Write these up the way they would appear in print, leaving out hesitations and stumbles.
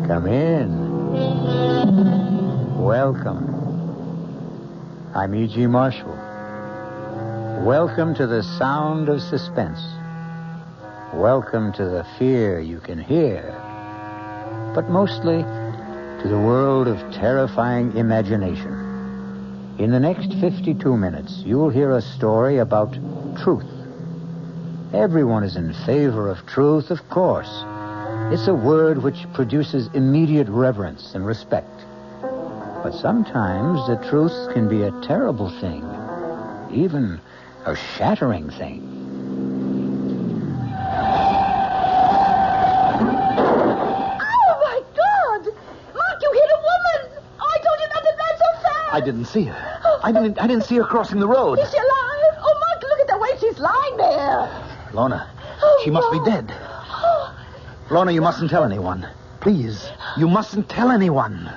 Come in. Welcome. I'm E.G. Marshall. Welcome to the sound of suspense. Welcome to the fear you can hear. But mostly to the world of terrifying imagination. In the next 52 minutes, you'll hear a story about truth. Everyone is in favor of truth, of course. It's a word which produces immediate reverence and respect. But sometimes the truth can be a terrible thing, even a shattering thing. Oh, my God! Mark, you hit a woman! Oh, I told you not to drive so fast! I didn't see her. I didn't see her crossing the road. Is she alive? Oh, Mark, look at the way she's lying there. Lorna, Oh, she must be Mark. dead. Lorna, you mustn't tell anyone. Please, you mustn't tell anyone.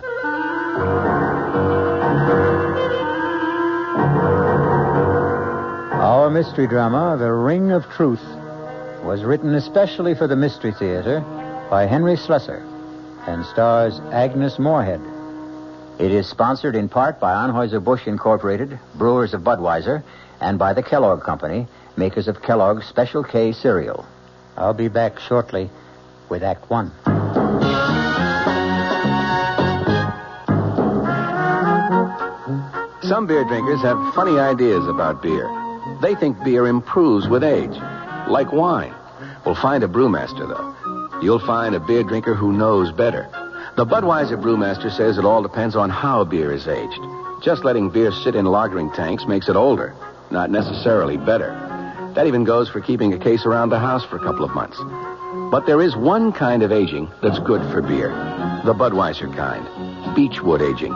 Our mystery drama, The Ring of Truth, was written especially for the Mystery Theater by Henry Slusser and stars Agnes Moorehead. It is sponsored in part by Anheuser-Busch Incorporated, brewers of Budweiser, and by the Kellogg Company, makers of Kellogg's Special K cereal. I'll be back shortly with Act One. Some beer drinkers have funny ideas about beer. They think beer improves with age, like wine. Well, find a brewmaster, though. You'll find a beer drinker who knows better. The Budweiser brewmaster says it all depends on how beer is aged. Just letting beer sit in lagering tanks makes it older, not necessarily better. That even goes for keeping a case around the house for a couple of months. But there is one kind of aging that's good for beer. The Budweiser kind. Beechwood aging.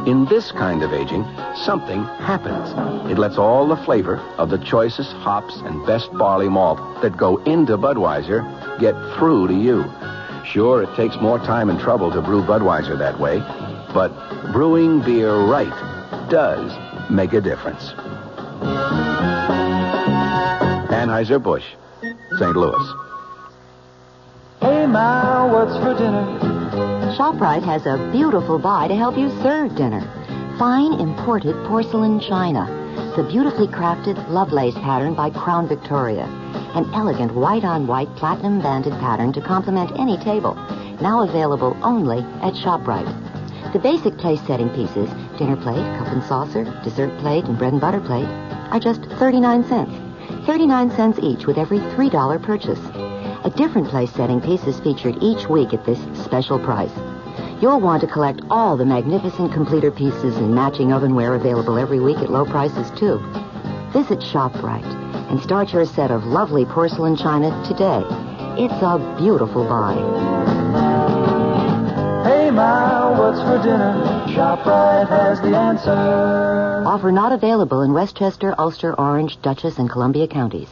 In this kind of aging, something happens. It lets all the flavor of the choicest hops and best barley malt that go into Budweiser get through to you. Sure, it takes more time and trouble to brew Budweiser that way, but brewing beer right does make a difference. Anheuser-Busch, St. Louis. Hey, Ma, what's for dinner? ShopRite has a beautiful buy to help you serve dinner. Fine imported porcelain china. The beautifully crafted Lovelace pattern by Crown Victoria. An elegant white-on-white platinum-banded pattern to complement any table. Now available only at ShopRite. The basic place-setting pieces, dinner plate, cup and saucer, dessert plate, and bread and butter plate, are just 39 cents. 39 cents each with every $3 purchase. A different place-setting piece is featured each week at this special price. You'll want to collect all the magnificent completer pieces and matching ovenware available every week at low prices, too. Visit ShopRite and start your set of lovely porcelain china today. It's a beautiful buy. Hey, Ma, what's for dinner? ShopRite has the answer. Offer not available in Westchester, Ulster, Orange, Dutchess, and Columbia counties.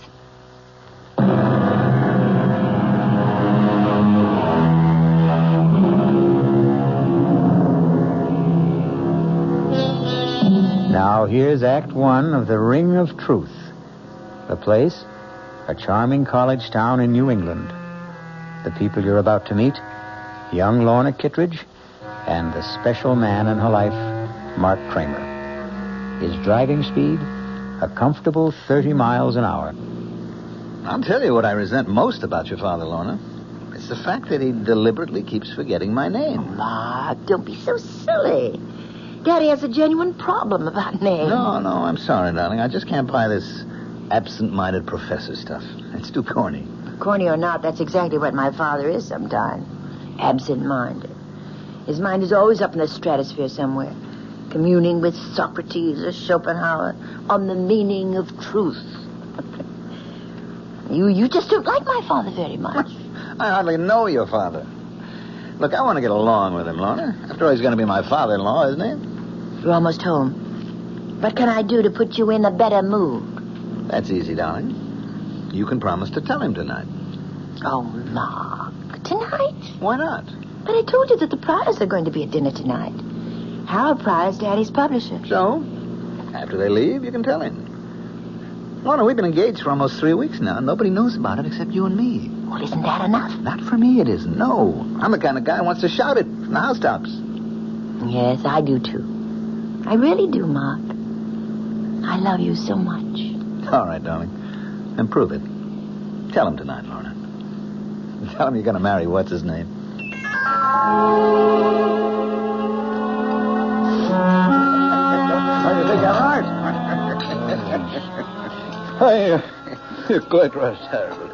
Now here's Act One of The Ring of Truth. The place, a charming college town in New England. The people you're about to meet, young Lorna Kittredge and the special man in her life, Mark Kramer. His driving speed, a comfortable 30 miles an hour. I'll tell you what I resent most about your father, Lorna. It's the fact that he deliberately keeps forgetting my name. Mark, don't be so silly. Daddy has a genuine problem about names. No, I'm sorry, darling. I just can't buy this absent-minded professor stuff. It's too corny. Corny or not, that's exactly what my father is sometimes. Absent-minded. His mind is always up in the stratosphere somewhere, communing with Socrates or Schopenhauer on the meaning of truth. You just don't like my father very much. I hardly know your father. Look, I want to get along with him, Lorna. After all, he's going to be my father-in-law, isn't he? You're almost home. What can I do to put you in a better mood? That's easy, darling. You can promise to tell him tonight. Oh, Mark. Tonight? Why not? But I told you that the Pryors are going to be at dinner tonight. Harold Pryor's Daddy's publisher. So, after they leave, you can tell him. Lorna, we've been engaged for almost 3 weeks now, and nobody knows about it except you and me. Well, isn't that enough? Not for me, it isn't. No. I'm the kind of guy who wants to shout it from the housetops. Yes, I do, too. I really do, Mark. I love you so much. All right, darling. And prove it. Tell him tonight, Lorna. Tell him you're going to marry what's-his-name. How do you think I'm right? You're quite right, Harold.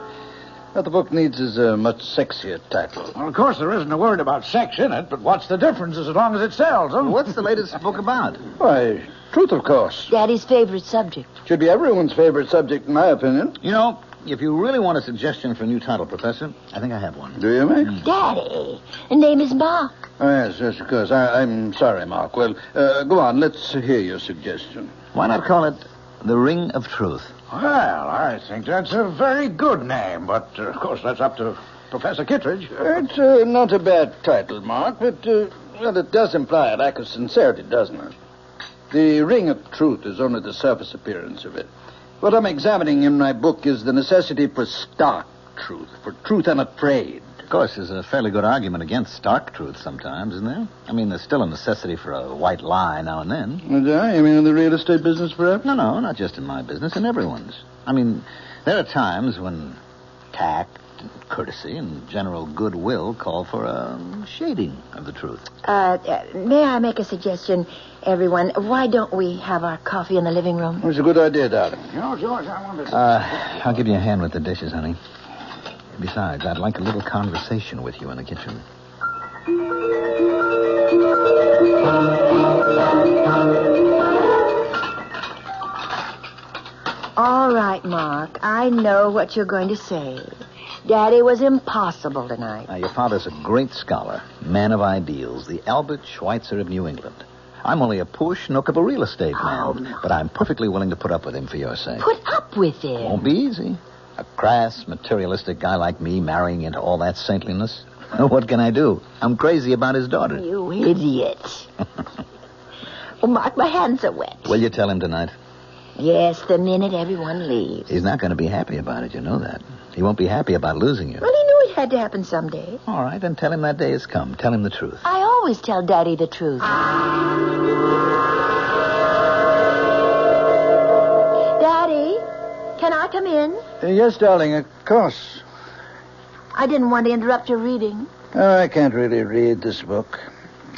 What the book needs is a much sexier title. Well, of course, there isn't a word about sex in it, but what's the difference as long as it sells, huh? What's the latest book about? Why, truth, of course. Daddy's favorite subject. Should be everyone's favorite subject, in my opinion. You know, if you really want a suggestion for a new title, Professor, I think I have one. Do you, mate? Daddy, the name is Mark. Oh, yes, of course. I'm sorry, Mark. Well, go on. Let's hear your suggestion. Why not call it The Ring of Truth? Well, I think that's a very good name, but, of course, that's up to Professor Kittredge. It's not a bad title, Mark, but, well, it does imply a lack of sincerity, doesn't it? The Ring of Truth is only the surface appearance of it. What I'm examining in my book is the necessity for stark truth, for truth unafraid. Of course, there's a fairly good argument against stark truth sometimes, isn't there? I mean, there's still a necessity for a white lie now and then. You mean in the real estate business, perhaps? No, not just in my business, in everyone's. I mean, there are times when tact, and courtesy, and general goodwill call for a shading of the truth. May I make a suggestion, everyone? Why don't we have our coffee in the living room? It's a good idea, darling. You know, George, I wonder... I'll give you a hand with the dishes, honey. Besides, I'd like a little conversation with you in the kitchen. All right, Mark. I know what you're going to say. Daddy was impossible tonight. Now, your father's a great scholar, man of ideals, the Albert Schweitzer of New England. I'm only a poor schnook of a real estate man, no. but I'm perfectly willing to put up with him for your sake. Put up with it. Won't be easy. A crass, materialistic guy like me marrying into all that saintliness. What can I do? I'm crazy about his daughter. You idiot. Oh, Mark, my hands are wet. Will you tell him tonight? Yes, the minute everyone leaves. He's not going to be happy about it, you know that. He won't be happy about losing you. Well, he knew it had to happen someday. All right, then tell him that day has come. Tell him the truth. I always tell Daddy the truth. Daddy, can I come in? Yes, darling, of course. I didn't want to interrupt your reading. Oh, I can't really read this book.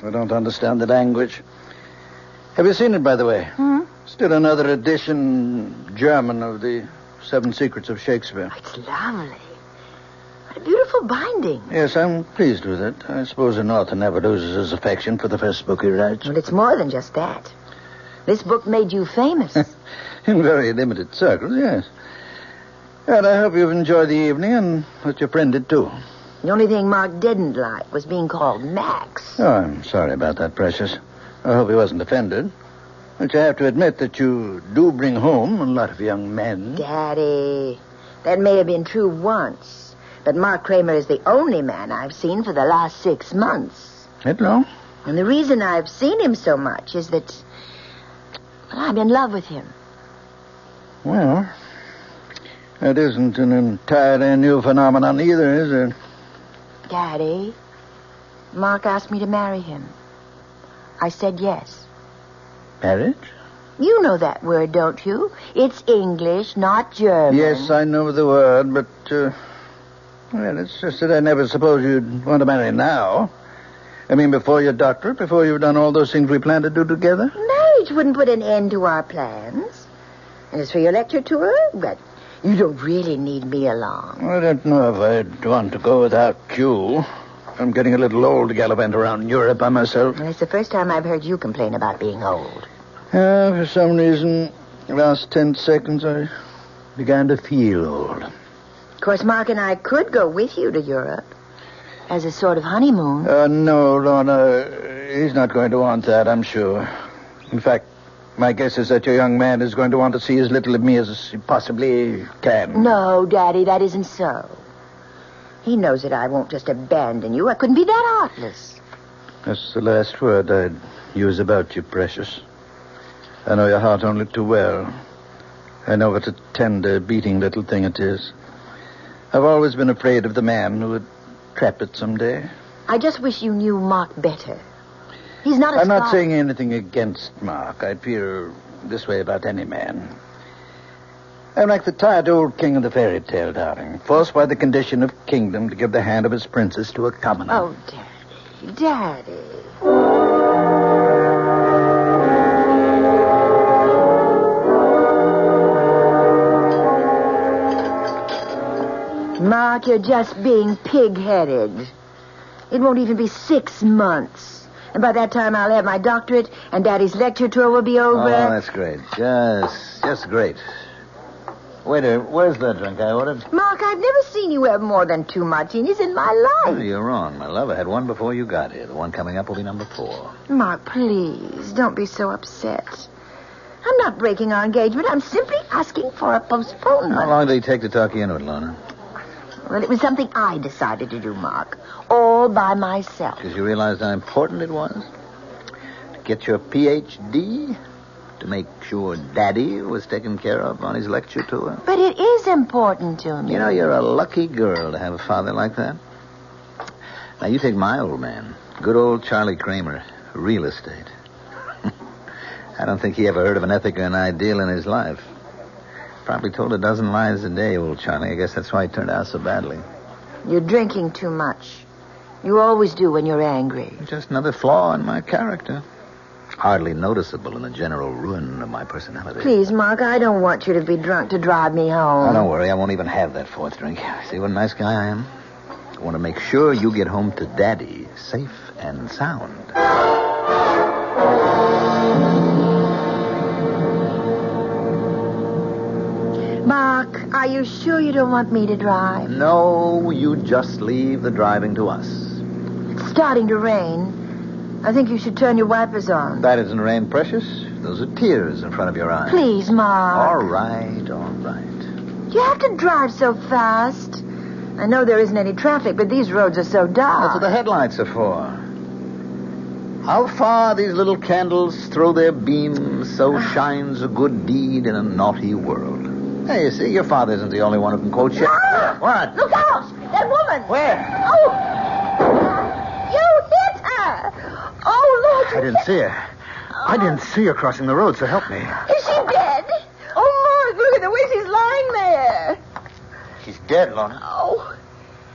I don't understand the language. Have you seen it, by the way? Still another edition, German, of the 7 Secrets of Shakespeare. It's lovely. What a beautiful binding. Yes, I'm pleased with it. I suppose an author never loses his affection for the first book he writes. Well, it's more than just that. This book made you famous. In very limited circles, yes. And I hope you've enjoyed the evening and that your friend did, too. The only thing Mark didn't like was being called Max. Oh, I'm sorry about that, Precious. I hope he wasn't offended. But you have to admit that you do bring home a lot of young men. Daddy, that may have been true once, but Mark Kramer is the only man I've seen for the last 6 months. That long? And the reason I've seen him so much is that, well, I'm in love with him. Well, that isn't an entirely new phenomenon either, is it? Daddy, Mark asked me to marry him. I said yes. Marriage? You know that word, don't you? It's English, not German. Yes, I know the word, but, well, it's just that I never supposed you'd want to marry now. I mean, before your doctorate, before you've done all those things we planned to do together. Marriage wouldn't put an end to our plans. And as for your lecture tour, but you don't really need me along. I don't know if I'd want to go without you. I'm getting a little old to gallivant around Europe by myself. Well, it's the first time I've heard you complain about being old. For some reason, the last 10 seconds, I began to feel old. Of course, Mark and I could go with you to Europe as a sort of honeymoon. No, Lorna, he's not going to want that, I'm sure. In fact, my guess is that your young man is going to want to see as little of me as he possibly can. No, Daddy, that isn't so. He knows that I won't just abandon you. I couldn't be that heartless. That's the last word I'd use about you, Precious. I know your heart only too well. I know what a tender, beating little thing it is. I've always been afraid of the man who would trap it someday. I just wish you knew Mark better. He's not a I'm not spy. saying anything against Mark. I'd feel this way about any man. I'm like the tired old king of the fairy tale, darling, forced by the condition of kingdom to give the hand of his princess to a commoner. Oh, Daddy. Mark, you're just being pig-headed. It won't even be 6 months. And by that time, I'll have my doctorate, and Daddy's lecture tour will be over. Oh, that's great. Just great. Waiter, where's the drink I ordered? Mark, I've never seen you have more than 2 martinis in my life. Oh, you're wrong, my love. I had one before you got here. The one coming up will be number 4. Mark, please, don't be so upset. I'm not breaking our engagement. I'm simply asking for a postponement. How long did it take to talk you into it, Lorna? Well, it was something I decided to do, Mark. All by myself. Because you realized how important it was? To get your Ph.D.? To make sure Daddy was taken care of on his lecture tour? But it is important to me. You know, you're a lucky girl to have a father like that. Now, you take my old man. Good old Charlie Kramer. Real estate. I don't think he ever heard of an ethic or an ideal in his life. Probably told a dozen lies a day, old Charlie. I guess that's why he turned out so badly. You're drinking too much. You always do when you're angry. Just another flaw in my character. Hardly noticeable in the general ruin of my personality. Please, Mark, I don't want you to be drunk to drive me home. Oh, don't worry. I won't even have that 4th drink. See what a nice guy I am? I want to make sure you get home to Daddy safe and sound. Mark, are you sure you don't want me to drive? No, you just leave the driving to us. It's starting to rain. I think you should turn your wipers on. That isn't rain, precious. Those are tears in front of your eyes. Please, Mark. All right, all right. Do you have to drive so fast? I know there isn't any traffic, but these roads are so dark. That's what the headlights are for. How far these little candles throw their beams, so shines a good deed in a naughty world. Hey, you see, your father isn't the only one who can quote shit. Ah! What? Look out! That woman! Where? Oh! You hit her! Oh, Lord! I didn't see her. I didn't see her crossing the road, so help me. Is she dead? Oh, Mark, look at the way she's lying there. She's dead, Lorna. Oh.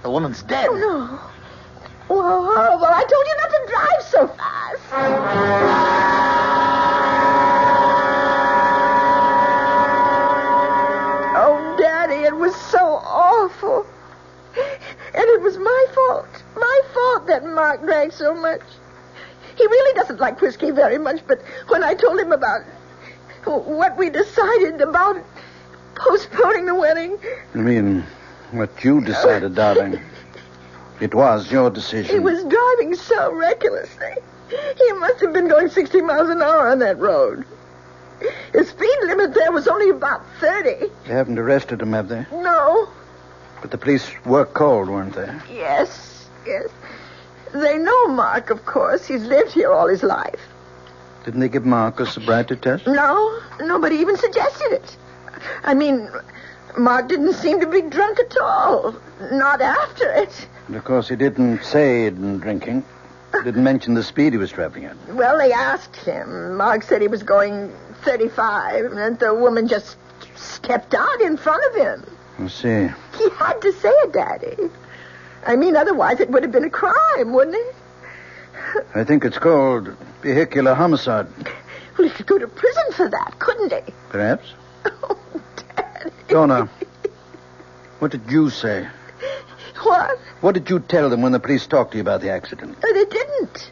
The woman's dead. Oh, no. Oh, how horrible. I told you not to drive so fast. It was so awful. And it was my fault. My fault that Mark drank so much. He really doesn't like whiskey very much, but when I told him about what we decided about postponing the wedding... You mean what you decided, darling? It was your decision. He was driving so recklessly. He must have been going 60 miles an hour on that road. The speed limit there was only about 30. They haven't arrested him, have they? No. But the police were called, weren't they? Yes. They know Mark, of course. He's lived here all his life. Didn't they give Mark a sobriety test? No, nobody even suggested it. I mean, Mark didn't seem to be drunk at all. Not after it. And of course, he didn't say he'd been drinking. Didn't mention the speed he was traveling at. Well, they asked him. Mark said he was going 35, and the woman just stepped out in front of him. I see. He had to say it, Daddy. I mean, otherwise it would have been a crime, wouldn't it? I think it's called vehicular homicide. Well, he could go to prison for that, couldn't he? Perhaps. Oh, Daddy. Donna, what did you say? What? What did you tell them when the police talked to you about the accident? They didn't.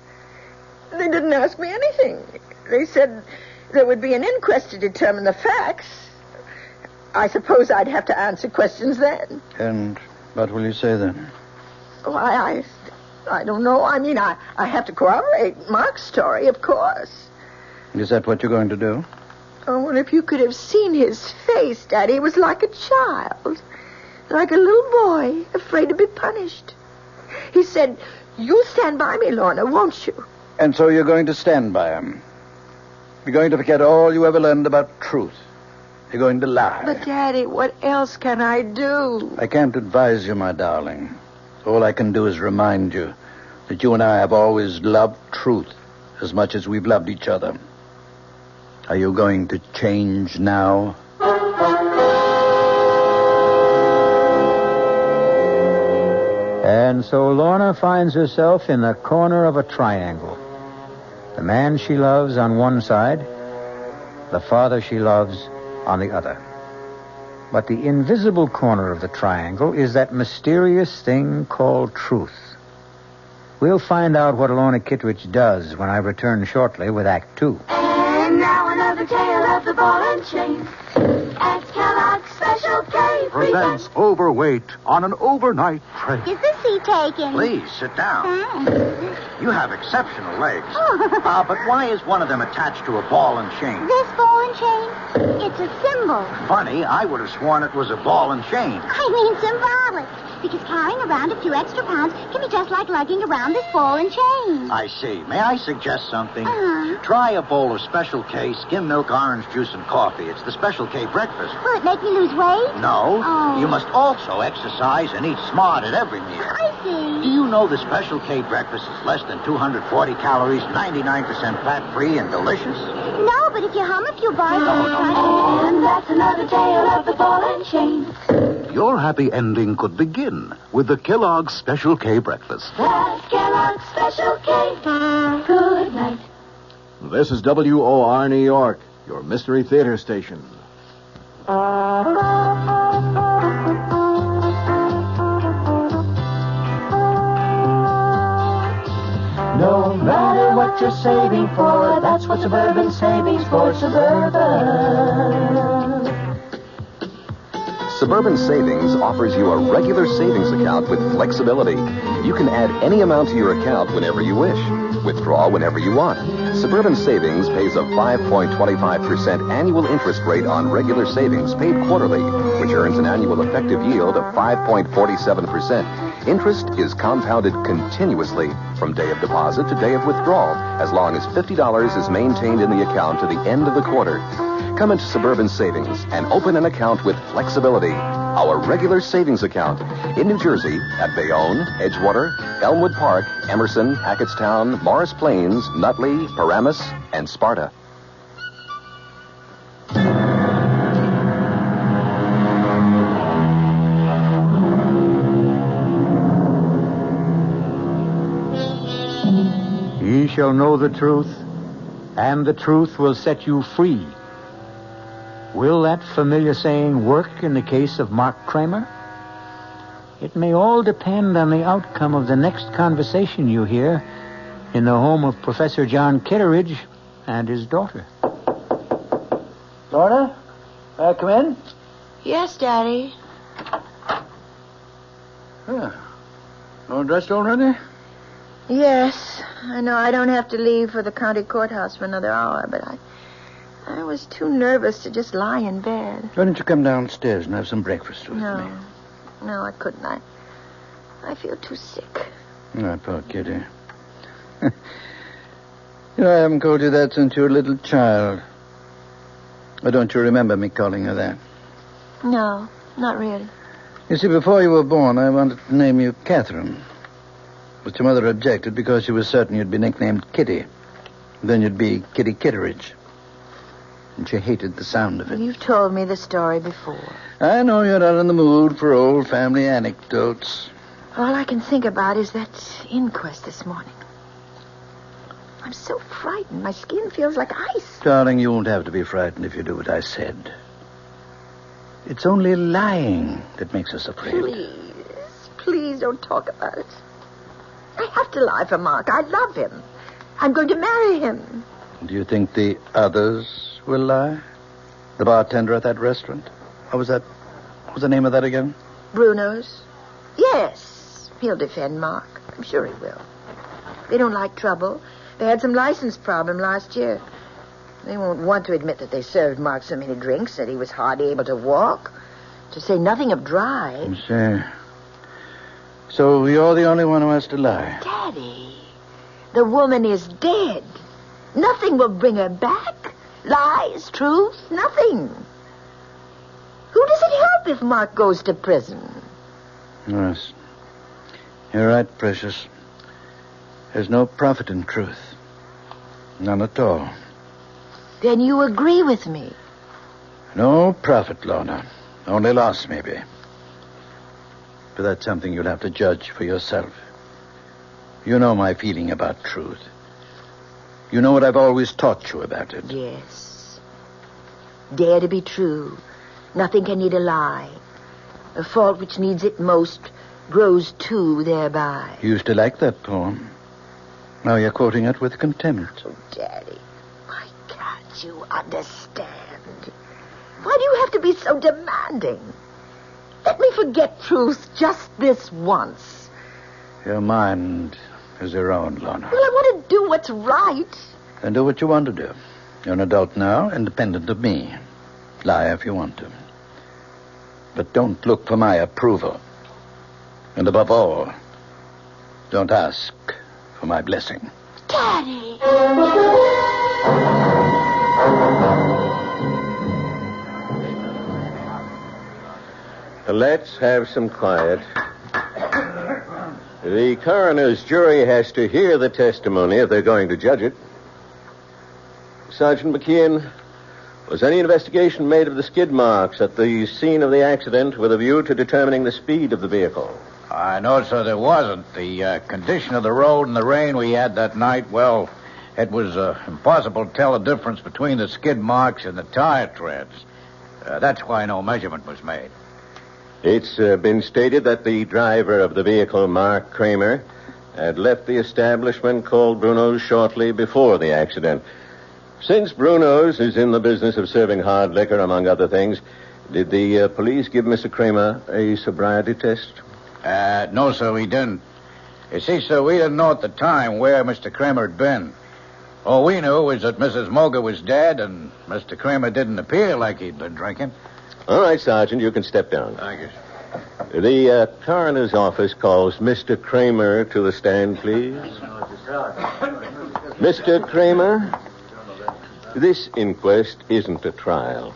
They didn't ask me anything. They said there would be an inquest to determine the facts. I suppose I'd have to answer questions then. And what will you say then? Why, I don't know. I mean, I have to corroborate Mark's story, of course. Is that what you're going to do? Oh, well, if you could have seen his face, Daddy, it was like a child. Like a little boy, afraid to be punished. He said, "You'll stand by me, Lorna, won't you?" And so you're going to stand by him. You're going to forget all you ever learned about truth. you're going to lie. But, Daddy, what else can I do? I can't advise you, my darling. All I can do is remind you that you and I have always loved truth as much as we've loved each other. Are you going to change now? And so Lorna finds herself in the corner of a triangle. The man she loves on one side, the father she loves on the other. But the invisible corner of the triangle is that mysterious thing called truth. We'll find out what Lorna Kittredge does when I return shortly with Act 2. And now another tale of the ball and chain. At Kellogg's Special K. Presents Overweight on an overnight train. Is the seat taken? Please, sit down. Thanks. You have exceptional legs. But why is one of them attached to a ball and chain? This ball and chain, it's a symbol. Funny, I would have sworn it was a ball and chain. I mean symbolic. Because carrying around a few extra pounds can be just like lugging around this ball and chain. I see. May I suggest something? Uh-huh. Try a bowl of Special K skim milk, orange juice, and coffee. It's the Special K breakfast. Will it make me lose weight? No. Oh. You must also exercise and eat smart at every meal. I see. Do you know the Special K breakfast is less than 240 calories, 99% fat-free, and delicious? No, but if you hum a few bars... And that's another tale of the ball and chain. Your happy ending could begin with the Kellogg's Special K breakfast. That's Kellogg's Special K. Good night. This is WOR New York, your Mystery Theater station. No matter what you're saving for, that's what Suburban Savings for Suburban. Suburban Savings offers you a regular savings account with flexibility. You can add any amount to your account whenever you wish. Withdraw whenever you want. Suburban Savings pays a 5.25% annual interest rate on regular savings paid quarterly, which earns an annual effective yield of 5.47%. Interest is compounded continuously from day of deposit to day of withdrawal, as long as $50 is maintained in the account to the end of the quarter. Come into Suburban Savings and open an account with flexibility. Our regular savings account in New Jersey at Bayonne, Edgewater, Elmwood Park, Emerson, Hackettstown, Morris Plains, Nutley, Paramus, and Sparta. Ye shall know the truth, and the truth will set you free. Will that familiar saying work in the case of Mark Kramer? It may all depend on the outcome of the next conversation you hear in the home of Professor John Kitteridge and his daughter. Lorna, may I come in? Yes, Daddy. All dressed already? Yes. I know I don't have to leave for the county courthouse for another hour, but I was too nervous to just lie in bed. Why don't you come downstairs and have some breakfast with me? No, I couldn't. I feel too sick. Oh, poor Kitty. I haven't called you that since you were a little child. Or don't you remember me calling her that? No, not really. You see, before you were born, I wanted to name you Catherine. But your mother objected because she was certain you'd be nicknamed Kitty. Then you'd be Kitty Kitteridge. And she hated the sound of it. You've told me the story before. I know you're not in the mood for old family anecdotes. All I can think about is that inquest this morning. I'm so frightened. My skin feels like ice. Darling, you won't have to be frightened if you do what I said. It's only lying that makes us afraid. Please don't talk about it. I have to lie for Mark. I love him. I'm going to marry him. Do you think the others will lie? The bartender at that restaurant? What was the name of that again? Bruno's? Yes. He'll defend Mark. I'm sure he will. They don't like trouble. They had some license problem last year. They won't want to admit that they served Mark so many drinks that he was hardly able to walk. To say nothing of drive. So you're the only one who has to lie. Daddy, the woman is dead. Nothing will bring her back. Lies, truth, nothing. Who does it help if Mark goes to prison? Yes. You're right, Precious. There's no profit in truth. None at all. Then you agree with me. No profit, Lorna. Only loss, maybe. But that's something you'll have to judge for yourself. You know my feeling about truth. You know what I've always taught you about it. Yes. Dare to be true. Nothing can need a lie. A fault which needs it most grows too thereby. You used to like that poem. Now you're quoting it with contempt. Oh, Daddy, why can't you understand? Why do you have to be so demanding? Let me forget truth just this once. Your mind is your own, Lorna. Well, I want to do what's right. Then do what you want to do. You're an adult now, independent of me. Lie if you want to. But don't look for my approval. And above all, don't ask for my blessing. Daddy! Let's have some quiet. The coroner's jury has to hear the testimony if they're going to judge it. Sergeant McKeon, was any investigation made of the skid marks at the scene of the accident with a view to determining the speed of the vehicle? No, sir, there wasn't. The condition of the road and the rain we had that night, well, it was impossible to tell the difference between the skid marks and the tire treads. That's why no measurement was made. It's been stated that the driver of the vehicle, Mark Kramer, had left the establishment called Bruno's shortly before the accident. Since Bruno's is in the business of serving hard liquor, among other things, did the police give Mr. Kramer a sobriety test? No, sir, we didn't. You see, sir, we didn't know at the time where Mr. Kramer had been. All we knew was that Mrs. Moger was dead and Mr. Kramer didn't appear like he'd been drinking. All right, Sergeant, you can step down. Thank you. The coroner's office calls Mr. Kramer to the stand, please. Mr. Kramer, this inquest isn't a trial.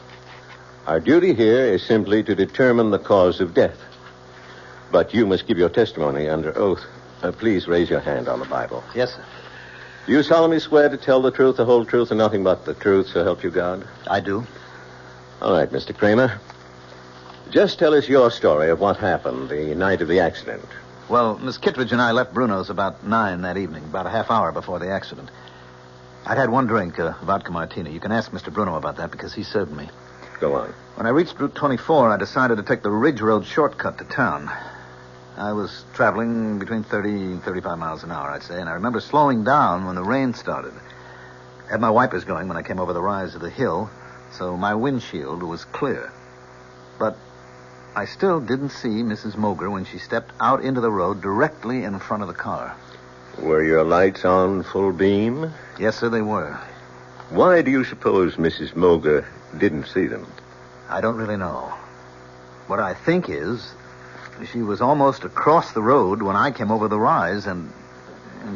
Our duty here is simply to determine the cause of death. But you must give your testimony under oath. Please raise your hand on the Bible. Yes, sir. Do you solemnly swear to tell the truth, the whole truth, and nothing but the truth, so help you God? I do. All right, Mr. Kramer. Just tell us your story of what happened the night of the accident. Well, Miss Kittredge and I left Bruno's about 9 that evening, about a half hour before the accident. I'd had one drink, vodka martini. You can ask Mr. Bruno about that because he served me. Go on. When I reached Route 24, I decided to take the Ridge Road shortcut to town. I was traveling between 30 and 35 miles an hour, I'd say, and I remember slowing down when the rain started. I had my wipers going when I came over the rise of the hill, so my windshield was clear. But I still didn't see Mrs. Moger when she stepped out into the road directly in front of the car. Were your lights on full beam? Yes, sir, they were. Why do you suppose Mrs. Moger didn't see them? I don't really know. What I think is she was almost across the road when I came over the rise, and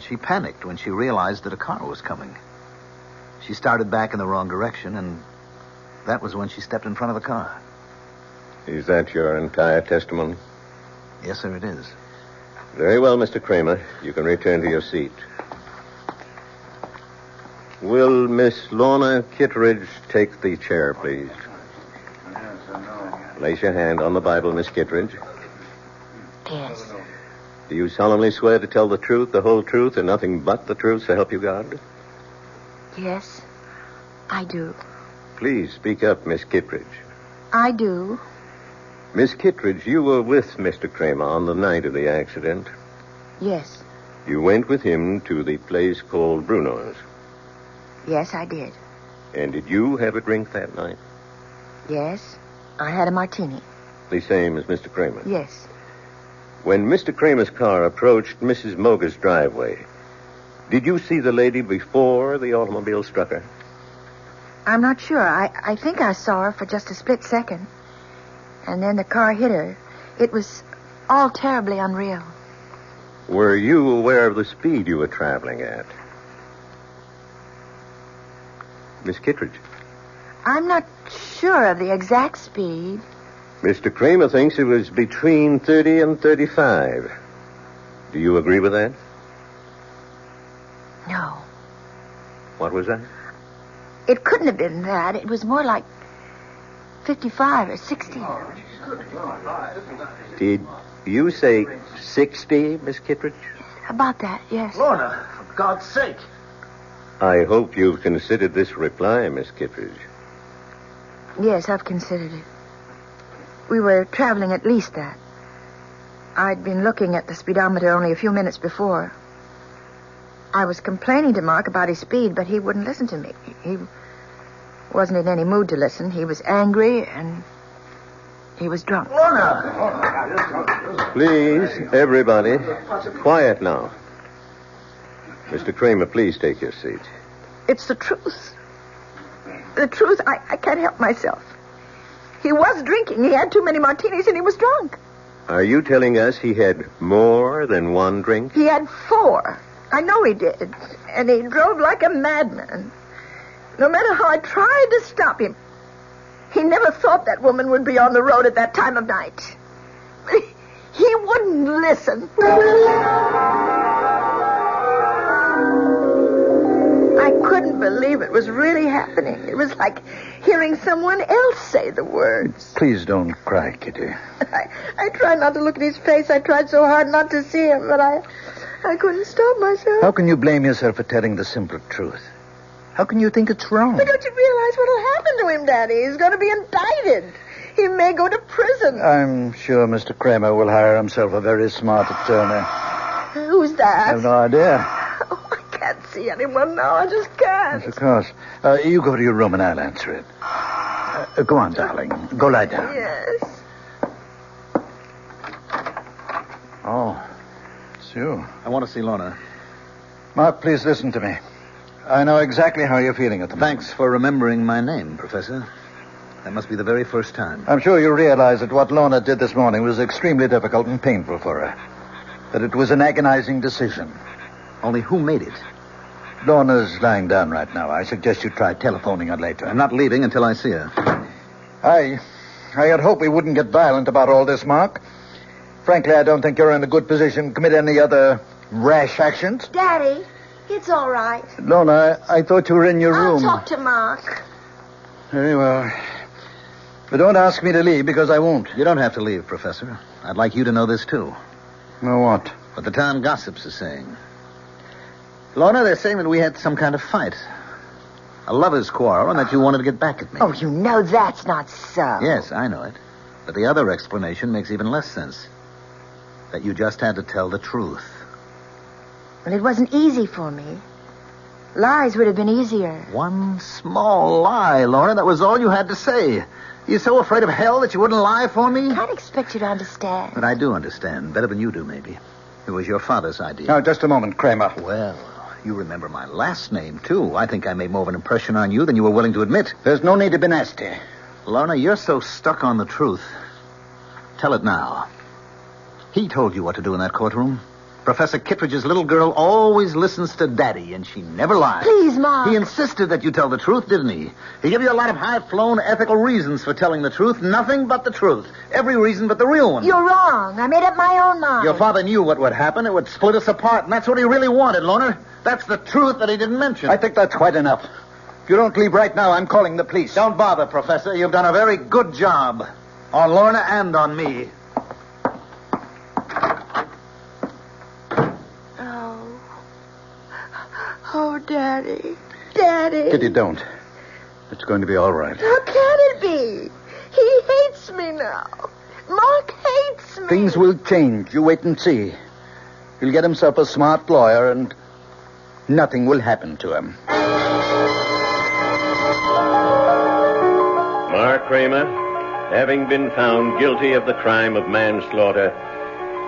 she panicked when she realized that a car was coming. She started back in the wrong direction, and that was when she stepped in front of the car. Is that your entire testimony? Yes, sir, it is. Very well, Mr. Kramer. You can return to your seat. Will Miss Lorna Kittredge take the chair, please? Place your hand on the Bible, Miss Kittredge. Yes. Do you solemnly swear to tell the truth, the whole truth, and nothing but the truth, so help you God? Yes, I do. Please speak up, Miss Kittredge. I do. Miss Kittredge, you were with Mr. Kramer on the night of the accident. Yes. You went with him to the place called Bruno's. Yes, I did. And did you have a drink that night? Yes, I had a martini. The same as Mr. Kramer? Yes. When Mr. Kramer's car approached Mrs. Moger's driveway, did you see the lady before the automobile struck her? I'm not sure. I think I saw her for just a split second. And then the car hit her. It was all terribly unreal. Were you aware of the speed you were traveling at? Miss Kittredge. I'm not sure of the exact speed. Mr. Kramer thinks it was between 30 and 35. Do you agree with that? No. What was that? It couldn't have been that. It was more like 55 or 60. Did you say 60, Miss Kittredge? About that, yes. Lorna, for God's sake. I hope you've considered this reply, Miss Kittredge. Yes, I've considered it. We were traveling at least that. I'd been looking at the speedometer only a few minutes before. I was complaining to Mark about his speed, but he wouldn't listen to me. He wasn't in any mood to listen. He was angry, and he was drunk. Lorna! Please, everybody, quiet now. Mr. Kramer, please take your seat. It's the truth. The truth, I can't help myself. He was drinking. He had too many martinis, and he was drunk. Are you telling us he had more than one drink? He had 4. I know he did. And he drove like a madman. No matter how I tried to stop him, he never thought that woman would be on the road at that time of night. He wouldn't listen. I couldn't believe it was really happening. It was like hearing someone else say the words. Please don't cry, Kitty. I tried not to look at his face. I tried so hard not to see him, but I couldn't stop myself. How can you blame yourself for telling the simple truth? How can you think it's wrong? But don't you realize what'll happen to him, Daddy? He's going to be indicted. He may go to prison. I'm sure Mr. Kramer will hire himself a very smart attorney. Who's that? I have no idea. Oh, I can't see anyone now. I just can't. Yes, of course. You go to your room and I'll answer it. Go on, darling. Go lie down. Yes. Oh, it's you. I want to see Lorna. Mark, please listen to me. I know exactly how you're feeling at the moment. Thanks for remembering my name, Professor. That must be the very first time. I'm sure you realize that what Lorna did this morning was extremely difficult and painful for her. That it was an agonizing decision. Only who made it? Lorna's lying down right now. I suggest you try telephoning her later. I'm not leaving until I see her. I had hoped we wouldn't get violent about all this, Mark. Frankly, I don't think you're in a good position to commit any other rash actions. Daddy, it's all right. Lorna, I thought you were in your room. I'll talk to Mark. Very well. But don't ask me to leave, because I won't. You don't have to leave, Professor. I'd like you to know this, too. Know what? What the town gossips are saying. Lorna, they're saying that we had some kind of fight. A lover's quarrel, and that you wanted to get back at me. Oh, you know that's not so. Yes, I know it. But the other explanation makes even less sense. That you just had to tell the truth. Well, it wasn't easy for me. Lies would have been easier. One small lie, Lorna. That was all you had to say. You're so afraid of hell that you wouldn't lie for me? I can't expect you to understand. But I do understand. Better than you do, maybe. It was your father's idea. Now, just a moment, Kramer. Well, you remember my last name, too. I think I made more of an impression on you than you were willing to admit. There's no need to be nasty. Lorna, you're so stuck on the truth. Tell it now. He told you what to do in that courtroom. Professor Kittredge's little girl always listens to Daddy, and she never lies. Please, Mom. He insisted that you tell the truth, didn't he? He gave you a lot of high-flown ethical reasons for telling the truth. Nothing but the truth. Every reason but the real one. You're wrong. I made up my own mind. Your father knew what would happen. It would split us apart, and that's what he really wanted, Lorna. That's the truth that he didn't mention. I think that's quite enough. If you don't leave right now, I'm calling the police. Don't bother, Professor. You've done a very good job. On Lorna and on me. Oh, Daddy. Daddy. Kitty, don't. It's going to be all right. How can it be? He hates me now. Mark hates me. Things will change. You wait and see. He'll get himself a smart lawyer, and nothing will happen to him. Mark Kramer, having been found guilty of the crime of manslaughter,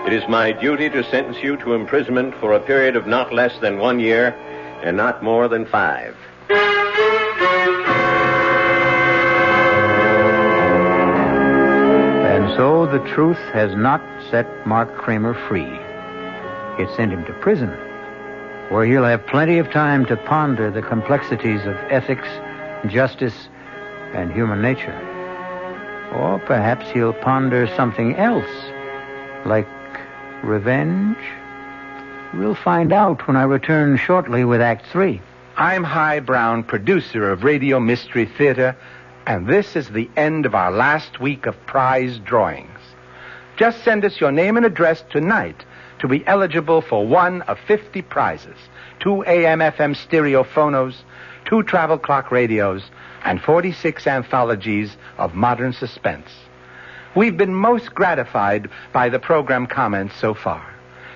it is my duty to sentence you to imprisonment for a period of not less than 1 year and not more than 5. And so the truth has not set Mark Kramer free. It sent him to prison, where he'll have plenty of time to ponder the complexities of ethics, justice, and human nature. Or perhaps he'll ponder something else, like revenge. We'll find out when I return shortly with Act 3. I'm Hy Brown, producer of Radio Mystery Theater, and this is the end of our last week of prize drawings. Just send us your name and address tonight to be eligible for one of 50 prizes: 2 AM/FM stereo phonos, 2 travel clock radios, and 46 anthologies of modern suspense. We've been most gratified by the program comments so far.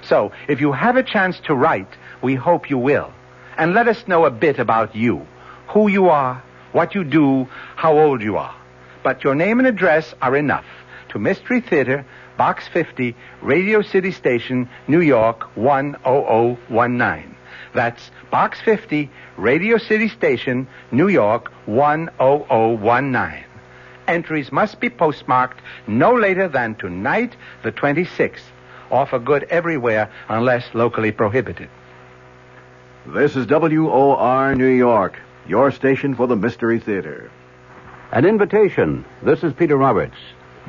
So, if you have a chance to write, we hope you will. And let us know a bit about you, who you are, what you do, how old you are. But your name and address are enough. To Mystery Theater, Box 50, Radio City Station, New York, 10019. That's Box 50, Radio City Station, New York, 10019. Entries must be postmarked no later than tonight, the 26th. Offer good everywhere unless locally prohibited. This is WOR New York, your station for the Mystery Theater. An invitation. This is Peter Roberts.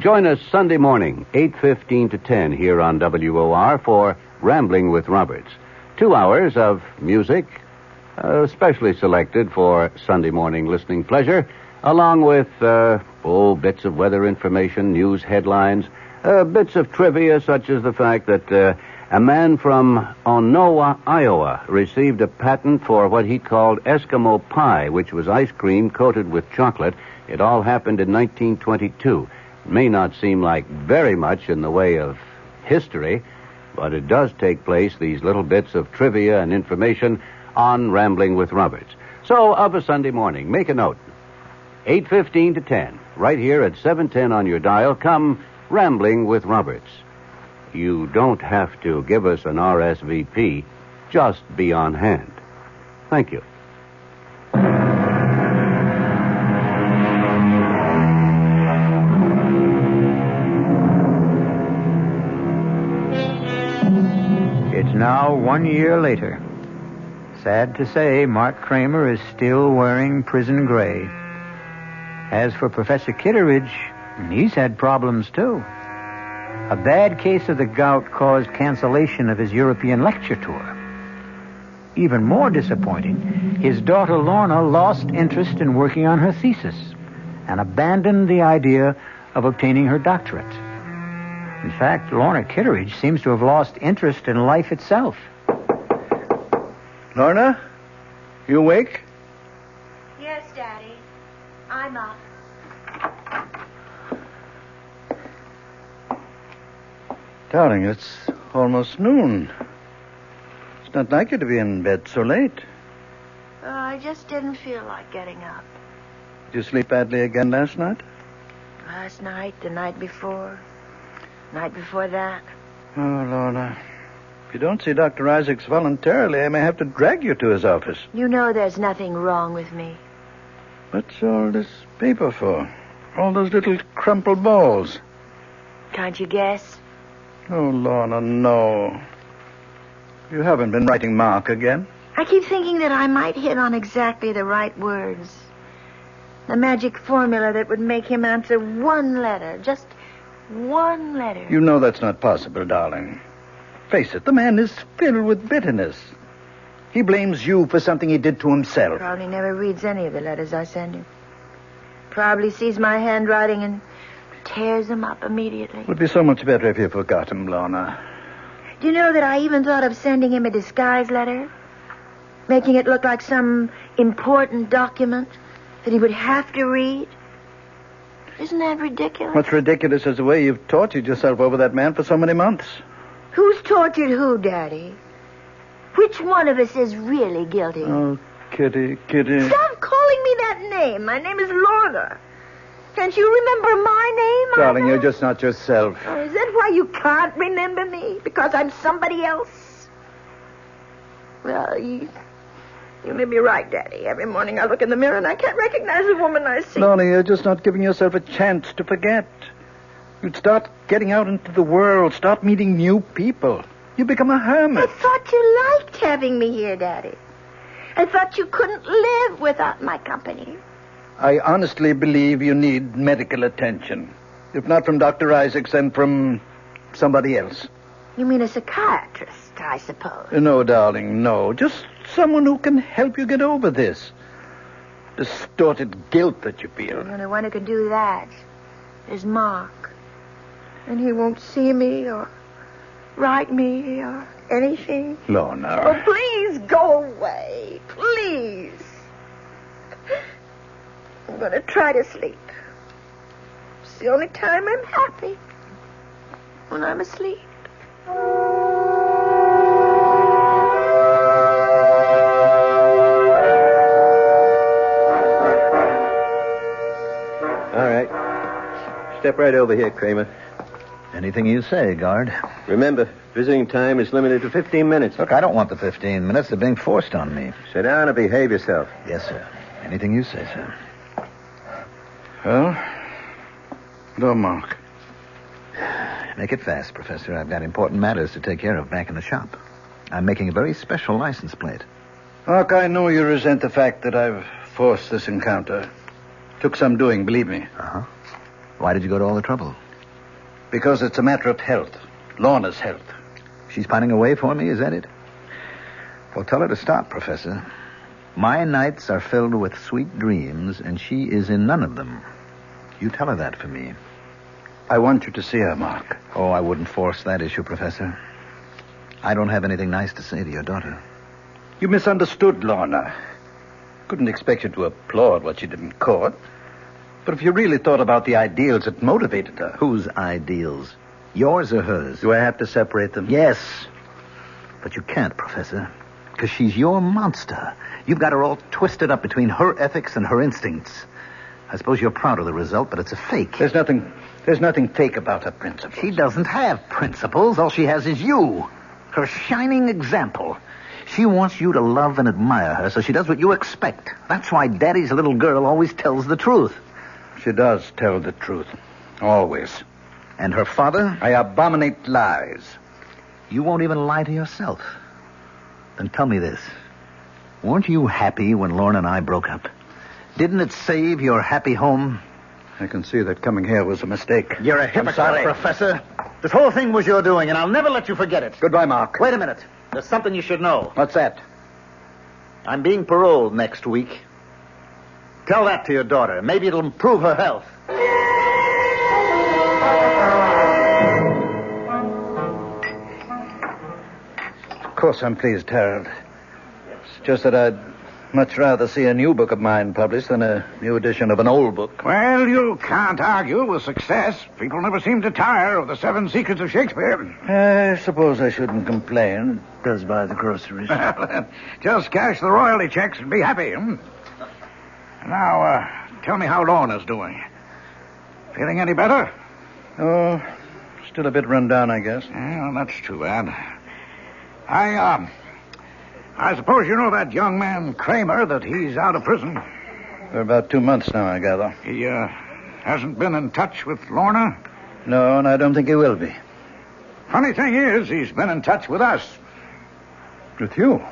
Join us Sunday morning, 8:15 to 10 here on WOR for Rambling with Roberts. 2 hours of music, specially selected for Sunday morning listening pleasure, along with bits of weather information, news headlines, bits of trivia such as the fact that a man from Onowa, Iowa, received a patent for what he called Eskimo pie, which was ice cream coated with chocolate. It all happened in 1922. It may not seem like very much in the way of history, but it does take place, these little bits of trivia and information, on Rambling with Roberts. So, of a Sunday morning, make a note. 8:15 to 10, right here at 710 on your dial, come Rambling with Roberts. You don't have to give us an RSVP. Just be on hand. Thank you. It's now 1 year later. Sad to say, Mark Kramer is still wearing prison gray. As for Professor Kitteridge, he's had problems too. A bad case of the gout caused cancellation of his European lecture tour. Even more disappointing, his daughter Lorna lost interest in working on her thesis and abandoned the idea of obtaining her doctorate. In fact, Lorna Kitteridge seems to have lost interest in life itself. Lorna, you awake? Yes, Daddy. I'm up. Darling, it's almost noon. It's not like you to be in bed so late. I just didn't feel like getting up. Did you sleep badly again last night? Last night, the night before that. Oh, Lorna. If you don't see Dr. Isaacs voluntarily, I may have to drag you to his office. You know there's nothing wrong with me. What's all this paper for? All those little crumpled balls. Can't you guess? Oh, Lorna, no. You haven't been writing Mark again? I keep thinking that I might hit on exactly the right words. The magic formula that would make him answer one letter. Just one letter. You know that's not possible, darling. Face it, the man is filled with bitterness. He blames you for something he did to himself. Probably never reads any of the letters I send him. Probably sees my handwriting and tears them up immediately. It would be so much better if you forgot him, Lorna. Do you know that I even thought of sending him a disguise letter? Making it look like some important document that he would have to read? Isn't that ridiculous? What's ridiculous is the way you've tortured yourself over that man for so many months. Who's tortured who, Daddy? Which one of us is really guilty? Oh, Kitty, Kitty. Stop calling me that name. My name is Lorna. Can't you remember my name? Darling, you're just not yourself. Oh, is that why you can't remember me? Because I'm somebody else? Well, you may be right, Daddy. Every morning I look in the mirror and I can't recognize the woman I see. Lorna, you're just not giving yourself a chance to forget. You'd start getting out into the world, start meeting new people. You become a hermit. I thought you liked having me here, Daddy. I thought you couldn't live without my company. I honestly believe you need medical attention. If not from Dr. Isaacs, then from somebody else. You mean a psychiatrist, I suppose? No, darling, no. Just someone who can help you get over this distorted guilt that you feel. The only one who can do that is Mark. And he won't see me or write me or anything. Lorna. Oh, please go away. Please. I'm going to try to sleep. It's the only time I'm happy. When I'm asleep. All right. Step right over here, Kramer. Anything you say, guard. Remember, visiting time is limited to 15 minutes. Look, I don't want the 15 minutes. They're being forced on me. Sit down and behave yourself. Yes, sir. Anything you say, sir. Well, no, Mark. Make it fast, Professor. I've got important matters to take care of back in the shop. I'm making a very special license plate. Mark, I know you resent the fact that I've forced this encounter. Took some doing, believe me. Uh-huh. Why did you go to all the trouble? Because it's a matter of health. Lorna's health. She's pining away for me, is that it? Well, tell her to stop, Professor. My nights are filled with sweet dreams, and she is in none of them. You tell her that for me. I want you to see her, Mark. Oh, I wouldn't force that issue, Professor. I don't have anything nice to say to your daughter. You misunderstood Lorna. Couldn't expect you to applaud what she did in court. But if you really thought about the ideals that motivated her... Whose ideals? Yours or hers? Do I have to separate them? Yes. But you can't, Professor. Because she's your monster. You've got her all twisted up between her ethics and her instincts. I suppose you're proud of the result, but it's a fake. There's nothing fake about her principles. She doesn't have principles. All she has is you. Her shining example. She wants you to love and admire her, so she does what you expect. That's why Daddy's little girl always tells the truth. She does tell the truth. Always. And her father? I abominate lies. You won't even lie to yourself. Then tell me this. Weren't you happy when Lorna and I broke up? Didn't it save your happy home? I can see that coming here was a mistake. You're a hypocrite, Professor. This whole thing was your doing, and I'll never let you forget it. Goodbye, Mark. Wait a minute. There's something you should know. What's that? I'm being paroled next week. Tell that to your daughter. Maybe it'll improve her health. Of course I'm pleased, Harold. It's just that I'd much rather see a new book of mine published than a new edition of an old book. Well, you can't argue with success. People never seem to tire of the 7 Secrets of Shakespeare. I suppose I shouldn't complain. It does buy the groceries. Just cash the royalty checks and be happy. Now, tell me how Lorna's doing. Feeling any better? Oh, still a bit run down, I guess. Well, that's too bad. I suppose you know that young man, Kramer, that he's out of prison. For about 2 months now, I gather. He, hasn't been in touch with Lorna? No, and I don't think he will be. Funny thing is, he's been in touch with us. With you?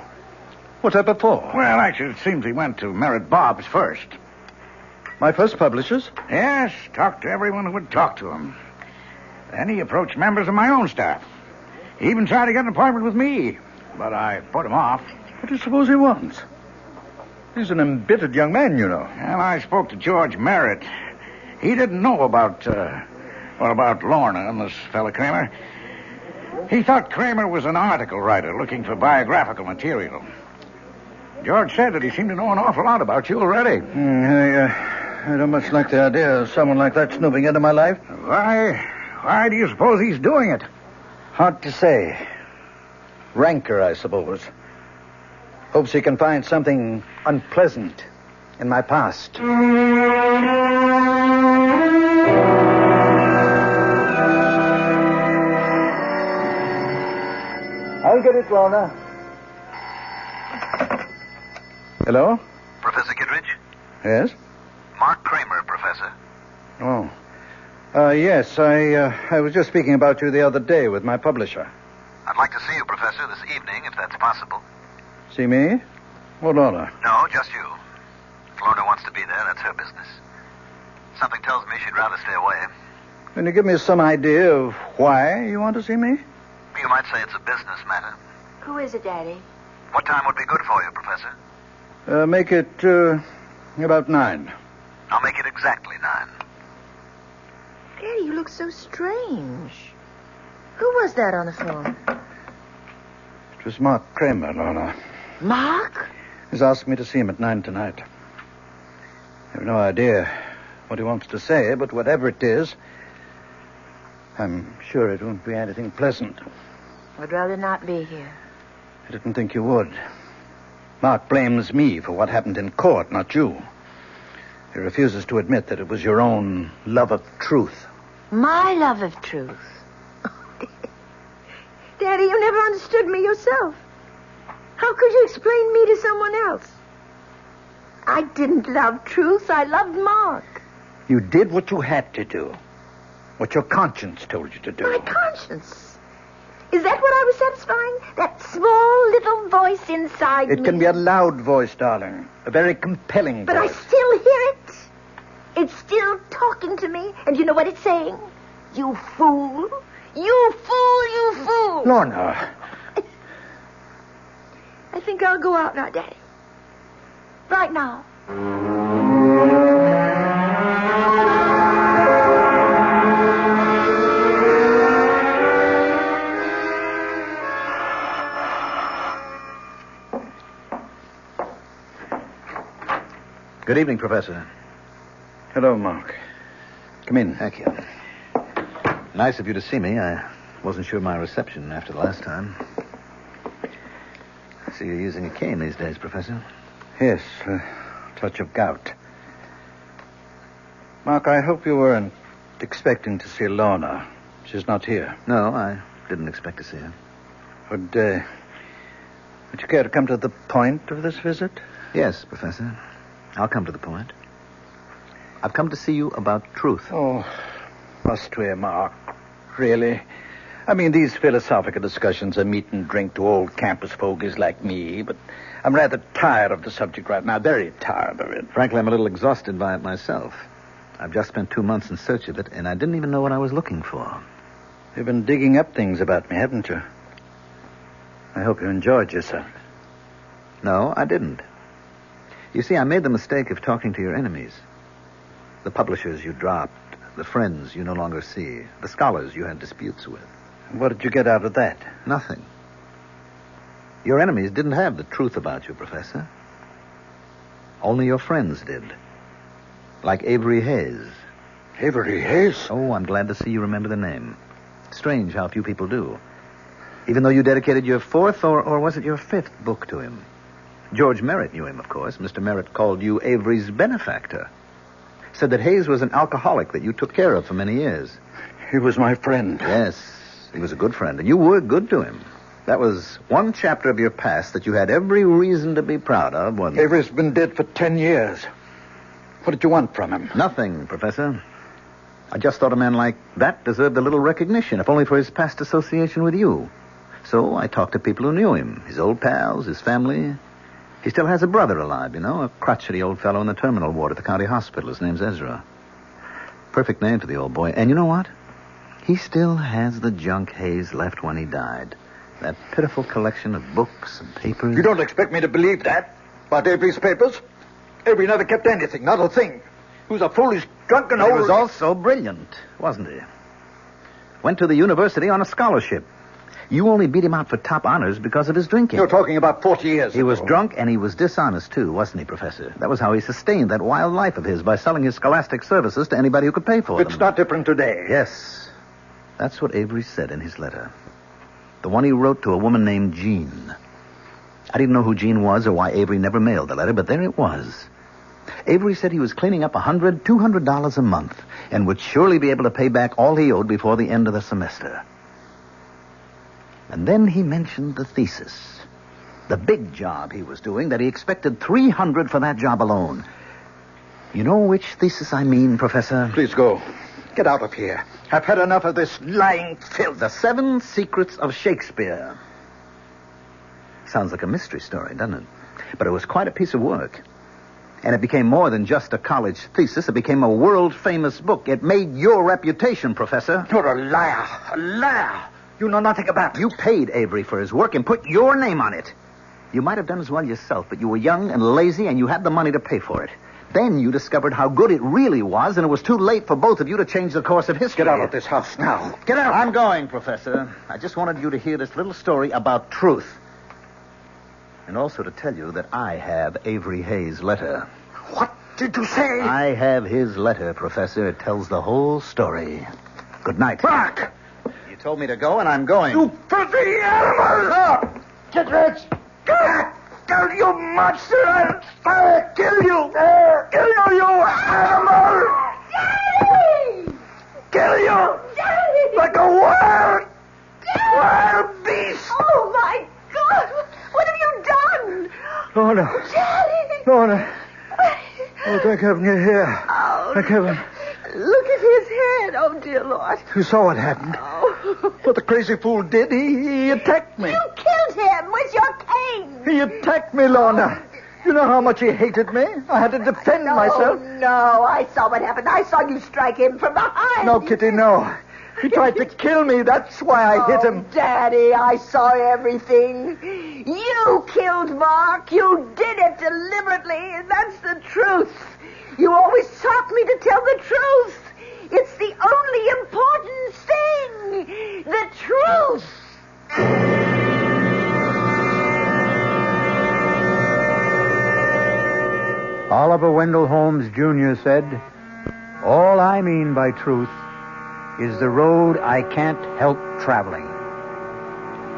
What's that before? Well, actually, it seems he went to Merritt Bob's first. My first publishers? Yes, talked to everyone who would talk to him. Then he approached members of my own staff. He even tried to get an appointment with me, but I put him off. What do you suppose he wants? He's an embittered young man, you know. And I spoke to George Merritt. He didn't know about Lorna and this fella Kramer. He thought Kramer was an article writer looking for biographical material. George said that he seemed to know an awful lot about you already. I don't much like the idea of someone like that snooping into my life. Why do you suppose he's doing it? Hard to say. Rancor, I suppose. Hopes he can find something unpleasant in my past. I'll get it, Lorna. Hello? Professor Kittredge? Yes? Mark Kramer, Professor. Oh. Yes, I was just speaking about you the other day with my publisher. I'd like to see you, Professor, this evening, if that's possible. See me? Or Lorna? No, just you. If Lorna wants to be there, that's her business. Something tells me she'd rather stay away. Can you give me some idea of why you want to see me? You might say it's a business matter. Who is it, Daddy? What time would be good for you, Professor? Make it about 9. I'll make it exactly 9. Daddy, you look so strange. Who was that on the phone? It was Mark Kramer, Lorna. Mark? He's asked me to see him at 9 tonight. I have no idea what he wants to say, but whatever it is, I'm sure it won't be anything pleasant. I'd rather not be here. I didn't think you would. Mark blames me for what happened in court, not you. He refuses to admit that it was your own love of truth. My love of truth? Daddy, you never understood me yourself. How could you explain me to someone else? I didn't love truth. I loved Mark. You did what you had to do. What your conscience told you to do. My conscience? Is that what I was satisfying? That small little voice inside me? It can be a loud voice, darling. A very compelling but voice. But I still hear it. It's still talking to me. And you know what it's saying? You fool. You fool, you fool. Lorna. I think I'll go out now, Daddy. Right now. Good evening, Professor. Hello, Mark. Come in. Thank you. Nice of you to see me. I wasn't sure my reception after the last time. I see you're using a cane these days, Professor. Yes, a touch of gout. Mark, I hope you weren't expecting to see Lorna. She's not here. No, I didn't expect to see her. Would you care to come to the point of this visit? Yes, Professor. I'll come to the point. I've come to see you about truth. Oh, must we, Mark? Really? I mean, these philosophical discussions are meat and drink to old campus fogies like me, but I'm rather tired of the subject right now, very tired of it. Frankly, I'm a little exhausted by it myself. I've just spent 2 months in search of it, and I didn't even know what I was looking for. You've been digging up things about me, haven't you? I hope you enjoyed yourself. No, I didn't. You see, I made the mistake of talking to your enemies. The publishers you dropped, the friends you no longer see, the scholars you had disputes with. What did you get out of that? Nothing. Your enemies didn't have the truth about you, Professor. Only your friends did. Like Avery Hayes. Avery Hayes? Oh, I'm glad to see you remember the name. Strange how few people do. Even though you dedicated your 4th, or was it your 5th book to him? George Merritt knew him, of course. Mr. Merritt called you Avery's benefactor. Said that Hayes was an alcoholic that you took care of for many years. He was my friend. Yes, he was a good friend, and you were good to him. That was one chapter of your past that you had every reason to be proud of, wasn't it? Avery's been dead for 10 years. What did you want from him? Nothing, Professor. I just thought a man like that deserved a little recognition, if only for his past association with you. So I talked to people who knew him, his old pals, his family. He still has a brother alive, you know, a crotchety old fellow in the terminal ward at the county hospital. His name's Ezra. Perfect name for the old boy. And you know what? He still has the junk Hayes left when he died. That pitiful collection of books and papers. You don't expect me to believe that? About Avery's papers? Avery never kept anything, not a thing. He was a foolish, drunken old... He was also brilliant, wasn't he? Went to the university on a scholarship. You only beat him out for top honors because of his drinking. You're talking about 40 years He was drunk and he was dishonest, too, wasn't he, Professor? That was how he sustained that wild life of his, by selling his scholastic services to anybody who could pay for them. It's not different today. Yes. That's what Avery said in his letter. The one he wrote to a woman named Jean. I didn't know who Jean was or why Avery never mailed the letter, but there it was. Avery said he was cleaning up $100, $200 a month and would surely be able to pay back all he owed before the end of the semester. And then he mentioned the thesis. The big job he was doing, that he expected $300 for that job alone. You know which thesis I mean, Professor? Please go. Get out of here. I've had enough of this lying filth. The 7 Secrets of Shakespeare. Sounds like a mystery story, doesn't it? But it was quite a piece of work. And it became more than just a college thesis. It became a world-famous book. It made your reputation, Professor. You're a liar. A liar. You know nothing about it. You paid Avery for his work and put your name on it. You might have done as well yourself, but you were young and lazy, and you had the money to pay for it. Then you discovered how good it really was, and it was too late for both of you to change the course of history. Get out of this house now. Get out. I'm going, Professor. I just wanted you to hear this little story about truth. And also to tell you that I have Avery Hayes' letter. What did you say? I have his letter, Professor. It tells the whole story. Good night. Mark! You told me to go, and I'm going. You filthy animal! No! Get rich! Kill you, monster! I'll kill you! Kill you, you animal! Daddy! Kill you! Daddy! Like a wild beast! Oh, my God! What have you done? Lorna! Daddy! Lorna! Oh, thank heaven you're here. Oh, Thank heaven. look at his head. Oh, dear Lord. You saw what happened. Oh. What the crazy fool did, he attacked me. You killed him with your cane. He attacked me, Lorna. You know how much he hated me? I had to defend myself. No, I saw what happened. I saw you strike him from behind. No, Kitty, no. He tried to kill me. That's why I hit him. Daddy, I saw everything. You killed Mark. You did it deliberately, and that's the truth. You always taught me to tell the truth. It's the only important thing. The truth. Oliver Wendell Holmes Jr. said, "All I mean by truth is the road I can't help traveling."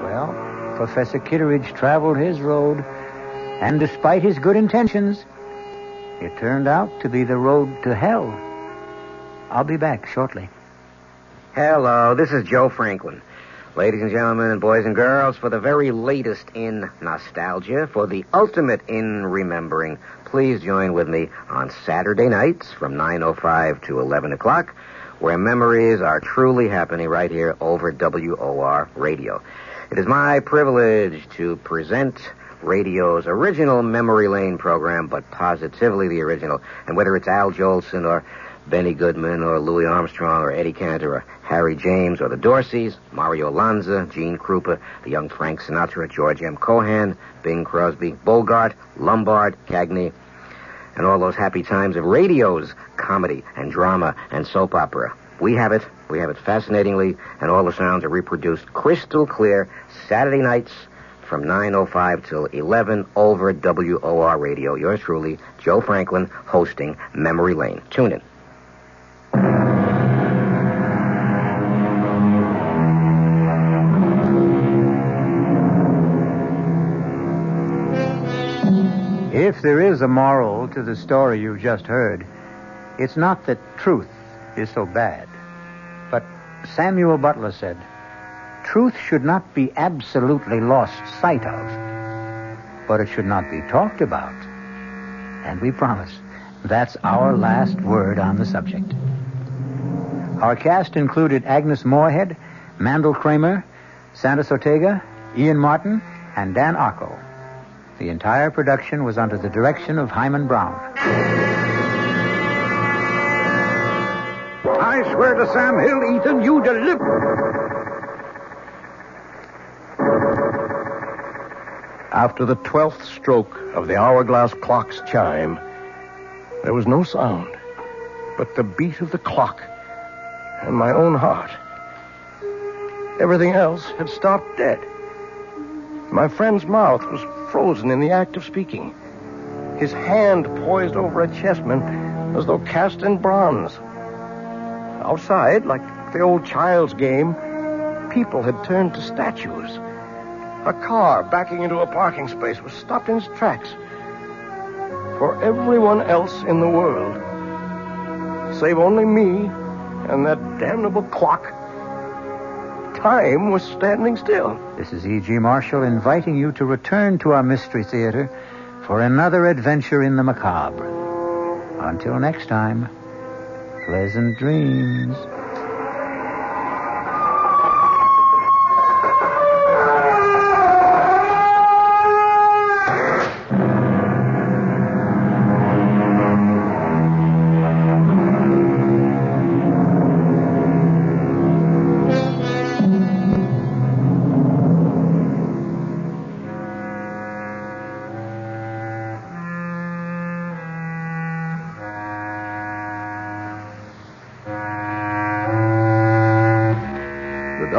Well, Professor Kitteridge traveled his road, and despite his good intentions, it turned out to be the road to hell. I'll be back shortly. Hello, this is Joe Franklin. Ladies and gentlemen and boys and girls, for the very latest in nostalgia, for the ultimate in remembering, please join with me on Saturday nights from 9:05 to 11 o'clock, where memories are truly happening right here over WOR Radio. It is my privilege to present radio's original Memory Lane program, but positively the original. And whether it's Al Jolson or Benny Goodman or Louis Armstrong or Eddie Cantor or Harry James or the Dorseys, Mario Lanza, Gene Krupa, the young Frank Sinatra, George M. Cohan, Bing Crosby, Bogart, Lombard, Cagney, and all those happy times of radio's comedy and drama and soap opera. We have it fascinatingly, and all the sounds are reproduced crystal clear Saturday nights from 9:05 till 11 over WOR Radio. Yours truly, Joe Franklin, hosting Memory Lane. Tune in. If there is a moral to the story you've just heard, it's not that truth is so bad. But Samuel Butler said, truth should not be absolutely lost sight of, but it should not be talked about. And we promise that's our last word on the subject. Our cast included Agnes Moorehead, Mandel Kramer, Sandus Ortega, Ian Martin, and Dan Arco. The entire production was under the direction of Hyman Brown. I swear to Sam Hill, Ethan, you deliver. After the 12th stroke of the hourglass clock's chime, there was no sound but the beat of the clock and my own heart. Everything else had stopped dead. My friend's mouth was frozen in the act of speaking. His hand poised over a chessman as though cast in bronze. Outside, like the old child's game, people had turned to statues. A car backing into a parking space was stopped in its tracks. For everyone else in the world, save only me and that damnable clock, time was standing still. This is E.G. Marshall inviting you to return to our Mystery Theater for another adventure in the macabre. Until next time, pleasant dreams.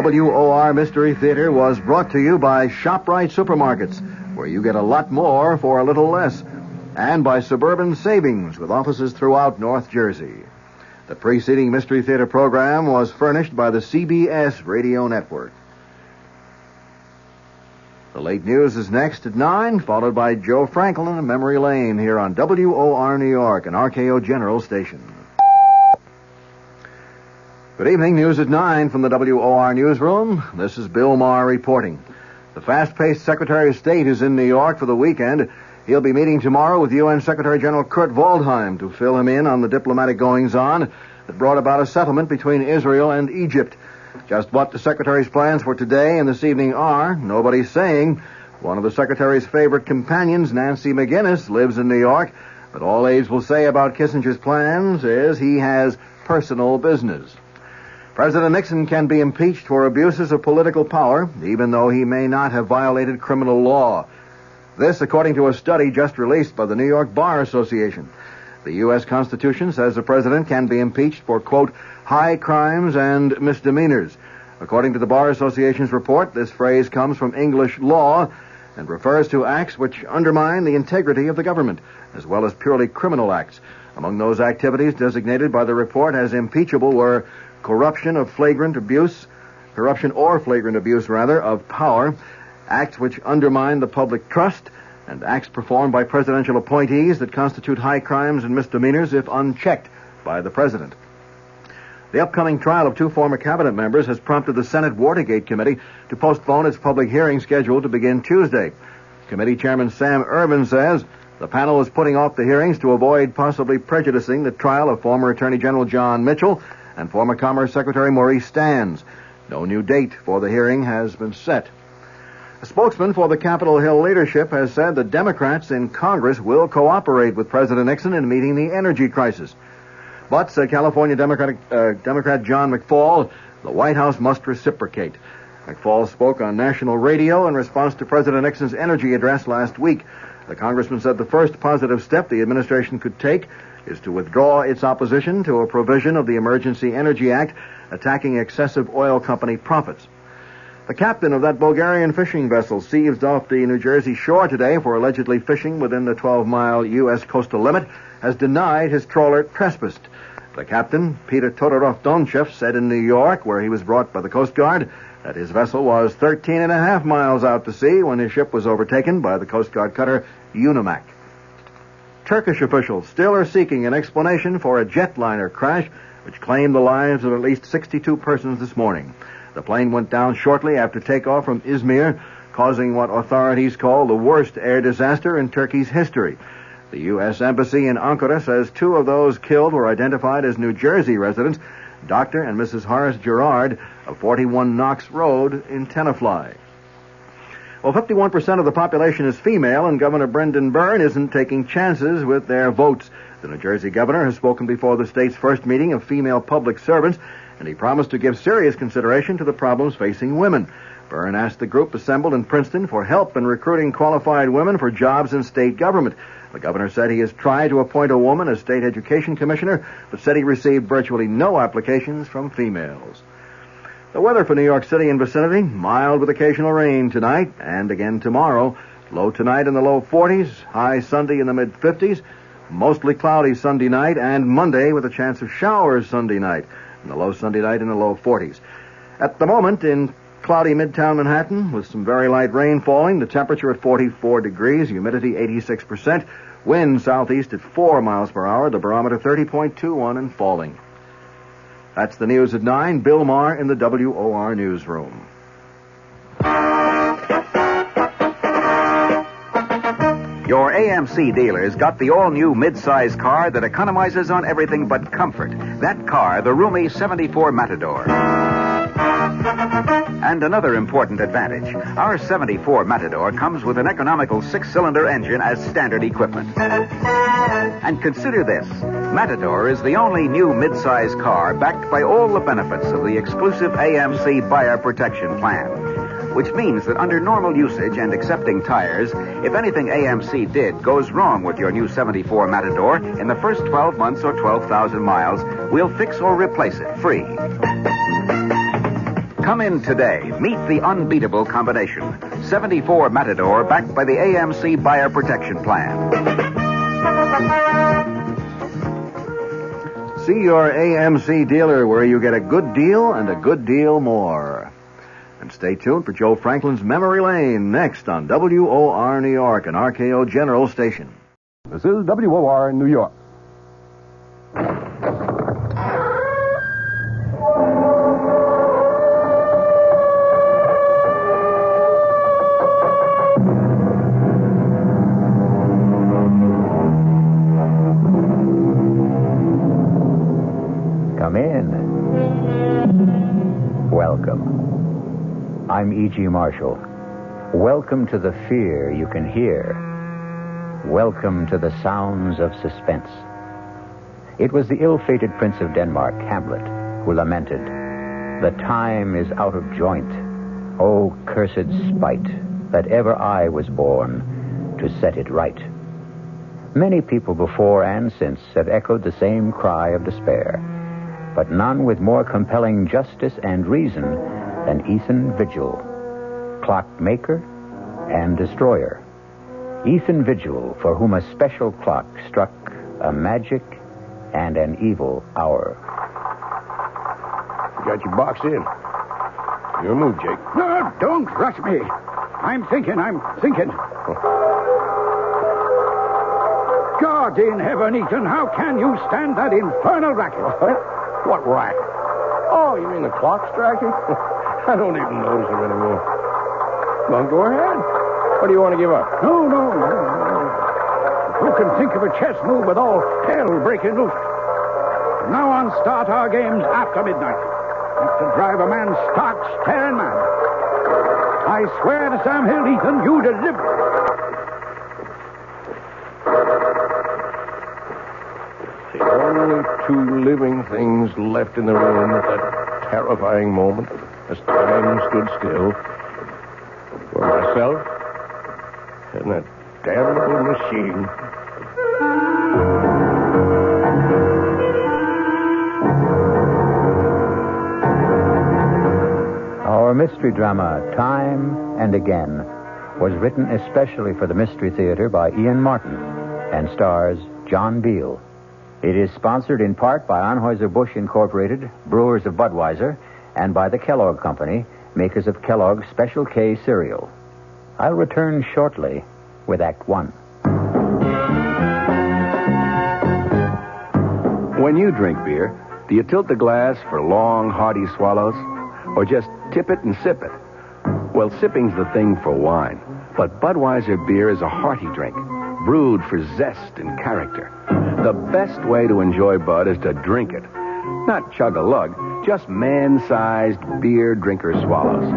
WOR Mystery Theater was brought to you by ShopRite Supermarkets, where you get a lot more for a little less, and by Suburban Savings, with offices throughout North Jersey. The preceding Mystery Theater program was furnished by the CBS Radio Network. The late news is next at 9, followed by Joe Franklin and Memory Lane here on WOR New York, an RKO General station. Good evening, news at 9 from the WOR newsroom. This is Bill Maher reporting. The fast-paced Secretary of State is in New York for the weekend. He'll be meeting tomorrow with UN Secretary General Kurt Waldheim to fill him in on the diplomatic goings-on that brought about a settlement between Israel and Egypt. Just what the Secretary's plans for today and this evening are, nobody's saying. One of the Secretary's favorite companions, Nancy McGinnis, lives in New York, but all aides will say about Kissinger's plans is he has personal business. President Nixon can be impeached for abuses of political power, even though he may not have violated criminal law. This, according to a study just released by the New York Bar Association. The U.S. Constitution says the president can be impeached for, quote, high crimes and misdemeanors. According to the Bar Association's report, this phrase comes from English law and refers to acts which undermine the integrity of the government, as well as purely criminal acts. Among those activities designated by the report as impeachable were corruption or flagrant abuse of power, acts which undermine the public trust, and acts performed by presidential appointees that constitute high crimes and misdemeanors if unchecked by the president. The upcoming trial of two former cabinet members has prompted the Senate Watergate Committee to postpone its public hearing scheduled to begin Tuesday. Committee Chairman Sam Ervin says the panel is putting off the hearings to avoid possibly prejudicing the trial of former Attorney General John Mitchell and former Commerce Secretary Maurice Stans. No new date for the hearing has been set. A spokesman for the Capitol Hill leadership has said the Democrats in Congress will cooperate with President Nixon in meeting the energy crisis. But, said California Democrat John McFaul, the White House must reciprocate. McFaul spoke on national radio in response to President Nixon's energy address last week. The congressman said the first positive step the administration could take is to withdraw its opposition to a provision of the Emergency Energy Act attacking excessive oil company profits. The captain of that Bulgarian fishing vessel seized off the New Jersey shore today for allegedly fishing within the 12-mile U.S. coastal limit has denied his trawler trespassed. The captain, Peter Todorov-Donchev, said in New York, where he was brought by the Coast Guard, that his vessel was 13.5 miles out to sea when his ship was overtaken by the Coast Guard cutter Unimak. Turkish officials still are seeking an explanation for a jetliner crash which claimed the lives of at least 62 persons this morning. The plane went down shortly after takeoff from Izmir, causing what authorities call the worst air disaster in Turkey's history. The U.S. Embassy in Ankara says two of those killed were identified as New Jersey residents, Dr. and Mrs. Horace Gerard of 41 Knox Road in Tenafly. Well, 51% of the population is female, and Governor Brendan Byrne isn't taking chances with their votes. The New Jersey governor has spoken before the state's first meeting of female public servants, and he promised to give serious consideration to the problems facing women. Byrne asked the group assembled in Princeton for help in recruiting qualified women for jobs in state government. The governor said he has tried to appoint a woman as state education commissioner, but said he received virtually no applications from females. The weather for New York City and vicinity, mild with occasional rain tonight and again tomorrow. Low tonight in the low 40s, high Sunday in the mid-50s, mostly cloudy Sunday night and Monday with a chance of showers Sunday night, and the low Sunday night in the low 40s. At the moment in cloudy Midtown Manhattan with some very light rain falling, the temperature at 44 degrees, humidity 86%, wind southeast at 4 miles per hour, the barometer 30.21 and falling. That's the news at 9. Bill Maher in the WOR newsroom. Your AMC dealers got the all-new mid-size car that economizes on everything but comfort. That car, the roomy 74 Matador. And another important advantage. Our 74 Matador comes with an economical 6-cylinder engine as standard equipment. And consider this. Matador is the only new mid-size car backed by all the benefits of the exclusive AMC Buyer Protection Plan, which means that under normal usage and accepting tires, if anything AMC did goes wrong with your new 74 Matador in the first 12 months or 12,000 miles, we'll fix or replace it free. Come in today. Meet the unbeatable combination. 74 Matador backed by the AMC Buyer Protection Plan. See your AMC dealer where you get a good deal and a good deal more. And stay tuned for Joe Franklin's Memory Lane next on WOR New York, an RKO General station. This is WOR New York. Come in. Welcome. I'm E.G. Marshall. Welcome to the fear you can hear. Welcome to the sounds of suspense. It was the ill-fated Prince of Denmark, Hamlet, who lamented, "The time is out of joint. Oh, cursed spite, that ever I was born to set it right." Many people before and since have echoed the same cry of despair, but none with more compelling justice and reason than Ethan Vigil, clockmaker and destroyer. Ethan Vigil, for whom a special clock struck a magic and an evil hour. You got your box in. Your move, Jake. No, don't rush me. I'm thinking. God in heaven, Ethan, how can you stand that infernal racket? What racket? Oh, you mean the clock striking? I don't even notice it anymore. Well, go ahead. What do you want to give up? No. Who can think of a chess move with all hell breaking loose? From now on, start our games after midnight. Have to drive a man stark, staring mad. I swear to Sam Hill, Ethan, you deliver. The only two living things left in the room at that terrifying moment, as time stood still, were myself and that damnable machine. Our mystery drama, Time and Again, was written especially for the Mystery Theater by Ian Martin and stars John Beal. It is sponsored in part by Anheuser-Busch Incorporated, brewers of Budweiser, and by the Kellogg Company, makers of Kellogg's Special K cereal. I'll return shortly with Act One. When you drink beer, do you tilt the glass for long, hearty swallows? Or just tip it and sip it? Well, sipping's the thing for wine. But Budweiser beer is a hearty drink, brewed for zest and character. The best way to enjoy Bud is to drink it. Not chug-a-lug, just man-sized beer drinker swallows.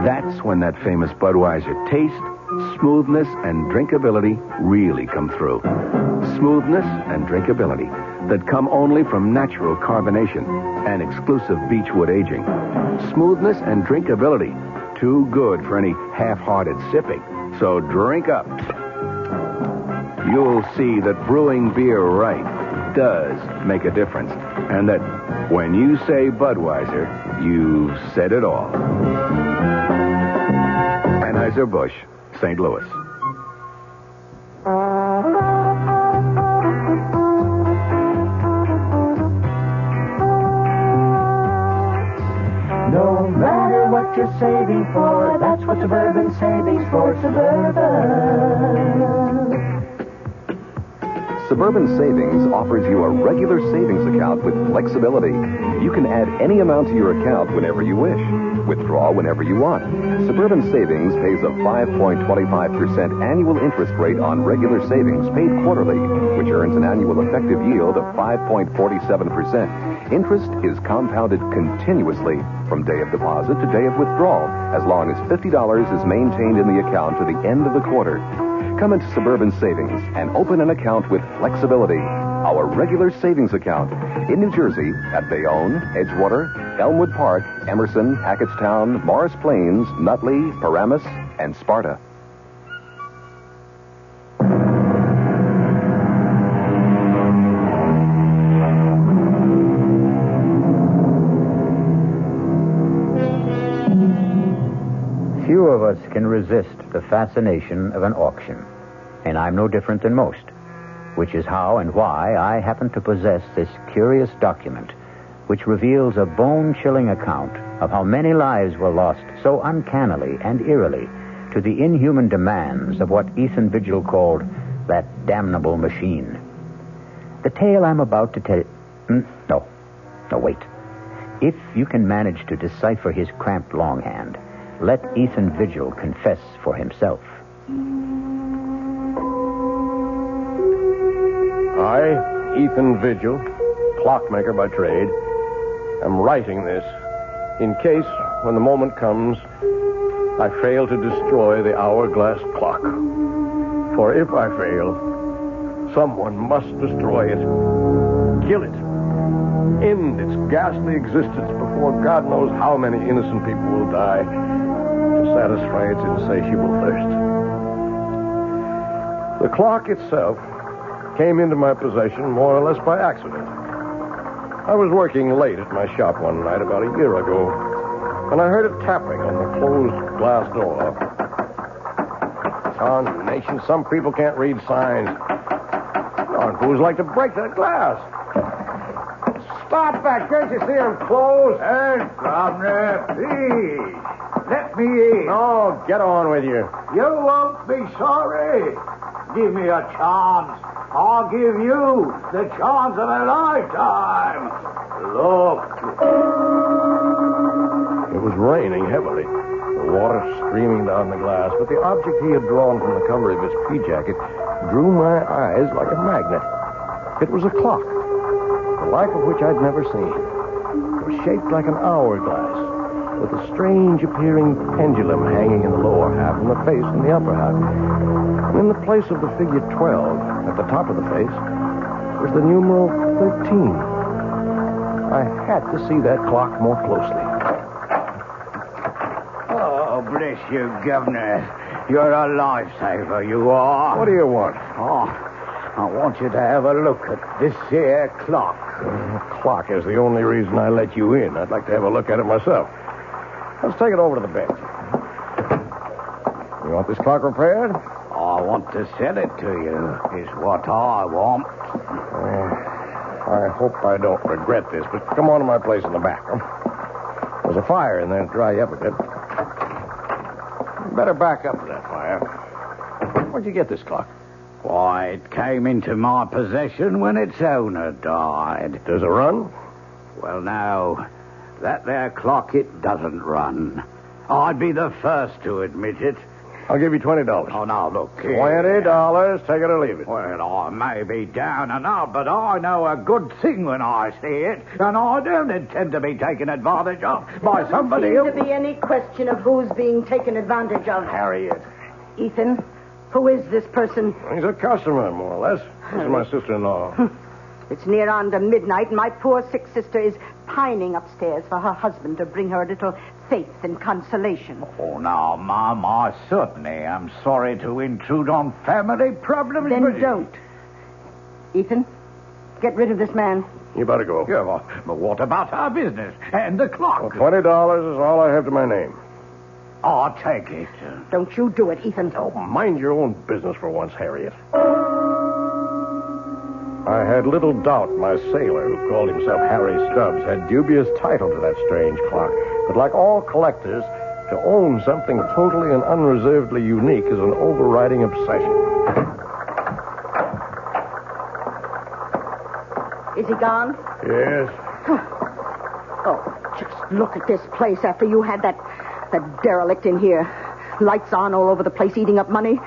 That's when that famous Budweiser taste, smoothness, and drinkability really come through. Smoothness and drinkability that come only from natural carbonation and exclusive beechwood aging. Smoothness and drinkability, too good for any half-hearted sipping. So drink up. You'll see that brewing beer right does make a difference. And that when you say Budweiser, you've said it all. Anheuser-Busch, St. Louis. No matter what you're saving for, that's what Suburban Savings for Suburban. Suburban Savings offers you a regular savings account with flexibility. You can add any amount to your account whenever you wish. Withdraw whenever you want. Suburban Savings pays a 5.25% annual interest rate on regular savings paid quarterly, which earns an annual effective yield of 5.47%. Interest is compounded continuously from day of deposit to day of withdrawal, as long as $50 is maintained in the account to the end of the quarter. Come into Suburban Savings and open an account with flexibility. Our regular savings account in New Jersey at Bayonne, Edgewater, Elmwood Park, Emerson, Hackettstown, Morris Plains, Nutley, Paramus, and Sparta. Few of us can resist the fascination of an auction, and I'm no different than most, which is how and why I happen to possess this curious document, which reveals a bone-chilling account of how many lives were lost so uncannily and eerily to the inhuman demands of what Ethan Vigil called that damnable machine. The tale I'm about to tell... No, wait. If you can manage to decipher his cramped longhand, let Ethan Vigil confess for himself. I, Ethan Vigil, clockmaker by trade, am writing this in case, when the moment comes, I fail to destroy the hourglass clock. For if I fail, someone must destroy it. Kill it. End its ghastly existence before God knows how many innocent people will die to satisfy its insatiable thirst. The clock itself came into my possession more or less by accident. I was working late at my shop one night about a year ago, and I heard it tapping on the closed glass door. Nation, some people can't read signs. Darn fools like to break that glass. Stop that! Can't you see I'm closed? Governor, please, let me in. No, get on with you. You won't be sorry. Give me a chance. I'll give you the chance of a lifetime. Look. It was raining heavily, the water streaming down the glass, but the object he had drawn from the cover of his pea jacket drew my eyes like a magnet. It was a clock, the like of which I'd never seen. It was shaped like an hourglass, with a strange appearing pendulum hanging in the lower half and the face in the upper half. In the place of the figure 12, at the top of the face, was the numeral 13. I had to see that clock more closely. Oh, bless you, Governor. You're a lifesaver, you are. What do you want? Oh, I want you to have a look at this here clock. The clock is the only reason I let you in. I'd like to have a look at it myself. Let's take it over to the bench. You want this clock repaired? I want to sell it to you, is what I want. I hope I don't regret this, but come on to my place in the back. There's a fire in there to dry you up a bit. You better back up to that fire. Where'd you get this clock? Why, it came into my possession when its owner died. Does it run? Well, now, that there clock, it doesn't run. I'd be the first to admit it. I'll give you $20. Oh, now, look here. $20. Take it or leave it. Well, I may be down and out, but I know a good thing when I see it, and I don't intend to be taken advantage of by somebody else. Doesn't seem to be any question of who's being taken advantage of. Harriet. Ethan, who is this person? He's a customer, more or less. This is my sister-in-law. It's near on to midnight, and my poor sick sister is pining upstairs for her husband to bring her a little faith and consolation. Oh, now, Mom, I certainly am sorry to intrude on family problems. Then don't. Ethan, get rid of this man. You better go. Yeah, but what about our business and the clock? Well, $20 is all I have to my name. I'll take it. Don't you do it, Ethan. Oh, mind your own business for once, Harriet. I had little doubt my sailor, who called himself Harry Stubbs, had dubious title to that strange clock. But like all collectors, to own something totally and unreservedly unique is an overriding obsession. Is he gone? Yes. Oh, just look at this place after you had that derelict in here. Lights on all over the place, eating up money.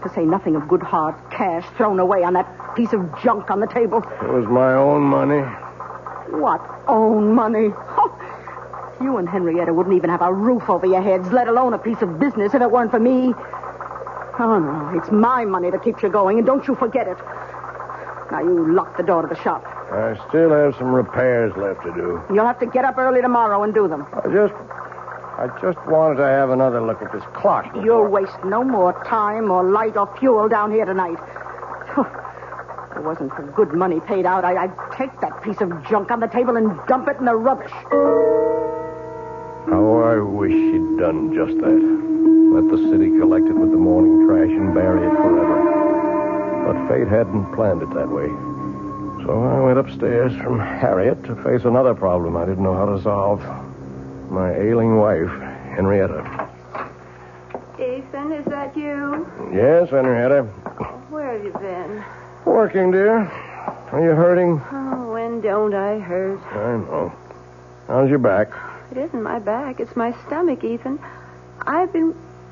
To say nothing of good hard cash thrown away on that piece of junk on the table. It was my own money. What own money? You and Henrietta wouldn't even have a roof over your heads, let alone a piece of business, if it weren't for me. Oh, no, it's my money that keeps you going, and don't you forget it. Now, you lock the door to the shop. I still have some repairs left to do. You'll have to get up early tomorrow and do them. I just wanted to have another look at this clock. You'll waste no more time or light or fuel down here tonight. If it wasn't for good money paid out, I'd take that piece of junk on the table and dump it in the rubbish. How I wish she'd done just that. Let the city collect it with the morning trash and bury it forever. But fate hadn't planned it that way. So I went upstairs from Harriet to face another problem I didn't know how to solve. My ailing wife, Henrietta. Ethan, is that you? Yes, Henrietta. Where have you been? Working, dear. Are you hurting? Oh, when don't I hurt? I know. How's your back? It isn't my back. It's my stomach, Ethan.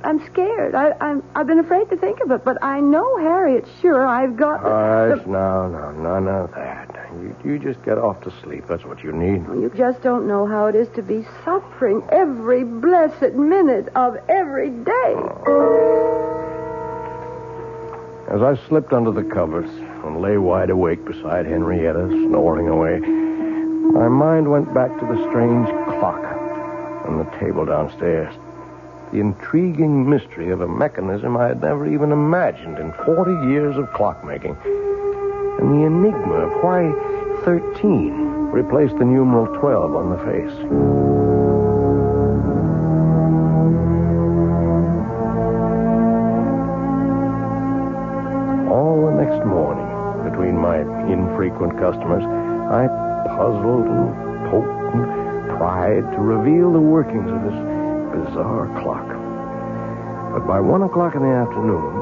I'm scared. I've been afraid to think of it, but I know Harriet's sure I've got... Hush, none of that. You just get off to sleep. That's what you need. You just don't know how it is to be suffering every blessed minute of every day. As I slipped under the covers and lay wide awake beside Henrietta, snoring away, my mind went back to the strange clock on the table downstairs. The intriguing mystery of a mechanism I had never even imagined in 40 years of clockmaking. And the enigma of why 13 replaced the numeral 12 on the face. All the next morning, between my infrequent customers, I puzzled and poked and tried to reveal the workings of this bizarre clock. But by 1 o'clock in the afternoon,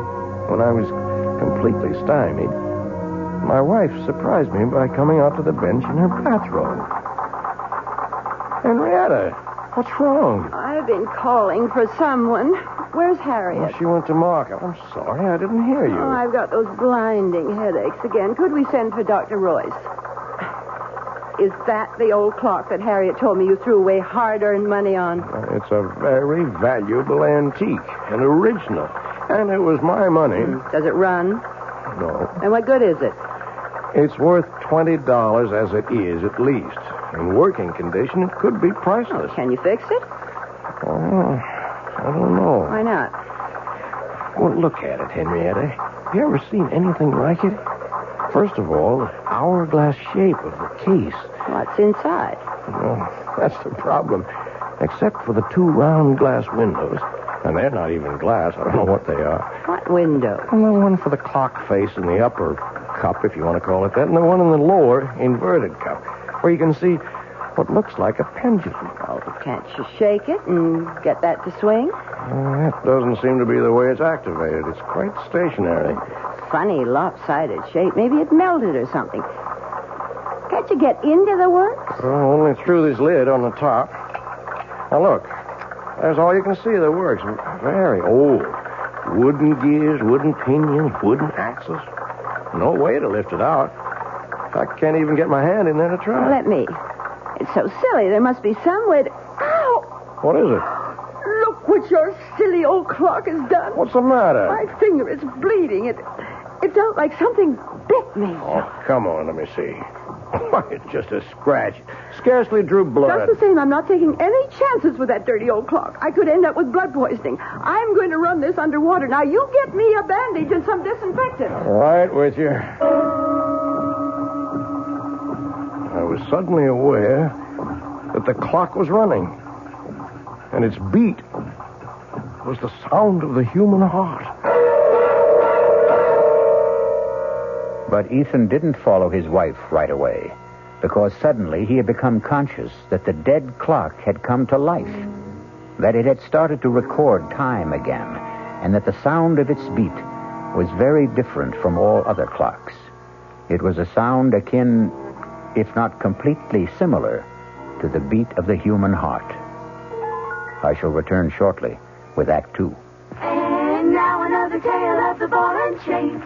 when I was completely stymied, my wife surprised me by coming out to the bench in her bathrobe. Henrietta, what's wrong? I've been calling for someone. Where's Harriet? Well, she went to market. I'm sorry, I didn't hear you. Oh, I've got those blinding headaches again. Could we send for Dr. Royce? Is that the old clock that Harriet told me you threw away hard-earned money on? It's a very valuable antique, an original. And it was my money. Does it run? No. And what good is it? It's worth $20 as it is, at least. In working condition, it could be priceless. Oh, can you fix it? Oh, I don't know. Why not? Well, look at it, Henrietta. Have you ever seen anything like it? First of all, the hourglass shape of the case. What's inside? Well, that's the problem. Except for the 2 round glass windows. And they're not even glass. I don't know what they are. What window? Well, the one for the clock face in the upper cup, if you want to call it that, and the one in the lower inverted cup, where you can see what looks like a pendulum. Oh, can't you shake it and get that to swing? That doesn't seem to be the way it's activated. It's quite stationary. Funny lopsided shape. Maybe it melted or something. Can't you get into the works? Only through this lid on the top. Now, look. There's all you can see of the works. Very old. Wooden gears, wooden pinions, wooden axles. No way to lift it out. I can't even get my hand in there to try. Well, let me. It's so silly. There must be some way to... Ow! What is it? Look what your silly old clock has done. What's the matter? My finger is bleeding. It felt like something bit me. Oh, come on, let me see. It's just a scratch. Scarcely drew blood. Just the same, I'm not taking any chances with that dirty old clock. I could end up with blood poisoning. I'm going to run this underwater. Now, you get me a bandage and some disinfectant. Right with you. I was suddenly aware that the clock was running. And its beat was the sound of the human heart. But Ethan didn't follow his wife right away, because suddenly he had become conscious that the dead clock had come to life, that it had started to record time again, and that the sound of its beat was very different from all other clocks. It was a sound akin, if not completely similar, to the beat of the human heart. I shall return shortly with Act 2. And now another tale of the ball and chain.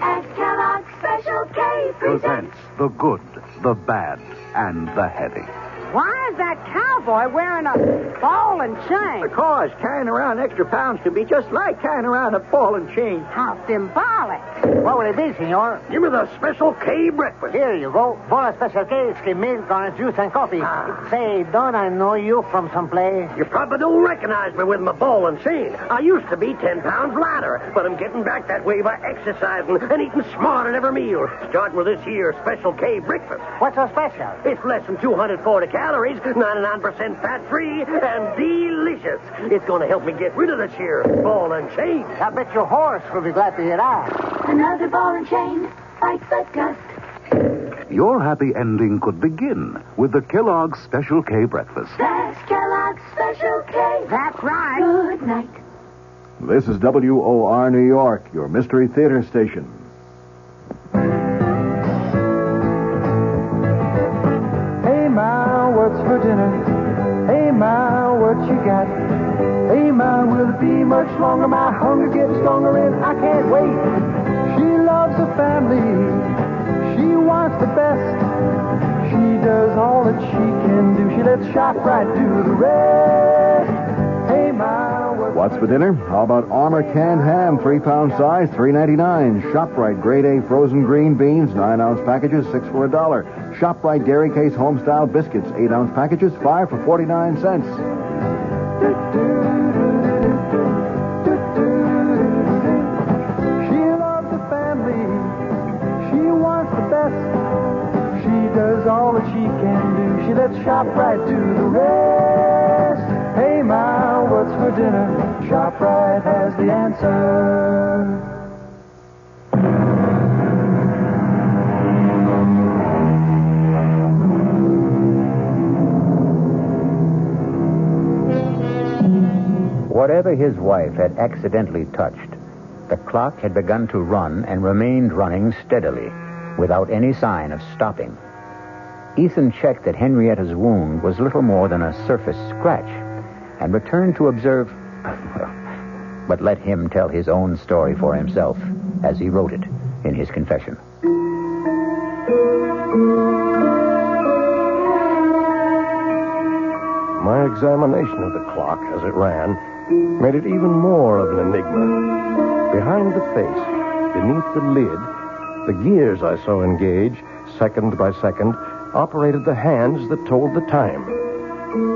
As Kellogg's Special K presents the good, the bad, and the heavy. Why is that cowboy wearing a ball and chain? Because carrying around extra pounds can be just like carrying around a ball and chain. How symbolic. What will it be, senor? Give me the Special K breakfast. Here you go. For a Special K, skim milk, orange juice, and coffee. Say, don't I know you from someplace? You probably don't recognize me with my ball and chain. I used to be 10 pounds lighter, but I'm getting back that way by exercising and eating smart at every meal. Starting with this here Special K breakfast. What's so special? It's less than 240 calories 99% fat-free, and delicious. It's going to help me get rid of the cheer, ball and chain. I bet your horse will be glad to hear that. Another ball and chain bites the dust. Your happy ending could begin with the Kellogg's Special K breakfast. That's Kellogg's Special K. That's right. Good night. This is WOR New York, your Mystery Theater station. Hey, Ma, what's for dinner? Hey, Ma, what you got? Hey, Ma, will it be much longer? My hunger gets stronger and I can't wait. She loves her family. She wants the best. She does all that she can do. She lets ShopRite do the rest. Hey, Ma, What's for dinner? How about Armour canned ham, 3-pound size, $3.99. ShopRite grade A frozen green beans, 9-ounce packages, 6 for $1. ShopRite Dairy Case Homestyle biscuits, 8-ounce packages, 5 for 49 cents. She loves the family. She wants the best. She does all that she can do. She lets ShopRite do the rest. Hey, Ma, what's for dinner? ShopRite has the answer. Whatever his wife had accidentally touched, the clock had begun to run and remained running steadily, without any sign of stopping. Ethan checked that Henrietta's wound was little more than a surface scratch, and returned to observe... But let him tell his own story for himself, as he wrote it in his confession. My examination of the clock as it ran made it even more of an enigma. Behind the face, beneath the lid, the gears I saw engage, second by second, operated the hands that told the time.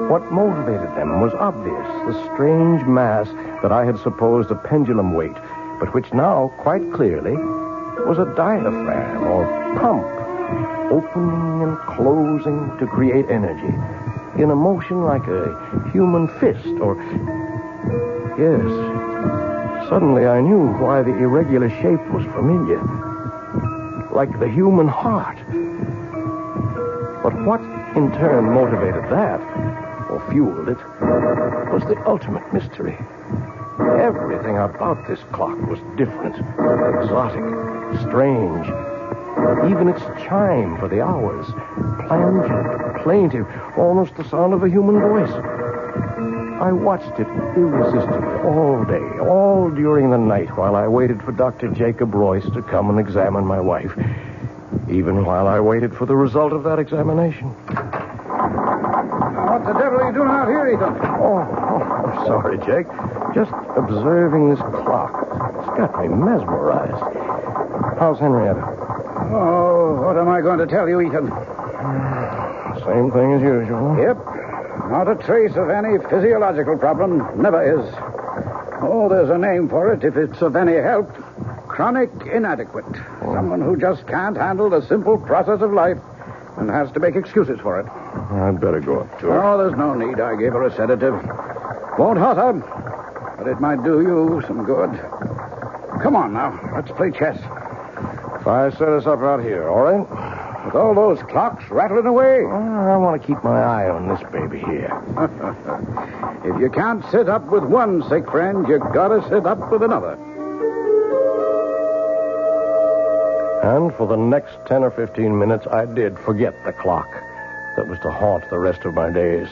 What motivated them was obvious, the strange mass that I had supposed a pendulum weight, but which now, quite clearly, was a diaphragm or pump, opening and closing to create energy, in a motion like a human fist, or... Yes, suddenly I knew why the irregular shape was familiar, like the human heart. But what, in turn, motivated that, or fueled it, was the ultimate mystery. Everything about this clock was different, exotic, strange. Even its chime for the hours, plangent, plaintive, almost the sound of a human voice. I watched it irresistibly all day, all during the night, while I waited for Dr. Jacob Royce to come and examine my wife. Even while I waited for the result of that examination. What the devil are you doing out here, Ethan? Oh, I'm sorry, Jake. Just observing this clock. It's got me mesmerized. How's Henrietta? Oh, what am I going to tell you, Ethan? Same thing as usual. Yep. Not a trace of any physiological problem. Never is. Oh, there's a name for it if it's of any help. Chronic inadequate. Someone who just can't handle the simple process of life and has to make excuses for it. I'd better go up to her. Oh, there's no need. I gave her a sedative. Won't hurt her, but it might do you some good. Come on now. Let's play chess. If I set us up out here, all right? With all those clocks rattling away. I want to keep my eye on this baby here. If you can't sit up with one sick friend, you gotta sit up with another. And for the next 10 or 15 minutes, I did forget the clock that was to haunt the rest of my days.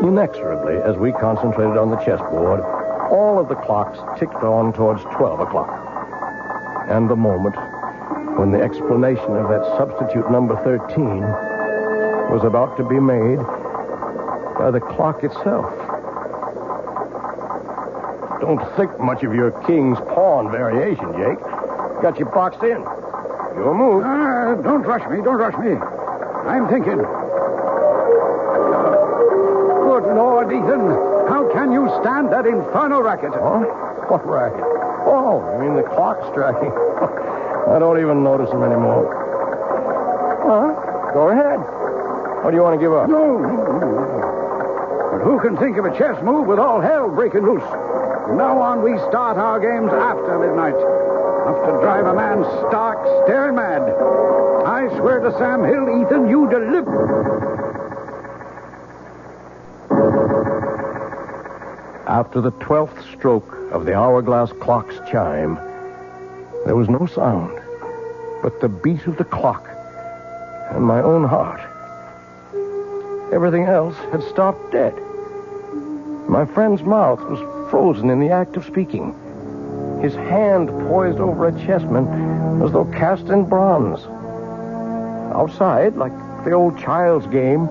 Inexorably, as we concentrated on the chessboard, all of the clocks ticked on towards 12 o'clock. And the moment when the explanation of that substitute number 13 was about to be made by the clock itself. Don't think much of your king's pawn variation, Jake. Got you boxed in. Your move. Don't rush me. Don't rush me. I'm thinking. Good Lord, Ethan. How can you stand that infernal racket? Huh? What racket? Oh, you mean the clock striking? I don't even notice them anymore. Huh? Go ahead. Or do you want to give up? No. But who can think of a chess move with all hell breaking loose? From now on, we start our games after midnight. Enough to drive a man stark, staring mad. I swear to Sam Hill, Ethan, you deliver. After the 12th stroke of the hourglass clock's chime, there was no sound but the beat of the clock and my own heart. Everything else had stopped dead. My friend's mouth was frozen in the act of speaking. His hand poised over a chessman as though cast in bronze. Outside, like the old child's game,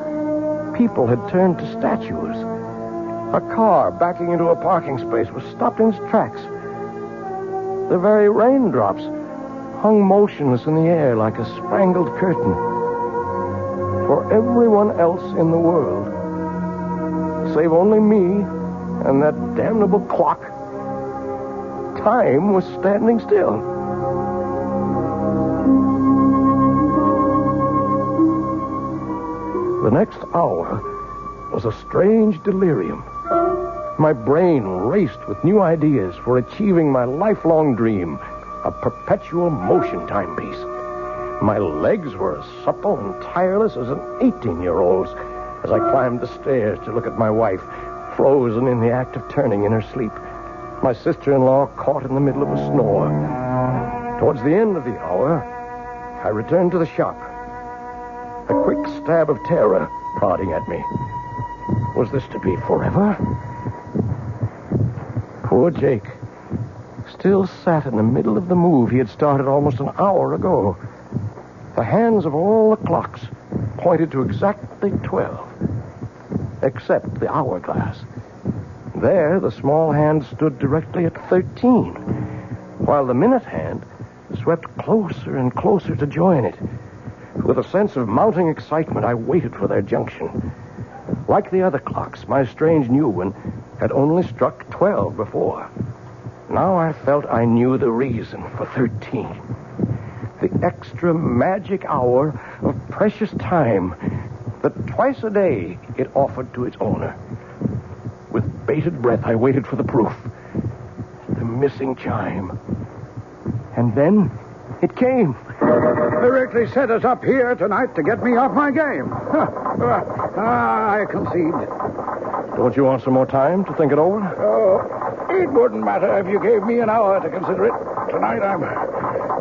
people had turned to statues. A car backing into a parking space was stopped in its tracks. The very raindrops hung motionless in the air like a spangled curtain. For everyone else in the world, save only me and that damnable clock, time was standing still. The next hour was a strange delirium. My brain raced with new ideas for achieving my lifelong dream, a perpetual motion timepiece. My legs were as supple and tireless as an 18-year-old's as I climbed the stairs to look at my wife, frozen in the act of turning in her sleep. My sister-in-law caught in the middle of a snore. Towards the end of the hour, I returned to the shop. A quick stab of terror prodding at me. Was this to be forever? Poor Jake still sat in the middle of the move he had started almost an hour ago. The hands of all the clocks pointed to exactly 12, except the hourglass. There, the small hand stood directly at 13, while the minute hand swept closer and closer to join it. With a sense of mounting excitement, I waited for their junction. Like the other clocks, my strange new one had only struck 12 before. Now I felt I knew the reason for 13. The extra magic hour of precious time that twice a day it offered to its owner. With bated breath, I waited for the proof. The missing chime. And then it came. Directly set us up here tonight to get me off my game. I concede. Don't you want some more time to think it over? Oh, it wouldn't matter if you gave me an hour to consider it. Tonight I'm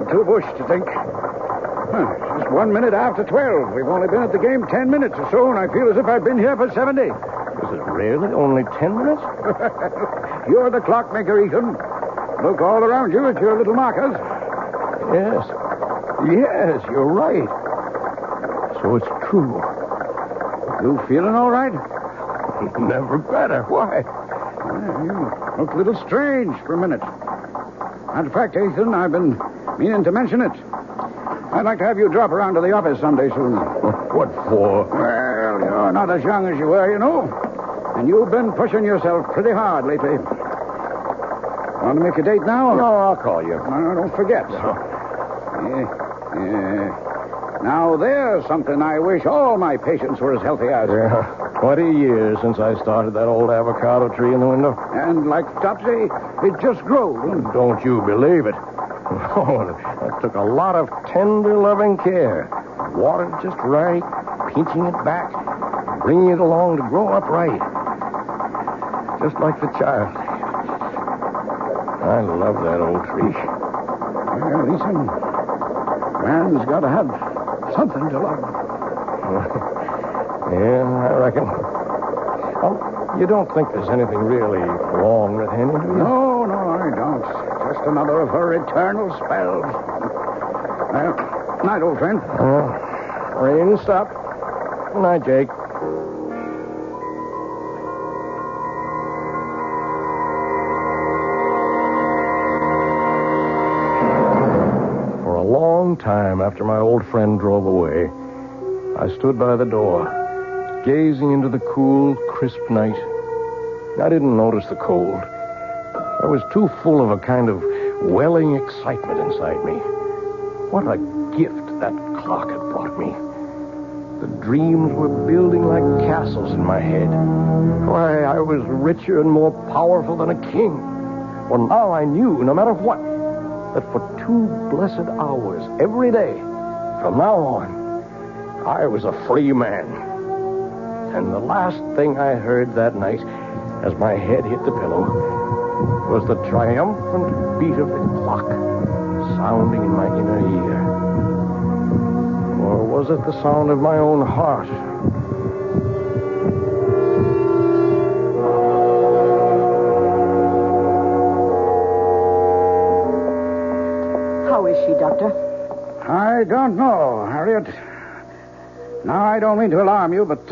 too bushed to think. Just 1 minute after 12. We've only been at the game 10 minutes or so, and I feel as if I've been here for 70. Is it really only 10 minutes? You're the clockmaker, Ethan. Look all around you at your little markers. Yes, you're right. So it's true. You feeling all right? Never better. Why? You look a little strange for a minute. Matter of fact, Ethan, I've been meaning to mention it. I'd like to have you drop around to the office someday soon. What for? Well, you're not as young as you were, you know. And you've been pushing yourself pretty hard lately. Want to make a date now? No, I'll call you. No, don't forget. Now, there's something I wish all my patients were as healthy as. Yeah, 20 years since I started that old avocado tree in the window. And like Topsy, it just grew. Don't you believe it? Oh, that took a lot of tender, loving care. Watered just right, pinching it back, bringing it along to grow up right. Just like the child. I love that old tree. Well, Ethan, man's got to have something to love. Yeah, I reckon. Oh, you don't think there's anything really wrong with Henry, do you? No, I don't. Just another of her eternal spells. Well, night, old friend. Rain stop. Good night, Jake. For a long time after my old friend drove away, I stood by the door, gazing into the cool, crisp night. I didn't notice the cold. I was too full of a kind of welling excitement inside me. What a gift that clock had brought me. The dreams were building like castles in my head. Why, I was richer and more powerful than a king. Well, now I knew, no matter what, that for 2 blessed hours every day, from now on, I was a free man. And the last thing I heard that night, as my head hit the pillow, was the triumphant beat of the clock sounding in my inner ear. Or was it the sound of my own heart? How is she, Doctor? I don't know, Harriet. Now, I don't mean to alarm you, but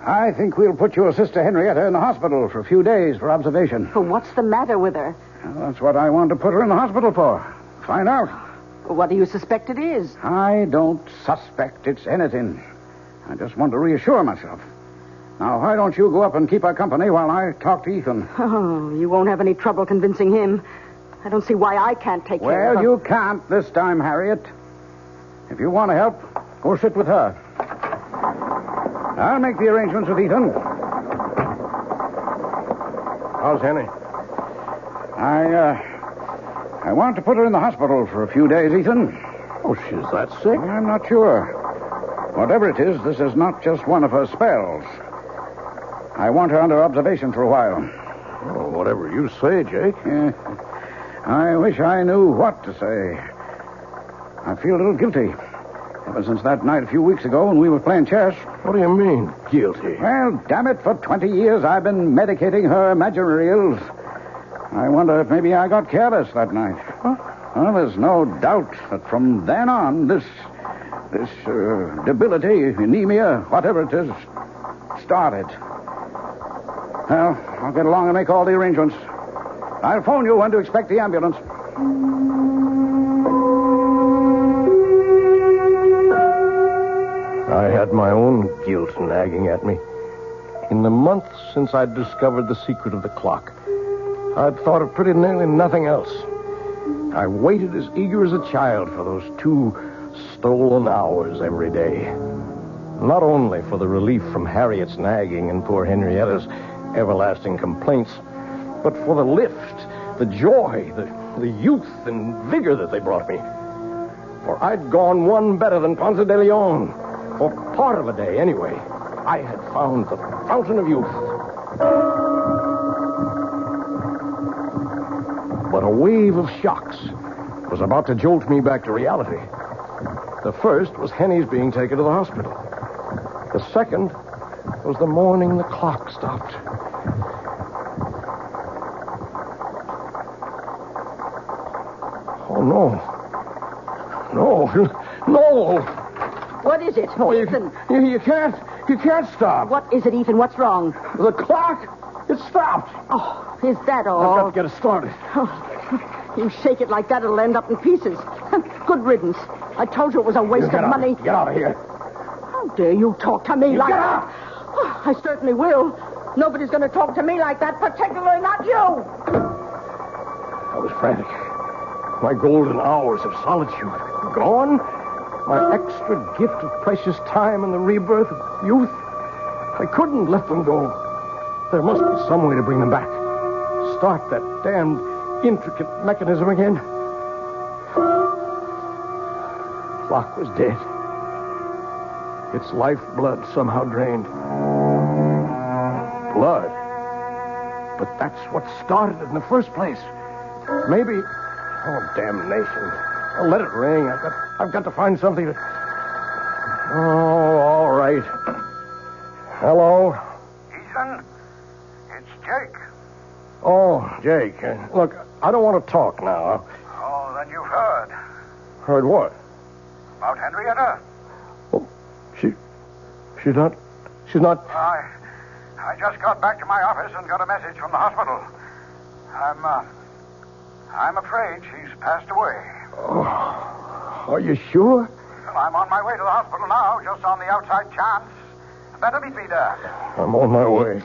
I think we'll put your sister Henrietta in the hospital for a few days for observation. Well, what's the matter with her? Well, that's what I wanted to put her in the hospital for. Find out. Well, what do you suspect it is? I don't suspect it's anything. I just want to reassure myself. Now, why don't you go up and keep her company while I talk to Ethan? Oh, you won't have any trouble convincing him. I don't see why I can't take care of her. Well, you can't this time, Harriet. If you want to help, go sit with her. I'll make the arrangements with Ethan. How's Henny? I want to put her in the hospital for a few days, Ethan. Oh, she's that sick? I'm not sure. Whatever it is, this is not just one of her spells. I want her under observation for a while. Oh, whatever you say, Jake. Yeah. I wish I knew what to say. I feel a little guilty. Ever since that night a few weeks ago when we were playing chess. What do you mean, guilty? Well, damn it, for 20 years I've been medicating her imaginary ills. I wonder if maybe I got careless that night. Huh? Well, there's no doubt that from then on, this debility, anemia, whatever it is, started. Well, I'll get along and make all the arrangements. I'll phone you when to expect the ambulance. I had my own guilt nagging at me. In the months since I'd discovered the secret of the clock, I'd thought of pretty nearly nothing else. I waited as eager as a child for those 2 stolen hours every day. Not only for the relief from Harriet's nagging and poor Henrietta's everlasting complaints, but for the lift, the joy, the youth and vigor that they brought me. For I'd gone one better than Ponce de Leon. For part of a day, anyway. I had found the fountain of youth. But a wave of shocks was about to jolt me back to reality. The first was Henny's being taken to the hospital. The second was the morning the clock stopped. Oh, no. No. What is it, No, Ethan? you can't stop. What is it, Ethan? What's wrong? The clock, it stopped. Oh, is that all? I've got to get it started. Oh, you shake it like that, it'll end up in pieces. Good riddance. I told you it was a waste of money. Get out of here. How dare you talk to me like get that? out! Oh, I certainly will. Nobody's going to talk to me like that, particularly not you. I was frantic. My golden hours of solitude gone. My extra gift of precious time and the rebirth of youth. I couldn't let them go. There must be some way to bring them back. Start that damned intricate mechanism again. Clock was dead. Its lifeblood somehow drained. Blood. But that's what started it in the first place. Maybe... Oh, damnation. I'll let it ring. I've got to find something to... Oh, all right. Hello? Ethan, it's Jake. Oh, Jake. Look, I don't want to talk now. Oh, then you've heard. Heard what? About Henrietta? Oh, she's not... I just got back to my office and got a message from the hospital. I'm afraid she's passed away. Oh, are you sure? Well, I'm on my way to the hospital now, just on the outside chance. Better meet me there. I'm on my way.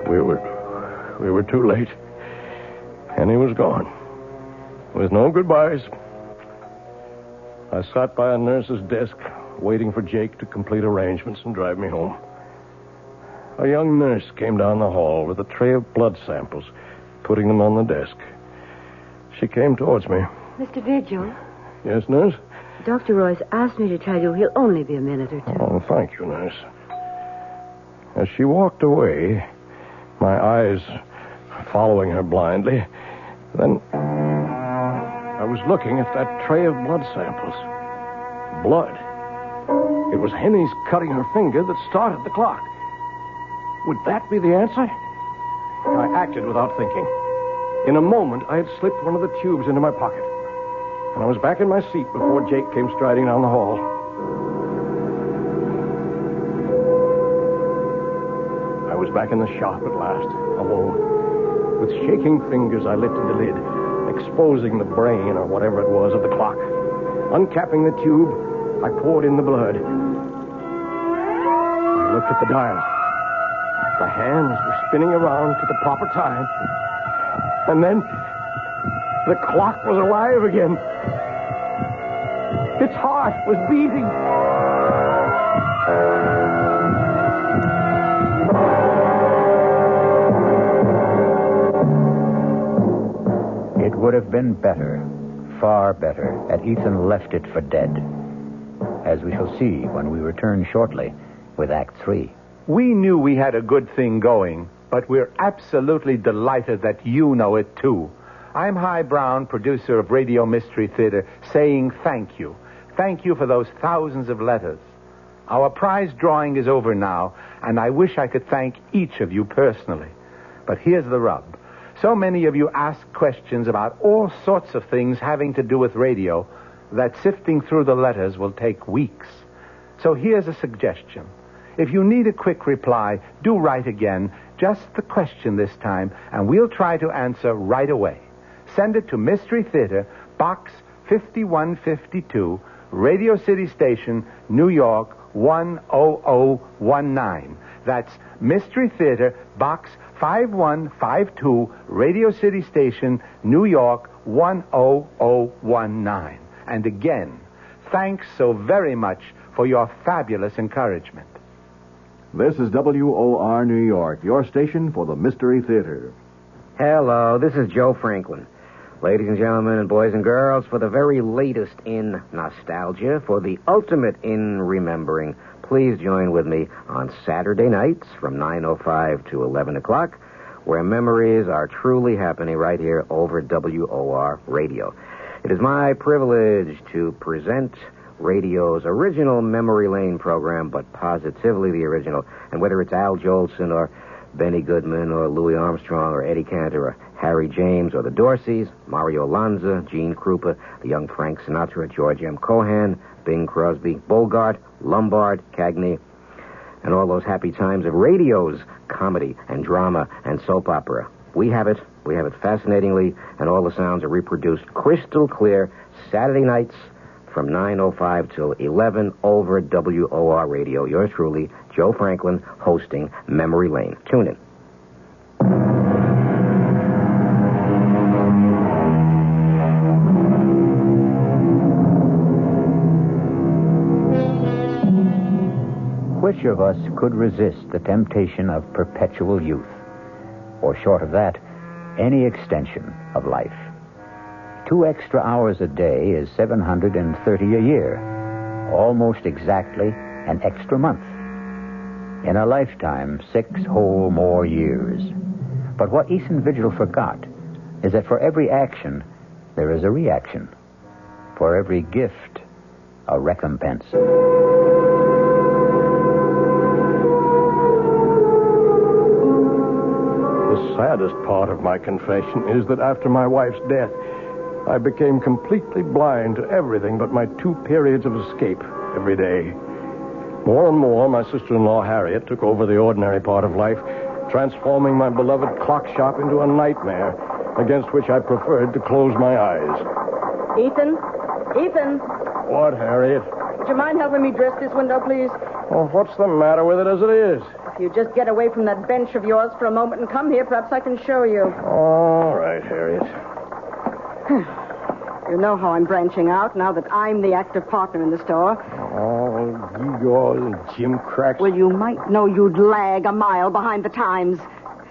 We were too late. Henny was gone. with no goodbyes. I sat by a nurse's desk, waiting for Jake to complete arrangements and drive me home. A young nurse came down the hall with a tray of blood samples, putting them on the desk. She came towards me. Mr. Vigil, Yes, nurse? Dr. Royce asked me to tell you he'll only be a minute or two. Oh, thank you, nurse. As she walked away, my eyes following her blindly, then I was looking at that tray of blood samples. Blood. It was Henny's cutting her finger that started the clock. Would that be the answer? I acted without thinking. In a moment, I had slipped one of the tubes into my pocket, and I was back in my seat before Jake came striding down the hall. I was back in the shop at last, alone. With shaking fingers, I lifted the lid, exposing the brain or whatever it was of the clock. Uncapping the tube, I poured in the blood. I looked at the dial. The hands were spinning around to the proper time. And then the clock was alive again. Its heart was beating. It would have been better, far better, had Ethan left it for dead. As we shall see when we return shortly with Act 3. We knew we had a good thing going, but we're absolutely delighted that you know it, too. I'm Hy Brown, producer of Radio Mystery Theater, saying thank you. Thank you for those thousands of letters. Our prize drawing is over now, and I wish I could thank each of you personally. But here's the rub. So many of you ask questions about all sorts of things having to do with radio that sifting through the letters will take weeks. So here's a suggestion. If you need a quick reply, do write again, just the question this time, and we'll try to answer right away. Send it to Mystery Theater, Box 5152, Radio City Station, New York 10019. That's Mystery Theater, Box 5152, Radio City Station, New York 10019. And again, thanks so very much for your fabulous encouragement. This is WOR New York, your station for the Mystery Theater. Hello, this is Joe Franklin. Ladies and gentlemen and boys and girls, for the very latest in nostalgia, for the ultimate in remembering, please join with me on Saturday nights from 9:05 to 11 o'clock, where memories are truly happening right here over WOR Radio. It is my privilege to present radio's original Memory Lane program, but positively the original. And whether it's Al Jolson or Benny Goodman or Louis Armstrong or Eddie Cantor or Harry James or the Dorseys, Mario Lanza, Gene Krupa, the young Frank Sinatra, George M. Cohan, Bing Crosby, Bogart, Lombard, Cagney, and all those happy times of radio's comedy and drama and soap opera. We have it fascinatingly, and all the sounds are reproduced crystal clear Saturday nights from 9:05 till 11 over WOR Radio. Yours truly, Joe Franklin, hosting Memory Lane. Tune in. Which of us could resist the temptation of perpetual youth? Or short of that, any extension of life? 2 extra hours a day is 730 a year, almost exactly an extra month. In a lifetime, 6 whole more years. But what Ethan Vigil forgot is that for every action, there is a reaction. For every gift, a recompense. The saddest part of my confession is that after my wife's death, I became completely blind to everything but my 2 periods of escape every day. More and more, my sister-in-law, Harriet, took over the ordinary part of life, transforming my beloved clock shop into a nightmare against which I preferred to close my eyes. Ethan? What, Harriet? Would you mind helping me dress this window, please? Oh, what's the matter with it as it is? If you just get away from that bench of yours for a moment and come here, perhaps I can show you. All right, Harriet. You know how I'm branching out now that I'm the active partner in the store. Oh, Igor and Jim Cracks. Well, you might know you'd lag a mile behind the times.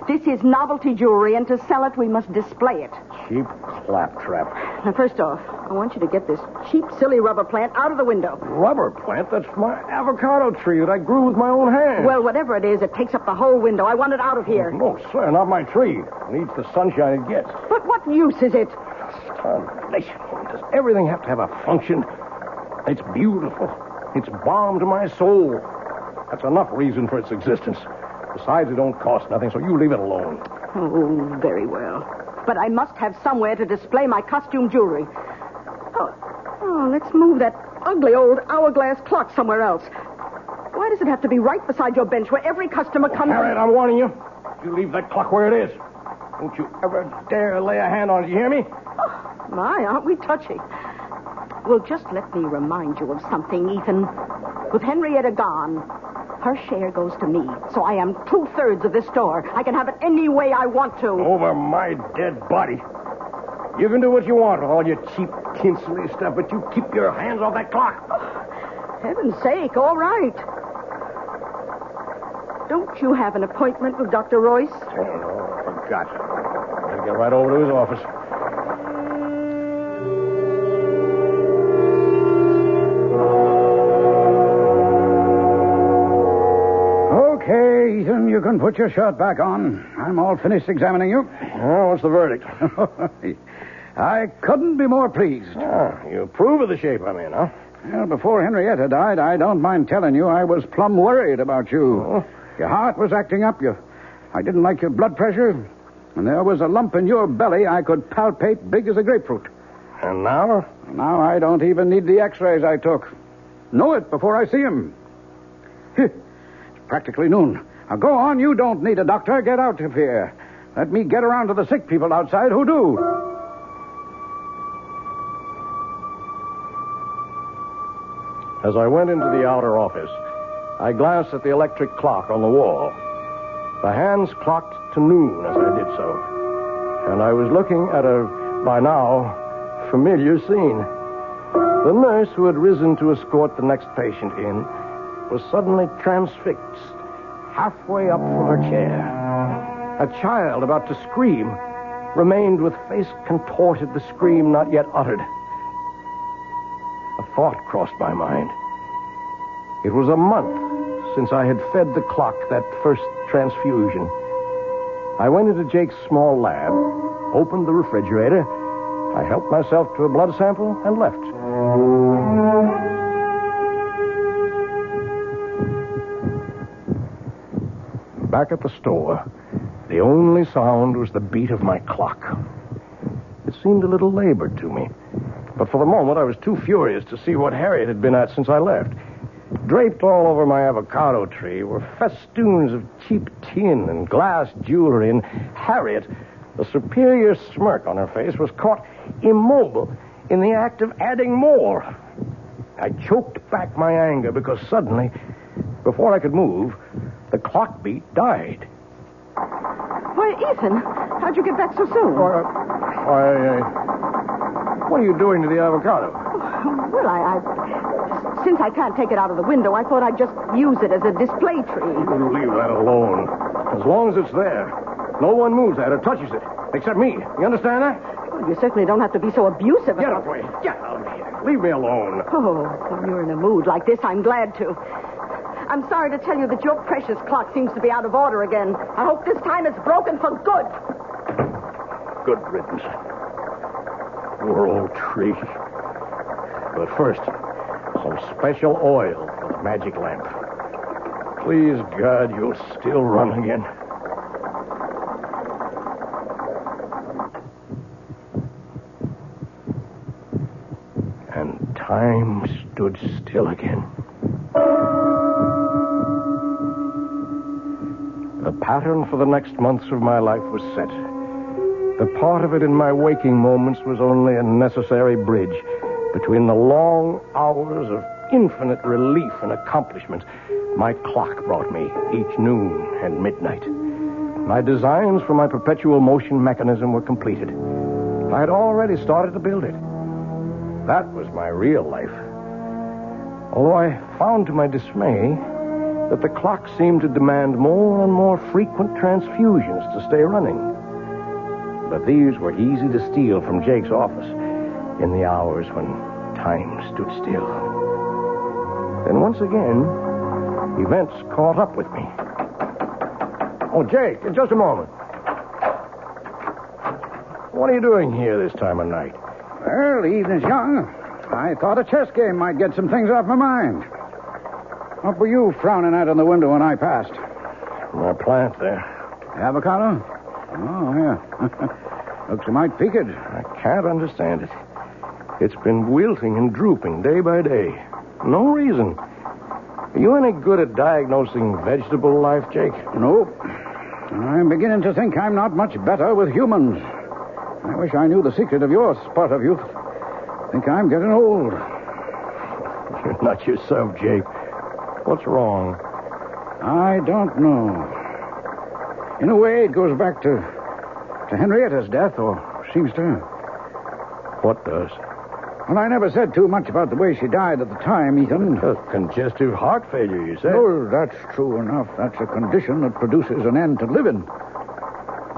This is novelty jewelry, and to sell it, we must display it. Cheap claptrap. Now, first off, I want you to get this cheap, silly rubber plant out of the window. Rubber plant? That's my avocado tree that I grew with my own hands. Well, whatever it is, it takes up the whole window. I want it out of here. No, sir, not my tree. It needs the sunshine it gets. But what use is it? Starvation. Does everything have to have a function? It's beautiful. It's balm to my soul. That's enough reason for its existence. Besides, it don't cost nothing, so you leave it alone. Oh, very well. But I must have somewhere to display my costume jewelry. Oh, let's move that ugly old hourglass clock somewhere else. Why does it have to be right beside your bench where every customer comes... Harriet, I'm warning you. You leave that clock where it is. Don't you ever dare lay a hand on it, you hear me? Oh, my, aren't we touchy? Well, just let me remind you of something, Ethan. With Henrietta gone, her share goes to me, so I am 2/3 of this store. I can have it any way I want to. Over my dead body. You can do what you want with all your cheap, tinselly stuff, but you keep your hands off that clock. Oh, heaven's sake, all right. Don't you have an appointment with Dr. Royce? Oh, no, I forgot. Better get right over to his office. Okay, Ethan, you can put your shirt back on. I'm all finished examining you. Oh, what's the verdict? I couldn't be more pleased. You approve of the shape I'm in, huh? Well, before Henrietta died, I don't mind telling you I was plumb worried about you. Oh. Your heart was acting up. I didn't like your blood pressure. And there was a lump in your belly I could palpate big as a grapefruit. And now? Now I don't even need the x-rays I took. Know it before I see him. It's practically noon. Now go on. You don't need a doctor. Get out of here. Let me get around to the sick people outside who do. As I went into the outer office, I glanced at the electric clock on the wall. The hands clocked to noon as I did so. And I was looking at a, by now, familiar scene. The nurse who had risen to escort the next patient in was suddenly transfixed, halfway up from her chair. A child about to scream remained with face contorted, the scream not yet uttered. A thought crossed my mind. It was a month since I had fed the clock that first transfusion. I went into Jake's small lab, opened the refrigerator, I helped myself to a blood sample, and left. Back at the store, the only sound was the beat of my clock. It seemed a little labored to me, but for the moment I was too furious to see what Harriet had been at since I left. Draped all over my avocado tree were festoons of cheap tin and glass jewelry, and Harriet, a superior smirk on her face, was caught immobile in the act of adding more. I choked back my anger because suddenly, before I could move, the clock beat died. Why, Ethan, how'd you get back so soon? What are you doing to the avocado? Well, since I can't take it out of the window, I thought I'd just use it as a display tree. You leave that alone. As long as it's there, no one moves that or touches it, except me. You understand that? Well, you certainly don't have to be so abusive. Get away. Get out of here. Leave me alone. Oh, when you're in a mood like this, I'm glad to. I'm sorry to tell you that your precious clock seems to be out of order again. I hope this time it's broken for good. Good riddance. Poor old tree. But first, some special oil for the magic lamp. Please, God, you'll still run again. And time stood still again. The pattern for the next months of my life was set. The part of it in my waking moments was only a necessary bridge between the long hours of infinite relief and accomplishment my clock brought me each noon and midnight. My designs for my perpetual motion mechanism were completed. I had already started to build it. That was my real life. Although I found to my dismay that the clock seemed to demand more and more frequent transfusions to stay running. But these were easy to steal from Jake's office in the hours when time stood still. Then once again, events caught up with me. Oh, Jake, just a moment. What are you doing here this time of night? Well, the evening's young. I thought a chess game might get some things off my mind. What were you frowning at in the window when I passed? My plant there. Avocado? Oh, yeah. Looks a mite peaked. I can't understand it. It's been wilting and drooping day by day. No reason. Are you any good at diagnosing vegetable life, Jake? Nope. I'm beginning to think I'm not much better with humans. I wish I knew the secret of your spurt of youth. Think I'm getting old. You're not yourself, Jake. What's wrong? I don't know. In a way, it goes back to Henrietta's death, or seems to. What does? Well, I never said too much about the way she died at the time, Ethan. Congestive heart failure, you said? Oh, that's true enough. That's a condition that produces an end to living.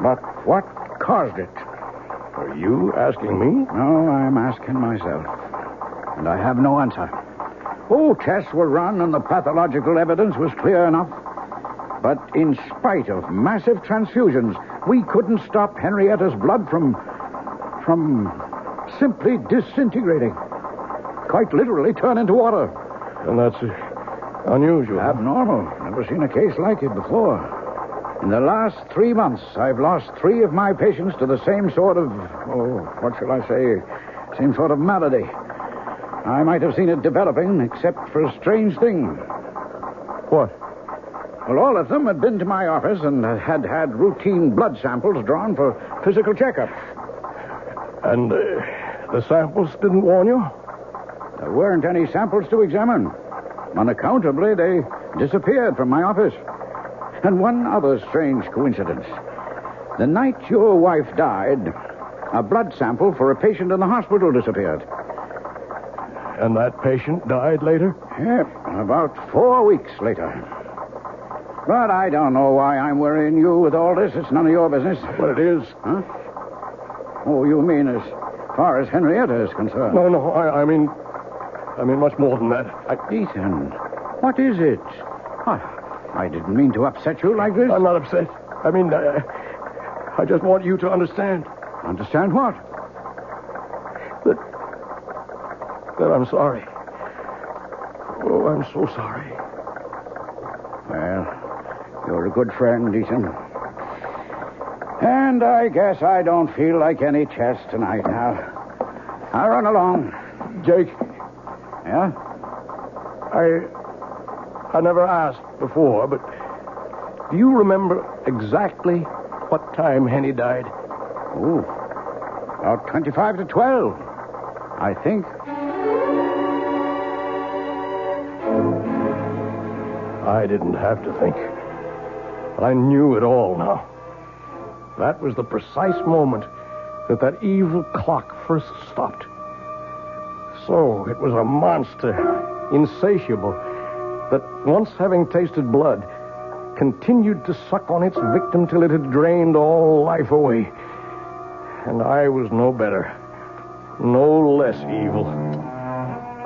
But what caused it? Are you asking me? No, I'm asking myself. And I have no answer. Oh, tests were run and the pathological evidence was clear enough. But in spite of massive transfusions, we couldn't stop Henrietta's blood from simply disintegrating. Quite literally turn into water. And that's unusual. Abnormal. Never seen a case like it before. In the last 3 months, I've lost 3 of my patients to the same sort of, what shall I say, same sort of malady. I might have seen it developing, except for a strange thing. What? Well, all of them had been to my office and had routine blood samples drawn for physical checkup. And the samples didn't warn you? There weren't any samples to examine. Unaccountably, they disappeared from my office. And one other strange coincidence. The night your wife died, a blood sample for a patient in the hospital disappeared. And that patient died later? Yep, about 4 weeks later. But I don't know why I'm worrying you with all this. It's none of your business. But it is. Huh? Oh, you mean as far as Henrietta is concerned? No, I mean much more than that. Ethan, what is it? I didn't mean to upset you like this. I'm not upset. I mean, I just want you to understand. Understand what? That I'm sorry. Oh, I'm so sorry. Well, you're a good friend, Ethan. And I guess I don't feel like any chess tonight now. I'll run along. Jake. Yeah? I never asked before, but do you remember exactly what time Henny died? Oh, about 25 to 12, I think. I didn't have to think. I knew it all now. That was the precise moment that evil clock first stopped. So it was a monster, insatiable, that once having tasted blood, continued to suck on its victim till it had drained all life away. And I was no better, no less evil.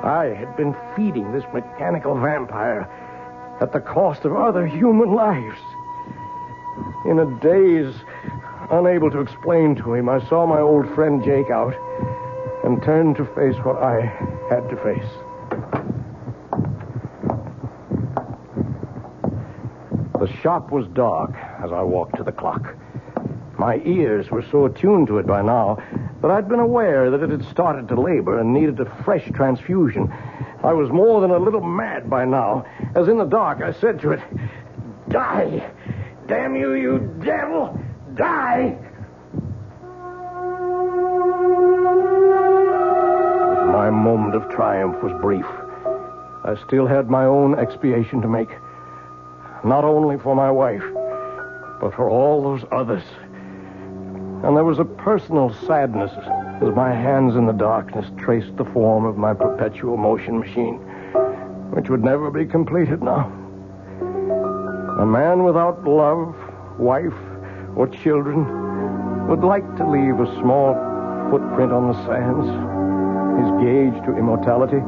I had been feeding this mechanical vampire at the cost of other human lives. In a daze, unable to explain to him, I saw my old friend Jake out and turned to face what I had to face. The shop was dark as I walked to the clock. My ears were so attuned to it by now that I'd been aware that it had started to labor and needed a fresh transfusion. I was more than a little mad by now, as in the dark I said to it, "Die! Damn you, you devil! Die!" My moment of triumph was brief. I still had my own expiation to make. Not only for my wife, but for all those others. And there was a personal sadness as my hands in the darkness traced the form of my perpetual motion machine, which would never be completed now. A man without love, wife, or children would like to leave a small footprint on the sands, his gauge to immortality.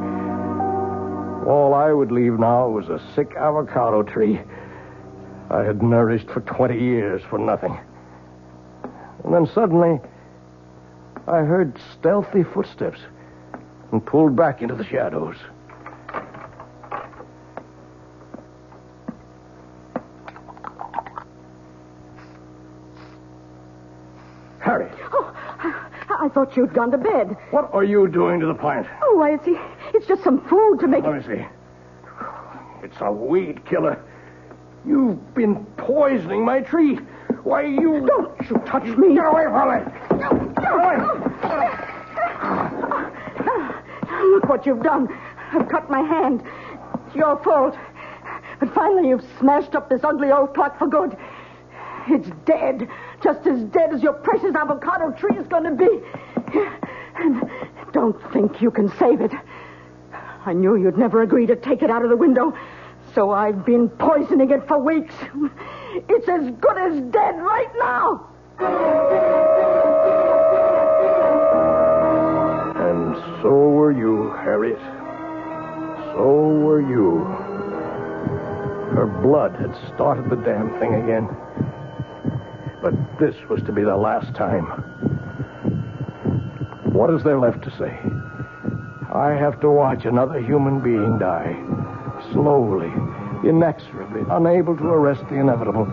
All I would leave now was a sick avocado tree I had nourished for 20 years for nothing. And then suddenly, I heard stealthy footsteps and pulled back into the shadows. Harry. Oh, I thought you'd gone to bed. What are you doing to the plant? Oh, why, it's just some food to make Let me see. It's a weed killer. You've been poisoning my tree. Why, you... Don't you touch me. Get away from me. Get away. Look what you've done. I've cut my hand. It's your fault. But finally you've smashed up this ugly old clock for good. It's dead. Just as dead as your precious avocado tree is going to be. And don't think you can save it. I knew you'd never agree to take it out of the window, so I've been poisoning it for weeks. It's as good as dead right now. And so were you, Harriet. So were you. Her blood had started the damn thing again. But this was to be the last time. What is there left to say? I have to watch another human being die. Slowly, inexorably, unable to arrest the inevitable.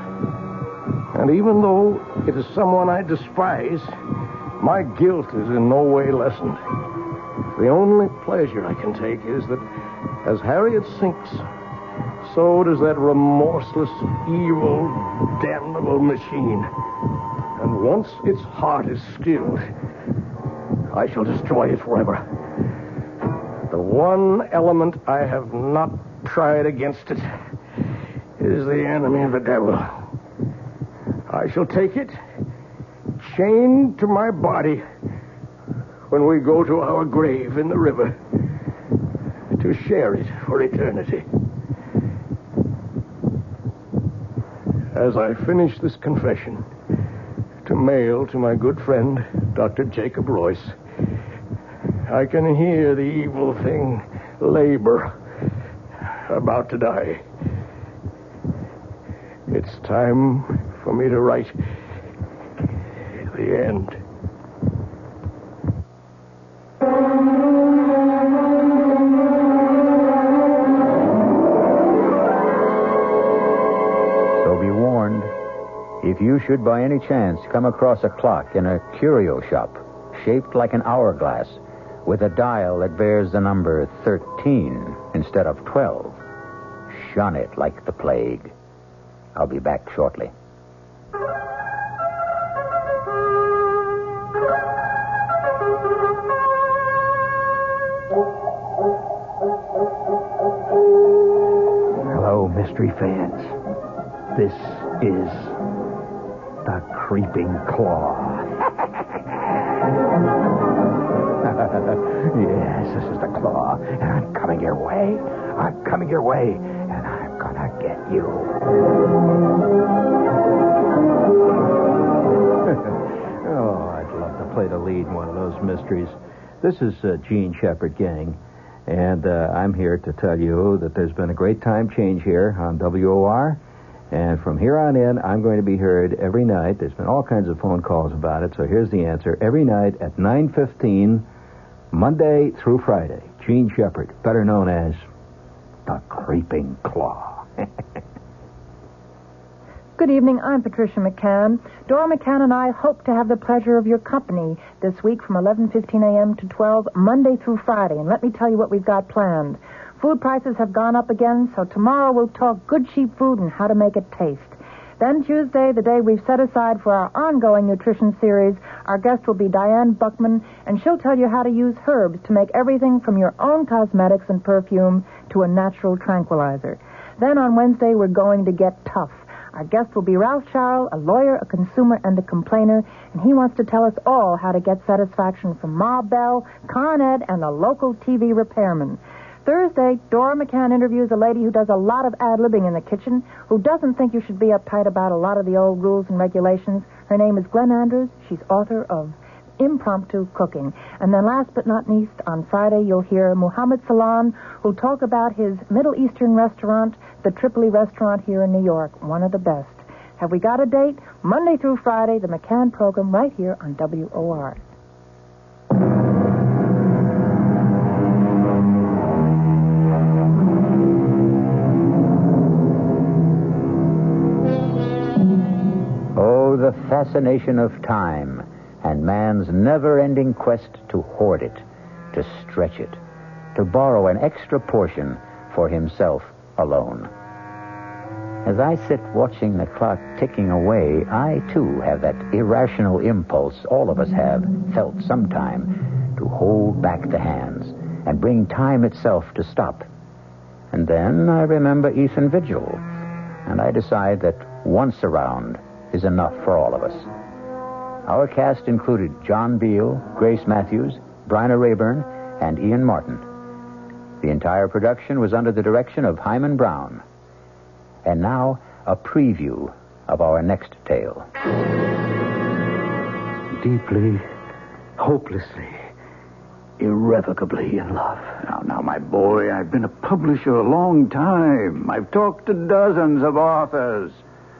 And even though it is someone I despise, my guilt is in no way lessened. The only pleasure I can take is that as Harriet sinks, so does that remorseless, evil, damnable machine. And once its heart is stilled, I shall destroy it forever. The one element I have not tried against it is the enemy of the devil. I shall take it, chained to my body, when we go to our grave in the river, to share it for eternity. As I finish this confession, to mail to my good friend, Dr. Jacob Royce, I can hear the evil thing labor, about to die. It's time for me to write the end. So be warned. If you should by any chance come across a clock in a curio shop shaped like an hourglass with a dial that bears the number 13 instead of 12, shun it like the plague. I'll be back shortly. Hello, mystery fans. This is the Creeping Claw. Yes, this is the Claw, and I'm coming your way. I'm coming your way, and I'm gonna get you. Oh, I'd love to play the lead in one of those mysteries. This is Gene Shepherd, gang, and I'm here to tell you that there's been a great time change here on WOR, and from here on in, I'm going to be heard every night. There's been all kinds of phone calls about it, so here's the answer. Every night at 9:15, Monday through Friday. Gene Shepherd, better known as the Creeping Claw. Good evening. I'm Patricia McCann. Dora McCann and I hope to have the pleasure of your company this week from 11:15 a.m. to 12, Monday through Friday. And let me tell you what we've got planned. Food prices have gone up again, so tomorrow we'll talk good, cheap food and how to make it taste. Then Tuesday, the day we've set aside for our ongoing nutrition series, our guest will be Diane Buckman, and she'll tell you how to use herbs to make everything from your own cosmetics and perfume to a natural tranquilizer. Then on Wednesday, we're going to get tough. Our guest will be Ralph Charles, a lawyer, a consumer, and a complainer, and he wants to tell us all how to get satisfaction from Ma Bell, Con Ed, and the local TV repairman. Thursday, Dora McCann interviews a lady who does a lot of ad-libbing in the kitchen, who doesn't think you should be uptight about a lot of the old rules and regulations. Her name is Glenn Andrews. She's author of Impromptu Cooking. And then last but not least, on Friday, you'll hear Muhammad Salam, who'll talk about his Middle Eastern restaurant, the Tripoli restaurant here in New York, one of the best. Have we got a date? Monday through Friday, the McCann program right here on WOR. Oh, the fascination of time and man's never-ending quest to hoard it, to stretch it, to borrow an extra portion for himself alone. As I sit watching the clock ticking away, I, too, have that irrational impulse all of us have felt sometime to hold back the hands and bring time itself to stop. And then I remember Ethan Vigil, and I decide that once around is enough for all of us. Our cast included John Beal, Grace Matthews, Bryna Rayburn, and Ian Martin. The entire production was under the direction of Hyman Brown. And now, a preview of our next tale. Deeply, hopelessly, irrevocably in love. Now, my boy, I've been a publisher a long time. I've talked to dozens of authors.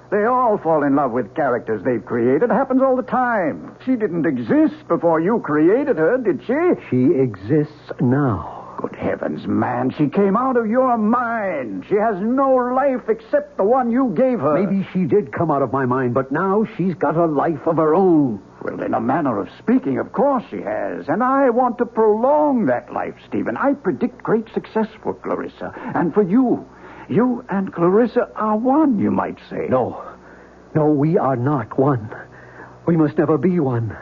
They all fall in love with characters they've created. It happens all the time. She didn't exist before you created her, did she? She exists now. Good heavens, man. She came out of your mind. She has no life except the one you gave her. Maybe she did come out of my mind, but now she's got a life of her own. Well, in a manner of speaking, of course she has. And I want to prolong that life, Stephen. I predict great success for Clarissa. And for you. You and Clarissa are one, you might say. No, we are not one. We must never be one.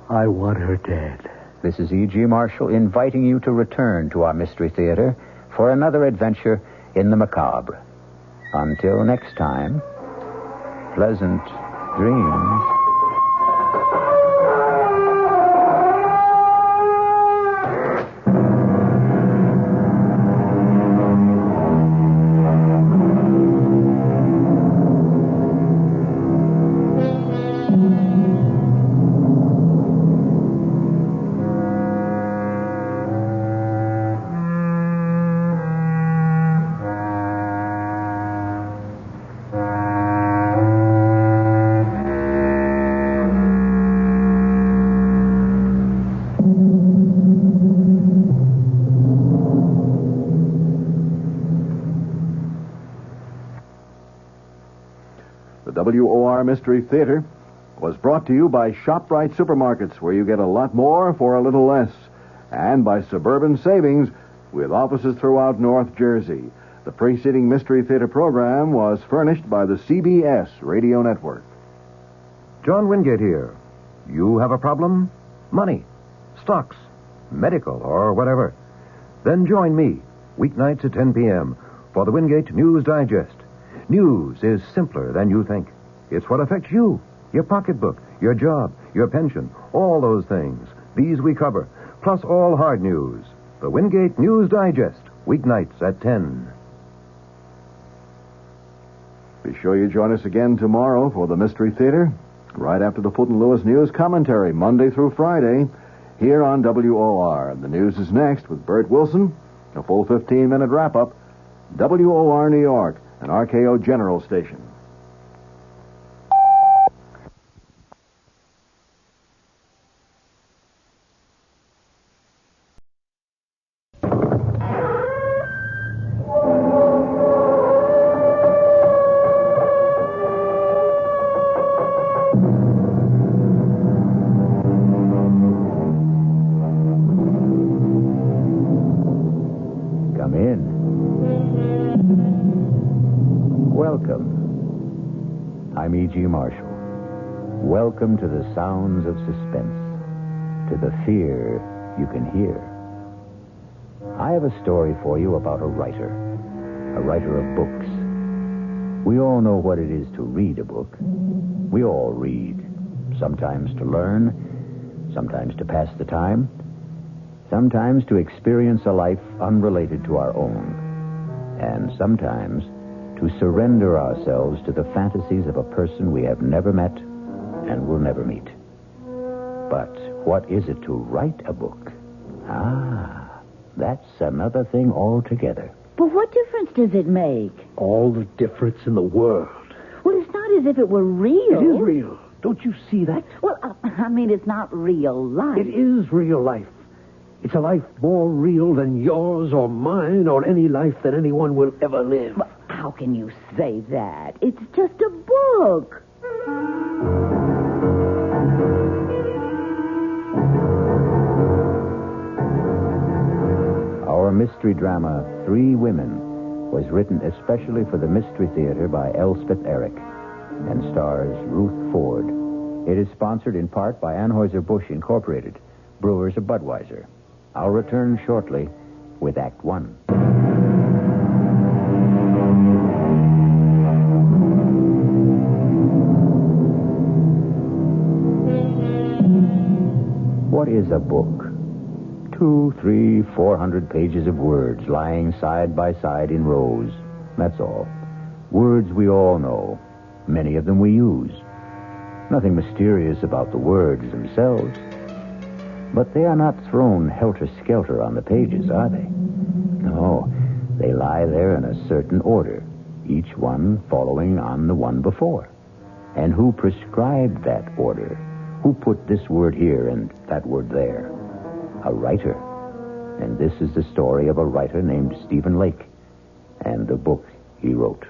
I want her dead. This is E.G. Marshall inviting you to return to our Mystery Theater for another adventure in the macabre. Until next time, pleasant dreams. WOR Mystery Theater was brought to you by ShopRite Supermarkets, where you get a lot more for a little less, and by Suburban Savings, with offices throughout North Jersey. The preceding Mystery Theater program was furnished by the CBS Radio Network. John Wingate here. You have a problem? Money, stocks, medical, or whatever. Then join me, weeknights at 10 p.m., for the Wingate News Digest. News is simpler than you think. It's what affects you, your pocketbook, your job, your pension, all those things. These we cover, plus all hard news. The Wingate News Digest, weeknights at 10. Be sure you join us again tomorrow for the Mystery Theater, right after the Fulton Lewis News Commentary, Monday through Friday, here on WOR. The news is next with Bert Wilson, a full 15-minute wrap-up. WOR New York, an RKO General station. I'm E.G. Marshall. Welcome to the sounds of suspense, to the fear you can hear. I have a story for you about a writer of books, We all know what it is to read a book. We all read. Sometimes to learn, sometimes to pass the time, sometimes to experience a life unrelated to our own, and sometimes to surrender ourselves to the fantasies of a person we have never met and will never meet. But what is it to write a book? That's another thing altogether. But what difference does it make? All the difference in the world. Well, it's not as if it were real. It is real. Don't you see that? Well, I mean, it's not real life. It is real life. It's a life more real than yours or mine or any life that anyone will ever live. Well, how can you say that? It's just a book. Our mystery drama, 3 Women, was written especially for the Mystery Theater by Elspeth Eric and stars Ruth Ford. It is sponsored in part by Anheuser-Busch Incorporated, brewers of Budweiser. I'll return shortly with Act 1. What is a book? 200, 300, 400 pages of words lying side by side in rows. That's all. Words we all know. Many of them we use. Nothing mysterious about the words themselves. But they are not thrown helter-skelter on the pages, are they? No, they lie there in a certain order, each one following on the one before. And who prescribed that order? Who put this word here and that word there? A writer. And this is the story of a writer named Stephen Lake and the book he wrote.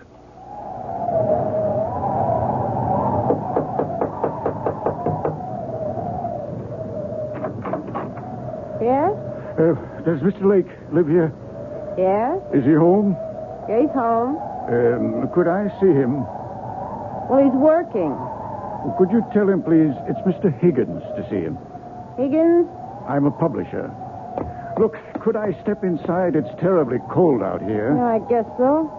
Yes? Does Mr. Lake live here? Yes? Is he home? Yeah, he's home. Could I see him? Well, he's working. Could you tell him, please, it's Mr. Higgins to see him? Higgins? I'm a publisher. Look, could I step inside? It's terribly cold out here. Yeah, I guess so.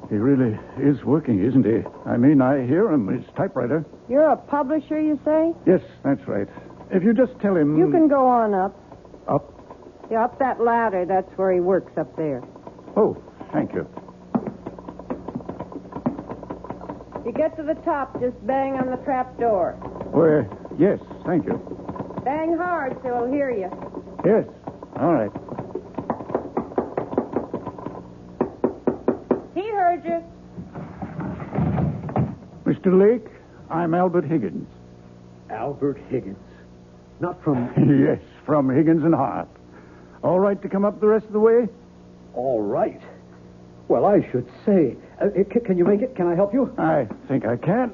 He really is working, isn't he? I mean, I hear him, his typewriter. You're a publisher, you say? Yes, that's right. If you just tell him... You can go on up. Up? Yeah, up that ladder. That's where he works up there. Oh, thank you. You get to the top, just bang on the trap door. Oh, yes, thank you. Bang hard so he'll hear you. Yes, all right. He heard you. Mr. Lake, I'm Albert Higgins. Albert Higgins. Not from... Yes, from Higgins and Hart. All right to come up the rest of the way? All right. Well, I should say. Can you make it? Can I help you? I think I can.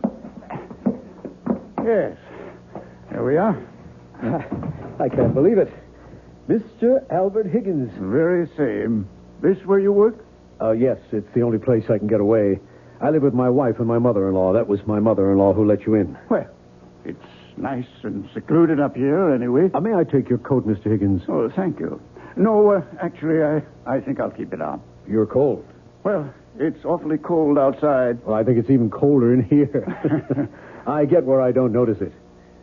Yes. There we are. I can't believe it. Mr. Albert Higgins. Very same. This where you work? Yes, it's the only place I can get away. I live with my wife and my mother-in-law. That was my mother-in-law who let you in. Well, it's nice and secluded up here anyway. May I take your coat, Mr. Higgins? Oh, thank you. No, actually, I think I'll keep it on. You're cold. Well, it's awfully cold outside. Well, I think it's even colder in here. I get where I don't notice it.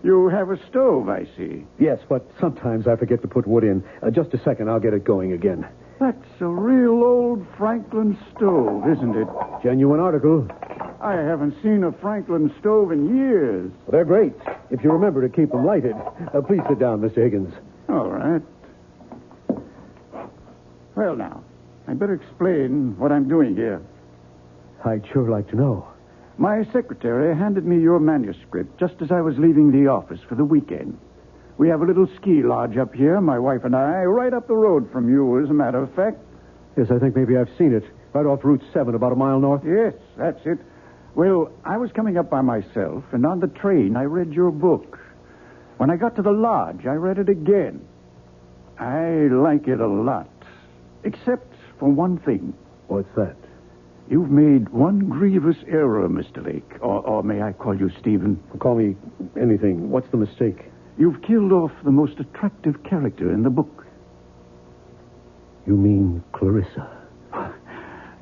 You have a stove, I see. Yes, but sometimes I forget to put wood in. Just a second, I'll get it going again. That's a real old Franklin stove, isn't it? Genuine article. I haven't seen a Franklin stove in years. Well, they're great, if you remember to keep them lighted. Please sit down, Mr. Higgins. All right. Well, now, I'd better explain what I'm doing here. I'd sure like to know. My secretary handed me your manuscript just as I was leaving the office for the weekend. We have a little ski lodge up here, my wife and I, right up the road from you, as a matter of fact. Yes, I think maybe I've seen it. Right off Route 7, about a mile north. Yes, that's it. Well, I was coming up by myself, and on the train I read your book. When I got to the lodge, I read it again. I like it a lot, except for one thing. What's that? You've made one grievous error, Mr. Lake. Or may I call you Stephen? Call me anything. What's the mistake? You've killed off the most attractive character in the book. You mean Clarissa?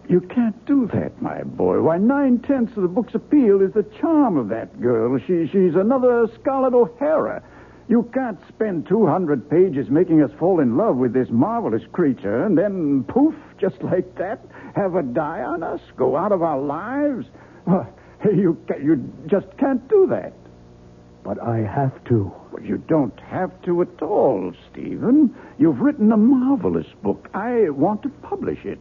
You can't do that, my boy. Why, 9/10 of the book's appeal is the charm of that girl. She's another Scarlett O'Hara. You can't spend 200 pages making us fall in love with this marvelous creature and then, poof, just like that, have her die on us, go out of our lives. Well, you just can't do that. But I have to. Well, you don't have to at all, Stephen. You've written a marvelous book. I want to publish it.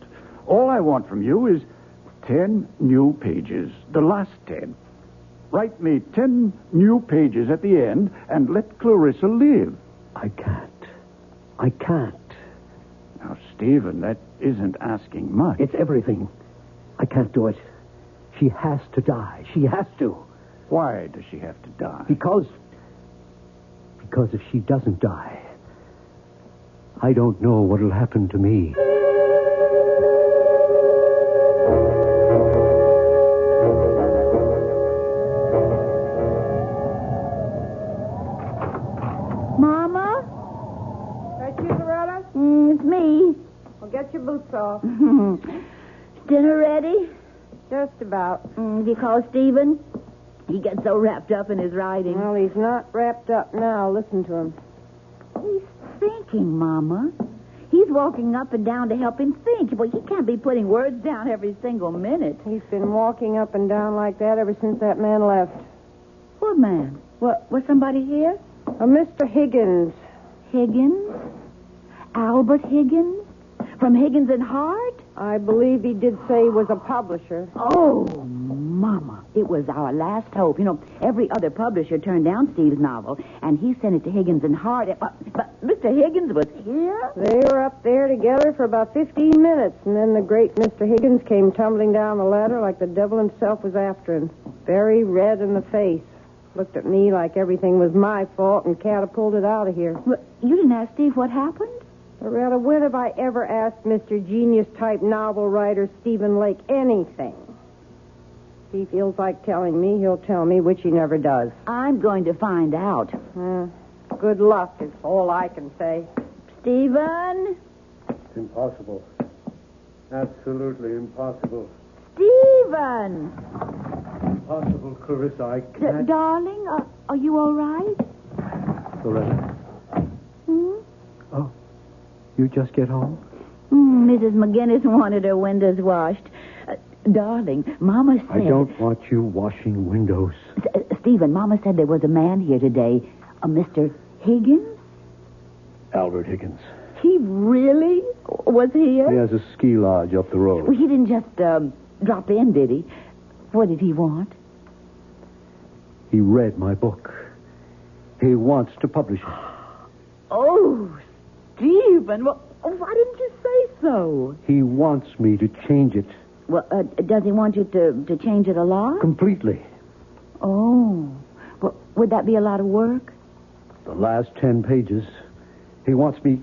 All I want from you is 10 new pages, the last 10. Write me 10 new pages at the end and let Clarissa live. I can't. Now, Stephen, that isn't asking much. It's everything. I can't do it. She has to die. She has to. Why does she have to die? Because if she doesn't die, I don't know what'll happen to me. Mama? That you, Loretta? It's me. Well, get your boots off. Dinner ready? Just about. Have you called Stephen? He gets so wrapped up in his writing. Well, he's not wrapped up now. Listen to him. He's thinking, Mama. He's walking up and down to help him think. Well, he can't be putting words down every single minute. He's been walking up and down like that ever since that man left. What man? Was somebody here? Mr. Higgins. Higgins? Albert Higgins? From Higgins and Hart? I believe he did say he was a publisher. Oh, Mama, it was our last hope. You know, every other publisher turned down Steve's novel, and he sent it to Higgins and Hart. But Mr. Higgins was here? They were up there together for about 15 minutes, and then the great Mr. Higgins came tumbling down the ladder like the devil himself was after him, very red in the face. Looked at me like everything was my fault and catapulted out of here. Well, you didn't ask Steve what happened? Loretta, when have I ever asked Mr. Genius-type novel writer Stephen Lake anything? If he feels like telling me, he'll tell me, which he never does. I'm going to find out. Good luck is all I can say. Stephen? It's impossible. Absolutely impossible. Stephen! Impossible, Clarissa. I can't. Darling, are you all right? Loretta? Oh, you just get home? Mrs. McGinnis wanted her windows washed. Darling, Mama said... I don't want you washing windows. Stephen, Mama said there was a man here today, a Mr. Higgins? Albert Higgins. He really was here? He has a ski lodge up the road. Well, he didn't just drop in, did he? What did he want? He read my book. He wants to publish it. Oh, Stephen, well, why didn't you say so? He wants me to change it. Well, does he want you to change it a lot? Completely. Oh. Well, would that be a lot of work? The last 10 pages. He wants me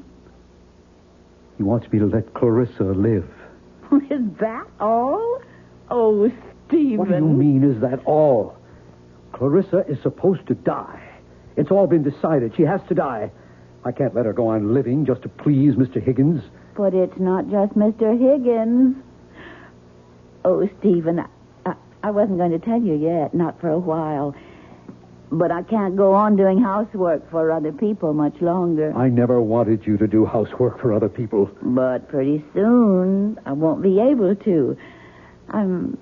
to let Clarissa live. Is that all? Oh, Stephen. What do you mean, is that all? Clarissa is supposed to die. It's all been decided. She has to die. I can't let her go on living just to please Mr. Higgins. But it's not just Mr. Higgins. Oh, Stephen, I wasn't going to tell you yet, not for a while. But I can't go on doing housework for other people much longer. I never wanted you to do housework for other people. But pretty soon, I won't be able to. I'm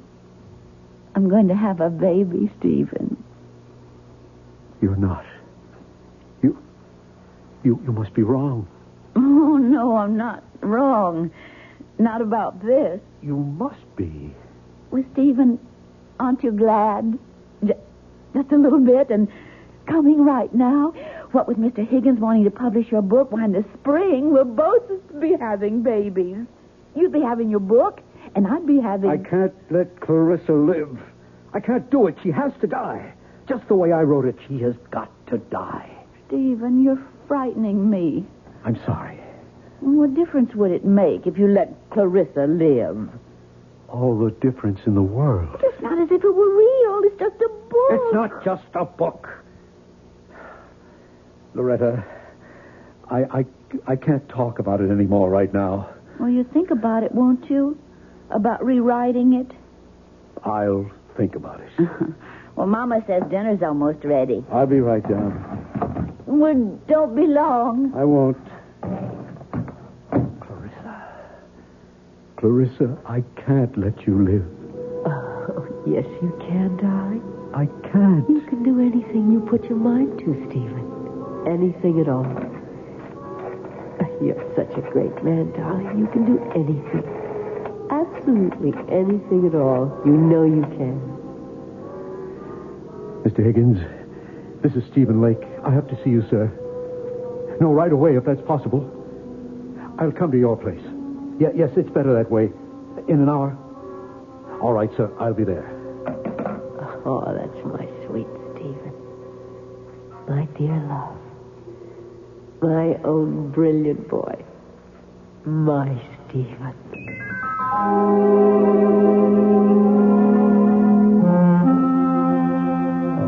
going to have a baby, Stephen. You're not. You must be wrong. Oh, no, I'm not wrong. Not about this. You must be. Well, Stephen, aren't you glad? Just a little bit, and coming right now. What with Mr. Higgins wanting to publish your book, why in the spring we'll both be having babies. You'd be having your book, and I'd be having... I can't let Clarissa live. I can't do it. She has to die. Just the way I wrote it, she has got to die. Stephen, you're frightening me. I'm sorry. What difference would it make if you let Clarissa live? All the difference in the world. It's not as if it were real. It's just a book. It's not just a book. Loretta, I can't talk about it anymore right now. Well, you think about it, won't you? About rewriting it? I'll think about it. Well, Mama says dinner's almost ready. I'll be right down. Well, don't be long. I won't. Clarissa, I can't let you live. Oh, yes, you can, darling. I can't. You can do anything you put your mind to, Stephen. Anything at all. You're such a great man, darling. You can do anything. Absolutely anything at all. You know you can. Mr. Higgins, this is Stephen Lake. I have to see you, sir. No, right away, if that's possible. I'll come to your place. Yes, it's better that way. In an hour? All right, sir. I'll be there. Oh, that's my sweet Stephen. My dear love. My own brilliant boy. My Stephen.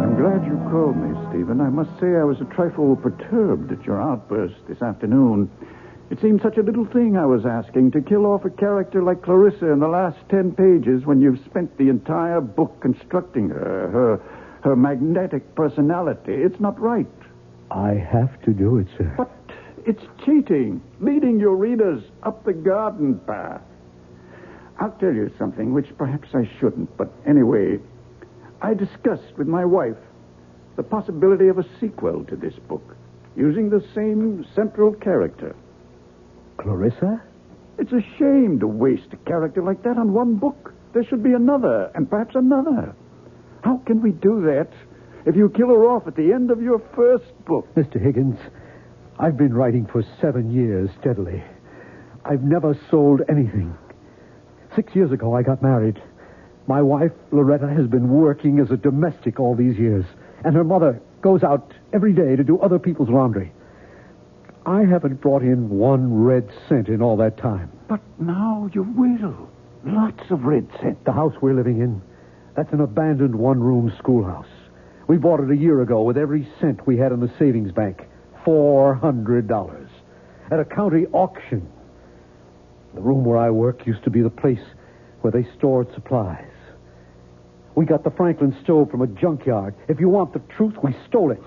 I'm glad you called me, Stephen. I must say I was a trifle perturbed at your outburst this afternoon. It seemed such a little thing I was asking, to kill off a character like Clarissa in the last 10 pages when you've spent the entire book constructing her magnetic personality. It's not right. I have to do it, sir. But it's cheating, leading your readers up the garden path. I'll tell you something which perhaps I shouldn't, but anyway, I discussed with my wife the possibility of a sequel to this book, using the same central character. Clarissa? It's a shame to waste a character like that on one book. There should be another, and perhaps another. How can we do that if you kill her off at the end of your first book? Mr. Higgins, I've been writing for 7 years steadily. I've never sold anything. 6 years ago, I got married. My wife, Loretta, has been working as a domestic all these years, and her mother goes out every day to do other people's laundry. I haven't brought in 1 red cent in all that time. But now you will. Lots of red cent. The house we're living in, that's an abandoned 1-room schoolhouse. We bought it a year ago with every cent we had in the savings bank. $400. At a county auction. The room where I work used to be the place where they stored supplies. We got the Franklin stove from a junkyard. If you want the truth, we stole it.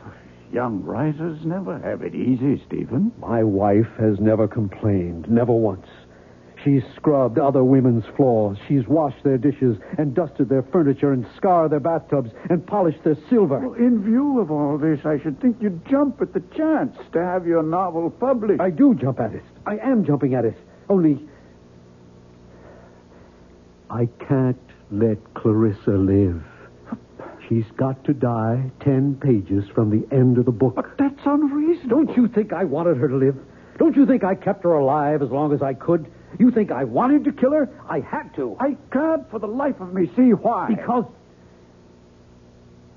Young writers never have it easy, Stephen. My wife has never complained, never once. She's scrubbed other women's floors. She's washed their dishes and dusted their furniture and scoured their bathtubs and polished their silver. Well, in view of all this, I should think you'd jump at the chance to have your novel published. I do jump at it. I am jumping at it. Only, I can't let Clarissa live. She's got to die 10 pages from the end of the book. But that's unreasonable. Don't you think I wanted her to live? Don't you think I kept her alive as long as I could? You think I wanted to kill her? I had to. I can't for the life of me see why.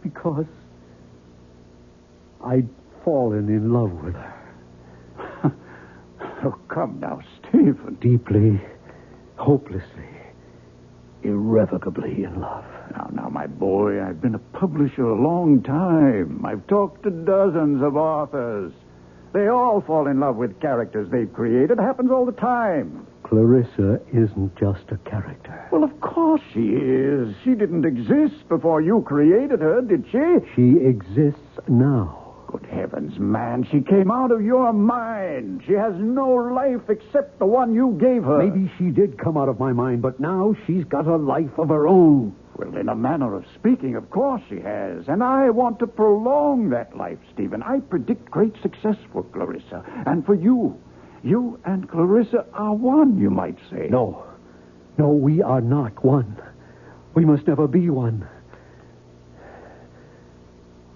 Because I'd fallen in love with her. Oh, come now, Stephen. Deeply, hopelessly, irrevocably in love. Now, my boy, I've been a publisher a long time. I've talked to dozens of authors. They all fall in love with characters they've created. It happens all the time. Clarissa isn't just a character. Well, of course she is. She didn't exist before you created her, did she? She exists now. Good heavens, man. She came out of your mind. She has no life except the one you gave her. Maybe she did come out of my mind, but now she's got a life of her own. Well, in a manner of speaking, of course she has. And I want to prolong that life, Stephen. I predict great success for Clarissa. And for you. You and Clarissa are one, you might say. No, we are not one. We must never be one.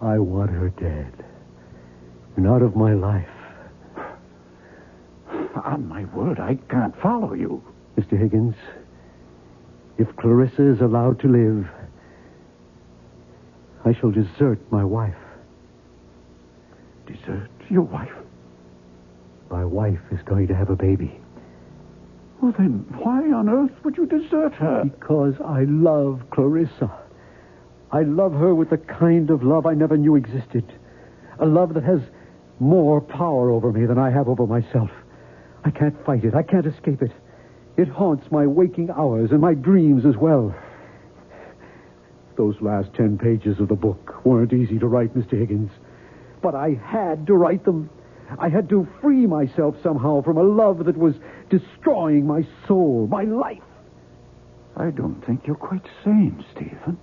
I want her dead. And out of my life. On my word, I can't follow you. Mr. Higgins, if Clarissa is allowed to live, I shall desert my wife. Desert your wife? My wife is going to have a baby. Well, then, why on earth would you desert her? Because I love Clarissa. I love her with the kind of love I never knew existed. A love that has more power over me than I have over myself. I can't fight it. I can't escape it. It haunts my waking hours and my dreams as well. Those last 10 pages of the book weren't easy to write, Mr. Higgins. But I had to write them. I had to free myself somehow from a love that was destroying my soul, my life. I don't think you're quite sane, Stephen.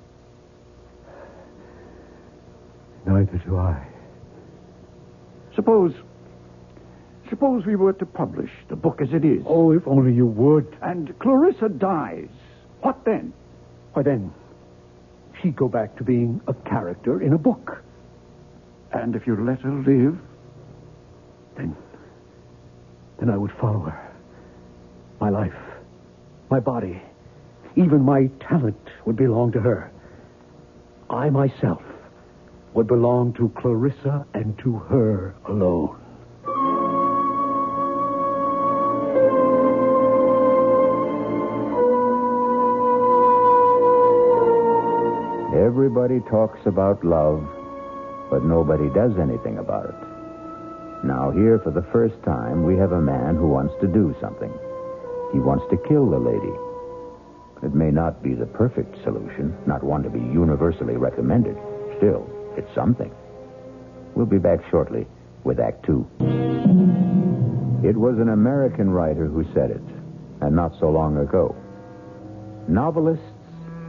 Neither do I. Suppose we were to publish the book as it is. Oh, if only you would. And Clarissa dies. What then? Why then, she'd go back to being a character in a book. And if you let her live? Then I would follow her. My life, my body, even my talent would belong to her. I myself would belong to Clarissa and to her alone. Everybody talks about love, but nobody does anything about it. Now, here for the first time, we have a man who wants to do something. He wants to kill the lady. It may not be the perfect solution, not one to be universally recommended. Still, it's something. We'll be back shortly with Act Two. It was an American writer who said it, and not so long ago. Novelists,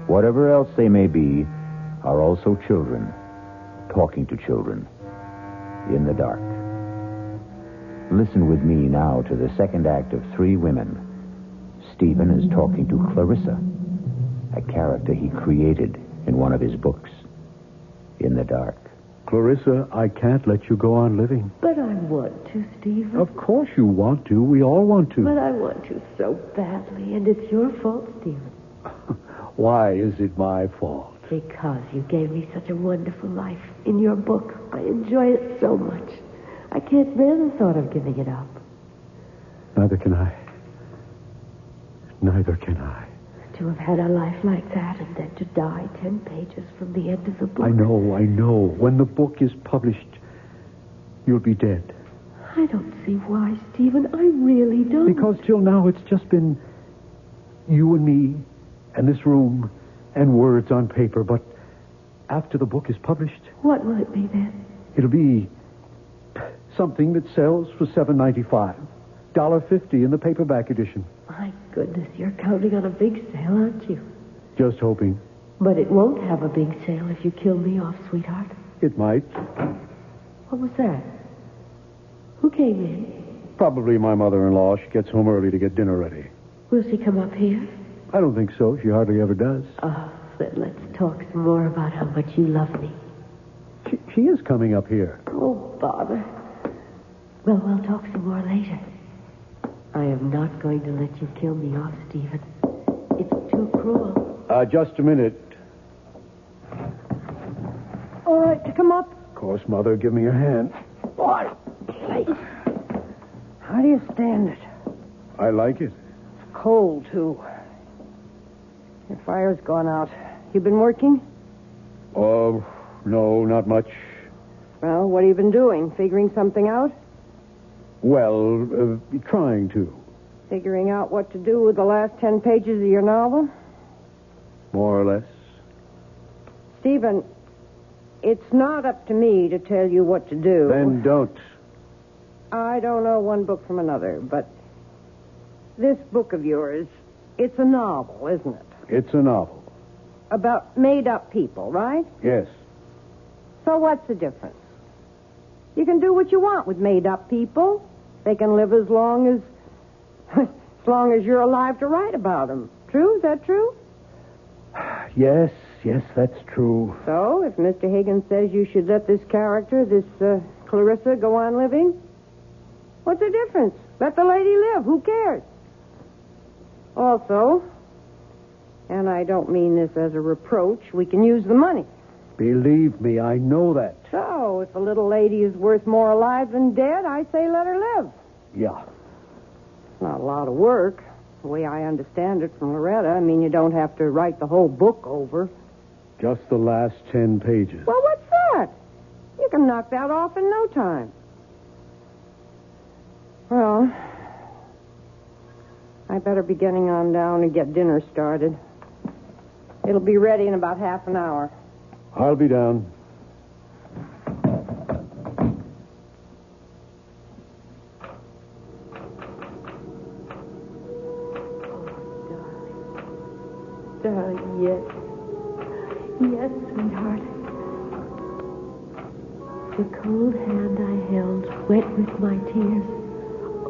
whatever else they may be, are also children, talking to children, in the dark. Listen with me now to the second act of Three Women. Stephen is talking to Clarissa, a character he created in one of his books, in the dark. Clarissa, I can't let you go on living. But I want to, Stephen. Of course you want to. We all want to. But I want to so badly, and it's your fault, Stephen. Why is it my fault? Because you gave me such a wonderful life in your book. I enjoy it so much. I can't bear the thought of giving it up. Neither can I. Neither can I. To have had a life like that and then to die 10 pages from the end of the book. I know. When the book is published, you'll be dead. I don't see why, Stephen. I really don't. Because till now it's just been you and me and this room and words on paper. But after the book is published... What will it be then? It'll be something that sells for $7.95. $1.50 in the paperback edition. My goodness, you're counting on a big sale, aren't you? Just hoping. But it won't have a big sale if you kill me off, sweetheart. It might. What was that? Who came in? Probably my mother-in-law. She gets home early to get dinner ready. Will she come up here? I don't think so. She hardly ever does. Oh, then let's talk some more about how much you love me. She is coming up here. Oh, bother. Well, we'll talk some more later. I am not going to let you kill me off, Stephen. It's too cruel. Just a minute. All right, to come up. Of course, Mother. Give me your hand. What a place. How do you stand it? I like it. It's cold, too. Your fire's gone out. You been working? Oh, no, not much. Well, what have you been doing? Figuring something out? Well, trying to. Figuring out what to do with the last 10 pages of your novel? More or less. Stephen, it's not up to me to tell you what to do. Then don't. I don't know one book from another, but this book of yours, it's a novel, isn't it? It's a novel. About made-up people, right? Yes. So what's the difference? You can do what you want with made-up people. They can live as long as you're alive to write about them. True? Is that true? Yes, that's true. So, if Mr. Higgins says you should let this character, this Clarissa, go on living, what's the difference? Let the lady live. Who cares? Also, and I don't mean this as a reproach, we can use the money. Believe me, I know that. So, if a little lady is worth more alive than dead, I say let her live. Yeah. It's not a lot of work, the way I understand it from Loretta. I mean, you don't have to write the whole book over. Just the last 10 pages. Well, what's that? You can knock that off in no time. Well, I better be getting on down and get dinner started. It'll be ready in about half an hour. I'll be down. Darling, yes. Yes, sweetheart. The cold hand I held, wet with my tears.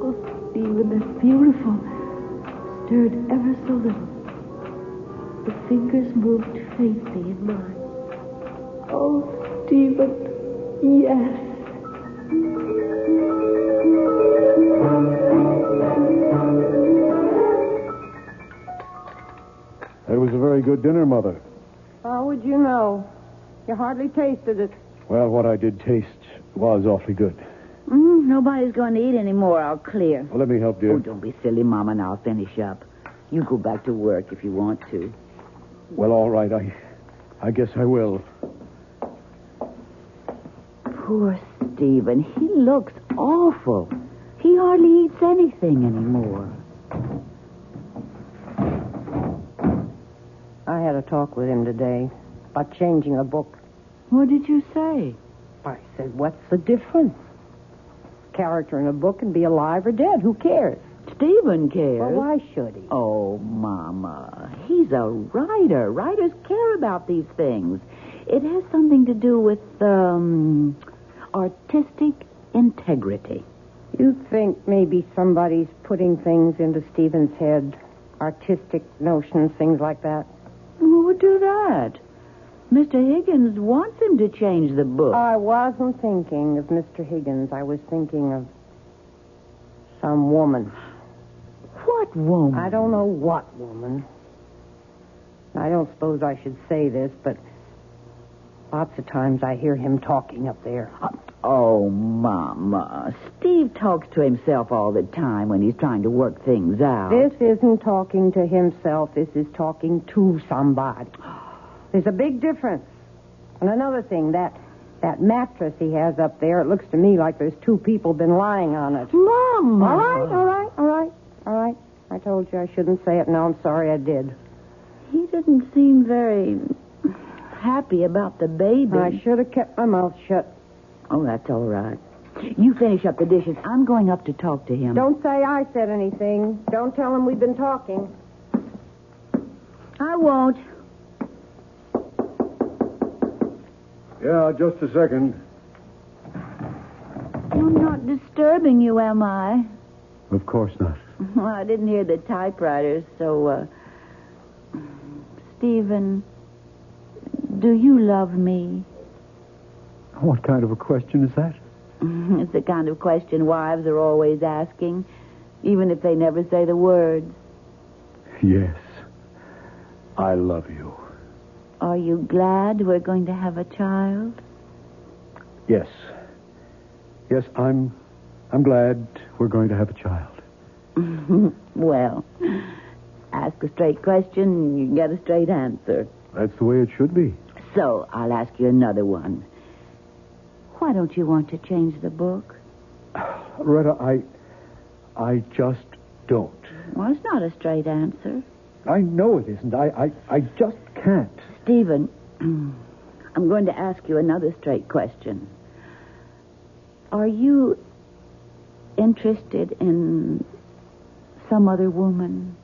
Oh, Stephen, that's beautiful. Stirred ever so little. The fingers moved faintly in mine. Oh, Stephen, yes. It was a very good dinner, Mother. How would you know? You hardly tasted it. Well, what I did taste was awfully good. Nobody's going to eat anymore. I'll clear. Well, let me help, dear. Oh, don't be silly, Mama, and I'll finish up. You go back to work if you want to. Well, all right. I guess I will. Poor Stephen. He looks awful. He hardly eats anything anymore. I had a talk with him today about changing a book. What did you say? I said, what's the difference? Character in a book can be alive or dead. Who cares? Stephen cares. Well, why should he? Oh, Mama. He's a writer. Writers care about these things. It has something to do with, artistic integrity. You think maybe somebody's putting things into Stephen's head? Artistic notions, things like that? Who would do that? Mr. Higgins wants him to change the book. I wasn't thinking of Mr. Higgins. I was thinking of some woman. What woman? I don't know what woman. I don't suppose I should say this, but lots of times I hear him talking up there. Oh, Mama. Steve talks to himself all the time when he's trying to work things out. This isn't talking to himself. This is talking to somebody. There's a big difference. And another thing, that mattress he has up there, it looks to me like there's two people been lying on it. Mama! All right. I told you I shouldn't say it. Now I'm sorry I did. He didn't seem very happy about the baby. I should have kept my mouth shut. Oh, that's all right. You finish up the dishes. I'm going up to talk to him. Don't say I said anything. Don't tell him we've been talking. I won't. Yeah, just a second. I'm not disturbing you, am I? Of course not. Well, I didn't hear the typewriter, so, Stephen, do you love me? What kind of a question is that? It's the kind of question wives are always asking, even if they never say the words. Yes. I love you. Are you glad we're going to have a child? Yes. Yes, I'm glad we're going to have a child. Well, ask a straight question, you get a straight answer. That's the way it should be. So, I'll ask you another one. Why don't you want to change the book? Loretta, I just don't. Well, it's not a straight answer. I know it isn't. I just can't. Stephen, I'm going to ask you another straight question. Are you interested in some other woman?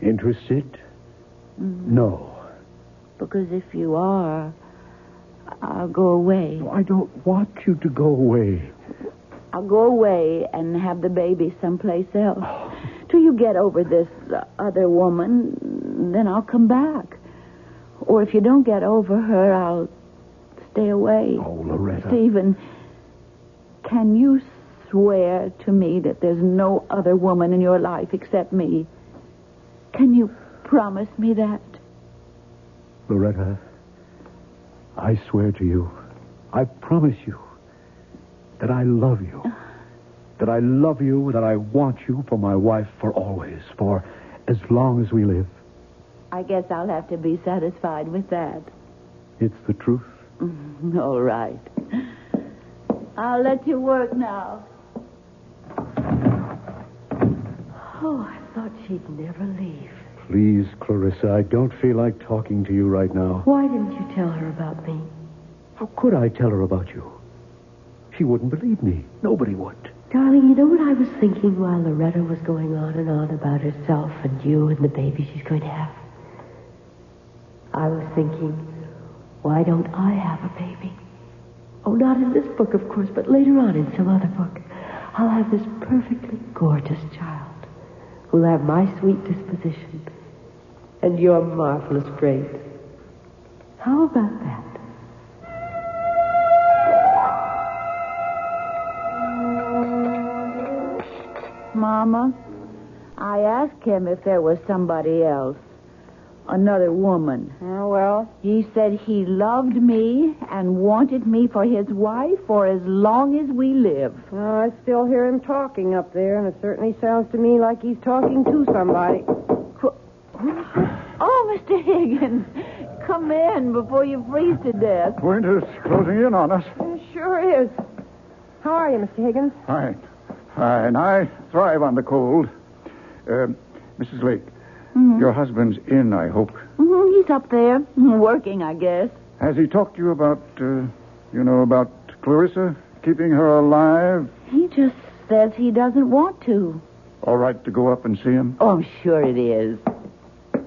Interested? No. Because if you are, I'll go away. No, I don't want you to go away. I'll go away and have the baby someplace else. Till you get over this other woman, then I'll come back. Or if you don't get over her, I'll stay away. Oh, Loretta. Stephen, can you swear to me that there's no other woman in your life except me? Can you promise me that? Loretta, I swear to you, I promise you that I love you. That I love you, that I want you for my wife for always, for as long as we live. I guess I'll have to be satisfied with that. It's the truth. All right. I'll let you work now. Oh, I thought she'd never leave. Please, Clarissa, I don't feel like talking to you right now. Why didn't you tell her about me? How could I tell her about you? She wouldn't believe me. Nobody would. Darling, you know what I was thinking while Loretta was going on and on about herself and you and the baby she's going to have? I was thinking, why don't I have a baby? Oh, not in this book, of course, but later on in some other book. I'll have this perfectly gorgeous child who'll have my sweet disposition and your marvelous grace. How about that? Mama, I asked him if there was somebody else. Another woman. Oh, well? He said he loved me and wanted me for his wife for as long as we live. Well, I still hear him talking up there, and it certainly sounds to me like he's talking to somebody. Oh, Mr. Higgins, come in before you freeze to death. Winter's closing in on us. It sure is. How are you, Mr. Higgins? Fine. I thrive on the cold. Mrs. Lake, your husband's in, I hope. He's up there, working, I guess. Has he talked to you about, about Clarissa, keeping her alive? He just says he doesn't want to. All right to go up and see him? Oh, I'm sure it is.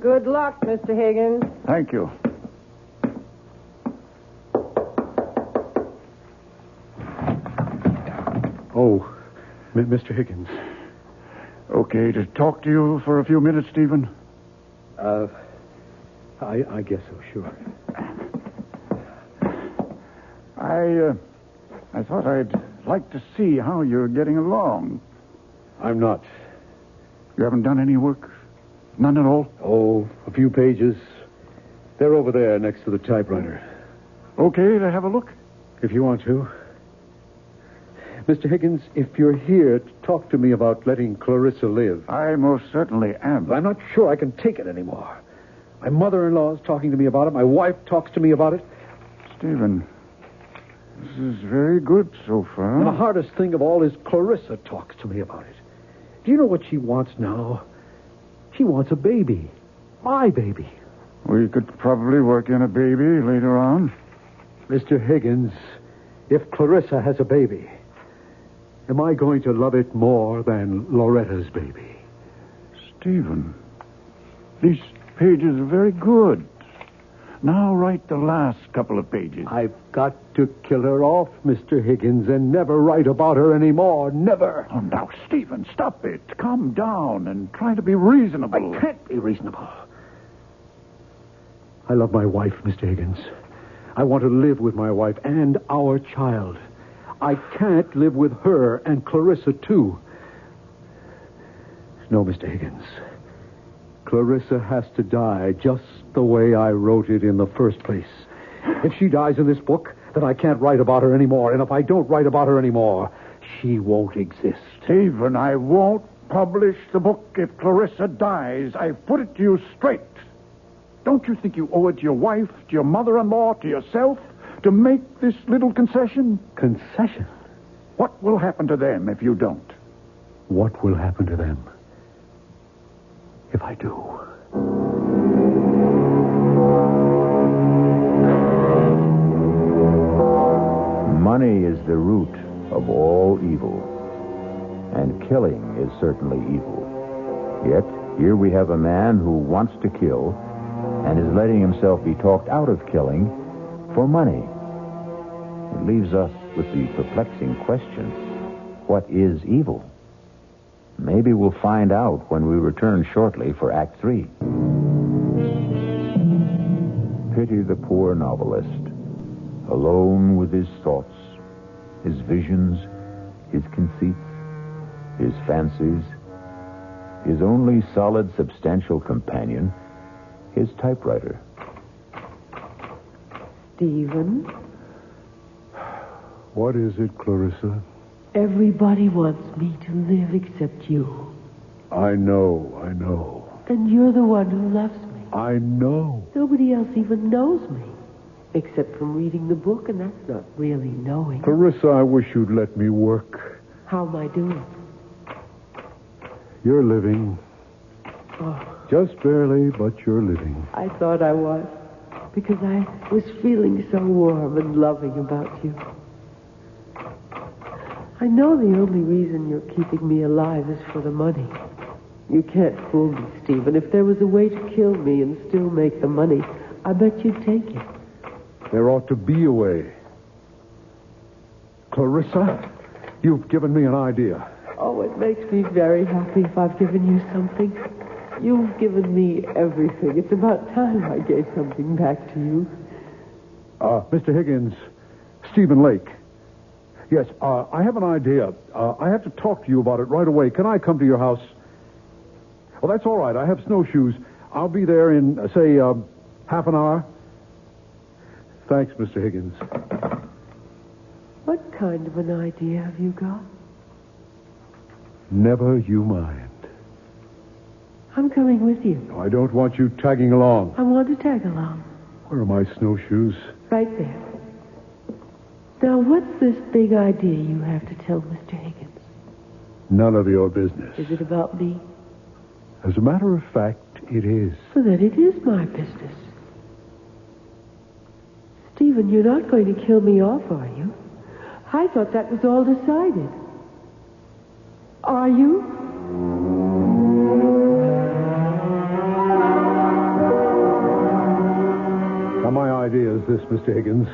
Good luck, Mr. Higgins. Thank you. Oh, Mr. Higgins. Okay to talk to you for a few minutes, Stephen? I guess so, sure. I thought I'd like to see how you're getting along. I'm not. You haven't done any work? None at all? Oh, a few pages. They're over there next to the typewriter. Okay to have a look? If you want to. Mr. Higgins, if you're here to talk to me about letting Clarissa live... I most certainly am. I'm not sure I can take it anymore. My mother-in-law is talking to me about it. My wife talks to me about it. Stephen, this is very good so far. And the hardest thing of all is Clarissa talks to me about it. Do you know what she wants now? She wants a baby. My baby. We could probably work in a baby later on. Mr. Higgins, if Clarissa has a baby... am I going to love it more than Loretta's baby? Stephen, these pages are very good. Now write the last couple of pages. I've got to kill her off, Mr. Higgins, and never write about her anymore. Never. Oh, now, Stephen, stop it. Calm down and try to be reasonable. I can't be reasonable. I love my wife, Mr. Higgins. I want to live with my wife and our child. I can't live with her and Clarissa, too. No, Mr. Higgins. Clarissa has to die just the way I wrote it in the first place. If she dies in this book, then I can't write about her anymore. And if I don't write about her anymore, she won't exist. Stephen, I won't publish the book if Clarissa dies. I've put it to you straight. Don't you think you owe it to your wife, to your mother-in-law, to yourself, to make this little concession? Concession? What will happen to them if you don't? What will happen to them if I do? Money is the root of all evil, and killing is certainly evil. Yet, here we have a man who wants to kill and is letting himself be talked out of killing for money. It leaves us with the perplexing question, what is evil? Maybe we'll find out when we return shortly for Act 3. Pity the poor novelist, alone with his thoughts, his visions, his conceits, his fancies, his only solid, substantial companion, his typewriter. Stephen? What is it, Clarissa? Everybody wants me to live except you. I know. And you're the one who loves me. I know. Nobody else even knows me. Except from reading the book, and that's not really knowing. Clarissa, I wish you'd let me work. How am I doing? You're living. Just barely, but you're living. I thought I was. Because I was feeling so warm and loving about you. I know the only reason you're keeping me alive is for the money. You can't fool me, Stephen. If there was a way to kill me and still make the money, I bet you'd take it. There ought to be a way. Clarissa, you've given me an idea. Oh, it makes me very happy if I've given you something. You've given me everything. It's about time I gave something back to you. Mr. Higgins, Stephen Lake. Yes, I have an idea. I have to talk to you about it right away. Can I come to your house? Well, that's all right. I have snowshoes. I'll be there in, say, half an hour. Thanks, Mr. Higgins. What kind of an idea have you got? Never you mind. I'm coming with you. I don't want you tagging along. I want to tag along. Where are my snowshoes? Right there. Now, what's this big idea you have to tell Mr. Higgins? None of your business. Is it about me? As a matter of fact, it is. So then it is my business. Stephen, you're not going to kill me off, are you? I thought that was all decided. Are you? Now, my idea is this, Mr. Higgins.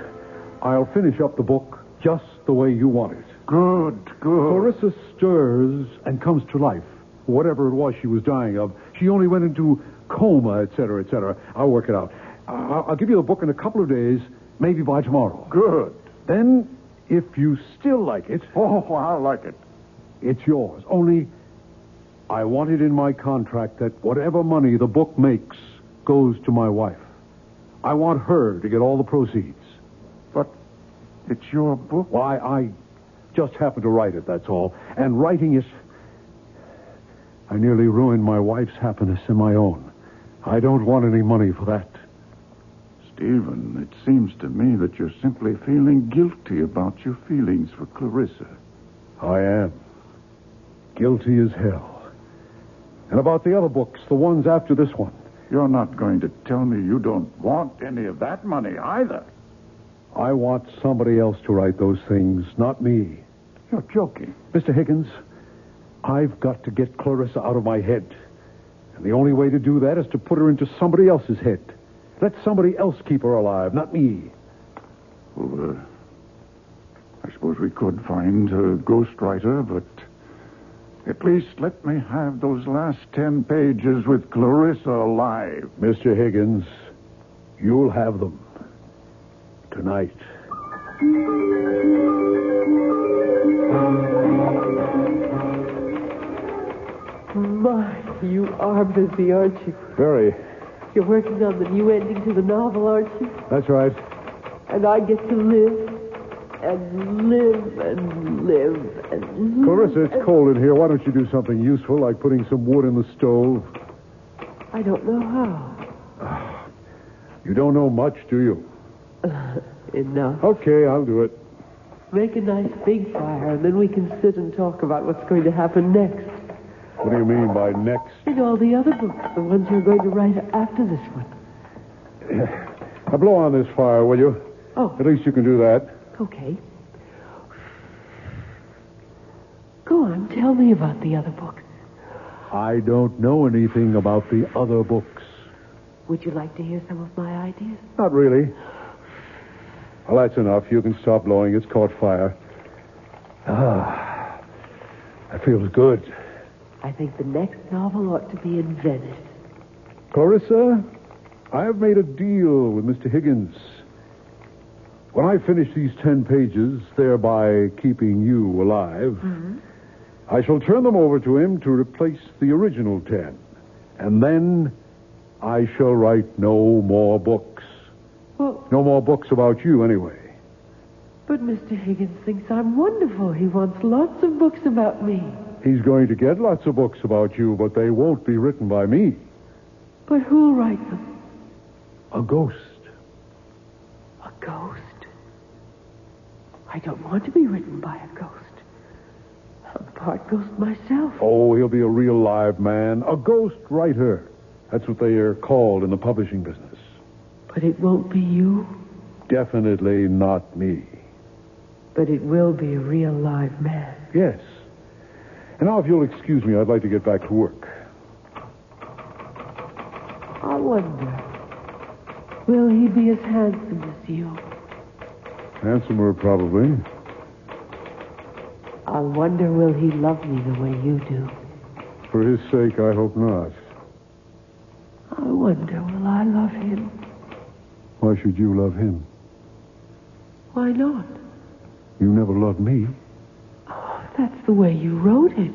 I'll finish up the book just the way you want it. Good. Clarissa stirs and comes to life. Whatever it was she was dying of, she only went into coma, etc., etc. I'll work it out. I'll give you the book in a couple of days, maybe by tomorrow. Good. Then, if you still like it... Oh, I'll like it. It's yours. Only, I want it in my contract that whatever money the book makes goes to my wife. I want her to get all the proceeds. But it's your book? Why, I just happened to write it, that's all. And writing it... I nearly ruined my wife's happiness and my own. I don't want any money for that. Stephen, it seems to me that you're simply feeling guilty about your feelings for Clarissa. I am. Guilty as hell. And about the other books, the ones after this one. You're not going to tell me you don't want any of that money either. I want somebody else to write those things, not me. You're joking. Mr. Higgins, I've got to get Clarissa out of my head. And the only way to do that is to put her into somebody else's head. Let somebody else keep her alive, not me. Well, I suppose we could find a ghostwriter, but at least let me have those last 10 pages with Clarissa alive. Mr. Higgins, you'll have them. Tonight. My, you are busy, aren't you? Very. You're working on the new ending to the novel, aren't you? That's right. And I get to live and live and live and live. Clarissa, it's cold in here. Why don't you do something useful, like putting some wood in the stove? I don't know how. You don't know much, do you? Enough. Okay, I'll do it. Make a nice big fire, and then we can sit and talk about what's going to happen next. What do you mean by next? In all the other books, the ones you're going to write after this one. Now blow on this fire, will you? Oh. At least you can do that. Okay. Go on, tell me about the other books. I don't know anything about the other books. Would you like to hear some of my ideas? Not really. Well, that's enough. You can stop blowing. It's caught fire. Ah, that feels good. I think the next novel ought to be in Venice. Clarissa, I have made a deal with Mr. Higgins. When I finish these 10 pages, thereby keeping you alive, I shall turn them over to him to replace the original 10. And then I shall write no more books. Well, no more books about you, anyway. But Mr. Higgins thinks I'm wonderful. He wants lots of books about me. He's going to get lots of books about you, but they won't be written by me. But who'll write them? A ghost. A ghost? I don't want to be written by a ghost. part ghost myself. Oh, he'll be a real live man. A ghost writer. That's what they are called in the publishing business. But it won't be you. Definitely not me. But it will be a real live man. Yes. And now, if you'll excuse me, I'd like to get back to work. I wonder, will he be as handsome as you? Handsomer, probably. I wonder, will he love me the way you do? For his sake, I hope not. I wonder, will I love him? Why should you love him? Why not? You never loved me. Oh, that's the way you wrote it.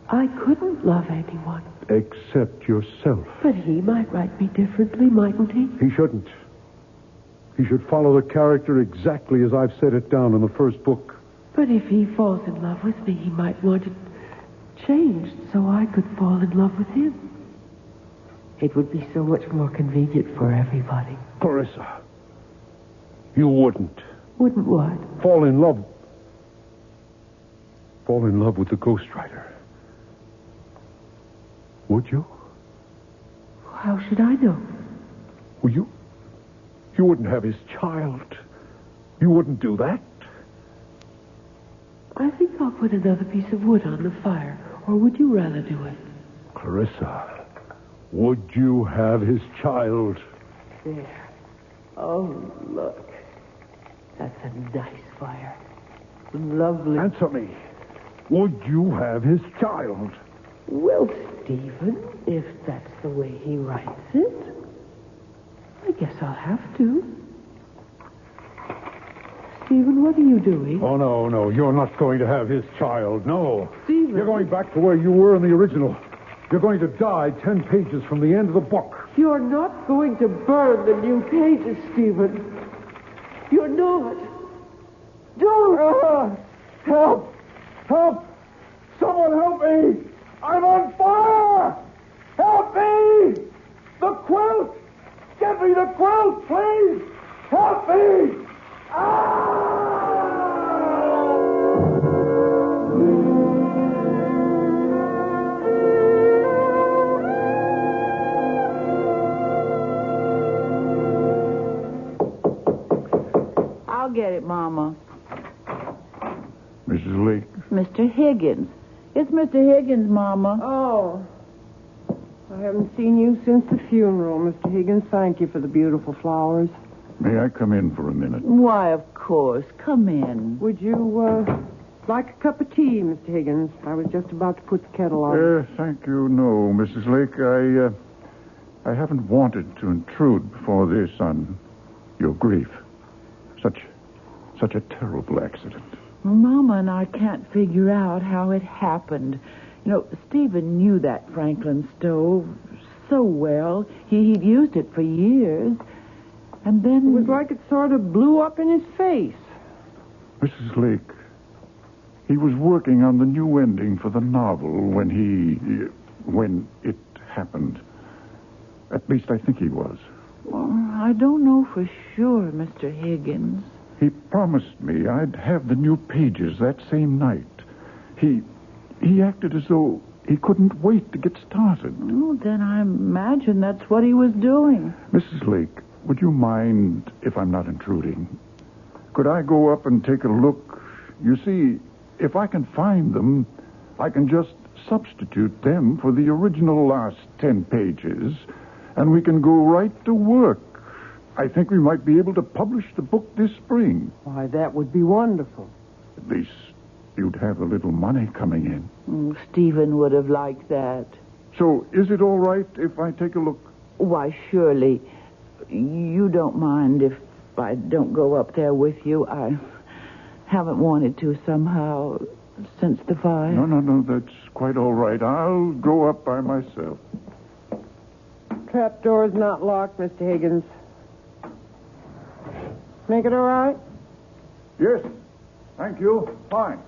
I couldn't love anyone. Except yourself. But he might write me differently, mightn't he? He shouldn't. He should follow the character exactly as I've set it down in the first book. But if he falls in love with me, he might want it changed so I could fall in love with him. It would be so much more convenient for everybody. Clarissa, you wouldn't. Wouldn't what? Fall in love with the ghostwriter. Would you? How should I know? Well, you wouldn't have his child. You wouldn't do that. I think I'll put another piece of wood on the fire. Or would you rather do it? Clarissa, would you have his child? There. Oh, look. That's a nice fire. Lovely. Answer me. Would you have his child? Well, Stephen, if that's the way he writes it, I guess I'll have to. Stephen, what are you doing? Oh, no. You're not going to have his child. No. Stephen. You're going back to where you were in the original. You're going to die 10 pages from the end of the book. You're not going to burn the new pages, Stephen. You're not. Don't. Help! Help! Someone help me! I'm on fire! Help me! The quilt! Get me the quilt, please! Help me! I'll get it, Mama. Mrs. Lake. Mr. Higgins. It's Mr. Higgins, Mama. Oh. I haven't seen you since the funeral, Mr. Higgins. Thank you for the beautiful flowers. May I come in for a minute? Why, of course. Come in. Would you, like a cup of tea, Mr. Higgins? I was just about to put the kettle on. Thank you, no, Mrs. Lake. I haven't wanted to intrude before this on your grief. Such a terrible accident. Mama and I can't figure out how it happened. You know, Stephen knew that Franklin stove so well. He'd used it for years. And then... It was like it sort of blew up in his face. Mrs. Lake, he was working on the new ending for the novel when it happened. At least I think he was. Well, I don't know for sure, Mr. Higgins. He promised me I'd have the new pages that same night. He acted as though he couldn't wait to get started. Oh, then I imagine that's what he was doing. Mrs. Lake, would you mind if I'm not intruding? Could I go up and take a look? You see, if I can find them, I can just substitute them for the original last 10 pages, and we can go right to work. I think we might be able to publish the book this spring. Why, that would be wonderful. At least you'd have a little money coming in. Oh, Stephen would have liked that. So, is it all right if I take a look? Why, surely. You don't mind if I don't go up there with you. I haven't wanted to somehow since the fire. No, that's quite all right. I'll go up by myself. Trapdoor's not locked, Mr. Higgins. Make it all right? Yes. Thank you. Fine.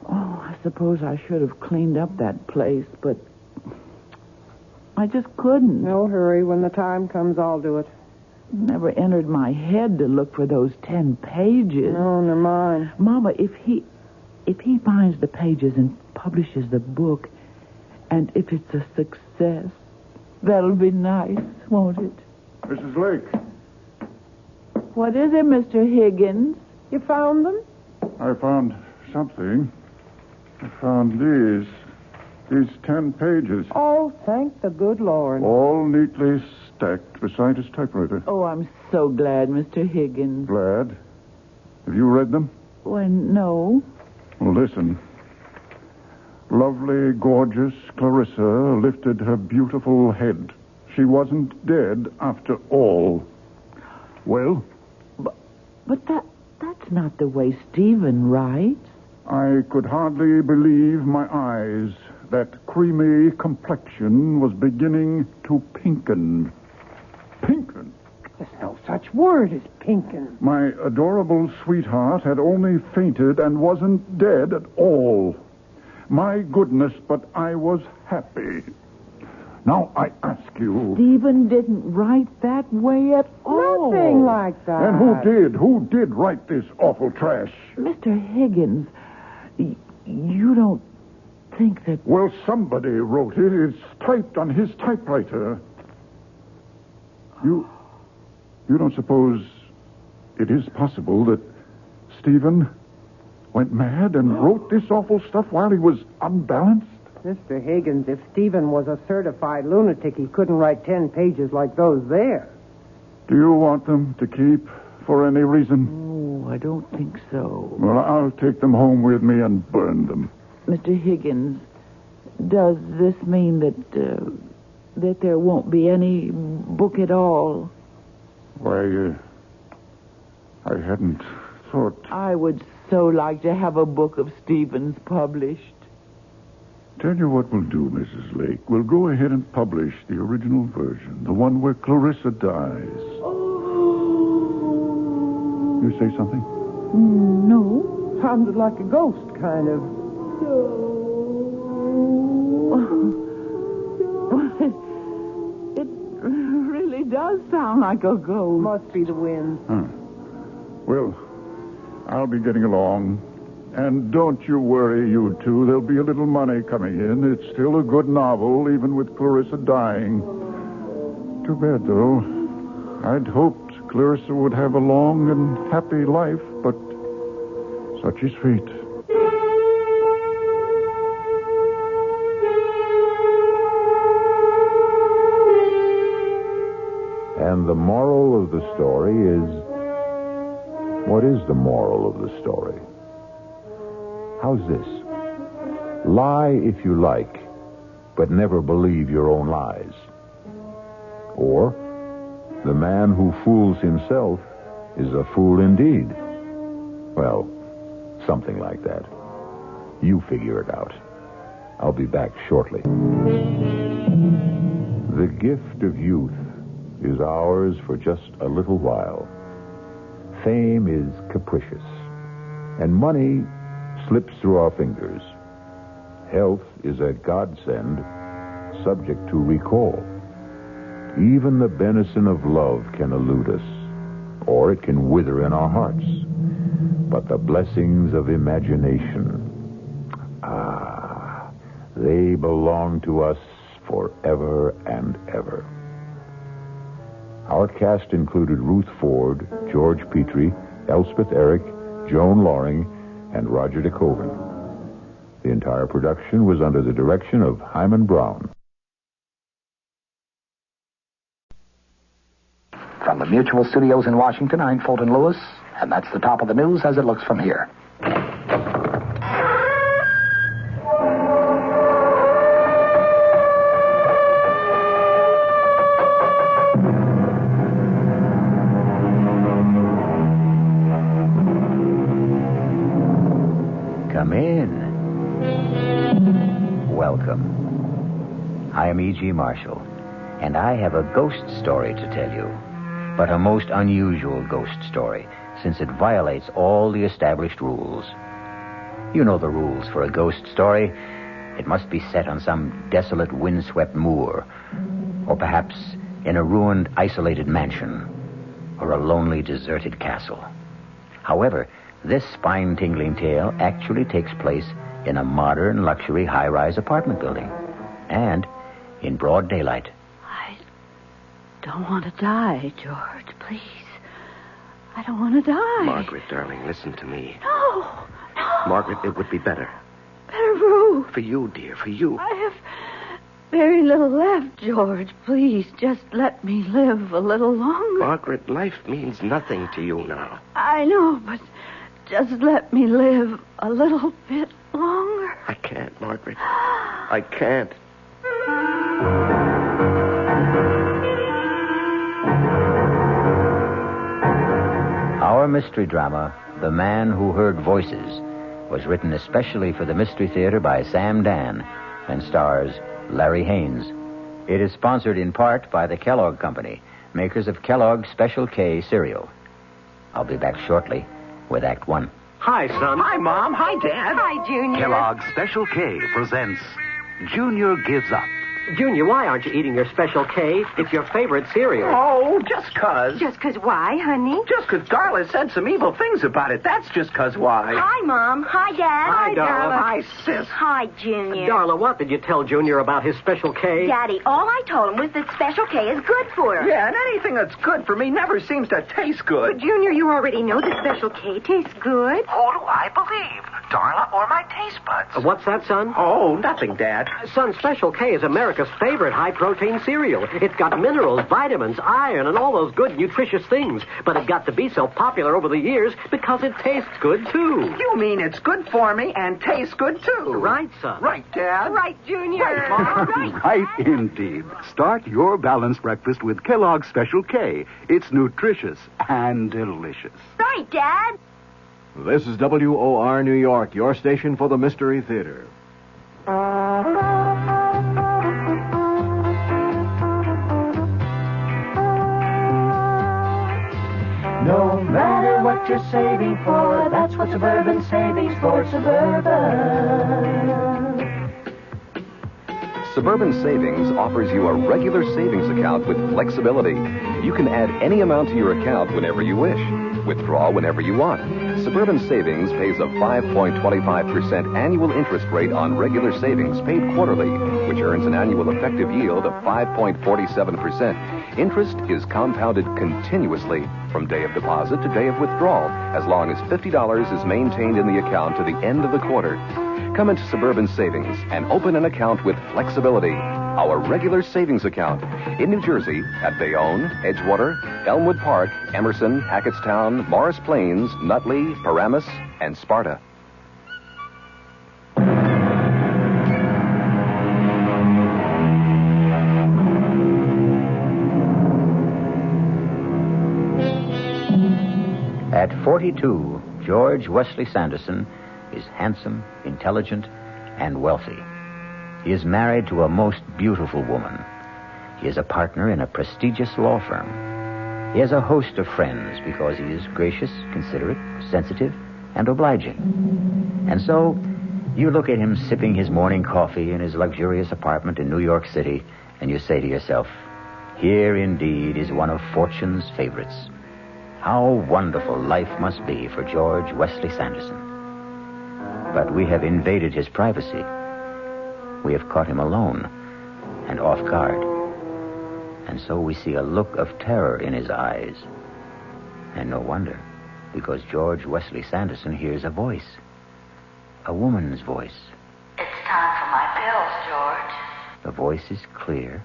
Oh, I suppose I should have cleaned up that place, but I just couldn't. No hurry. When the time comes, I'll do it. Never entered my head to look for those 10 pages. No, they're mine. Mama, if he... if he finds the pages and publishes the book, and if it's a success, that'll be nice, won't it? Mrs. Lake. What is it, Mr. Higgins? You found them? I found something. I found these 10 pages. Oh, thank the good Lord. All neatly stacked beside his typewriter. Oh, I'm so glad, Mr. Higgins. Glad? Have you read them? Well, no. Well, listen. Lovely, gorgeous Clarissa lifted her beautiful head. She wasn't dead after all. Well? But that's not the way Stephen writes. I could hardly believe my eyes. That creamy complexion was beginning to pinken. Pinken? There's no such word as pinken. My adorable sweetheart had only fainted and wasn't dead at all. My goodness, but I was happy. Now, I ask you... Stephen didn't write that way at all. Nothing like that. And who did? Who did write this awful trash? Mr. Higgins, you don't think that... Well, somebody wrote it. It's typed on his typewriter. You don't suppose it is possible that Stephen went mad and wrote this awful stuff while he was unbalanced? Mr. Higgins, if Stephen was a certified lunatic, he couldn't write 10 pages like those there. Do you want them to keep for any reason? Oh, I don't think so. Well, I'll take them home with me and burn them. Mr. Higgins, does this mean that there won't be any book at all? Why, I hadn't thought... I would so like to have a book of Stephen's published. Tell you what we'll do, Mrs. Lake. We'll go ahead and publish the original version, the one where Clarissa dies. You say something? No. Sounded like a ghost, kind of. It really does sound like a ghost. Must be the wind. Huh. Well, I'll be getting along. And don't you worry, you two. There'll be a little money coming in. It's still a good novel, even with Clarissa dying. Too bad, though. I'd hoped Clarissa would have a long and happy life, but such is fate. And the moral of the story is... What is the moral of the story? How's this? Lie if you like, but never believe your own lies. Or, the man who fools himself is a fool indeed. Well, something like that. You figure it out. I'll be back shortly. The gift of youth is ours for just a little while. Fame is capricious, and money slips through our fingers. Health is a godsend, subject to recall. Even the benison of love can elude us, or it can wither in our hearts. But the blessings of imagination, they belong to us forever and ever. Our cast included Ruth Ford, George Petrie, Elspeth Eric, Joan Loring, and Roger DeKoven. The entire production was under the direction of Hyman Brown. From the Mutual Studios in Washington, I'm Fulton Lewis, and that's the top of the news as it looks from here. Come in. Welcome. I am E.G. Marshall, and I have a ghost story to tell you. But a most unusual ghost story, since it violates all the established rules. You know the rules for a ghost story. It must be set on some desolate, windswept moor, or perhaps in a ruined, isolated mansion, or a lonely, deserted castle. However, This spine-tingling tale actually takes place in a modern luxury high-rise apartment building. And in broad daylight. I don't want to die, George, please. I don't want to die. Margaret, darling, listen to me. No. Margaret, it would be better. Better for who? For you, dear, for you. I have very little left, George. Please, just let me live a little longer. Margaret, life means nothing to you now. I know, but just let me live a little bit longer. I can't, Margaret. I can't. Our mystery drama, The Man Who Heard Voices, was written especially for the Mystery Theater by Sam Dan and stars Larry Haynes. It is sponsored in part by the Kellogg Company, makers of Kellogg's Special K cereal. I'll be back shortly with Act One. Hi, son. Hi, Mom. Hi, Dad. Hi, Junior. Kellogg's Special K presents Junior Gives Up. Junior, why aren't you eating your Special K? It's your favorite cereal. Oh, just 'cause. Just 'cause why, honey? Just 'cause Darla said some evil things about it. That's just 'cause why. Hi, Mom. Hi, Dad. Hi, Darla. Hi, Sis. Hi, Junior. Darla, what did you tell Junior about his Special K? Daddy, all I told him was that Special K is good for him. Yeah, and anything that's good for me never seems to taste good. But, Junior, you already know that Special K tastes good. Who do I believe? Darla or my taste buds? What's that, son? Oh, nothing, Dad. Son, Special K is America's favorite high-protein cereal. It's got minerals, vitamins, iron, and all those good, nutritious things. But it got to be so popular over the years because it tastes good, too. You mean it's good for me and tastes good, too? Right, son. Right, Dad. Right, Junior. Right, Mom. Right, indeed. Start your balanced breakfast with Kellogg's Special K. It's nutritious and delicious. Right, Dad. This is WOR New York, your station for the Mystery Theater. No matter what you're saving for, that's what Suburban Savings for Suburban. Suburban Savings offers you a regular savings account with flexibility. You can add any amount to your account whenever you wish. Withdraw whenever you want. Suburban Savings pays a 5.25% annual interest rate on regular savings paid quarterly, which earns an annual effective yield of 5.47%. Interest is compounded continuously from day of deposit to day of withdrawal, as long as $50 is maintained in the account to the end of the quarter. Come into Suburban Savings and open an account with flexibility. Our regular savings account in New Jersey at Bayonne, Edgewater, Elmwood Park, Emerson, Hackettstown, Morris Plains, Nutley, Paramus, and Sparta. At 42, George Wesley Sanderson is handsome, intelligent, and wealthy. He is married to a most beautiful woman. He is a partner in a prestigious law firm. He has a host of friends because he is gracious, considerate, sensitive, and obliging. And so, you look at him sipping his morning coffee in his luxurious apartment in New York City, and you say to yourself, here indeed is one of fortune's favorites. How wonderful life must be for George Wesley Sanderson. But we have invaded his privacy. We have caught him alone and off guard. And so we see a look of terror in his eyes. And no wonder, because George Wesley Sanderson hears a voice. A woman's voice. It's time for my pills, George. The voice is clear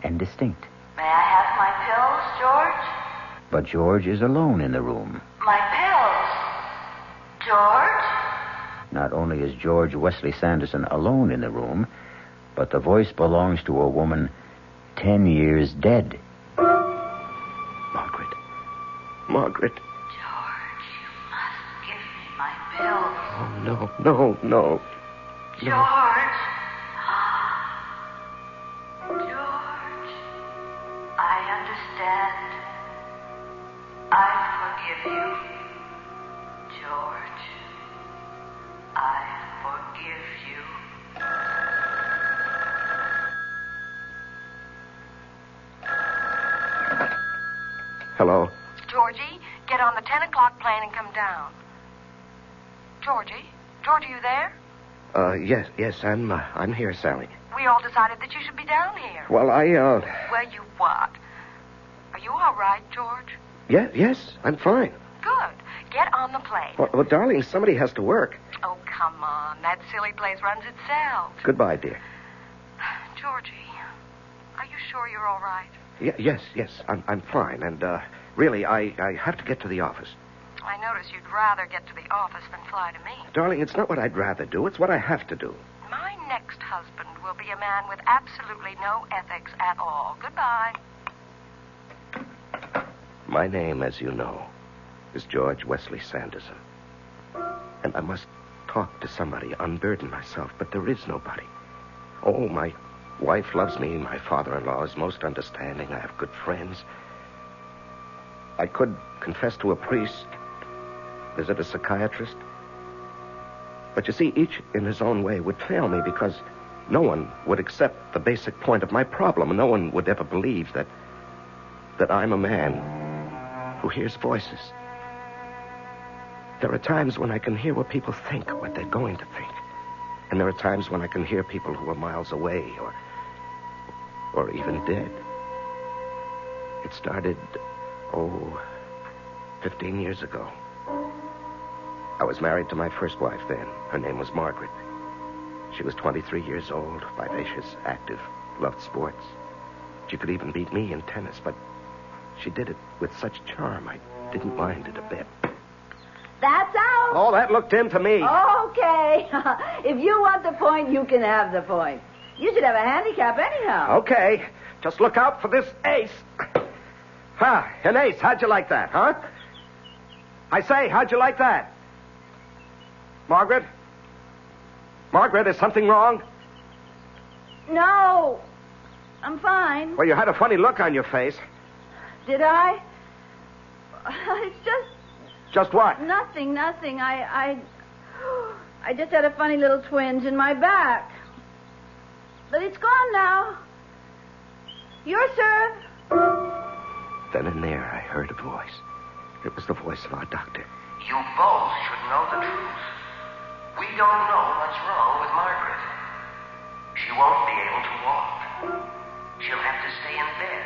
and distinct. May I have my pills, George? But George is alone in the room. My pills. George? Not only is George Wesley Sanderson alone in the room, but the voice belongs to a woman 10 years dead. Margaret. Margaret. George, you must give me my pills. Oh, no. George. George. I understand. I forgive you. George. I forgive you. Hello. Georgie, get on the 10 o'clock plane and come down. Georgie? George, are you there? Yes, I'm here, Sally. We all decided that you should be down here. Well, Well, you what? Are you all right, George? yes, I'm fine. Good. Get on the plane. Well, darling, somebody has to work. Oh, come on. That silly place runs itself. Goodbye, dear. Georgie, are you sure you're all right? Yes, I'm fine, and, really, I have to get to the office. I notice you'd rather get to the office than fly to me. Darling, it's not what I'd rather do. It's what I have to do. My next husband will be a man with absolutely no ethics at all. Goodbye. My name, as you know, is George Wesley Sanderson. And I must talk to somebody, unburden myself, but there is nobody. Oh, my wife loves me. My father-in-law is most understanding. I have good friends. I could confess to a priest, visit a psychiatrist. But you see, each in his own way would fail me because no one would accept the basic point of my problem. No one would ever believe that I'm a man who hears voices. There are times when I can hear what people think, what they're going to think. And there are times when I can hear people who are miles away or even dead. It started, 15 years ago. I was married to my first wife then. Her name was Margaret. She was 23 years old, vivacious, active, loved sports. She could even beat me in tennis, but she did it with such charm, I didn't mind it a bit. That's out. Oh, that looked into me. Okay. If you want the point, you can have the point. You should have a handicap anyhow. Okay. Just look out for this ace. An ace. How'd you like that, huh? I say, how'd you like that? Margaret? Margaret, is something wrong? No. I'm fine. Well, you had a funny look on your face. Did I? It's just... Just what? Nothing. I just had a funny little twinge in my back. But it's gone now. Your serve. Then and there, I heard a voice. It was the voice of our doctor. You both should know the truth. We don't know what's wrong with Margaret. She won't be able to walk. She'll have to stay in bed.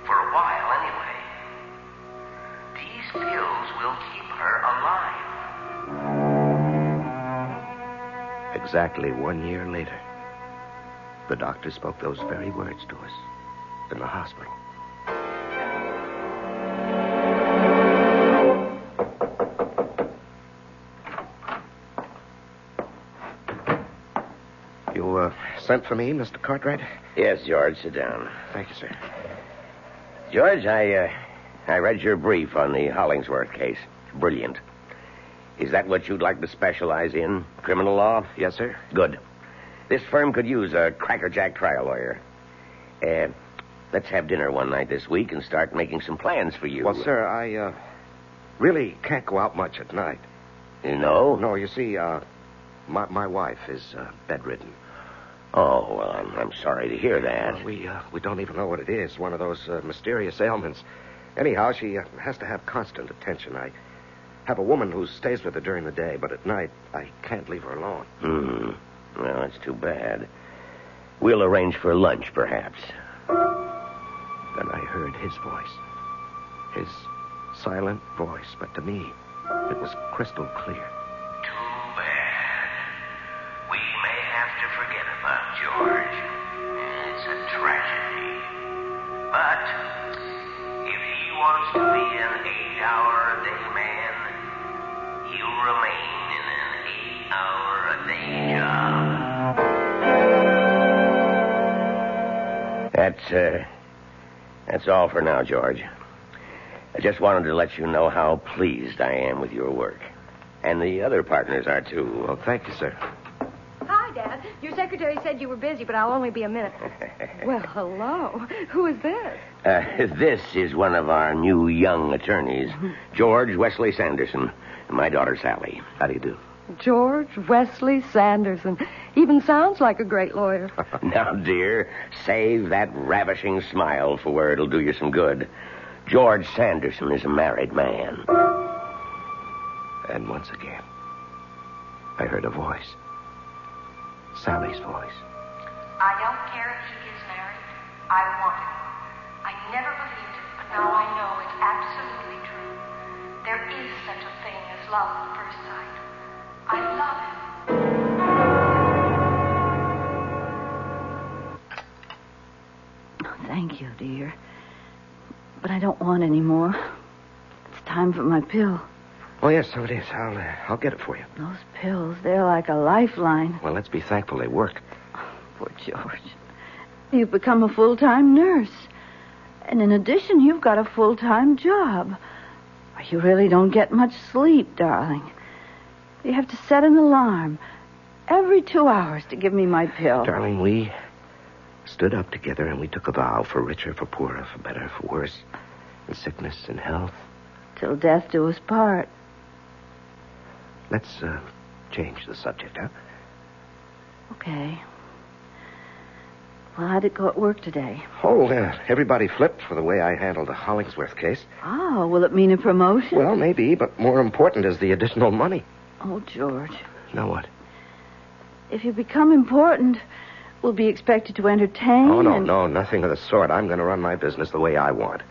For a while, anyway. These pills will keep her alive. Exactly 1 year later, the doctor spoke those very words to us in the hospital. You, sent for me, Mr. Cartwright? Yes, George, sit down. Thank you, sir. George, I read your brief on the Hollingsworth case. Brilliant. Is that what you'd like to specialize in? Criminal law? Yes, sir. Good. This firm could use a crackerjack trial lawyer. Let's have dinner one night this week and start making some plans for you. Well, sir, I really can't go out much at night. No? No, you see, my wife is bedridden. Oh, well, I'm sorry to hear that. Well, we don't even know what it is. One of those mysterious ailments. Anyhow, she has to have constant attention. I have a woman who stays with her during the day, but at night I can't leave her alone. Well, that's too bad. We'll arrange for lunch, perhaps. Then I heard his voice. His silent voice, but to me, it was crystal clear. Too bad. We may have to forget about George. It's a tragedy. But if he wants to be an 8-hour-a-day man, he'll remain in an 8-hour-a-day job. That's all for now, George. I just wanted to let you know how pleased I am with your work. And the other partners are, too. Well, thank you, sir. Hi, Dad. Your secretary said you were busy, but I'll only be a minute. Well, hello. Who is this? This is one of our new young attorneys, George Wesley Sanderson, and my daughter, Sally. How do you do? George Wesley Sanderson. Even sounds like a great lawyer. Now, dear, save that ravishing smile for where it'll do you some good. George Sanderson is a married man. And once again, I heard a voice. Sally's voice. I don't care if he gets married. I want him. I never believed it, but now I know it's absolutely true. There is such a thing as love at first sight. I love him. Thank you, dear. But I don't want any more. It's time for my pill. Oh, yes, so it is. I'll get it for you. Those pills, they're like a lifeline. Well, let's be thankful they work. Poor George. You've become a full-time nurse. And in addition, you've got a full-time job. You really don't get much sleep, darling. You have to set an alarm every 2 hours to give me my pill. Darling, we stood up together and we took a vow for richer, for poorer, for better, for worse, in sickness and health. Till death do us part. Let's change the subject, huh? Okay. Well, how'd it go at work today? Oh, everybody flipped for the way I handled the Hollingsworth case. Oh, will it mean a promotion? Well, maybe, but more important is the additional money. Oh, George. Now what? If you become important, we'll be expected to entertain. Oh, no, nothing of the sort. I'm going to run my business the way I want.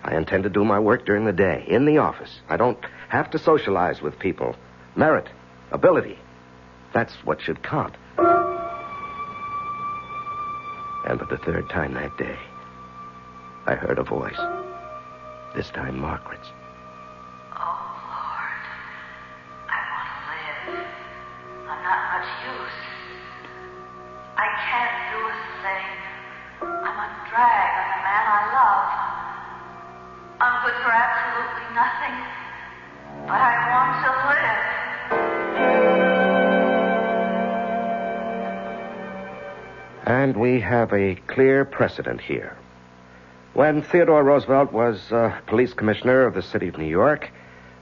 I intend to do my work during the day, in the office. I don't have to socialize with people. Merit, ability, that's what should count. And for the third time that day, I heard a voice. This time Margaret's. Oh, Lord. I want to live. I'm not much use. I can't do a thing. I'm a drag on the man I love. I'm good for absolutely nothing. But I want to live. And we have a clear precedent here. When Theodore Roosevelt was police commissioner of the city of New York,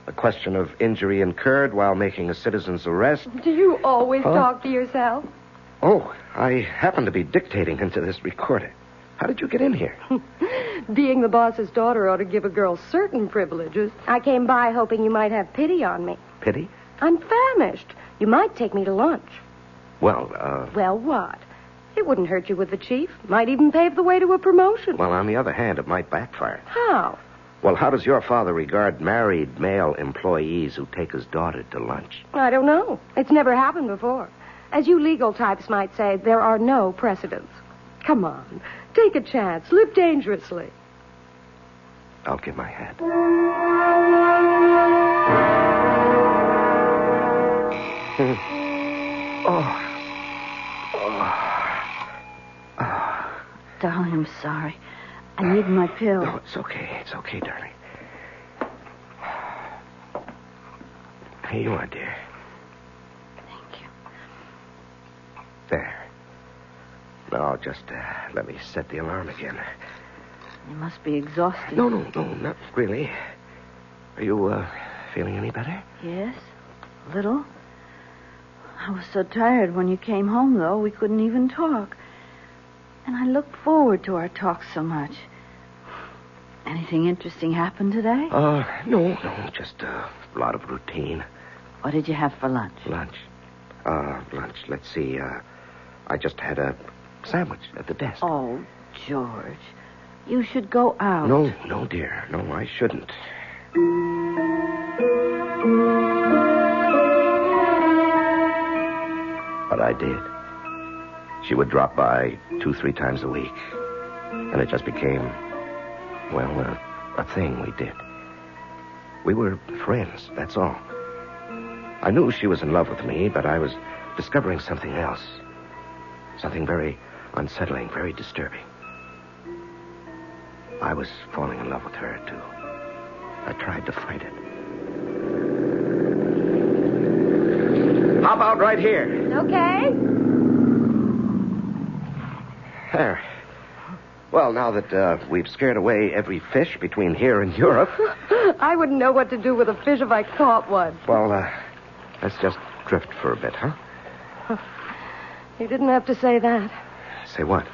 the question of injury incurred while making a citizen's arrest... Do you always talk to yourself? Oh, I happen to be dictating into this recorder. How did you get in here? Being the boss's daughter ought to give a girl certain privileges. I came by hoping you might have pity on me. Pity? I'm famished. You might take me to lunch. Well, Well, what? It wouldn't hurt you with the chief. Might even pave the way to a promotion. Well, on the other hand, it might backfire. How? Well, how does your father regard married male employees who take his daughter to lunch? I don't know. It's never happened before. As you legal types might say, there are no precedents. Come on. Take a chance. Live dangerously. I'll give my hat. Darling, I'm sorry. I need my pill. No, it's okay. It's okay, darling. Here you are, dear. Thank you. There. Now, just let me set the alarm again. You must be exhausted. No, not really. Are you feeling any better? Yes, a little. I was so tired when you came home, though, we couldn't even talk. And I looked forward to our talk so much. Anything interesting happen today? No, just a lot of routine. What did you have for lunch? Lunch. Let's see. I just had a sandwich at the desk. Oh, George. You should go out. No, dear. No, I shouldn't. But I did. She would drop by 2-3 times a week. And it just became, well, a thing we did. We were friends, that's all. I knew she was in love with me, but I was discovering something else. Something very unsettling, very disturbing. I was falling in love with her, too. I tried to fight it. Hop out right here. Okay. There. Well, now that we've scared away every fish between here and Europe... I wouldn't know what to do with a fish if I caught one. Well, let's just drift for a bit, huh? You didn't have to say that. Say what?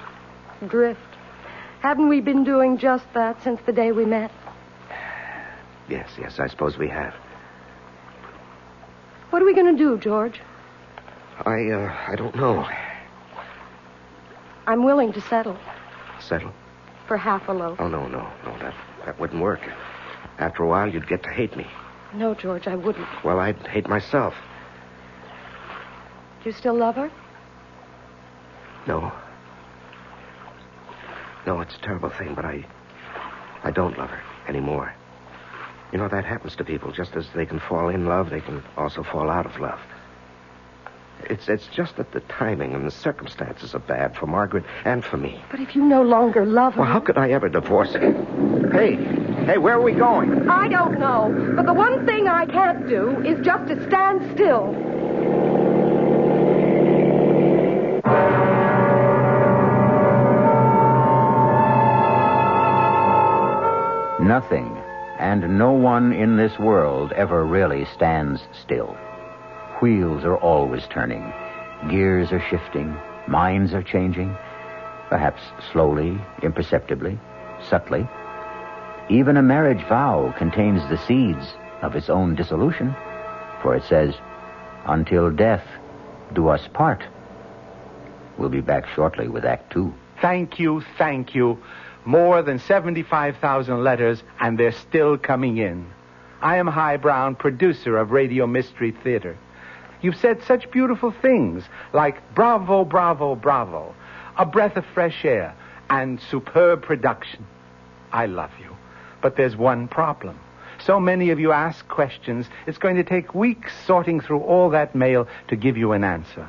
Drift. Haven't we been doing just that since the day we met? Yes, I suppose we have. What are we going to do, George? I don't know. I'm willing to settle Settle? for half a loaf. Oh, no, that wouldn't work. After a while, you'd get to hate me. No, George, I wouldn't. Well, I'd hate myself. Do you still love her? No. No, it's a terrible thing, but I don't love her anymore. You know, that happens to people. Just as they can fall in love, they can also fall out of love. It's just that the timing and the circumstances are bad for Margaret and for me. But if you no longer love her... Well, how could I ever divorce her? Hey, where are we going? I don't know. But the one thing I can't do is just to stand still. Nothing and no one in this world ever really stands still. Wheels are always turning. Gears are shifting. Minds are changing. Perhaps slowly, imperceptibly, subtly. Even a marriage vow contains the seeds of its own dissolution. For it says, "Until death do us part." We'll be back shortly with Act 2. Thank you. More than 75,000 letters, and they're still coming in. I am High Brown, producer of Radio Mystery Theater. You've said such beautiful things, like bravo, bravo, bravo, a breath of fresh air, and superb production. I love you. But there's one problem. So many of you ask questions, it's going to take weeks sorting through all that mail to give you an answer.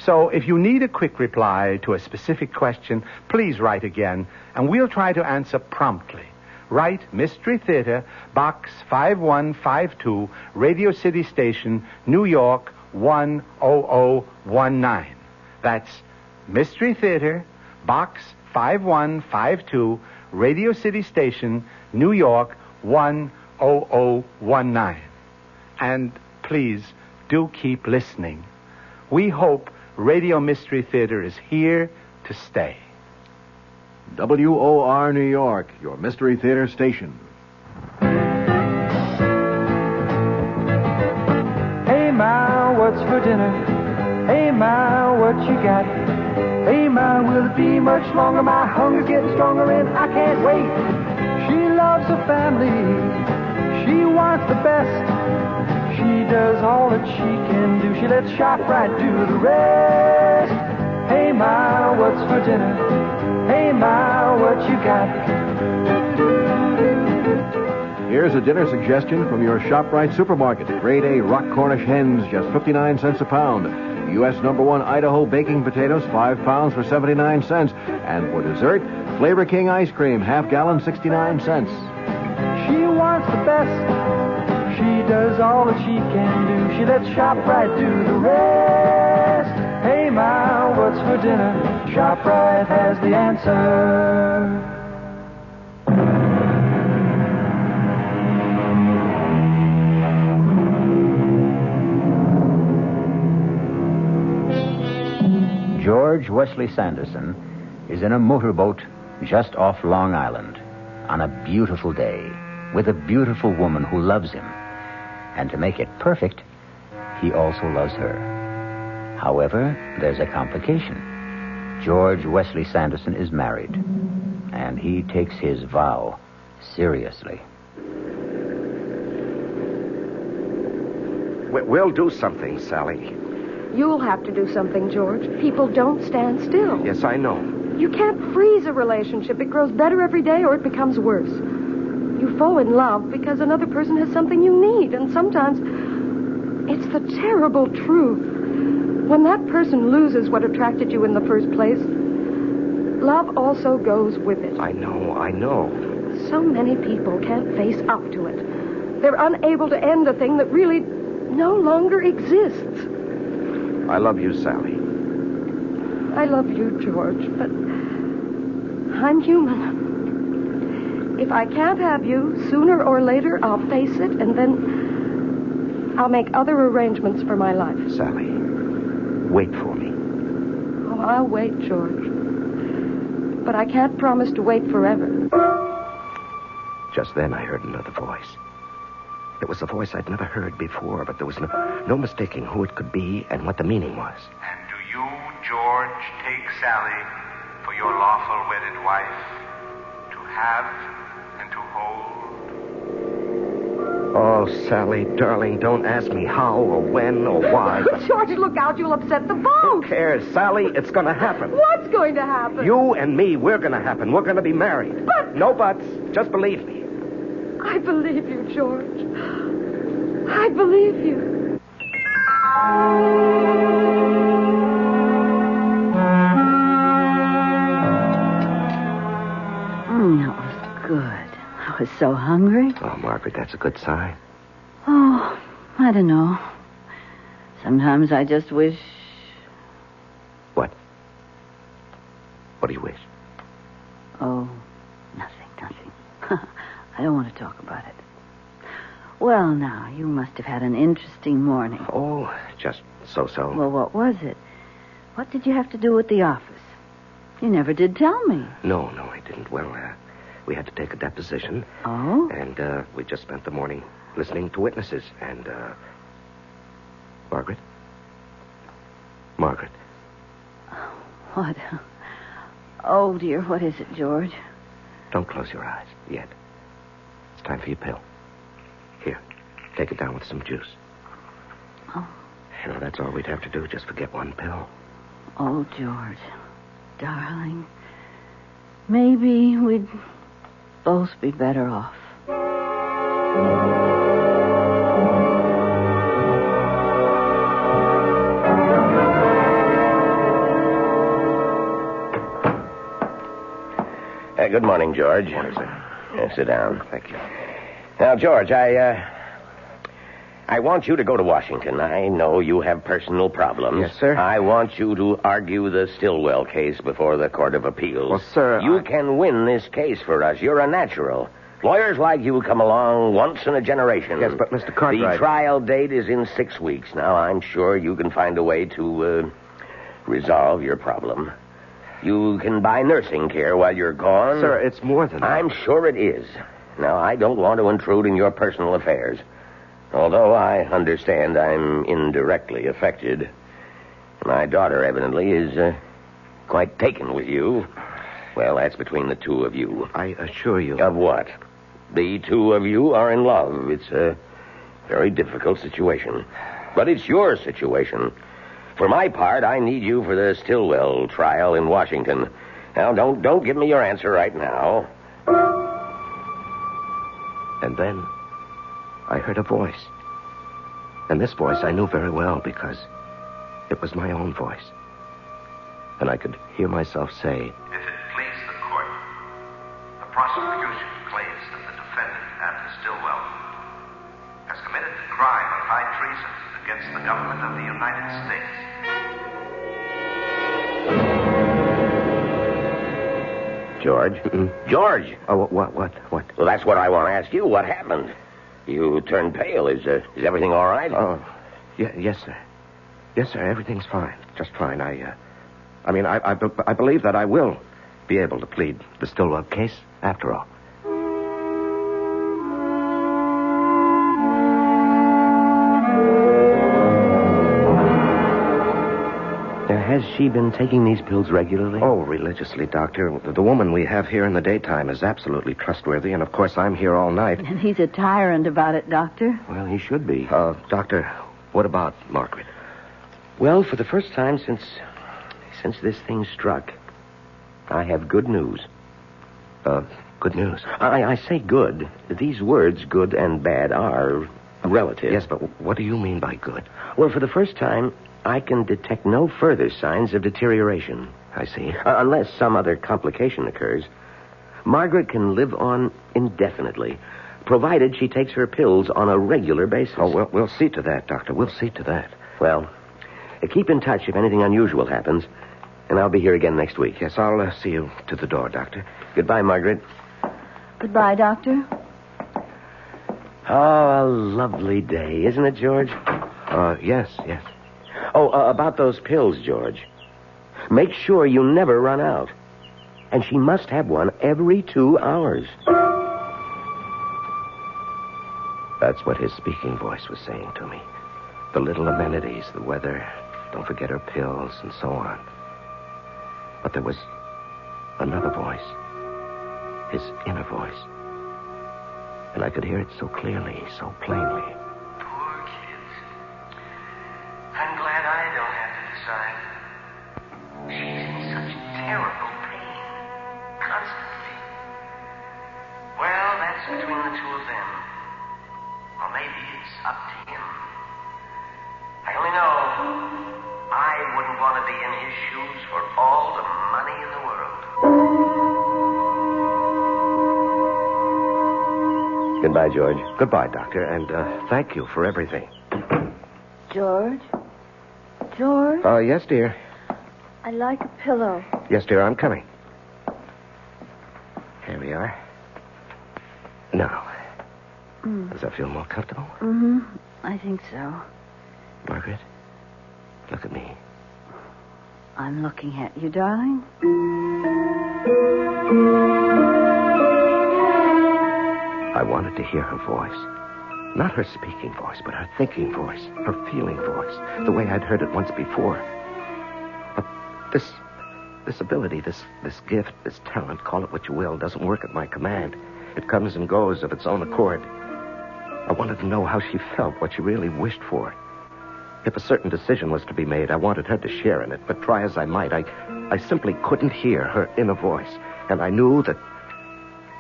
So if you need a quick reply to a specific question, please write again, and we'll try to answer promptly. Write Mystery Theater, Box 5152, Radio City Station, New York 10019. That's Mystery Theater, Box 5152, Radio City Station, New York 10019. And please do keep listening. We hope Radio Mystery Theater is here to stay. WOR New York, your Mystery Theater station. Hey, Ma, what's for dinner? Hey, Ma, what you got? Hey, Ma, will it be much longer? My hunger's getting stronger and I can't wait. She loves her family. She wants the best. She does all that she can do. She lets ShopRite do the rest. Hey, Ma, what's for dinner? Hey, Ma, what you got? Here's a dinner suggestion from your ShopRite supermarket. Grade A Rock Cornish hens, just 59 cents a pound. U.S. #1 Idaho baking potatoes, 5 pounds for 79 cents. And for dessert, Flavor King ice cream, half gallon, 69 cents. She wants the best. She does all that she can do. She lets ShopRite do the rest. Hey, Ma, what's for dinner? ShopRite has the answer. George Wesley Sanderson is in a motorboat just off Long Island on a beautiful day with a beautiful woman who loves him. And to make it perfect, he also loves her. However, there's a complication. George Wesley Sanderson is married, and he takes his vow seriously. We'll do something, Sally. You'll have to do something, George. People don't stand still. Yes, I know. You can't freeze a relationship. It grows better every day or it becomes worse. You fall in love because another person has something you need, and sometimes it's the terrible truth. When that person loses what attracted you in the first place, love also goes with it. I know. So many people can't face up to it. They're unable to end a thing that really no longer exists. I love you, Sally. I love you, George, but I'm human. If I can't have you, sooner or later, I'll face it, and then I'll make other arrangements for my life. Sally, wait for me. Oh, I'll wait, George. But I can't promise to wait forever. Just then I heard another voice. It was a voice I'd never heard before, but there was no mistaking who it could be and what the meaning was. And do you, George, take Sally for your lawful wedded wife to have and to hold? Oh, Sally, darling, don't ask me how or when or why. George, look out. You'll upset the boat. Who cares, Sally? It's going to happen. What's going to happen? You and me, we're going to happen. We're going to be married. But... No buts. Just believe me. I believe you, George. I believe you. That was good. I was so hungry. Oh, Margaret, that's a good sign. Oh, I don't know. Sometimes I just wish... What? What do you wish? Oh, nothing. I don't want to talk about it. Well, now, you must have had an interesting morning. Oh, just so-so. Well, what was it? What did you have to do at the office? You never did tell me. No, I didn't. Well, we had to take a deposition. Oh? And we just spent the morning listening to witnesses. And, Margaret? What? Oh, dear, what is it, George? Don't close your eyes yet. It's time for your pill. Here, take it down with some juice. Oh. You know, that's all we'd have to do, just forget one pill. Oh, George, darling, maybe we'd both be better off. Good morning, George. Morning, sir. Sit down. Thank you. Now, George, I want you to go to Washington. I know you have personal problems. Yes, sir. I want you to argue the Stillwell case before the Court of Appeals. Well, sir, you can win this case for us. You're a natural. Lawyers like you come along once in a generation. Yes, but Mr. Cartwright... The trial date is in 6 weeks. Now, I'm sure you can find a way to resolve your problem. You can buy nursing care while you're gone. Sir, it's more than that. I'm sure it is. Now, I don't want to intrude in your personal affairs. Although I understand I'm indirectly affected. My daughter, evidently, is quite taken with you. Well, that's between the two of you. I assure you. Of what? The two of you are in love. It's a very difficult situation. But it's your situation. For my part, I need you for the Stillwell trial in Washington. Now, don't give me your answer right now. And then I heard a voice. And this voice I knew very well because it was my own voice. And I could hear myself say, If it please the court, the prosecution claims that the defendant, Anna Stillwell, has committed the crime of high treason against the government of the United States. George? George! Oh, what? Well, that's what I want to ask you. What happened? You turned pale. Is everything all right? Oh, yes, sir. Yes, sir, everything's fine. Just fine. I believe that I will be able to plead the Stillwell case after all. Has she been taking these pills regularly? Oh, religiously, Doctor. The woman we have here in the daytime is absolutely trustworthy, and of course I'm here all night. And he's a tyrant about it, Doctor. Well, he should be. Doctor, what about Margaret? Well, for the first time since this thing struck, I have good news. Good news? I say good. These words, good and bad, are relative. Yes, but what do you mean by good? Well, for the first time, I can detect no further signs of deterioration. I see. Unless some other complication occurs. Margaret can live on indefinitely, provided she takes her pills on a regular basis. Oh, we'll see to that, Doctor. We'll see to that. Well, keep in touch if anything unusual happens, and I'll be here again next week. Yes, I'll see you to the door, Doctor. Goodbye, Margaret. Goodbye, Doctor. Oh, a lovely day, isn't it, George? Yes. Oh, about those pills, George. Make sure you never run out. And she must have one every 2 hours. That's what his speaking voice was saying to me. The little amenities, the weather, don't forget her pills, and so on. But there was another voice. His inner voice. And I could hear it so clearly, so plainly. Poor kids. I'm glad I don't have to decide. She's in such terrible pain. Constantly. Well, that's between the two of them. Or maybe it's up to him. I only know I wouldn't want to be in his shoes for all the money in the world. Goodbye, George. Goodbye, Doctor, and thank you for everything. George? George? Yes, dear. I'd like a pillow. Yes, dear, I'm coming. Here we are. Now, does that feel more comfortable? Mm-hmm. I think so. Margaret, look at me. I'm looking at you, darling. I wanted to hear her voice. Not her speaking voice, but her thinking voice, her feeling voice, the way I'd heard it once before. But this ability, this gift, this talent, call it what you will, doesn't work at my command. It comes and goes of its own accord. I wanted to know how she felt, what she really wished for. If a certain decision was to be made, I wanted her to share in it, but try as I might, I simply couldn't hear her inner voice. And I knew that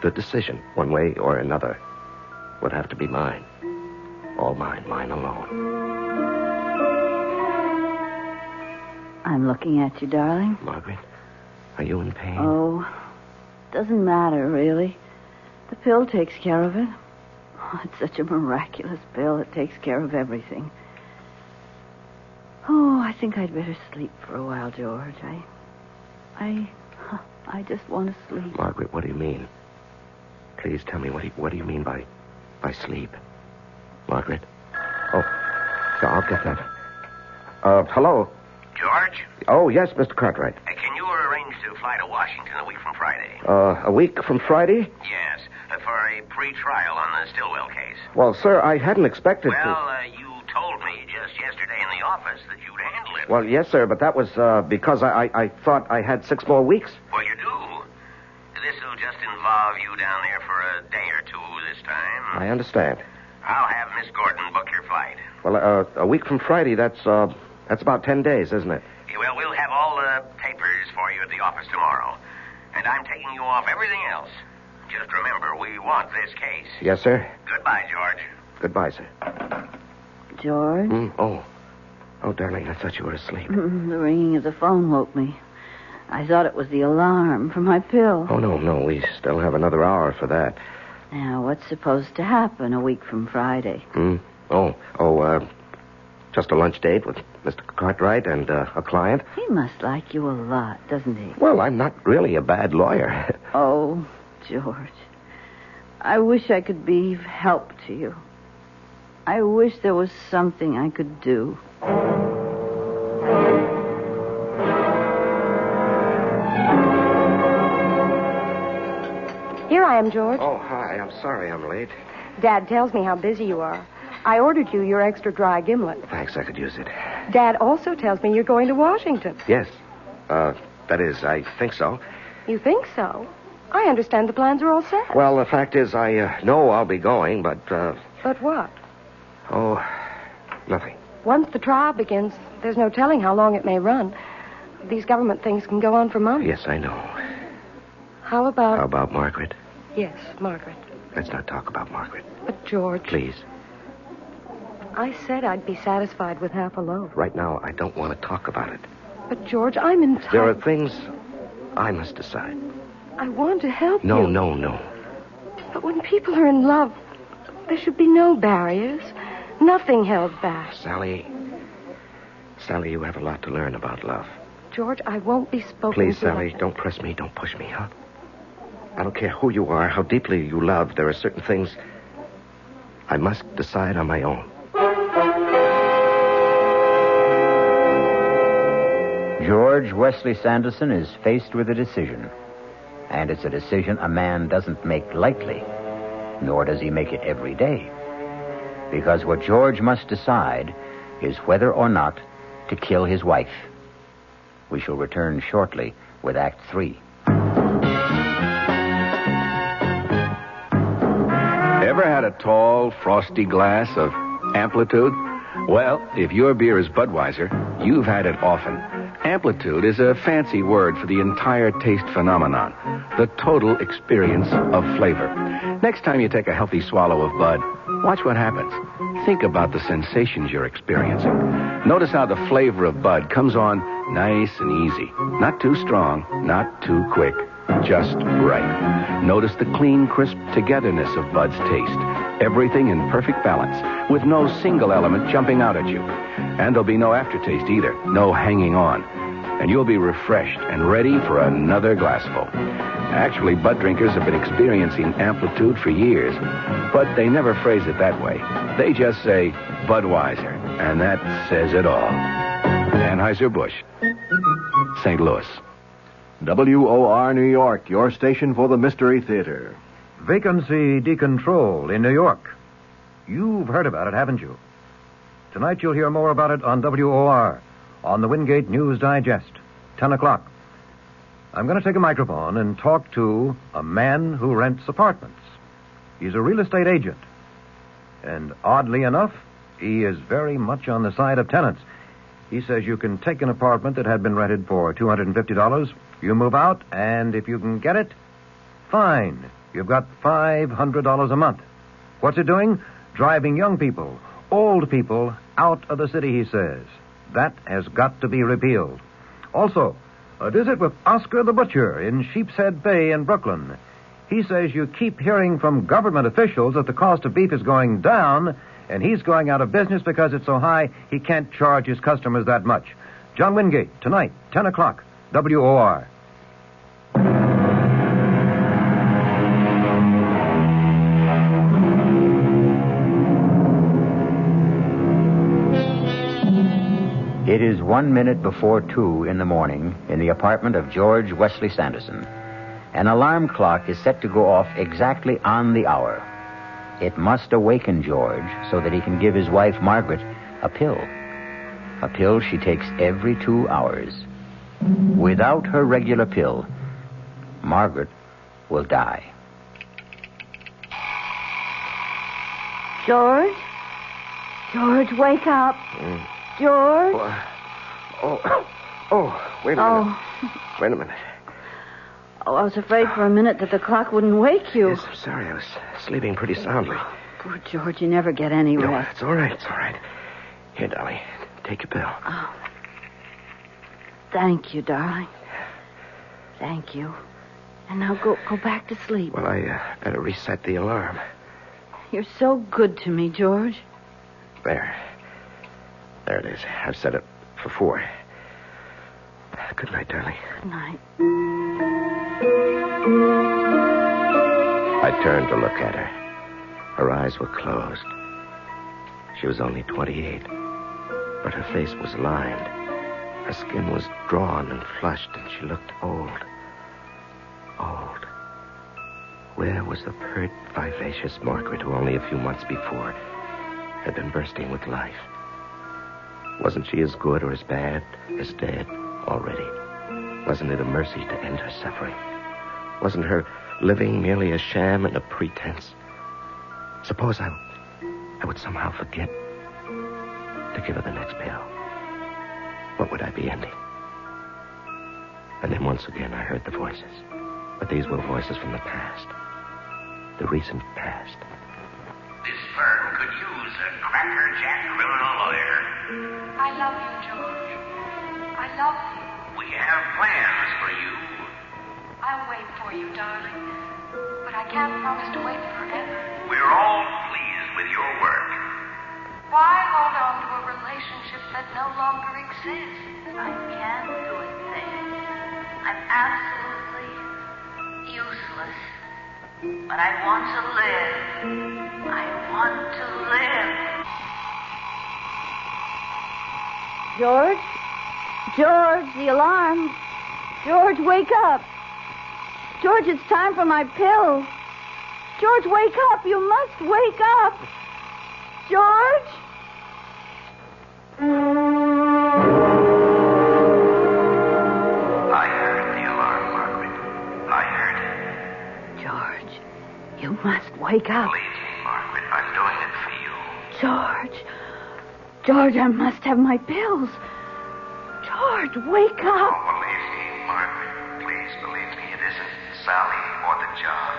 the decision, one way or another, would have to be mine. All mine, mine alone. I'm looking at you, darling. Margaret, are you in pain? Oh, doesn't matter, really. The pill takes care of it. Oh, it's such a miraculous pill. It takes care of everything. Oh, I think I'd better sleep for a while, George. I just want to sleep. Margaret, what do you mean? Please tell me, what do you mean by sleep? Margaret? Oh, yeah, I'll get that. Hello? George? Oh, yes, Mr. Cartwright. Can you arrange to fly to Washington a week from Friday? A week from Friday? Yes, for a pre-trial on the Stillwell case. Well, sir, I hadn't expected to... You told me just yesterday in the office that you'd handle it. Well, yes, sir, but that was because I thought I had 6 more weeks. Well, you do. This'll just involve you down there for a day or two this time. I understand. I'll have Miss Gordon book your flight. Well, a week from Friday, that's about 10 days, isn't it? Yeah, well, we'll have all the papers for you at the office tomorrow. And I'm taking you off everything else. Just remember, we want this case. Yes, sir. Goodbye, George. Goodbye, sir. George? Oh, darling, I thought you were asleep. The ringing of the phone woke me. I thought it was the alarm for my pill. Oh, no, we still have another hour for that. Now, what's supposed to happen a week from Friday? Just a lunch date with Mr. Cartwright and a client. He must like you a lot, doesn't he? Well, I'm not really a bad lawyer. Oh, George. I wish I could be of help to you. I wish there was something I could do. Here I am, George. Oh, hi. I'm sorry I'm late. Dad tells me how busy you are. I ordered you your extra dry gimlet. Thanks, I could use it. Dad also tells me you're going to Washington. Yes. That is, I think so. You think so? I understand the plans are all set. Well, the fact is, I know I'll be going, but, But what? Oh, nothing. Once the trial begins, there's no telling how long it may run. These government things can go on for months. Yes, I know. How about... How about Margaret? Yes, Margaret. Let's not talk about Margaret. But, George... Please. I said I'd be satisfied with half a loaf. Right now, I don't want to talk about it. But, George, I'm entitled... There are things I must decide. I want to help you. No. But when people are in love, there should be no barriers. Nothing held back. Sally, you have a lot to learn about love. George, I won't be spoken Please, to Sally, like don't press me. Don't push me, huh? I don't care who you are, how deeply you love. There are certain things I must decide on my own. George Wesley Sanderson is faced with a decision. And it's a decision a man doesn't make lightly, nor does he make it every day. Because what George must decide is whether or not to kill his wife. We shall return shortly with Act 3. Ever had a tall, frosty glass of Amplitude? Well, if your beer is Budweiser, you've had it often. Amplitude is a fancy word for the entire taste phenomenon, the total experience of flavor. Next time you take a healthy swallow of Bud, watch what happens. Think about the sensations you're experiencing. Notice how the flavor of Bud comes on nice and easy. Not too strong, not too quick. Just right. Notice the clean, crisp togetherness of Bud's taste. Everything in perfect balance, with no single element jumping out at you. And there'll be no aftertaste either, no hanging on. And you'll be refreshed and ready for another glassful. Actually, Bud drinkers have been experiencing Amplitude for years, but they never phrase it that way. They just say Budweiser, and that says it all. Anheuser-Busch, St. Louis. WOR New York, your station for the Mystery Theater. Vacancy decontrol in New York. You've heard about it, haven't you? Tonight you'll hear more about it on WOR, on the Wingate News Digest, 10 o'clock. I'm going to take a microphone and talk to a man who rents apartments. He's a real estate agent. And oddly enough, he is very much on the side of tenants. He says you can take an apartment that had been rented for $250, you move out, and if you can get it, fine. You've got $500 a month. What's it doing? Driving young people, old people, out of the city, he says. That has got to be repealed. Also, a visit with Oscar the Butcher in Sheepshead Bay in Brooklyn. He says you keep hearing from government officials that the cost of beef is going down, and he's going out of business because it's so high he can't charge his customers that much. John Wingate, tonight, 10 o'clock, WOR. It is 1 minute before 2 in the morning in the apartment of George Wesley Sanderson. An alarm clock is set to go off exactly on the hour. It must awaken George so that he can give his wife, Margaret, a pill. A pill she takes every 2 hours. Without her regular pill, Margaret will die. George? George, wake up. George? Wait a minute. Wait a minute. Oh, I was afraid for a minute that the clock wouldn't wake you. Yes, I'm sorry. I was sleeping pretty soundly. Poor George, you never get any No, rest. it's all right. It's all right. Here, darling, take your pill. Oh. Thank you, darling. Thank you. And now go back to sleep. Well, I better reset the alarm. You're so good to me, George. There it is. I've set it for 4. Good night, darling. Good night. I turned to look at her. Her eyes were closed. She was only 28, but her face was lined. Her skin was drawn and flushed, and she looked old. Old. Where was the pert, vivacious Margaret who only a few months before had been bursting with life? Wasn't she as good or as bad as dead already? Wasn't it a mercy to end her suffering? Wasn't her living merely a sham and a pretense? Suppose I would somehow forget to give her the next pill. What would I be ending? And then once again I heard the voices. But these were voices from the past. The recent past. This firm could use a crackerjack criminal lawyer. I love you, George. I love you. We have plans for you. I'll wait for you, darling. But I can't promise to wait forever. We're all pleased with your work. Why hold on to a relationship that no longer exists? I can't do a thing. I'm absolutely useless. But I want to live. I want to live. George? George, the alarm. George, wake up. George, it's time for my pill. George, wake up. You must wake up. George? I heard the alarm, Margaret. I heard it. George, you must wake up. Believe me, Margaret, I'm doing it for you. George, I must have my pills. George, wake up. Oh, believe me, Margaret. Please believe me. It isn't Sally or the job.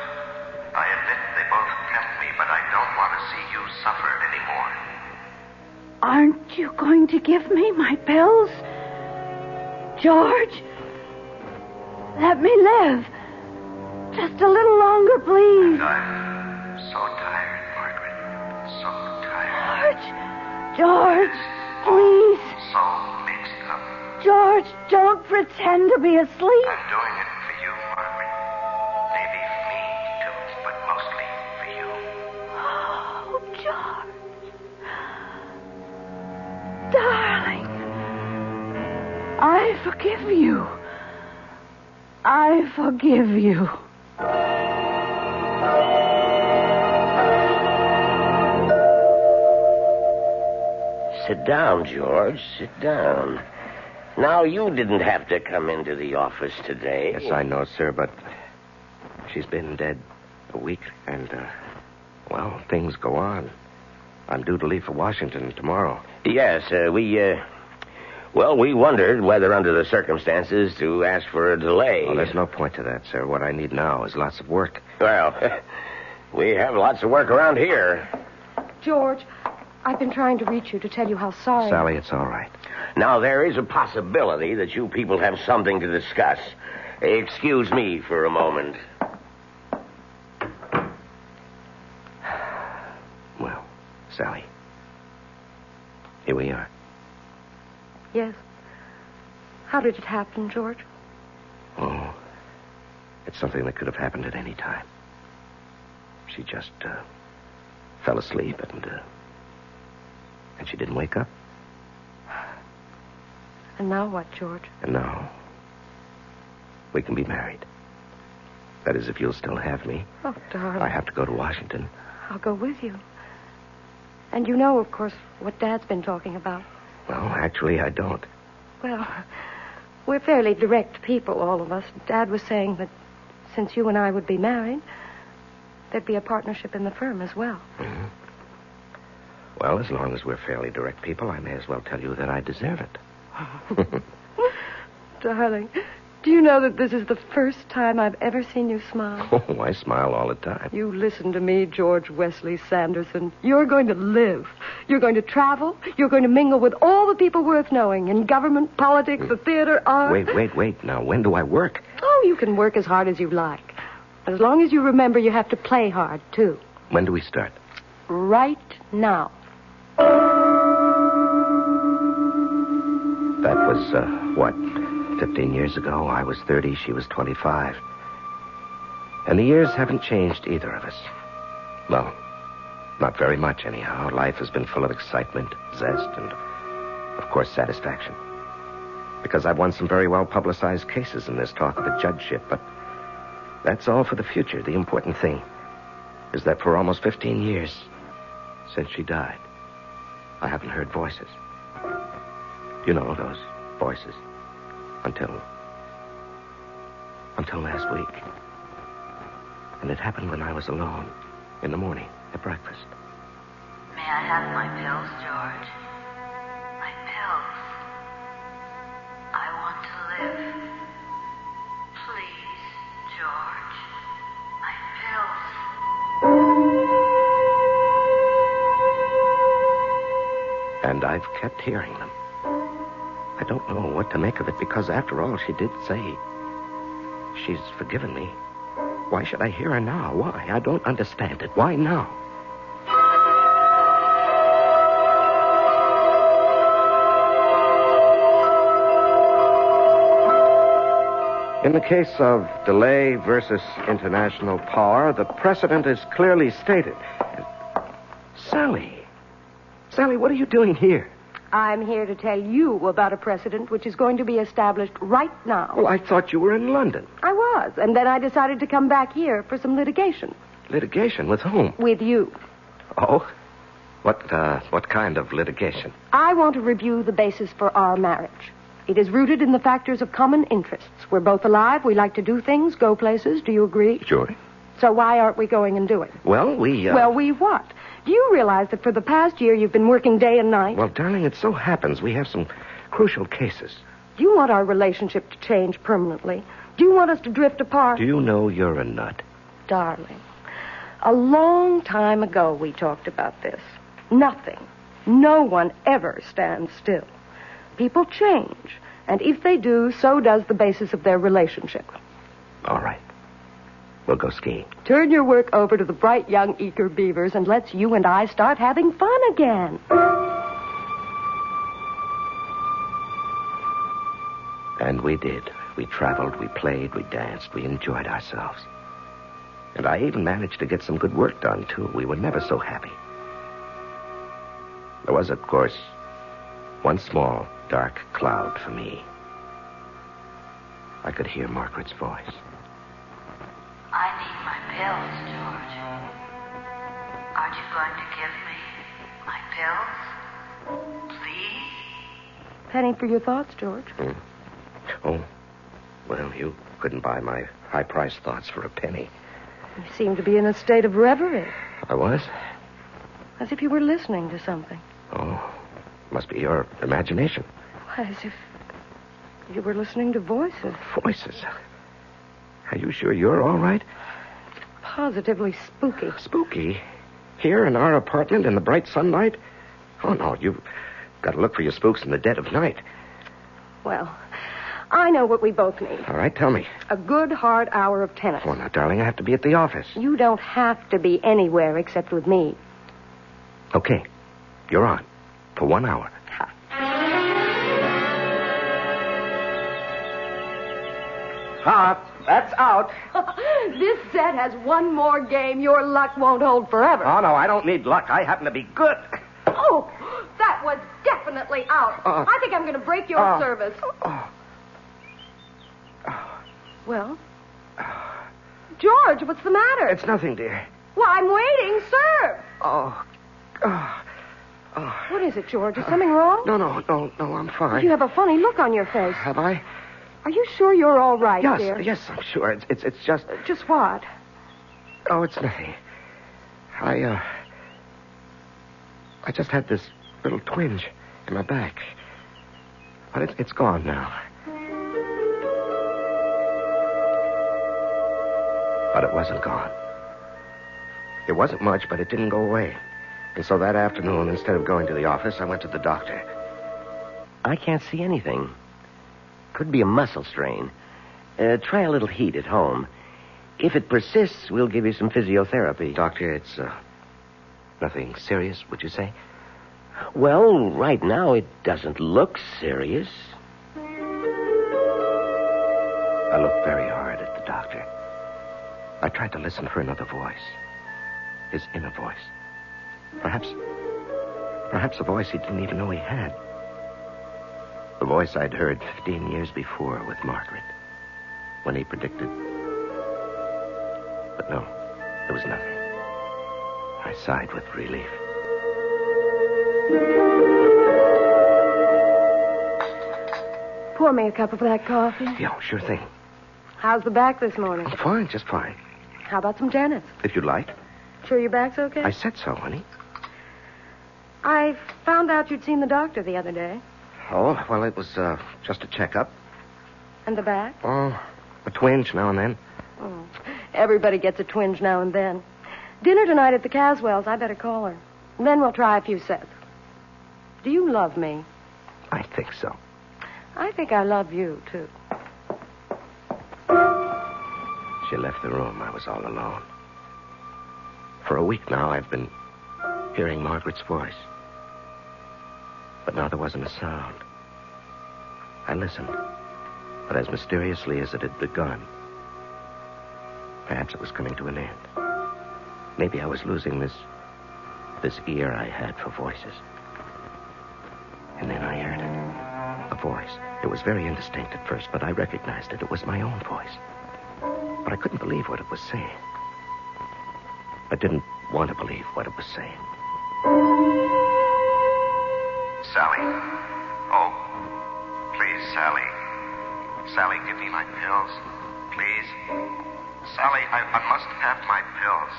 I admit they both tempt me, but I don't want to see you suffer anymore. Aren't you going to give me my pills? George, let me live. Just a little longer, please. I'm so tired, Margaret. So tired. George, please. So mixed up. George, don't pretend to be asleep. I'm doing it for you, Margaret. Maybe for me, too, but mostly for you. Oh, George. Darling. I forgive you. I forgive you. Sit down, George. Sit down. Now, you didn't have to come into the office today. Yes, I know, sir, but she's been dead a week, and, well, things go on. I'm due to leave for Washington tomorrow. Yes, we wondered whether, under the circumstances, to ask for a delay. Oh, there's no point to that, sir. What I need now is lots of work. Well, we have lots of work around here. George, I've been trying to reach you to tell you how sorry... Sally, it's all right. Now, there is a possibility that you people have something to discuss. Excuse me for a moment. Well, Sally, here we are. Yes. How did it happen, George? Oh, it's something that could have happened at any time. She just fell asleep and she didn't wake up. And now what, George? And now we can be married. That is, if you'll still have me. Oh, darling. I have to go to Washington. I'll go with you. And you know, of course, what Dad's been talking about. Well, actually, I don't. Well, we're fairly direct people, all of us. Dad was saying that since you and I would be married, there'd be a partnership in the firm as well. Mm-hmm. Well, as long as we're fairly direct people, I may as well tell you that I deserve it. Darling, do you know that this is the first time I've ever seen you smile? Oh, I smile all the time. You listen to me, George Wesley Sanderson. You're going to live. You're going to travel. You're going to mingle with all the people worth knowing in government, politics, the theater, art. Wait. Now, when do I work? Oh, you can work as hard as you like. As long as you remember you have to play hard, too. When do we start? Right now. That was, 15 years ago? I was 30, she was 25. And the years haven't changed either of us. Well, not very much, anyhow. Life has been full of excitement, zest, and, of course, satisfaction. Because I've won some very well-publicized cases in this talk of a judgeship, but that's all for the future. The important thing is that for almost 15 years since she died, I haven't heard voices. You know, those voices. Until last week. And it happened when I was alone in the morning at breakfast. May I have my pills, George? My pills. I want to live. Please, George. My pills. And I've kept hearing them. I don't know what to make of it, because after all, she did say she's forgiven me. Why should I hear her now? Why? I don't understand it. Why now? In the case of delay versus international power, the precedent is clearly stated. Sally, what are you doing here? I'm here to tell you about a precedent which is going to be established right now. Well, I thought you were in London. I was, and then I decided to come back here for some litigation. Litigation? With whom? With you. Oh? What kind of litigation? I want to review the basis for our marriage. It is rooted in the factors of common interests. We're both alive. We like to do things, go places. Do you agree? Sure. So why aren't we going and doing? Well, we... Well, we what? Do you realize that for the past year you've been working day and night? Well, darling, it so happens we have some crucial cases. Do you want our relationship to change permanently? Do you want us to drift apart? Do you know you're a nut? Darling, a long time ago we talked about this. Nothing, no one ever stands still. People change, and if they do, so does the basis of their relationship. All right. We'll go skiing. Turn your work over to the bright young eager beavers and let's you and I start having fun again. And we did. We traveled, we played, we danced, we enjoyed ourselves. And I even managed to get some good work done, too. We were never so happy. There was, of course, one small, dark cloud for me. I could hear Margaret's voice. I need my pills, George. Aren't you going to give me my pills? Please? Penny for your thoughts, George. Oh, well, you couldn't buy my high-priced thoughts for a penny. You seem to be in a state of reverie. I was? As if you were listening to something. Oh, must be your imagination. As if you were listening to voices. Voices? Are you sure you're all right? Positively spooky. Spooky? Here in our apartment in the bright sunlight? Oh, no, you've got to look for your spooks in the dead of night. Well, I know what we both need. All right, tell me. A good hard hour of tennis. Oh, now, darling, I have to be at the office. You don't have to be anywhere except with me. Okay, you're on. For 1 hour. That's out. This set has one more game. Your luck won't hold forever. Oh, no, I don't need luck. I happen to be good. Oh, that was definitely out. I think I'm going to break your service. Well? George, what's the matter? It's nothing, dear. Well, I'm waiting. Serve. Oh. What is it, George? Is something wrong? No, I'm fine. You have a funny look on your face. Have I? Are you sure you're all right, dear? Yes, I'm sure. It's just... Just what? Oh, it's nothing. I just had this little twinge in my back. But it's gone now. But it wasn't gone. It wasn't much, but it didn't go away. And so that afternoon, instead of going to the office, I went to the doctor. I can't see anything. Could be a muscle strain. Try a little heat at home. If it persists, we'll give you some physiotherapy. Doctor, it's nothing serious, would you say? Well, right now it doesn't look serious. I looked very hard at the doctor. I tried to listen for another voice. His inner voice. Perhaps a voice he didn't even know he had. The voice I'd heard 15 years before with Margaret, when he predicted. But no, there was nothing. I sighed with relief. Pour me a cup of that coffee. Yeah, sure thing. How's the back this morning? Oh, fine, just fine. How about some tennis? If you'd like. Sure your back's okay? I said so, honey. I found out you'd seen the doctor the other day. Oh, well, it was just a checkup. And the back? Oh, a twinge now and then. Oh, everybody gets a twinge now and then. Dinner tonight at the Caswells. I better call her. And then we'll try a few sets. Do you love me? I think so. I think I love you, too. She left the room. I was all alone. For a week now, I've been hearing Margaret's voice. But now there wasn't a sound. I listened. But as mysteriously as it had begun, perhaps it was coming to an end. Maybe I was losing this ear I had for voices. And then I heard it. A voice. It was very indistinct at first, but I recognized it. It was my own voice. But I couldn't believe what it was saying. I didn't want to believe what it was saying. Sally. Oh, please, Sally. Sally, give me my pills. Please. Sally, I must have my pills.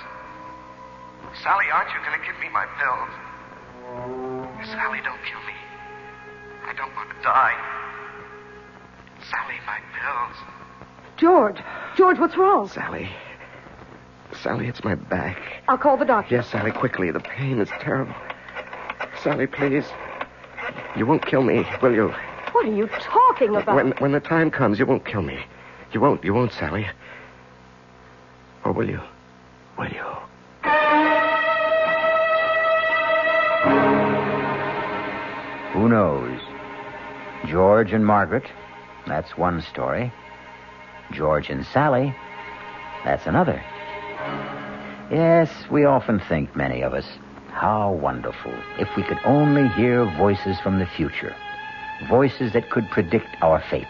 Sally, aren't you going to give me my pills? Sally, don't kill me. I don't want to die. Sally, my pills. George, what's wrong? Sally, it's my back. I'll call the doctor. Yes, Sally, quickly. The pain is terrible. Sally, please. You won't kill me, will you? What are you talking about? When the time comes, you won't kill me. You won't, Sally. Or will you? Will you? Who knows? George and Margaret, that's one story. George and Sally, that's another. Yes, we often think, many of us, how wonderful if we could only hear voices from the future. Voices that could predict our fate.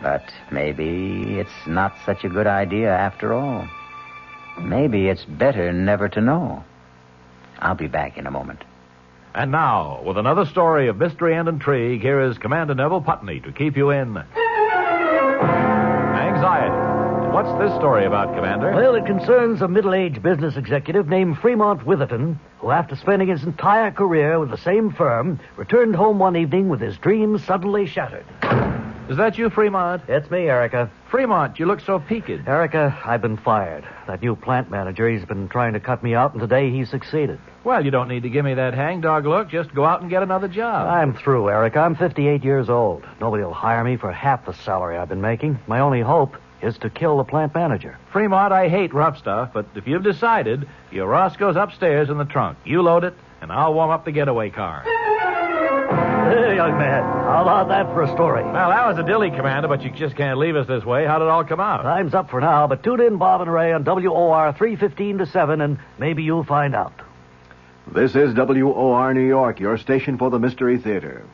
But maybe it's not such a good idea after all. Maybe it's better never to know. I'll be back in a moment. And now, with another story of mystery and intrigue, here is Commander Neville Putney to keep you in anxiety. What's this story about, Commander? Well, it concerns a middle-aged business executive named Fremont Witherton, who, after spending his entire career with the same firm, returned home one evening with his dreams suddenly shattered. Is that you, Fremont? It's me, Erica. Fremont, you look so peaked. Erica, I've been fired. That new plant manager, he's been trying to cut me out, and today he succeeded. Well, you don't need to give me that hangdog look. Just go out and get another job. I'm through, Erica. I'm 58 years old. Nobody will hire me for half the salary I've been making. My only hope is to kill the plant manager. Fremont, I hate rough stuff, but if you've decided, your Roscoe's upstairs in the trunk. You load it, and I'll warm up the getaway car. Hey, young man, how about that for a story? Well, that was a dilly, Commander, but you just can't leave us this way. How did it all come out? Time's up for now, but tune in, Bob and Ray, on WOR 3:15 to 7, and maybe you'll find out. This is WOR New York, your station for the Mystery Theater.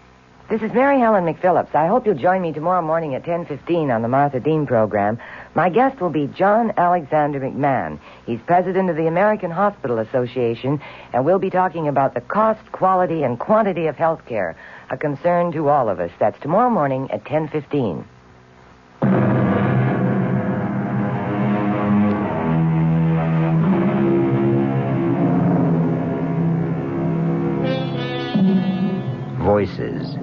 This is Mary Helen McPhillips. I hope you'll join me tomorrow morning at 10:15 on the Martha Dean program. My guest will be John Alexander McMahon. He's president of the American Hospital Association, and we'll be talking about the cost, quality, and quantity of health care, a concern to all of us. That's tomorrow morning at 10:15. Voices.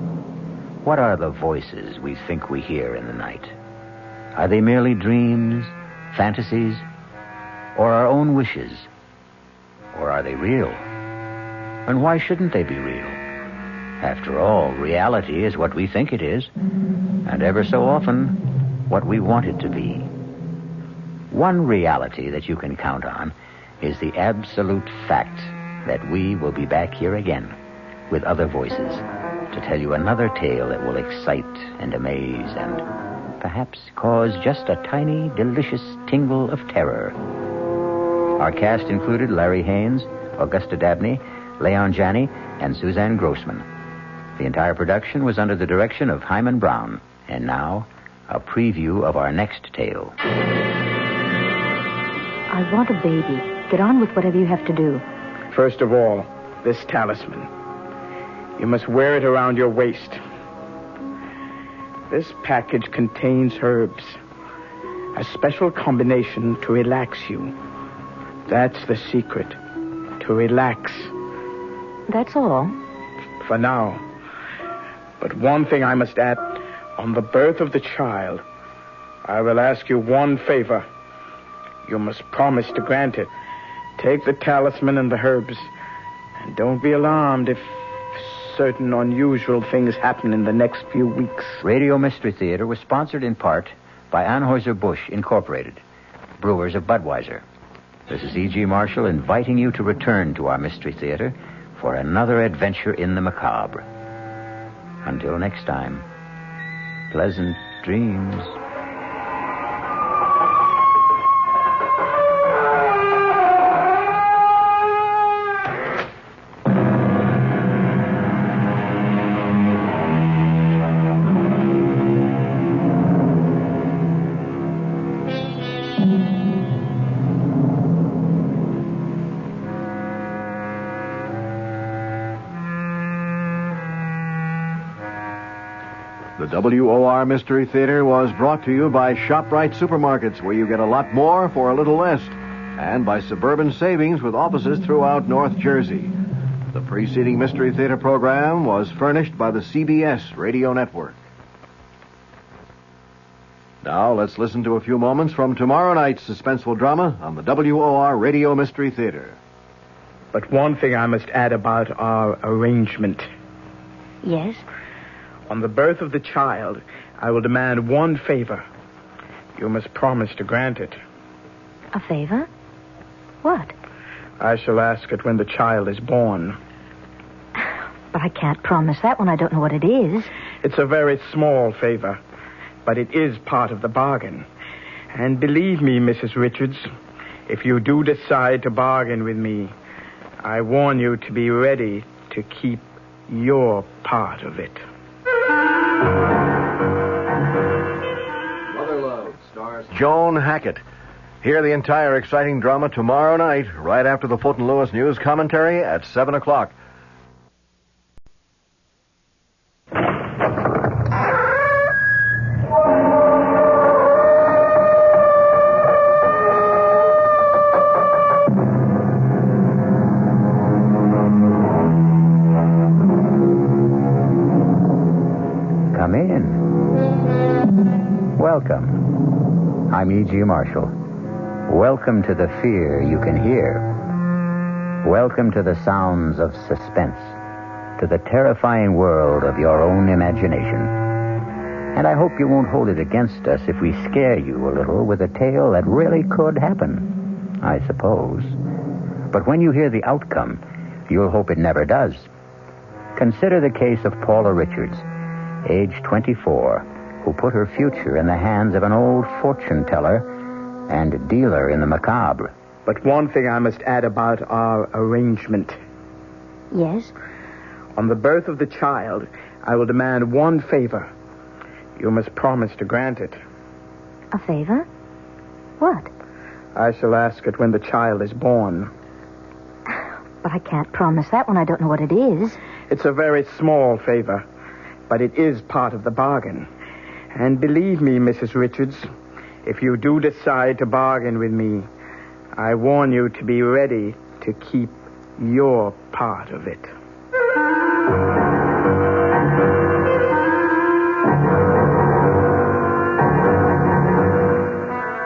What are the voices we think we hear in the night? Are they merely dreams, fantasies, or our own wishes? Or are they real? And why shouldn't they be real? After all, reality is what we think it is, and ever so often, what we want it to be. One reality that you can count on is the absolute fact that we will be back here again with other voices to tell you another tale that will excite and amaze and perhaps cause just a tiny, delicious tingle of terror. Our cast included Larry Haynes, Augusta Dabney, Leon Janney, and Suzanne Grossman. The entire production was under the direction of Hyman Brown. And now, a preview of our next tale. I want a baby. Get on with whatever you have to do. First of all, this talisman. You must wear it around your waist. This package contains herbs. A special combination to relax you. That's the secret. To relax. That's all? For now. But one thing I must add. On the birth of the child, I will ask you one favor. You must promise to grant it. Take the talisman and the herbs. And don't be alarmed if certain unusual things happen in the next few weeks. Radio Mystery Theater was sponsored in part by Anheuser-Busch Incorporated, brewers of Budweiser. This is E.G. Marshall inviting you to return to our Mystery Theater for another adventure in the macabre. Until next time, pleasant dreams. WOR Mystery Theater was brought to you by ShopRite Supermarkets, where you get a lot more for a little less, and by Suburban Savings with offices throughout North Jersey. The preceding Mystery Theater program was furnished by the CBS Radio Network. Now let's listen to a few moments from tomorrow night's suspenseful drama on the WOR Radio Mystery Theater. But one thing I must add about our arrangement. Yes? On the birth of the child, I will demand one favor. You must promise to grant it. A favor? What? I shall ask it when the child is born. But I can't promise that when I don't know what it is. It's a very small favor, but it is part of the bargain. And believe me, Mrs. Richards, if you do decide to bargain with me, I warn you to be ready to keep your part of it. Mother Love stars Joan Hackett. Hear the entire exciting drama tomorrow night, right after the Fulton Lewis News commentary at 7 o'clock. Come in. Welcome. I'm E.G. Marshall. Welcome to the fear you can hear. Welcome to the sounds of suspense, to the terrifying world of your own imagination. And I hope you won't hold it against us if we scare you a little with a tale that really could happen, I suppose. But when you hear the outcome, you'll hope it never does. Consider the case of Paula Richards, age 24, who put her future in the hands of an old fortune teller and dealer in the macabre. But one thing I must add about our arrangement. Yes? On the birth of the child, I will demand one favor. You must promise to grant it. A favor? What? I shall ask it when the child is born. But I can't promise that when I don't know what it is. It's a very small favor, but it is part of the bargain. And believe me, Mrs. Richards, if you do decide to bargain with me, I warn you to be ready to keep your part of it.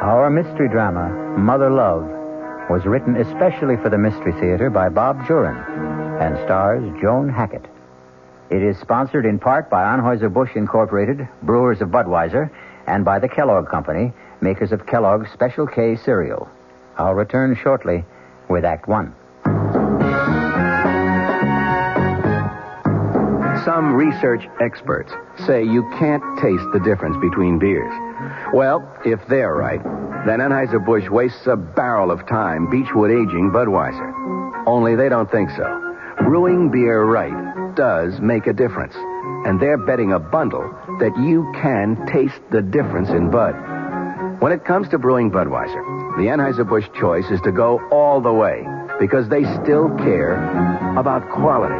Our mystery drama, Mother Love, was written especially for the Mystery Theater by Bob Jurin and stars Joan Hackett. It is sponsored in part by Anheuser-Busch Incorporated, brewers of Budweiser, and by the Kellogg Company, makers of Kellogg's Special K cereal. I'll return shortly with Act One. Some research experts say you can't taste the difference between beers. Well, if they're right, then Anheuser-Busch wastes a barrel of time Beechwood aging Budweiser. Only they don't think so. Brewing beer right does make a difference. And they're betting a bundle that you can taste the difference in Bud. When it comes to brewing Budweiser, the Anheuser-Busch choice is to go all the way because they still care about quality.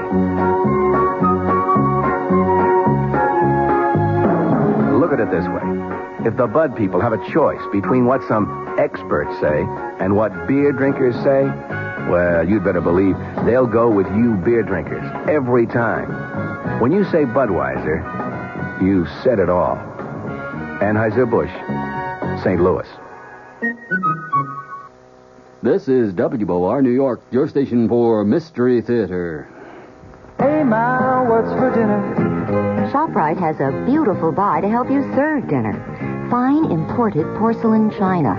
Look at it this way. If the Bud people have a choice between what some experts say and what beer drinkers say, well, you'd better believe they'll go with you beer drinkers every time. When you say Budweiser, you said it all. Anheuser-Busch, St. Louis. This is WOR New York, your station for Mystery Theater. Hey, Ma, what's for dinner? ShopRite has a beautiful buy to help you serve dinner. Fine imported porcelain china.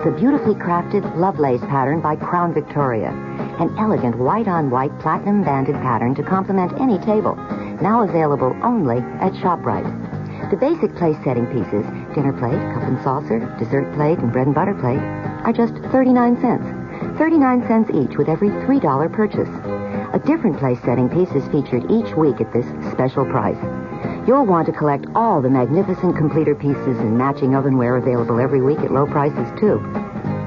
The beautifully crafted Lovelace pattern by Crown Victoria. An elegant white-on-white platinum-banded pattern to complement any table. Now available only at ShopRite. The basic place-setting pieces, dinner plate, cup and saucer, dessert plate, and bread and butter plate, are just 39 cents. 39 cents each with every $3 purchase. A different place-setting piece is featured each week at this special price. You'll want to collect all the magnificent completer pieces and matching ovenware available every week at low prices, too.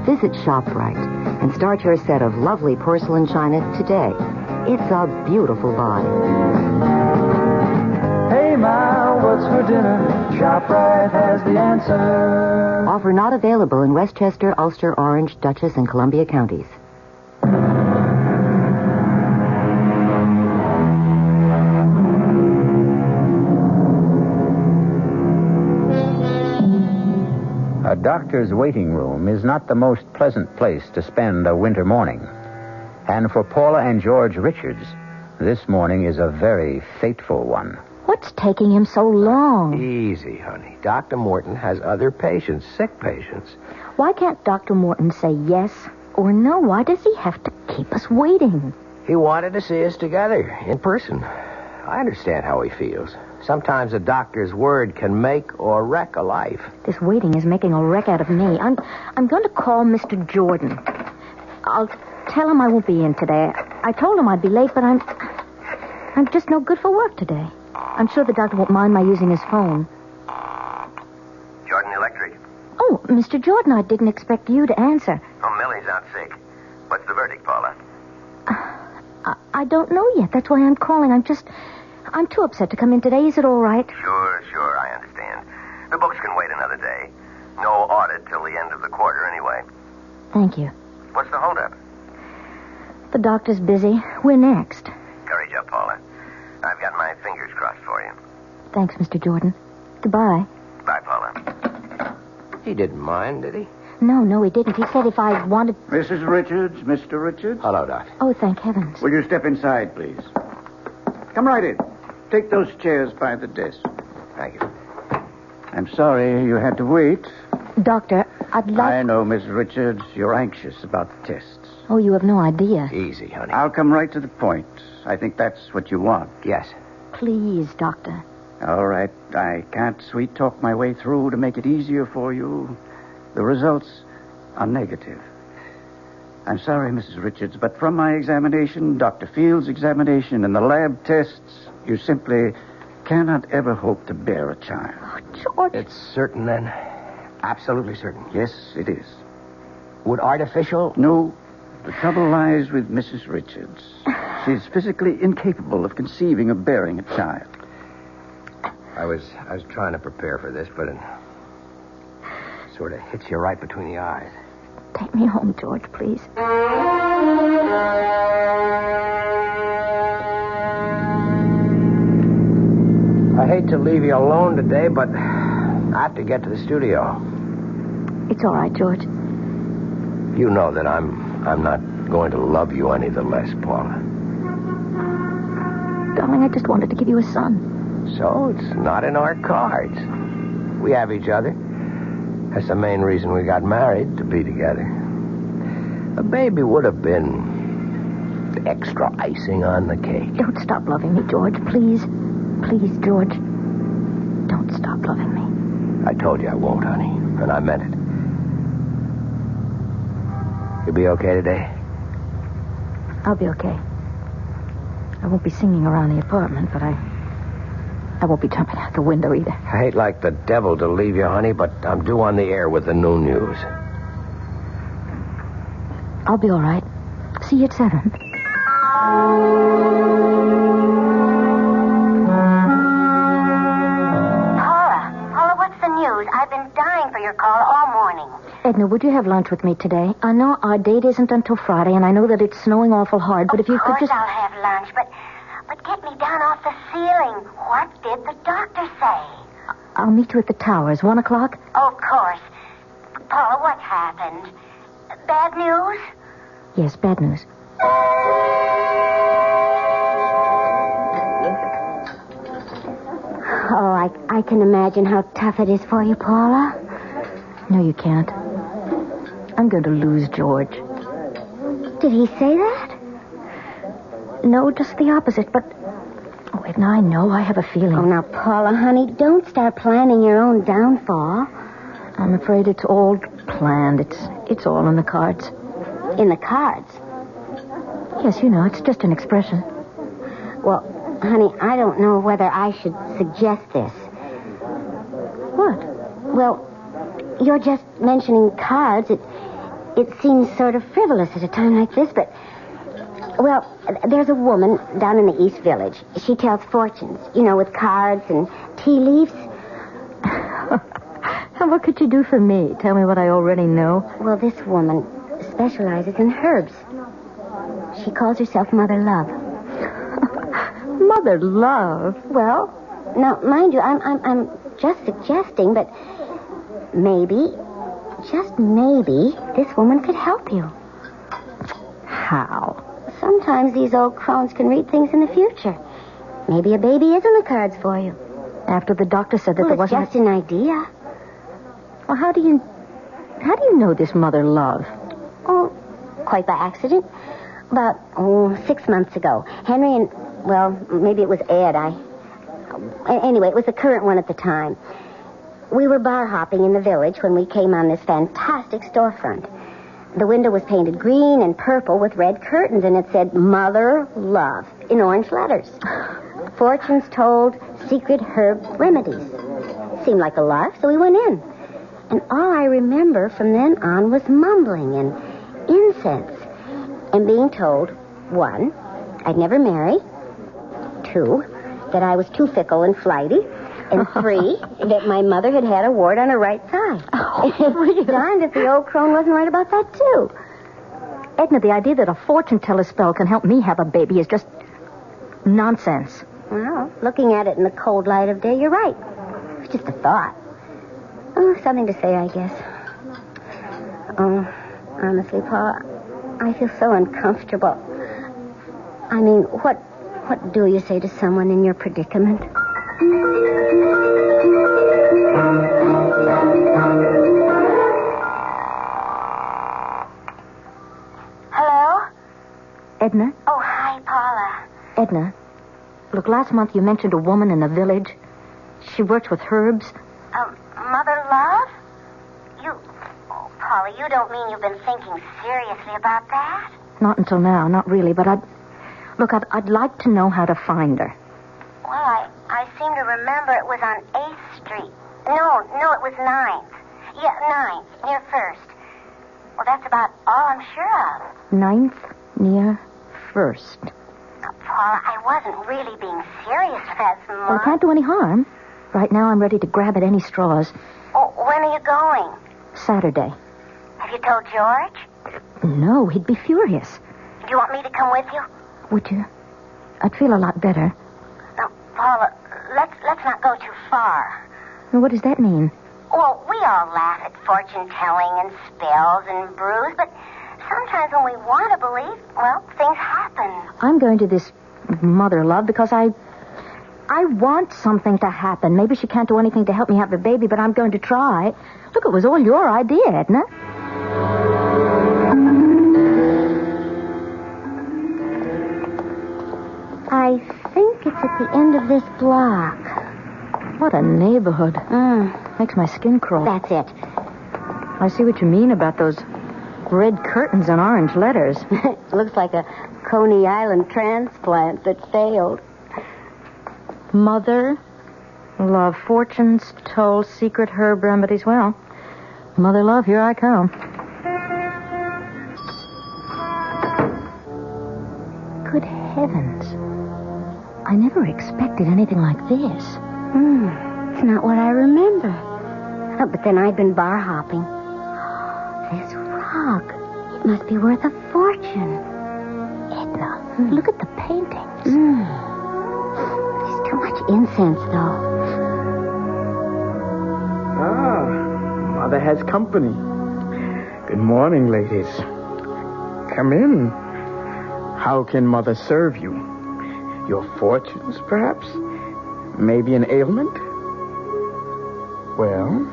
Visit ShopRite and start your set of lovely porcelain china today. It's a beautiful buy. Hey, Ma, what's for dinner? ShopRite has the answer. Offer not available in Westchester, Ulster, Orange, Dutchess, and Columbia counties. A doctor's waiting room is not the most pleasant place to spend a winter morning. And for Paula and George Richards, this morning is a very fateful one. What's taking him so long? Easy, honey. Dr. Morton has other patients, sick patients. Why can't Dr. Morton say yes or no? Why does he have to keep us waiting? He wanted to see us together, in person. I understand how he feels. Sometimes a doctor's word can make or wreck a life. This waiting is making a wreck out of me. I'm going to call Mr. Jordan. I'll tell him I won't be in today. I told him I'd be late, but I'm just no good for work today. I'm sure the doctor won't mind my using his phone. Jordan Electric. Oh, Mr. Jordan, I didn't expect you to answer. Oh, Millie's out sick. What's the verdict, Paula? I don't know yet. That's why I'm calling. I'm too upset to come in today. Is it all right? Sure, I understand. The books can wait another day. No audit till the end of the quarter anyway. Thank you. What's the holdup? The doctor's busy. We're next. Courage up, Paula. I've got my fingers crossed for you. Thanks, Mr. Jordan. Goodbye. Bye, Paula. He didn't mind, did he? No, he didn't. He said if I wanted... Mrs. Richards, Mr. Richards. Hello, Doc. Oh, thank heavens. Will you step inside, please? Come right in. Take those chairs by the desk. Thank you. I'm sorry you had to wait. Doctor, I'd like... I know, Miss Richards, you're anxious about the tests. Oh, you have no idea. Easy, honey. I'll come right to the point. I think that's what you want. Yes. Please, Doctor. All right. I can't sweet-talk my way through to make it easier for you. The results are negative. I'm sorry, Mrs. Richards, but from my examination, Dr. Field's examination, and the lab tests, you simply cannot ever hope to bear a child. Oh, George. It's certain, then? Absolutely certain? Yes, it is. Would artificial... No. The trouble lies with Mrs. Richards. She's physically incapable of conceiving or bearing a child. I was trying to prepare for this, but it sort of hits you right between the eyes. Take me home, George, please. I hate to leave you alone today, but I have to get to the studio. It's all right, George. You know that I'm not going to love you any the less, Paula. Darling, I just wanted to give you a son. So it's not in our cards. We have each other. That's the main reason we got married, to be together. A baby would have been extra icing on the cake. Don't stop loving me, George, please. Please, George. Don't stop loving me. I told you I won't, honey, and I meant it. You'll be okay today? I'll be okay. I won't be singing around the apartment, but I won't be jumping out the window either. I hate like the devil to leave you, honey, but I'm due on the air with the noon news. I'll be all right. See you at 7. Paula, what's the news? I've been dying for your call all morning. Edna, would you have lunch with me today? I know our date isn't until Friday, and I know that it's snowing awful hard, but if you could just... Of course I'll have lunch, but get me down off the ceiling. What did the doctor say? I'll meet you at the towers, 1 o'clock? Of course. Paula, what's happened? Bad news? Yes, bad news. Oh, I can imagine how tough it is for you, Paula. No, you can't. I'm going to lose George. Did he say that? No, just the opposite, but... Oh, Edna, I know. I have a feeling. Oh, now, Paula, honey, don't start planning your own downfall. I'm afraid it's all planned. It's all in the cards. In the cards? Yes, you know, it's just an expression. Well, honey, I don't know whether I should suggest this. What? Well, you're just mentioning cards. It seems sort of frivolous at a time like this, but Well, there's a woman down in the East Village. She tells fortunes, with cards and tea leaves. And what could you do for me? Tell me what I already know. Well, this woman specializes in herbs. She calls herself Mother Love. Mother Love? Well, now, mind you, I'm just suggesting, but maybe, just maybe, this woman could help you. How? Sometimes these old crones can read things in the future. Maybe a baby is in the cards for you. After the doctor said that there wasn't... It's just an idea. Well, how do you know this Mother Love? Oh, quite by accident. About 6 months ago. Henry and, well, maybe it was Ed. Anyway, it was the current one at the time. We were bar hopping in the village when we came on this fantastic storefront. The window was painted green and purple with red curtains, and it said Mother Love in orange letters. Fortunes told, secret herb remedies. Seemed like a lark, so we went in. And all I remember from then on was mumbling and incense. And being told, 1, I'd never marry. 2, that I was too fickle and flighty. And 3, that my mother had a wart on her right side. Really? Darned if the old crone wasn't right about that, too. Edna, the idea that a fortune teller spell can help me have a baby is just nonsense. Well, looking at it in the cold light of day, you're right. It's just a thought. Oh, something to say, I guess. Oh, honestly, Paul, I feel so uncomfortable. I mean, what do you say to someone in your predicament? Hello? Edna? Oh, hi, Paula. Edna, look, last month you mentioned a woman in the village. She works with herbs. Mother Love? Oh, Paula, you don't mean you've been thinking seriously about that? Not until now, not really, but I'd like to know how to find her. Well, I seem to remember it was on 8th Street. No, it was 9th. Yeah, 9th, near 1st. Well, that's about all I'm sure of. 9th, near 1st. Now, Paula, I wasn't really being serious last month. Well, it can't do any harm. Right now, I'm ready to grab at any straws. Oh, when are you going? Saturday. Have you told George? No, he'd be furious. Do you want me to come with you? Would you? I'd feel a lot better. Now, Paula, let's not go too far. What does that mean? Well, we all laugh at fortune-telling and spells and brews, but sometimes when we want to believe, well, things happen. I'm going to this Mother Love because I want something to happen. Maybe she can't do anything to help me have a baby, but I'm going to try. Look, it was all your idea, Edna. I think it's at the end of this block. What a neighborhood. Makes my skin crawl. That's it. I see what you mean about those red curtains and orange letters. Looks like a Coney Island transplant that failed. Mother Love, fortunes told, secret herb remedies. Well, Mother Love, here I come. Good heavens. I never expected anything like this. It's not what I remember. Oh, but then I'd been bar hopping. This rock, it must be worth a fortune. Edna, look at the paintings. There's too much incense, though. Mother has company. Good morning, ladies. Come in. How can Mother serve you? Your fortunes, perhaps? Maybe an ailment? Well?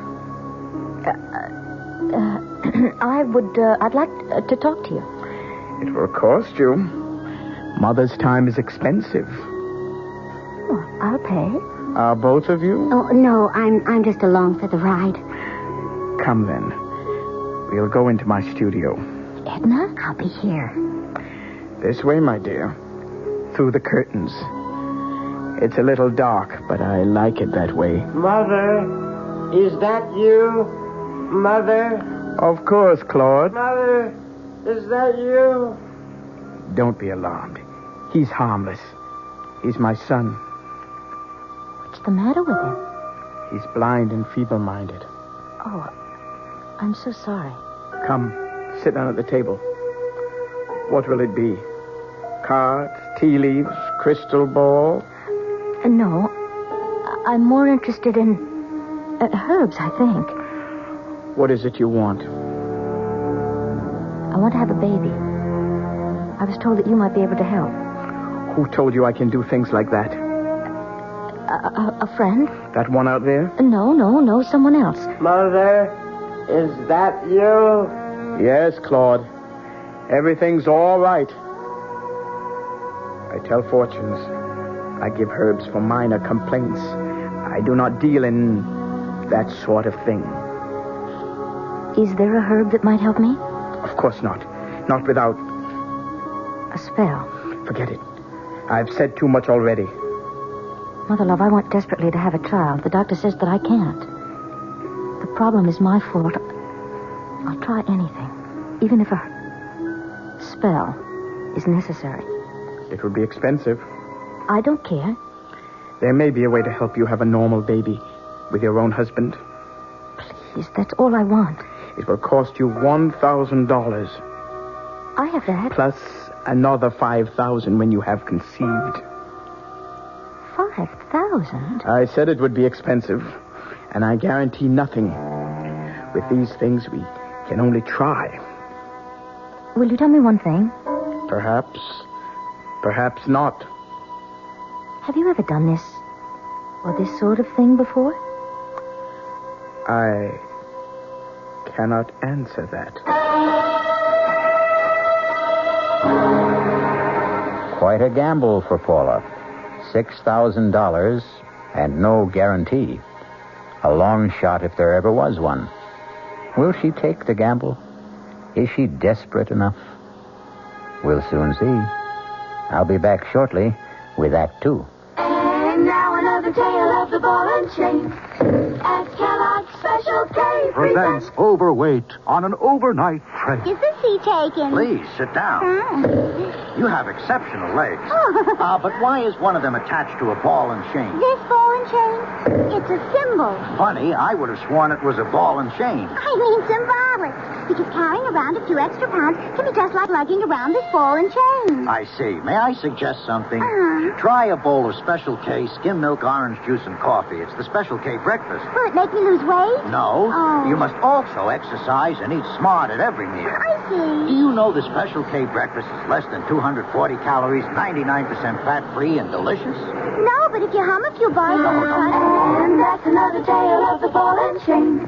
I'd like to talk to you. It will cost you. Mother's time is expensive. Well, I'll pay. Are both of you? Oh, no, I'm just along for the ride. Come then. We'll go into my studio. Edna, I'll be here. This way, my dear. Through the curtains. It's a little dark, but I like it that way. Mother, is that you? Mother? Of course, Claude. Mother, is that you? Don't be alarmed. He's harmless. He's my son. What's the matter with him? He's blind and feeble-minded. Oh, I'm so sorry. Come, sit down at the table. What will it be? Cards, tea leaves, crystal ball? No, I'm more interested in herbs, I think. What is it you want? I want to have a baby. I was told that you might be able to help. Who told you I can do things like that? A friend? That one out there? No, someone else. Mother, is that you? Yes, Claude. Everything's all right. I tell fortunes. I give herbs for minor complaints. I do not deal in that sort of thing. Is there a herb that might help me? Of course not. Not without... A spell. Forget it. I've said too much already. Mother love, I want desperately to have a child. The doctor says that I can't. The problem is my fault. I'll try anything. Even if a spell is necessary. It would be expensive. I don't care. There may be a way to help you have a normal baby with your own husband. Please, that's all I want. It will cost you $1,000. I have that. Plus another $5,000 when you have conceived. 5,000? I said it would be expensive, and I guarantee nothing. With these things, we can only try. Will you tell me one thing? Perhaps not. Have you ever done this or this sort of thing before? I cannot answer that. Quite a gamble for Paula. $6,000 and no guarantee. A long shot if there ever was one. Will she take the gamble? Is she desperate enough? We'll soon see. I'll be back shortly with Act 2. And now another tale of the ball and chain. At Kellogg's Special K presents Overweight on an overnight train. Is the seat taken? Please, sit down. You have exceptional legs. But why is one of them attached to a ball and chain? This ball and chain? It's a symbol. Funny, I would have sworn it was a ball and chain. I mean symbolic. Because carrying around a few extra pounds can be just like lugging around this ball and chain. I see. May I suggest something? Try a bowl of Special K skim milk, orange juice, and coffee. It's the Special K breakfast. Will it make me lose weight? No. You must also exercise and eat smart at every meal. I see. Do you know the Special K breakfast is less than 240 calories, 99% fat-free, and delicious? No, but if you hum a few bars... And that's another tale of the ball and chain.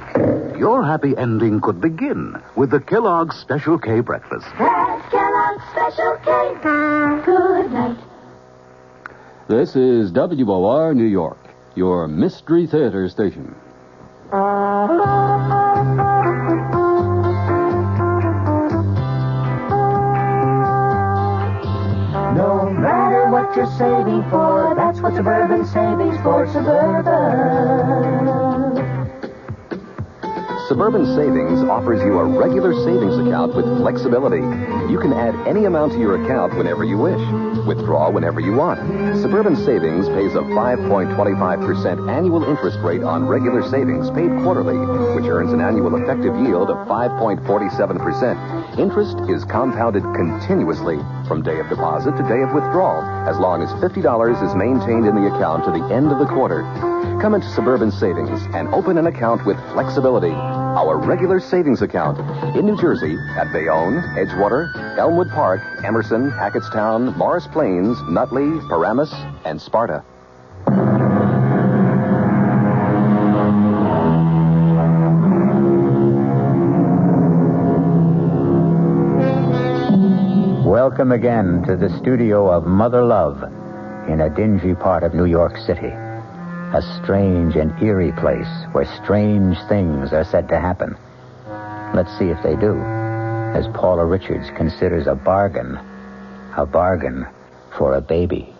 Your happy ending could begin with the Kellogg's Special K breakfast. That's Kellogg's Special K. Good night. This is WOR New York, your Mystery Theater station. No matter what you're saving for, that's what Suburban Savings for Suburban. Suburban Savings offers you a regular savings account with flexibility. You can add any amount to your account whenever you wish. Withdraw whenever you want. Suburban Savings pays a 5.25% annual interest rate on regular savings paid quarterly, which earns an annual effective yield of 5.47%. Interest is compounded continuously from day of deposit to day of withdrawal, as long as $50 is maintained in the account to the end of the quarter. Come into Suburban Savings and open an account with flexibility. Our regular savings account in New Jersey at Bayonne, Edgewater, Elmwood Park, Emerson, Hackettstown, Morris Plains, Nutley, Paramus, and Sparta. Welcome again to the studio of Mother Love in a dingy part of New York City. A strange and eerie place where strange things are said to happen. Let's see if they do, as Paula Richards considers a bargain for a baby.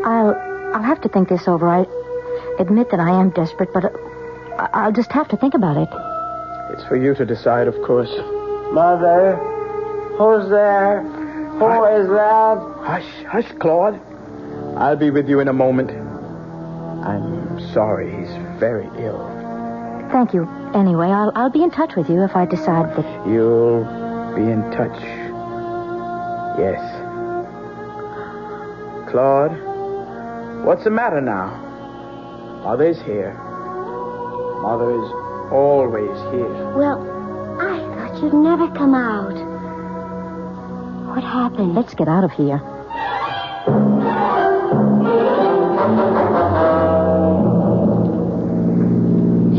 I'll have to think this over. I admit that I am desperate, but I'll just have to think about it. It's for you to decide, of course. Mother, Who's there? Who is that? Hush, Claude. I'll be with you in a moment. I'm sorry. He's very ill. Thank you. Anyway, I'll be in touch with you if I decide that... You'll be in touch. Yes. Claude, what's the matter now? Mother's here. Mother is always here. Well, I thought you'd never come out. What happened? Let's get out of here.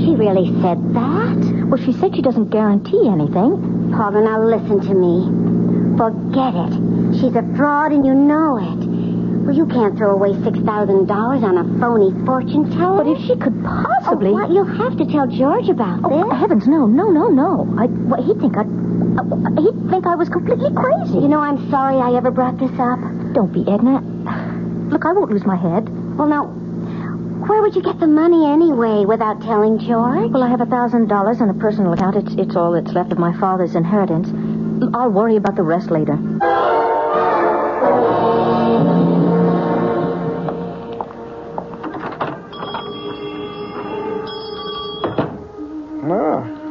She really said that? Well, she said she doesn't guarantee anything. Paula, now listen to me. Forget it. She's a fraud and you know it. Well, you can't throw away $6,000 on a phony fortune teller. But if she could possibly... Oh, what? You'll have to tell George about this. Heavens, no. He'd think I was completely crazy. You know, I'm sorry I ever brought this up. Don't be, Edna. Look, I won't lose my head. Well, now, where would you get the money anyway without telling George? Well, I have $1,000 in a personal account. It's all that's left of my father's inheritance. I'll worry about the rest later.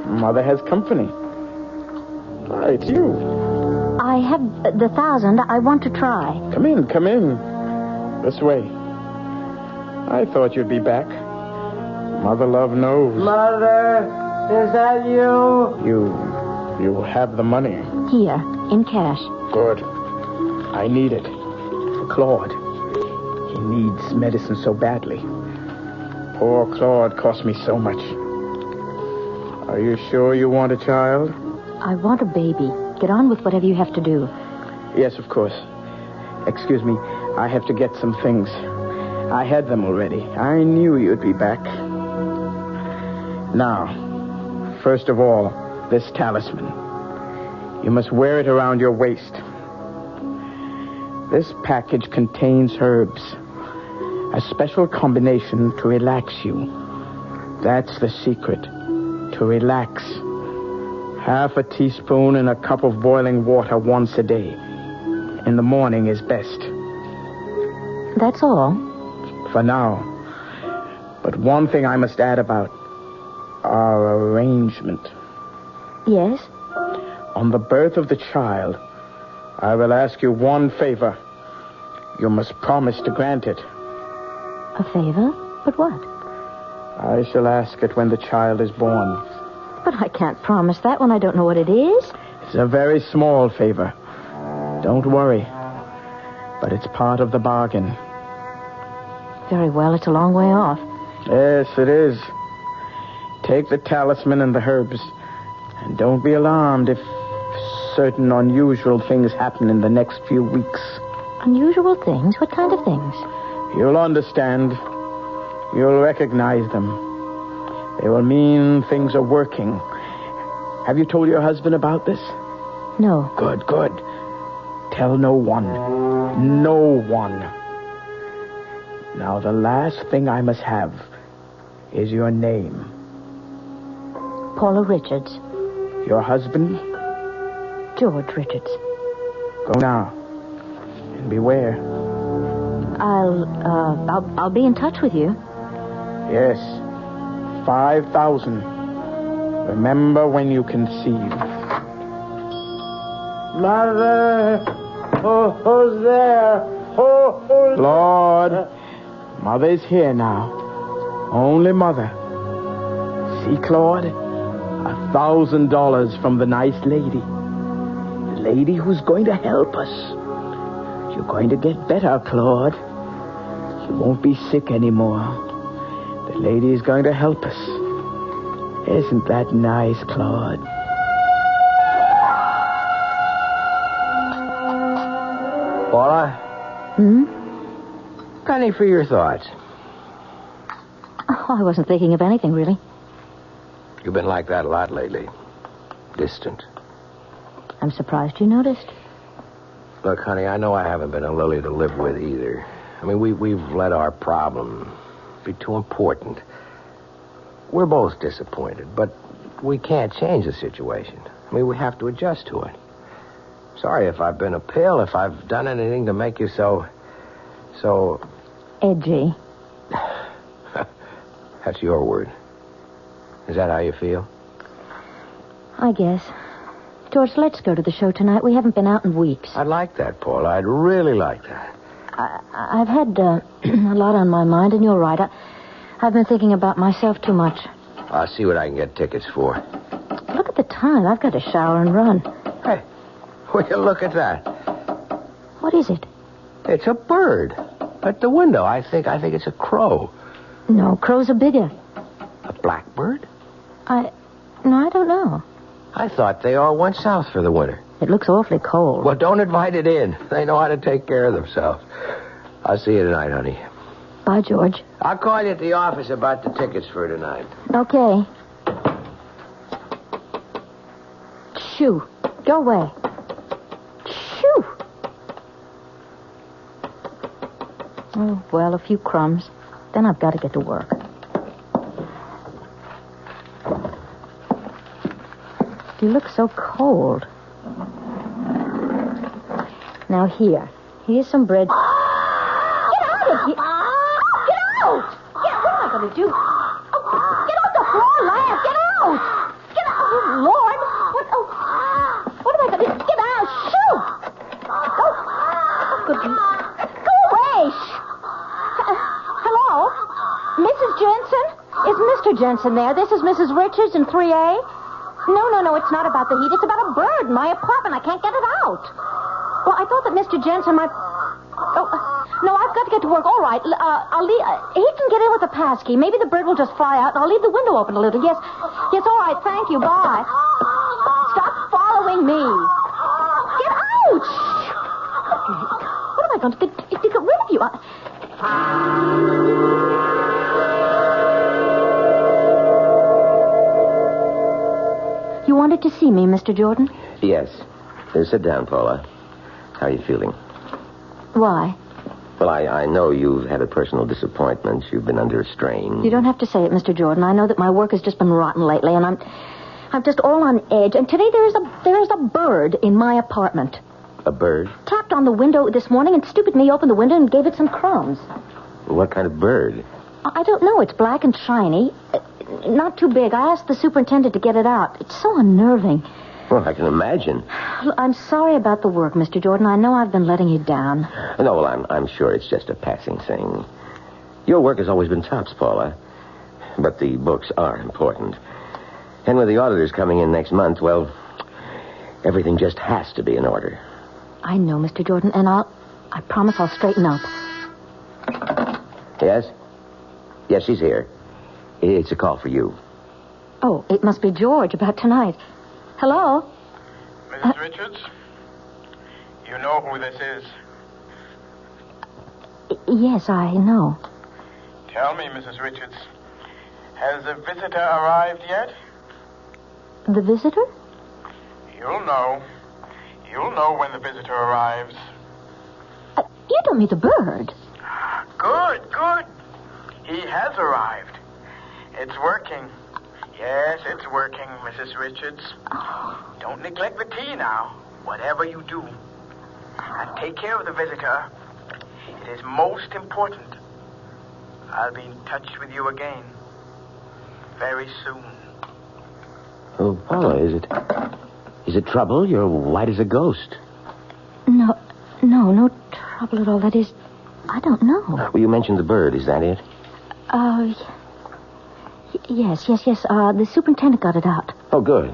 Mother has company. It's you. I have the 1,000. I want to try. Come in. This way. I thought you'd be back. Mother love knows. Mother, is that you? You have the money. Here, in cash. Good. I need it. For Claude. He needs medicine so badly. Poor Claude cost me so much. Are you sure you want a child? I want a baby. Get on with whatever you have to do. Yes, of course. Excuse me. I have to get some things. I had them already. I knew you'd be back. Now, first of all, this talisman. You must wear it around your waist. This package contains herbs. A special combination to relax you. That's the secret. To relax. Half a teaspoon in a cup of boiling water once a day. In the morning is best. That's all? For now. But one thing I must add about our arrangement. Yes? On the birth of the child, I will ask you one favor. You must promise to grant it. A favor? But what? I shall ask it when the child is born. But I can't promise that when I don't know what it is. It's a very small favor. Don't worry. But it's part of the bargain. Very well, it's a long way off. Yes, it is. Take the talisman and the herbs. And don't be alarmed if certain unusual things happen in the next few weeks. Unusual things? What kind of things? You'll understand. You'll recognize them. They will mean things are working. Have you told your husband about this? No. Good. Tell no one. No one. Now, the last thing I must have is your name. Paula Richards. Your husband? George Richards. Go now. And beware. I'll be in touch with you. Yes. 5,000. Remember when you conceive. Mother! Who's there? Who's Lord, Mother's here now. Only Mother. See, Claude? $1,000 from the nice lady. The lady who's going to help us. You're going to get better, Claude. You won't be sick anymore. The lady is going to help us. Isn't that nice, Claude? Paula? Penny for your thoughts. Oh, I wasn't thinking of anything, really. You've been like that a lot lately. Distant. I'm surprised you noticed. Look, honey, I know I haven't been a lily to live with either. I mean, we've let our problem be too important. We're both disappointed, but we can't change the situation. I mean, we have to adjust to it. Sorry if I've been a pill, if I've done anything to make you so... Edgy. That's your word. Is that how you feel? I guess. George, let's go to the show tonight. We haven't been out in weeks. I'd like that, Paula. I'd really like that. I've had a lot on my mind, and you're right. I've been thinking about myself too much. I'll see what I can get tickets for. Look at the time. I've got to shower and run. Hey, will you look at that? What is it? It's a bird. At the window. I think it's a crow. No, crows are bigger. A blackbird? No, I don't know. I thought they all went south for the winter. It looks awfully cold. Well, don't invite it in. They know how to take care of themselves. I'll see you tonight, honey. Bye, George. I'll call you at the office about the tickets for tonight. Okay. Shoo. Go away. Shoo. Oh, well, a few crumbs. Then I've got to get to work. You look so cold. Now, here's some bread. Get out of here! Get out! What am I going to do? Oh, get off the floor, Laugh! Get out! Get out! Oh, Lord! What am I going to do? Get out! Shoot! Go! Oh, good. Go away! Hello? Mrs. Jensen? Is Mr. Jensen there? This is Mrs. Richards in 3A. No, it's not about the heat. It's about a bird in my apartment. I can't get it out. Well, I thought that Mr. Jensen might... Oh, no, I've got to get to work. All right. I'll leave... he can get in with the pass key. Maybe the bird will just fly out, and I'll leave the window open a little. Yes, all right. Thank you. Bye. Stop following me. Get out! What am I going to do to get rid of you? You wanted to see me, Mr. Jordan? Yes. Sit down, Paula. How are you feeling? Why? Well, I know you've had a personal disappointment. You've been under a strain. You don't have to say it, Mr. Jordan. I know that my work has just been rotten lately, and I'm just all on edge. And today there is a bird in my apartment. A bird? Tapped on the window this morning, and stupid me opened the window and gave it some crumbs. What kind of bird? I don't know. It's black and shiny. Not too big. I asked the superintendent to get it out. It's so unnerving. Well, I can imagine. I'm sorry about the work, Mr. Jordan. I know I've been letting you down. No, well, I'm sure it's just a passing thing. Your work has always been tops, Paula. But the books are important. And with the auditors coming in next month, well, everything just has to be in order. I know, Mr. Jordan, and I promise I'll straighten up. Yes? Yes, she's here. It's a call for you. Oh, it must be George about tonight. Hello? Mrs. Richards? You know who this is. Yes, I know. Tell me, Mrs. Richards, has the visitor arrived yet? The visitor? You'll know. You'll know when the visitor arrives. You don't mean the bird. Good. He has arrived. It's working. Yes, it's working, Mrs. Richards. Don't neglect the tea now, whatever you do. And take care of the visitor. It is most important. I'll be in touch with you again very soon. Oh, Paula, is it trouble? You're white as a ghost. No trouble at all. That is, I don't know. Well, you mentioned the bird. Is that it? Yes. The superintendent got it out. Oh, good.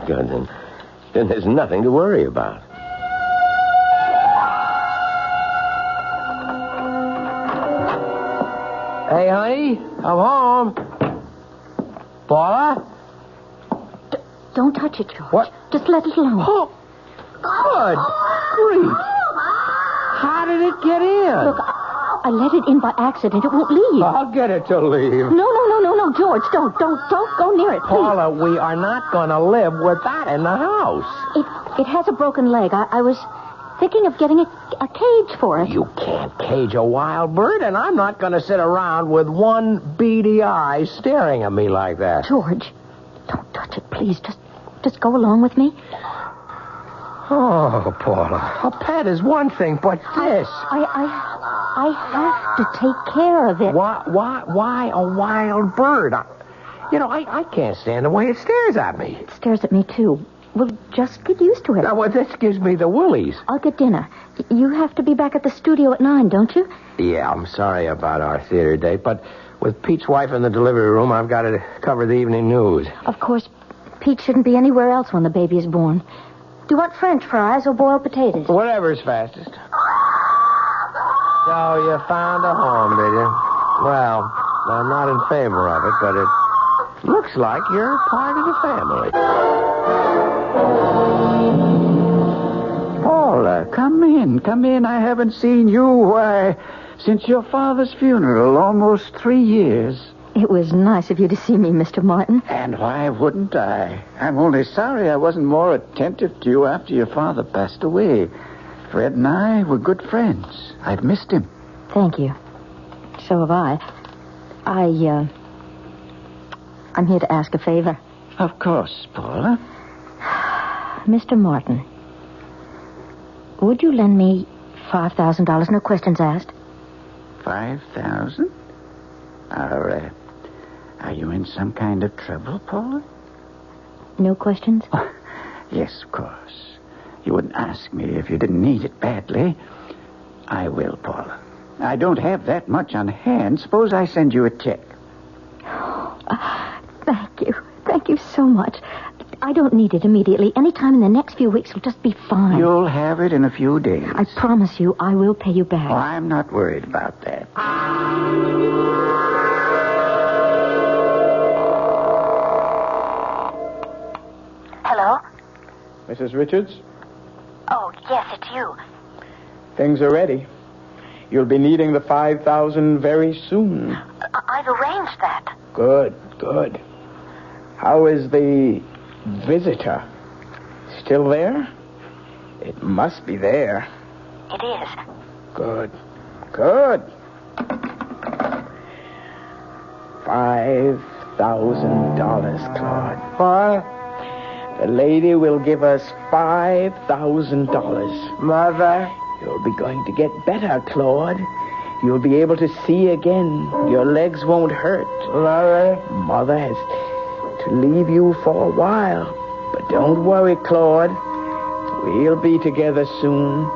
Then there's nothing to worry about. Hey, honey, I'm home. Paula? Don't touch it, George. What? Just let it alone. Oh, good grief. How did it get in? Look, I let it in by accident. It won't leave. I'll get it to leave. No, George, don't go near it, please. Paula, we are not going to live with that in the house. It has a broken leg. I was thinking of getting a cage for it. You can't cage a wild bird, and I'm not going to sit around with one beady eye staring at me like that. George, don't touch it, please. Just go along with me. Oh, Paula, a pet is one thing, but this... I have to take care of it. Why a wild bird? I can't stand the way it stares at me. It stares at me, too. Well, just get used to it. Now, this gives me the woolies. I'll get dinner. You have to be back at the studio at 9, don't you? Yeah, I'm sorry about our theater date, but with Pete's wife in the delivery room, I've got to cover the evening news. Of course, Pete shouldn't be anywhere else when the baby is born. Do you want French fries or boiled potatoes? Whatever's fastest. So you found a home, did you? Well, I'm not in favor of it, but it looks like you're part of the family. Paula, come in. I haven't seen you, since your father's funeral, almost 3 years. It was nice of you to see me, Mr. Martin. And why wouldn't I? I'm only sorry I wasn't more attentive to you after your father passed away. Fred and I were good friends. I've missed him. Thank you. So have I. I'm here to ask a favor. Of course, Paula. Mr. Martin, would you lend me $5,000, no questions asked? 5,000? Are you in some kind of trouble, Paula? No questions? Oh, yes, of course. You wouldn't ask me if you didn't need it badly. I will, Paula. I don't have that much on hand. Suppose I send you a check. Thank you. Thank you so much. I don't need it immediately. Any time in the next few weeks will just be fine. You'll have it in a few days. I promise you I will pay you back. Oh, I'm not worried about that. Hello? Mrs. Richards? Oh, yes, it's you. Things are ready. You'll be needing the 5,000 very soon. I've arranged that. Good. How is the visitor? Still there? It must be there. It is. Good. $5,000, Claude. What? The lady will give us $5,000. Mother? You'll be going to get better, Claude. You'll be able to see again. Your legs won't hurt. Mother has to leave you for a while. But don't worry, Claude. We'll be together soon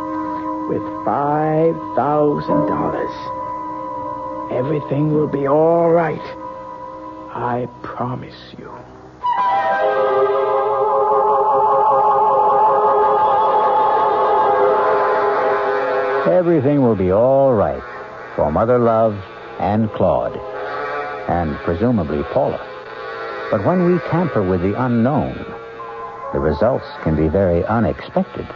with $5,000. Everything will be all right. I promise you. Everything will be all right for Mother Love and Claude, and presumably Paula. But when we tamper with the unknown, the results can be very unexpected.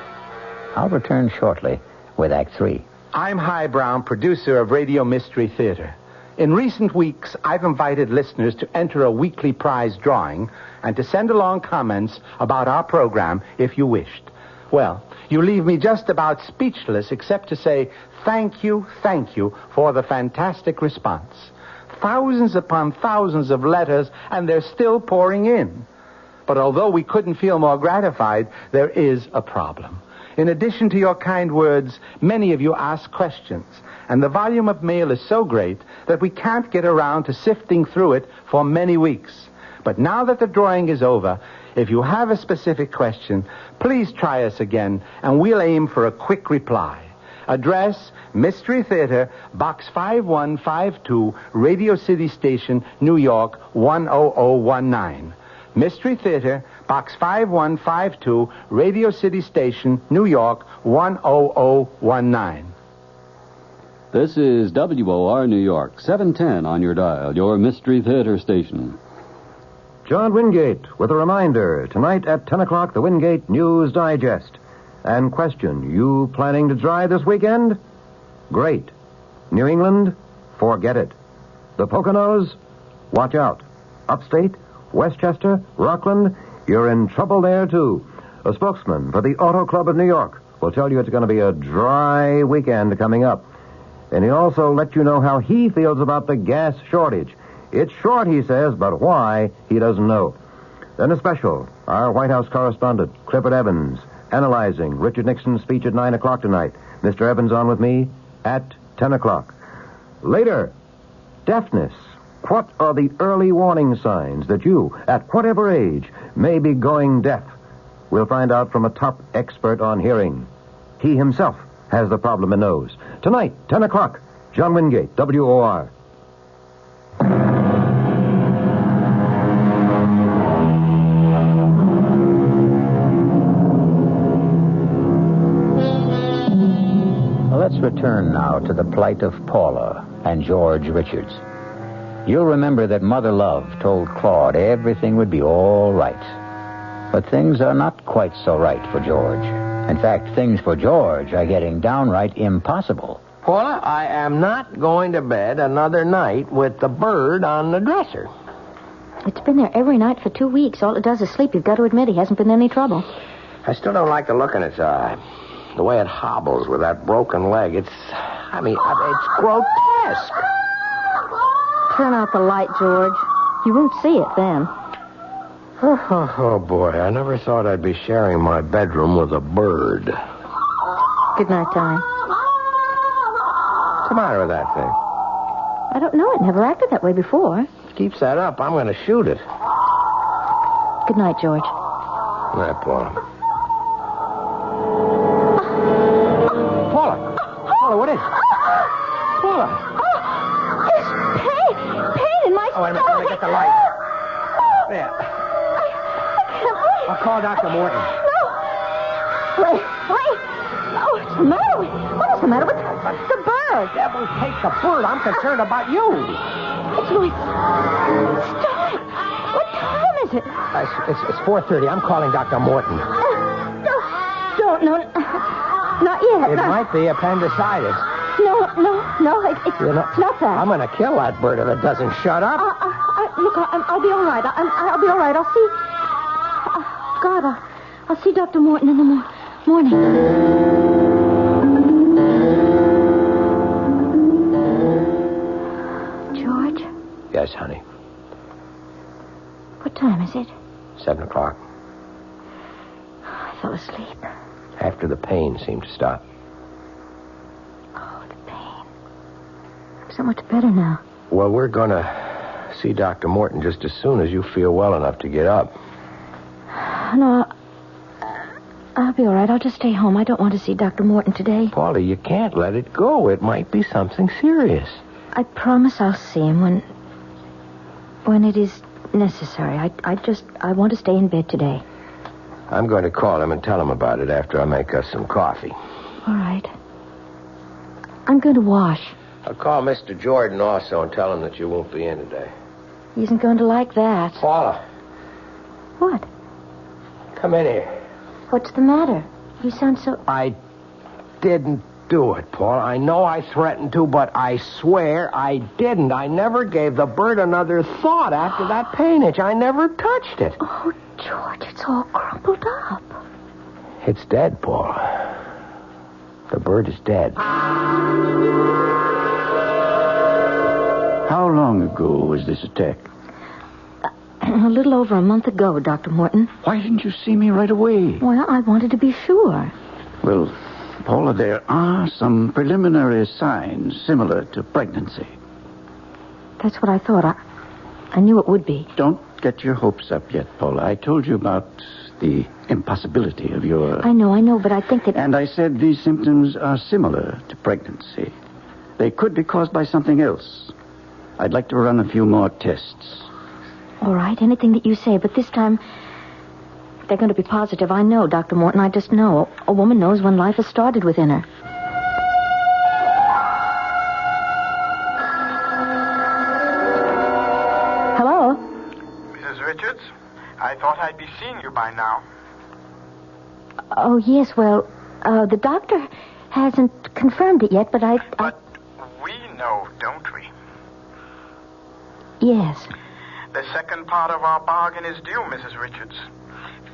I'll return shortly with Act 3. I'm Hy Brown, producer of Radio Mystery Theater. In recent weeks, I've invited listeners to enter a weekly prize drawing and to send along comments about our program if you wished. Well, you leave me just about speechless except to say thank you for the fantastic response. Thousands upon thousands of letters, and they're still pouring in. But although we couldn't feel more gratified, there is a problem. In addition to your kind words, many of you ask questions, and the volume of mail is so great that we can't get around to sifting through it for many weeks. But now that the drawing is over, if you have a specific question, please try us again, and we'll aim for a quick reply. Address, Mystery Theater, Box 5152, Radio City Station, New York, 10019. Mystery Theater, Box 5152, Radio City Station, New York, 10019. This is WOR New York, 710 on your dial, your Mystery Theater station. John Wingate with a reminder. Tonight at 10 o'clock, the Wingate News Digest. And question, you planning to drive this weekend? Great. New England? Forget it. The Poconos? Watch out. Upstate? Westchester? Rockland? You're in trouble there, too. A spokesman for the Auto Club of New York will tell you it's going to be a dry weekend coming up. And he'll also let you know how he feels about the gas shortage. It's short, he says, but why, he doesn't know. Then a special. Our White House correspondent, Clifford Evans, analyzing Richard Nixon's speech at 9 o'clock tonight. Mr. Evans on with me at 10 o'clock. Later, deafness. What are the early warning signs that you, at whatever age, may be going deaf? We'll find out from a top expert on hearing. He himself has the problem and knows. Tonight, 10 o'clock, John Wingate, WOR. Let's return now to the plight of Paula and George Richards. You'll remember that Mother Love told Claude everything would be all right. But things are not quite so right for George. In fact, things for George are getting downright impossible. Paula, I am not going to bed another night with the bird on the dresser. It's been there every night for 2 weeks. All it does is sleep. You've got to admit he hasn't been any trouble. I still don't like the look in its eye. The way it hobbles with that broken leg. It's grotesque. Turn out the light, George. You won't see it then. Oh, boy. I never thought I'd be sharing my bedroom with a bird. Good night, Tommy. What's the matter with that thing? I don't know. It never acted that way before. If it keeps that up, I'm going to shoot it. Good night, George. Good night, Paula. Paula, what is it? Paula. There's pain in my stomach. Oh, wait a minute. Let me get the light. There. I'll call Dr. Morton. No. Wait. Oh, what's the matter with... What is the matter with the bird? Devil, take the bird. I'm concerned about you. It's my stomach. What time is it? It's 4:30. I'm calling Dr. Morton. No. Not yet. It might be appendicitis. No. It's not that. I'm going to kill that bird if it doesn't shut up. Look, I'll be all right. I'll be all right. I'll see... God, I'll see Dr. Morton in the morning. George? Yes, honey. What time is it? 7 o'clock. I fell asleep. After the pain seemed to stop. Oh, the pain. I'm so much better now. Well, we're going to see Dr. Morton just as soon as you feel well enough to get up. No, I'll be all right. I'll just stay home. I don't want to see Dr. Morton today. Paulie, you can't let it go. It might be something serious. I promise I'll see him when it is necessary. I want to stay in bed today. I'm going to call him and tell him about it after I make us some coffee. All right. I'm going to wash. I'll call Mr. Jordan also and tell him that you won't be in today. He isn't going to like that. Paula. What? Come in here. What's the matter? You sound so... I didn't do it, Paul. I know I threatened to, but I swear I didn't. I never gave the bird another thought after that pain itch. I never touched it. Oh, George, it's all crumpled up. It's dead, Paul. The bird is dead. How long ago was this attack? A little over a month ago, Dr. Morton. Why didn't you see me right away? Well, I wanted to be sure. Well, Paula, there are some preliminary signs similar to pregnancy. That's what I thought. I knew it would be. Don't get your hopes up yet, Paula. I told you about the impossibility of your... I know, but I think that... And I said these symptoms are similar to pregnancy. They could be caused by something else. I'd like to run a few more tests. All right, anything that you say, but this time they're going to be positive. I know, Dr. Morton, I just know. A woman knows when life has started within her. Hello? Mrs. Richards, I thought I'd be seeing you by now. Oh, yes, well, the doctor hasn't confirmed it yet, but But we know, don't we? Yes. The second part of our bargain is due, Mrs. Richards.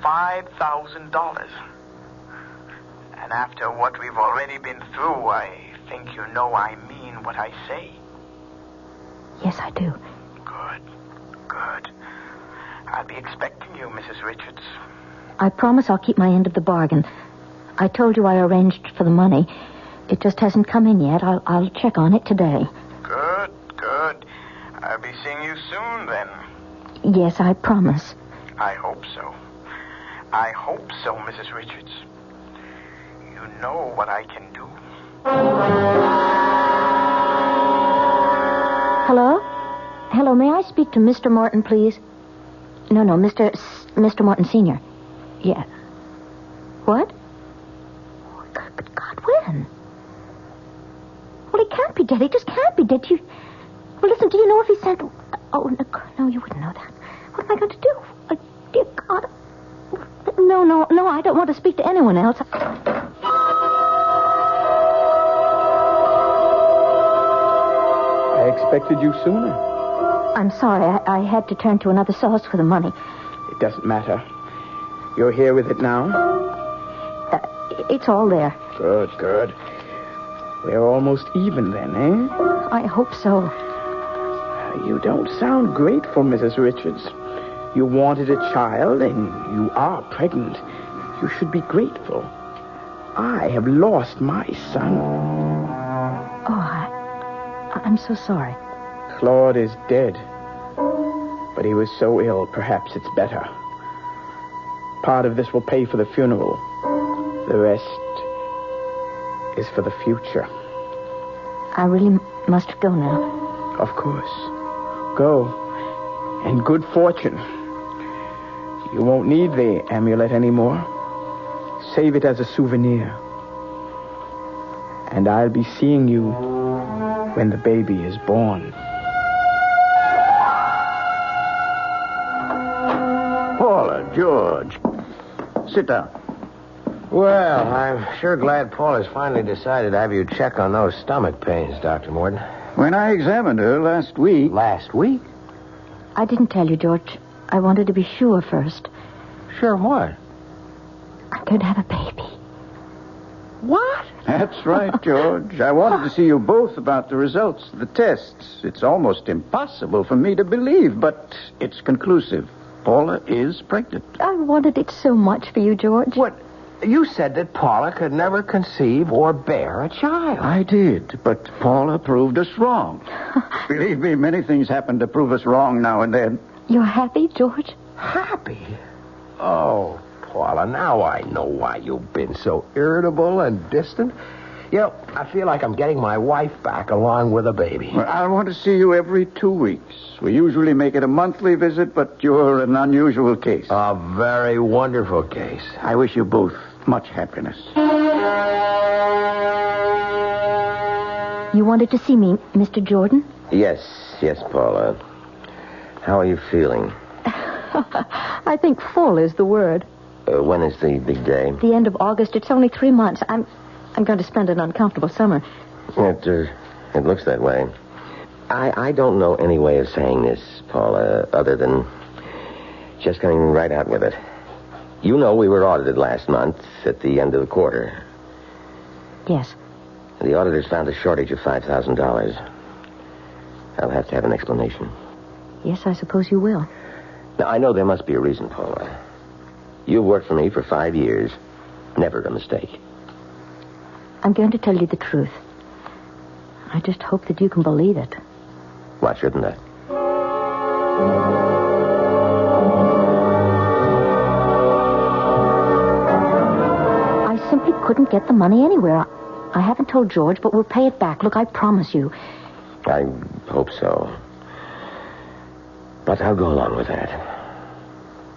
$5,000. And after what we've already been through, I think you know I mean what I say. Yes, I do. Good. I'll be expecting you, Mrs. Richards. I promise I'll keep my end of the bargain. I told you I arranged for the money. It just hasn't come in yet. I'll check on it today. Good. I'll be seeing you soon, then. Yes, I promise. I hope so. I hope so, Mrs. Richards. You know what I can do. Hello? Hello, may I speak to Mr. Morton, please? No, Mr. Morton Sr. Yeah. What? Oh, good God, when? Well, he can't be dead. He just can't be dead. Well, listen, do you know if he sent... Oh, no, you wouldn't know that. What am I going to do? Dear God. No, I don't want to speak to anyone else. I expected you sooner. I'm sorry. I had to turn to another source for the money. It doesn't matter. You're here with it now? It's all there. Good. We're almost even then, eh? I hope so. You don't sound grateful, Mrs. Richards. You wanted a child, and you are pregnant. You should be grateful. I have lost my son. Oh, I'm so sorry. Claude is dead. But he was so ill, perhaps it's better. Part of this will pay for the funeral. The rest is for the future. I really must go now. Of course. Go. And good fortune. You won't need the amulet anymore. Save it as a souvenir. And I'll be seeing you when the baby is born. Paula, George. Sit down. Well, I'm sure glad Paula's finally decided to have you check on those stomach pains, Dr. Morton. When I examined her last week... Last week? I didn't tell you, George. I wanted to be sure first. Sure what? I'm going to have a baby. What? That's right, George. I wanted to see you both about the results of the tests. It's almost impossible for me to believe, but it's conclusive. Paula is pregnant. I wanted it so much for you, George. What? You said that Paula could never conceive or bear a child. I did, but Paula proved us wrong. Believe me, many things happen to prove us wrong now and then. You're happy, George? Happy? Oh, Paula, now I know why you've been so irritable and distant. You know, I feel like I'm getting my wife back along with a baby. Well, I want to see you every 2 weeks. We usually make it a monthly visit, but you're an unusual case. A very wonderful case. I wish you both much happiness. You wanted to see me, Mr. Jordan? Yes, Paula. How are you feeling? I think full is the word. When is the big day? The end of August. It's only 3 months. I'm going to spend an uncomfortable summer. It looks that way. I don't know any way of saying this, Paula, other than just coming right out with it. You know we were audited last month at the end of the quarter. Yes. The auditors found a shortage of $5,000. I'll have to have an explanation. Yes, I suppose you will. Now, I know there must be a reason, Paula. You've worked for me for 5 years. Never a mistake. I'm going to tell you the truth. I just hope that you can believe it. Why shouldn't I? I simply couldn't get the money anywhere. I haven't told George, but we'll pay it back. Look, I promise you. I hope so. But I'll go along with that.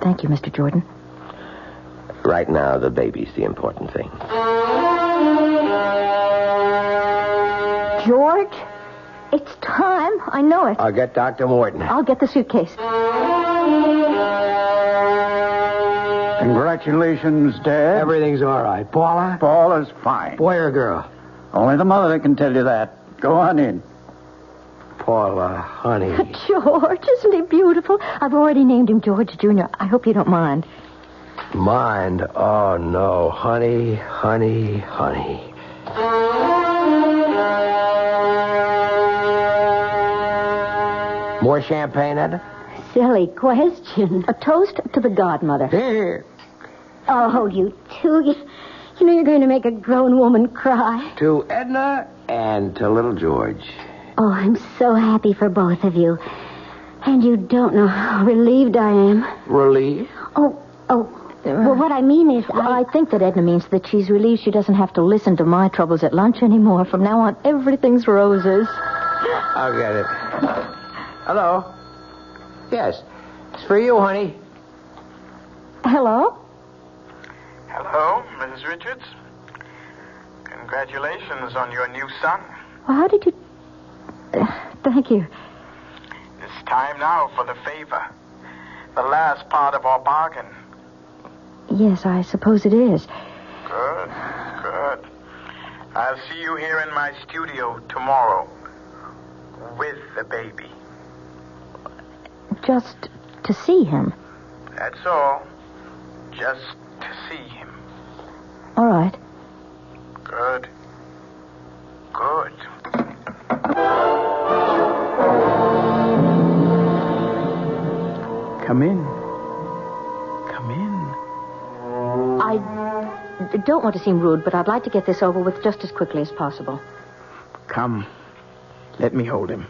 Thank you, Mr. Jordan. Right now, the baby's the important thing. George, it's time. I know it. I'll get Dr. Morton. I'll get the suitcase. Congratulations, Dad. Everything's all right. Paula? Paula's fine. Boy or girl? Only the mother can tell you that. Go on in. Paula, honey. George, isn't he beautiful? I've already named him George Jr. I hope you don't mind. Mind? Oh, no. Honey, honey, honey. More champagne, Ed? Silly question. A toast to the godmother. Here. Oh, you two. You know you're going to make a grown woman cry. To Edna and to little George. Oh, I'm so happy for both of you. And you don't know how relieved I am. Relieved? Oh, well, what I mean is I think that Edna means that she's relieved she doesn't have to listen to my troubles at lunch anymore. From now on, everything's roses. I'll get it. Hello? Yes. It's for you, honey. Hello? Hello, Mrs. Richards. Congratulations on your new son. Well, how did you... thank you. It's time now for the favor. The last part of our bargain. Yes, I suppose it is. Good. I'll see you here in my studio tomorrow with the baby. Just to see him? That's all. Just to see him. All right. Good. Come in. I don't want to seem rude, but I'd like to get this over with just as quickly as possible. Come. Let me hold him.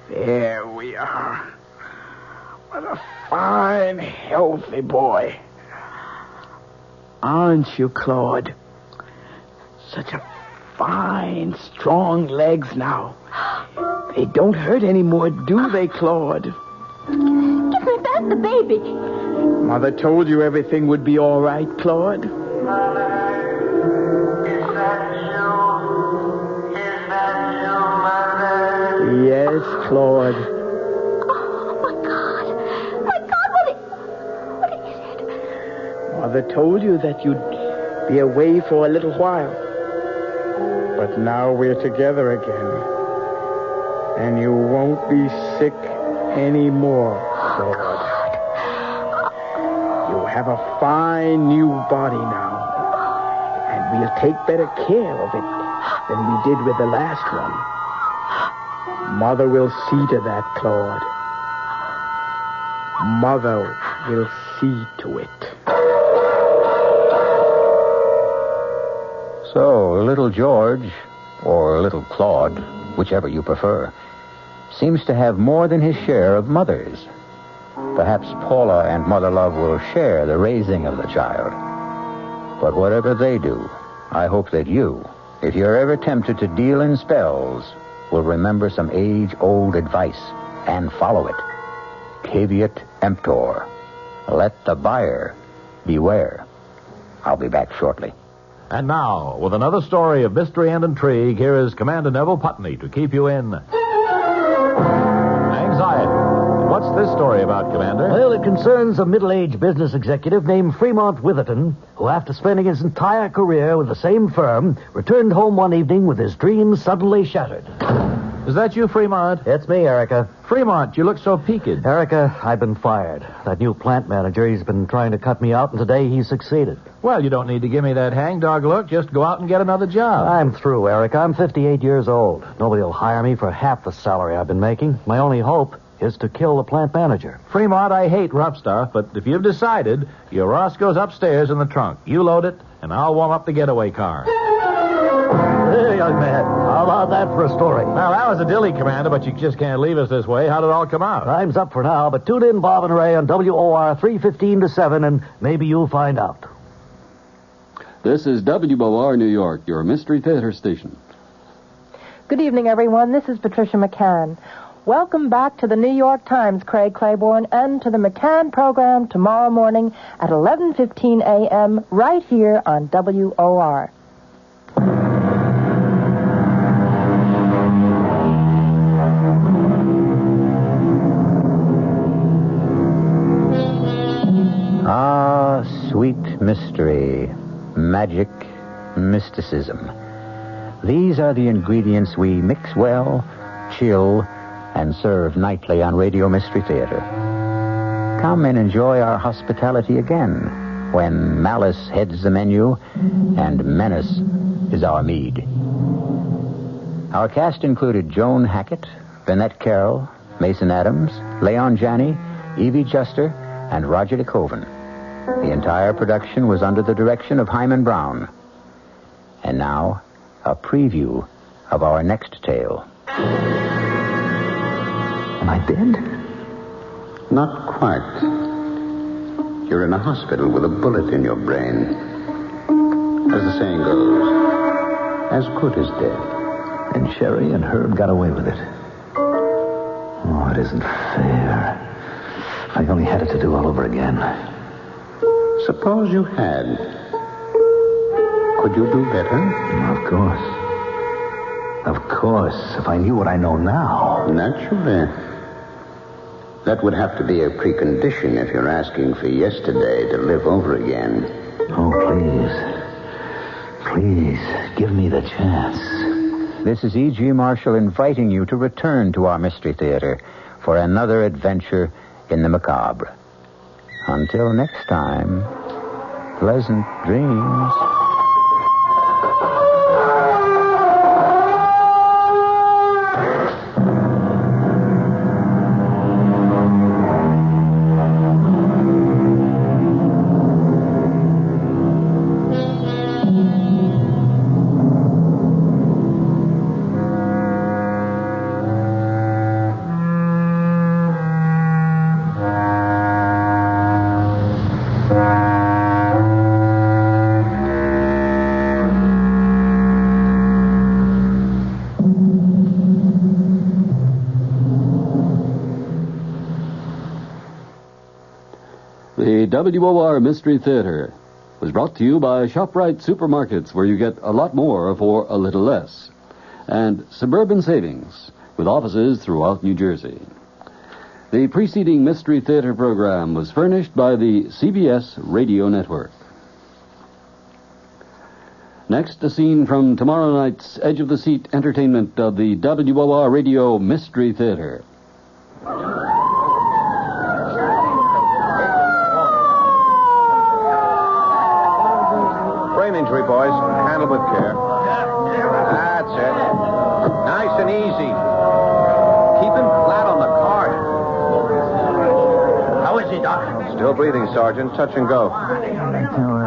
There we are. What a fine, healthy boy. Aren't you, Claude? Such a fine, strong legs now. They don't hurt anymore, do they, Claude? Give me back the baby. Mother told you everything would be all right, Claude. Yes, Claude. Oh, my God. What is it? Mother told you that you'd be away for a little while. But now we're together again. And you won't be sick anymore, Claude. You have a fine new body now. And we'll take better care of it than we did with the last one. Mother will see to that, Claude. Mother will see to it. So, little George, or little Claude, whichever you prefer, seems to have more than his share of mothers. Perhaps Paula and Mother Love will share the raising of the child. But whatever they do, I hope that you, if you're ever tempted to deal in spells, will remember some age-old advice and follow it. Caveat emptor. Let the buyer beware. I'll be back shortly. And now, with another story of mystery and intrigue, here is Commander Neville Putney to keep you in anxiety. What's this story about, Commander? Well, it concerns a middle-aged business executive named Fremont Witherton, who, after spending his entire career with the same firm, returned home one evening with his dreams suddenly shattered. Is that you, Fremont? It's me, Erica. Fremont, you look so peaked. Erica, I've been fired. That new plant manager, he's been trying to cut me out, and today he's succeeded. Well, you don't need to give me that hangdog look. Just go out and get another job. I'm through, Erica. I'm 58 years old. Nobody will hire me for half the salary I've been making. My only hope is to kill the plant manager. Fremont, I hate rough stuff, but if you've decided, your Roscoe's upstairs in the trunk. You load it, and I'll warm up the getaway car. Hey, young man, how about that for a story? Now, that was a dilly, Commander, but you just can't leave us this way. How did it all come out? Time's up for now, but tune in, Bob and Ray, on WOR 3:15 to 7, and maybe you'll find out. This is WOR New York, your Mystery Theater station. Good evening, everyone. This is Patricia McCann. Welcome back to the New York Times, Craig Claiborne, and to the McCann program tomorrow morning at 11:15 a.m. right here on WOR. Ah, sweet mystery, magic, mysticism. These are the ingredients we mix well, chill, and serve nightly on Radio Mystery Theater. Come and enjoy our hospitality again when malice heads the menu and menace is our mead. Our cast included Joan Hackett, Vinette Carroll, Mason Adams, Leon Janney, Evie Juster, and Roger DeKoven. The entire production was under the direction of Hyman Brown. And now, a preview of our next tale. Am I dead? Not quite. You're in a hospital with a bullet in your brain. As the saying goes, as good as dead. And Sherry and Herb got away with it. Oh, it isn't fair. If I only had it to do all over again. Suppose you had. Could you do better? Of course. Of course, if I knew what I know now. Naturally. That would have to be a precondition if you're asking for yesterday to live over again. Oh, please. Please, give me the chance. This is E.G. Marshall inviting you to return to our Mystery Theater for another adventure in the macabre. Until next time, pleasant dreams. The WOR Mystery Theater was brought to you by ShopRite Supermarkets, where you get a lot more for a little less, and Suburban Savings, with offices throughout New Jersey. The preceding Mystery Theater program was furnished by the CBS Radio Network. Next, a scene from tomorrow night's Edge of the Seat entertainment of the WOR Radio Mystery Theater. Brain injury, boys. Handle with care. That's it. Nice and easy. Keep him flat on the cart. How is he, Doc? Still breathing, Sergeant. Touch and go.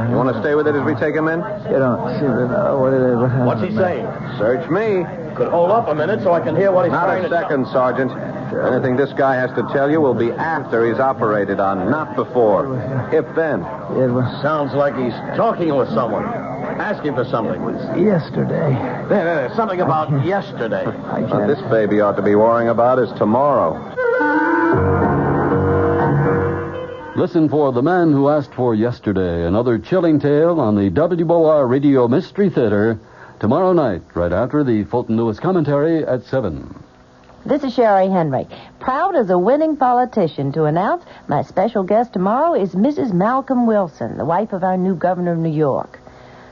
You want to stay with it as we take him in? You don't seem to know what it is. What's he saying? Search me. Could hold up a minute so I can hear what he's Not trying a to second, Sergeant. Anything this guy has to tell you will be after he's operated on, not before. If then. Sounds like he's talking with someone. Ask him for something. Yesterday. There, something about yesterday. What this baby ought to be worrying about is tomorrow. Listen for The Man Who Asked for Yesterday, another chilling tale on the WOR Radio Mystery Theater tomorrow night, right after the Fulton Lewis commentary at 7. This is Sherry Henry, proud as a winning politician to announce my special guest tomorrow is Mrs. Malcolm Wilson, the wife of our new governor of New York.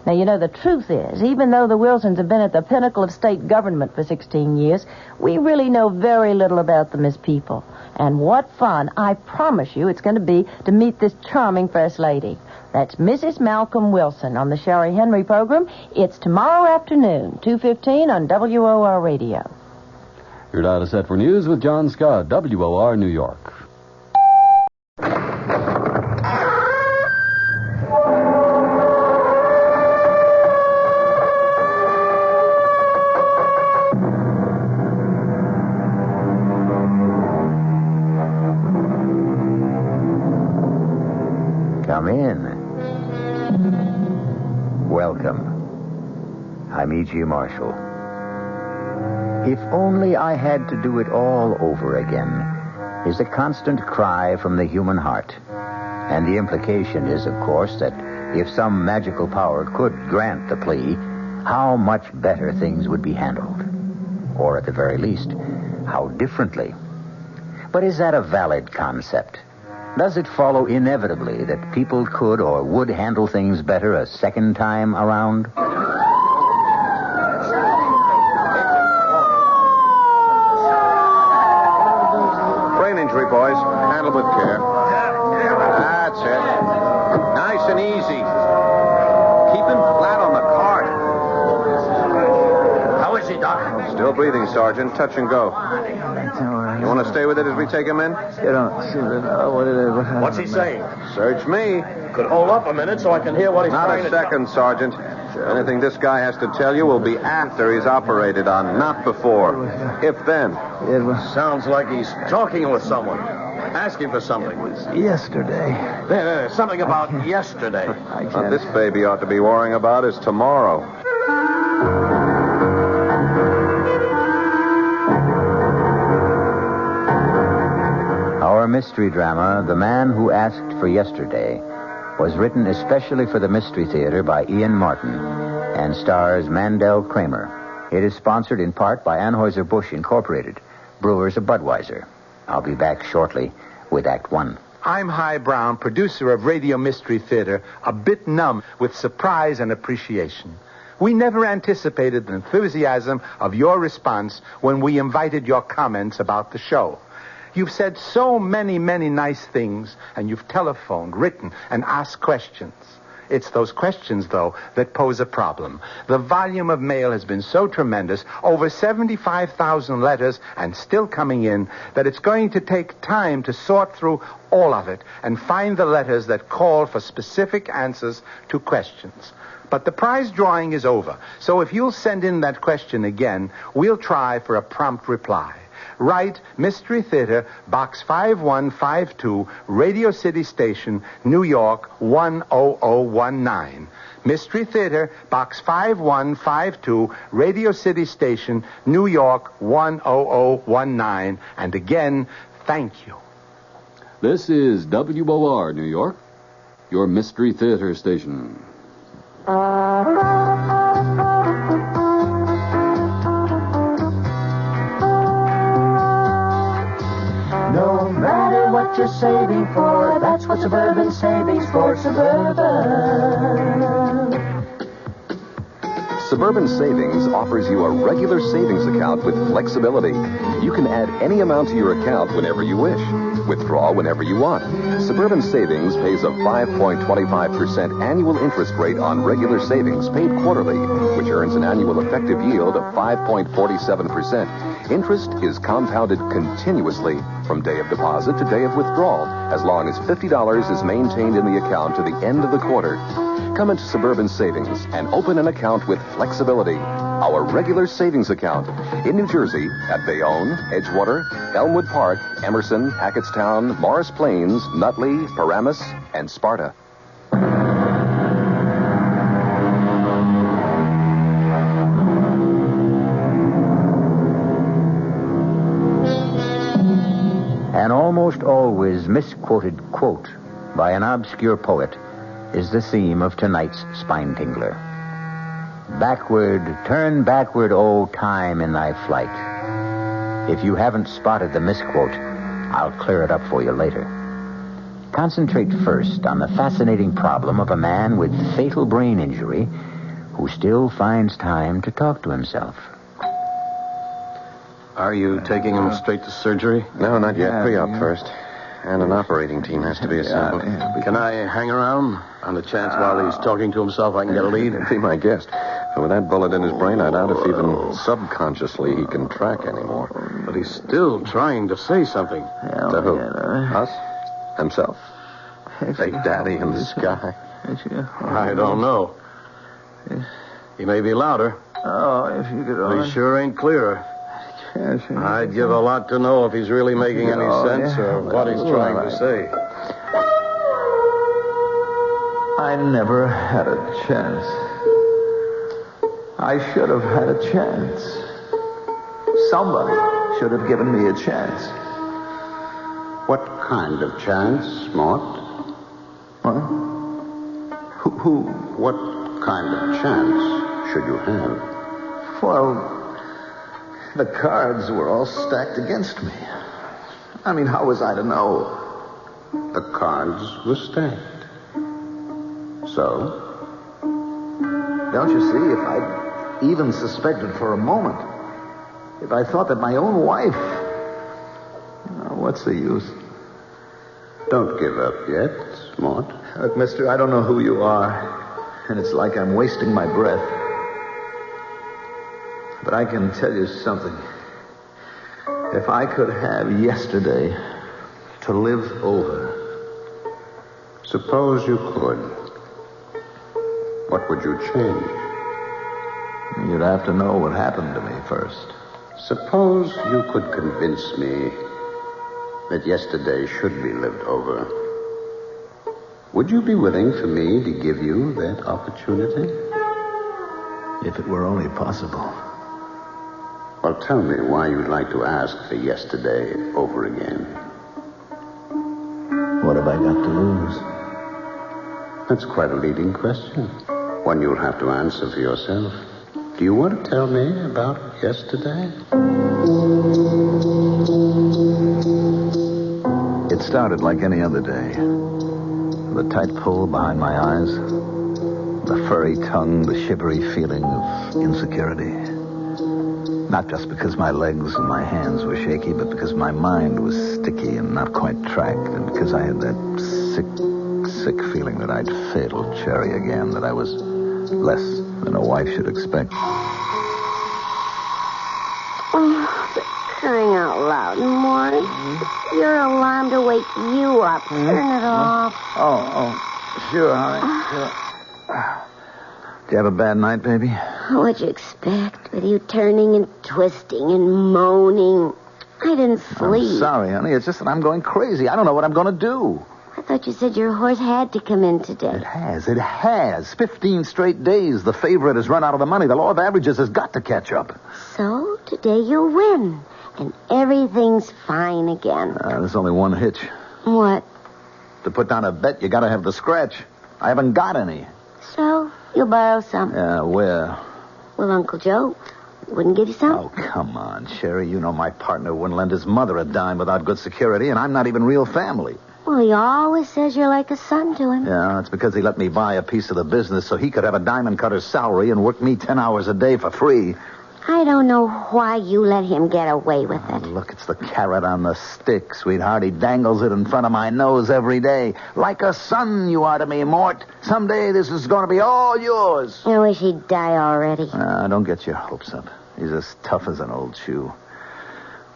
Now, you know, the truth is, even though the Wilsons have been at the pinnacle of state government for 16 years, we really know very little about them as people. And what fun, I promise you, it's going to be to meet this charming First Lady. That's Mrs. Malcolm Wilson on the Sherry Henry program. It's tomorrow afternoon, 2:15 on WOR Radio. You're now to set for news with John Scott, WOR New York. Come in. Welcome. I'm E.G. Marshall. If only I had to do it all over again is a constant cry from the human heart. And the implication is, of course, that if some magical power could grant the plea, how much better things would be handled. Or at the very least, how differently. But is that a valid concept? Does it follow inevitably that people could or would handle things better a second time around? Brain injury, boys. Handle with care. That's it. Nice and easy. Keep him flat on the cart. How is he, Doc? Still breathing, Sergeant. Touch and go. That's all right. You want to stay with it as we take him in? You don't seem to know what it is. What's he saying? Search me. Could hold up a minute so I can hear what he's Not trying a to... second, Sergeant. Anything this guy has to tell you will be after he's operated on, not before. If then. It was Sounds like he's talking with someone. Asking for something. yesterday. There, something about yesterday. What this baby ought to be worrying about is tomorrow. Our mystery drama, The Man Who Asked for Yesterday, was written especially for the Mystery Theater by Ian Martin and stars Mandel Kramer. It is sponsored in part by Anheuser-Busch Incorporated, brewers of Budweiser. I'll be back shortly with Act One. I'm Hy Brown, producer of Radio Mystery Theater, a bit numb with surprise and appreciation. We never anticipated the enthusiasm of your response when we invited your comments about the show. You've said so many, many nice things, and you've telephoned, written, and asked questions. It's those questions, though, that pose a problem. The volume of mail has been so tremendous, over 75,000 letters, and still coming in, that it's going to take time to sort through all of it and find the letters that call for specific answers to questions. But the prize drawing is over, so if you'll send in that question again, we'll try for a prompt reply. Write Mystery Theater, Box 5152, Radio City Station, New York 10019. Mystery Theater, Box 5152, Radio City Station, New York 10019. And again, thank you. This is WOR, New York, your Mystery Theater station. No matter what you're saving for, that's what Suburban Savings for Suburban. Suburban Savings offers you a regular savings account with flexibility. You can add any amount to your account whenever you wish. Withdraw whenever you want. Suburban Savings pays a 5.25% annual interest rate on regular savings paid quarterly, which earns an annual effective yield of 5.47%. Interest is compounded continuously from day of deposit to day of withdrawal, as long as $50 is maintained in the account to the end of the quarter. Come into Suburban Savings and open an account with flexibility. Our regular savings account in New Jersey at Bayonne, Edgewater, Elmwood Park, Emerson, Hackettstown, Morris Plains, Nutley, Paramus, and Sparta. An almost always misquoted quote by an obscure poet is the theme of tonight's Spine Tingler. Backward, turn backward, O time in thy flight. If you haven't spotted the misquote, I'll clear it up for you later. Concentrate first on the fascinating problem of a man with fatal brain injury who still finds time to talk to himself. Are you taking him straight to surgery? No, not yet. Pre-op first. And an operating team has to be assembled. Can I hang around? On the chance while he's talking to himself I can get a lead? Be my guest. But with that bullet in his brain, I doubt if even subconsciously he can track anymore. But he's still trying to say something. To who? Us? Himself? Fake daddy in the sky? I don't know. He may be louder. Oh, if you could But only... he sure ain't clearer. I'd give a lot to know if he's really making any sense or what he's trying to say. I never had a chance. I should have had a chance. Somebody should have given me a chance. What kind of chance, Mort? What? Who? What kind of chance should you have? Well, the cards were all stacked against me. I mean, how was I to know? The cards were stacked. So? Don't you see, if I'd even suspected for a moment, if I thought that my own wife... what's the use? Don't give up yet, Mort. Look, mister, I don't know who you are, and it's like I'm wasting my breath. But I can tell you something. If I could have yesterday to live over. Suppose you could. What would you change? You'd have to know what happened to me first. Suppose you could convince me that yesterday should be lived over. Would you be willing for me to give you that opportunity? If it were only possible. Well, tell me why you'd like to ask for yesterday over again. What have I got to lose? That's quite a leading question. One you'll have to answer for yourself. Do you want to tell me about yesterday? It started like any other day. The tight pull behind my eyes, the furry tongue, the shivery feeling of insecurity. Not just because my legs and my hands were shaky, but because my mind was sticky and not quite tracked, and because I had that sick feeling that I'd failed Cherry again, that I was less than a wife should expect. Oh, for crying out loud, Mort. Your alarm to wake you up. Turn it off. Oh, sure, honey. Sure. Did you have a bad night, baby? What'd you expect with you turning and twisting and moaning? I didn't sleep. I'm sorry, honey. It's just that I'm going crazy. I don't know what I'm going to do. I thought you said your horse had to come in today. It has. 15 straight days. The favorite has run out of the money. The law of averages has got to catch up. So, today you'll win. And everything's fine again. There's only one hitch. What? To put down a bet, you got to have the scratch. I haven't got any. So, you'll borrow some. Yeah, where? Well, Uncle Joe wouldn't give you some. Oh, come on, Sherry. You know my partner wouldn't lend his mother a dime without good security, and I'm not even real family. Well, he always says you're like a son to him. Yeah, it's because he let me buy a piece of the business so he could have a diamond cutter's salary and work me 10 hours a day for free. I don't know why you let him get away with it. Look, it's the carrot on the stick, sweetheart. He dangles it in front of my nose every day. Like a son you are to me, Mort. Someday this is going to be all yours. I wish he'd die already. Don't get your hopes up. He's as tough as an old shoe.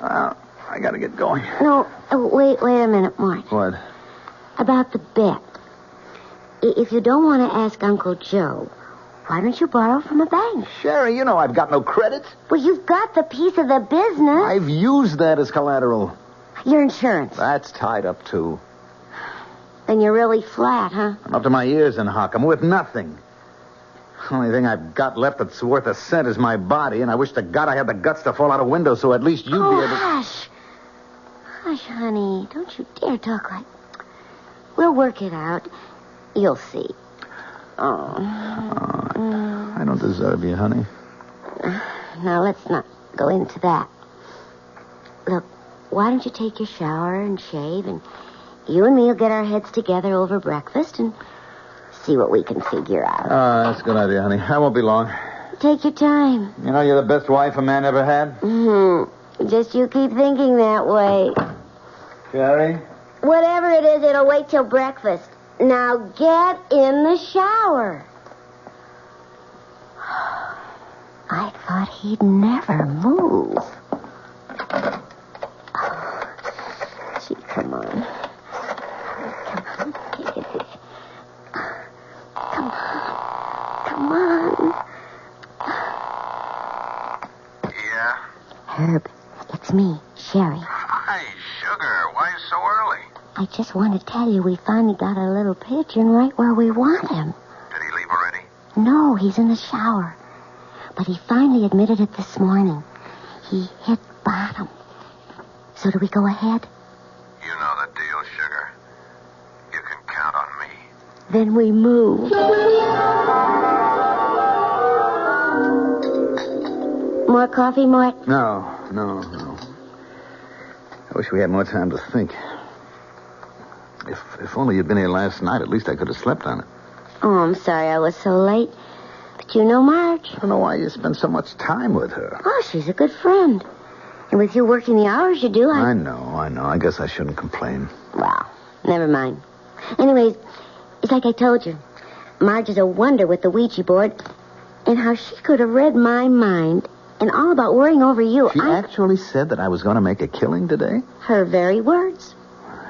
I got to get going. No, wait a minute, Mort. What? About the bet. If you don't want to ask Uncle Joe, why don't you borrow from a bank? Sherry, you know I've got no credit. Well, you've got the piece of the business. I've used that as collateral. Your insurance. That's tied up, too. Then you're really flat, huh? I'm up to my ears in hock. I'm worth nothing. The only thing I've got left that's worth a cent is my body, and I wish to God I had the guts to fall out a window so at least you'd be able to... Hush, honey. Don't you dare talk like... We'll work it out. You'll see. I don't deserve you, honey. Now, let's not go into that. Look, why don't you take your shower and shave, and you and me will get our heads together over breakfast and see what we can figure out. That's a good idea, honey. I won't be long. Take your time. You know you're the best wife a man ever had? Mm-hmm. Just you keep thinking that way. Sherry? Whatever it is, it'll wait till breakfast. Now get in the shower. I thought he'd never move. Gee, come on. Come on. Yeah? Herb, it's me, Sherry. Hi, sugar. Why so early? I just want to tell you we finally got a little pigeon right where we want him. Did he leave already? No, he's in the shower. But he finally admitted it this morning. He hit bottom. So do we go ahead? You know the deal, sugar. You can count on me. Then we move. More coffee, Mort? No. I wish we had more time to think. If only you'd been here last night, at least I could have slept on it. Oh, I'm sorry I was so late. But you know Marge. I don't know why you spend so much time with her. Oh, she's a good friend. And with you working the hours you do, I know. I guess I shouldn't complain. Well, never mind. Anyways, it's like I told you. Marge is a wonder with the Ouija board. And how she could have read my mind and all about worrying over you. She actually said that I was going to make a killing today? Her very words.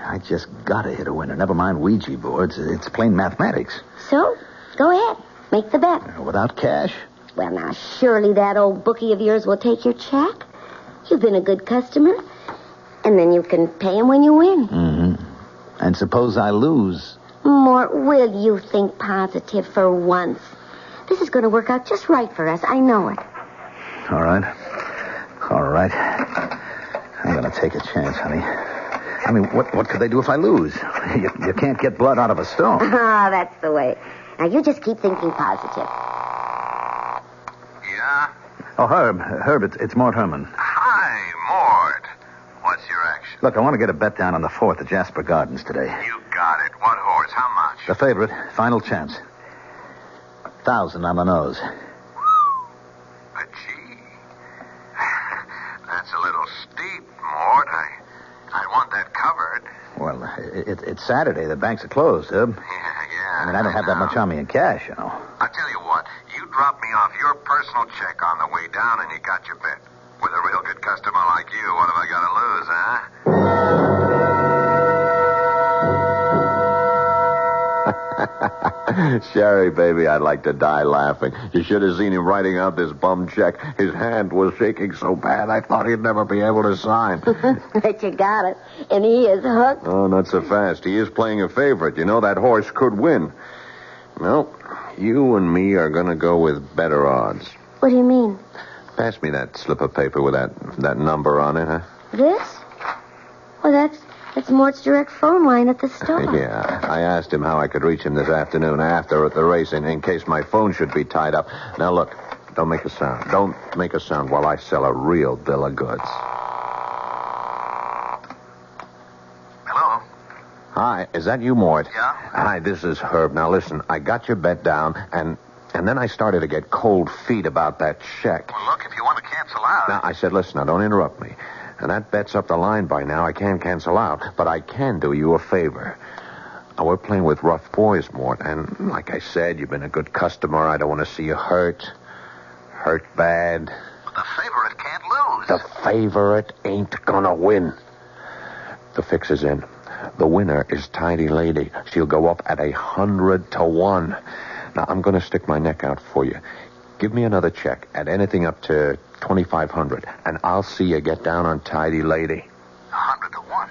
I just got to hit a winner. Never mind Ouija boards. It's plain mathematics. So, go ahead. Make the bet. Without cash? Well, now, surely that old bookie of yours will take your check. You've been a good customer. And then you can pay him when you win. Mm-hmm. And suppose I lose? Mort, will you think positive for once? This is going to work out just right for us. I know it. All right. I'm going to take a chance, honey. I mean, what could they do if I lose? You can't get blood out of a stone. Ah, that's the way. Now, you just keep thinking positive. Yeah? Oh, Herb, it's Mort Herman. Hi, Mort. What's your action? Look, I want to get a bet down on the 4th at Jasper Gardens today. You got it. What horse? How much? The favorite. Final chance. 1,000 on the nose. But gee. That's a little steep, Mort. I want that covered. Well, it's Saturday. The banks are closed, Herb. Yeah. I mean, I don't have that much on me in cash, you know. I'll tell you what. You drop me off your personal check on the way down and you got your bet. With a real good customer like you, what have I got to lose, huh? Sherry, baby, I'd like to die laughing. You should have seen him writing out this bum check. His hand was shaking so bad I thought he'd never be able to sign. But you got it. And he is hooked. Oh, not so fast. He is playing a favorite. You know, that horse could win. Well, you and me are going to go with better odds. What do you mean? Pass me that slip of paper with that number on it, huh? This? Well, that's Mort's direct phone line at the store. Yeah. I asked him how I could reach him this afternoon after at the race in case my phone should be tied up. Now, look, don't make a sound. Don't make a sound while I sell a real bill of goods. Hello? Hi, is that you, Mort? Yeah? Hi, this is Herb. Now, listen, I got your bet down, and then I started to get cold feet about that check. Well, look, if you want to cancel out... Now, I said, listen, now, don't interrupt me. And that bet's up the line by now. I can't cancel out, but I can do you a favor. Now, we're playing with rough boys, Mort, and like I said, you've been a good customer. I don't want to see you hurt bad. But the favorite can't lose. The favorite ain't gonna win. The fix is in. The winner is Tidy Lady. She'll go up at 100 to 1. Now, I'm going to stick my neck out for you. Give me another check at anything up to 2,500, and I'll see you get down on Tidy Lady. 100 to 1.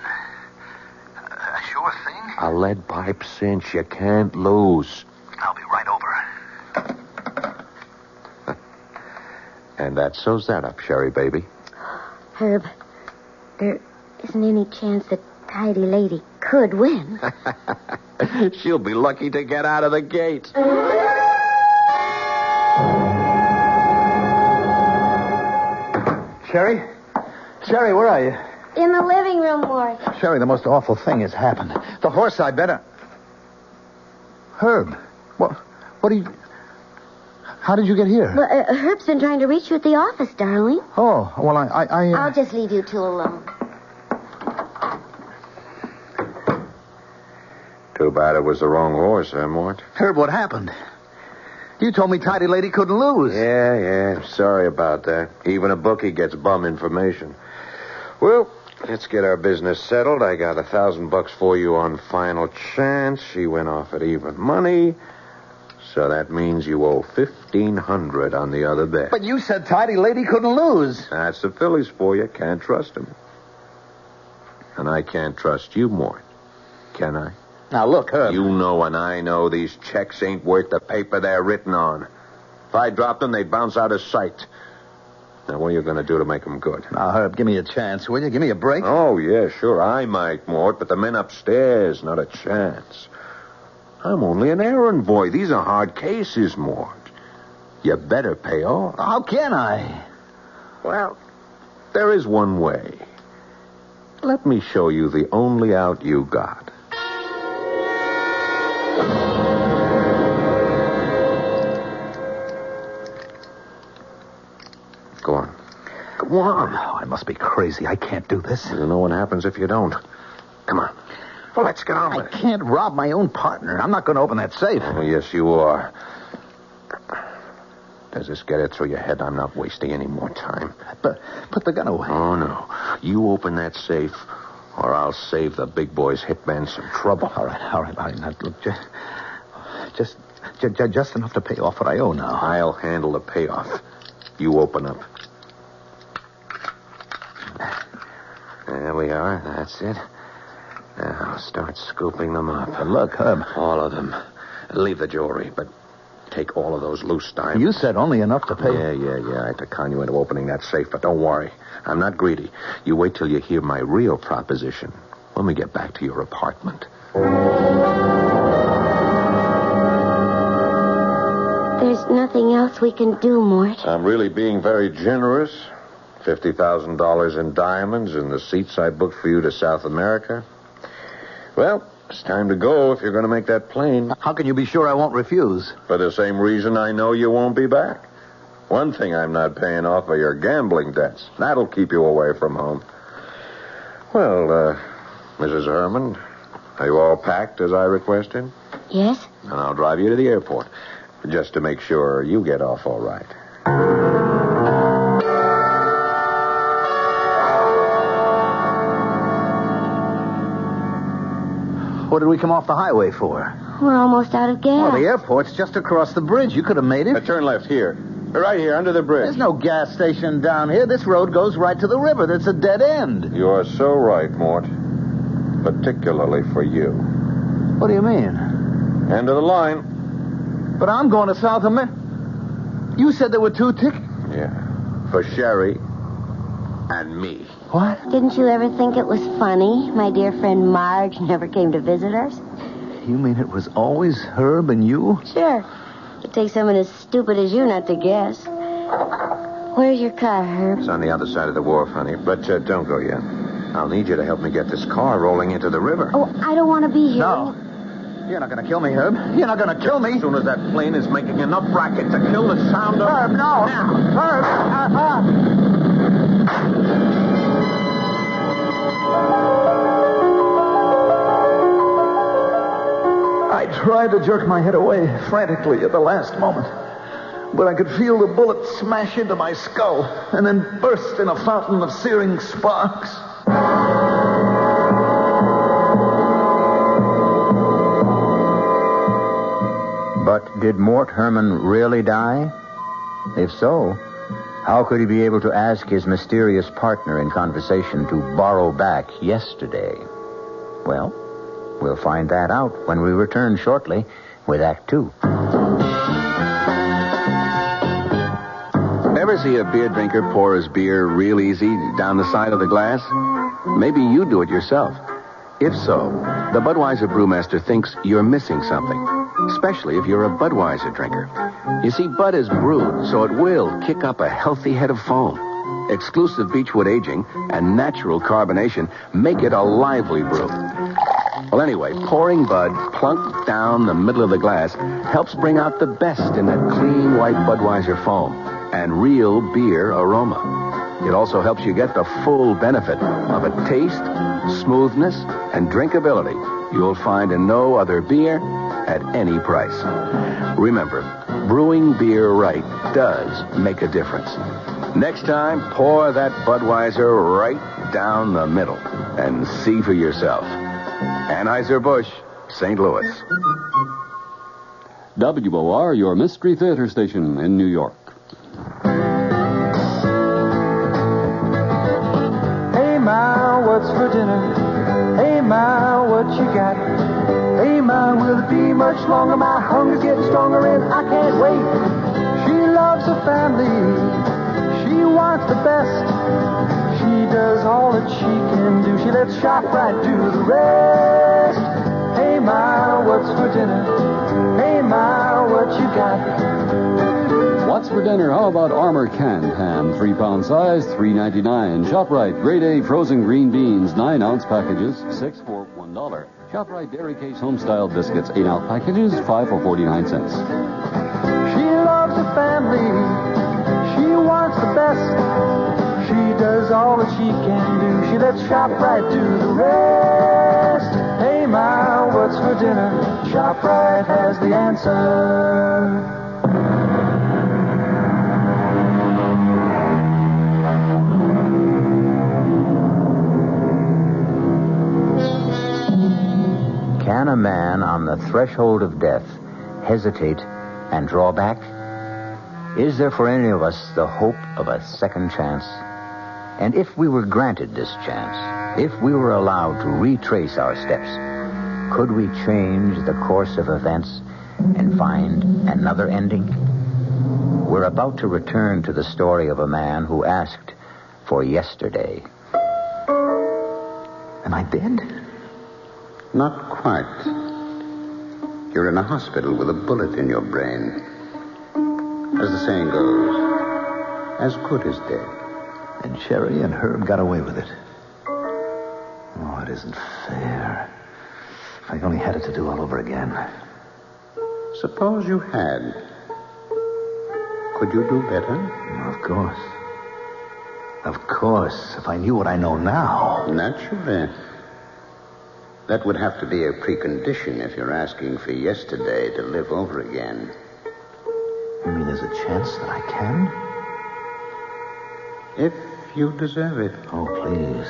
A sure thing? A lead pipe cinch. You can't lose. I'll be right over. And that sews that up, Sherry, baby. Herb, there isn't any chance that Tidy Lady could win. She'll be lucky to get out of the gate. Sherry? Sherry, where are you? In the living room, Mort. Sherry, the most awful thing has happened. The horse I bet... Herb, what are you... How did you get here? Well, Herb's been trying to reach you at the office, darling. Oh, well, I'll just leave you two alone. Too bad it was the wrong horse, huh, Mort? Herb, what happened? You told me Tidy Lady couldn't lose. Yeah. Sorry about that. Even a bookie gets bum information. Well, let's get our business settled. I got $1,000 for you on final chance. She went off at even money. So that means you owe $1,500 on the other bet. But you said Tidy Lady couldn't lose. That's the Phillies for you. Can't trust them. And I can't trust you, Mort. Can I? Now, look, Herb. You know and I know these checks ain't worth the paper they're written on. If I dropped them, they'd bounce out of sight. Now, what are you going to do to make them good? Now, Herb, give me a chance, will you? Give me a break. Oh, yeah, sure. I might, Mort, but the men upstairs, not a chance. I'm only an errand boy. These are hard cases, Mort. You better pay off. How can I? Well, there is one way. Let me show you the only out you got. Go on. Go on. Oh, I must be crazy. I can't do this. You know what happens if you don't. Come on. Well, let's get on with it. I can't rob my own partner. I'm not going to open that safe. Oh, yes, you are. Does this get it through your head? I'm not wasting any more time. But put the gun away. Oh, no. You open that safe, or I'll save the big boy's hitman some trouble. All right. Now, look, just enough to pay off what I owe now. I'll handle the payoff. You open up. There we are. That's it. Now, start scooping them up. And look, Herb. All of them. Leave the jewelry, but take all of those loose diamonds. You said only enough to pay. Yeah. I had to con you into opening that safe, but don't worry. I'm not greedy. You wait till you hear my real proposition when we get back to your apartment. There's nothing else we can do, Mort. I'm really being very generous. $50,000 in diamonds and the seats I booked for you to South America. Well, it's time to go if you're going to make that plane. How can you be sure I won't refuse? For the same reason I know you won't be back. One thing I'm not paying off are your gambling debts. That'll keep you away from home. Well, Mrs. Herman, are you all packed as I requested? Yes? And I'll drive you to the airport, just to make sure you get off all right. What did we come off the highway for? We're almost out of gas. Well, the airport's just across the bridge. You could have made it. Turn left here. Right here, under the bridge. There's no gas station down here. This road goes right to the river. That's a dead end. You are so right, Mort. Particularly for you. What do you mean? End of the line. But I'm going to South America. You said there were 2 tickets? Yeah. For Sherry and me. What? Didn't you ever think it was funny? My dear friend Marge never came to visit us. You mean it was always Herb and you? Sure. It takes someone as stupid as you not to guess. Where's your car, Herb? It's on the other side of the wharf, honey. But don't go yet. I'll need you to help me get this car rolling into the river. Oh, I don't want to be here. No. You're not going to kill me, Herb. You're not going to kill me. As soon as that plane is making enough racket to kill the sound of... Herb, no. Now. Herb. I tried to jerk my head away frantically at the last moment, but I could feel the bullet smash into my skull and then burst in a fountain of searing sparks. But did Mort Herman really die? If so, how could he be able to ask his mysterious partner in conversation to borrow back yesterday? Well, we'll find that out when we return shortly with Act 2. Ever see a beer drinker pour his beer real easy down the side of the glass? Maybe you do it yourself. If so, the Budweiser brewmaster thinks you're missing something, especially if you're a Budweiser drinker. You see, Bud is brewed, so it will kick up a healthy head of foam. Exclusive beechwood aging and natural carbonation make it a lively brew. Well, anyway, pouring Bud plunk down the middle of the glass helps bring out the best in that clean white Budweiser foam and real beer aroma. It also helps you get the full benefit of a taste, smoothness, and drinkability you'll find in no other beer at any price. Remember, brewing beer right does make a difference. Next time, pour that Budweiser right down the middle and see for yourself. Anheuser-Busch, St. Louis. WOR, your Mystery Theater station in New York. Hey, Ma, what's for dinner? Hey, Ma, what you got? Hey, Ma, will it be much longer? My hunger's getting stronger and I can't wait. She loves her family. She wants the best. She does all that she can do. She lets ShopRite do the rest. Hey, Ma, what's for dinner? Hey, Ma, what you got? What's for dinner? How about Armour canned ham, 3-pound size, $3.99. ShopRite, grade A frozen green beans, 9-ounce packages, 6 for $1. ShopRite Dairy Case Homestyle biscuits, 8-ounce packages, 5 for 49 cents. She loves her family. She wants the best. She does all that she can do. She lets ShopRite do the rest. Hey, Ma, what's for dinner? ShopRite has the answer. Can a man on the threshold of death hesitate and draw back? Is there for any of us the hope of a second chance? And if we were granted this chance, if we were allowed to retrace our steps, could we change the course of events and find another ending? We're about to return to the story of a man who asked for yesterday. Am I dead? Not quite. You're in a hospital with a bullet in your brain. As the saying goes, as good as dead. And Sherry and Herb got away with it. Oh, it isn't fair. If I only had it to do all over again. Suppose you had. Could you do better? Of course. Of course, if I knew what I know now. Naturally. That would have to be a precondition if you're asking for yesterday to live over again. You mean there's a chance that I can? If you deserve it. Oh, please.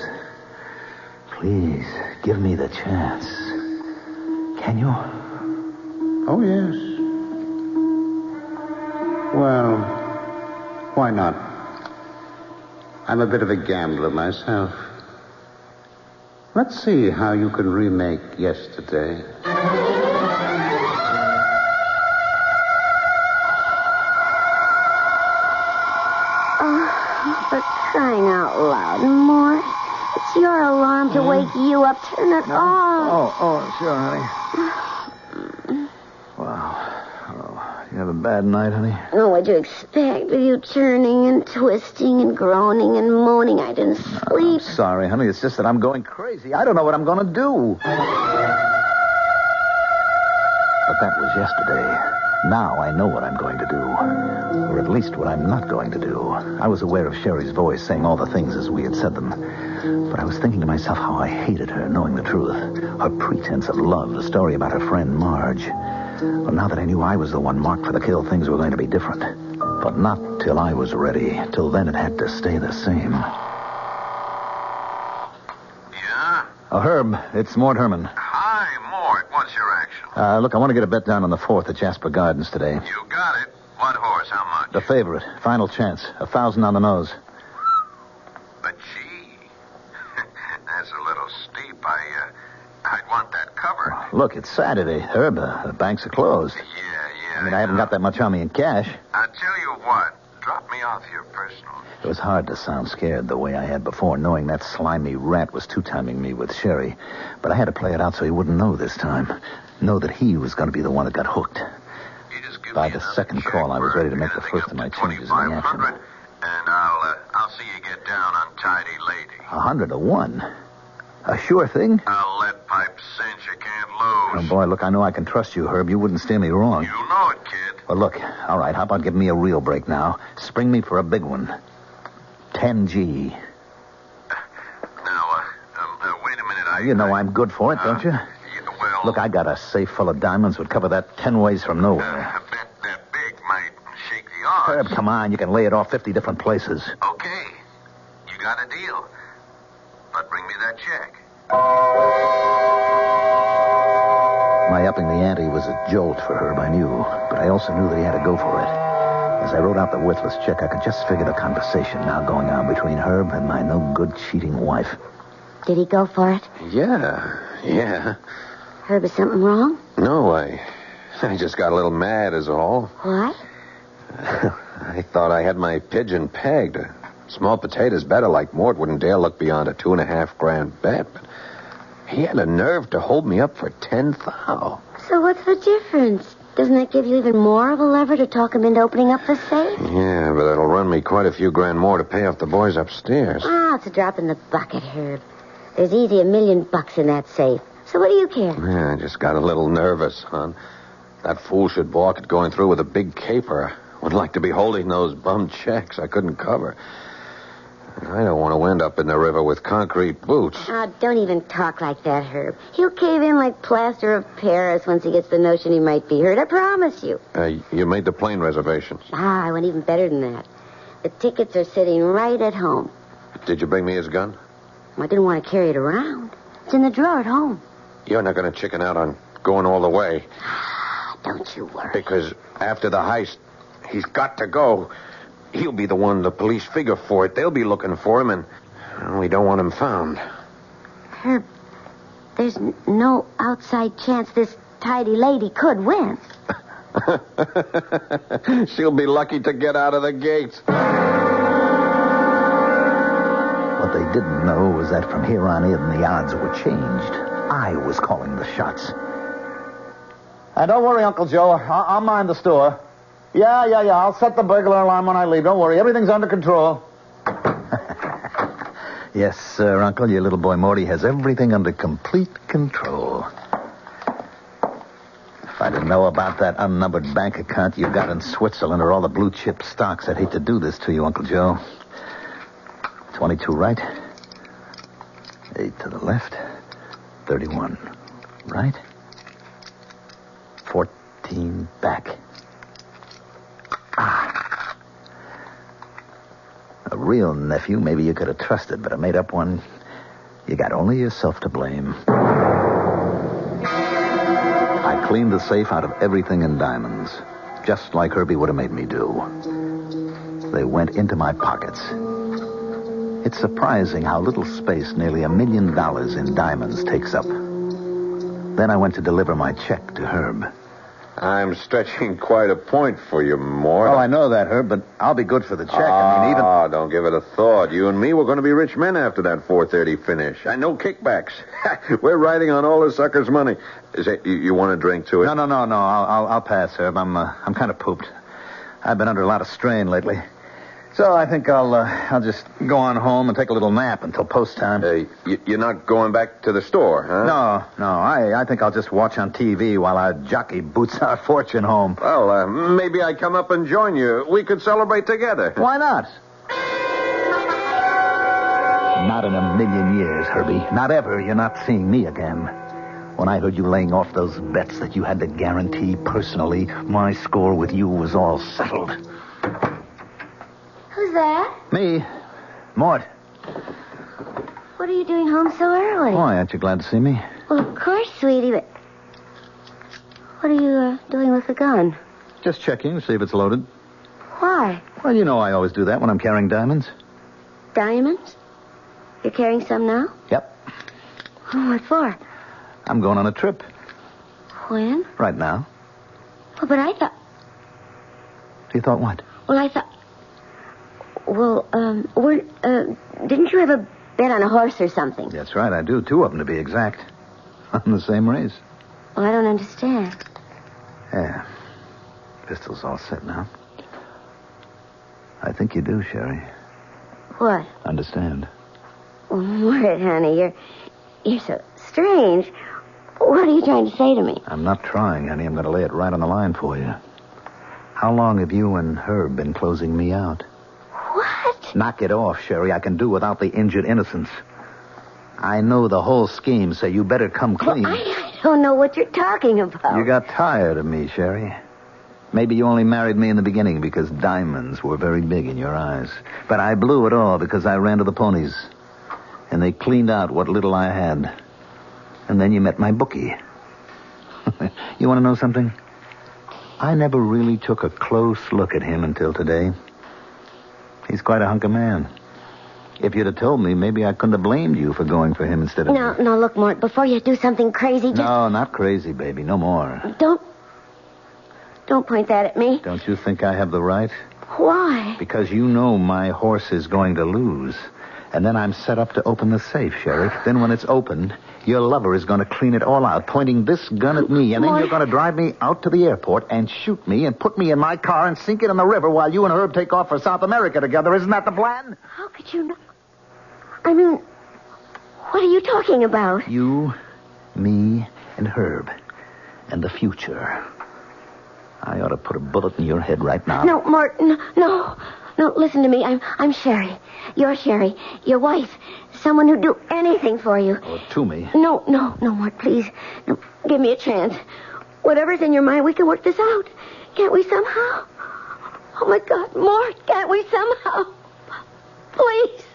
Please, give me the chance. Can you? Oh, yes. Well, why not? I'm a bit of a gambler myself. Let's see how you can remake yesterday. Oh, for crying out loud, Morris. It's your alarm to wake you up. Turn it off. Oh, sure, honey. Wow. Oh, you have a bad night, honey? Oh, what'd you expect with you turning and twisting and groaning and moaning? I didn't sleep. I'm sorry, honey. It's just that I'm going crazy. I don't know what I'm going to do. But that was yesterday. Now I know what I'm going to do. Or at least what I'm not going to do. I was aware of Sherry's voice saying all the things as we had said them. But I was thinking to myself how I hated her, knowing the truth. Her pretense of love, the story about her friend Marge. But now that I knew I was the one marked for the kill, things were going to be different. But not till I was ready. Till then it had to stay the same. Yeah? Oh, Herb, it's Mort Herman. Hi, Mort. What's your action? Look, I want to get a bet down on the 4th at Jasper Gardens today. You got it. What horse? How much? The favorite. Final chance. 1,000 on the nose. But gee, that's a little steep. I'd want that covered. Look, it's Saturday, Herb. The banks are closed. Yeah. I mean, I haven't got that much on me in cash. I'll tell you what. Drop me off your personal. It was hard to sound scared the way I had before, knowing that slimy rat was two-timing me with Sherry. But I had to play it out so he wouldn't know this time. Know that he was going to be the one that got hooked. By the second call, I was ready to make the first of my changes in the action. And I'll see you get down on Tidy Lady. 100 to 1. A sure thing? I'll let pipe cinch. You can't lose. Oh, boy, look, I know I can trust you, Herb. You wouldn't steer me wrong. You know it, kid. Well, look, all right, how about giving me a real break now? Spring me for a big one. 10G. Now, wait a minute. You know I'm good for it, don't you? Well... Look, I got a safe full of diamonds would cover that 10 ways from nowhere. I bet that big might shake the odds. Herb, come on. You can lay it off 50 different places. Okay. You got a deal. But bring me that check. My upping the ante was a jolt for Herb, I knew. But I also knew that he had to go for it. As I wrote out the worthless check, I could just figure the conversation now going on between Herb and my no-good cheating wife. Did he go for it? Yeah. Herb, is something wrong? No, I just got a little mad is all. What? I thought I had my pigeon pegged. Small potatoes better, like Mort wouldn't dare look beyond a $2,500 bet. But he had a nerve to hold me up for 10,000. So what's the difference? Doesn't that give you even more of a lever to talk him into opening up the safe? Yeah, but it'll run me quite a few grand more to pay off the boys upstairs. It's a drop in the bucket, Herb. There's easy $1 million in that safe. So what do you care? Yeah, I just got a little nervous, hon. That fool should balk at going through with a big caper. I wouldn't like to be holding those bum checks I couldn't cover. I don't want to end up in the river with concrete boots. Don't even talk like that, Herb. He'll cave in like plaster of Paris once he gets the notion he might be hurt. I promise you. You made the plane reservations. I went even better than that. The tickets are sitting right at home. Did you bring me his gun? I didn't want to carry it around. It's in the drawer at home. You're not going to chicken out on going all the way. Don't you worry. Because after the heist, he's got to go. He'll be the one the police figure for it. They'll be looking for him, and we don't want him found. Herb, there's no outside chance this tidy lady could win. She'll be lucky to get out of the gates. What they didn't know was that from here on in, the odds were changed. I was calling the shots. Don't worry, Uncle Joe. I'll mind the store. Yeah. I'll set the burglar alarm when I leave. Don't worry. Everything's under control. Yes, sir, Uncle. Your little boy Morty has everything under complete control. If I didn't know about that unnumbered bank account you got in Switzerland or all the blue chip stocks, I'd hate to do this to you, Uncle Joe. 22 right. 8 to the left. 31 right. 14 back. A real nephew, maybe you could have trusted, but a made-up one, you got only yourself to blame. I cleaned the safe out of everything in diamonds, just like Herbie would have made me do. They went into my pockets. It's surprising how little space nearly $1 million in diamonds takes up. Then I went to deliver my check to Herb. I'm stretching quite a point for you, Mort. Oh, I know that, Herb, but I'll be good for the check. I mean, even... don't give it a thought. You and me, we're going to be rich men after that 4:30 finish. And no kickbacks. We're riding on all the suckers' money. Is that, you want a drink to it? No. I'll pass, Herb. I'm kind of pooped. I've been under a lot of strain lately. So I think I'll just go on home and take a little nap until post time. You're not going back to the store, huh? No. I think I'll just watch on TV while our jockey boots our fortune home. Well, maybe I come up and join you. We could celebrate together. Why not? Not in a million years, Herbie. Not ever. You're not seeing me again. When I heard you laying off those bets that you had to guarantee personally, my score with you was all settled. Who's that? Me. Mort. What are you doing home so early? Why, aren't you glad to see me? Well, of course, sweetie, but... What are you doing with the gun? Just checking to see if it's loaded. Why? Well, you know I always do that when I'm carrying diamonds. Diamonds? You're carrying some now? Yep. Oh, what for? I'm going on a trip. When? Right now. Oh, but I thought... You thought what? Well, I thought... Well, didn't you have a bet on a horse or something? That's right, I do. 2 of them, to be exact. On the same race. Well, I don't understand. Yeah. Pistol's all set now. I think you do, Sherry. What? Understand. Well, Mort, honey, you're so strange. What are you trying to say to me? I'm not trying, honey. I'm going to lay it right on the line for you. How long have you and Herb been closing me out? What? Knock it off, Sherry. I can do without the injured innocence. I know the whole scheme, so you better come clean. Well, I don't know what you're talking about. You got tired of me, Sherry. Maybe you only married me in the beginning because diamonds were very big in your eyes. But I blew it all because I ran to the ponies. And they cleaned out what little I had. And then you met my bookie. You want to know something? I never really took a close look at him until today. He's quite a hunk of man. If you'd have told me, maybe I couldn't have blamed you for going for him instead of... No, look, Mort, before you do something crazy, just... No, not crazy, baby. No more. Don't point that at me. Don't you think I have the right? Why? Because you know my horse is going to lose. And then I'm set up to open the safe, Sheriff. Then when it's opened, your lover is going to clean it all out, pointing this gun at me. And then you're going to drive me out to the airport and shoot me and put me in my car and sink it in the river while you and Herb take off for South America together. Isn't that the plan? How could you know? I mean, what are you talking about? You, me, and Herb. And the future. I ought to put a bullet in your head right now. No, Mort, no, listen to me. I'm Sherry. You're Sherry. Your wife. Someone who'd do anything for you. Or to me. No, Mort, please. No, give me a chance. Whatever's in your mind, we can work this out. Can't we somehow? Oh, my God, Mort, can't we somehow? Please.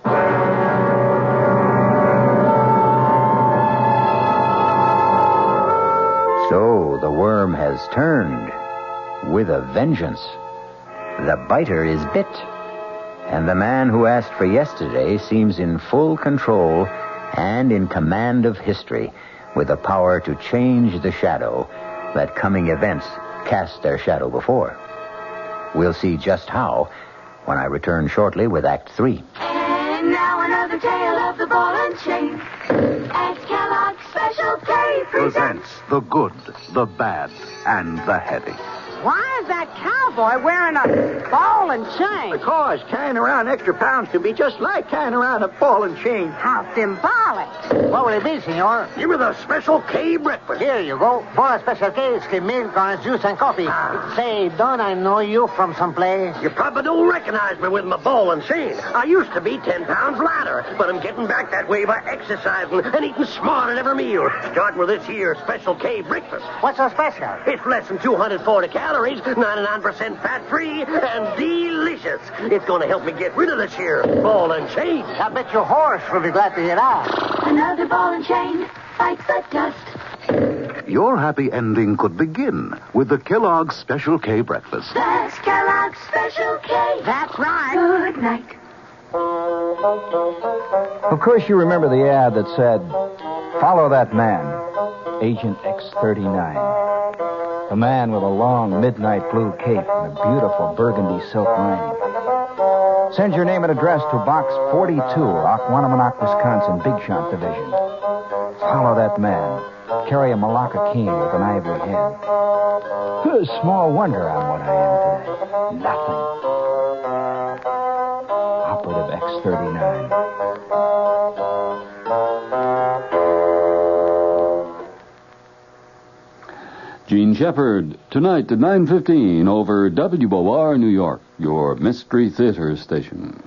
So the worm has turned with a vengeance. The biter is bit. And the man who asked for yesterday seems in full control and in command of history, with the power to change the shadow that coming events cast their shadow before. We'll see just how when I return shortly with Act 3. And now another tale of the ball and chain. At Kellogg's Special K presents the good, the bad, and the heavy. Why is that cowboy wearing a ball and chain? Because carrying around extra pounds can be just like carrying around a ball and chain. How symbolic. What will it be, senor? Give me the Special K breakfast. Here you go. For a Special K, skim milk, orange juice, and coffee. Say, don't I know you from someplace? You probably don't recognize me with my ball and chain. I used to be 10 pounds lighter, but I'm getting back that way by exercising and eating smart at every meal. Starting with this here Special K breakfast. What's so special? It's less than 240 calories, 99% fat-free, and delicious. It's going to help me get rid of this here ball and chain. I bet your horse will be glad to hear that. Another ball and chain bites the dust. Your happy ending could begin with the Kellogg's Special K breakfast. That's Kellogg's Special K. That's right. Good night. Of course you remember the ad that said, "Follow that man, Agent X39. A man with a long midnight blue cape and a beautiful burgundy silk lining. Send your name and address to Box 42, Aquanamonac, Wisconsin, Big Shot Division. Follow that man. Carry a Malacca cane with an ivory head. Small wonder I'm what I am today. Nothing. Operative X39. Gene Shepard, tonight at 9:15 over WOR New York, your Mystery Theater station.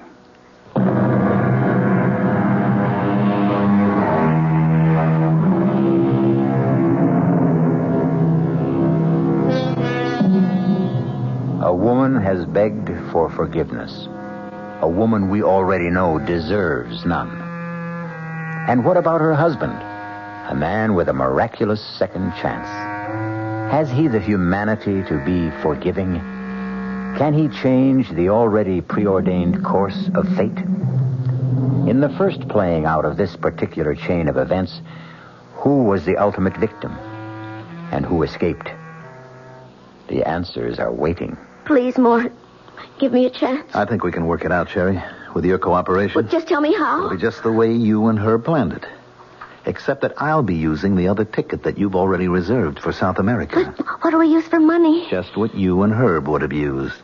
A woman has begged for forgiveness. A woman we already know deserves none. And what about her husband? A man with a miraculous second chance. Has he the humanity to be forgiving? Can he change the already preordained course of fate? In the first playing out of this particular chain of events, who was the ultimate victim? And who escaped? The answers are waiting. Please, Mort, give me a chance. I think we can work it out, Sherry, with your cooperation. Well, just tell me how. It'll be just the way you and her planned it. Except that I'll be using the other ticket that you've already reserved for South America. But what do we use for money? Just what you and Herb would have used.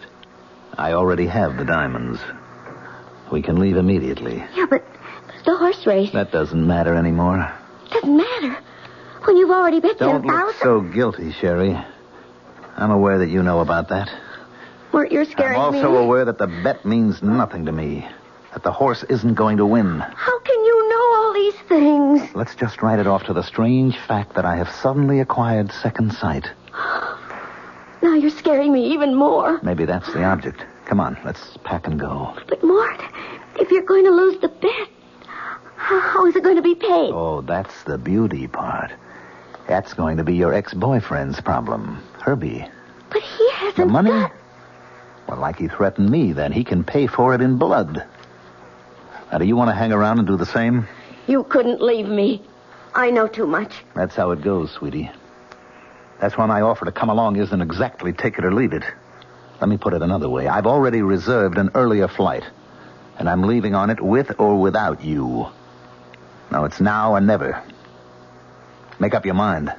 I already have the diamonds. We can leave immediately. Yeah, but the horse race. That doesn't matter anymore. Doesn't matter. When you've already bet Don't 10,000. look so guilty, Sherry. I'm aware that you know about that. Mort, you're scaring I'm me. also aware that the bet means nothing to me. That the horse isn't going to win. How can you know all these things? Let's just write it off to the strange fact that I have suddenly acquired second sight. Now you're scaring me even more. Maybe that's the object. Come on, let's pack and go. But, Mort, if you're going to lose the bet, how is it going to be paid? Oh, that's the beauty part. That's going to be your ex-boyfriend's problem, Herbie. But he hasn't The money? got... Well, like he threatened me, then he can pay for it in blood. Now, do you want to hang around and do the same? You couldn't leave me. I know too much. That's how it goes, sweetie. That's why my offer to come along isn't exactly take it or leave it. Let me put it another way. I've already reserved an earlier flight, and I'm leaving on it with or without you. Now, it's now or never. Make up your mind.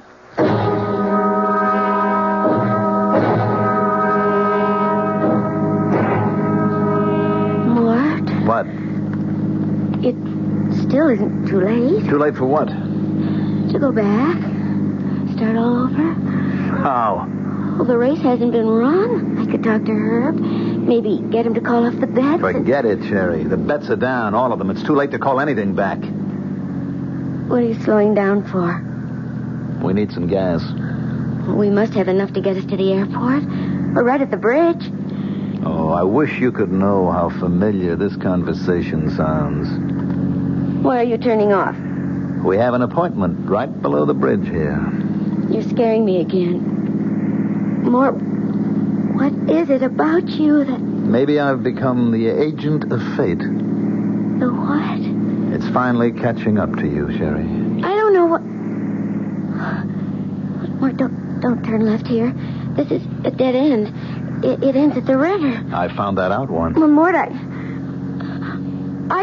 Mort? What? It still isn't too late. Too late for what? To go back. Start all over. How? Well, the race hasn't been run. I could talk to Herb. Maybe get him to call off the bets. Forget it, Sherry. The bets are down, all of them. It's too late to call anything back. What are you slowing down for? We need some gas. We must have enough to get us to the airport. We're right at the bridge. Oh, I wish you could know how familiar this conversation sounds. Why are you turning off? We have an appointment right below the bridge here. You're scaring me again. Mort, what is it about you that... Maybe I've become the agent of fate. The what? It's finally catching up to you, Sherry. I don't know what... Mort, don't turn left here. This is a dead end. It ends at the river. I found that out once. Well, Mort, I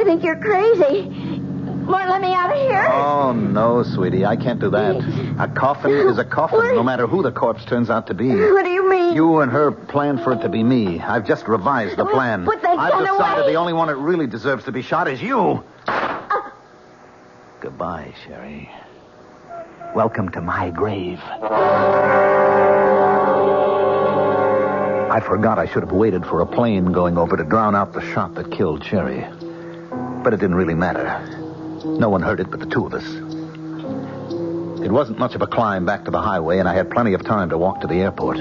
think you're crazy. Mort, let me out of here. Oh, no, sweetie. I can't do that. A coffin is a coffin, no matter who the corpse turns out to be. What do you mean? You and her planned for it to be me. I've just revised the plan. Put that I've gun decided away. the only one that really deserves to be shot is you. Goodbye, Sherry. Welcome to my grave. I forgot I should have waited for a plane going over to drown out the shot that killed Sherry. But it didn't really matter. No one heard it but the two of us. It wasn't much of a climb back to the highway, and I had plenty of time to walk to the airport.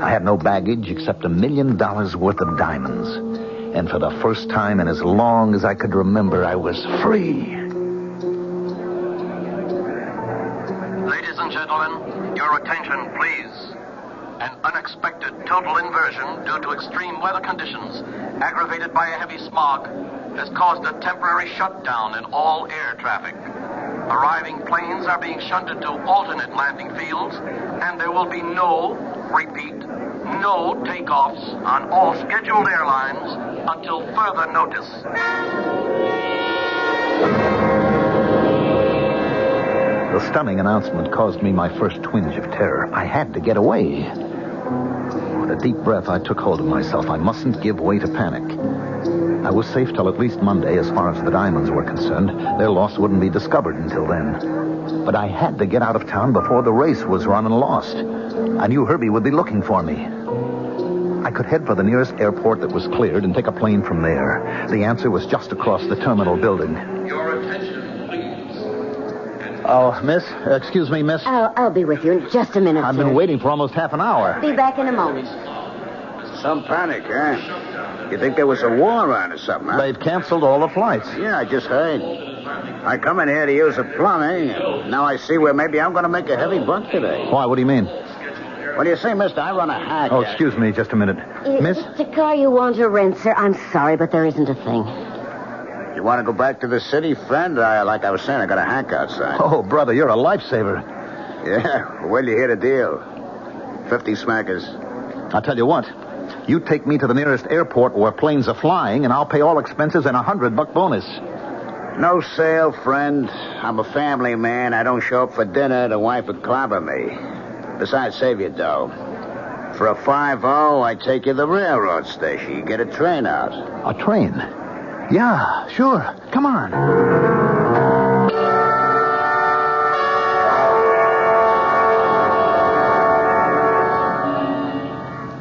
I had no baggage except $1 million worth of diamonds. And for the first time in as long as I could remember, I was free. Ladies and gentlemen, your attention, please. An unexpected total inversion due to extreme weather conditions, aggravated by a heavy smog, has caused a temporary shutdown in all air traffic. Arriving planes are being shunted to alternate landing fields, and there will be no takeoffs on all scheduled airlines until further notice. The stunning announcement caused me my first twinge of terror. I had to get away. With a deep breath, I took hold of myself. I mustn't give way to panic. I was safe till at least Monday as far as the diamonds were concerned. Their loss wouldn't be discovered until then. But I had to get out of town before the race was run and lost. I knew Herbie would be looking for me. I could head for the nearest airport that was cleared and take a plane from there. The answer was just across the terminal building. Your attention, please. Oh, miss? Excuse me, miss? I'll be with you in just a minute, I've sir. been waiting for almost half an hour. Be back in a moment. Some panic, huh? You think there was a war on or something, huh? They've canceled all the flights. Yeah, I just heard. I come in here to use the plumbing, and now I see where maybe I'm going to make a heavy buck today. Why? What do you mean? What do you say, mister? I run a hack. Oh, excuse me just a minute. Miss? It's a car you want to rent, sir. I'm sorry, but there isn't a thing. You want to go back to the city, friend? Like I was saying, I got a hack outside. Oh, brother, you're a lifesaver. Yeah, well, you hear the deal. 50 smackers. I'll tell you what. You take me to the nearest airport where planes are flying, and I'll pay all expenses and $100 bonus. No sale, friend. I'm a family man. I don't show up for dinner. The wife would clobber me. Besides, save your dough. For a 5-0, I take you to the railroad station. You get a train out. A train? Yeah, sure. Come on.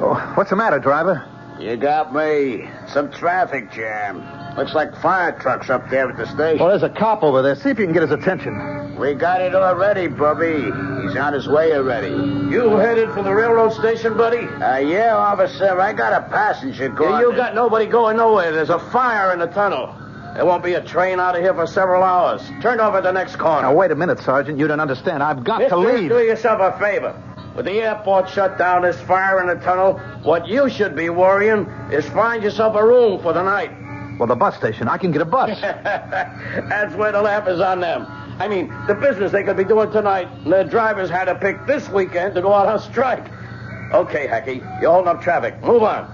Oh, what's the matter, driver? You got me. Some traffic jam. Looks like fire trucks up there at the station. Well, there's a cop over there. See if you can get his attention. We got it already, Bubby. He's on his way already. You headed for the railroad station, buddy? Yeah, officer. I got a passenger going. Yeah, you got nobody going nowhere. There's a fire in the tunnel. There won't be a train out of here for several hours. Turn over the next corner. Now, wait a minute, Sergeant. You don't understand. I've got to leave. Do yourself a favor. With the airport shut down, this fire in the tunnel, what you should be worrying is find yourself a room for the night. Well, the bus station. I can get a bus. That's where the laugh is on them. I mean, the business they could be doing tonight, their drivers had to pick this weekend to go out on strike. Okay, Hacky, you're holding up traffic. Move on.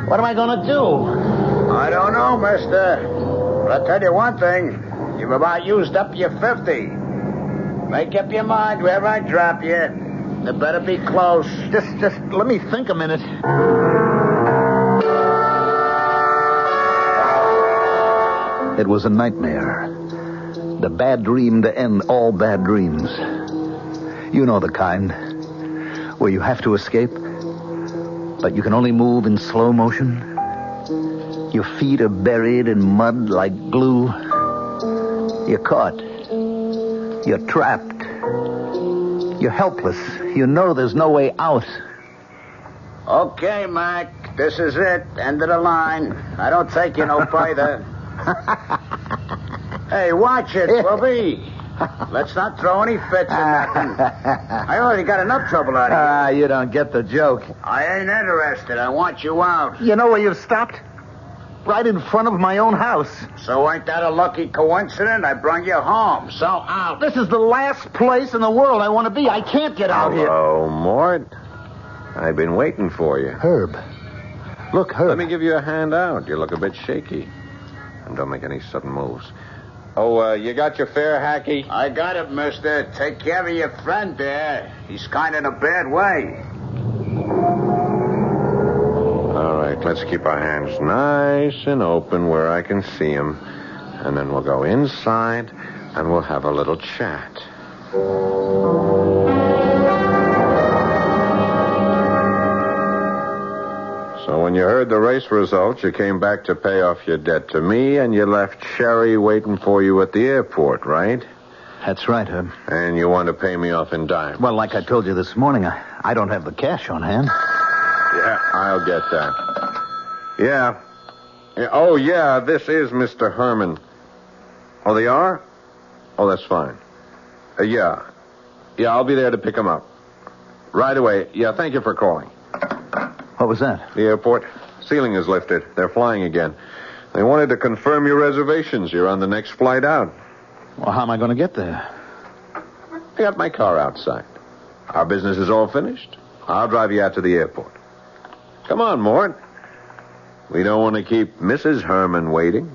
What am I going to do? I don't know, mister. But I'll tell you one thing. You've about used up your 50. Make up your mind wherever I drop you. It better be close. Just let me think a minute. It was a nightmare. The bad dream to end all bad dreams. You know the kind. Where you have to escape, but you can only move in slow motion. Your feet are buried in mud like glue. You're caught. You're trapped. You're helpless. You know there's no way out. Okay, Mac. This is it. End of the line. I don't take you no further. Hey, watch it, Bubby. Let's not throw any fits in nothing. I already got enough trouble out of you. You don't get the joke. I ain't interested. I want you out. You know where you've stopped? Right in front of my own house. So ain't that a lucky coincidence? I brought you home. So out. This is the last place in the world I want to be. I can't get out here. Hello, Mort. I've been waiting for you. Herb. Look, Herb. Let me give you a hand out. You look a bit shaky. And don't make any sudden moves. Oh, you got your fare, Hacky? I got it, mister. Take care of your friend there. He's kind of in a bad way. All right, let's keep our hands nice and open where I can see him. And then we'll go inside and we'll have a little chat. So when you heard the race results, you came back to pay off your debt to me, and you left Sherry waiting for you at the airport, right? That's right, Herb. And you want to pay me off in dimes. Well, like I told you this morning, I don't have the cash on hand. Yeah, I'll get that. Yeah. Oh, yeah, this is Mr. Herman. Oh, they are? Oh, that's fine. Yeah. Yeah, I'll be there to pick him up. Right away. Yeah, thank you for calling. What was that? The airport. Ceiling is lifted. They're flying again. They wanted to confirm your reservations. You're on the next flight out. Well, how am I going to get there? I got my car outside. Our business is all finished. I'll drive you out to the airport. Come on, Mort. We don't want to keep Mrs. Herman waiting.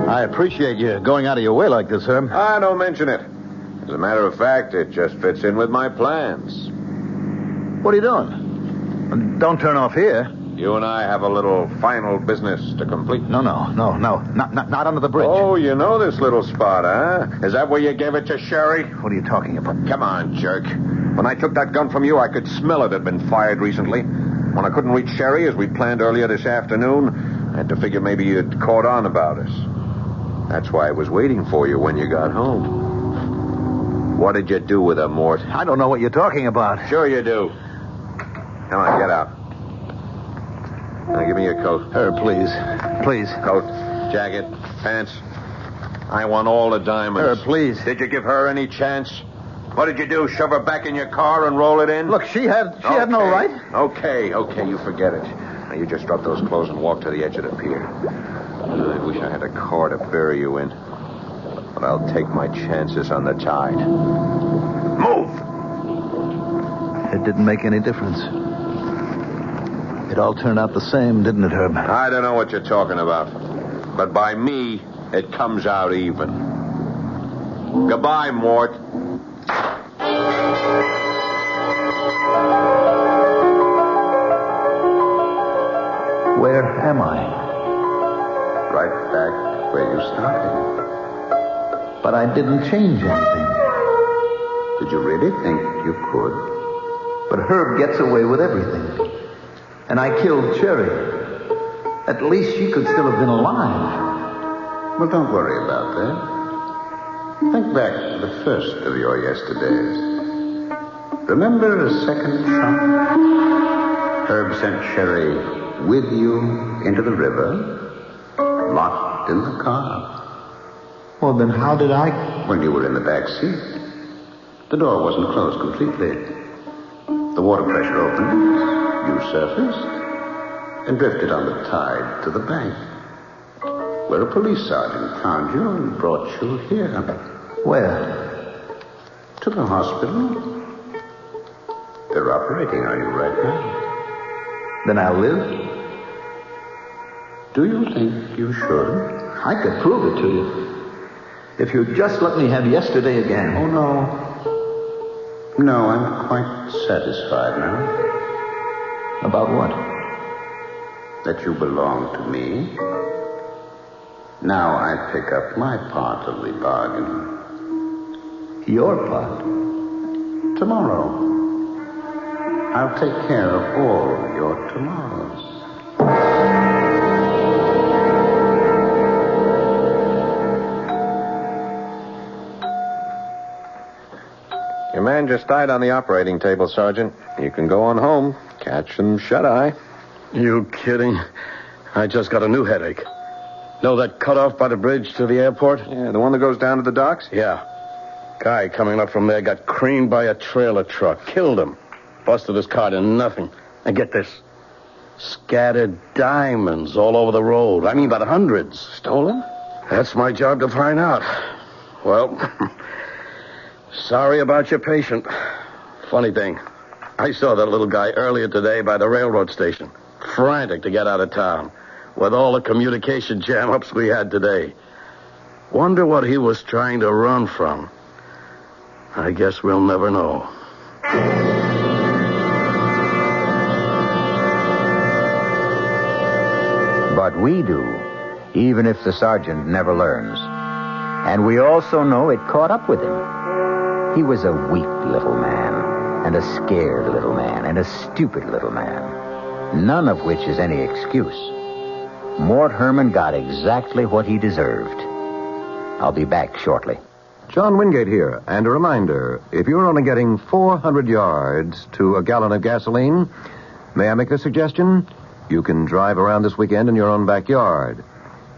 I appreciate you going out of your way like this, Herb. Don't mention it. As a matter of fact, it just fits in with my plans. What are you doing? Don't turn off here. You and I have a little final business to complete. No. Not under the bridge. Oh, you know this little spot, huh? Is that where you gave it to Sherry? What are you talking about? Come on, jerk. When I took that gun from you, I could smell it had been fired recently. When I couldn't reach Sherry, as we planned earlier this afternoon, I had to figure maybe you'd caught on about us. That's why I was waiting for you when you got home. What did you do with her, Mort? I don't know what you're talking about. Sure you do. Come on, get out. Now, give me your coat. Herb, please. Please. Coat, jacket, pants. I want all the diamonds. Herb, please. Did you give her any chance? What did you do, shove her back in your car and roll it in? Look, she had no right. Okay, you forget it. Now, you just drop those clothes and walk to the edge of the pier. I wish I had a car to bury you in. But I'll take my chances on the tide. Move! It didn't make any difference. It all turned out the same, didn't it, Herb? I don't know what you're talking about. But by me, it comes out even. Goodbye, Mort. Where am I? Right back where you started. But I didn't change anything. Did you really think you could? But Herb gets away with everything. And I killed Cherry. At least she could still have been alive. Well, don't worry about that. Think back to the first of your yesterdays. Remember a second shot? Herb sent Cherry with you into the river, locked in the car. Well, then how did I... When you were in the back seat. The door wasn't closed completely. The water pressure opened. You surfaced and drifted on the tide to the bank, where a police sergeant found you and brought you here. Where? To the hospital. They're operating on you right now. Then I'll live? Do you think you should? I could prove it to you. If you'd just let me have yesterday again. Oh, no. No, I'm quite satisfied now. About what? That you belong to me. Now I pick up my part of the bargain. Your part? Tomorrow. I'll take care of all your tomorrows. Your man just died on the operating table, Sergeant. You can go on home. Catch some shut-eye. You kidding? I just got a new headache. Know that cutoff by the bridge to the airport? Yeah, the one that goes down to the docks? Yeah. Guy coming up from there got creamed by a trailer truck. Killed him. Busted his car to nothing. And get this. Scattered diamonds all over the road. I mean, by the hundreds. Stolen? That's my job to find out. Well, sorry about your patient. Funny thing, I saw that little guy earlier today by the railroad station. Frantic to get out of town. With all the communication jam-ups we had today. Wonder what he was trying to run from. I guess we'll never know. But we do, even if the sergeant never learns. And we also know it caught up with him. He was a weak little man, and a scared little man, and a stupid little man. None of which is any excuse. Mort Herman got exactly what he deserved. I'll be back shortly. John Wingate here, and a reminder, if you're only getting 400 yards to a gallon of gasoline, may I make a suggestion? You can drive around this weekend in your own backyard.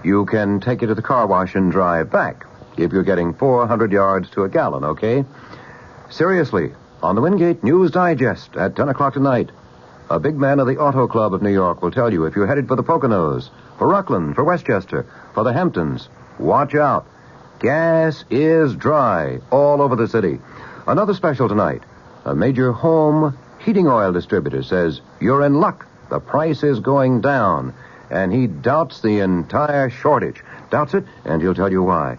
You can take it to the car wash and drive back if you're getting 400 yards to a gallon, okay? Seriously, on the Wingate News Digest at 10 o'clock tonight, a big man of the Auto Club of New York will tell you if you're headed for the Poconos, for Rockland, for Westchester, for the Hamptons, watch out. Gas is dry all over the city. Another special tonight. A major home heating oil distributor says you're in luck. The price is going down. And he doubts the entire shortage. Doubts it, and he'll tell you why.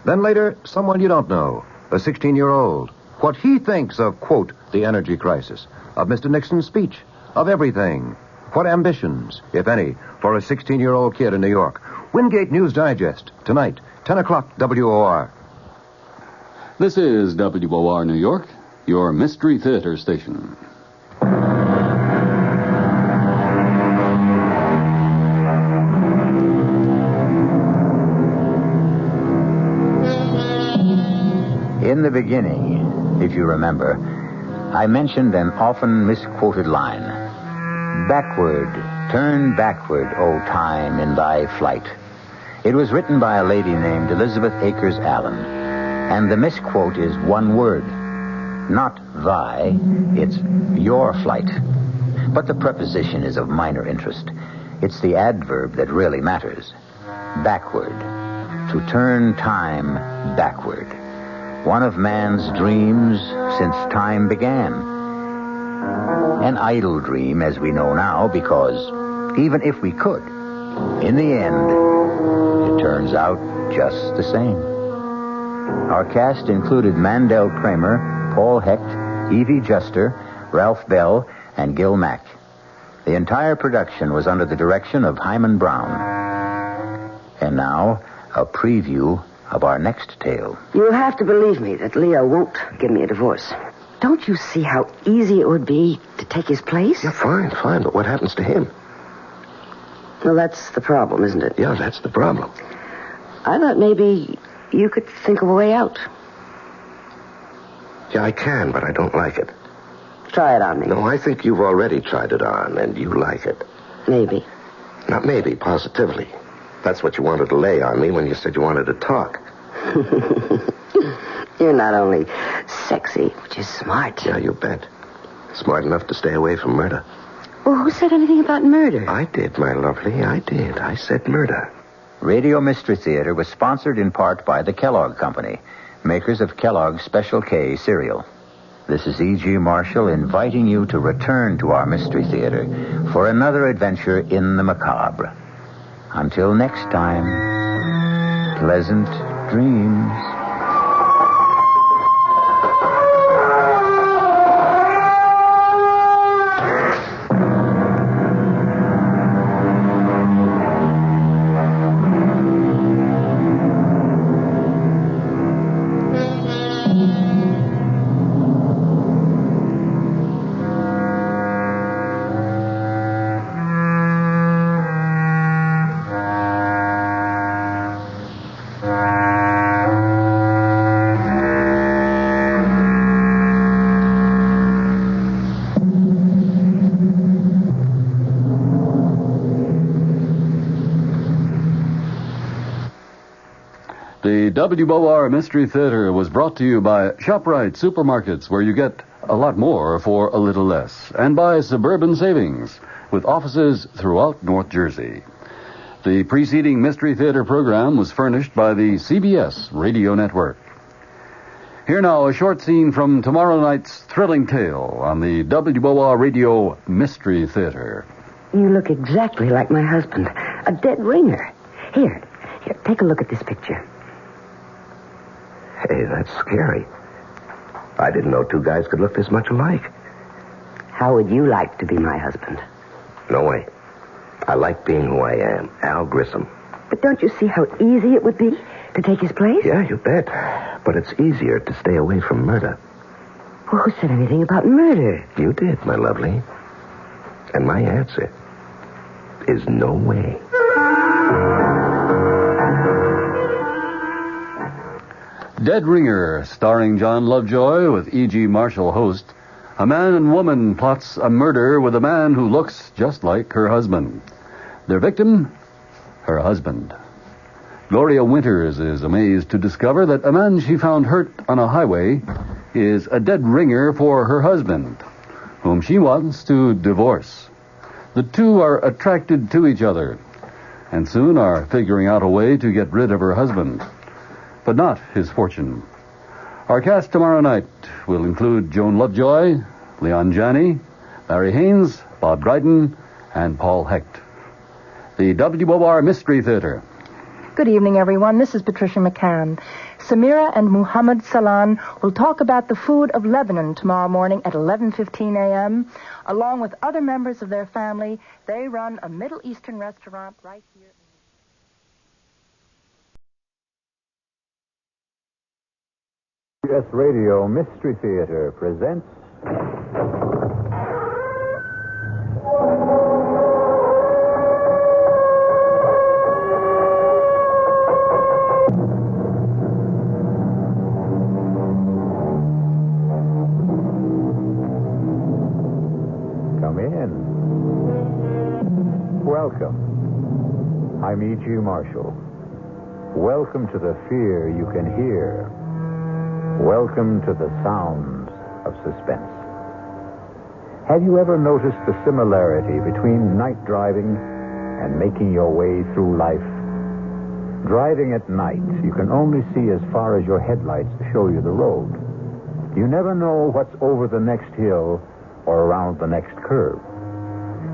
Then later, someone you don't know, a 16-year-old. What he thinks of, quote, the energy crisis, of Mr. Nixon's speech, of everything. What ambitions, if any, for a 16-year-old kid in New York. Wingate News Digest, tonight, 10 o'clock, WOR. This is WOR New York, your Mystery Theater station. In the beginning, if you remember, I mentioned an often misquoted line. Backward, turn backward, O time, in thy flight. It was written by a lady named Elizabeth Akers Allen, and the misquote is one word. Not thy, it's your flight. But the preposition is of minor interest. It's the adverb that really matters. Backward, to turn time backward. One of man's dreams since time began. An idle dream, as we know now, because even if we could, in the end, it turns out just the same. Our cast included Mandel Kramer, Paul Hecht, Evie Juster, Ralph Bell, and Gil Mack. The entire production was under the direction of Hyman Brown. And now, a preview of our next tale. You'll have to believe me that Leo won't give me a divorce. Don't you see how easy it would be to take his place? Yeah, fine, but what happens to him? Well, that's the problem, isn't it? Yeah, that's the problem. I thought maybe you could think of a way out. Yeah, I can, but I don't like it. Try it on me. No, I think you've already tried it on, and you like it. Maybe. Not maybe, positively. That's what you wanted to lay on me when you said you wanted to talk. You're not only sexy, but you're smart. Yeah, you bet. Smart enough to stay away from murder. Well, who said anything about murder? I did, my lovely. I did. I said murder. Radio Mystery Theater was sponsored in part by the Kellogg Company, makers of Kellogg's Special K cereal. This is E.G. Marshall inviting you to return to our Mystery Theater for another adventure in the macabre. Until next time, pleasant dreams. The WOR Mystery Theater was brought to you by ShopRite Supermarkets, where you get a lot more for a little less, and by Suburban Savings, with offices throughout North Jersey. The preceding Mystery Theater program was furnished by the CBS Radio Network. Here now, a short scene from tomorrow night's thrilling tale on the WOR Radio Mystery Theater. You look exactly like my husband. A dead ringer. Here, take a look at this picture. Hey, that's scary. I didn't know two guys could look this much alike. How would you like to be my husband? No way. I like being who I am, Al Grissom. But don't you see how easy it would be to take his place? Yeah, you bet. But it's easier to stay away from murder. Well, who said anything about murder? You did, my lovely. And my answer is no way. Dead Ringer, starring John Lovejoy with E.G. Marshall host. A man and woman plots a murder with a man who looks just like her husband. Their victim, her husband. Gloria Winters is amazed to discover that a man she found hurt on a highway is a dead ringer for her husband, whom she wants to divorce. The two are attracted to each other, and soon are figuring out a way to get rid of her husband, but not his fortune. Our cast tomorrow night will include Joan Lovejoy, Leon Janney, Larry Haynes, Bob Dryden, and Paul Hecht. The WOR Mystery Theater. Good evening, everyone. This is Patricia McCann. Samira and Muhammad Salan will talk about the food of Lebanon tomorrow morning at 11:15 a.m. Along with other members of their family, they run a Middle Eastern restaurant right here. CBS Radio Mystery Theater presents... Come in. Welcome. I'm E.G. Marshall. Welcome to the fear you can hear. Welcome to the sounds of suspense. Have you ever noticed the similarity between night driving and making your way through life? Driving at night, you can only see as far as your headlights show you the road. You never know what's over the next hill or around the next curve.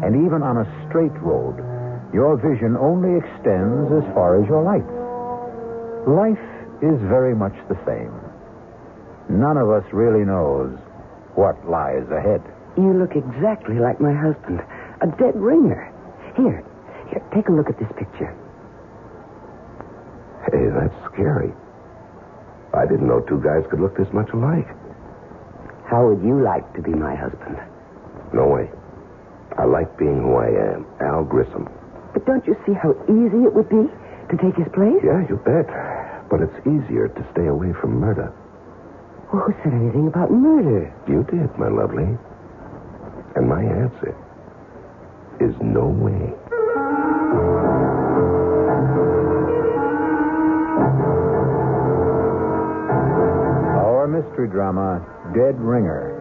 And even on a straight road, your vision only extends as far as your lights. Life is very much the same. None of us really knows what lies ahead. You look exactly like my husband. A dead ringer. Here, take a look at this picture. Hey, that's scary. I didn't know two guys could look this much alike. How would you like to be my husband? No way. I like being who I am, Al Grissom. But don't you see how easy it would be to take his place? Yeah, you bet. But it's easier to stay away from murder. Well, who said anything about murder? You did, my lovely. And my answer is no way. Our mystery drama, Dead Ringer,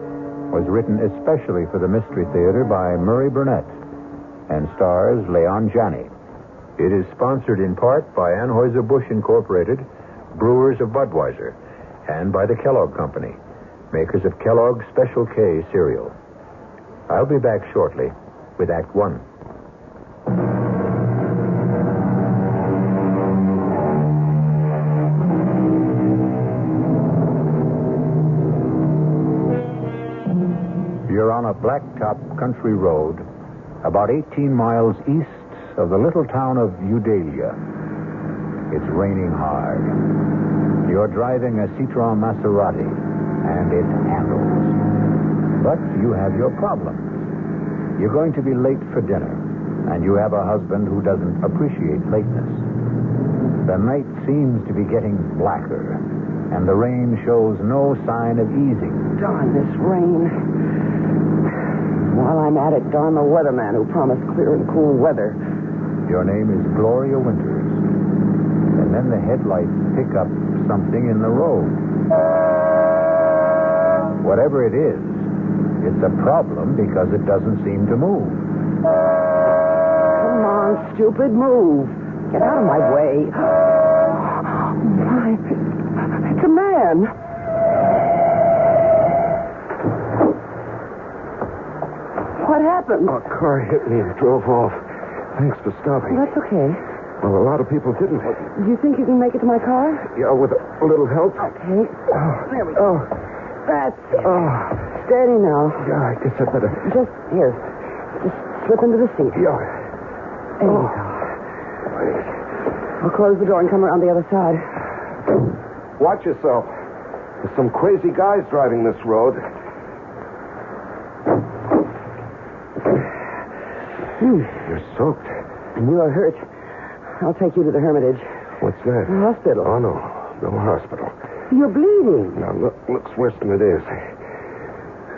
was written especially for the Mystery Theater by Murray Burnett and stars Leon Janney. It is sponsored in part by Anheuser-Busch Incorporated, Brewers of Budweiser, and by the Kellogg Company, makers of Kellogg's Special K cereal. I'll be back shortly with Act One. You're on a blacktop country road about 18 miles east of the little town of Eudalia. It's raining hard. You're driving a Citroen Maserati, and it handles. But you have your problems. You're going to be late for dinner, and you have a husband who doesn't appreciate lateness. The night seems to be getting blacker, and the rain shows no sign of easing. Darn this rain. While I'm at it, darn the weatherman who promised clear and cool weather. Your name is Gloria Winters. And then the headlights pick up something in the road. Whatever it is, it's a problem because it doesn't seem to move. Come on, stupid, move. Get out of my way. My, it's a man. What happened? A car hit me and drove off. Thanks for stopping. That's okay. Well, a lot of people didn't. Do you think you can make it to my car? Yeah, with a little help. Okay. There we go. Oh, That's it. Steady now. yeah, I guess I better. Just here. Just slip into the seat. Yeah. There you go. I'll close the door and come around the other side. Watch yourself. There's some crazy guys driving this road. You're soaked. And you are hurt. I'll take you to the Hermitage. What's that? The hospital. Oh, no. No hospital. You're bleeding. Now, looks worse than it is.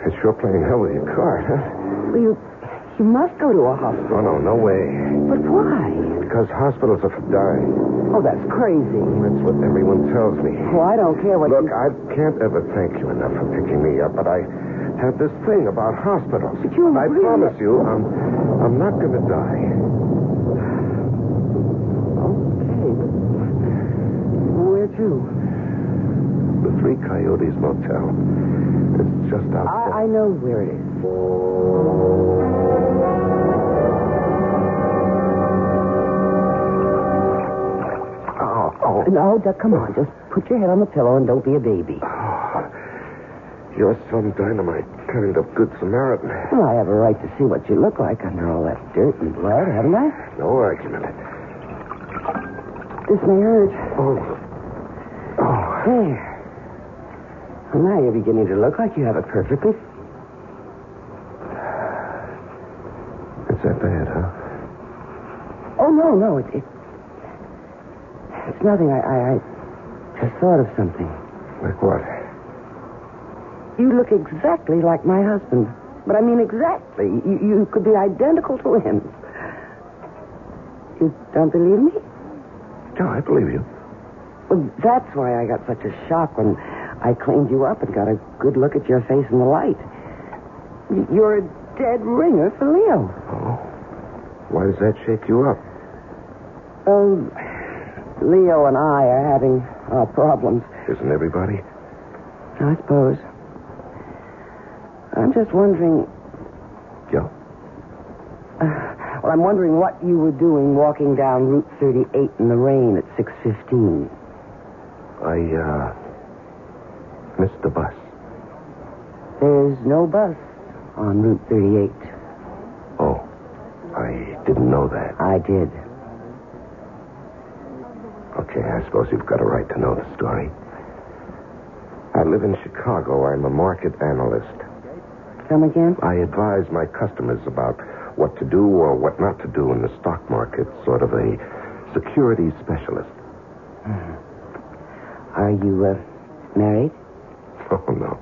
It's sure playing hell with your car, huh? Well, you must go to a hospital. Oh, no way. But why? Because hospitals are for dying. Oh, that's crazy. That's what everyone tells me. Oh, I don't care what Look, I can't ever thank you enough for picking me up, but I have this thing about hospitals. But you I promise you, I'm not going to die. Okay, but where to? The Three Coyotes Motel. It's just outside. I know where it is. Oh. No, come on. Just put your head on the pillow and don't be a baby. You're some dynamite kind of good Samaritan. Well, I have a right to see what you look like under all that dirt and blood, haven't I? No argument. This may hurt. Oh. There. Well, now you're beginning to look like you have it perfectly. It's that bad, huh? Oh, no. It's nothing. I just thought of something. Like what? You look exactly like my husband. But I mean exactly. You could be identical to him. You don't believe me? No, I believe you. Well, that's why I got such a shock when I cleaned you up and got a good look at your face in the light. You're a dead ringer for Leo. Oh. Why does that shake you up? Oh, Leo and I are having our problems. Isn't everybody? I suppose. I'm just wondering... Yeah? Well, I'm wondering what you were doing walking down Route 38 in the rain at 6:15. I, missed the bus. There's no bus on Route 38. Oh, I didn't know that. I did. Okay, I suppose you've got a right to know the story. I live in Chicago. I'm a market analyst. Come again? I advise my customers about what to do or what not to do in the stock market, sort of a security specialist. Are you, married? Oh, no.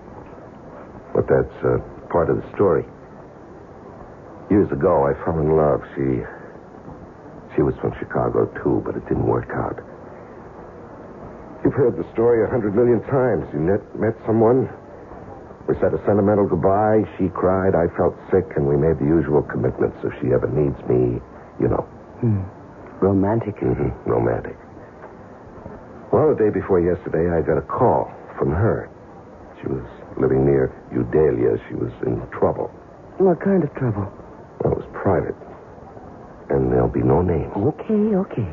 But that's part of the story. Years ago, I fell in love. She was from Chicago, too, but it didn't work out. You've heard the story 100 million times. You met someone. We said a sentimental goodbye. She cried. I felt sick, and we made the usual commitments. If she ever needs me, you know. Romantic. Mm-hmm. Romantic. Well, the day before yesterday, I got a call from her. She was living near Eudalia. She was in trouble. What kind of trouble? Well, it was private. And there'll be no names. Okay.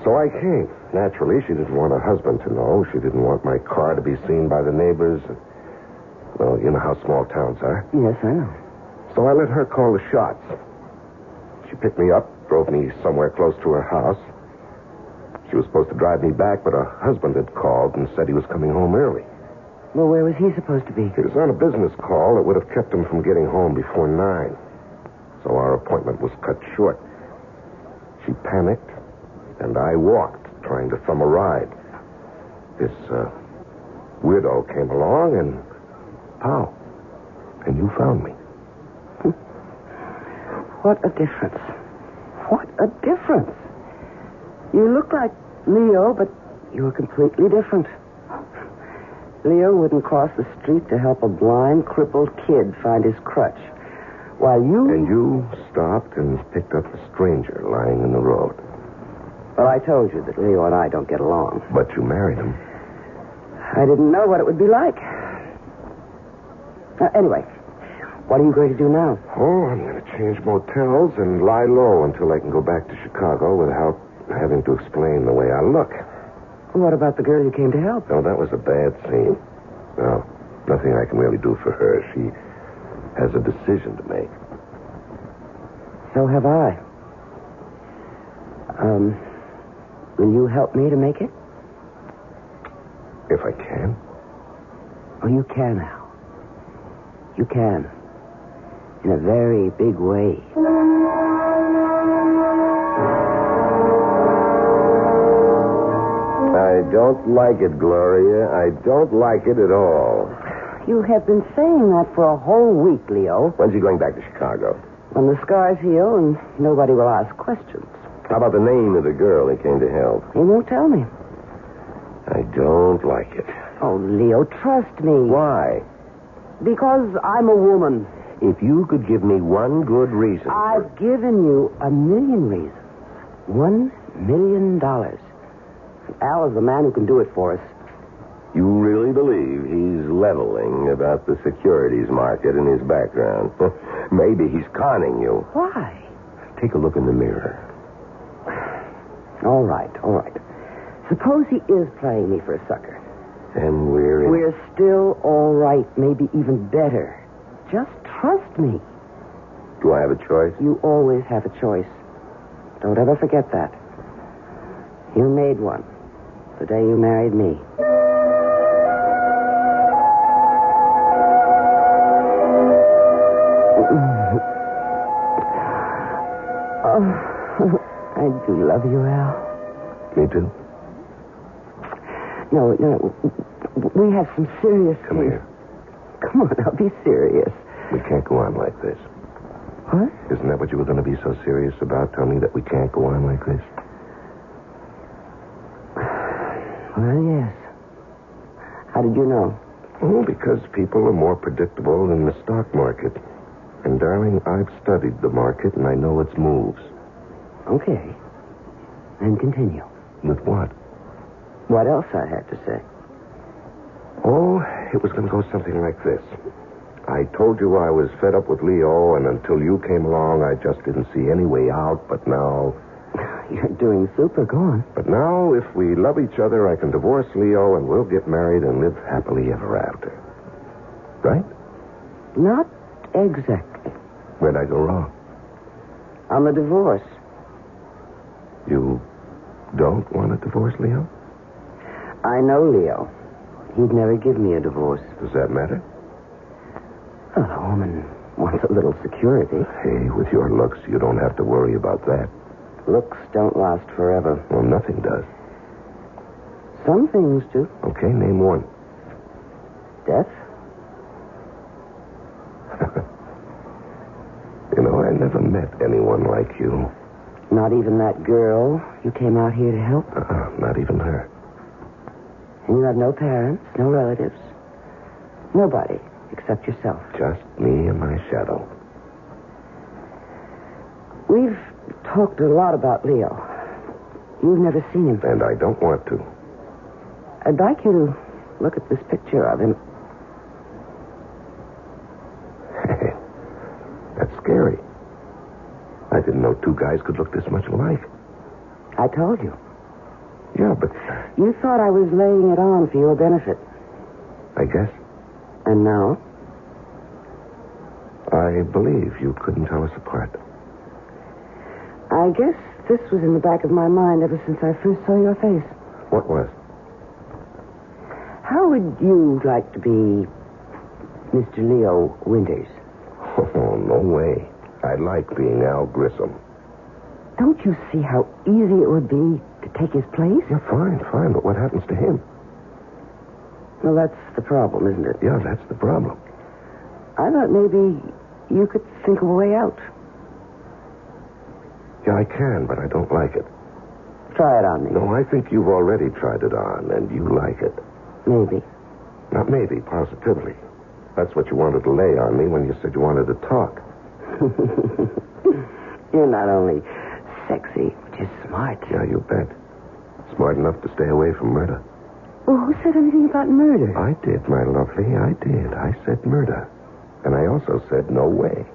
So I came. Naturally, she didn't want her husband to know. She didn't want my car to be seen by the neighbors. Well, you know how small towns are. Yes, I know. So I let her call the shots. She picked me up, drove me somewhere close to her house. She was supposed to drive me back, but her husband had called and said he was coming home early. Well, where was he supposed to be? He was on a business call that would have kept him from getting home before 9. So our appointment was cut short. She panicked, and I walked, trying to thumb a ride. This weirdo came along, and pow. And you found me. What a difference. What a difference. You look like Leo, but you're completely different. Leo wouldn't cross the street to help a blind, crippled kid find his crutch. While you... And you stopped and picked up a stranger lying in the road. Well, I told you that Leo and I don't get along. But you married him. I didn't know what it would be like. Anyway, what are you going to do now? Oh, I'm going to change motels and lie low until I can go back to Chicago without having to explain the way I look. What about the girl you came to help? No, that was a bad scene. No, nothing I can really do for her. She has a decision to make. So have I. Will you help me to make it? If I can. Oh, you can, Al. You can. In a very big way. I don't like it, Gloria. I don't like it at all. You have been saying that for a whole week, Leo. When's he going back to Chicago? When the scars heal and nobody will ask questions. How about the name of the girl he came to help? He won't tell me. I don't like it. Oh, Leo, trust me. Why? Because I'm a woman. If you could give me one good reason. I've given you 1,000,000 reasons. $1 million. Al is the man who can do it for us. You really believe he's leveling about the securities market in his background? Maybe he's conning you. Why? Take a look in the mirror. All right. Suppose he is playing me for a sucker. And we're still all right, maybe even better. Just trust me. Do I have a choice? You always have a choice. Don't ever forget that. You made one the day you married me. Oh, I do love you, Al. Me too. No. We have some serious Come things. here. Come on, I'll be serious. We can't go on like this. What? Isn't that what you were going to be so serious about? Tell me that we can't go on like this? Well, yes. How did you know? Oh, because people are more predictable than the stock market. And, darling, I've studied the market and I know its moves. Okay. Then continue. With what? What else I had to say? Oh, it was going to go something like this. I told you I was fed up with Leo, and until you came along, I just didn't see any way out, but now... You're doing super. Go on. But now, if we love each other, I can divorce Leo, and we'll get married and live happily ever after. Right? Not exactly. Where'd I go wrong? On the divorce. You don't want a divorce, Leo? I know Leo. He'd never give me a divorce. Does that matter? Well, a woman wants a little security. Hey, with your looks, you don't have to worry about that. Looks don't last forever. Well, nothing does. Some things do. Okay, name one. Death? You know, I never met anyone like you. Not even that girl you came out here to help? Not even her. And you have no parents, no relatives. Nobody except yourself. Just me and my shadow. We've talked a lot about Leo. You've never seen him. And I don't want to. I'd like you to look at this picture of him. Hey, that's scary. I didn't know two guys could look this much alike. I told you. Yeah, but... You thought I was laying it on for your benefit. I guess. And now? I believe you couldn't tell us apart. I guess this was in the back of my mind ever since I first saw your face. What was? How would you like to be Mr. Leo Winters? Oh, no way. I like being Al Grissom. Don't you see how easy it would be to take his place? Yeah, fine. But what happens to him? Well, that's the problem, isn't it? Yeah, that's the problem. I thought maybe you could think of a way out. Yeah, I can, but I don't like it. Try it on me. No, I think you've already tried it on, and you like it. Maybe. Not maybe, positively. That's what you wanted to lay on me when you said you wanted to talk. You're not only sexy, but you're smart. Yeah, you bet. Smart enough to stay away from murder. Well, who said anything about murder? I did, my lovely. I did. I said murder. And I also said no way.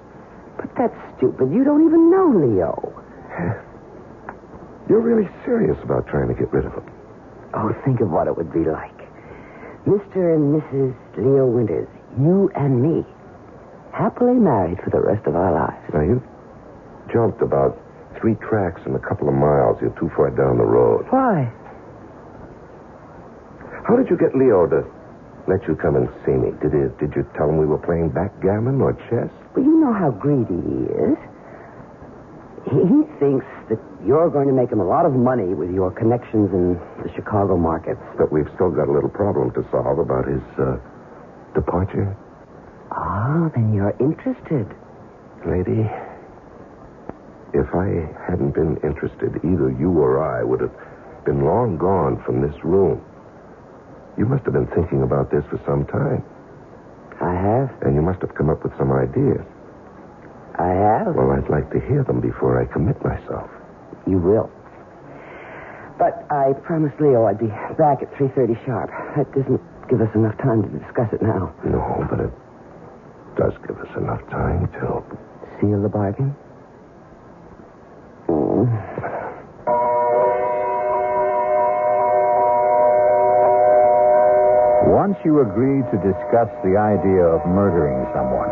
But that's stupid. You don't even know Leo. You're really serious about trying to get rid of him. Oh, think of what it would be like. Mr. and Mrs. Leo Winters, you and me, happily married for the rest of our lives. Now, you jumped about 3 tracks in a couple of miles. You're too far down the road. Why? How did you get Leo to let you come and see me? Did you tell him we were playing backgammon or chess? Well, you know how greedy he is. He thinks that you're going to make him a lot of money with your connections in the Chicago markets. But we've still got a little problem to solve about his departure. Ah, then you're interested. Lady, if I hadn't been interested, either you or I would have been long gone from this room. You must have been thinking about this for some time. I have. And you must have come up with some ideas. I have. Well, I'd like to hear them before I commit myself. You will. But I promised Leo I'd be back at 3:30 sharp. That doesn't give us enough time to discuss it now. No, but it does give us enough time to... Seal the bargain? Once you agree to discuss the idea of murdering someone,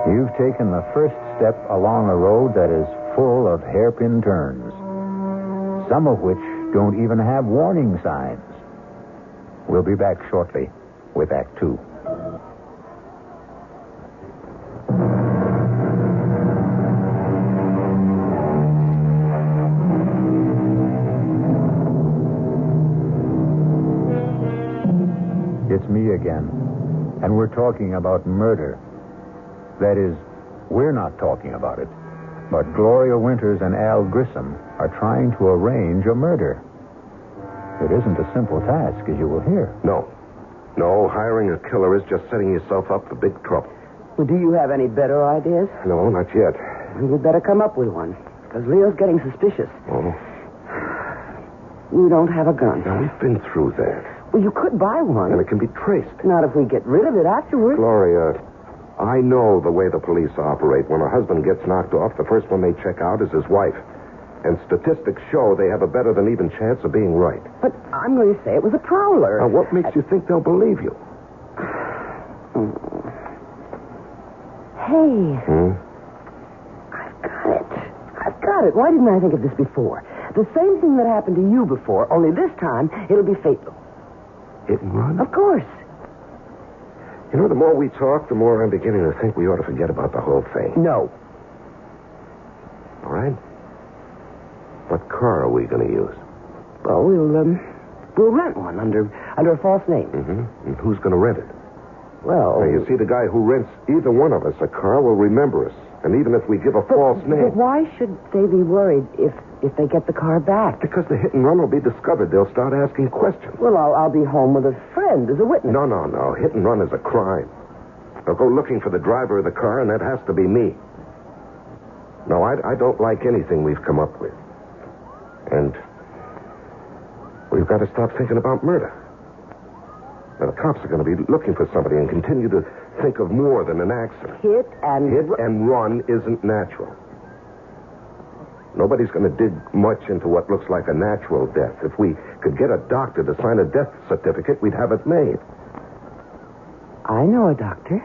you've taken the first step along a road that is full of hairpin turns, some of which don't even have warning signs. We'll be back shortly with Act 2. It's me again, and we're talking about murder. That is, we're not talking about it, but Gloria Winters and Al Grissom are trying to arrange a murder. It isn't a simple task, as you will hear. No, hiring a killer is just setting yourself up for big trouble. Well, do you have any better ideas? No, not yet. Well, you'd better come up with one, because Leo's getting suspicious. Oh? You don't have a gun. Now, we've been through that. Well, you could buy one. And it can be traced. Not if we get rid of it afterwards. Gloria, I know the way the police operate. When a husband gets knocked off, the first one they check out is his wife. And statistics show they have a better than even chance of being right. But I'm going to say it was a prowler. Now, what makes you think they'll believe you? Hey. I've got it. Why didn't I think of this before? The same thing that happened to you before, only this time it'll be fatal. Hit and run? Of course. You know, the more we talk, the more I'm beginning to think we ought to forget about the whole thing. No. All right. What car are we going to use? Well, we'll rent one under a false name. Mm-hmm. And who's going to rent it? Well... Now, you see, the guy who rents either one of us a car will remember us. And even if we give a false name... But why should they be worried if they get the car back? Because the hit and run will be discovered. They'll start asking questions. Well, I'll be home with a friend as a witness. No. Hit and run is a crime. They'll go looking for the driver of the car, and that has to be me. No, I don't like anything we've come up with. And we've got to stop thinking about murder. Now, the cops are going to be looking for somebody and continue to think of more than an accident. Hit and run isn't natural. Nobody's going to dig much into what looks like a natural death. If we could get a doctor to sign a death certificate, we'd have it made. I know a doctor.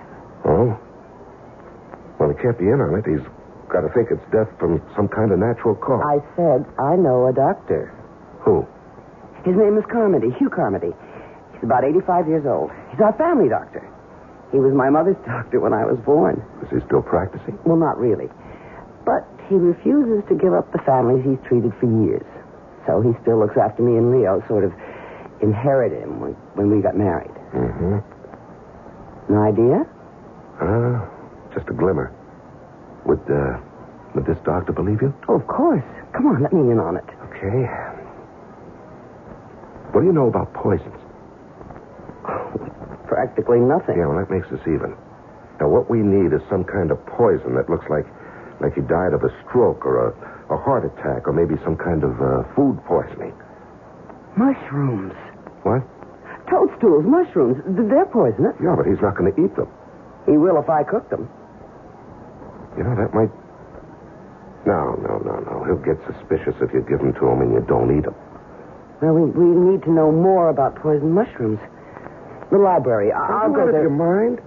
Oh? Well, he can't be in on it. He's got to think it's death from some kind of natural cause. I said I know a doctor. Who? His name is Carmody, Hugh Carmody. He's about 85 years old. He's our family doctor. He was my mother's doctor when I was born. Is he still practicing? Well, not really. But he refuses to give up the families he's treated for years. So he still looks after me and Leo, sort of inherited him when we got married. Mm-hmm. An idea? Just a glimmer. Would this doctor believe you? Oh, of course. Come on, let me in on it. Okay. What do you know about poisons? Practically nothing. Yeah, well, that makes us even. Now, what we need is some kind of poison that looks like you died of a stroke or a heart attack or maybe some kind of food poisoning. Mushrooms. What? Toadstools, mushrooms. They're poisonous. Yeah, but he's not going to eat them. He will if I cook them. You know, that might... No. He'll get suspicious if you give them to him and you don't eat them. Well, we need to know more about poison mushrooms. The library. I'll go there. Your mind?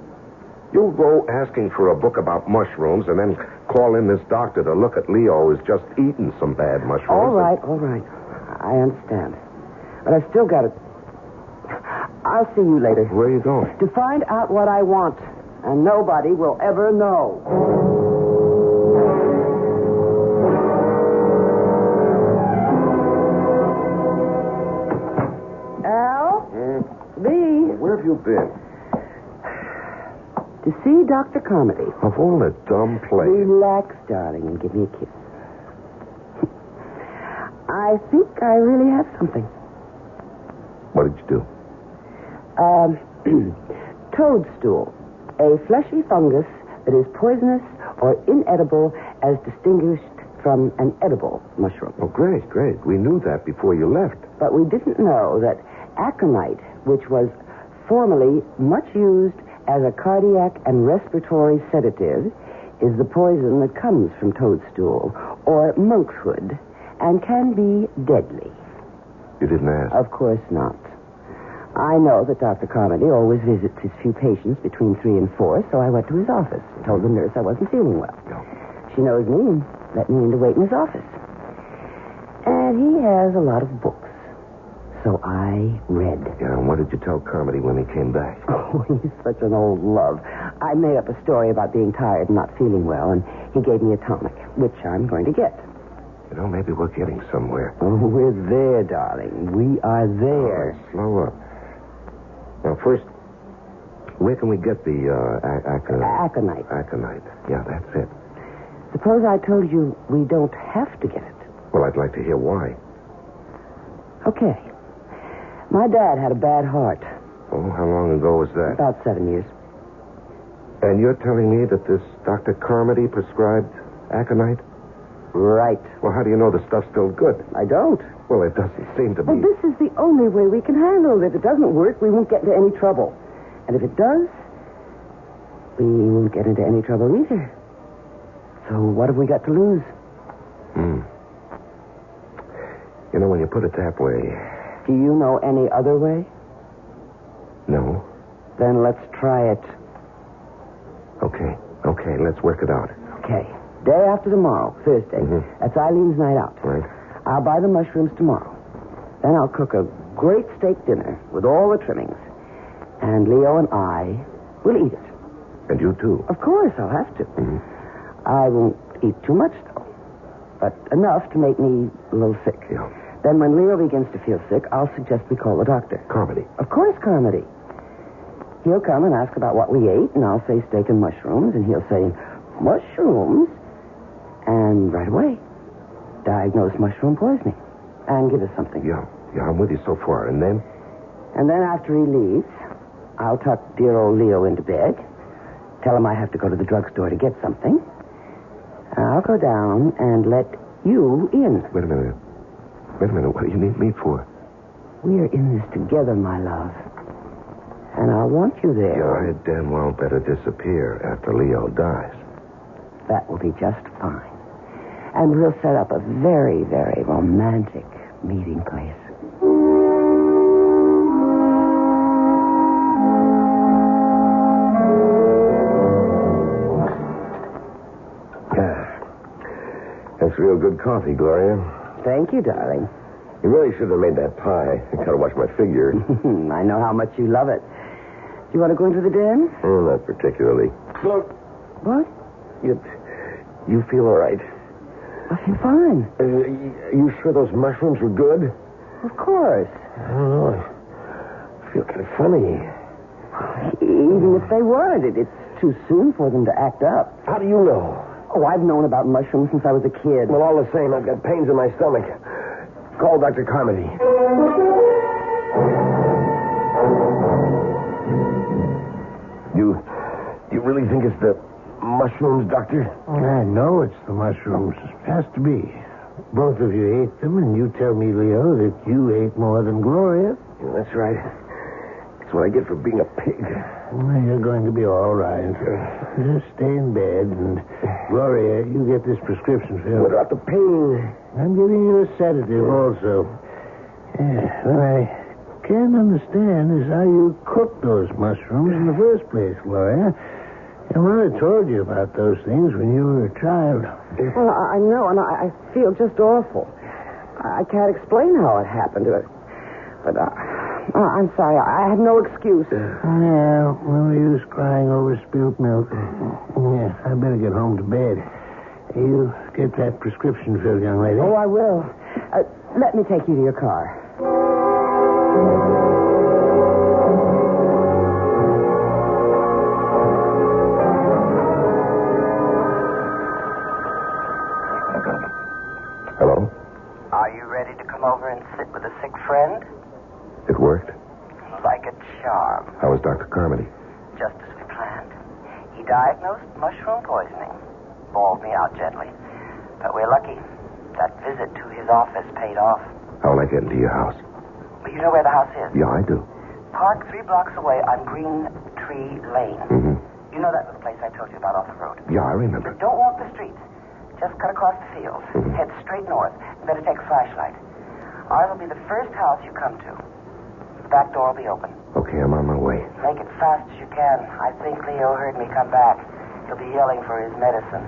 You'll go asking for a book about mushrooms and then call in this doctor to look at Leo who's just eaten some bad mushrooms. All right. I understand. But I've still got to... I'll see you later. Where are you going? To find out what I want. And nobody will ever know. Where have you been? To see Dr. Carmody. Of all the dumb plays. Relax, darling, and give me a kiss. I think I really have something. What did you do? Toadstool. A fleshy fungus that is poisonous or inedible as distinguished from an edible mushroom. Oh, great. We knew that before you left. But we didn't know that aconite, which was formerly much used as a cardiac and respiratory sedative, is the poison that comes from toadstool or monkshood and can be deadly. You didn't ask? Of course not. I know that Dr. Carmody always visits his few patients between 3 and 4, so I went to his office and told the nurse I wasn't feeling well. No. She knows me and let me in to wait in his office. And he has a lot of books. So I read. Yeah, and what did you tell Carmody when he came back? Oh, he's such an old love. I made up a story about being tired and not feeling well, and he gave me a tonic, which I'm going to get. You know, maybe we're getting somewhere. Oh, we're there, darling. We are there. All right, slow up. Now, first, where can we get the aconite? Aconite. Yeah, that's it. Suppose I told you we don't have to get it. Well, I'd like to hear why. Okay. My dad had a bad heart. Oh, how long ago was that? About 7 years. And you're telling me that this Dr. Carmody prescribed aconite? Right. Well, how do you know the stuff's still good? I don't. Well, it doesn't seem to be. Well, this is the only way we can handle it. If it doesn't work, we won't get into any trouble. And if it does, we won't get into any trouble either. So what have we got to lose? You know, when you put it that way... Do you know any other way? No. Then let's try it. Okay, let's work it out. Okay. Day after tomorrow, Thursday. Mm-hmm. That's Eileen's night out. Right. I'll buy the mushrooms tomorrow. Then I'll cook a great steak dinner with all the trimmings. And Leo and I will eat it. And you too? Of course, I'll have to. Mm-hmm. I won't eat too much, though. But enough to make me a little sick. Yeah. Then when Leo begins to feel sick, I'll suggest we call the doctor. Carmody? Of course, Carmody. He'll come and ask about what we ate, and I'll say steak and mushrooms, and he'll say, mushrooms? And right away, diagnose mushroom poisoning and give us something. Yeah, I'm with you so far. And then? And then after he leaves, I'll tuck dear old Leo into bed, tell him I have to go to the drugstore to get something. I'll go down and let you in. Wait a minute. What do you need me for? We're in this together, my love. And I want you there. Yeah, I damn well better disappear after Leo dies. That will be just fine. And we'll set up a very, very romantic meeting place. That's real good coffee, Gloria. Thank you, darling. You really should have made that pie. I gotta watch my figure. I know how much you love it. Do you want to go into the den? Oh, not particularly. Look. What? You feel all right? I feel fine. You sure those mushrooms were good? Of course. I don't know. I feel kind of funny. Even if they weren't, it's too soon for them to act up. How do you know? Oh, I've known about mushrooms since I was a kid. Well, all the same, I've got pains in my stomach. Call Dr. Carmody. really think it's the mushrooms, Doctor? I know it's the mushrooms. Has to be. Both of you ate them, and you tell me, Leo, that you ate more than Gloria. Yeah, that's right. That's what I get for being a pig. Well, you're going to be all right. Just stay in bed, and Gloria, you get this prescription filled. What about the pain? I'm giving you a sedative also. Yeah, what I can't understand is how you cooked those mushrooms in the first place, Gloria. Your mother told you about those things when you were a child. Well, I know, and I feel just awful. I can't explain how it happened. But I'm sorry. I have no excuse. Yeah, no use crying over spilt milk. Yeah, I better get home to bed. You get that prescription filled, young lady. Oh, I will. Let me take you to your car. Hello? Are you ready to come over and sit with a sick friend? It worked? Like a charm. How was Dr. Carmody? Just as we planned. He diagnosed mushroom poisoning. Bawled me out gently. But we're lucky. That visit to his office paid off. How will I get into your house? Well, you know where the house is? Yeah, I do. Park 3 blocks away on Green Tree Lane. Mm-hmm. You know that little place I told you about off the road? Yeah, I remember. But don't walk the streets. Just cut across the fields. Mm-hmm. Head straight north. You better take a flashlight. Ours will be the first house you come to. The back door will be open. Okay, I'm on my way. Make it fast as you can. I think Leo heard me come back. He'll be yelling for his medicine.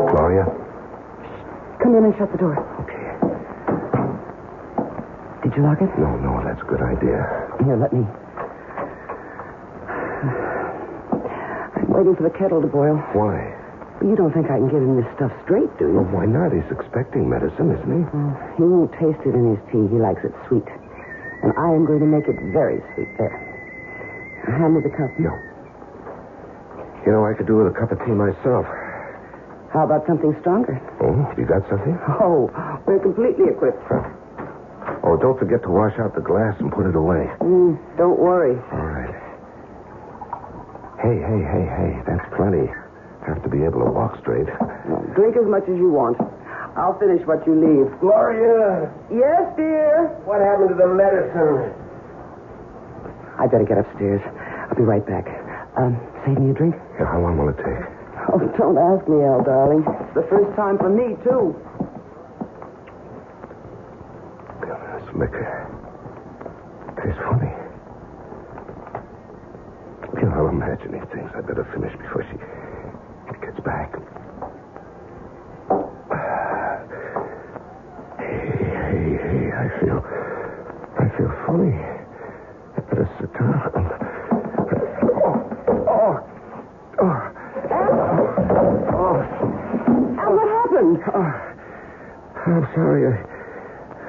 Gloria? Come in and shut the door. Okay. Did you lock it? No, that's a good idea. Here, let me. I'm waiting for the kettle to boil. Why? You don't think I can get him this stuff straight, do you? Well, why not? He's expecting medicine, isn't he? He won't taste it in his tea. He likes it sweet. And I am going to make it very sweet. There. Hand me the cup. No. You know, I could do with a cup of tea myself. How about something stronger? Oh, you got something? Oh, we're completely equipped. Oh, don't forget to wash out the glass and put it away. Don't worry. All right. Hey. That's plenty. Have to be able to walk straight. Drink as much as you want. I'll finish what you leave. Gloria! Yes, dear? What happened to the medicine? I better get upstairs. I'll be right back. Save me a drink? Yeah, how long will it take? Oh, don't ask me, Al, darling. It's the first time for me, too. This liquor tastes funny. You know, I'll imagine these things. I better finish before she gets back. Hey, I feel funny. I better sit down. Al, what happened? I'm sorry.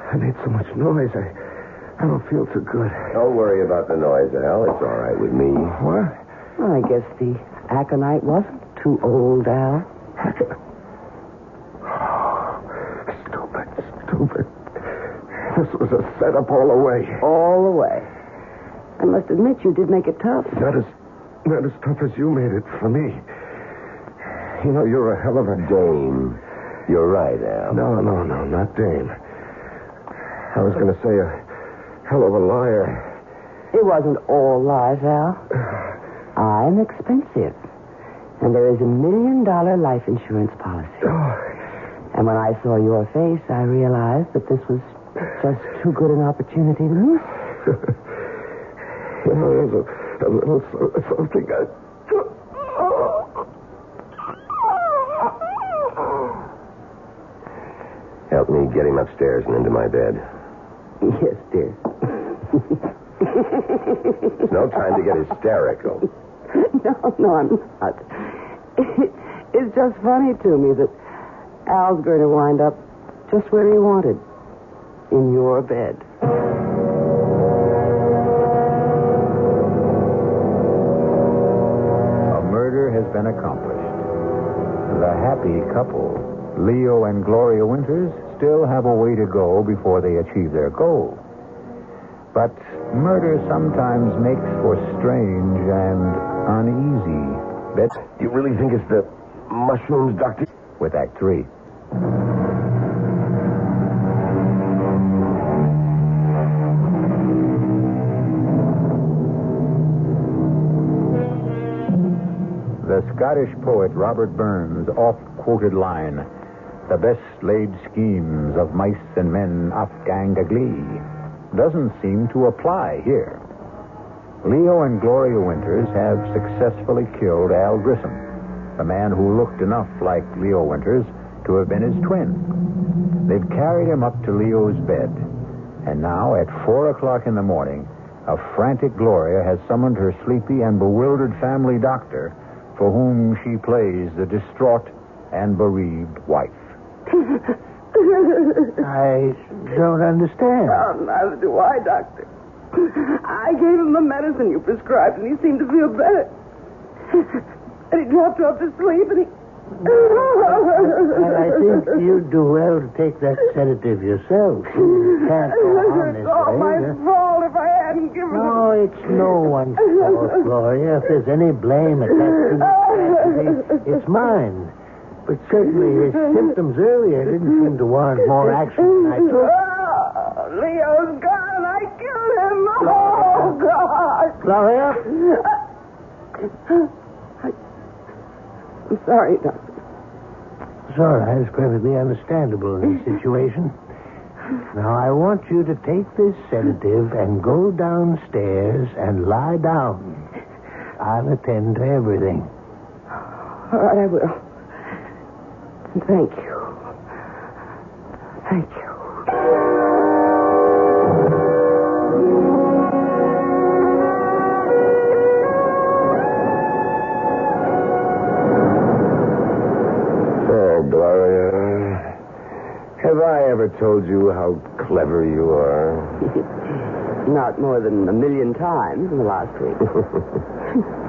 I made so much noise. I don't feel too good. Don't worry about the noise, Al. It's all right with me. What? Well, I guess the aconite wasn't too old, Al. Stupid. This was a setup all the way. All the way. I must admit you did make it tough. Not as tough as you made it for me. You know, you're a hell of a... Dame. You're right, Al. No, not Dame. I was going to say a hell of a liar. It wasn't all lies, Al. I'm expensive. And there is $1 million life insurance policy. And when I saw your face, I realized that this was just too good an opportunity to miss. You know, there's a little something Help me get him upstairs and into my bed. Yes, dear. It's no time to get hysterical. No, I'm not. It's just funny to me that Al's going to wind up just where he wanted. In your bed. been accomplished. The happy couple, Leo and Gloria Winters, still have a way to go before they achieve their goal. But murder sometimes makes for strange and uneasy bets. You really think it's the mushrooms, Doctor? With Act 3. The Scottish poet Robert Burns' oft-quoted line, "The best laid schemes of mice and men oft gang a glee," doesn't seem to apply here. Leo and Gloria Winters have successfully killed Al Grissom, the man who looked enough like Leo Winters to have been his twin. They've carried him up to Leo's bed, and now at 4 o'clock in the morning, a frantic Gloria has summoned her sleepy and bewildered family doctor, for whom she plays the distraught and bereaved wife. I don't understand. Oh, neither do I, Doctor. I gave him the medicine you prescribed, and he seemed to feel better. And he dropped off to sleep, and he... And I think you'd do well to take that sedative yourself. You can't go on this It's all way. my fault if I hadn't given him... No, it's no one's fault, Gloria. If there's any blame attached to this tragedy, it's mine. But certainly his symptoms earlier didn't seem to warrant more action than I took. Oh, Leo's gone, and I killed him. Oh, God. Gloria? I'm sorry, Doctor. It's all right. It's perfectly understandable in this situation. Now, I want you to take this sedative and go downstairs and lie down. I'll attend to everything. All right, I will. Thank you. Thank you. Oh, Gloria. Have I ever told you how clever you are? Not more than 1,000,000 times in the last week.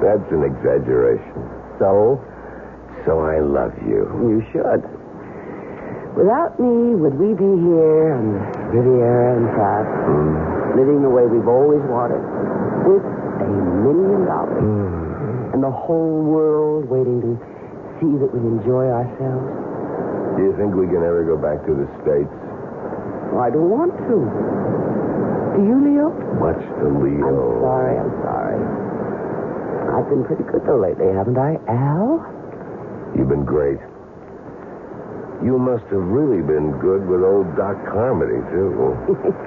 That's an exaggeration. So I love you. You should. Without me, would we be here on Riviera and Pratt, living the way we've always wanted, with $1 million, and the whole world waiting to see that we enjoy ourselves? Do you think we can ever go back to the States? Well, I don't want to. Do you, Leo? Much to Leo. I'm sorry. I've been pretty good, though, lately, haven't I, Al? You've been great. You must have really been good with old Doc Carmody, too.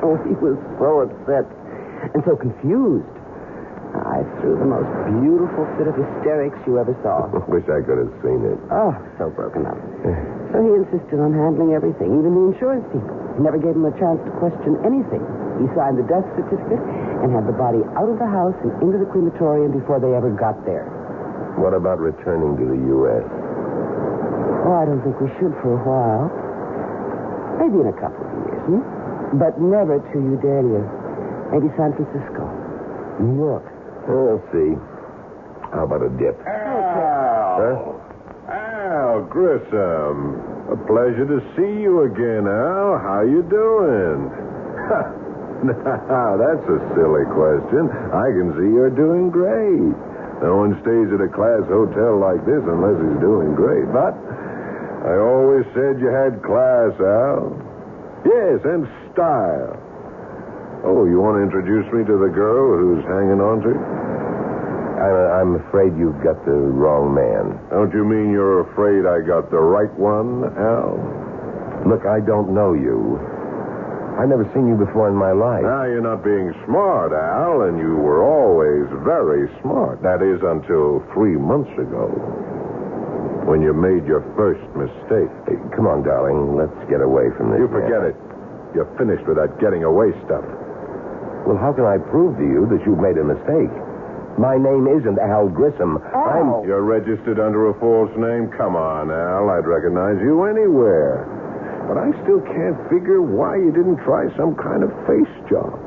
Oh, he was so upset and so confused. I threw the most beautiful fit of hysterics you ever saw. Wish I could have seen it. Oh, so broken up. So he insisted on handling everything, even the insurance people. Never gave him a chance to question anything. He signed the death certificate and had the body out of the house and into the crematorium before they ever got there. What about returning to the U.S.? Oh, I don't think we should for a while. Maybe in a couple of years, But never to Udalia. Maybe San Francisco. New York. We'll see. How about a dip? Al Grissom. A pleasure to see you again, Al. How you doing? Now, that's a silly question. I can see you're doing great. No one stays at a class hotel like this unless he's doing great. But I always said you had class, Al. Yes, and style. Oh, you want to introduce me to the girl who's hanging on to you? I'm afraid you've got the wrong man. Don't you mean you're afraid I got the right one, Al? Look, I don't know you. I've never seen you before in my life. Now, you're not being smart, Al, and you were always very smart. That is, until 3 months ago, when you made your first mistake. Hey, come on, darling. Let's get away from this. You forget it. You're finished with that getting away stuff. Well, how can I prove to you that you've made a mistake? My name isn't Al Grissom. You're registered under a false name? Come on, Al. I'd recognize you anywhere. But I still can't figure why you didn't try some kind of face job.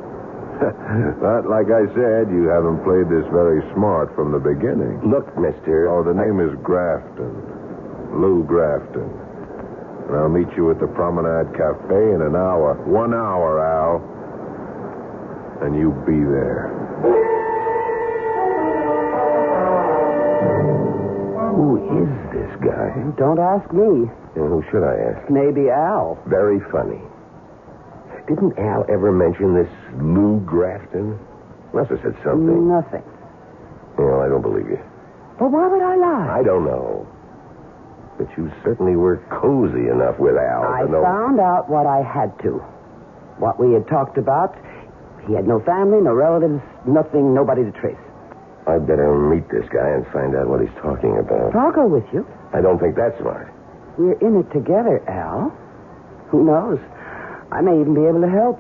But like I said, you haven't played this very smart from the beginning. Look, mister... Oh, the name is Grafton. Lou Grafton. And I'll meet you at the Promenade Cafe in an hour. 1 hour, Al. And you be there. Who is this guy? Don't ask me. And who should I ask? Maybe Al. Very funny. Didn't Al ever mention this Lou Grafton? Must have said something. Nothing. Well, I don't believe you. Well, why would I lie? I don't know. But you certainly were cozy enough with Al I to know... found out what I had to. What we had talked about. He had no family, no relatives, nothing, nobody to trace. I'd better meet this guy and find out what he's talking about. I'll go with you. I don't think that's smart. We're in it together, Al. Who knows? I may even be able to help.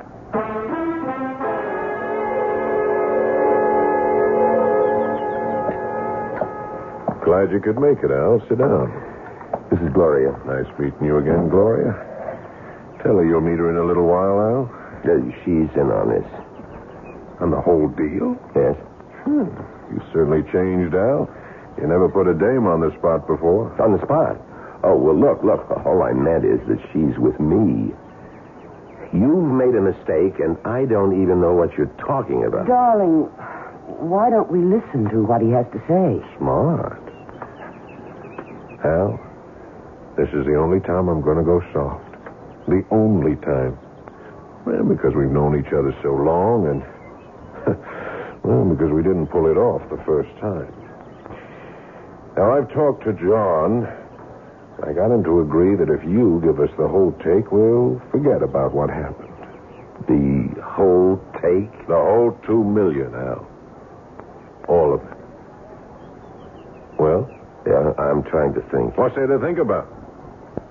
Glad you could make it, Al. Sit down. This is Gloria. Nice meeting you again, Gloria. Tell her you'll meet her in a little while, Al. She's in on this. On the whole deal? Yes. You certainly changed, Al. You never put a dame on the spot before. On the spot? Oh, well, look. All I meant is that she's with me. You've made a mistake, and I don't even know what you're talking about. Darling, why don't we listen to what he has to say? Smart. Al, this is the only time I'm going to go soft. The only time. Well, because we've known each other so long, and... well, because we didn't pull it off the first time. Now, I've talked to John. I got him to agree that if you give us the whole take, we'll forget about what happened. The whole take? The whole $2 million, Al. All of it. Well? Yeah, I'm trying to think. What's there to think about?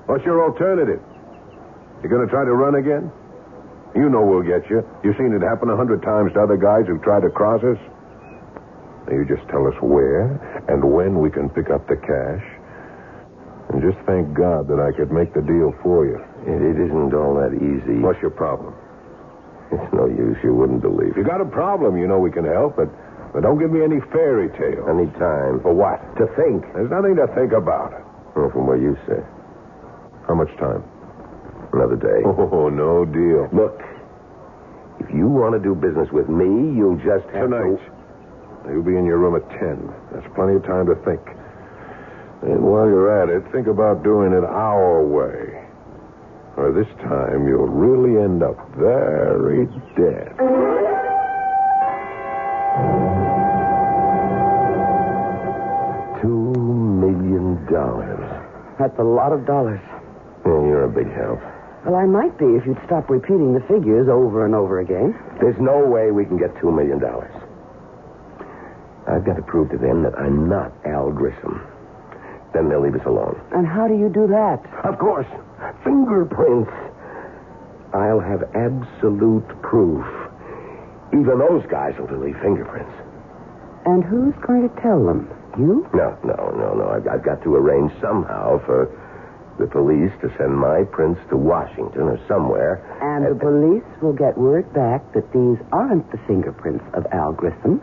What's your alternative? You going to try to run again? You know we'll get you. You've seen it happen 100 times to other guys who've tried to cross us. Now, you just tell us where and when we can pick up the cash. And just thank God that I could make the deal for you. It isn't all that easy. What's your problem? It's no use. You wouldn't believe If you got a problem, you know we can help, but don't give me any fairy tale. Any time. For what? To think. There's nothing to think about. Well, from what you say. How much time? Another day. Oh, no deal. Look, if you want to do business with me, you'll just have Tonight. You'll be in your room at 10. That's plenty of time to think. And while you're at it, think about doing it our way. Or this time, you'll really end up very dead. $2 million. That's a lot of dollars. Yeah, you're a big help. Well, I might be if you'd stop repeating the figures over and over again. There's no way we can get $2 million. I've got to prove to them that I'm not Al Grissom. Then they'll leave us alone. And how do you do that? Of course. Fingerprints. I'll have absolute proof. Even those guys will believe fingerprints. And who's going to tell them? You? No. I've got to arrange somehow for the police to send my prints to Washington or somewhere. And the police will get word back that these aren't the fingerprints of Al Grissom,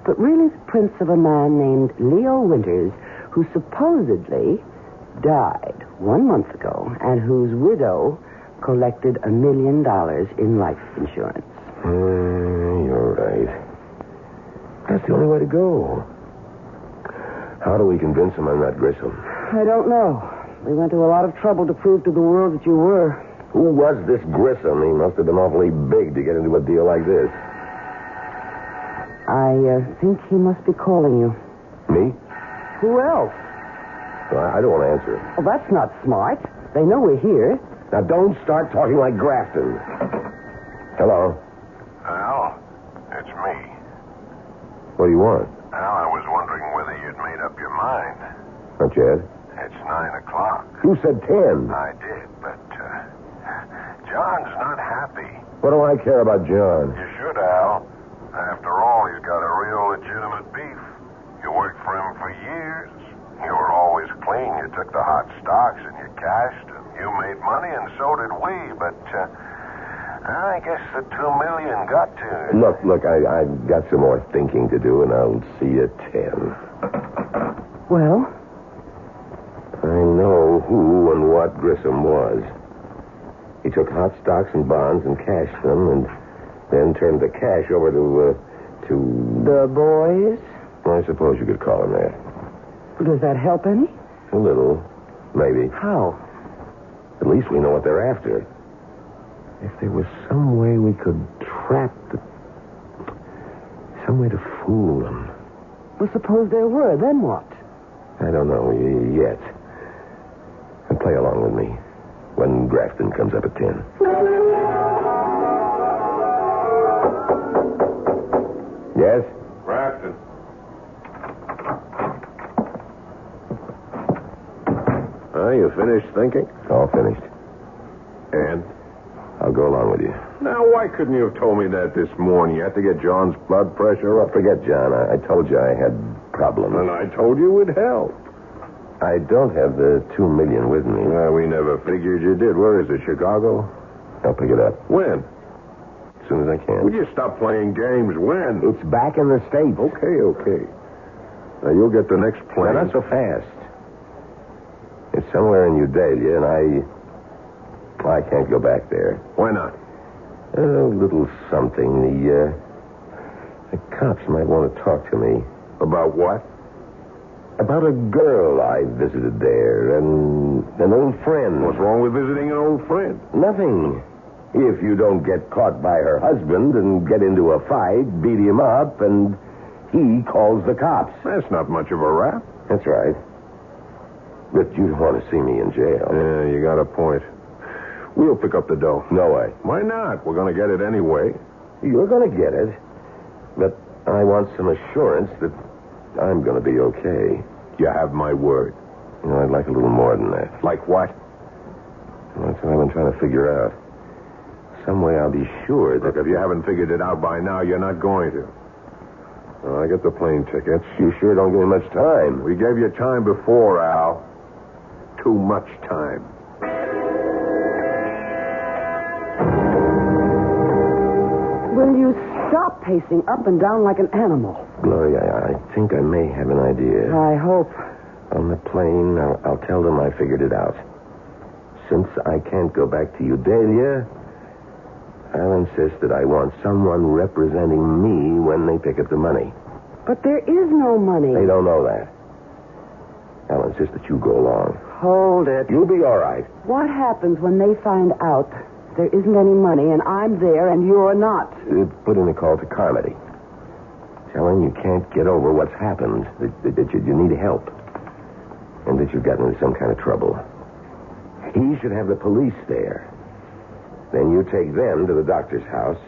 but really the prints of a man named Leo Winters, who supposedly died 1 month ago and whose widow collected $1 million in life insurance. You're right. That's the only way to go. How do we convince them I'm not Grissom? I don't know. We went to a lot of trouble to prove to the world that you were. Who was this Grissom? He must have been awfully big to get into a deal like this. I think he must be calling you. Me? Who else? Well, I don't want to answer it. Well, that's not smart. They know we're here. Now, don't start talking like Grafton. Hello? Al, it's me. What do you want? Al, I was wondering whether you'd made up your mind. Not yet. It's 9 o'clock. You said 10. I did, but John's not happy. What do I care about John? You should, Al. After all, he's got a real legitimate beef. You worked for him for years. You were always clean. You took the hot stocks and you cashed, and you made money, and so did we. But I guess the $2 million got to. Look, I've got some more thinking to do, and I'll see you at 10. Well? I know who and what Grissom was. He took hot stocks and bonds and cashed them, and then turned the cash over to... The boys? I suppose you could call them that. Does that help any? A little. Maybe. How? At least we know what they're after. If there was some way we could trap the... some way to fool them. Well, suppose there were, then what? I don't know yet. And play along with me when Grafton comes up at 10. Yes? Grafton. You finished thinking? All finished. And? I'll go along with you. Now, why couldn't you have told me that this morning? You had to get John's blood pressure up. Forget John. I told you I had problems. And I told you it would help. I don't have the $2 million with me. We never figured you did. Where is it, Chicago? I'll pick it up. When? As soon as I can. Would you stop playing games? When? It's back in the States. Okay. Now, you'll get the next plane. Now, not so fast. It's somewhere in Udalia, and I can't go back there. Why not? A little something. The cops might want to talk to me. About what? About a girl I visited there, and an old friend. What's wrong with visiting an old friend? Nothing. If you don't get caught by her husband and get into a fight, beat him up, and he calls the cops. That's not much of a rap. That's right. But you don't want to see me in jail. Yeah, you got a point. We'll pick up the dough. No way. Why not? We're going to get it anyway. You're going to get it. But I want some assurance that I'm going to be okay. You have my word. I'd like a little more than that. Like what? Well, that's what I've been trying to figure out. Some way I'll be sure that... Look, if you haven't figured it out by now, you're not going to. I get the plane tickets. You sure don't give me much time. We gave you time before, Al. Too much time. Will you stop pacing up and down like an animal? Gloria, I think I may have an idea. I hope. On the plane, I'll tell them I figured it out. Since I can't go back to Udalia, I'll insist that I want someone representing me when they pick up the money. But there is no money. They don't know that. I'll insist that you go along. Hold it. You'll be all right. What happens when they find out there isn't any money and I'm there and you're not? Put in a call to Carmody. Tell him you can't get over what's happened, that you need help, and that you've gotten into some kind of trouble. He should have the police there. Then you take them to the doctor's house,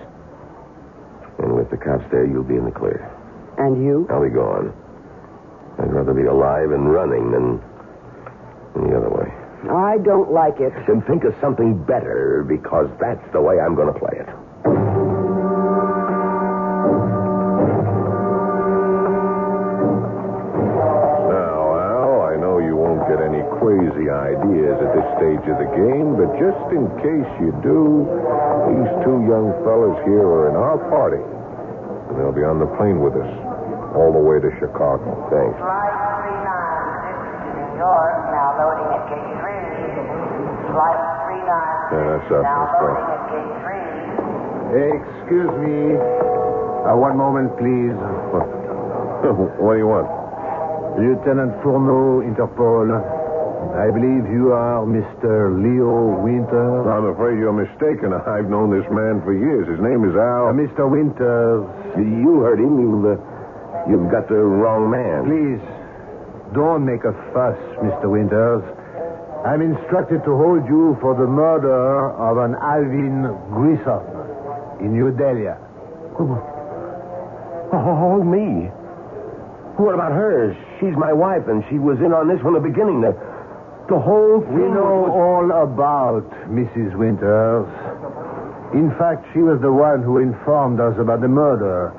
and with the cops there, you'll be in the clear. And you? I'll be gone. I'd rather be alive and running than the other way. I don't like it. Then think of something better, because that's the way I'm going to play it. Now, Al, I know you won't get any crazy ideas at this stage of the game, but just in case you do, these two young fellas here are in our party, and they'll be on the plane with us all the way to Chicago. Thanks. Flight 39, New York, now loading at gate 3. Flight 39. Yeah, that's up. Now That's loading right. at gate 3. Excuse me. One moment, please. What do you want? Lieutenant Fourneau, Interpol. I believe you are Mr. Leo Winters. I'm afraid you're mistaken. I've known this man for years. His name is Al. Mr. Winters. You heard him. You've got the wrong man. Please, don't make a fuss, Mr. Winters. I'm instructed to hold you for the murder of an Alvin Grissom in New Delhi. Hold me. What about her? She's my wife, and she was in on this from the beginning. The whole thing. We know all about Mrs. Winters. In fact, she was the one who informed us about the murder.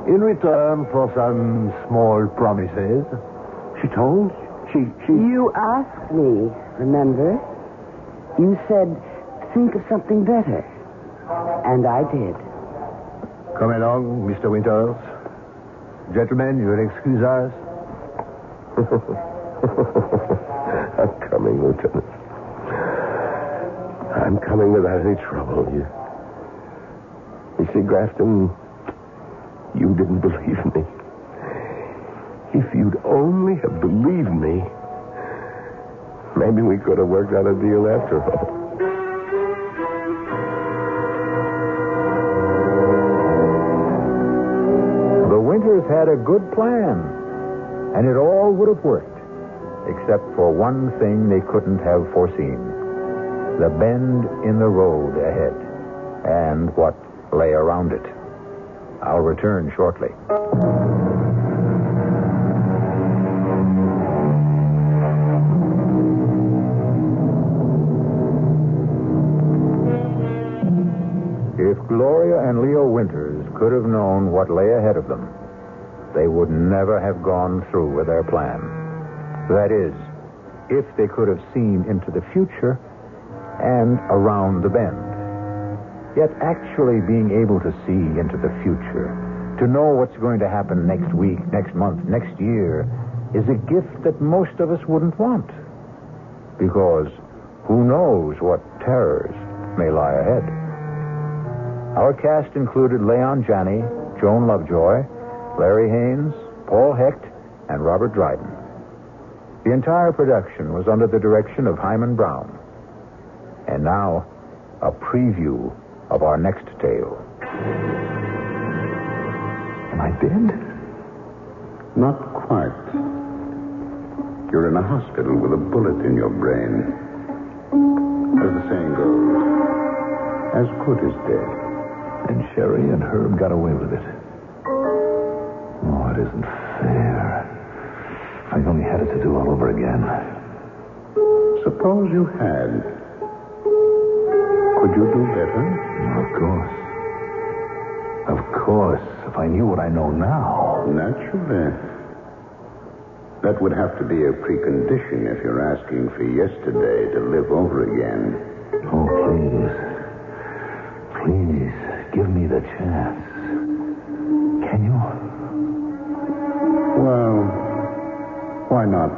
In return for some small promises. She told? You asked me, remember? You said, think of something better. And I did. Come along, Mr. Winters. Gentlemen, you will excuse us. I'm coming, Lieutenant. I'm coming without any trouble. You see, Grafton, you didn't believe me. If you'd only have believed me, maybe we could have worked out a deal after all. The Winters had a good plan, and it all would have worked, except for one thing they couldn't have foreseen: the bend in the road ahead, and what lay around it. I'll return shortly. If Gloria and Leo Winters could have known what lay ahead of them, they would never have gone through with their plan. That is, if they could have seen into the future and around the bend. Yet actually being able to see into the future, to know what's going to happen next week, next month, next year, is a gift that most of us wouldn't want. Because who knows what terrors may lie ahead. Our cast included Leon Janney, Joan Lovejoy, Larry Haynes, Paul Hecht, and Robert Dryden. The entire production was under the direction of Hyman Brown. And now, a preview of our next tale. Am I dead? Not quite. You're in a hospital with a bullet in your brain. As the saying goes, as good as dead. And Sherry and Herb got away with it. Oh, it isn't fair. I only had it to do all over again. Suppose you had. Could you do better? Of course. Of course, if I knew what I know now. Naturally. That would have to be a precondition if you're asking for yesterday to live over again. Oh, please. Please, give me the chance. Can you? Well, why not?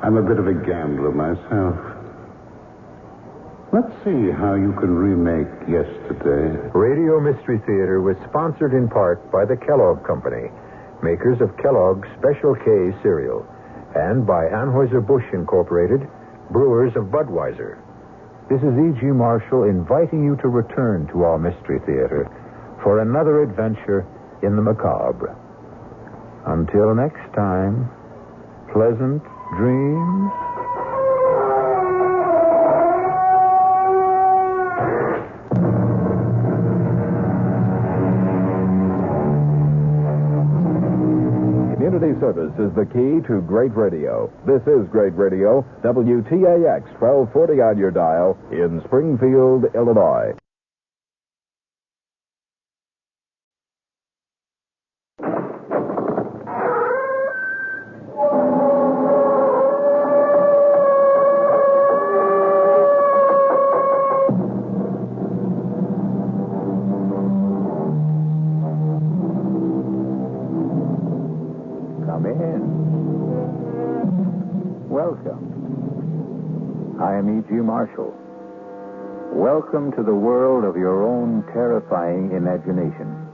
I'm a bit of a gambler myself. Let's see how you can remake yesterday. Radio Mystery Theater was sponsored in part by the Kellogg Company, makers of Kellogg's Special K cereal, and by Anheuser-Busch Incorporated, brewers of Budweiser. This is E.G. Marshall inviting you to return to our Mystery Theater for another adventure in the macabre. Until next time, pleasant dreams. Community service is the key to great radio. This is Great Radio, WTAX 1240 on your dial in Springfield, Illinois. Come in. Welcome. I am E.G. Marshall. Welcome to the world of your own terrifying imagination.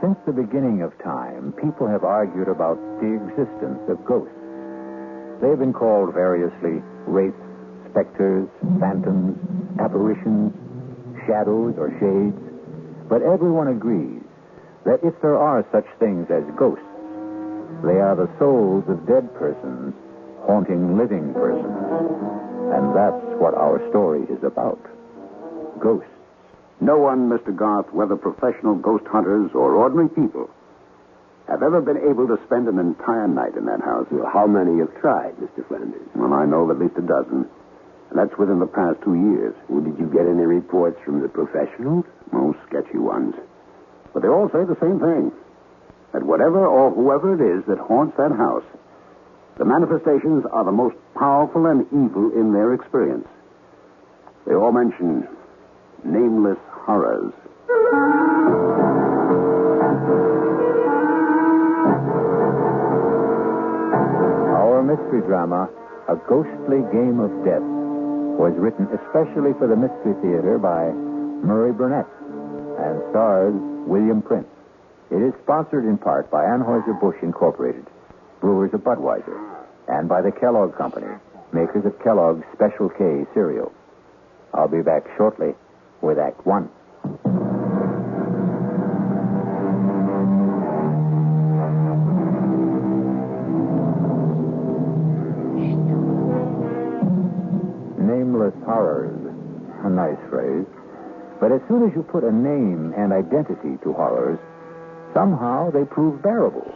Since the beginning of time, people have argued about the existence of ghosts. They've been called variously wraiths, specters, phantoms, apparitions, shadows, or shades. But everyone agrees that if there are such things as ghosts, they are the souls of dead persons haunting living persons. And that's what our story is about. Ghosts. No one, Mr. Garth, whether professional ghost hunters or ordinary people, have ever been able to spend an entire night in that house. Well, how many have tried, Mr. Flanders? Well, I know of at least a dozen. And that's within the past 2 years. Well, did you get any reports from the professionals? Oh, sketchy ones. But they all say the same thing. That whatever or whoever it is that haunts that house, the manifestations are the most powerful and evil in their experience. They all mention Nameless Horrors. Our mystery drama, A Ghostly Game of Death, was written especially for the Mystery Theater by Murray Burnett and stars William Prince. It is sponsored in part by Anheuser-Busch Incorporated, brewers of Budweiser, and by the Kellogg Company, makers of Kellogg's Special K cereal. I'll be back shortly with Act One. Nameless horrors. A nice phrase. But as soon as you put a name and identity to horrors, somehow they prove bearable.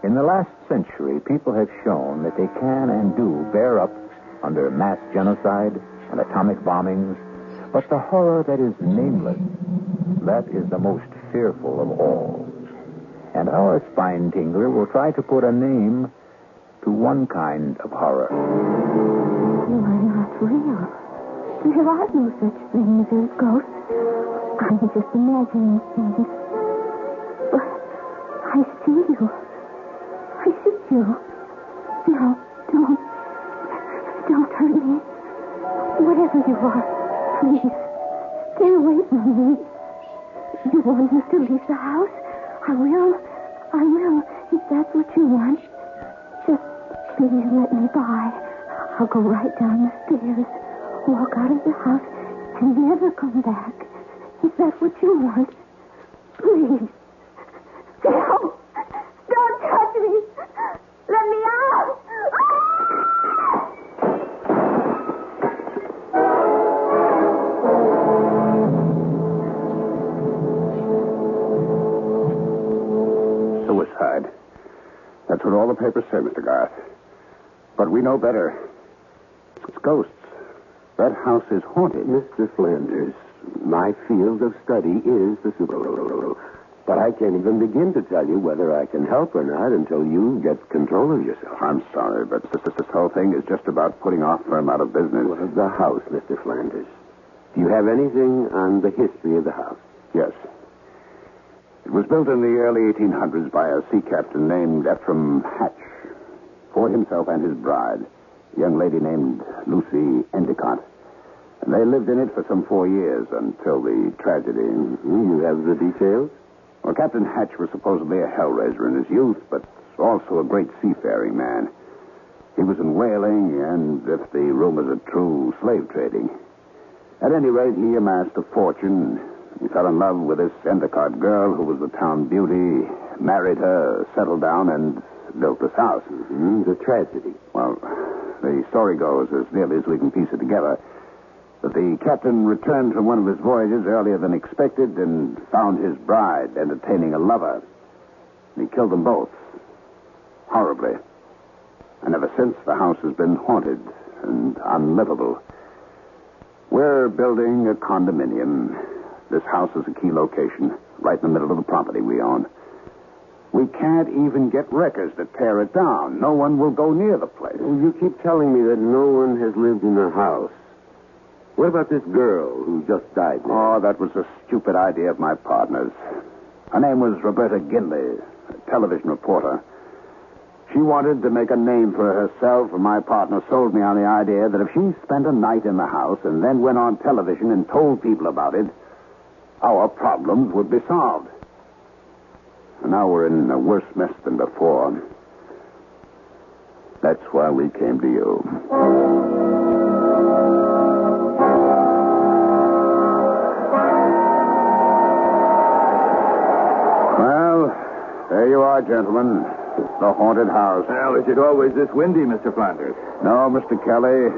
In the last century, people have shown that they can and do bear up under mass genocide and atomic bombings. But the horror that is nameless, that is the most fearful of all. And our spine tingler will try to put a name to one kind of horror. You are not real. There are no such things as ghosts. I'm just imagining things. But I see you. I see you. No, don't hurt me. Whatever you are, please, stay away from me. You want me to leave the house? I will, if that's what you want. Just please let me by. I'll go right down the stairs, walk out of the house, and never come back. Is that what you want? Please. No! Don't touch me! Let me out! Suicide. That's what all the papers say, Mr. Garth. But we know better. It's ghosts. That house is haunted. Mr. Flanders, my field of study is the supernatural. But I can't even begin to tell you whether I can help or not until you get control of yourself. I'm sorry, but this whole thing is just about putting our firm out of business. Well, the house, Mr. Flanders. Do you have anything on the history of the house? Yes. It was built in the early 1800s by a sea captain named Ephraim Hatch for himself and his bride, a young lady named Lucy Endicott. And they lived in it for some 4 years until the tragedy. You have the details? Well, Captain Hatch was supposedly a hellraiser in his youth, but also a great seafaring man. He was in whaling and, if the rumors are true, slave trading. At any rate, he amassed a fortune. He fell in love with this Endicott girl who was the town beauty, married her, settled down, and built this house. The tragedy. Well, the story goes, as nearly as we can piece it together, that the captain returned from one of his voyages earlier than expected and found his bride entertaining a lover. And he killed them both. Horribly. And ever since, the house has been haunted and unlivable. We're building a condominium. This house is a key location, right in the middle of the property we own. We can't even get wreckers to tear it down. No one will go near the place. Well, you keep telling me that no one has lived in the house. What about this girl who just died now? Oh, that was a stupid idea of my partner's. Her name was Roberta Ginley, a television reporter. She wanted to make a name for herself, and my partner sold me on the idea that if she spent a night in the house and then went on television and told people about it, our problems would be solved. And now we're in a worse mess than before. That's why we came to you. There you are, gentlemen. The haunted house. Well, is it always this windy, Mr. Flanders? No, Mr. Kelly.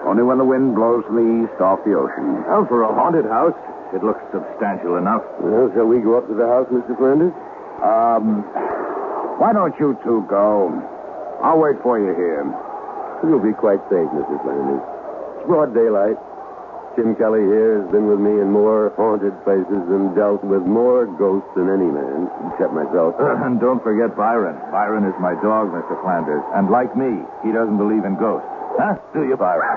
Only when the wind blows from the east off the ocean. Well, for a haunted house, it looks substantial enough. Well, shall we go up to the house, Mr. Flanders? Why don't you two go? I'll wait for you here. You'll be quite safe, Mr. Flanders. It's broad daylight. Jim Kelly here has been with me in more haunted places and dealt with more ghosts than any man, except myself. And don't forget Byron. Byron is my dog, Mr. Flanders. And like me, he doesn't believe in ghosts. Huh? Do you, Byron?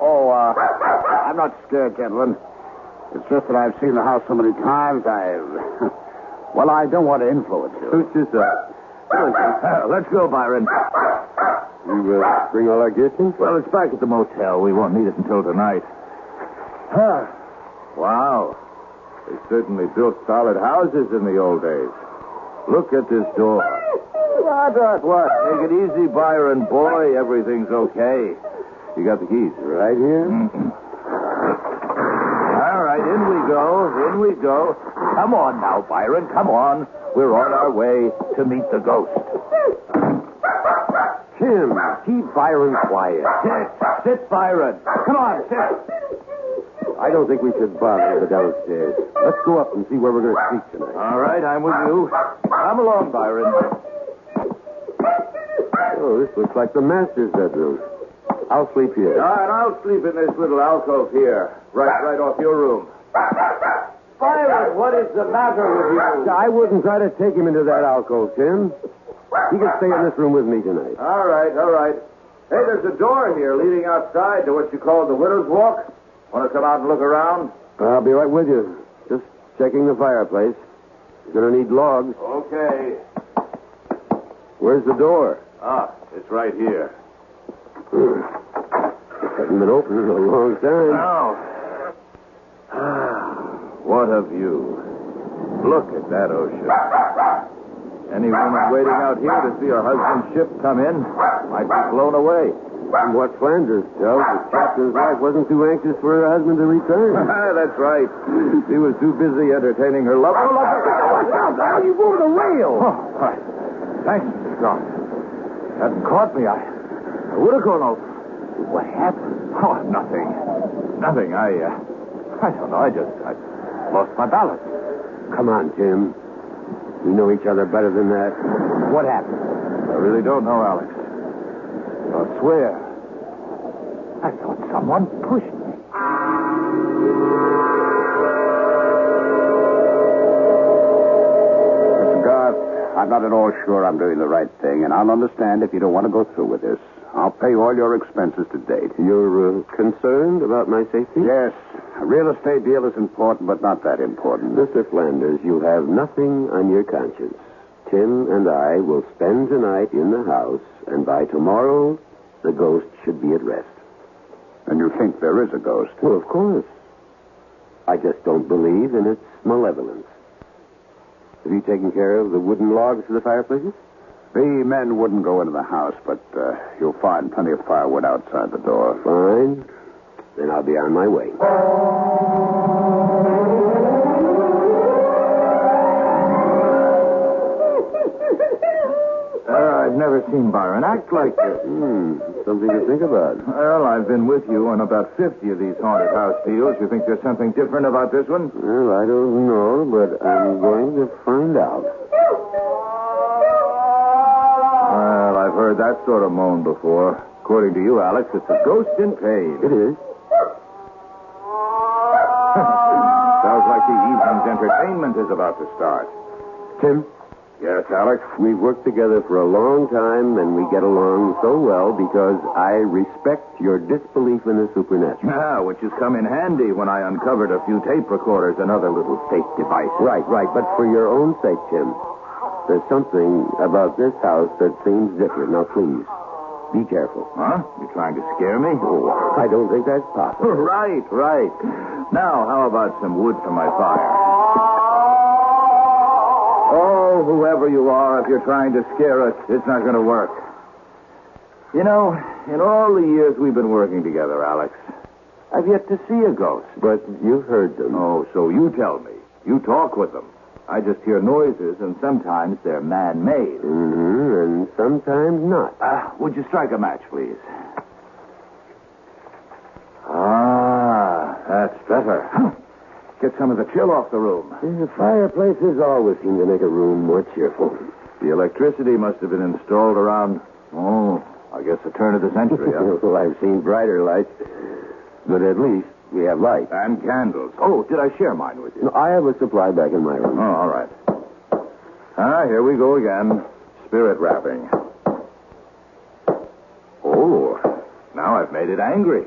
Oh, I'm not scared, gentlemen. It's just that I've seen the house so many times, Well, I don't want to influence you. Suit yourself. Let's go, Byron. You bring all our gear, Tim? Well, it's back at the motel. We won't need it until tonight. Wow. They certainly built solid houses in the old days. Look at this door. What? Take it easy, Byron. Boy, everything's okay. You got the keys? Right here? Mm-hmm. All right, in we go. In we go. Come on now, Byron. Come on. We're on our way to meet the ghost. Tim, keep Byron quiet. Sit, Byron. Come on, sit. I don't think we should bother the downstairs. Let's go up and see where we're going to sleep tonight. All right, I'm with you. Come along, Byron. Oh, this looks like the master's bedroom. I'll sleep here. And I'll sleep in this little alcove here, right off your room. Byron, what is the matter with you? I wouldn't try to take him into that alcove, Tim. He can stay in this room with me tonight. All right. Hey, there's a door here leading outside to what you call the Widow's Walk. Want to come out and look around? I'll be right with you. Just checking the fireplace. You're going to need logs. Okay. Where's the door? It's right here. Hasn't been open in a long time. What a view. Look at that ocean. Any woman waiting out here to see her husband's ship come in might be blown away. From what Flanders tells, the captain's wife wasn't too anxious for her husband to return. That's right. She was too busy entertaining her lover. Now you moved the rail. Right. Thanks, Mr. Scott. Hadn't caught me. I would have gone over. What happened? Nothing. I don't know. I lost my balance. Come on, Tim. We know each other better than that. What happened? I really don't know, Alex. I'll swear. I thought someone pushed me. Mr. Garth, I'm not at all sure I'm doing the right thing, and I'll understand if you don't want to go through with this. I'll pay all your expenses to date. You're concerned about my safety? Yes. A real estate deal is important, but not that important. Mr. Flanders, you have nothing on your conscience. Tim and I will spend tonight in the house, and by tomorrow, the ghost should be at rest. And you think there is a ghost? Well, of course. I just don't believe in its malevolence. Have you taken care of the wooden logs for the fireplaces? The men wouldn't go into the house, but you'll find plenty of firewood outside the door. Fine. Then I'll be on my way. I've never seen Byron act like this. Something to think about. Well, I've been with you on about 50 of these haunted house deals. You think there's something different about this one? Well, I don't know, but I'm going to find out. Well, I've heard that sort of moan before. According to you, Alex, it's a ghost in pain. It is. Sounds like the evening's entertainment is about to start. Tim? Yes, Alex? We've worked together for a long time, and we get along so well because I respect your disbelief in the supernatural. Which has come in handy when I uncovered a few tape recorders and other little fake devices. Right. But for your own sake, Tim, there's something about this house that seems different. Now, please, be careful. Huh? You trying to scare me? Oh, I don't think that's possible. Right. Now, how about some wood for my fire? Oh, whoever you are, if you're trying to scare us, it's not going to work. You know, in all the years we've been working together, Alex, I've yet to see a ghost. But you've heard them. Oh, so you tell me. You talk with them. I just hear noises, and sometimes they're man-made. And sometimes not. Would you strike a match, please? That's better. Get some of the chill off the room. The fireplaces always seem to make a room more cheerful. The electricity must have been installed around, I guess the turn of the century, huh? Well, I've seen brighter lights, but at least we have light. And candles. Oh, did I share mine with you? No, I have a supply back in my room. Oh, all right. Here we go again. Spirit wrapping. Now I've made it angry.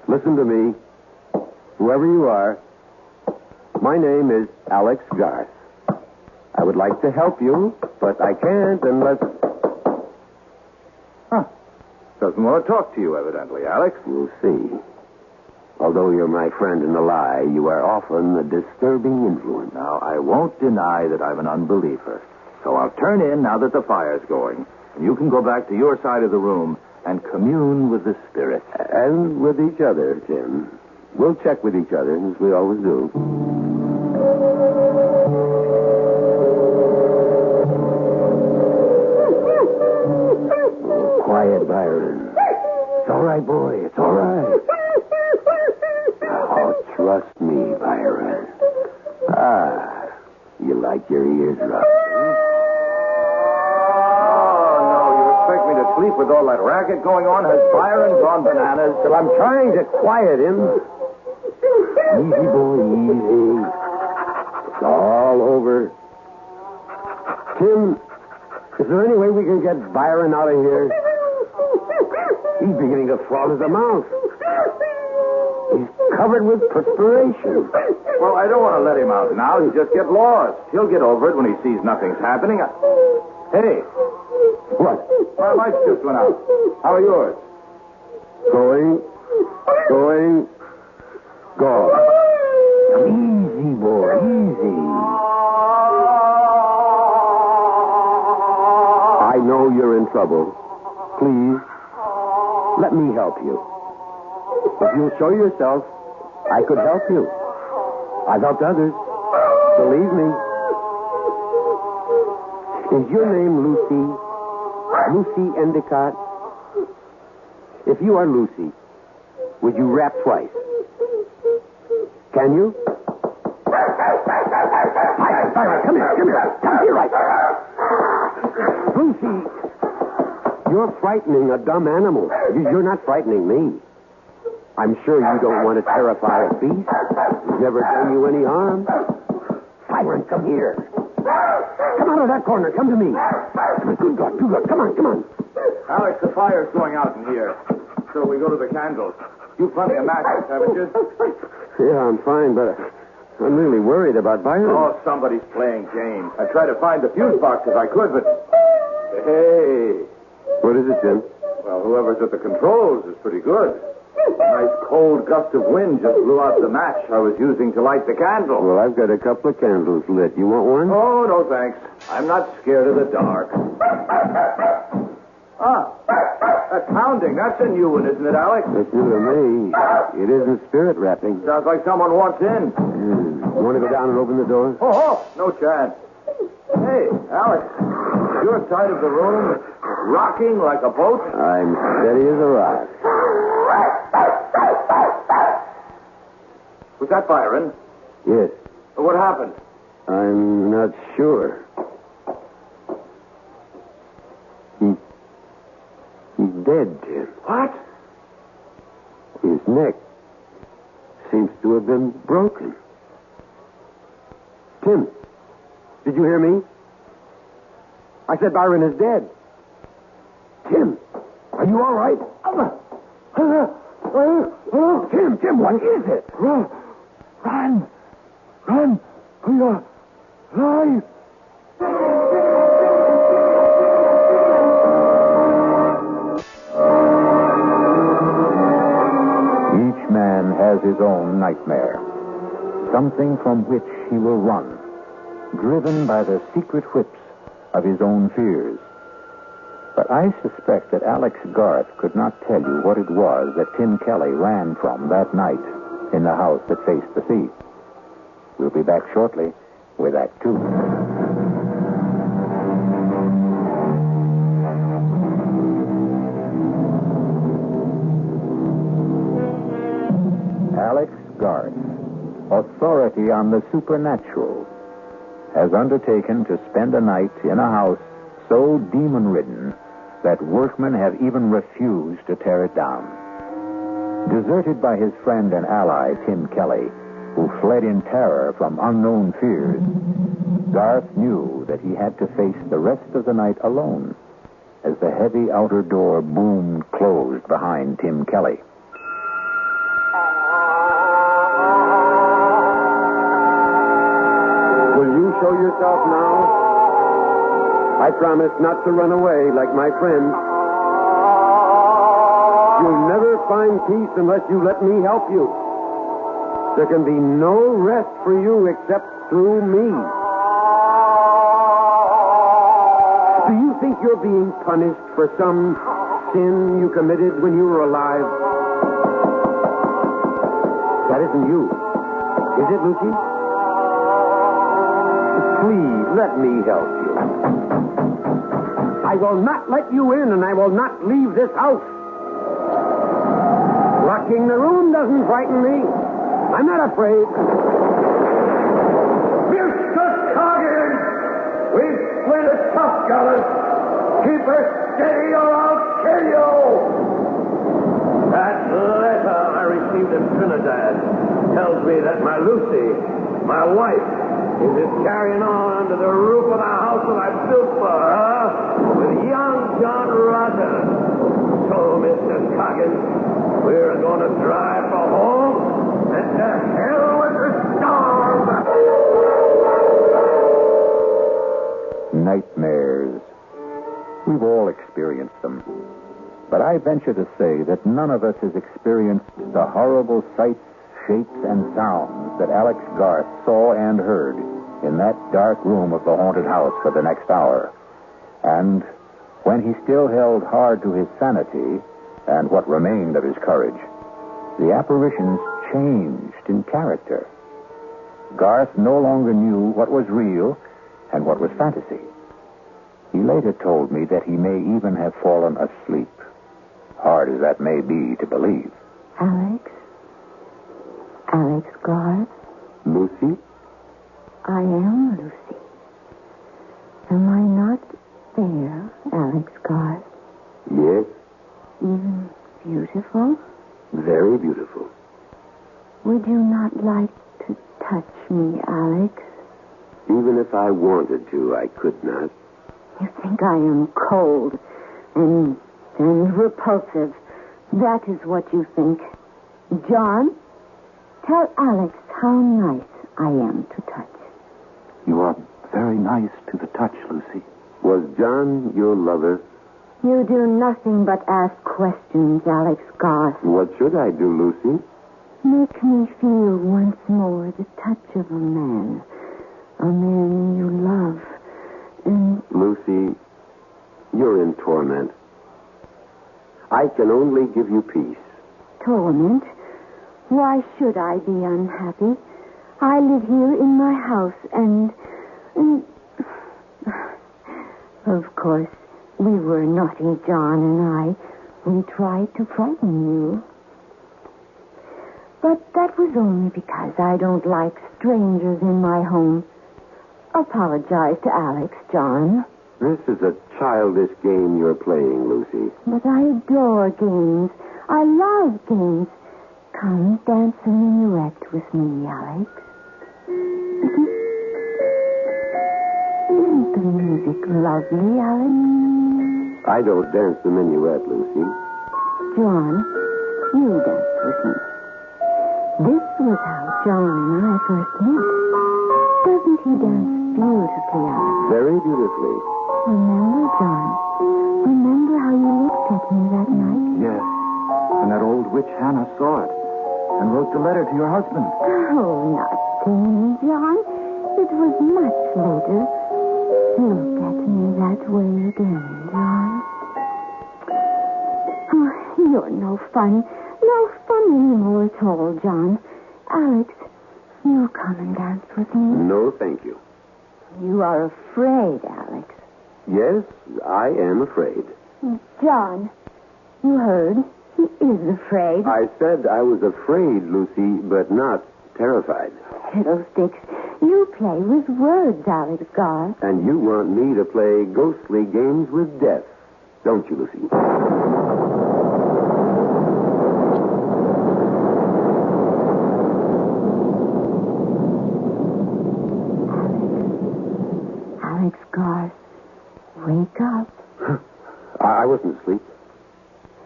Listen to me. whoever you are, my name is Alex Garth. I would like to help you, but I can't unless... Doesn't want to talk to you, evidently, Alex. You'll see. Although you're my friend in the lie, you are often a disturbing influence. Now, I won't deny that I'm an unbeliever. So I'll turn in now that the fire's going. And you can go back to your side of the room and commune with the spirits. And with each other, Tim. We'll check with each other, as we always do. Oh, quiet, Byron. It's all right, boy. It's all right. Oh, trust me, Byron. Ah, you like your ears rubbed. Sleep with all that racket going on? Has Byron gone bananas? Well, I'm trying to quiet him. Easy, boy, easy. It's all over. Tim, is there any way we can get Byron out of here? He's beginning to froth at the mouth. He's covered with perspiration. Well, I don't want to let him out now. He'll just get lost. He'll get over it when he sees nothing's happening. Hey. What? My lights just went out. How are yours? Going. Easy, boy, easy. I know you're in trouble. Please, let me help you. If you'll show yourself, I could help you. I've helped others. Believe me. Is your name Lucy? Lucy Endicott? If you are Lucy, would you rap twice? Can you? Byron, come here. Come here, right. Lucy, you're frightening a dumb animal. You're not frightening me. I'm sure you don't want to terrify a beast. He's never done you any harm. Byron, come here. Come out of that corner. Come to me. Good God. Come on. Alex, the fire's going out in here. So we go to the candles. You've plenty of matches, haven't you? Yeah, I'm fine, but I'm really worried about Byron. Oh, somebody's playing games. I tried to find the fuse box if I could, but... Hey. What is it, Jim? Well, whoever's at the controls is pretty good. A nice cold gust of wind just blew out the match I was using to light the candle. Well, I've got a couple of candles lit. You want one? Oh, no, thanks. I'm not scared of the dark. That's pounding. That's a new one, isn't it, Alex? That's new to me. It isn't spirit rapping. Sounds like someone wants in. You want to go down and open the door? Oh, no chance. Hey, Alex, your side of the room rocking like a boat? I'm steady as a rock. Was that Byron? Yes. What happened? I'm not sure. He's dead, Tim. What? His neck seems to have been broken. Tim, did you hear me? I said Byron is dead. Tim, are you all right? Tim, what is it? Run! For your life! Each man has his own nightmare. Something from which he will run, driven by the secret whips of his own fears. But I suspect that Alex Garth could not tell you what it was that Tim Kelly ran from that night in the house that faced the sea. We'll be back shortly with Act Two. Alex Garth, authority on the supernatural, has undertaken to spend a night in a house so demon-ridden that workmen have even refused to tear it down. Deserted by his friend and ally, Tim Kelly, who fled in terror from unknown fears, Garth knew that he had to face the rest of the night alone as the heavy outer door boomed closed behind Tim Kelly. yourself now. I promise not to run away like my friends. You'll never find peace unless you let me help you. There can be no rest for you except through me. Do you think you're being punished for some sin you committed when you were alive? That isn't you. Is it, Lucy? Please, let me help you. I will not let you in, and I will not leave this house. Locking the room doesn't frighten me. I'm not afraid. Mr. Coggin! We've split a tough, fellas. Keep her steady or I'll kill you! That letter I received in Trinidad tells me that my Lucy, my wife, is carrying on under the roof of the house that I built for her with young John Rogers. So, Mr. Coggin, we're going to drive for home and to hell with the storm. Nightmares. We've all experienced them. But I venture to say that none of us has experienced the horrible sights, shapes, and sounds that Alex Garth saw and heard in that dark room of the haunted house for the next hour. And when he still held hard to his sanity and what remained of his courage, the apparitions changed in character. Garth no longer knew what was real and what was fantasy. He later told me that he may even have fallen asleep, hard as that may be to believe. Alex? Alex Garth? Lucy? I am Lucy. Am I not there, Alex Garth? Yes. Even beautiful? Very beautiful. Would you not like to touch me, Alex? Even if I wanted to, I could not. You think I am cold and repulsive. That is what you think. John, tell Alex how nice I am to touch. You are very nice to the touch, Lucy. Was John your lover? You do nothing but ask questions, Alex Garth. What should I do, Lucy? Make me feel once more the touch of a man you love. And Lucy, you're in torment. I can only give you peace. torment? Why should I be unhappy? I live here in my house and... Of course, we were naughty, John and I. We tried to frighten you. But that was only because I don't like strangers in my home. Apologize to Alex, John. This is a childish game you're playing, Lucy. But I adore games. I love games. Come, dance a minuet with me, Alex. Isn't the music lovely, Alex? I don't dance the minuet, Lucy. John, you dance with me. This was how John and I first met. Doesn't he dance beautifully, Alex? Very beautifully. Remember, John? Remember how you looked at me that night? Yes. And that old witch Hannah saw it and wrote the letter to your husband. Oh, not to me, John. It was much later. Look at me that way again, John. Oh, you're no fun. No fun anymore at all, John. Alex, you come and dance with me. No, thank you. You are afraid, Alex. Yes, I am afraid. John, you heard. He is afraid. I said I was afraid, Lucy, but not terrified. Fiddlesticks. You play with words, Alex Garth. And you want me to play ghostly games with death, don't you, Lucy? Alex Garth, wake up. I wasn't asleep.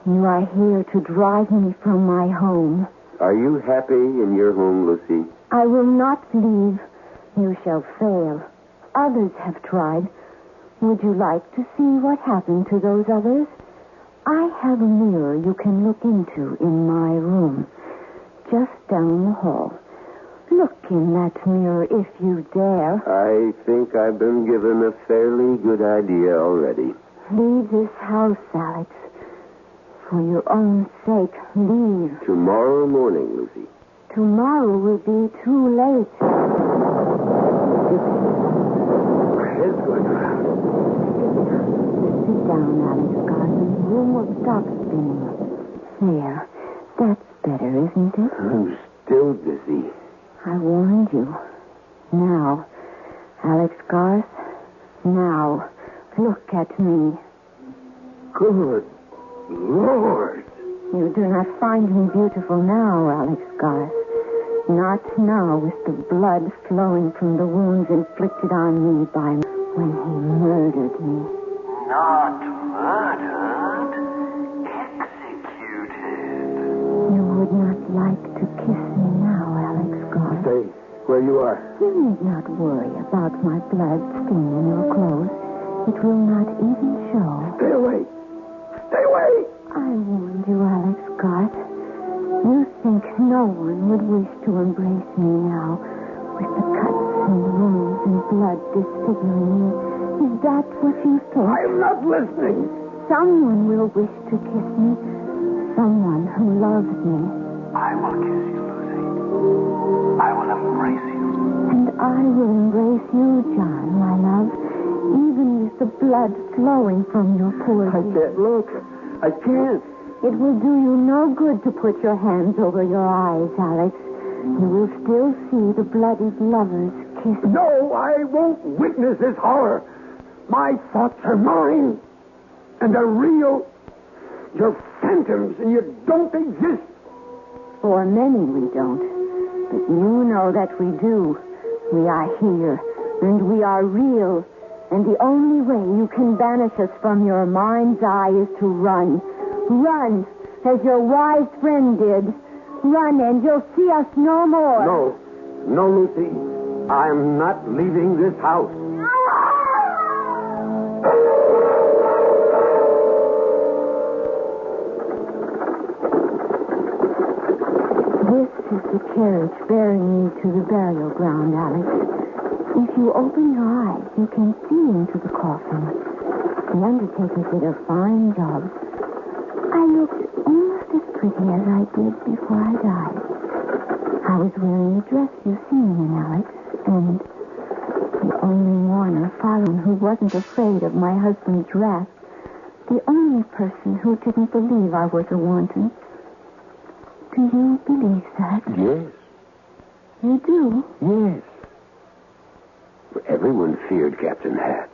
You are here to drive me from my home. Are you happy in your home, Lucy? I will not leave. You shall fail. others have tried. Would you like to see what happened to those others? I have a mirror you can look into in my room, just down the hall. Look in that mirror if you dare. I think I've been given a fairly good idea already. Leave this house, Alex. For your own sake, leave. Tomorrow morning, Lucy. Tomorrow will be too late. Head's going around. Sit down, Alex Garland. The room will stop spinning. There. That's better, isn't it? I'm still dizzy. I warned you. Now, Alex Garth, now, look at me. Good Lord. You do not find me beautiful now, Alex Garth. Not now with the blood flowing from the wounds inflicted on me by when he murdered me. Not murdered. Executed. You would not like to kiss me now, Alex Garth. Stay where you are. You need not worry about my blood staining your clothes. It will not even show. Stay away. Stay away. I warned you, Alex Garth. You think no one would wish to embrace me now, with the cuts and wounds and blood disfiguring me. Is that what you think? I am not listening. Someone will wish to kiss me. Someone who loves me. I will kiss you, Lucy. I will embrace you. And I will embrace you, John, my love, even with the blood flowing from your poor I can't look. I can't. It will do you no good to put your hands over your eyes, Alex. You will still see the bloodied lovers kiss. No, I won't witness this horror. My thoughts are mine. And they're real. You're phantoms, and you don't exist. For many we don't. But you know that we do. We are here, and we are real. And the only way you can banish us from your mind's eye is to run. Run, as your wise friend did. Run, and you'll see us no more. No. No, Lucy. I'm not leaving this house. This is the carriage bearing me to the burial ground, Alex. If you open your eyes, you can see into the coffin. The undertaker did a fine job. I looked almost as pretty as I did before I died. I was wearing the dress you've seen me in, Alex, and the only mourner following who wasn't afraid of my husband's wrath. The only person who didn't believe I was a wanton. Do you believe that? Yes. You do? Yes. Everyone feared Captain Hatch.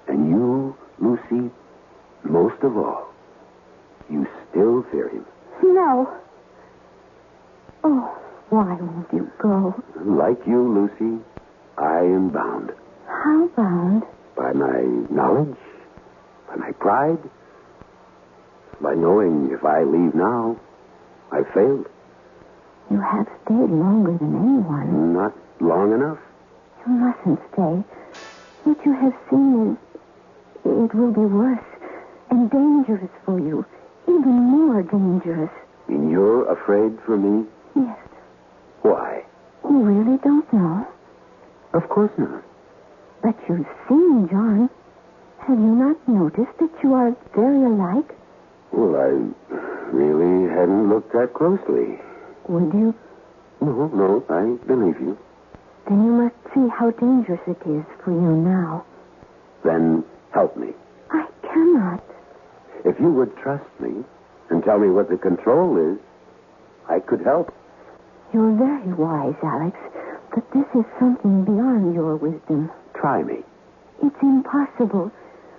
And you, Lucy, most of all. You still fear him. No. Oh, why won't you go? Like you, Lucy, I am bound. How bound? By my knowledge, by my pride, by knowing if I leave now, I failed. You have stayed longer than anyone. Not long enough. You mustn't stay. What you have seen is... it will be worse and dangerous for you. Even more dangerous. And you're afraid for me? Yes. Why? You really don't know? Of course not. But you've seen John. Have you not noticed that you are very alike? Well, I really hadn't looked that closely. Would you? No, I believe you. Then you must see how dangerous it is for you now. Then help me. I cannot. If you would trust me and tell me what the control is, I could help. You're very wise, Alex, but this is something beyond your wisdom. Try me. It's impossible.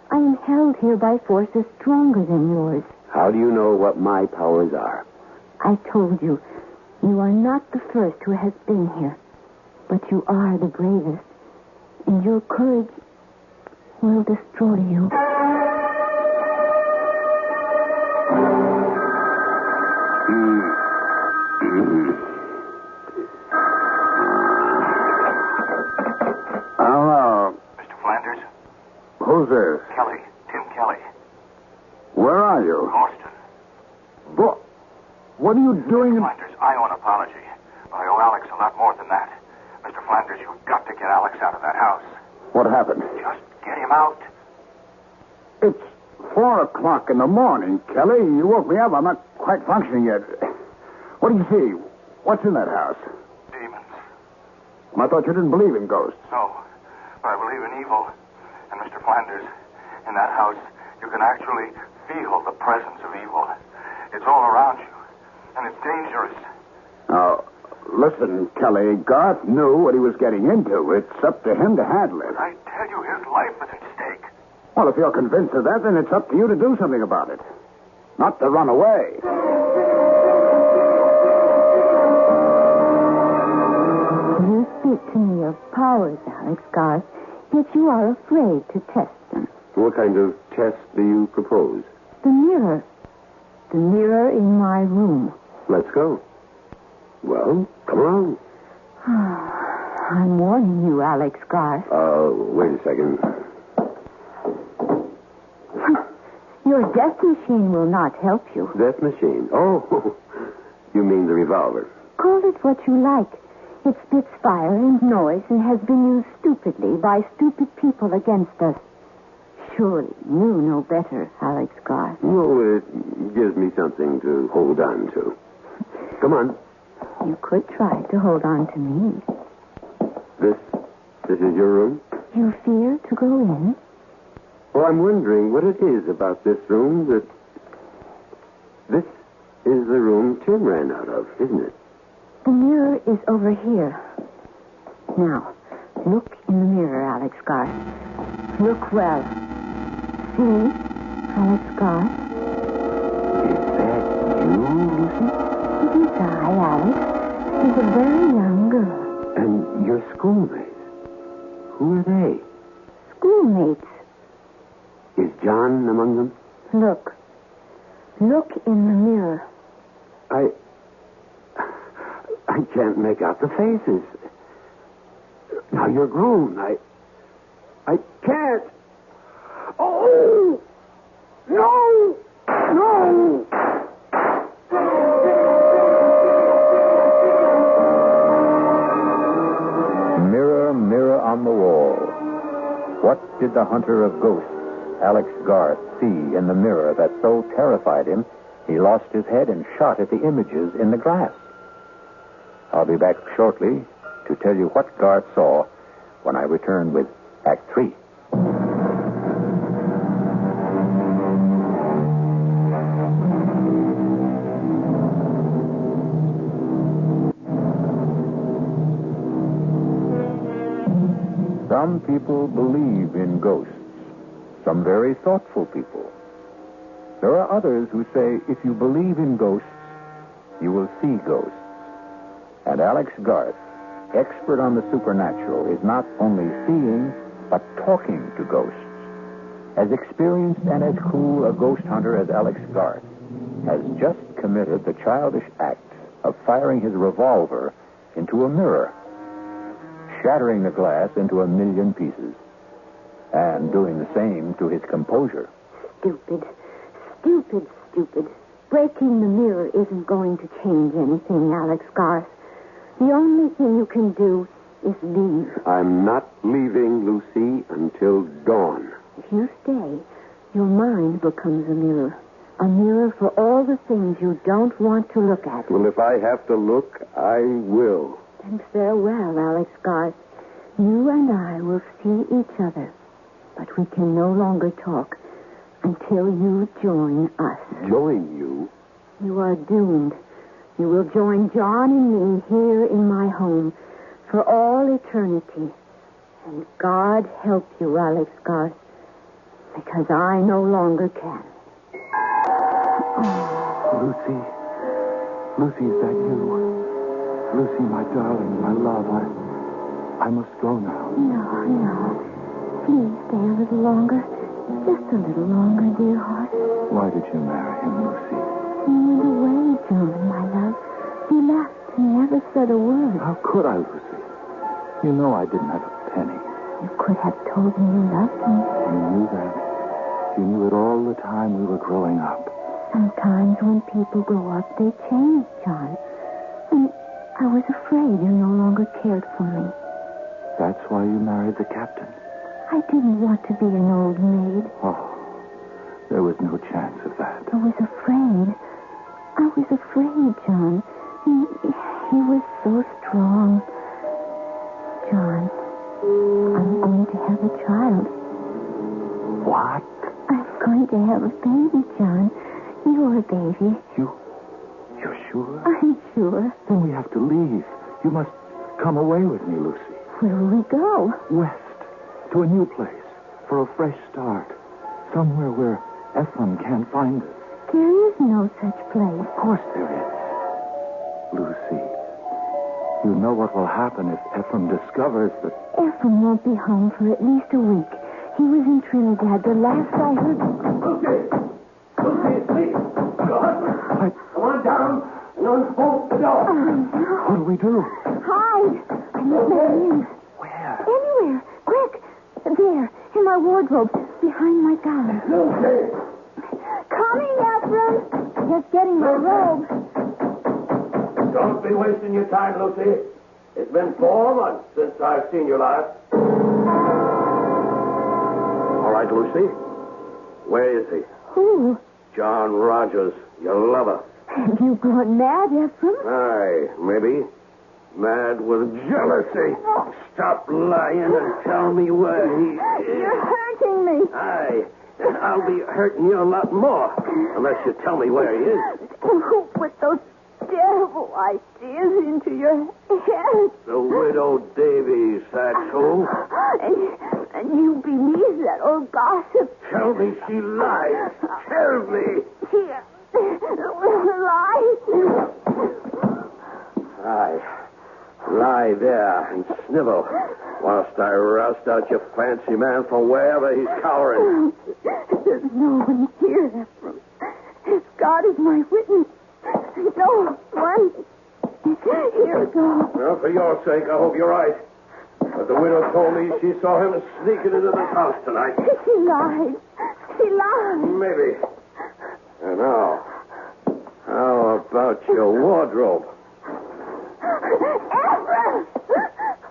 I am held here by forces stronger than yours. How do you know what my powers are? I told you, you are not the first who has been here, but you are the bravest, and your courage will destroy you. Hello, are you doing? Flanders, I owe an apology. I owe Alex a lot more than that. Mr. Flanders, you've got to get Alex out of that house. What happened? Just get him out. It's 4 o'clock in the morning, Kelly. You woke me up. I'm not quite functioning yet. What do you see? What's in that house? Demons. I thought you didn't believe in ghosts. No, but I believe in evil. And Mr. Flanders, in that house, you can actually feel the presence of evil. It's all around you, and it's dangerous. Now, listen, Kelly, Garth knew what he was getting into. It's up to him to handle it. But I tell you, his life is at stake. Well, if you're convinced of that, then it's up to you to do something about it. Not to run away. You speak to me of powers, Alex Garth, yet you are afraid to test them. What kind of test do you propose? The mirror. The mirror in my room. Let's go. Well, come along. I'm warning you, Alex Garth. Wait a second. Your death machine will not help you. Death machine. Oh, you mean the revolver. Call it what you like. It spits fire and noise and has been used stupidly by stupid people against us. Surely you know better, Alex Garth. No, it gives me something to hold on to. Come on. You could try to hold on to me. This is your room? You fear to go in? Well, I'm wondering what it is about this room that... This is the room Tim ran out of, isn't it? The mirror is over here. Now, look in the mirror, Alex Garth. Look well. See, Alex Garth? Is that you, Lucy? It is I, Alex. She's a very young girl. And your schoolmates. Who are they? Schoolmates. Is John among them? Look. Look in the mirror. I can't make out the faces. Now you're grown. I can't. Oh! No! No! Mirror, mirror on the wall. What did the hunter of ghosts, Alex Garth, see in the mirror that so terrified him he lost his head and shot at the images in the glass? I'll be back shortly to tell you what Garth saw when I return with Act 3. Some people believe in ghosts. Some very thoughtful people. There are others who say if you believe in ghosts, you will see ghosts. And Alex Garth, expert on the supernatural, is not only seeing, but talking to ghosts. As experienced and as cool a ghost hunter as Alex Garth has just committed the childish act of firing his revolver into a mirror, shattering the glass into a million pieces, and doing the same to his composure. Stupid. Stupid, stupid. Breaking the mirror isn't going to change anything, Alex Garth. The only thing you can do is leave. I'm not leaving, Lucy, until dawn. If you stay, your mind becomes a mirror. A mirror for all the things you don't want to look at. Well, if I have to look, I will. Then farewell, Alex Garth. You and I will see each other, but we can no longer talk until you join us. Join you? You are doomed. You will join John and me here in my home for all eternity. And God help you, Alex Garth, because I no longer can. Lucy. Lucy, is that you? Lucy, my darling, my love, I must go now. No. Please stay a little longer. Just a little longer, dear heart. Why did you marry him, Lucy? He went away, John, my love. He left and never said a word. How could I, Lucy? You know I didn't have a penny. You could have told me you loved me. You knew that. You knew it all the time we were growing up. Sometimes when people grow up, they change, John. And I was afraid you no longer cared for me. That's why you married the captain? I didn't want to be an old maid. Oh, there was no chance of that. I was afraid. I was afraid, John. He was so strong. John, I'm going to have a child. What? I'm going to have a baby, John. You're a baby. You're sure? I'm sure. Then we have to leave. You must come away with me, Lucy. Where will we go? West. To a new place. For a fresh start. Somewhere where Ephraim can't find us. There is no such place. Of course there is. Lucy, you know what will happen if Ephraim discovers that... Ephraim won't be home for at least a week. He was in Trinidad. The last I heard... Lucy, it's me. Your husband. Come on down and unbolt the door. What do we do? Hide. I need my rings. Where? Anywhere. Quick. There. In my wardrobe. Behind my gown. Lucy. Coming, Ephraim. Just getting my robe. Don't be wasting your time, Lucy. It's been 4 months since I've seen you last. All right, Lucy. Where is he? Who? John Rogers, your lover. Have you gone mad, Ephraim? Aye, maybe. Mad with jealousy. Stop lying and tell me where he is. You're hurting me. Aye. I'll be hurting you a lot more unless you tell me where he is. Who put those terrible ideas into your head? The widow Davies, that's who. And you believe that old gossip? Tell me she lies. Tell me. She lies. Aye. Lie there and snivel whilst I roust out your fancy man from wherever he's cowering. There's no one here, Ephraim. God is my witness. No one. Here we go. Well, for your sake, I hope you're right. But the widow told me she saw him sneaking into this house tonight. She lied. She lied. Maybe. And now, how about your wardrobe? Ephraim!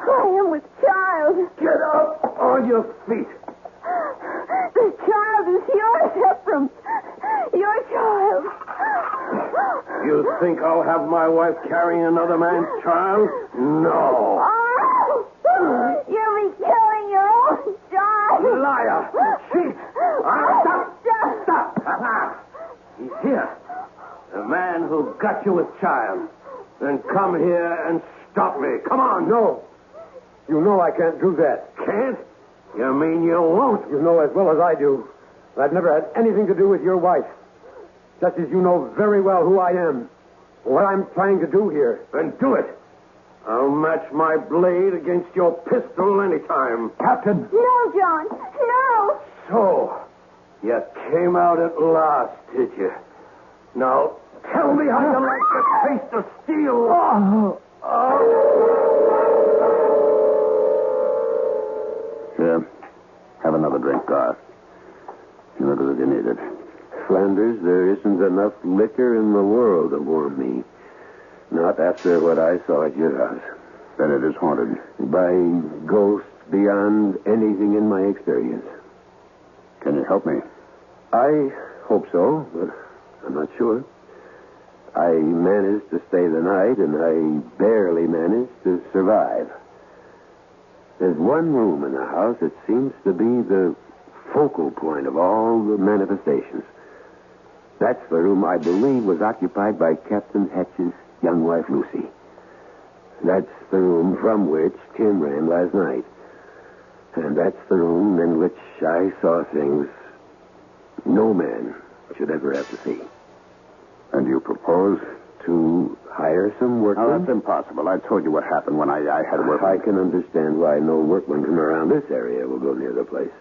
I am with child. Get up on your feet. The child is yours, Ephraim. Your child. You think I'll have my wife carrying another man's child? No. Oh, you'll be killing your own child. Liar. Cheat. Stop. He's here. The man who got you with child. Then come here and stop me. Come on. No. You know I can't do that. Can't? You mean you won't? You know as well as I do that I've never had anything to do with your wife. Just as you know very well who I am. What I'm trying to do here. Then do it. I'll match my blade against your pistol anytime. Captain. No, John. No. So, you came out at last, did you? Now, tell me how you like the taste of steel. Here. Have another drink, Garth. Look as if you need it. Flanders, there isn't enough liquor in the world to warm me. Not after what I saw at your house. Then it is haunted. By ghosts beyond anything in my experience. Can you help me? I hope so, but I'm not sure. I managed to stay the night, and I barely managed to survive. There's one room in the house that seems to be the focal point of all the manifestations. That's the room I believe was occupied by Captain Hatch's young wife, Lucy. That's the room from which Tim ran last night. And that's the room in which I saw things no man should ever have to see. And you propose to hire some workmen? No, that's impossible. I told you what happened when I had work. I can understand why no workmen from around this area will go near the place.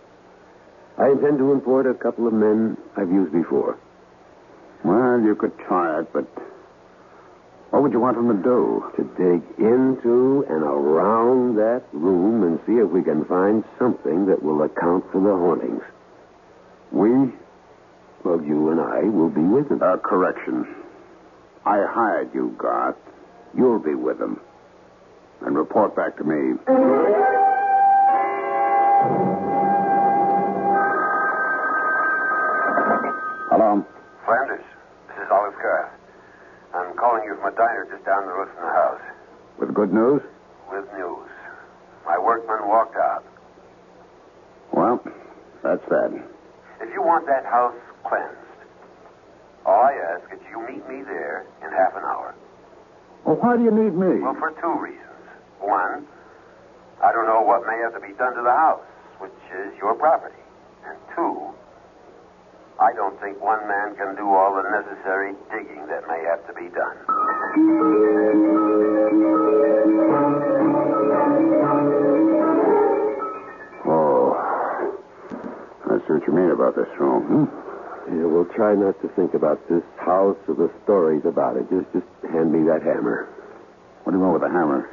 I intend to import a couple of men I've used before. Well, you could try it, but what would you want them to do? To dig into and around that room and see if we can find something that will account for the hauntings. We? Well, you and I will be with him. Correction. I hired you, Garth. You'll be with him. And report back to me. Hello? Flanders, this is Olive Garth. I'm calling you from a diner just down the road from the house. With good news? With news. My workman walked out. Well, that's that. If you want that house cleansed, all I ask is you meet me there in half an hour. Well, why do you need me? Well, for two reasons. One, I don't know what may have to be done to the house, which is your property. And two, I don't think one man can do all the necessary digging that may have to be done. Oh, I see what you mean about this room. Yeah, we'll try not to think about this house or the stories about it. Just hand me that hammer. What do you want with a hammer?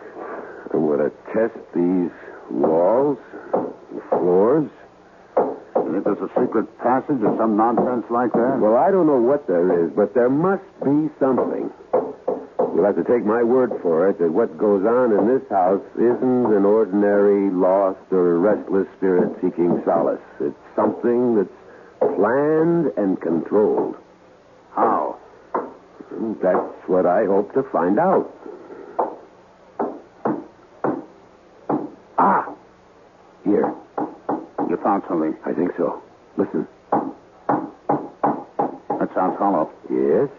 I'm going to test these walls, the floors. You think there's a secret passage or some nonsense like that? Well, I don't know what there is, but there must be something. You'll have to take my word for it that what goes on in this house isn't an ordinary lost or restless spirit seeking solace. It's something that's planned and controlled. How? That's what I hope to find out. Ah! Here. You found something? I think so. Listen. That sounds hollow. Yes.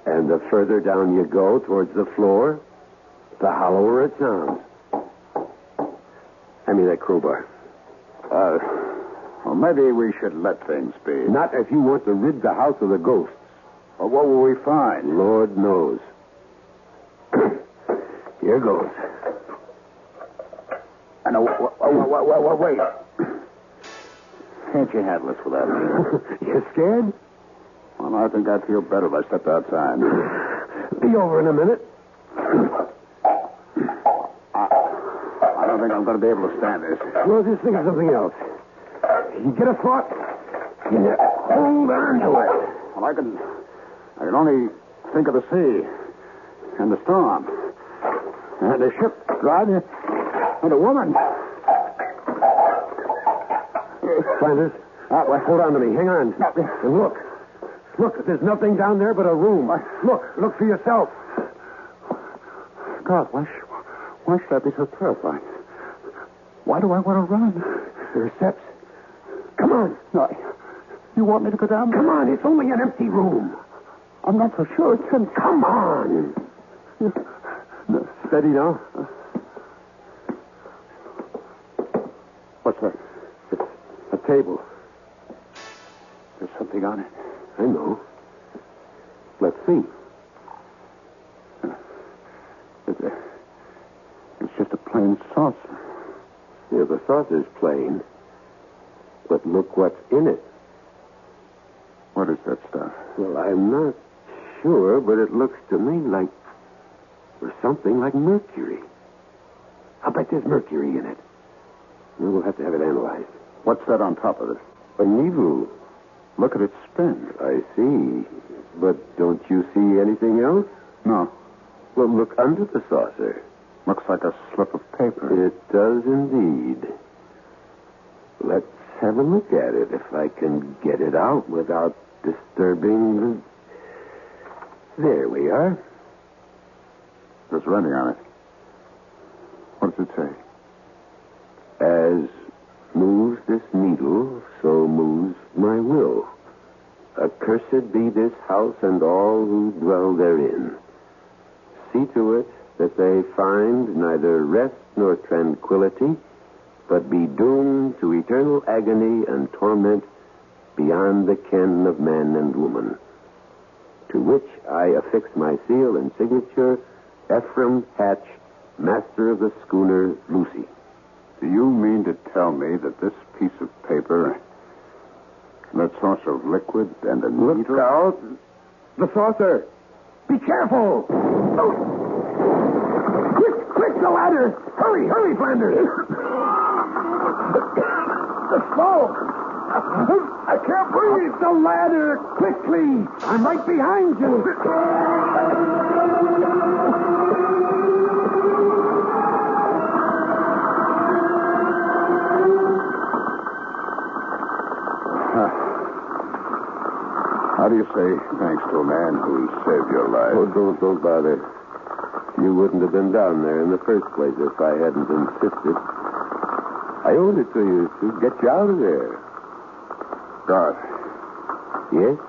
And the further down you go towards the floor, the hollower it sounds. Hand me that crowbar. Well, maybe we should let things be. Not if you want to rid the house of the ghosts. Well, what will we find? Lord knows. Here goes. And wait. Can't you handle this without me? You scared? Well, I think I'd feel better if I stepped outside. Be over in a minute. I don't think I'm going to be able to stand this. Well, just think of something else. You get a thought, you hold on to it. Well, I can only think of the sea and the storm and the ship driving and a woman. Flanders, hold on to me. Hang on. And look. Look, there's nothing down there but a room. Look for yourself. God, why should I be so terrified? Why do I want to run? There are steps. Come on. No, you want me to go down? Come on, it's only an empty room. I'm not so sure it's empty. Come on. Steady now. What's that? It's a table. There's something on it. I know. Let's see. It's just a plain saucer. Yeah, the saucer's plain. But look what's in it. What is that stuff? Well, I'm not sure, but it looks to me like... or something like mercury. I'll bet there's mercury in it. We'll have to have it analyzed. What's that on top of it? A needle. Look at its spin. I see. But don't you see anything else? No. Well, look under the saucer. Looks like a slip of paper. It does indeed. Let's have a look at it, if I can get it out without disturbing the... There we are. There's writing on it. What does it say? As moves this needle, so moves my will. Accursed be this house and all who dwell therein. See to it that they find neither rest nor tranquility, but be doomed to eternal agony and torment beyond the ken of man and woman. To which I affix my seal and signature, Ephraim Hatch, master of the schooner Lucy. Do you mean to tell me that this piece of paper, that source of liquid and a needle... Look out! The saucer! Be careful! Oh. Quick, the ladder! Hurry, Flanders! The smoke! I can't breathe. The ladder, quickly. I'm right behind you. How do you say thanks to a man who saved your life? Oh, don't bother. You wouldn't have been down there in the first place if I hadn't insisted. I owed it to you to get you out of there. God. Yes?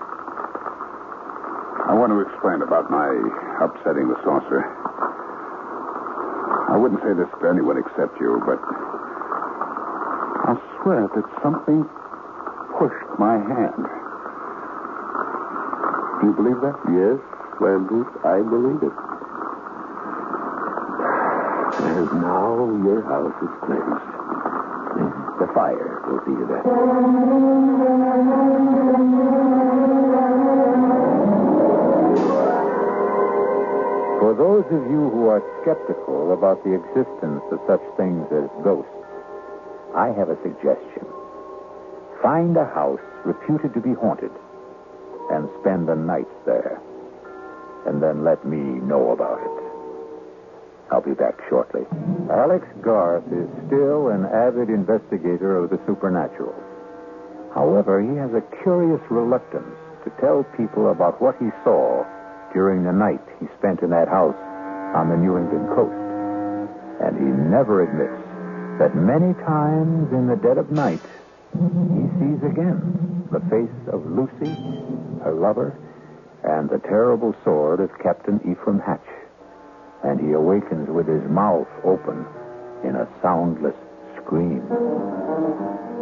I want to explain about my upsetting the saucer. I wouldn't say this to anyone except you, but I'll swear that something pushed my hand. Do you believe that? Yes, Flanders, I believe it. And now your house is cleansed. The fire will see to that. For those of you who are skeptical about the existence of such things as ghosts, I have a suggestion. Find a house reputed to be haunted and spend the night there. And then let me know about it. I'll be back shortly. Alex Garth is still an avid investigator of the supernatural. However, he has a curious reluctance to tell people about what he saw during the night he spent in that house on the New England coast. And he never admits that many times in the dead of night, he sees again the face of Lucy, her lover, and the terrible sword of Captain Ephraim Hatch. And he awakens with his mouth open in a soundless scream.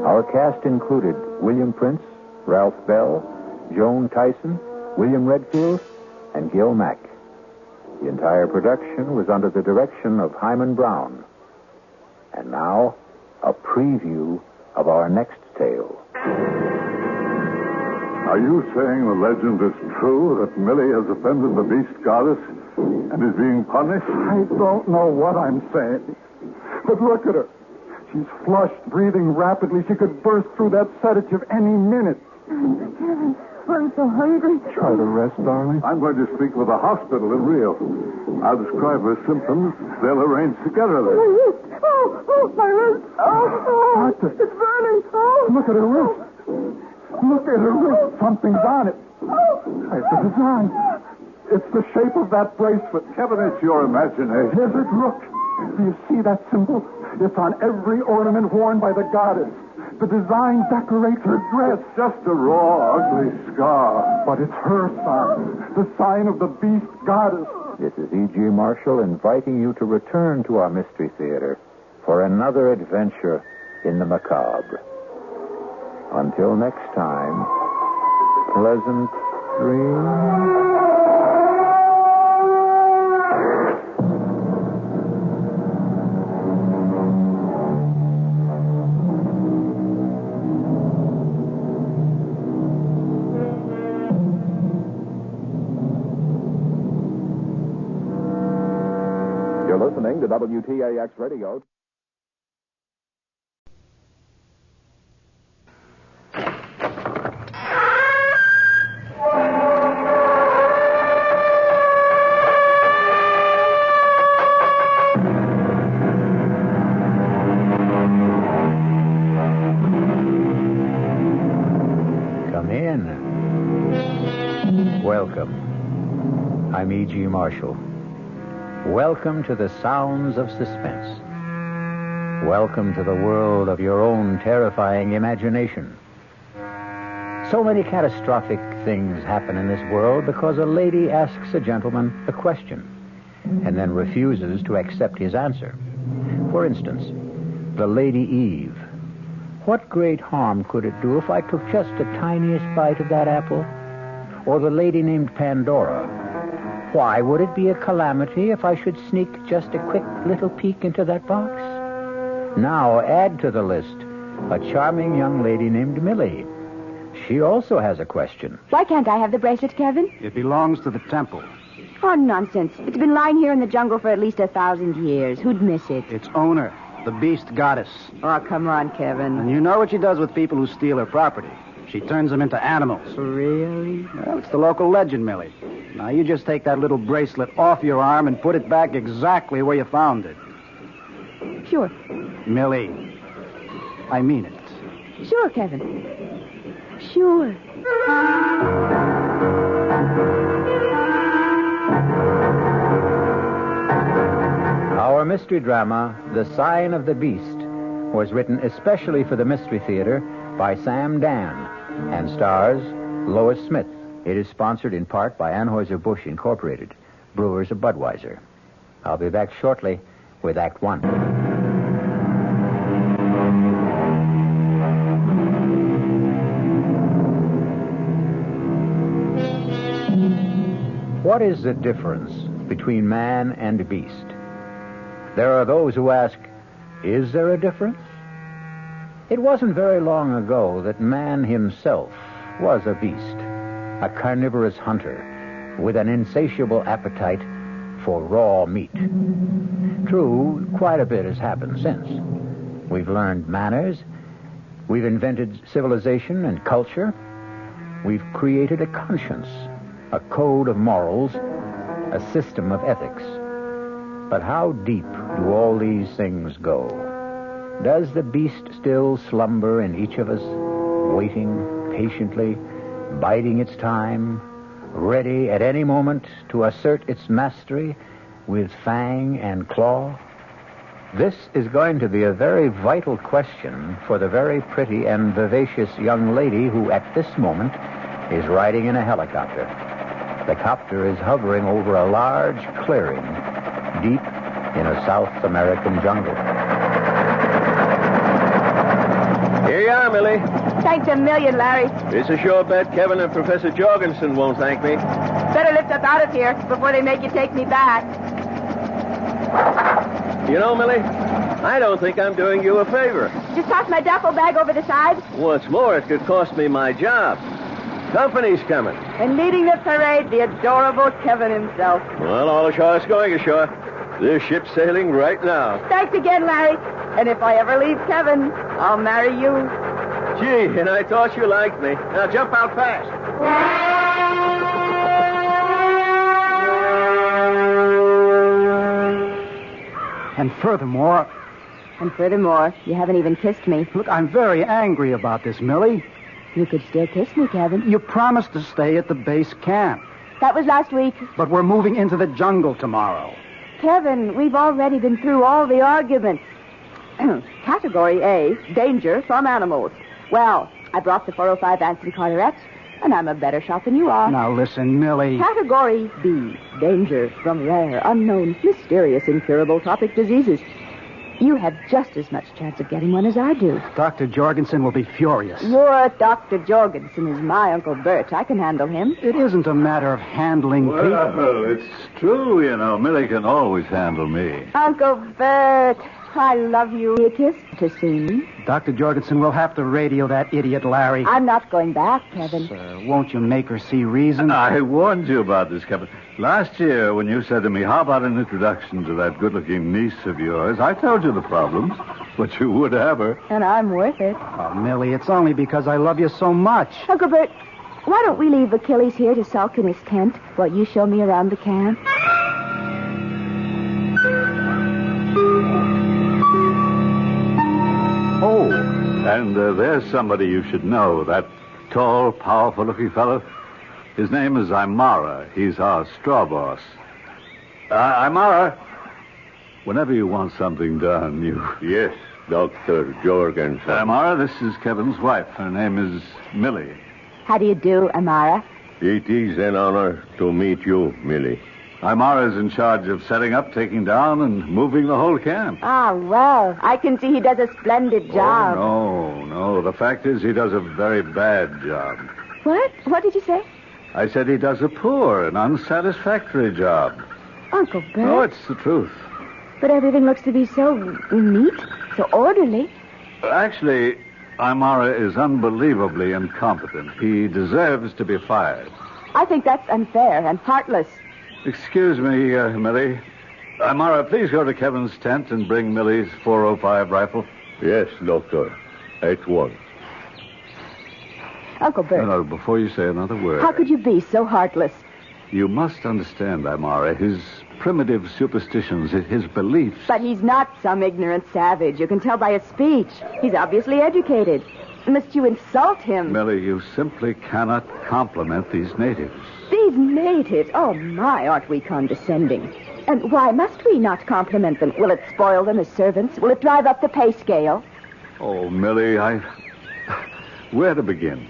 Our cast included William Prince, Ralph Bell, Joan Tyson, William Redfield, and Gil Mack. The entire production was under the direction of Hyman Brown. And now, a preview of our next tale. Are you saying the legend is true that Millie has offended the beast goddess and is being punished? I don't know what I'm saying. But look at her. She's flushed, breathing rapidly. She could burst through that sedative any minute. Kevin, I'm so hungry. Try to rest, darling. I'm going to speak with the hospital in Rio. I'll describe her symptoms. They'll arrange together then. Oh, my wrist. Oh, Doctor. It's burning. Oh. Look at her wrist. Look at her wrist. Something's on it. It's a design. It's the shape of that bracelet. Kevin, it's your imagination. Is it? Look. Do you see that symbol? It's on every ornament worn by the goddess. The design decorates her dress. It's just a raw, ugly scar. But it's her sign. The sign of the beast goddess. This is E.G. Marshall inviting you to return to our Mystery Theater for another adventure in the macabre. Until next time, pleasant dreams. You're listening to WTAX Radio. Come in. Welcome. I'm E.G. Marshall. Welcome to the sounds of suspense. Welcome to the world of your own terrifying imagination. So many catastrophic things happen in this world because a lady asks a gentleman a question and then refuses to accept his answer. For instance, the Lady Eve. What great harm could it do if I took just the tiniest bite of that apple? Or the lady named Pandora. Why would it be a calamity if I should sneak just a quick little peek into that box? Now add to the list a charming young lady named Millie. She also has a question. Why can't I have the bracelet, Kevin? It belongs to the temple. Oh, nonsense. It's been lying here in the jungle for at least 1,000 years. Who'd miss it? Its owner. The beast goddess. Oh, come on, Kevin. And you know what she does with people who steal her property. She turns them into animals. Really? Well, it's the local legend, Millie. Now, you just take that little bracelet off your arm and put it back exactly where you found it. Sure. Millie, I mean it. Sure, Kevin. Sure. Our mystery drama, The Sign of the Beast, was written especially for the Mystery Theater by Sam Dan and stars Lois Smith. It is sponsored in part by Anheuser-Busch Incorporated, brewers of Budweiser. I'll be back shortly with Act One. What is the difference between man and beast? There are those who ask, is there a difference? It wasn't very long ago that man himself was a beast, a carnivorous hunter with an insatiable appetite for raw meat. True, quite a bit has happened since. We've learned manners, we've invented civilization and culture, we've created a conscience, a code of morals, a system of ethics. But how deep do all these things go? Does the beast still slumber in each of us, waiting patiently, biding its time, ready at any moment to assert its mastery with fang and claw? This is going to be a very vital question for the very pretty and vivacious young lady who at this moment is riding in a helicopter. The copter is hovering over a large clearing deep in a South American jungle. Here you are, Millie. Thanks a million, Larry. It's a sure bet Kevin and Professor Jorgensen won't thank me. Better lift us out of here before they make you take me back. You know, Millie, I don't think I'm doing you a favor. Just toss my duffel bag over the side. What's more, it could cost me my job. Company's coming. And leading the parade, the adorable Kevin himself. Well, all ashore is going ashore. This ship's sailing right now. Thanks again, Larry. And if I ever leave Kevin, I'll marry you. Gee, and I thought you liked me. Now jump out fast. And furthermore, you haven't even kissed me. Look, I'm very angry about this, Millie. You could still kiss me, Kevin. You promised to stay at the base camp. That was last week. But we're moving into the jungle tomorrow. Kevin, we've already been through all the arguments. Category A, danger from animals. Well, I brought the 405 Anson Carter X, and I'm a better shot than you are. Now listen, Millie. Category B, danger from rare, unknown, mysterious, incurable tropic diseases. You have just as much chance of getting one as I do. Dr. Jorgensen will be furious. Your Dr. Jorgensen is my Uncle Bert. I can handle him. It isn't a matter of handling people. Well, it's true, you know. Millie can always handle me. Uncle Bert, I love you. A kiss to see me. Dr. Jorgensen will have to radio that idiot Larry. I'm not going back, Kevin. Sir, won't you make her see reason? I warned you about this, Kevin. Last year, when you said to me, how about an introduction to that good-looking niece of yours, I told you the problems, but you would have her. And I'm worth it. Oh, Millie, it's only because I love you so much. Uncle Bert, why don't we leave Achilles here to sulk in his tent while you show me around the camp? Oh, and there's somebody you should know, that tall, powerful-looking fellow. His name is Imara. He's our straw boss. Imara, whenever you want something done, you... Yes, Dr. Jorgensen. Imara, this is Kevin's wife. Her name is Millie. How do you do, Amara? It is an honor to meet you, Millie. Imara is in charge of setting up, taking down, and moving the whole camp. Ah, well, I can see he does a splendid job. Oh, no. The fact is he does a very bad job. What? What did you say? I said he does a poor and unsatisfactory job. Uncle Bert. Oh, it's the truth. But everything looks to be so neat, so orderly. Actually, Imara is unbelievably incompetent. He deserves to be fired. I think that's unfair and heartless. Excuse me, Millie. Amara, please go to Kevin's tent and bring Millie's .405 rifle. Yes, Doctor. At once. Uncle Bert. No, before you say another word. How could you be so heartless? You must understand, Amara, his primitive superstitions, his beliefs. But he's not some ignorant savage. You can tell by his speech. He's obviously educated. Must you insult him? Millie, you simply cannot compliment these natives. These natives? Oh, my, aren't we condescending? And why must we not compliment them? Will it spoil them as servants? Will it drive up the pay scale? Oh, Millie, where to begin?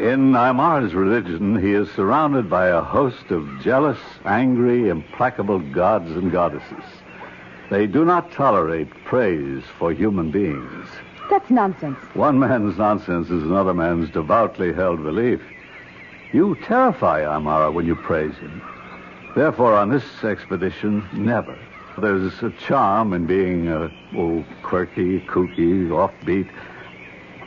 In Amar's religion, he is surrounded by a host of jealous, angry, implacable gods and goddesses. They do not tolerate praise for human beings. That's nonsense. One man's nonsense is another man's devoutly held belief. You terrify Amara when you praise him. Therefore, on this expedition, never. There's a charm in being, quirky, kooky, offbeat.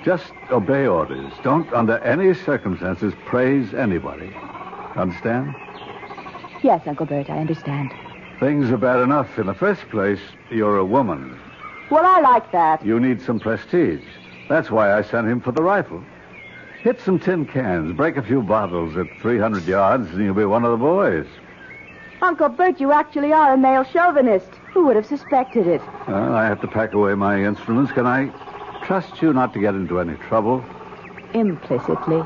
Just obey orders. Don't, under any circumstances, praise anybody. Understand? Yes, Uncle Bert, I understand. Things are bad enough. In the first place, you're a woman. Well, I like that. You need some prestige. That's why I sent him for the rifle. Hit some tin cans, break a few bottles at 300 yards, and you'll be one of the boys. Uncle Bert, you actually are a male chauvinist. Who would have suspected it? Well, I have to pack away my instruments. Can I trust you not to get into any trouble? Implicitly.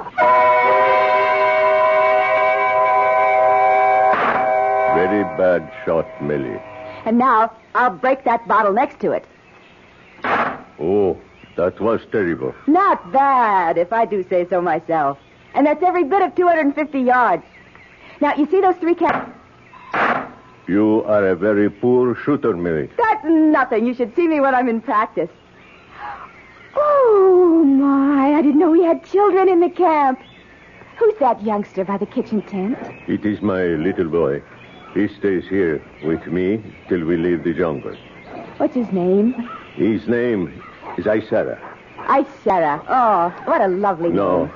Very bad shot, Millie. And now, I'll break that bottle next to it. Oh, that was terrible. Not bad, if I do say so myself. And that's every bit of 250 yards. Now, you see those 3 cats? You are a very poor shooter, Millie. That's nothing. You should see me when I'm in practice. Oh, my. I didn't know we had children in the camp. Who's that youngster by the kitchen tent? It is my little boy. He stays here with me till we leave the jungle. What's his name? His name is Isara. Isara. Oh, what a lovely name.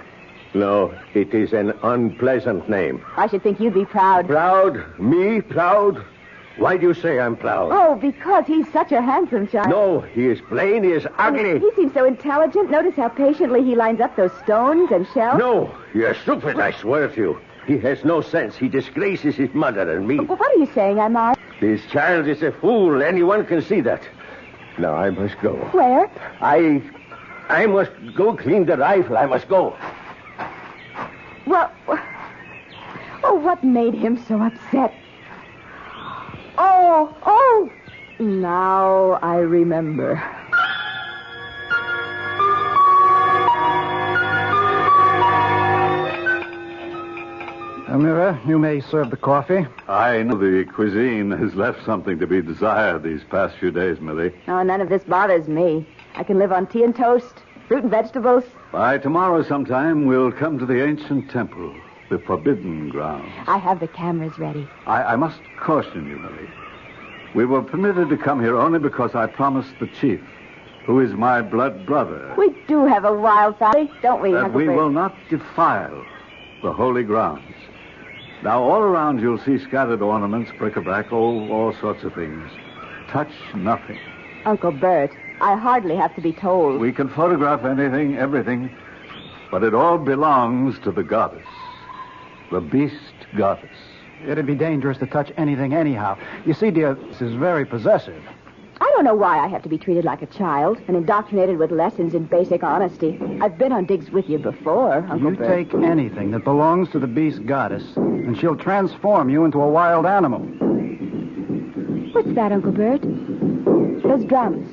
No, it is an unpleasant name. I should think you'd be proud. Proud? Me? Proud? Why do you say I'm proud? Oh, because he's such a handsome child. No, he is plain, he is ugly. He seems so intelligent. Notice how patiently he lines up those stones and shells. No, you're stupid, I swear to you. He has no sense. He disgraces his mother and me. Well, what are you saying, Amar? This child is a fool. Anyone can see that. Now, I must go. Where? I must go clean the rifle. I must go. Well, what made him so upset? Oh, now I remember. Amira, you may serve the coffee. I know the cuisine has left something to be desired these past few days, Millie. Oh, none of this bothers me. I can live on tea and toast, fruit and vegetables. By tomorrow sometime, we'll come to the ancient temple, the forbidden ground. I have the cameras ready. I must caution you, Millie. We were permitted to come here only because I promised the chief, who is my blood brother. We do have a wild family, don't we, that Uncle we Bert? will not defile the holy grounds. Now, all around you'll see scattered ornaments, bric-a-brac, all sorts of things. Touch nothing. Uncle Bert, I hardly have to be told. We can photograph anything, everything, but it all belongs to the goddess, the beast goddess. It'd be dangerous to touch anything anyhow. You see, dear, this is very possessive. I don't know why I have to be treated like a child and indoctrinated with lessons in basic honesty. I've been on digs with you before, Uncle Bert. You take anything that belongs to the beast goddess, and she'll transform you into a wild animal. What's that, Uncle Bert? Those drums.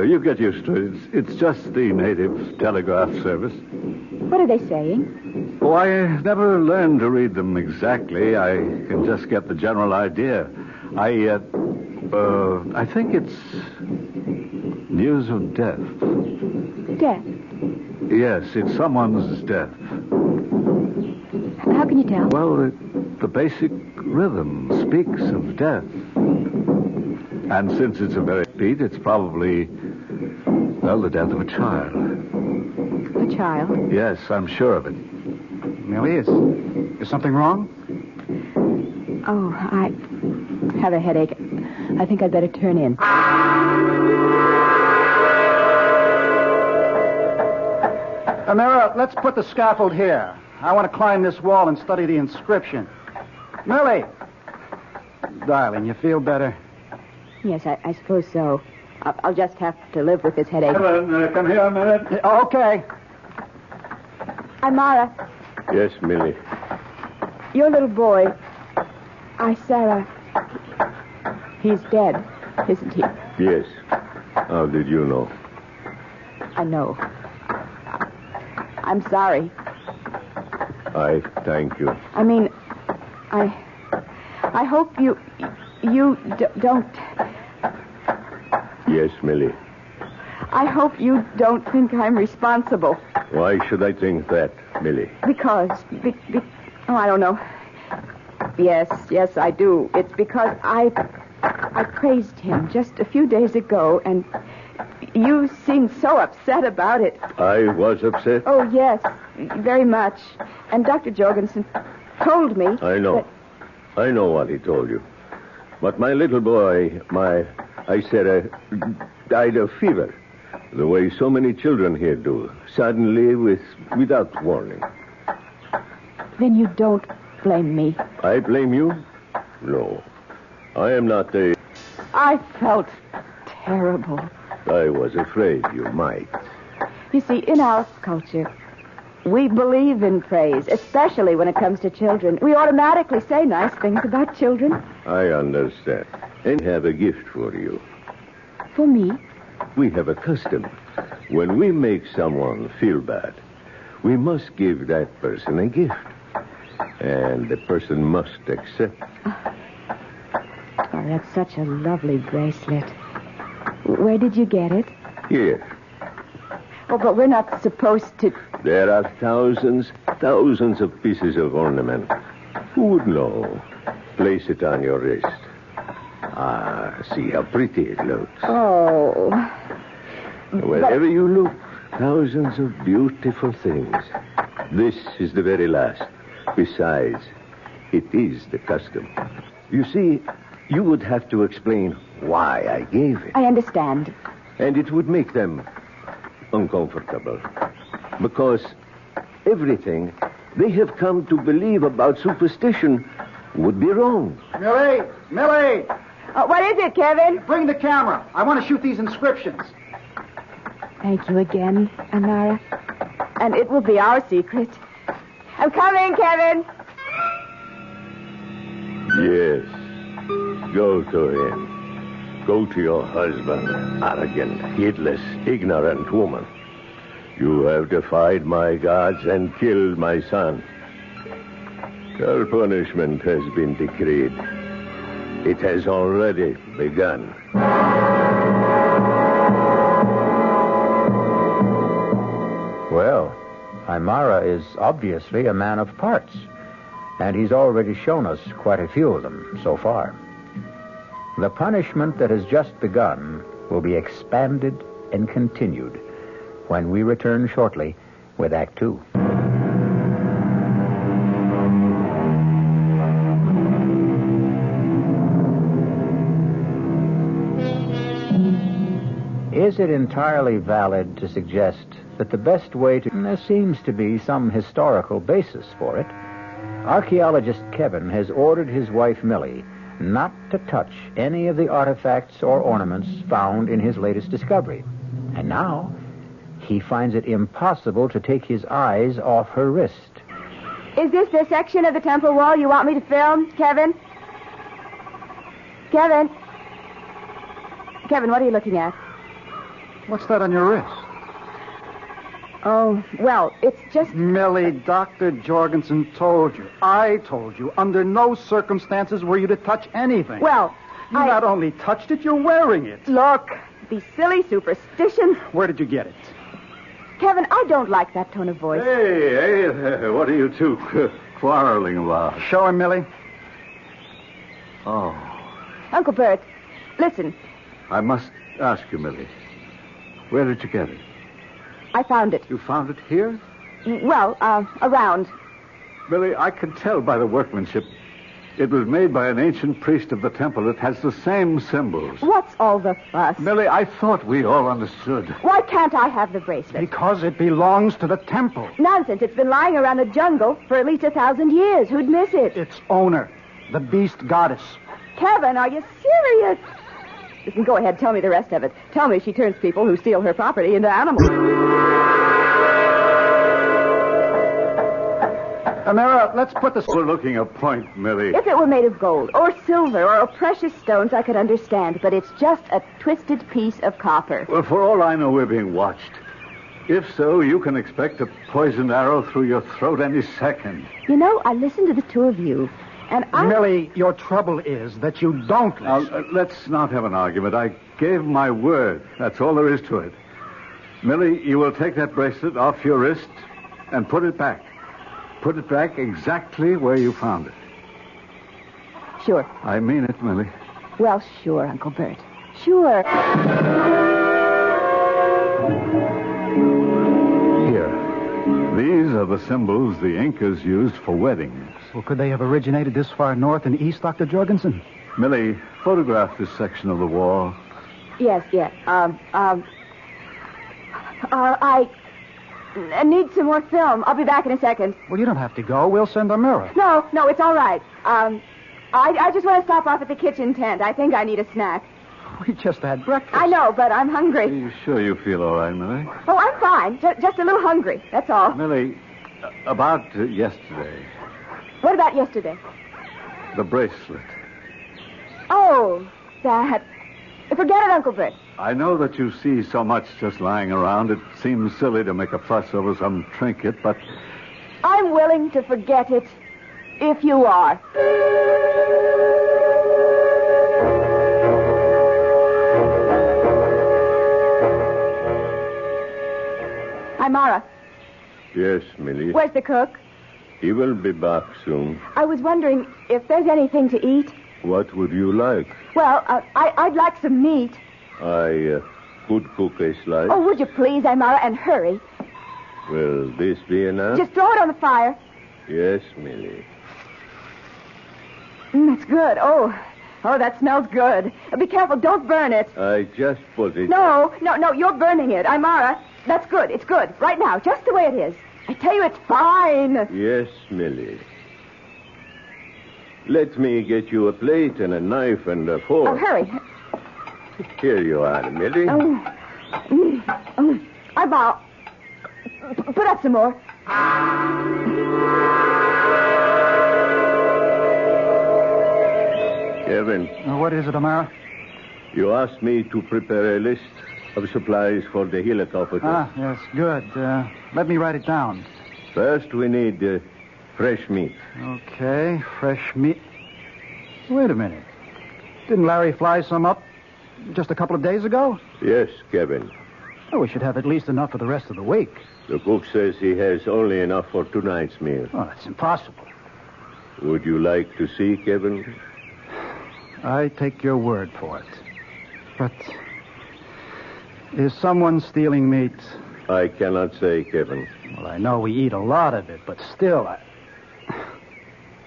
You get used to it. It's just the native telegraph service. What are they saying? Oh, I never learned to read them exactly. I can just get the general idea. I think it's news of death. Death? Yes, it's someone's death. How can you tell? Well, the basic rhythm speaks of death. And since it's a very beat, it's probably, the death of a child. A child? Yes, I'm sure of it. Millie, is something wrong? Oh, have a headache. I think I'd better turn in. Amira, let's put the scaffold here. I want to climb this wall and study the inscription. Millie! Darling, you feel better? Yes, I suppose so. I'll just have to live with this headache. Come here a minute. Okay. I'm Mara. Yes, Millie. Your little boy, Sarah, he's dead, isn't he? Yes. How did you know? I know. I'm sorry. I thank you. I mean, I hope you don't... Yes, Millie. I hope you don't think I'm responsible. Why should I think that, Millie? Because... I don't know. Yes, I do. It's because I praised him just a few days ago, and you seemed so upset about it. I was upset? Oh, yes, very much. And Dr. Jorgensen told me... I know. I know what he told you. But my little boy, Sarah, died of fever. The way so many children here do. Suddenly, without warning. Then you don't blame me. I blame you? No. I am not a... I felt terrible. I was afraid you might. You see, in our culture, we believe in praise, especially when it comes to children. We automatically say nice things about children. I understand. And have a gift for you. For me? We have a custom. When we make someone feel bad, we must give that person a gift. And the person must accept. Oh, that's such a lovely bracelet. Where did you get it? Here. Oh, but we're not supposed to... There are thousands of pieces of ornament. Who would know? Place it on your wrist. Ah, see how pretty it looks. Oh. Wherever you look, thousands of beautiful things. This is the very last. Besides, it is the custom. You see, you would have to explain why I gave it. I understand. And it would make them uncomfortable. Because everything they have come to believe about superstition would be wrong. Millie! What is it, Kevin? Bring the camera. I want to shoot these inscriptions. Thank you again, Amara. And it will be our secret. I'm coming, Kevin. Yes. Go to him. Go to your husband, arrogant, heedless, ignorant woman. You have defied my gods and killed my son. Your punishment has been decreed. It has already begun. Well, Aymara is obviously a man of parts, and he's already shown us quite a few of them so far. The punishment that has just begun will be expanded and continued when we return shortly with Act 2. Is it entirely valid to suggest that the best way to... There seems to be some historical basis for it. Archaeologist Kevin has ordered his wife Millie not to touch any of the artifacts or ornaments found in his latest discovery. And now, he finds it impossible to take his eyes off her wrist. Is this the section of the temple wall you want me to film, Kevin? Kevin, what are you looking at? What's that on your wrist? Oh, well, it's just... Millie, Dr. Jorgensen told you. I told you. Under no circumstances were you to touch anything. Well, You not only touched it, you're wearing it. Look, these silly superstitions. Where did you get it? Kevin, I don't like that tone of voice. Hey, what are you two quarreling about? Show him, Millie. Oh. Uncle Bert, listen. I must ask you, Millie. Where did you get it? I found it. You found it here? Well, around. Millie, I can tell by the workmanship It was made by an ancient priest of the temple. It has the same symbols. What's all the fuss? Millie, I thought we all understood. Why can't I have the bracelet? Because it belongs to the temple. Nonsense. It's been lying around the jungle for at least 1,000 years. Who'd miss it? Its owner, the beast goddess. Kevin, are you serious? Listen, go ahead. Tell me the rest of it. Tell me she turns people who steal her property into animals. Amira, let's put the... Overlooking a point, Millie. If it were made of gold or silver or precious stones, I could understand, but it's just a twisted piece of copper. Well, for all I know, we're being watched. If so, you can expect a poisoned arrow through your throat any second. You know, I listened to the two of you, and Millie, your trouble is that you don't listen. Now, let's not have an argument. I gave my word. That's all there is to it. Millie, you will take that bracelet off your wrist and put it back. Put it back exactly where you found it. Sure. I mean it, Millie. Well, sure, Uncle Bert. Sure. Here. These are the symbols the Incas used for weddings. Well, could they have originated this far north and east, Dr. Jorgensen? Millie, photograph this section of the wall. Yes. I need some more film. I'll be back in a second. Well, you don't have to go. We'll send Amira. No, it's all right. I just want to stop off at the kitchen tent. I think I need a snack. We just had breakfast. I know, but I'm hungry. Are you sure you feel all right, Millie? Oh, I'm fine. Just a little hungry. That's all. Millie, about yesterday. What about yesterday? The bracelet. Oh, that. Forget it, Uncle Bert. I know that you see so much just lying around. It seems silly to make a fuss over some trinket, but... I'm willing to forget it, if you are. Hi, Mara. Yes, Millie. Where's the cook? He will be back soon. I was wondering if there's anything to eat. What would you like? Well, I'd like some meat. I could cook a slice. Oh, would you please, Amara, and hurry. Will this be enough? Just throw it on the fire. Yes, Millie. That's good. Oh, that smells good. Be careful, don't burn it. I just put it... No, you're burning it. Amara, that's good. It's good. Right now, just the way it is. I tell you, it's fine. Yes, Millie. Let me get you a plate and a knife and a fork. Oh, hurry. Here you are, Millie. I bow. Put up some more. Kevin. What is it, Amara? You asked me to prepare a list of supplies for the helicopter. Yes, good. Let me write it down. First, we need fresh meat. Okay, fresh meat. Wait a minute. Didn't Larry fly some up just a couple of days ago? Yes, Kevin. Oh, we should have at least enough for the rest of the week. The cook says he has only enough for tonight's meal. Oh, that's impossible. Would you like to see, Kevin? I take your word for it. But is someone stealing meat? I cannot say, Kevin. Well, I know we eat a lot of it, but still,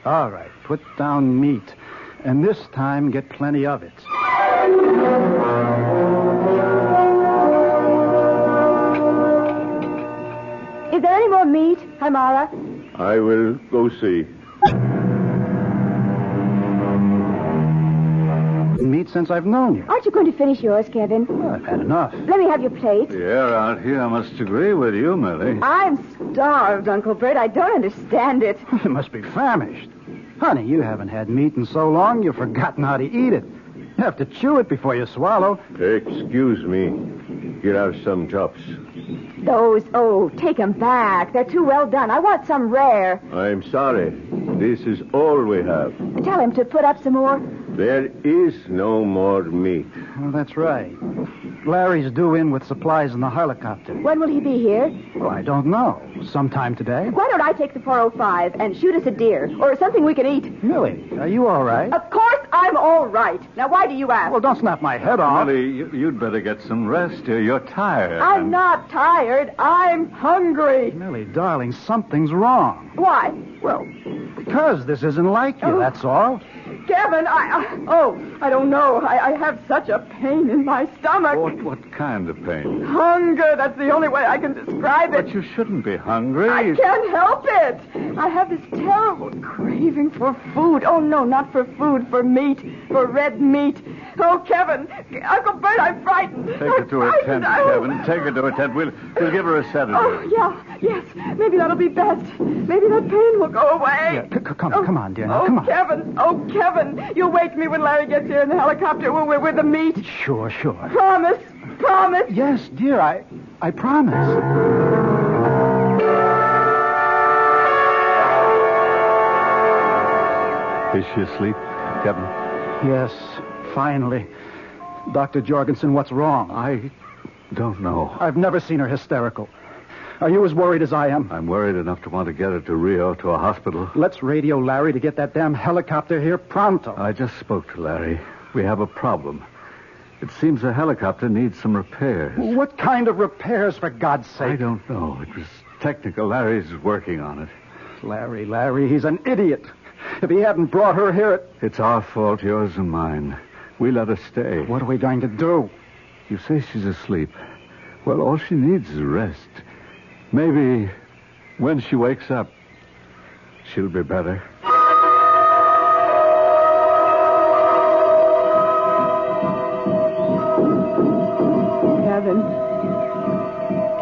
All right, put down meat. And this time, get plenty of it. Is there any more meat, Amara? I will go see. Meat since I've known you. Aren't you going to finish yours, Kevin? Well, I've had enough. Let me have your plate. The air out here must agree with you, Millie. I'm starved, Uncle Bert. I don't understand it. You must be famished. Honey, you haven't had meat in so long, you've forgotten how to eat it. You have to chew it before you swallow. Excuse me. Here are some chops. Those, take them back. They're too well done. I want some rare. I'm sorry. This is all we have. Tell him to put up some more. There is no more meat. Well, that's right. Larry's due in with supplies in the helicopter. When will he be here? Well, I don't know. Sometime today. Why don't I take the 405 and shoot us a deer or something we can eat? Millie, are you all right? Of course I'm all right. Now, why do you ask? Well, don't snap my head off. Millie, you'd better get some rest here. You're tired. I'm not tired. I'm hungry. Millie, darling, something's wrong. Why? Well, because this isn't like you, that's all. Kevin, I don't know. I have such a pain in my stomach. What kind of pain? Hunger. That's the only way I can describe it. But you shouldn't be hungry. I can't help it. I have this terrible craving for food. Oh, no, not for food, for meat, for red meat. Oh, Kevin, Uncle Bert, I'm frightened. Take her to a tent, Kevin. Take her to a tent. We'll give her a sedative. Oh, yeah, yes. Maybe that'll be best. Maybe that pain will go away. Yeah, come on, dear. Now, come on. Kevin, you'll wake me when Larry gets here in the helicopter with the meat. Sure. Promise. Yes, dear, I promise. Is she asleep, Kevin? Yes, finally. Dr. Jorgensen, what's wrong? I don't know. I've never seen her hysterical. Are you as worried as I am? I'm worried enough to want to get her to Rio, to a hospital. Let's radio Larry to get that damn helicopter here pronto. I just spoke to Larry. We have a problem. It seems the helicopter needs some repairs. What kind of repairs, for God's sake? I don't know. It was technical. Larry's working on it. Larry, he's an idiot. If he hadn't brought her here... It's our fault, yours and mine. We let her stay. What are we going to do? You say she's asleep. Well, all she needs is rest. Maybe when she wakes up, she'll be better.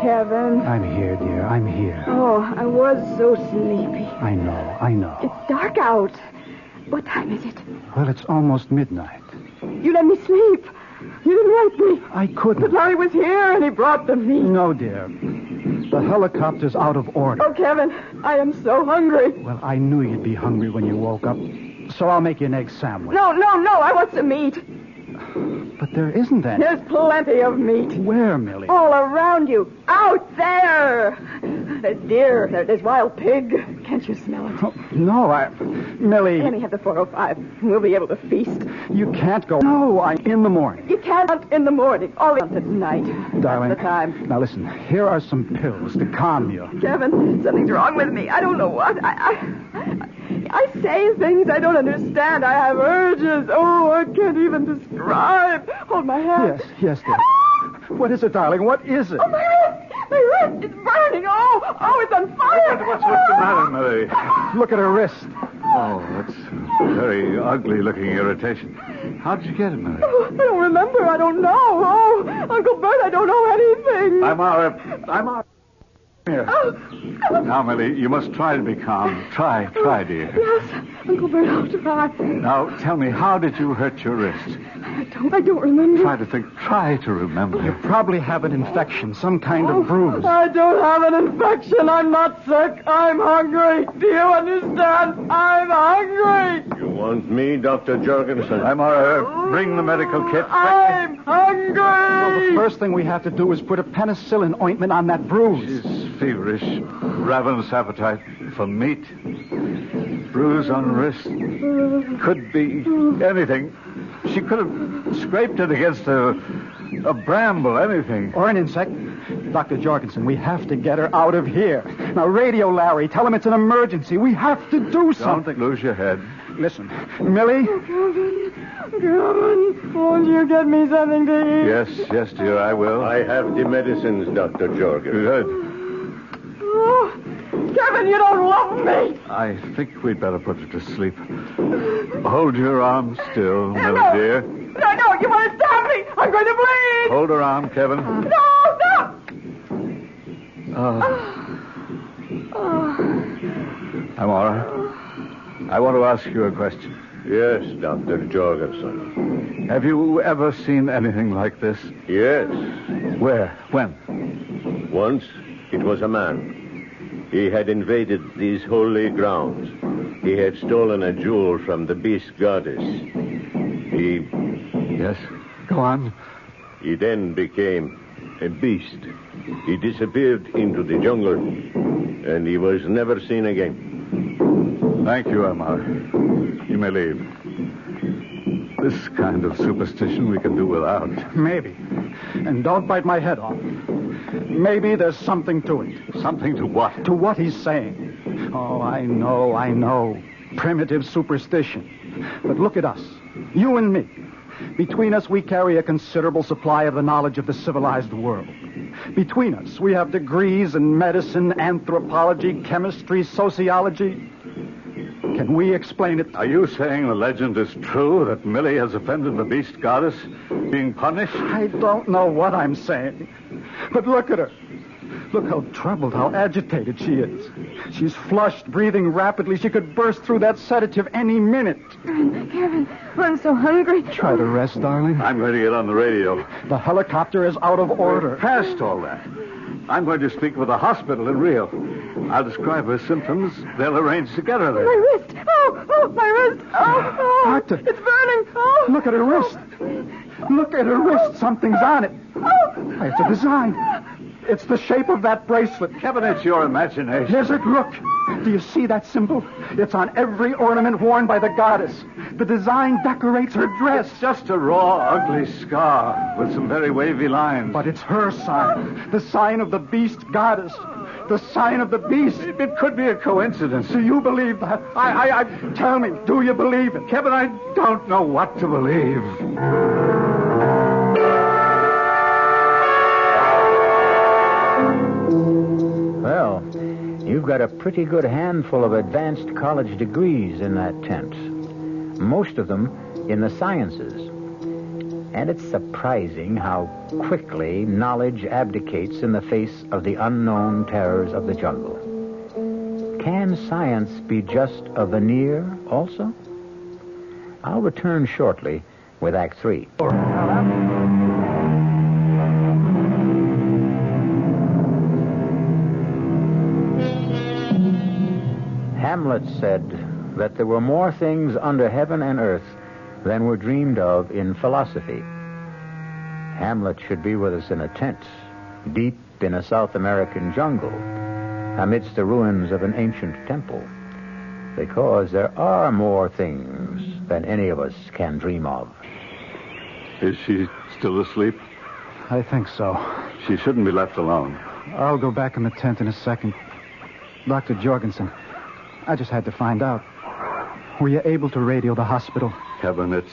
Kevin. I'm here, dear. I'm here. Oh, I was so sleepy. I know. It's dark out. What time is it? Well, it's almost midnight. You let me sleep. You didn't wake me. I couldn't. But Larry was here and he brought the meat. No, dear. The helicopter's out of order. Oh, Kevin, I am so hungry. Well, I knew you'd be hungry when you woke up, so I'll make you an egg sandwich. No, I want some meat. But there isn't any. There's plenty of meat. Where, Millie? All around you. Out there. There's deer. There's wild pig. Can't you smell it? Oh, no, Millie... Let me have the 405. We'll be able to feast. You can't go... No, I'm in the morning. You can't hunt in the morning. Always hunt at night. Darling. That's the time. Now, listen. Here are some pills to calm you. Kevin, something's wrong with me. I don't know what. I say things I don't understand. I have urges. Oh, I can't even describe. Hold my hand. Yes, dear. What is it, darling? What is it? Oh, my wrist! It's burning. Oh, it's on fire. What's the matter, Millie? Look at her wrist. Oh, that's a very ugly-looking irritation. How did you get it, Millie? Oh, I don't remember. I don't know. Oh, Uncle Bert, I don't know anything. I'm out. Here. Now, Millie, you must try to be calm. Try, dear. Yes, Uncle Bert, I'll try. Now, tell me, how did you hurt your wrist? I don't remember. Try to think. Try to remember. You probably have an infection, some kind of bruise. I don't have an infection. I'm not sick. I'm hungry. Do you understand? I'm hungry. You want me, Dr. Jorgensen? I'm bring the medical kit. I'm hungry. Well, the first thing we have to do is put a penicillin ointment on that bruise. She's feverish, ravenous appetite for meat. Bruise on wrist. Could be anything. She could have scraped it against a bramble, anything. Or an insect. Dr. Jorgensen, we have to get her out of here. Now, radio Larry. Tell him it's an emergency. We have to do something. Don't lose your head. Listen, Millie. Kevin, won't you get me something to eat? Yes, dear, I will. I have the medicines, Dr. Jorgensen. Good. Oh, Kevin, you don't love me. I think we'd better put her to sleep. Hold your arm still, Millie, dear. No, you want to stab me. I'm going to bleed. Hold her arm, Kevin. No, stop. Amara, I want to ask you a question. Yes, Dr. Jorgensen. Have you ever seen anything like this? Yes. Where? When? Once, it was a man. He had invaded these holy grounds. He had stolen a jewel from the beast goddess. Yes, go on. He then became a beast. He disappeared into the jungle, and he was never seen again. Thank you, Amar. You may leave. This kind of superstition we can do without. Maybe. And don't bite my head off. Maybe there's something to it. Something to what? To what he's saying. Oh, I know. Primitive superstition. But look at us. You and me. Between us, we carry a considerable supply of the knowledge of the civilized world. Between us, we have degrees in medicine, anthropology, chemistry, sociology. Can we explain it? Are you saying the legend is true, that Millie has offended the beast goddess, being punished? I don't know what I'm saying. But look at her. Look how troubled, how agitated she is. She's flushed, breathing rapidly. She could burst through that sedative any minute. Kevin, I'm so hungry. Try to rest, darling. I'm going to get on the radio. The helicopter is out of order. We're past all that. I'm going to speak with the hospital in Rio. I'll describe her symptoms. They'll arrange to get her there. My wrist. Oh, my wrist. Oh, Doctor. It's burning. Oh. Look at her wrist. Look at her wrist. Something's on it. Oh. It's a design. It's the shape of that bracelet. Kevin, it's your imagination. Is it? Look. Do you see that symbol? It's on every ornament worn by the goddess. The design decorates her dress. It's just a raw, ugly scar with some very wavy lines. But it's her sign. The sign of the beast goddess. The sign of the beast. It could be a coincidence. Do you believe that? Tell me, do you believe it? Kevin, I don't know what to believe. Well, you've got a pretty good handful of advanced college degrees in that tent. Most of them in the sciences. And it's surprising how quickly knowledge abdicates in the face of the unknown terrors of the jungle. Can science be just a veneer also? I'll return shortly with Act 3. Hamlet said that there were more things under heaven and earth than were dreamed of in philosophy. Hamlet should be with us in a tent, deep in a South American jungle, amidst the ruins of an ancient temple, because there are more things than any of us can dream of. Is she still asleep? I think so. She shouldn't be left alone. I'll go back in the tent in a second. Dr. Jorgensen, I just had to find out. Were you able to radio the hospital? Kevin, it's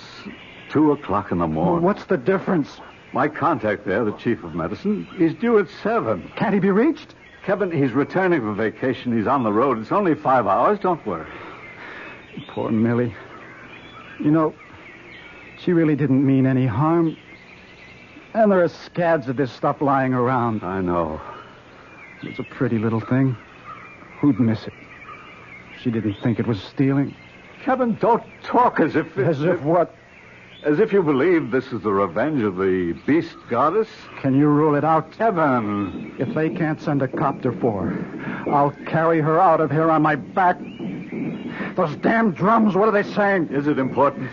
2 o'clock in the morning. Well, what's the difference? My contact there, the chief of medicine, is due at 7. Can't he be reached? Kevin, he's returning from vacation. He's on the road. It's only 5 hours. Don't worry. Poor Millie. You know, she really didn't mean any harm. And there are scads of this stuff lying around. I know. It's a pretty little thing. Who'd miss it? She didn't think it was stealing. Kevin, don't talk as if... As if what? As if you believe this is the revenge of the beast goddess. Can you rule it out? Kevin. If they can't send a copter for her, I'll carry her out of here on my back. Those damn drums, what are they saying? Is it important?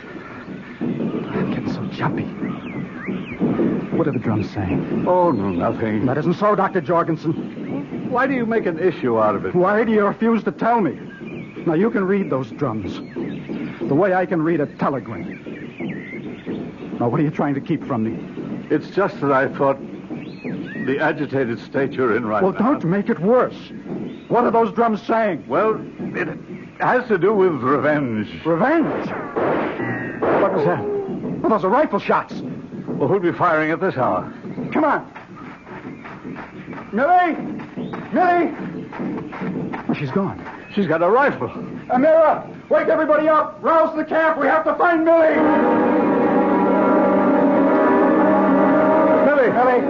I'm getting so jumpy. What are the drums saying? Oh, no, nothing. That isn't so, Dr. Jorgensen. Why do you make an issue out of it? Why do you refuse to tell me? Now, you can read those drums the way I can read a telegram. Now, what are you trying to keep from me? It's just that I thought the agitated state you're in right now... Well, don't make it worse. What are those drums saying? Well, it has to do with revenge. Revenge? What was that? Well, those are rifle shots. Well, who'd be firing at this hour? Come on. Millie! Millie! Oh, she's gone. She's got a rifle. Amira, wake everybody up. Rouse the camp. We have to find Millie. Millie!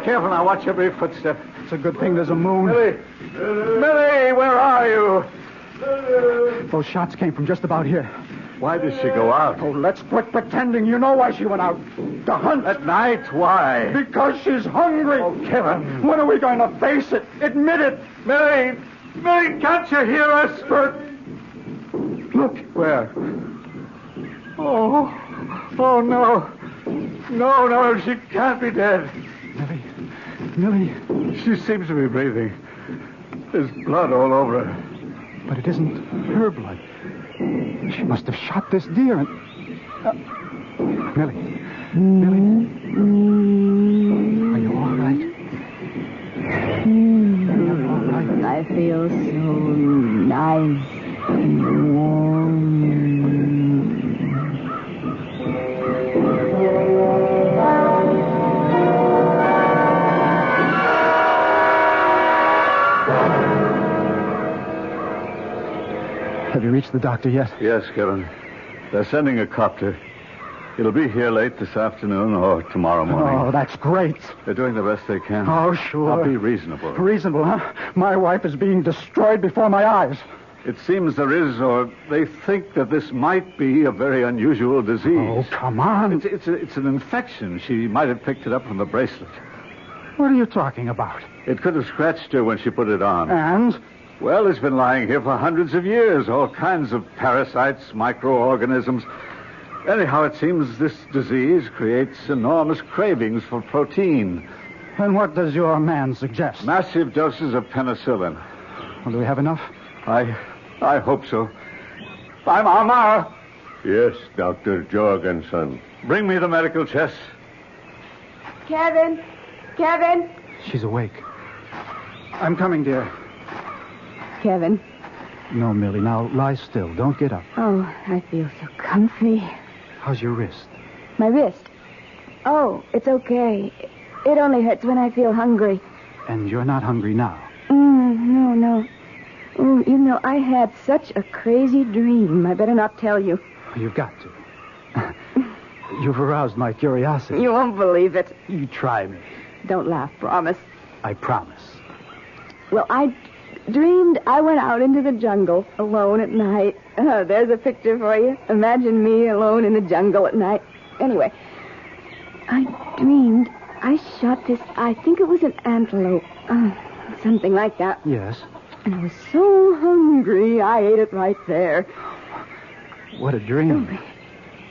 Careful now. Watch every footstep. It's a good thing there's a moon. Millie, where are you? Those shots came from just about here. Why did she go out? Oh, let's quit pretending. You know why she went out. To hunt. At night? Why? Because she's hungry. Oh, Kevin. When are we going to face it? Admit it. Millie, can't you hear us? Bert. Look. Where? Oh, no. No, she can't be dead. Millie. She seems to be breathing. There's blood all over her. But it isn't her blood. She must have shot this deer and... Millie. Are you all right? I feel so nice and warm. Have you reached the doctor yet? Yes, Kevin. They're sending a copter. It'll be here late this afternoon or tomorrow morning. Oh, that's great. They're doing the best they can. Oh, sure. I'll be reasonable. Reasonable, huh? My wife is being destroyed before my eyes. It seems there is, or they think that this might be a very unusual disease. Oh, come on. It's an infection. She might have picked it up from the bracelet. What are you talking about? It could have scratched her when she put it on. And? Well, it's been lying here for hundreds of years. All kinds of parasites, microorganisms. Anyhow, it seems this disease creates enormous cravings for protein. And what does your man suggest? Massive doses of penicillin. Well, do we have enough? I hope so. I'm Amara. Yes, Dr. Jorgensen. Bring me the medical chest. Kevin! Kevin! She's awake. I'm coming, dear. Kevin. No, Millie. Now, lie still. Don't get up. Oh, I feel so comfy. How's your wrist? My wrist? Oh, it's okay. It only hurts when I feel hungry. And you're not hungry now? No. Oh, you know, I had such a crazy dream. I better not tell you. You've got to. You've aroused my curiosity. You won't believe it. You try me. Don't laugh, promise. I promise. Well, I dreamed I went out into the jungle alone at night. There's a picture for you. Imagine me alone in the jungle at night. Anyway, I dreamed I shot this, I think it was an antelope. Something like that. Yes. And I was so hungry, I ate it right there. What a dream. Oh,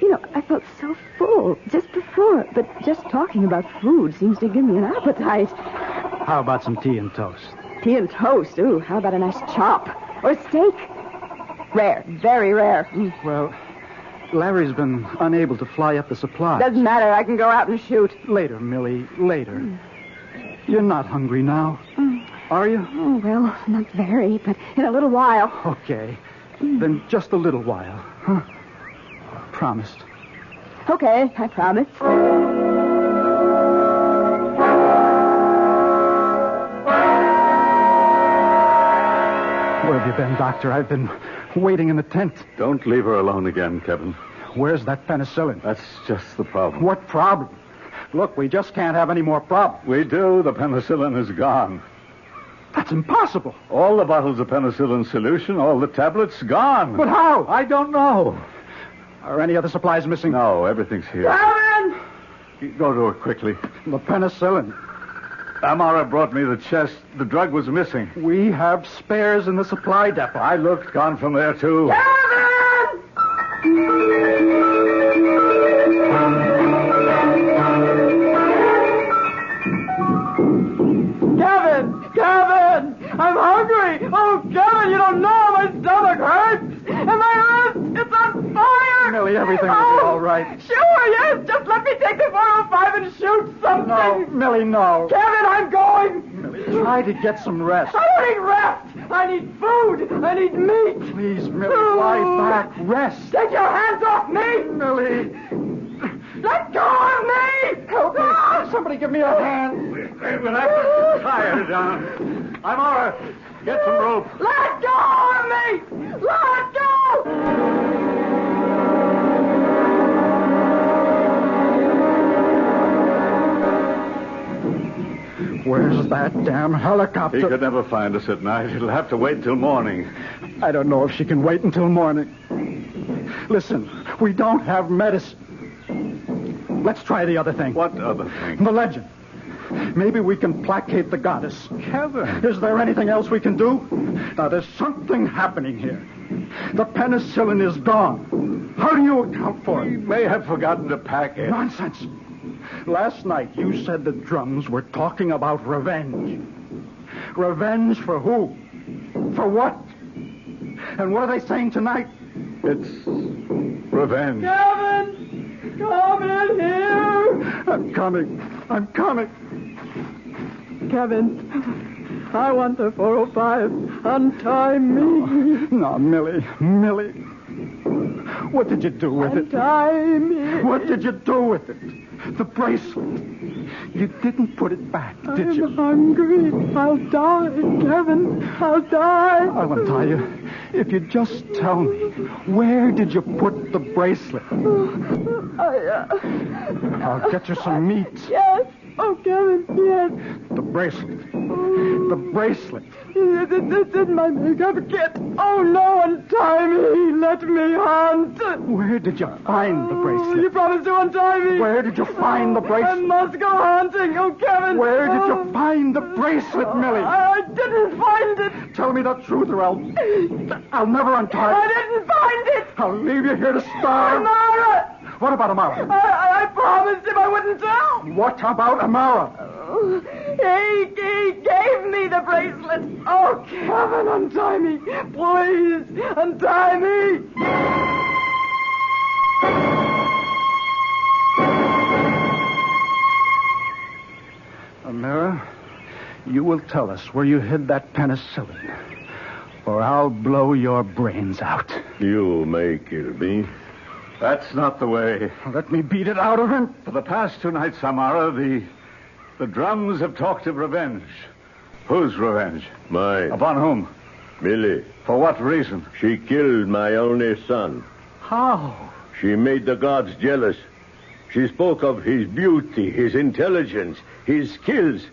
you know, I felt so full just before, but just talking about food seems to give me an appetite. How about some tea and toast? Tea and toast? Ooh, how about a nice chop? Or steak? Rare, very rare. Well, Larry's been unable to fly up the supplies. Doesn't matter, I can go out and shoot. Later, Millie, later. You're not hungry now, are you? Oh, well, not very, but in a little while. Okay. Then just a little while, huh? Promised. Okay, I promise. Where have you been, Doctor? I've been waiting in the tent. Don't leave her alone again, Kevin. Where's that penicillin? That's just the problem. What problem? Look, we just can't have any more problems. We do. The penicillin is gone. That's impossible. All the bottles of penicillin solution, all the tablets, gone. But how? I don't know. Are any other supplies missing? No, everything's here. Kevin! Go to her quickly. The penicillin. Amara brought me the chest. The drug was missing. We have spares in the supply depot. I looked, gone from there, too. Kevin! Kevin! I'm hungry! Oh, Kevin, you don't know! My stomach hurts! And my wrist, it's on fire! Millie, everything will be all right. Sure, yes. Just let me take the 405 and shoot something. No, Millie, no. Kevin, I'm going. Millie, try to get some rest. I don't need rest. I need food. I need meat. Please, Millie, lie back. Rest. Take your hands off me. Millie. Let go of me. Help me. Somebody give me a hand. But I'm tired. I'm all right. Get some rope. Let go of me. Let go. Where's that damn helicopter? He could never find us at night. It'll have to wait till morning. I don't know if she can wait until morning. Listen, we don't have medicine. Let's try the other thing. What other thing? The legend. Maybe we can placate the goddess. Kevin. Is there anything else we can do? Now, there's something happening here. The penicillin is gone. How do you account for it? We may have forgotten to pack it. Nonsense. Last night, you said the drums were talking about revenge. Revenge for who? For what? And what are they saying tonight? It's revenge. Kevin! Come in here! I'm coming. Kevin, I want the 405. Untie me. No, Millie. What did you do with it? Untie me. What did you do with it? The bracelet. You didn't put it back, did you? I'm hungry. I'll die, Kevin. I'll die. I'll untie you. If you just tell me, where did you put the bracelet? I'll get you some meat. Yes. Oh, Kevin, yes. The bracelet. It's in my makeup kit. Oh, no, untie me. Let me hunt. Where did you find the bracelet? You promised to untie me. Where did you find the bracelet? I must go hunting. Oh, Kevin. Where did you find the bracelet, Millie? I didn't find it. Tell me the truth or I'll never untie I didn't find it. I'll leave you here to starve. Amara. What about Amara? I promised him I wouldn't tell. What about Amara? He gave me the bracelet. Oh, Kevin, untie me. Please, untie me. Amara, you will tell us where you hid that penicillin, or I'll blow your brains out. You may kill me. That's not the way. Let me beat it out of him. For the past 2 nights, Amara, the drums have talked of revenge. Whose revenge? Mine. Upon whom? Millie. For what reason? She killed my only son. How? She made the gods jealous. She spoke of his beauty, his intelligence, his skills.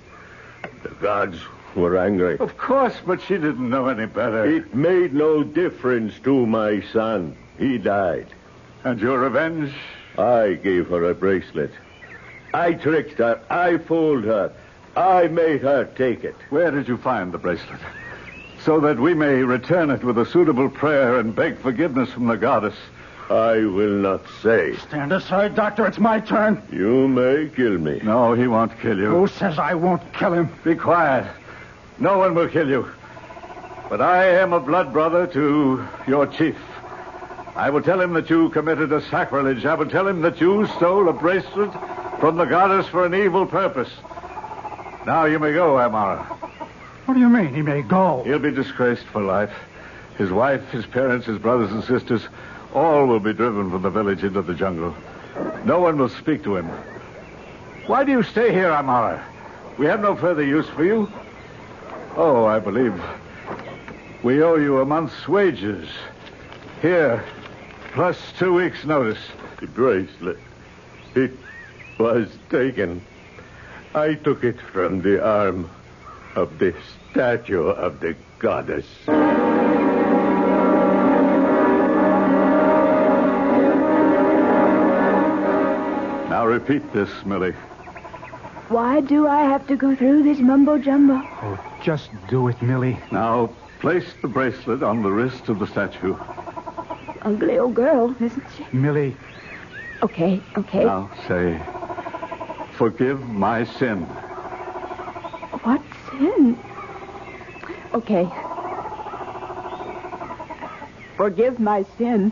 The gods were angry. Of course, but she didn't know any better. It made no difference to my son. He died. And your revenge? I gave her a bracelet. I tricked her. I fooled her. I made her take it. Where did you find the bracelet? So that we may return it with a suitable prayer and beg forgiveness from the goddess. I will not say. Stand aside, Doctor. It's my turn. You may kill me. No, he won't kill you. Who says I won't kill him? Be quiet. No one will kill you. But I am a blood brother to your chief. I will tell him that you committed a sacrilege. I will tell him that you stole a bracelet from the goddess for an evil purpose. Now you may go, Amara. What do you mean, he may go? He'll be disgraced for life. His wife, his parents, his brothers and sisters, all will be driven from the village into the jungle. No one will speak to him. Why do you stay here, Amara? We have no further use for you. Oh, I believe we owe you a month's wages. Here, plus 2 weeks' notice. The bracelet. It was taken. I took it from the arm of the statue of the goddess. Now repeat this, Millie. Why do I have to go through this mumbo-jumbo? Oh, just do it, Millie. Now, place the bracelet on the wrist of the statue. Ugly old girl, isn't she? Millie. Okay. Now say, forgive my sin. What sin? Okay. Forgive my sin.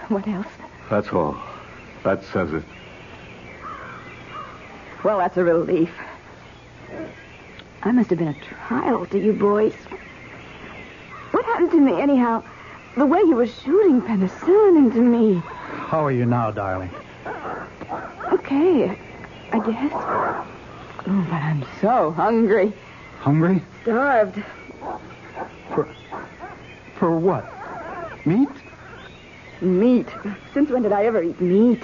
What else? That's all. That says it. Well, that's a relief. I must have been a trial to you boys. What happened to me, anyhow? The way you were shooting penicillin into me. How are you now, darling? Okay, I guess. Oh, but I'm so hungry. Hungry? Starved. For what? Meat? Meat. Since when did I ever eat meat?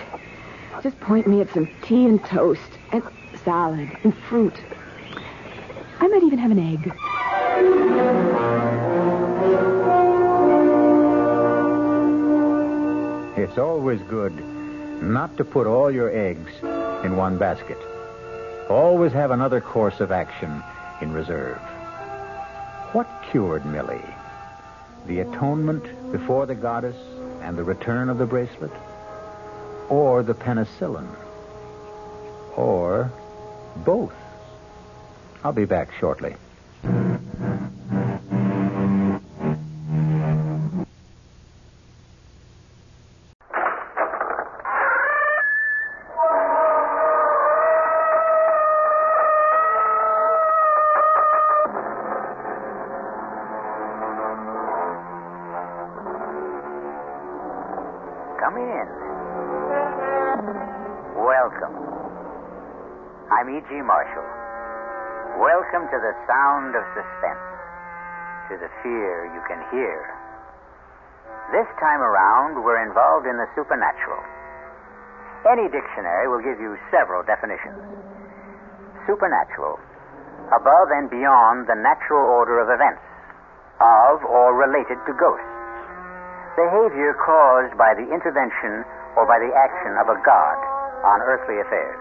Just point me at some tea and toast and salad and fruit. I might even have an egg. It's always good not to put all your eggs in one basket. Always have another course of action in reserve. What cured Millie? The atonement before the goddess and the return of the bracelet? Or the penicillin? Or both? I'll be back shortly. I'm E.G. Marshall. Welcome to the sound of suspense, to the fear you can hear. This time around, we're involved in the supernatural. Any dictionary will give you several definitions. Supernatural, above and beyond the natural order of events, of or related to ghosts. Behavior caused by the intervention or by the action of a god on earthly affairs.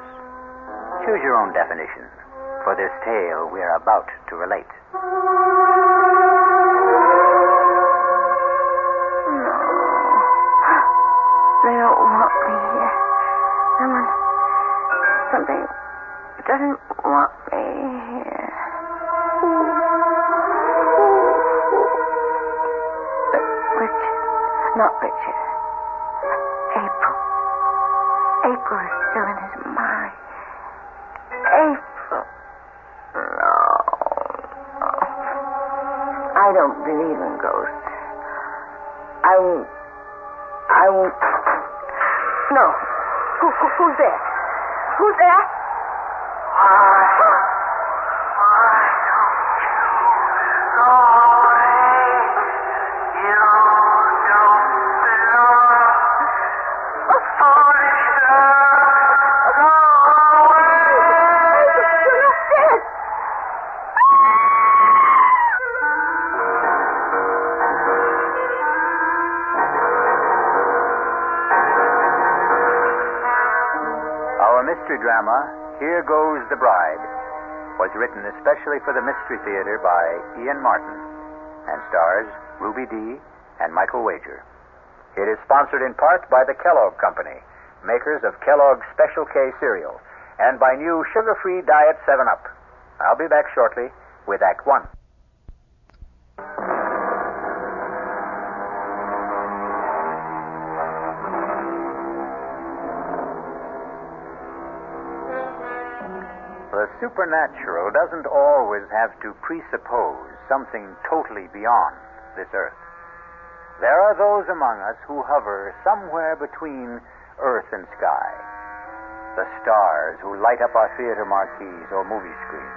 Choose your own definition for this tale we are about to relate. They don't want me here. Something doesn't want me here. Richard. Not Richard. April. April is still in his mind. April. No. I don't believe in ghosts. I won't. No. Who's there? Who's there? Mystery drama, Here Goes the Bride, was written especially for the Mystery Theater by Ian Martin and stars Ruby Dee and Michael Wager. It is sponsored in part by the Kellogg Company, makers of Kellogg's Special K cereal, and by new sugar-free Diet 7-Up. I'll be back shortly with Act 1. The supernatural doesn't always have to presuppose something totally beyond this earth. There are those among us who hover somewhere between earth and sky. The stars who light up our theater marquees or movie screens.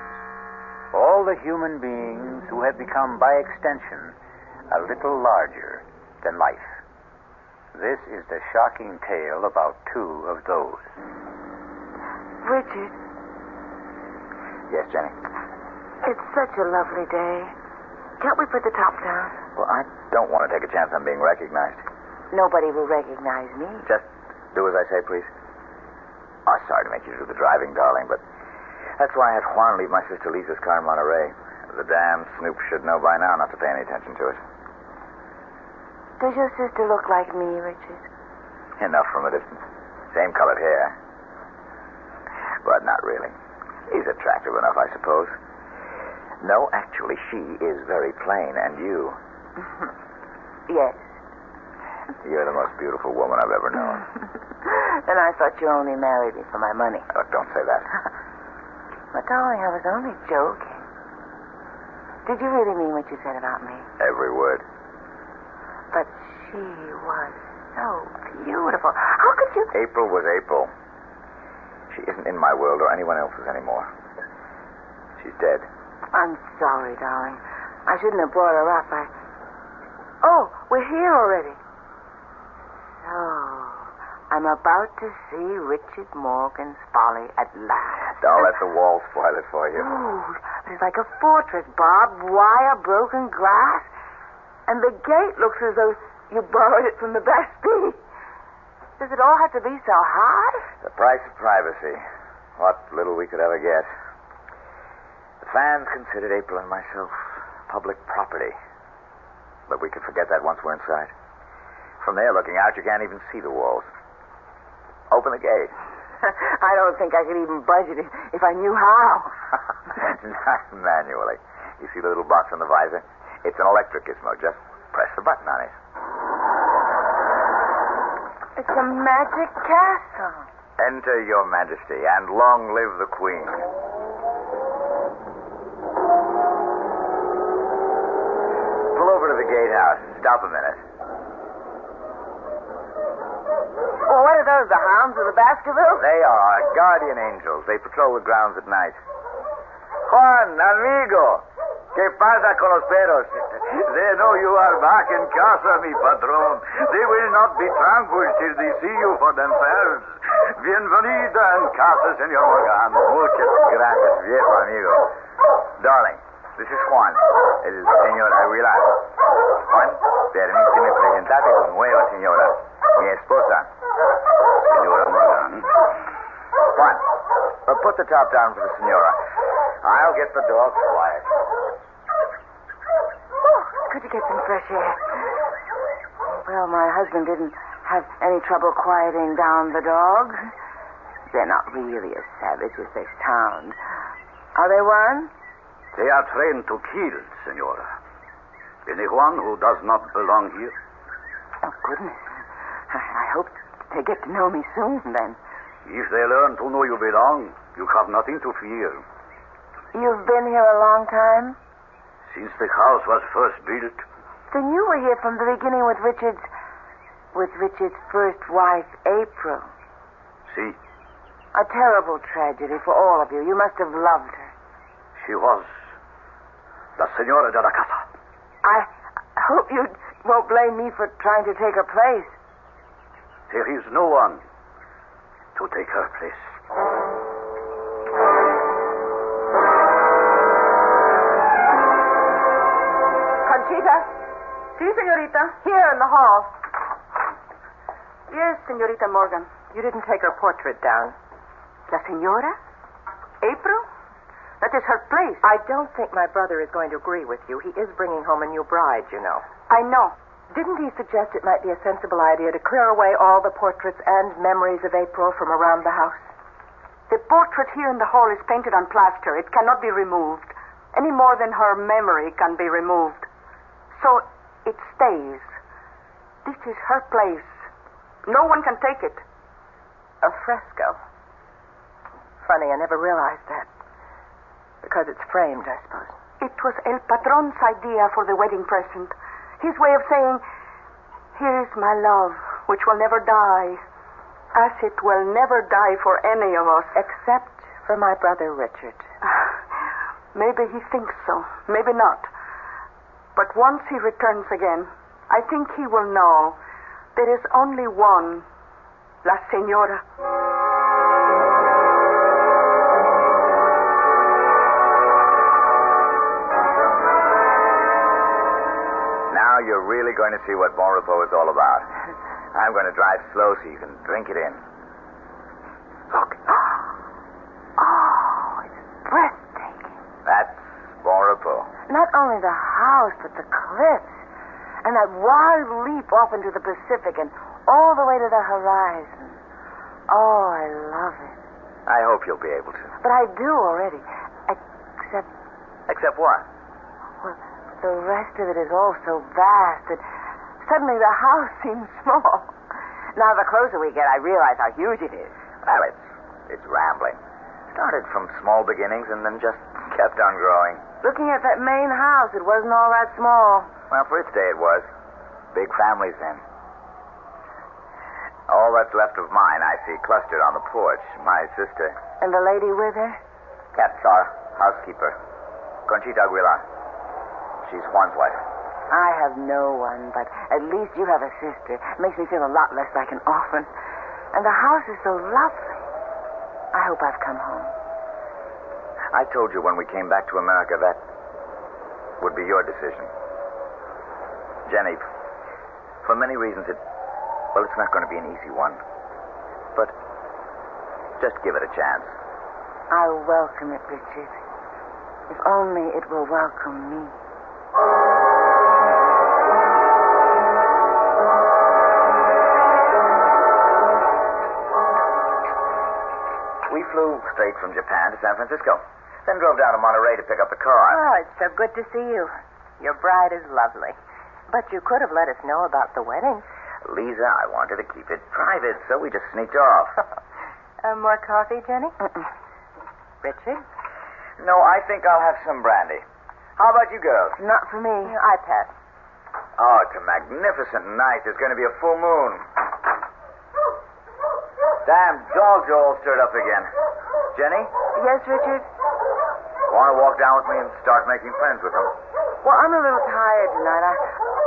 All the human beings who have become, by extension, a little larger than life. This is the shocking tale about two of those. Richard. Yes, Jenny? It's such a lovely day. Can't we put the top down? Well, I don't want to take a chance on being recognized. Nobody will recognize me. Just do as I say, please. Oh, sorry to make you do the driving, darling, but that's why I had Juan leave my sister Lisa's car in Monterey. The damn snoop should know by now not to pay any attention to it. Does your sister look like me, Richard? Enough from a distance. Same colored hair. But not really. He's attractive enough, I suppose. No, actually, she is very plain, and you... Yes. You're the most beautiful woman I've ever known. Then I thought you only married me for my money. Oh, don't say that. But, darling, I was only joking. Did you really mean what you said about me? Every word. But she was so beautiful. How could you... April was April. She isn't in my world or anyone else's anymore. She's dead. I'm sorry, darling. I shouldn't have brought her up. Oh, we're here already. So, I'm about to see Richard Morgan's Folly at last. Don't let the wall spoil it for you. Ooh, it's like a fortress, barbed wire, broken glass. And the gate looks as though you borrowed it from the Bastille. Does it all have to be so hard? The price of privacy. What little we could ever get. The fans considered April and myself public property. But we could forget that once we're inside. From there, looking out, you can't even see the walls. Open the gate. I don't think I could even budge it if I knew how. Not manually. You see the little box on the visor? It's an electric gizmo. Just press the button on it. It's a magic castle. Enter, Your Majesty, and long live the Queen. Pull over to the gatehouse. Stop a minute. Oh, what does those, the hounds of the Baskervilles? They are our guardian angels. They patrol the grounds at night. Juan, amigo. ¿Qué pasa con los perros? They know you are back in casa, mi patron. They will not be tranquil till they see you for themselves. Bienvenida en casa, Senor Morgan. Muchas gracias, viejo amigo. Darling, this is Juan. El señor Aguilar. Juan, permíteme presentarte con nueva señora. Mi esposa. Señora Morgan. Juan, put the top down for the senora. I'll get the dogs quiet. Could you get some fresh air? Well, my husband didn't have any trouble quieting down the dogs. They're not really as savage as they sound. Are they one? They are trained to kill, Senora. Anyone who does not belong here. Oh, goodness. I hope they get to know me soon, then. If they learn to know you belong, you have nothing to fear. You've been here a long time? Since the house was first built. Then you were here from the beginning with Richard's first wife, April. See? A terrible tragedy for all of you. You must have loved her. She was the Senora de la Casa. I hope you won't blame me for trying to take her place. There is no one to take her place. Conchita? Sí, señorita. Here in the hall. Yes, Señorita Morgan. You didn't take her portrait down. La Senora? April? That is her place. I don't think my brother is going to agree with you. He is bringing home a new bride, you know. I know. Didn't he suggest it might be a sensible idea to clear away all the portraits and memories of April from around the house? The portrait here in the hall is painted on plaster. It cannot be removed, any more than her memory can be removed. So it stays. This is her place. No one can take it. A fresco. Funny, I never realized that. Because it's framed, I suppose. It was El Patron's idea for the wedding present. His way of saying, here is my love, which will never die, as it will never die for any of us. Except for my brother Richard. Maybe he thinks so. Maybe not. But once he returns again, I think he will know there is only one, La Senora. Now you're really going to see what Bon Repos is all about. I'm going to drive slow so you can drink it in. Look. Oh, it's breathtaking. That's Bon Repos. Not only the house, but the cliffs. And that wild leap off into the Pacific and all the way to the horizon. Oh, I love it. I hope you'll be able to. But I do already. Except... Except what? Well, the rest of it is all so vast that suddenly the house seems small. Now, the closer we get, I realize how huge it is. Well, it's rambling. Started from small beginnings and then just kept on growing. Looking at that main house, it wasn't all that small. Well, for its day it was. Big families then. All that's left of mine I see clustered on the porch. My sister. And the lady with her? That's our housekeeper. Conchita Aguilar. She's Juan's wife. I have no one, but at least you have a sister. It makes me feel a lot less like an orphan. And the house is so lovely. I hope I've come home. I told you when we came back to America that would be your decision. Jenny, for many reasons it's not going to be an easy one. But just give it a chance. I'll welcome it, Richard. If only it will welcome me. We flew straight from Japan to San Francisco. Then drove down to Monterey to pick up the car. Oh, it's so good to see you. Your bride is lovely. But you could have let us know about the wedding. Lisa, I wanted to keep it private, so we just sneaked off. More coffee, Jenny? Richard? No, I think I'll have some brandy. How about you girls? Not for me. I pass. Oh, it's a magnificent night. There's going to be a full moon. Damn dogs are all stirred up again. Jenny, Yes, Richard? want to walk down with me and start making friends with them? Well, I'm a little tired tonight.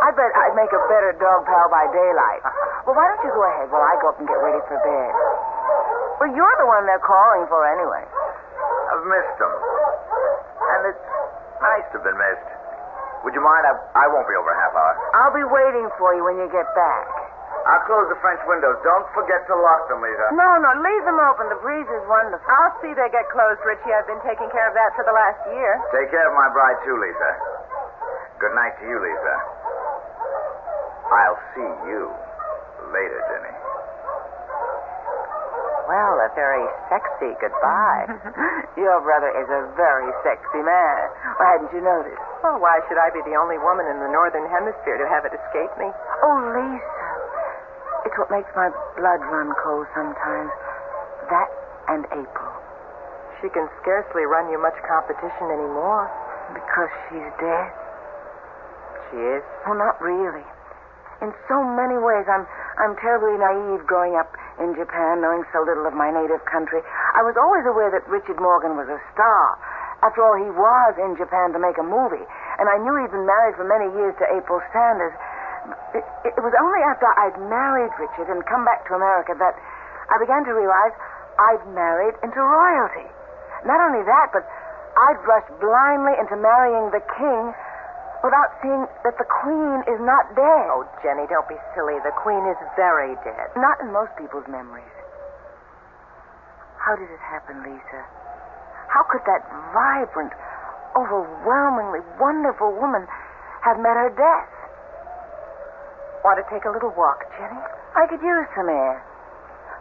I bet I'd make a better dog pal by daylight. Well, why don't you go ahead while I go up and get ready for bed? Well, you're the one they're calling for anyway. I've missed them. And it's nice to have been missed. Would you mind? I won't be over a half hour. I'll be waiting for you when you get back. I'll close the French windows. Don't forget to lock them, Lisa. No, leave them open. The breeze is wonderful. I'll see they get closed, Richie. I've been taking care of that for the last year. Take care of my bride, too, Lisa. Good night to you, Lisa. I'll see you later, Jenny. Well, a very sexy goodbye. Your brother is a very sexy man. Why hadn't you noticed? Well, why should I be the only woman in the Northern Hemisphere to have it escape me? Oh, Lisa. It's what makes my blood run cold sometimes. That and April. She can scarcely run you much competition anymore. Because she's dead? She is? Well, not really. In so many ways, I'm terribly naive growing up in Japan, knowing so little of my native country. I was always aware that Richard Morgan was a star. After all, he was in Japan to make a movie. And I knew he'd been married for many years to April Sanders. It was only after I'd married Richard and come back to America that I began to realize I'd married into royalty. Not only that, but I'd rushed blindly into marrying the king without seeing that the Queen is not dead. Oh, Jenny, don't be silly. The Queen is very dead. Not in most people's memories. How did it happen, Lisa? How could that vibrant, overwhelmingly wonderful woman have met her death? Want to take a little walk, Jenny? I could use some air.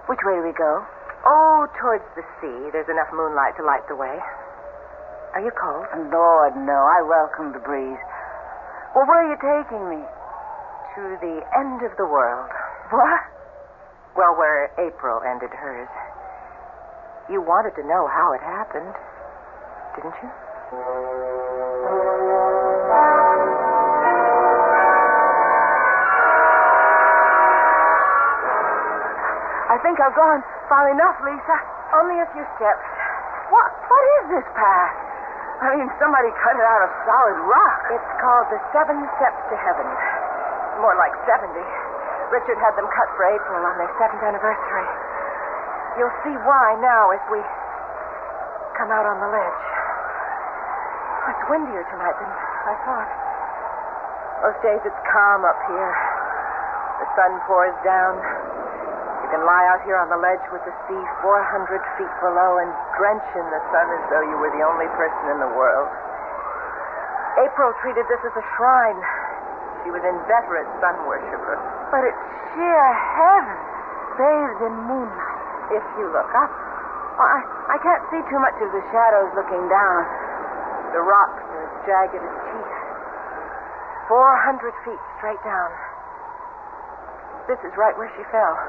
Which way do we go? Oh, towards the sea. There's enough moonlight to light the way. Are you cold? Lord, no. I welcome the breeze. Well, where are you taking me? To the end of the world. What? Well, where April ended hers. You wanted to know how it happened, didn't you? I think I've gone far enough, Lisa. Only a few steps. What is this path? I mean, somebody cut it out of solid rock. It's called the 7 Steps to Heaven. More like 70. Richard had them cut for April on their 7th anniversary. You'll see why now as we come out on the ledge. It's windier tonight than I thought. Most days it's calm up here. The sun pours down. You can lie out here on the ledge with the sea 400 feet below and drench in the sun as though you were the only person in the world. April treated this as a shrine. She was an inveterate sun worshiper. But it's sheer heaven, bathed in moonlight. If you look up. Well, I can't see too much of the shadows looking down. The rocks are as jagged as teeth. 400 feet straight down. This is right where she fell.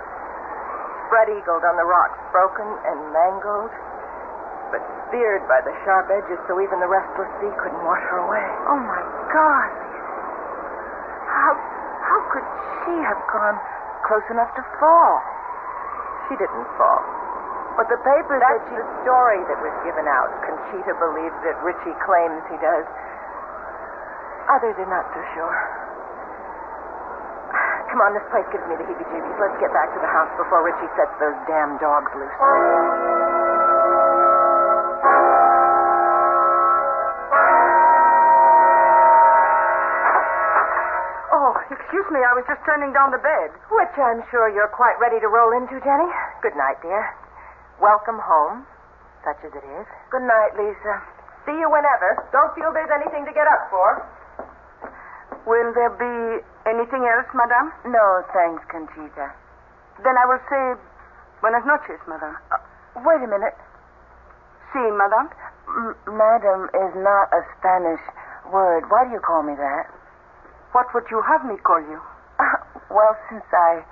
Spread-eagled on the rocks, broken and mangled, but speared by the sharp edges so even the restless sea couldn't wash her away. Oh, my God, Lisa. How could she have gone close enough to fall? She didn't fall. But the papers That's the story that was given out. Conchita believes that Richie claims he does. Others are not so sure. Come on, this place gives me the heebie-jeebies. Let's get back to the house before Richie sets those damn dogs loose. Oh, excuse me, I was just turning down the bed. Which I'm sure you're quite ready to roll into, Jenny. Good night, dear. Welcome home, such as it is. Good night, Lisa. See you whenever. Don't feel there's anything to get up for. Will there be anything else, madame? No, thanks, Conchita. Then I will say buenas noches, madame. Wait a minute. Si, madame? Madam is not a Spanish word. Why do you call me that? What would you have me call you? Well, since I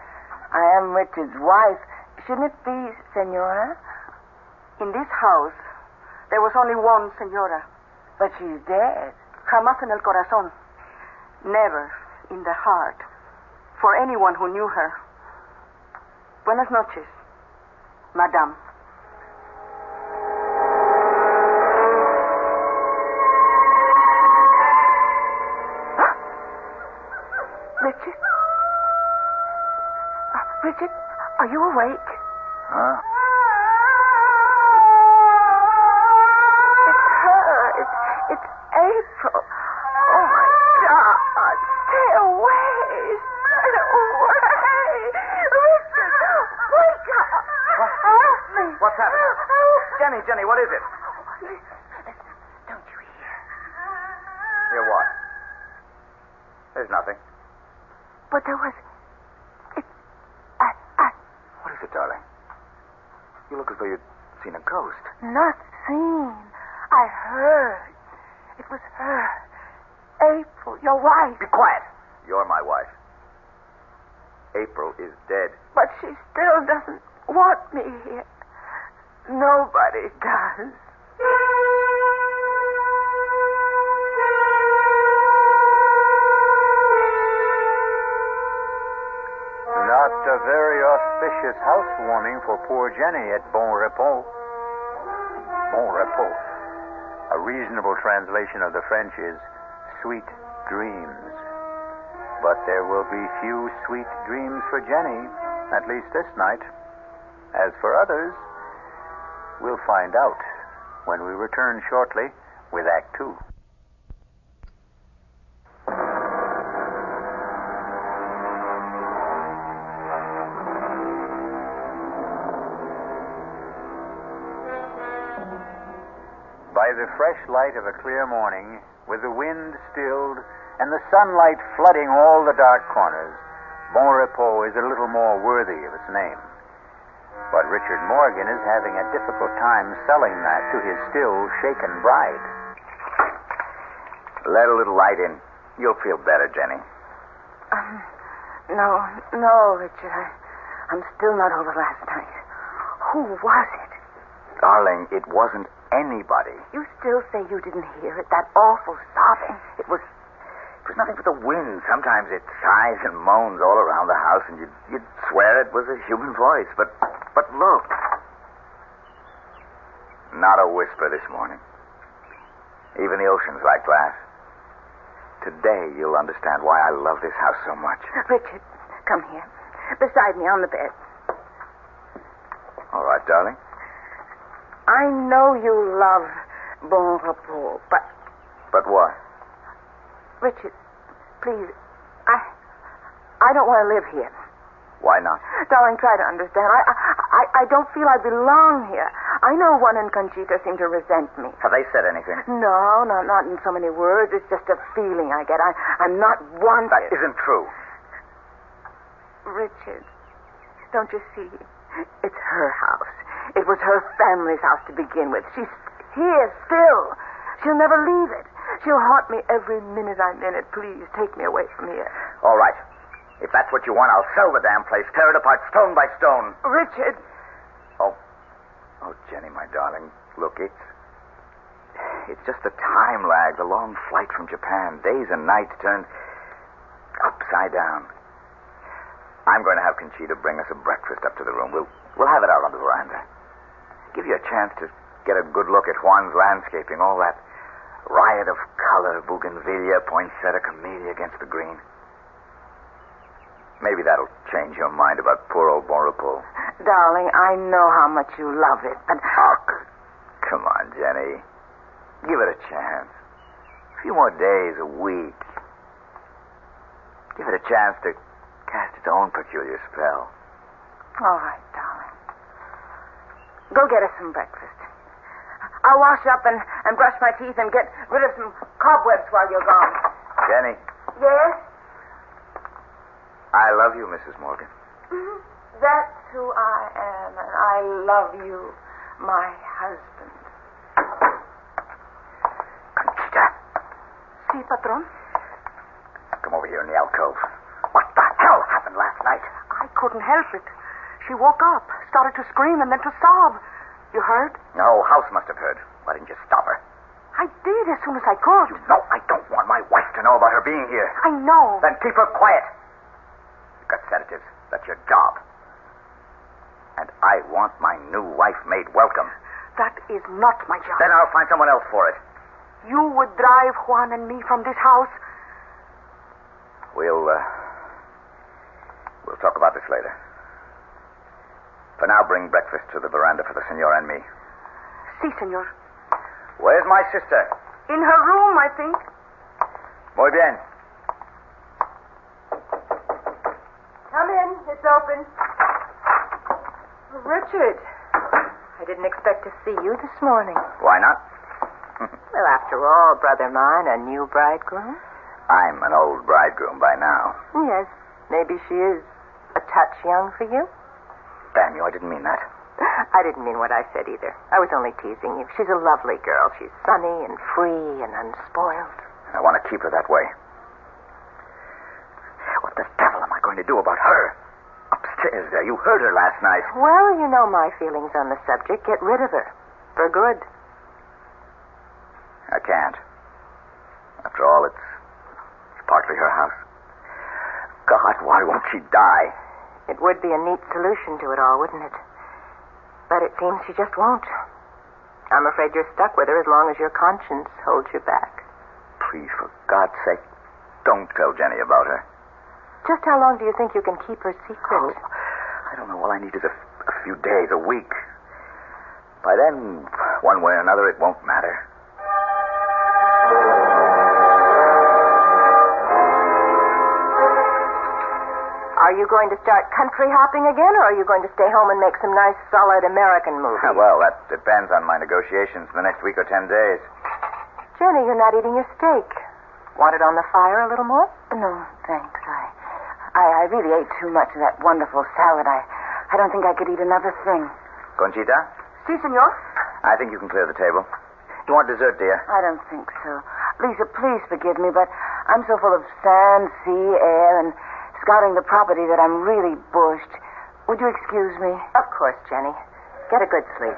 am Richard's wife, shouldn't it be senora? In this house, there was only one senora. But she's dead. Jamás en el corazón. Never in the heart. For anyone who knew her. Buenas noches. Madame. Richard? Richard, are you awake? Huh? It's her. It's April. Oh, my God. Stay away. Stay away. Richard, wake up. Help me. What's happening? Jenny, what is it? Listen. Don't you hear? Hear what? There's nothing. But there was... What is it, darling? You look as though you'd seen a ghost. Not seen. I heard. It was her. April, your wife. Be quiet. You're my wife. April is dead. But she still doesn't want me here. Nobody does. Not a very auspicious housewarming for poor Jenny at Bon Repos. Bon Repos. A reasonable translation of the French is sweet dreams. But there will be few sweet dreams for Jenny, at least this night. As for others, we'll find out when we return shortly with Act Two. By the fresh light of a clear morning, with the wind stilled and the sunlight flooding all the dark corners, Bon Repos is a little more worthy of its name. But Richard Morgan is having a difficult time selling that to his still shaken bride. Let a little light in. You'll feel better, Jenny. No, Richard. I'm still not over last night. Who was it? Darling, it wasn't anybody. You still say you didn't hear it? That awful sobbing. It was nothing but the wind. Sometimes it sighs and moans all around the house, and you'd swear it was a human voice. But look. Not a whisper this morning. Even the ocean's like glass. Today you'll understand why I love this house so much. Richard, come here. Beside me on the bed. All right, darling. I know you love Bon Repos, but... But what? Richard, please, I don't want to live here. Why not? Darling, try to understand. I don't feel I belong here. I know Juan and Conchita seem to resent me. Have they said anything? No, not in so many words. It's just a feeling I get. I'm not wanted. That isn't true. Richard, don't you see? It's her house. It was her family's house to begin with. She's here still. She'll never leave it. She'll haunt me every minute I'm in it. Please, take me away from here. All right. If that's what you want, I'll sell the damn place, tear it apart stone by stone. Richard. Oh, Jenny, my darling, look, it's just the time lag, the long flight from Japan. Days and nights turned upside down. I'm going to have Conchita bring us a breakfast up to the room. We'll have it out on the veranda. Give you a chance to get a good look at Juan's landscaping, all that riot of color, bougainvillea, poinsettia, camellia against the green. Maybe that'll change your mind about poor old Bon Repos. Darling, I know how much you love it, but... Oh, come on, Jenny. Give it a chance. A few more days, a week. Give it a chance to cast its own peculiar spell. All right, darling. Go get us some breakfast. I'll wash up and brush my teeth and get rid of some cobwebs while you're gone. Jenny. Yes? I love you, Mrs. Morgan. Mm-hmm. That's who I am, and I love you, my husband. Conchita. Si, patron? Come over here in the alcove. What the hell happened last night? I couldn't help it. She woke up, started to scream, and then to sob. You heard? No, House must have heard. Why didn't you stop her? I did as soon as I could. You know I don't want my wife to know about her being here. I know. Then keep her quiet. You've got sedatives. That's your job. And I want my new wife made welcome. That is not my job. Then I'll find someone else for it. You would drive Juan and me from this house? We'll talk about this later. For now, bring breakfast to the veranda for the senor and me. Si, senor. Where's my sister? In her room, I think. Muy bien. Come in. It's open. Richard, I didn't expect to see you this morning. Why not? Well, after all, brother mine, a new bridegroom. I'm an old bridegroom by now. Yes, maybe she is a touch young for you. Damn you, I didn't mean that. I didn't mean what I said either. I was only teasing you. She's a lovely girl. She's sunny and free and unspoiled. I want to keep her that way. What the devil am I going to do about her? Upstairs there. You heard her last night. Well, you know my feelings on the subject. Get rid of her. For good. I can't. After all, it's partly her house. God, why won't she die? It would be a neat solution to it all, wouldn't it? But it seems she just won't. I'm afraid you're stuck with her as long as your conscience holds you back. Please, for God's sake, don't tell Jenny about her. Just how long do you think you can keep her secret? Oh, I don't know. All I need is a few days, a week. By then, one way or another, it won't matter. Are you going to start country hopping again, or are you going to stay home and make some nice, solid American movies? Well, that depends on my negotiations in the next week or 10 days. Jenny, you're not eating your steak. Want it on the fire a little more? No, thanks. I really ate too much of that wonderful salad. I don't think I could eat another thing. Conchita? Si, senor. I think you can clear the table. You want dessert, dear? I don't think so. Lisa, please forgive me, but I'm so full of sand, sea, air, and scouting the property that I'm really bushed. Would you excuse me? Of course, Jenny. Get a good sleep.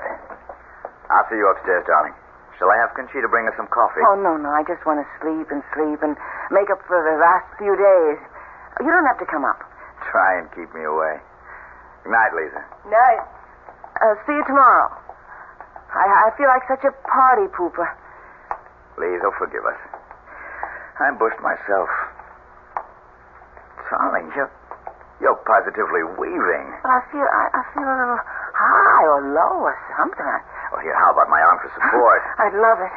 I'll see you upstairs, darling. Shall I have Conchita bring us some coffee? Oh, no. I just want to sleep and make up for the last few days. You don't have to come up. Try and keep me away. Good night, Lisa. Night. See you tomorrow. I feel like such a party pooper. Please, forgive us. I'm bushed myself. Darling, you're positively weaving. But I feel a little high or low or something. Well, here, how about my arm for support? I'd love it.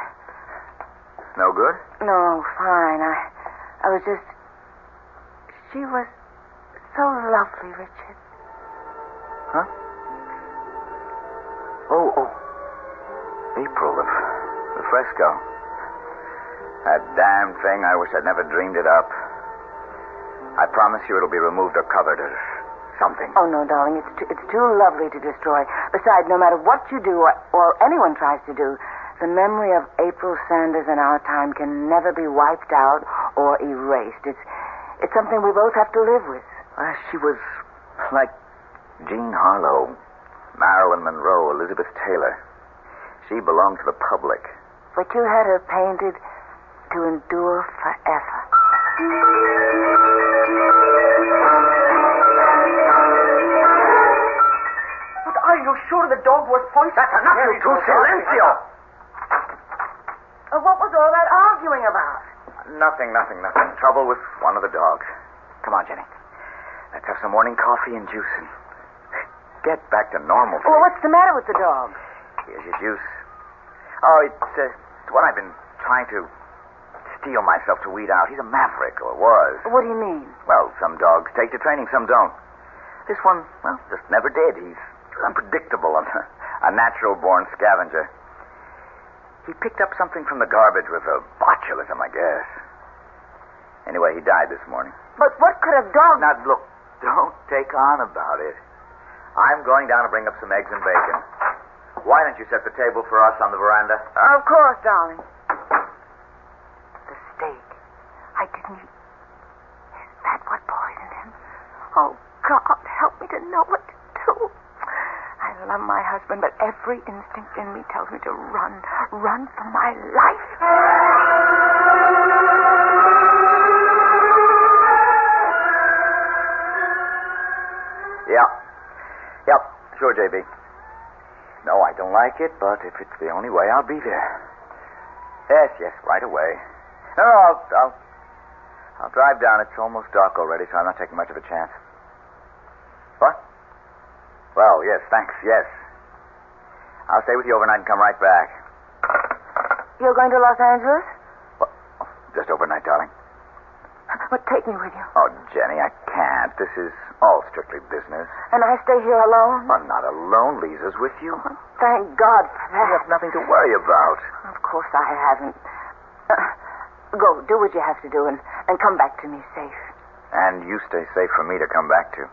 No good? No, fine. I was just... She was so lovely, Richard. Huh? Oh. April, the fresco. That damn thing, I wish I'd never dreamed it up. I promise you it'll be removed or covered or something. Oh, no, darling. It's too lovely to destroy. Besides, no matter what you do or anyone tries to do, the memory of April Sanders in our time can never be wiped out or erased. It's something we both have to live with. She was like Jean Harlow, Marilyn Monroe, Elizabeth Taylor. She belonged to the public. But you had her painted to endure forever. But are you sure the dog was poisoned? That's enough, you two. Silencio! What was all that arguing about? Nothing. Trouble with one of the dogs. Come on, Jenny. Let's have some morning coffee and juice and get back to normal. Well, what's the matter with the dog? Here's your juice. Oh, it's what I've been trying to steel myself to weed out. He's a maverick, or was. What do you mean? Well, some dogs take to training, some don't. This one, well, just never did. He's unpredictable, a natural-born scavenger. He picked up something from the garbage with a botulism, I guess. Anyway, he died this morning. But what could a dog... Now, look, don't take on about it. I'm going down to bring up some eggs and bacon. Why don't you set the table for us on the veranda? Of course, darling. The steak. I didn't eat. Is that what poisoned him? Oh, God, help me to know what to do. I love my husband, but every instinct in me tells me to run for my life. Yep, sure, JB. No, I don't like it, but if it's the only way, I'll be there. Yes, right away. No, I'll drive down. It's almost dark already, so I'm not taking much of a chance. What? Well, yes, thanks, yes. I'll stay with you overnight and come right back. You're going to Los Angeles? What? Oh, just overnight, darling. But take me with you. Oh, Jenny, I can't. This is all strictly business. And I stay here alone? I'm not alone. Lisa's with you. Thank God for that. You have nothing to worry about. Of course I haven't. Go, do what you have to do, and come back to me safe. And you stay safe for me to come back to.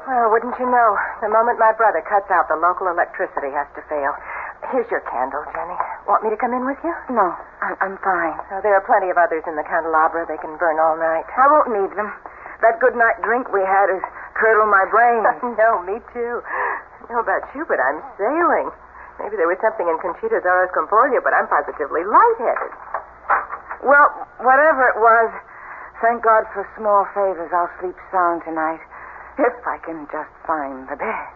Well, wouldn't you know, the moment my brother cuts out, the local electricity has to fail. Here's your candle, Jenny. Want me to come in with you? No, I'm fine. Oh, there are plenty of others in the candelabra. They can burn all night. I won't need them. That good night drink we had has curdled my brain. No, me too. I don't know about you, but I'm sailing. Maybe there was something in Conchita's Horas Compolia, but I'm positively lightheaded. Well, whatever it was, thank God for small favors. I'll sleep sound tonight. If I can just find the bed.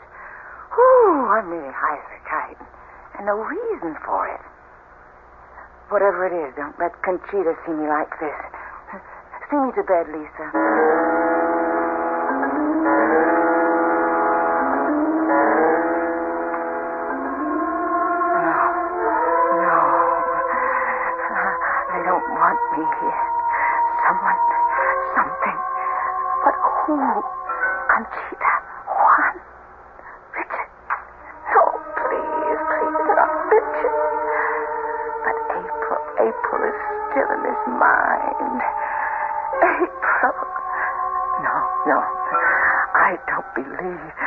Whew, I'm really high as a kite. And no reason for it. Whatever it is, don't let Conchita see me like this. See me to bed, Lisa. No. They don't want me here. Someone, something. But who? Conchita, Juan, Richard. No, please, not Richard. But April is still in his mind. April. No, I don't believe.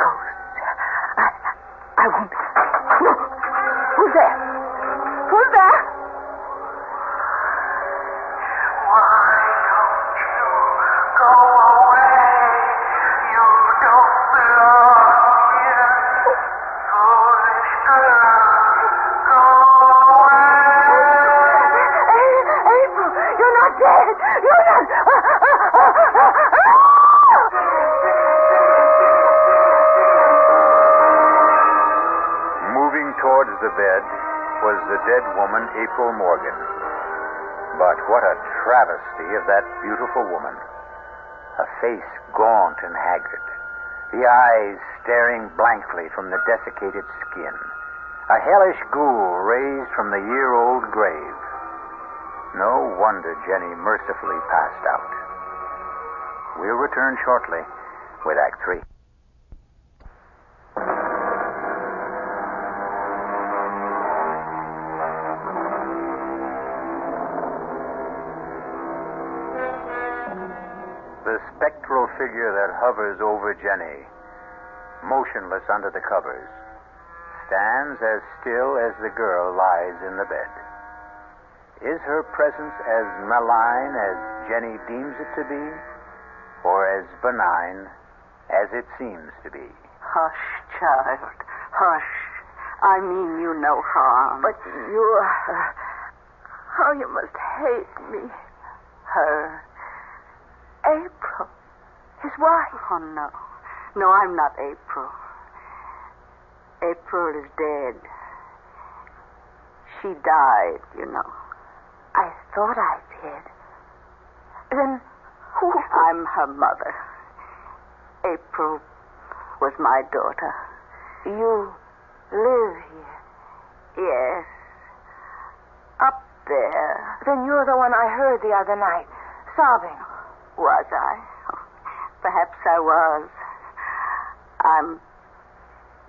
Ghosts. I won't. No. Who's there? Who's there? The bed was the dead woman, April Morgan. But what a travesty of that beautiful woman. A face gaunt and haggard, the eyes staring blankly from the desiccated skin, a hellish ghoul raised from the year-old grave. No wonder Jenny mercifully passed out. We'll return shortly with Act 3. The spectral figure that hovers over Jenny, motionless under the covers, stands as still as the girl lies in the bed. Is her presence as malign as Jenny deems it to be, or as benign as it seems to be? Hush, child. Hush. I mean you no harm. But you... oh, you must hate me. Her. April. His wife. Oh, no. No, I'm not April. April is dead. She died, you know. I thought I did. Then who? I'm her mother. April was my daughter. You live here? Yes. Up there. Then you're the one I heard the other night, sobbing. Was I? Oh, perhaps I was. I'm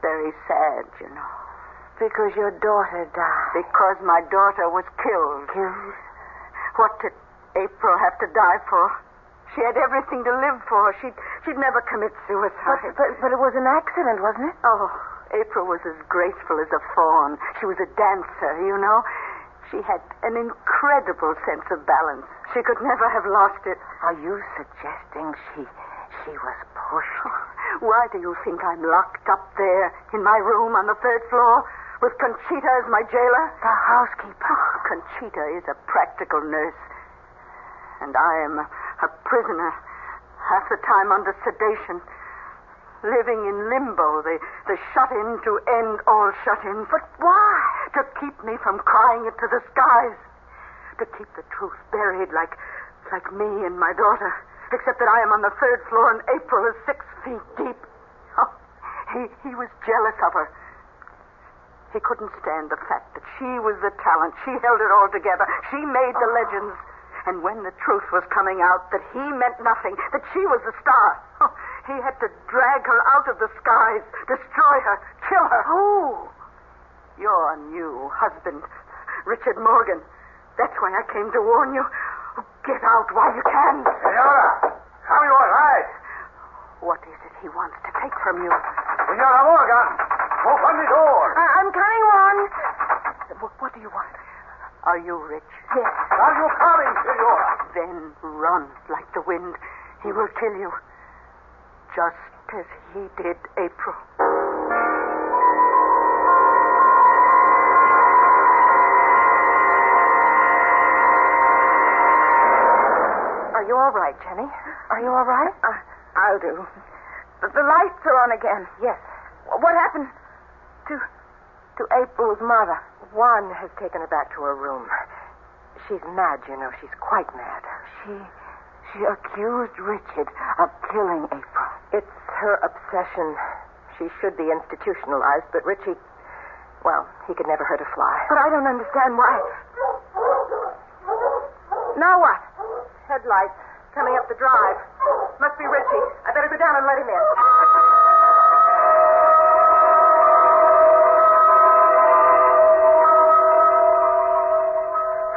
very sad, you know. Because your daughter died. Because my daughter was killed. Killed? What did April have to die for? She had everything to live for. She'd never commit suicide. But it was an accident, wasn't it? Oh, April was as graceful as a fawn. She was a dancer, you know. She had an incredible sense of balance. She could never have lost it. Are you suggesting she was pushed? Why do you think I'm locked up there in my room on the 3rd floor? with Conchita as my jailer? The housekeeper. Conchita is a practical nurse. And I am a prisoner, half the time under sedation, living in limbo, the shut-in to end all shut-in. But why? To keep me from crying it to the skies. To keep the truth buried like me and my daughter. Except that I am on the 3rd floor and April is 6 feet deep. Oh, he was jealous of her. He couldn't stand the fact that she was the talent. She held it all together. She made the legends. And when the truth was coming out that he meant nothing, that she was the star, he had to drag her out of the skies, destroy her, kill her. Who? Your new husband, Richard Morgan. That's why I came to warn you. Get out while you can. Senora, have you all right? What is it he wants to take from you? Senora Morgan, open the door. I'm coming, Juan. What do you want? Are you rich? Yes. Are you coming, Senora? Then run like the wind. He will kill you. Just as he did April. Are you all right, Jenny? Are you all right? I'll do. The lights are on again. Yes. What happened to April's mother? Juan has taken her back to her room. She's mad, you know. She's quite mad. She accused Richard of killing April. It's her obsession. She should be institutionalized, but Richie, well, he could never hurt a fly. But I don't understand why. Now what? Headlights coming up the drive. Must be Richie. I better go down and let him in.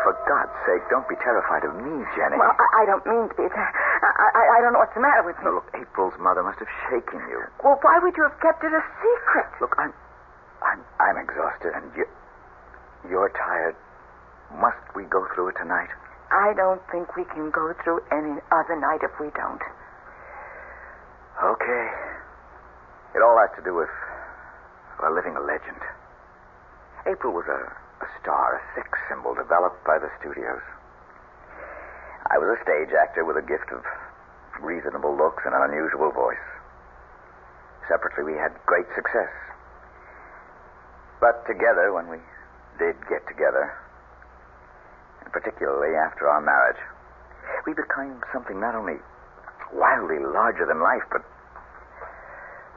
For God's sake, don't be terrified of me, Jenny. Well, I don't mean to be. I don't know what's the matter with me. No, look, April's mother must have shaken you. Well, why would you have kept it a secret? Look, I'm exhausted, and you're tired. Must we go through it tonight? I don't think we can go through any other night if we don't. Okay. It all has to do with living a legend. April was a star, a sex symbol developed by the studios. I was a stage actor with a gift of reasonable looks and an unusual voice. Separately, we had great success. But together, when we did get together, and particularly after our marriage, we became something not only wildly larger than life, but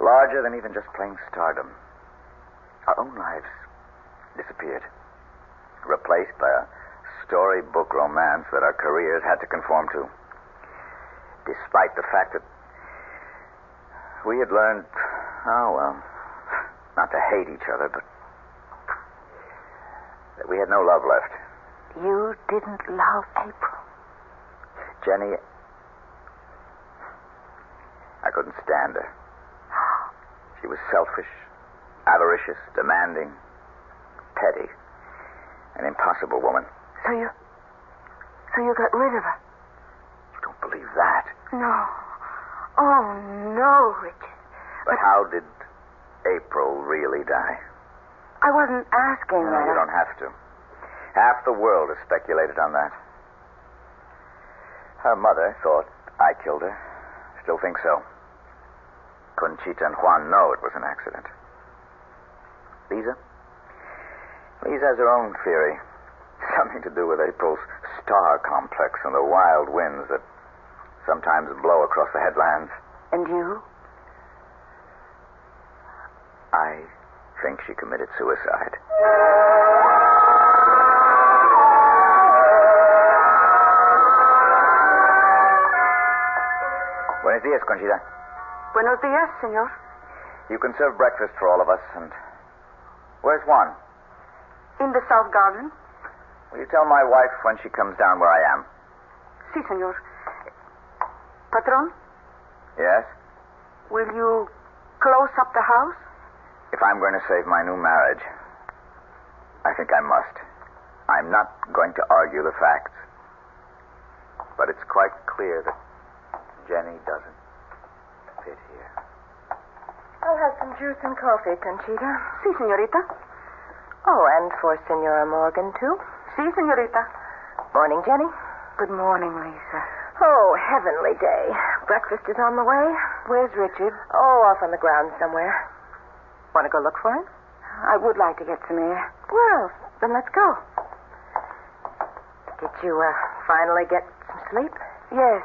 larger than even just plain stardom. Our own lives disappeared, replaced by a storybook romance that our careers had to conform to, despite the fact that we had learned, not to hate each other, but that we had no love left. You didn't love April? Jenny, I couldn't stand her. She was selfish, avaricious, demanding, petty, an impossible woman. So you got rid of her? You don't believe that? No. Oh, no, Richard. But how did April really die? I wasn't asking No, that. you don't have to. Half the world has speculated on that. Her mother thought I killed her. Still think so. Conchita and Juan know it was an accident. Lisa has her own theory. Something to do with April's star complex and the wild winds that sometimes blow across the headlands. And you? I think she committed suicide. Buenos días, Conchita. Buenos días, senor. You can serve breakfast for all of us, and... Where's Juan? In the south garden. Will you tell my wife when she comes down where I am? Si, senor. Patron, Yes? will you close up the house? If I'm going to save my new marriage, I think I must. I'm not going to argue the facts. But it's quite clear that Jenny doesn't fit here. I'll have some juice and coffee, Conchita. Si, señorita. Oh, and for Senora Morgan, too? Si, senorita. Morning, Jenny. Good morning, Lisa. Oh, heavenly day. Breakfast is on the way. Where's Richard? Oh, off on the grounds somewhere. Want to go look for him? I would like to get some air. Well, then let's go. Did you finally get some sleep? Yes.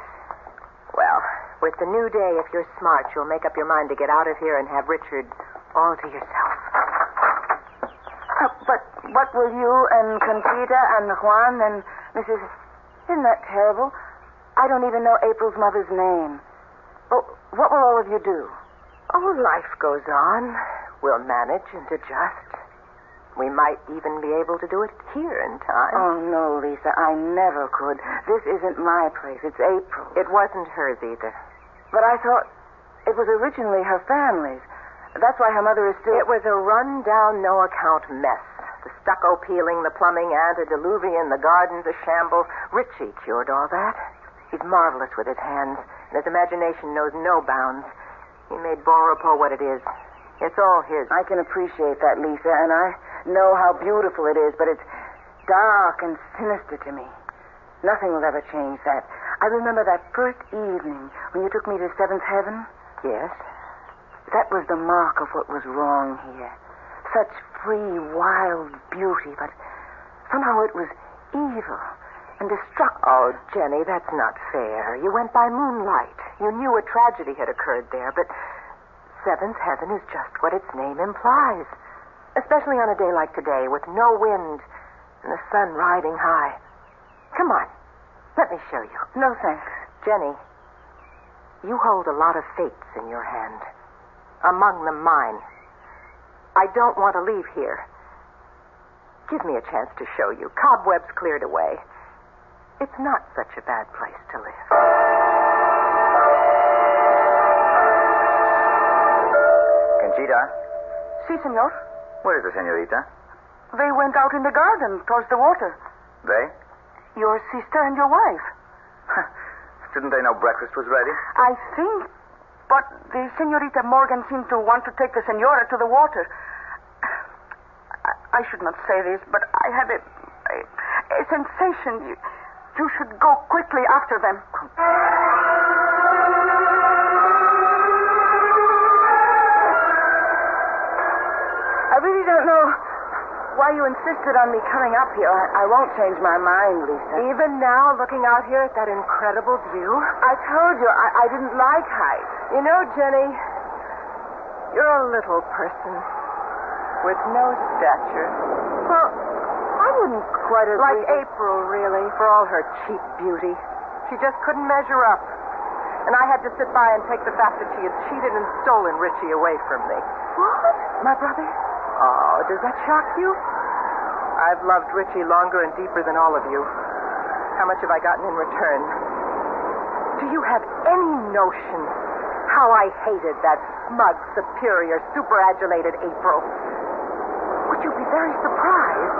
Well, with the new day, if you're smart, you'll make up your mind to get out of here and have Richard all to yourself. But what will you and Conchita and Juan and Mrs. Isn't that terrible? I don't even know April's mother's name. Well, what will all of you do? Oh, life goes on. We'll manage and adjust. We might even be able to do it here in time. Oh, no, Lisa, I never could. This isn't my place. It's April's. It wasn't hers either. But I thought it was originally her family's. That's why her mother is still... It was a run-down, no-account mess. The stucco peeling, the plumbing, antediluvian, the gardens a shamble. Richie cured all that. He's marvelous with his hands, and his imagination knows no bounds. He made Bonrepos what it is. It's all his. I can appreciate that, Lisa, and I know how beautiful it is, but it's dark and sinister to me. Nothing will ever change that. I remember that first evening when you took me to Seventh Heaven. Yes? That was the mark of what was wrong here. Such free, wild beauty, but somehow it was evil and destructive. Oh, Jenny, that's not fair. You went by moonlight. You knew a tragedy had occurred there, but Seventh Heaven is just what its name implies. Especially on a day like today, with no wind and the sun riding high. Come on. Let me show you. No, thanks. Jenny, you hold a lot of fates in your hand. Among them mine. I don't want to leave here. Give me a chance to show you. Cobwebs cleared away. It's not such a bad place to live. Conchita? Si, senor. Where is the senorita? They went out in the garden towards the water. They? Your sister and your wife. Didn't they know breakfast was ready? I think... But the Senorita Morgan seemed to want to take the senora to the water. I should not say this, but I had a sensation you should go quickly after them. I really don't know why you insisted on me coming up here. I won't change my mind, Lisa. Even now, looking out here at that incredible view? I told you I didn't like height. You know, Jenny, you're a little person with no stature. Well, I wouldn't quite agree. Like April, really, for all her cheap beauty. She just couldn't measure up. And I had to sit by and take the fact that she had cheated and stolen Richie away from me. What? My brother? Oh, does that shock you? I've loved Richie longer and deeper than all of you. How much have I gotten in return? Do you have any notion how I hated that smug, superior, superadulated April? Would you be very surprised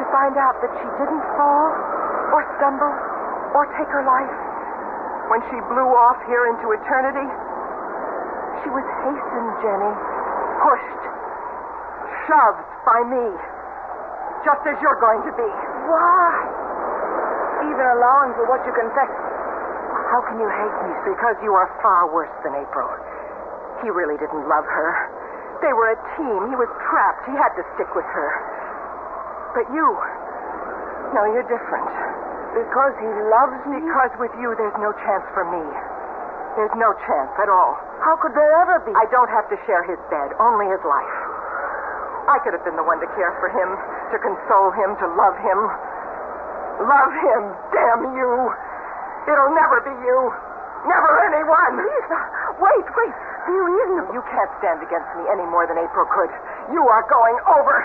to find out that she didn't fall or stumble or take her life when she blew off here into eternity? She was hastened, Jenny, pushed, shoved by me, just as you're going to be. Why? Even allowing for what you confess. How can you hate me? Because you are far worse than April. He really didn't love her. They were a team. He was trapped. He had to stick with her. But you, no, you're different. Because he loves me? Because with you, there's no chance for me. There's no chance at all. How could there ever be? I don't have to share his bed, only his life. I could have been the one to care for him, to console him, to love him. Love him, damn you. It'll never be you. Never anyone. Lisa, wait. Do you even... You can't stand against me any more than April could. You are going over.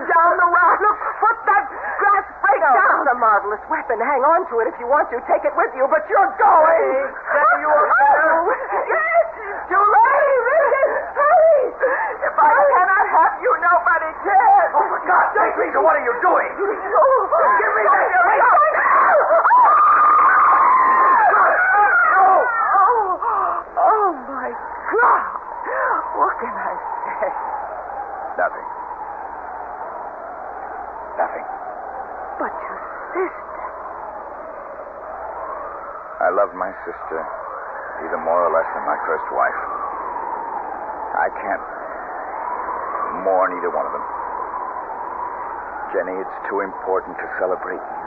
Down the rock. Look, put that grass break down. It's a marvelous weapon. Hang on to it if you want to. Take it with you, but you're going. Stay you up there. Yes, too late. Hurry. If I cannot have you, nobody can. Oh, for God's sake, Lisa, what are you doing? Give me that. Oh, my God. What can I say? Nothing. loved my sister either more or less than my first wife. I can't mourn either one of them. Jenny, it's too important to celebrate you.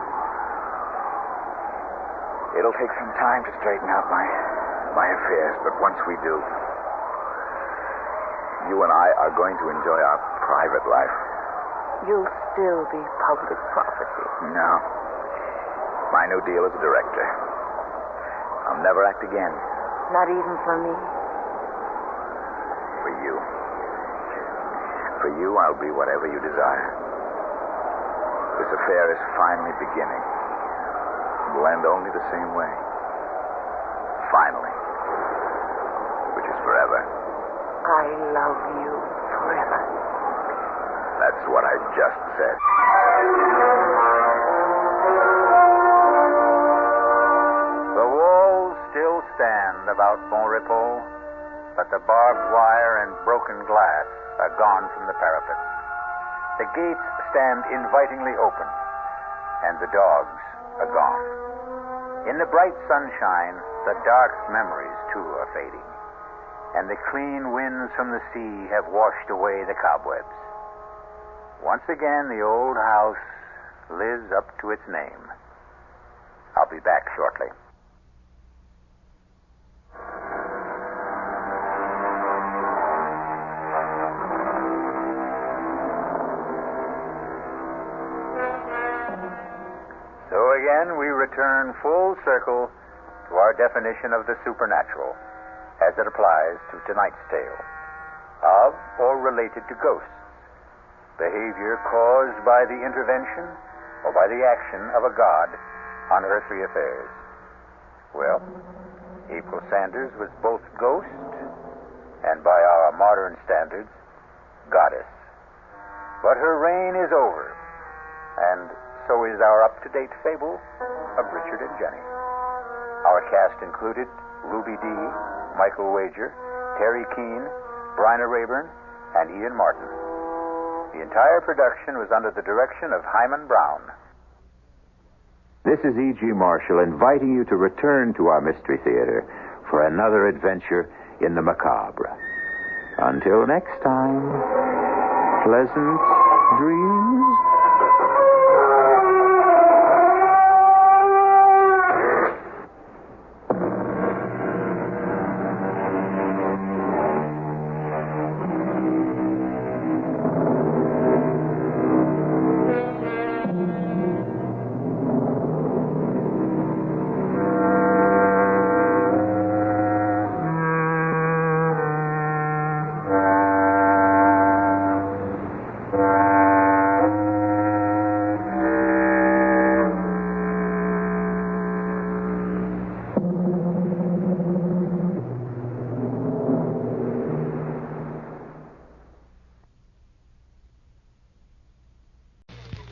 It'll take some time to straighten out my affairs, but once we do, you and I are going to enjoy our private life. You'll still be public property. No. My new deal as a director. I'll never act again. Not even for me? For you. For you, I'll be whatever you desire. This affair is finally beginning. It will end only the same way. Finally. Which is forever. I love you forever. That's what I just said. The walls still stand about Bon Repos, but the barbed wire and broken glass are gone from the parapet. The gates stand invitingly open, and the dogs are gone. In the bright sunshine, the dark memories, too, are fading, and the clean winds from the sea have washed away the cobwebs. Once again, the old house lives up to its name. I'll be back shortly. So again, we return full circle to our definition of the supernatural as it applies to tonight's tale, of or related to ghosts, behavior caused by the intervention or by the action of a god on earthly affairs. Well, April Sanders was both ghost and, by our modern standards, goddess. But her reign is over, and so is our up-to-date fable of Richard and Jenny. Our cast included Ruby Dee, Michael Wager, Terry Keane, Bryna Rayburn, and Ian Martin. The entire production was under the direction of Hyman Brown. This is E.G. Marshall inviting you to return to our Mystery Theater for another adventure in the macabre. Until next time, pleasant dreams.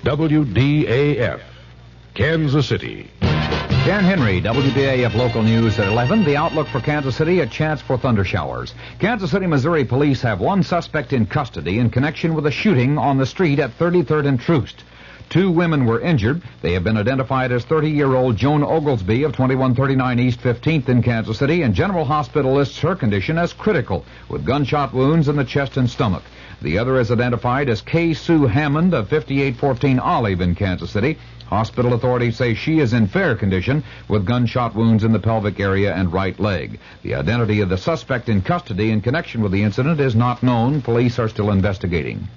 WDAF, Kansas City. Dan Henry, WDAF Local News at 11. The outlook for Kansas City, a chance for thunder showers. Kansas City, Missouri police have one suspect in custody in connection with a shooting on the street at 33rd and Troost. 2 women were injured. They have been identified as 30-year-old Joan Oglesby of 2139 East 15th in Kansas City, and General Hospital lists her condition as critical, with gunshot wounds in the chest and stomach. The other is identified as Kay Sue Hammond of 5814 Olive in Kansas City. Hospital authorities say she is in fair condition with gunshot wounds in the pelvic area and right leg. The identity of the suspect in custody in connection with the incident is not known. Police are still investigating.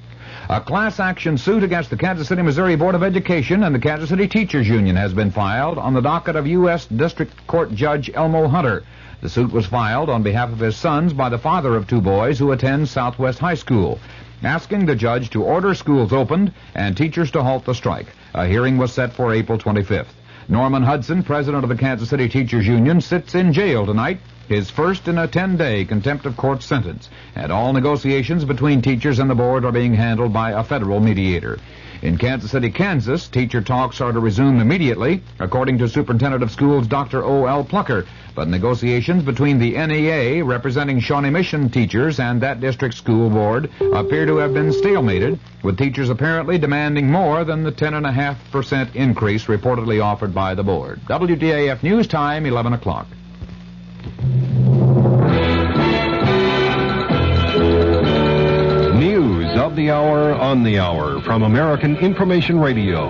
A class action suit against the Kansas City, Missouri Board of Education and the Kansas City Teachers Union has been filed on the docket of U.S. District Court Judge Elmo Hunter. The suit was filed on behalf of his sons by the father of 2 boys who attend Southwest High School, asking the judge to order schools opened and teachers to halt the strike. A hearing was set for April 25th. Norman Hudson, president of the Kansas City Teachers Union, sits in jail tonight his first in a 10-day contempt of court sentence, and all negotiations between teachers and the board are being handled by a federal mediator. In Kansas City, Kansas, teacher talks are to resume immediately, according to Superintendent of Schools Dr. O.L. Plucker. But negotiations between the NEA, representing Shawnee Mission teachers, and that district's school board appear to have been stalemated, with teachers apparently demanding more than the 10.5% increase reportedly offered by the board. WDAF News Time, 11 o'clock. Of the hour, on the hour, from American Information Radio.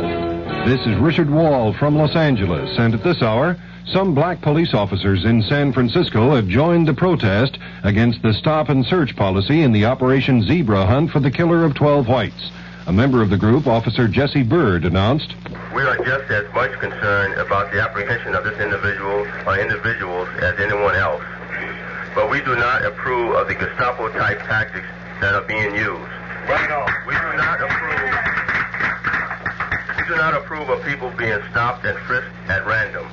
This is Richard Wall from Los Angeles, and at this hour, some black police officers in San Francisco have joined the protest against the stop and search policy in the Operation Zebra hunt for the killer of 12 whites. A member of the group, Officer Jesse Bird, announced, "We are just as much concerned about the apprehension of this individual or individuals as anyone else. But we do not approve of the Gestapo-type tactics that are being used. We do not approve of people being stopped and frisked at random.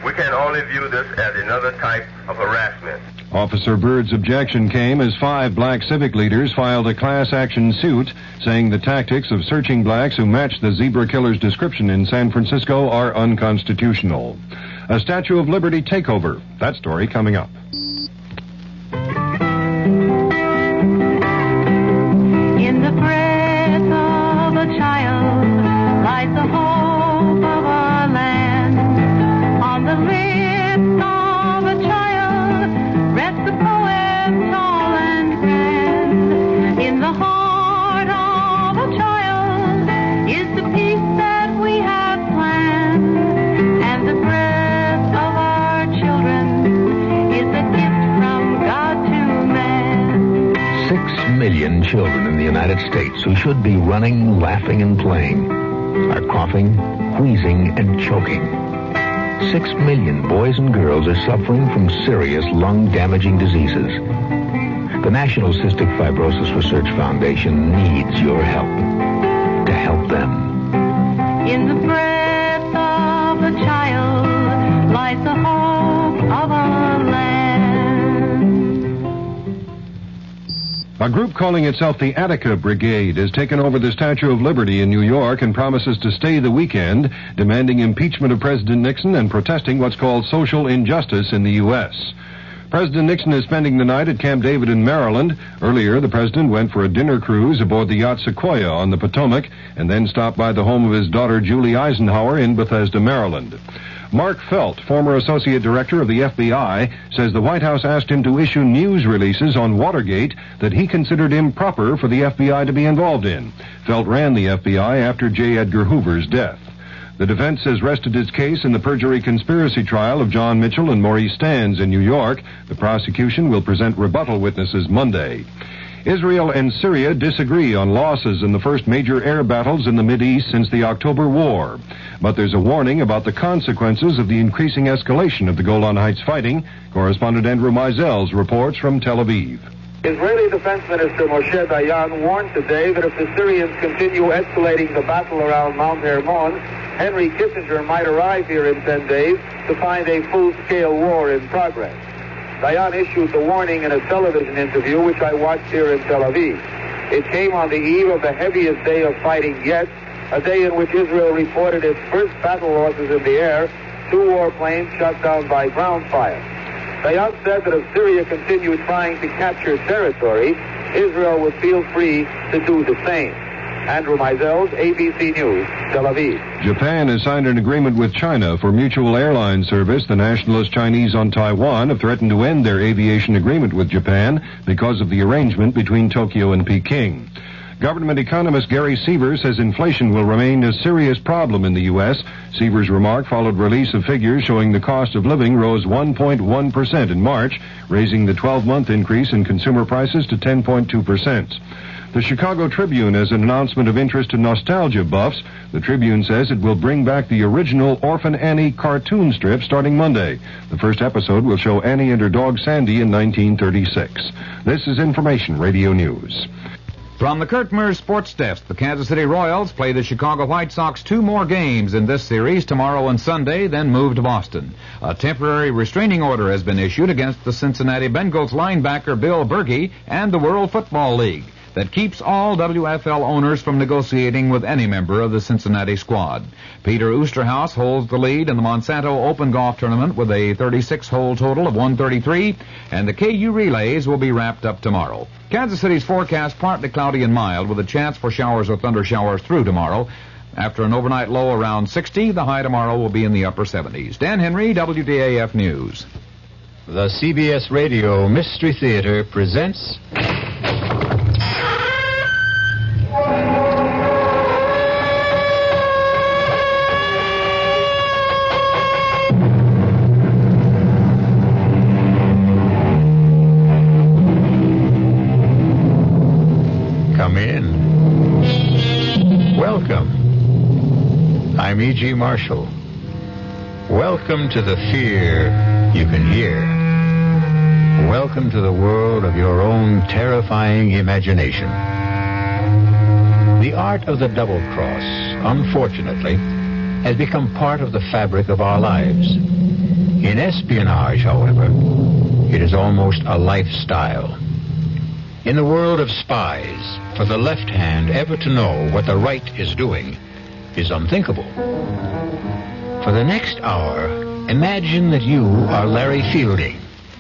We can only view this as another type of harassment." Officer Bird's objection came as 5 black civic leaders filed a class action suit saying the tactics of searching blacks who match the zebra killer's description in San Francisco are unconstitutional. A Statue of Liberty takeover. That story coming up. In the breath of a child lies the hope of our land. On the lips of a child rests the poem tall and grand. In the heart of a child is the peace that we have planned. And the breath of our children is a gift from God to man. 6 million children in the United States who should be running, laughing, and playing are coughing, wheezing, and choking. 6 million boys and girls are suffering from serious lung-damaging diseases. The National Cystic Fibrosis Research Foundation needs your help to help them. In the breath of a child lies the hope of our land. A group calling itself the Attica Brigade has taken over the Statue of Liberty in New York and promises to stay the weekend, demanding impeachment of President Nixon and protesting what's called social injustice in the U.S. President Nixon is spending the night at Camp David in Maryland. Earlier, the president went for a dinner cruise aboard the yacht Sequoia on the Potomac and then stopped by the home of his daughter Julie Eisenhower in Bethesda, Maryland. Mark Felt, former associate director of the FBI, says the White House asked him to issue news releases on Watergate that he considered improper for the FBI to be involved in. Felt ran the FBI after J. Edgar Hoover's death. The defense has rested its case in the perjury conspiracy trial of John Mitchell and Maurice Stans in New York. The prosecution will present rebuttal witnesses Monday. Israel and Syria disagree on losses in the first major air battles in the Mideast since the October War. But there's a warning about the consequences of the increasing escalation of the Golan Heights fighting. Correspondent Andrew Mizell's reports from Tel Aviv. Israeli Defense Minister Moshe Dayan warned today that if the Syrians continue escalating the battle around Mount Hermon, Henry Kissinger might arrive here in 10 days to find a full-scale war in progress. Dayan issued the warning in a television interview, which I watched here in Tel Aviv. It came on the eve of the heaviest day of fighting yet, a day in which Israel reported its first battle losses in the air, 2 warplanes shot down by ground fire. Dayan said that if Syria continued trying to capture territory, Israel would feel free to do the same. Andrew Mizell's ABC News, Tel Aviv. Japan has signed an agreement with China for mutual airline service. The nationalist Chinese on Taiwan have threatened to end their aviation agreement with Japan because of the arrangement between Tokyo and Peking. Government economist Gary Seaver says inflation will remain a serious problem in the U.S. Seaver's remark followed release of figures showing the cost of living rose 1.1% in March, raising the 12-month increase in consumer prices to 10.2%. The Chicago Tribune has an announcement of interest to nostalgia buffs. The Tribune says it will bring back the original Orphan Annie cartoon strip starting Monday. The first episode will show Annie and her dog Sandy in 1936. This is Information Radio News. From the Kurt Mears Sports Desk, the Kansas City Royals play the Chicago White Sox 2 more games in this series, tomorrow and Sunday, then move to Boston. A temporary restraining order has been issued against the Cincinnati Bengals linebacker Bill Bergey and the World Football League that keeps all WFL owners from negotiating with any member of the Cincinnati squad. Peter Oosterhouse holds the lead in the Monsanto Open Golf Tournament with a 36-hole total of 133, and the KU Relays will be wrapped up tomorrow. Kansas City's forecast partly cloudy and mild with a chance for showers or thunder showers through tomorrow. After an overnight low around 60, the high tomorrow will be in the upper 70s. Dan Henry, WDAF News. The CBS Radio Mystery Theater presents... Come in. Welcome. I'm E.G. Marshall. Welcome to the fear you can hear. Welcome to the world of your own terrifying imagination. The art of the double cross, unfortunately, has become part of the fabric of our lives. In espionage, however, it is almost a lifestyle. In the world of spies, for the left hand ever to know what the right is doing is unthinkable. For the next hour, imagine that you are Larry Fielding,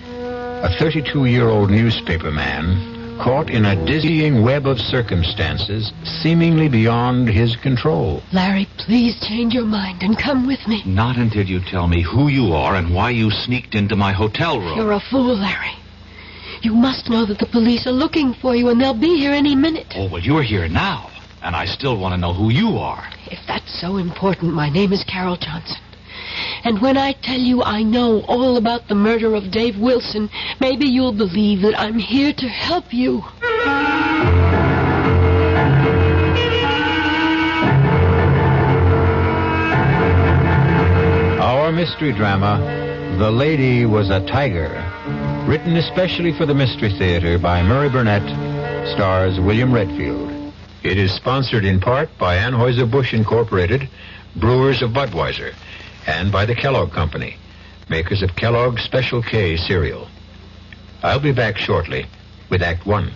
a 32-year-old newspaper man caught in a dizzying web of circumstances seemingly beyond his control. Larry, please change your mind and come with me. Not until you tell me who you are and why you sneaked into my hotel room. You're a fool, Larry. You must know that the police are looking for you, and they'll be here any minute. Oh, well, you're here now, and I still want to know who you are. If that's so important, my name is Carol Johnson. And when I tell you I know all about the murder of Dave Wilson, maybe you'll believe that I'm here to help you. Our mystery drama, The Lady Was a Tiger, written especially for the Mystery Theater by Murray Burnett, stars William Redfield. It is sponsored in part by Anheuser-Busch Incorporated, brewers of Budweiser, and by the Kellogg Company, makers of Kellogg's Special K cereal. I'll be back shortly with Act One.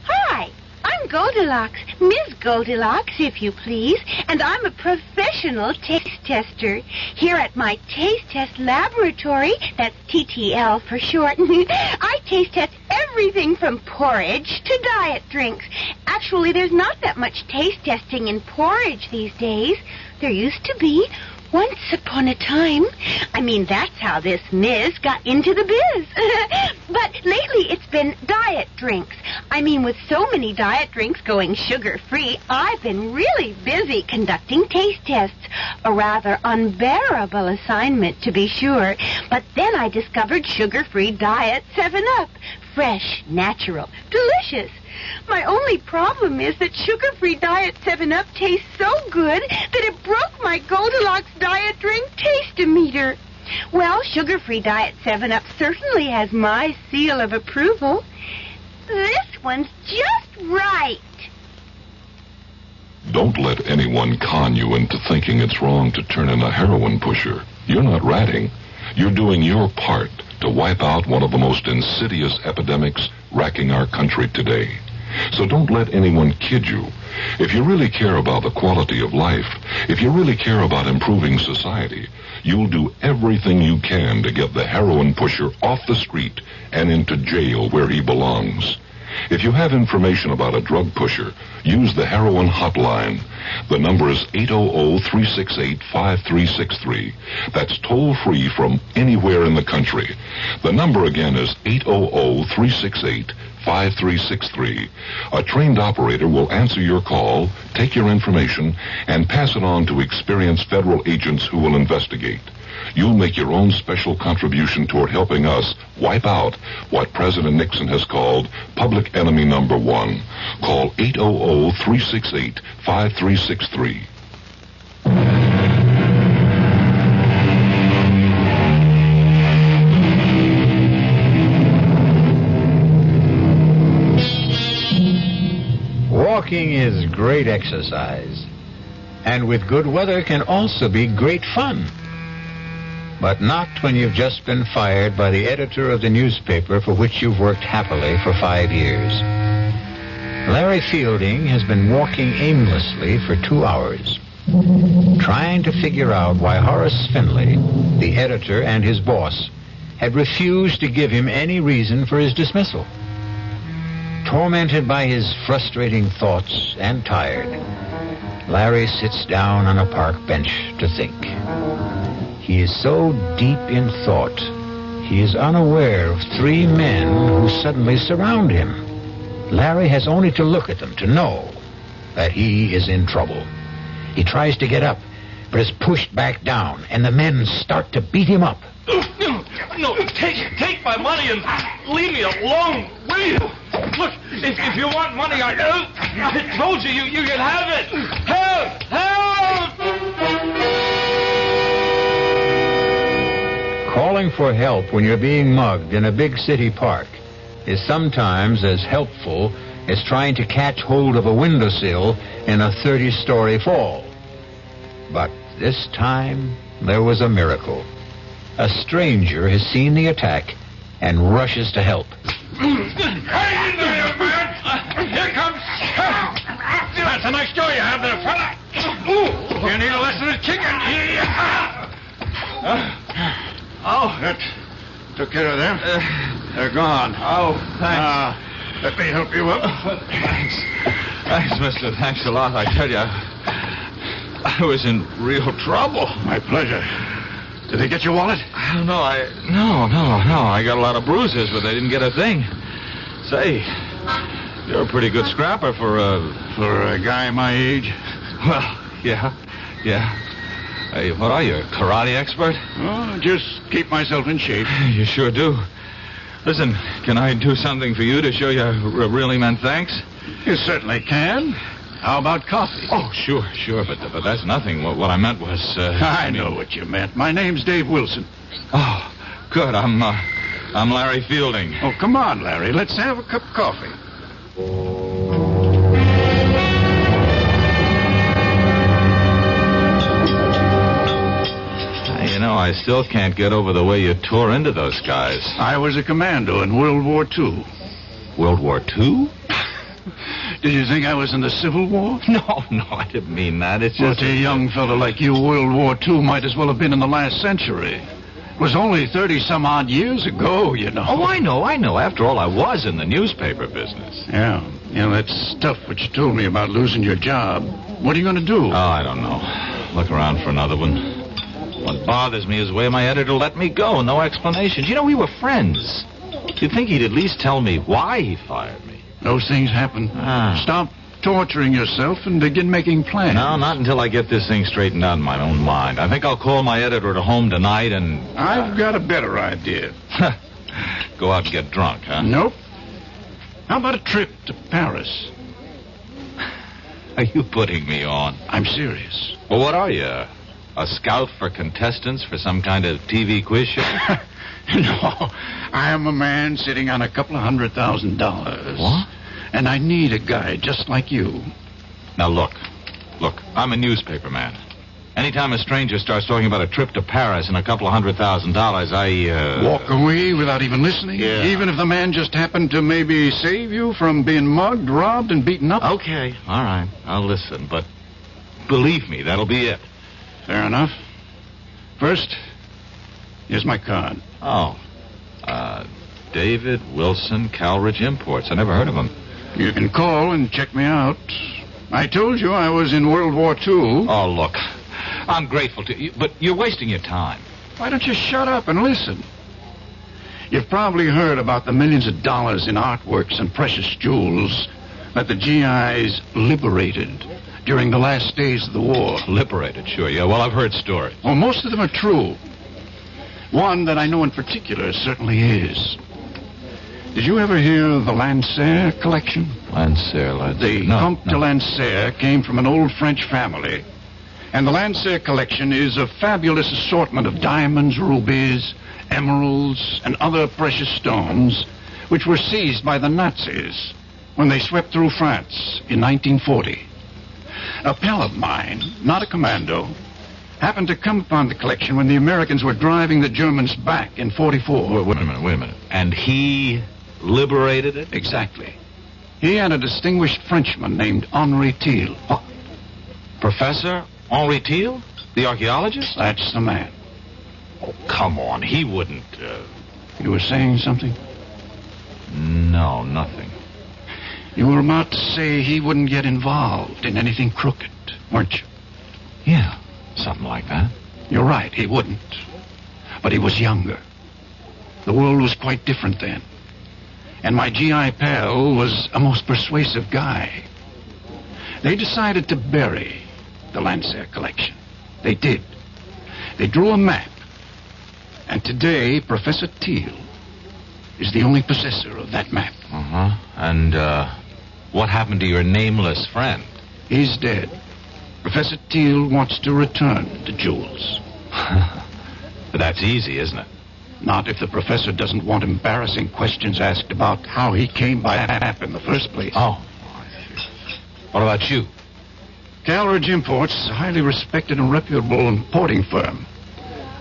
Hi, I'm Goldilocks, Ms. Goldilocks, if you please, and I'm a professional taste tester. Here at my taste test laboratory, that's TTL for short, I taste test everything from porridge to diet drinks. Actually, there's not that much taste testing in porridge these days. There used to be. Once upon a time. I mean, that's how this Ms. got into the biz. But lately it's been diet drinks. I mean, with so many diet drinks going sugar-free, I've been really busy conducting taste tests. A rather unbearable assignment, to be sure. But then I discovered sugar-free diet 7-Up. Fresh, natural, delicious. My only problem is that sugar-free Diet 7-Up tastes so good that it broke my Goldilocks diet drink taste-o-meter. Well, sugar-free Diet 7-Up certainly has my seal of approval. This one's just right. Don't let anyone con you into thinking it's wrong to turn in a heroin pusher. You're not ratting. You're doing your part to wipe out one of the most insidious epidemics racking our country today. So don't let anyone kid you. If you really care about the quality of life, if you really care about improving society, you'll do everything you can to get the heroin pusher off the street and into jail where he belongs. If you have information about a drug pusher, use the heroin hotline. The number is 800-368-5363. That's toll-free from anywhere in the country. The number again is 800-368-5363. A trained operator will answer your call, take your information, and pass it on to experienced federal agents who will investigate. You'll make your own special contribution toward helping us wipe out what President Nixon has called public enemy number one. Call 800-368-5363. Walking is great exercise, and with good weather can also be great fun. But not when you've just been fired by the editor of the newspaper for which you've worked happily for 5 years. Larry Fielding has been walking aimlessly for 2 hours, trying to figure out why Horace Finley, the editor and his boss, had refused to give him any reason for his dismissal. Tormented by his frustrating thoughts and tired, Larry sits down on a park bench to think. He is so deep in thought, he is unaware of 3 men who suddenly surround him. Larry has only to look at them to know that he is in trouble. He tries to get up, but is pushed back down, and the men start to beat him up. No, take my money and leave me alone, will you? Look, if you want money, I told you can have it. Help! Calling for help when you're being mugged in a big city park is sometimes as helpful as trying to catch hold of a windowsill in a 30-story fall. But this time, there was a miracle. A stranger has seen the attack and rushes to help. Hang in there, young man! Here comes... That's a nice jaw you have there, fella. You need a lesson in kicking. That took care of them. They're gone. Oh, thanks. Let me help you up. Thanks, mister. Thanks a lot. I tell you, I was in real trouble. My pleasure. Did they get your wallet? No. I got a lot of bruises, but they didn't get a thing. Say, you're a pretty good scrapper for a guy my age. Well, yeah. Hey, what are you, a karate expert? Oh, just keep myself in shape. You sure do. Listen, can I do something for you to show you I really meant thanks? You certainly can. How about coffee? Oh, sure, but that's nothing. What I meant was... I know what you meant. My name's Dave Wilson. Oh, good. I'm Larry Fielding. Oh, come on, Larry. Let's have a cup of coffee. You know, I still can't get over the way you tore into those guys. I was a commando in World War II. World War II? Did you think I was in the Civil War? No, I didn't mean that. It's just... Well, to a young fellow like you, World War II might as well have been in the last century. It was only 30-some-odd years ago, you know. Oh, I know. After all, I was in the newspaper business. Yeah, that's tough what you told me about losing your job. What are you going to do? Oh, I don't know. Look around for another one. What bothers me is the way my editor let me go. No explanations. You know, we were friends. You'd think he'd at least tell me why he fired me. Those things happen. Stop torturing yourself and begin making plans. No, not until I get this thing straightened out in my own mind. I think I'll call my editor at home tonight and... I've got a better idea. Go out and get drunk, huh? Nope. How about a trip to Paris? Are you putting me on? I'm serious. Well, what are you? A scout for contestants for some kind of TV quiz show? No, I am a man sitting on $200,000. What? And I need a guy just like you. Now, look, I'm a newspaper man. Anytime a stranger starts talking about a trip to Paris and $200,000, I... Walk away without even listening? Yeah. Even if the man just happened to maybe save you from being mugged, robbed, and beaten up? Okay, all right, I'll listen, but believe me, that'll be it. Fair enough. First, here's my card. Oh. David Wilson, Calridge Imports. I never heard of him. You can call and check me out. I told you I was in World War II. Oh, look. I'm grateful to you, but you're wasting your time. Why don't you shut up and listen? You've probably heard about the millions of dollars in artworks and precious jewels that the GIs liberated during the last days of the war. Liberated, sure, yeah. Well, I've heard stories. Well, most of them are true. One that I know in particular certainly is. Did you ever hear of the Lancer collection? Lancer. The Comte de Lancer came from an old French family. And the Lancer collection is a fabulous assortment of diamonds, rubies, emeralds, and other precious stones, which were seized by the Nazis when they swept through France in 1940. A pal of mine, not a commando, happened to come upon the collection when the Americans were driving the Germans back in 44. Wait a minute. And he liberated it? Exactly. He and a distinguished Frenchman named Henri Thiel. Oh. Professor Henri Thiel? The archaeologist? That's the man. Oh, come on. He wouldn't, You were saying something? No, nothing. You were about to say he wouldn't get involved in anything crooked, weren't you? Yeah, something like that. You're right, he wouldn't. But he was younger. The world was quite different then. And my GI pal was a most persuasive guy. They decided to bury the Lancer collection. They did. They drew a map. And today, Professor Thiel is the only possessor of that map. Uh-huh. And, what happened to your nameless friend? He's dead. Professor Thiel wants to return the jewels. But that's easy, isn't it? Not if the professor doesn't want embarrassing questions asked about how he came by that map in the first place. Oh. What about you? Calridge Imports is a highly respected and reputable importing firm.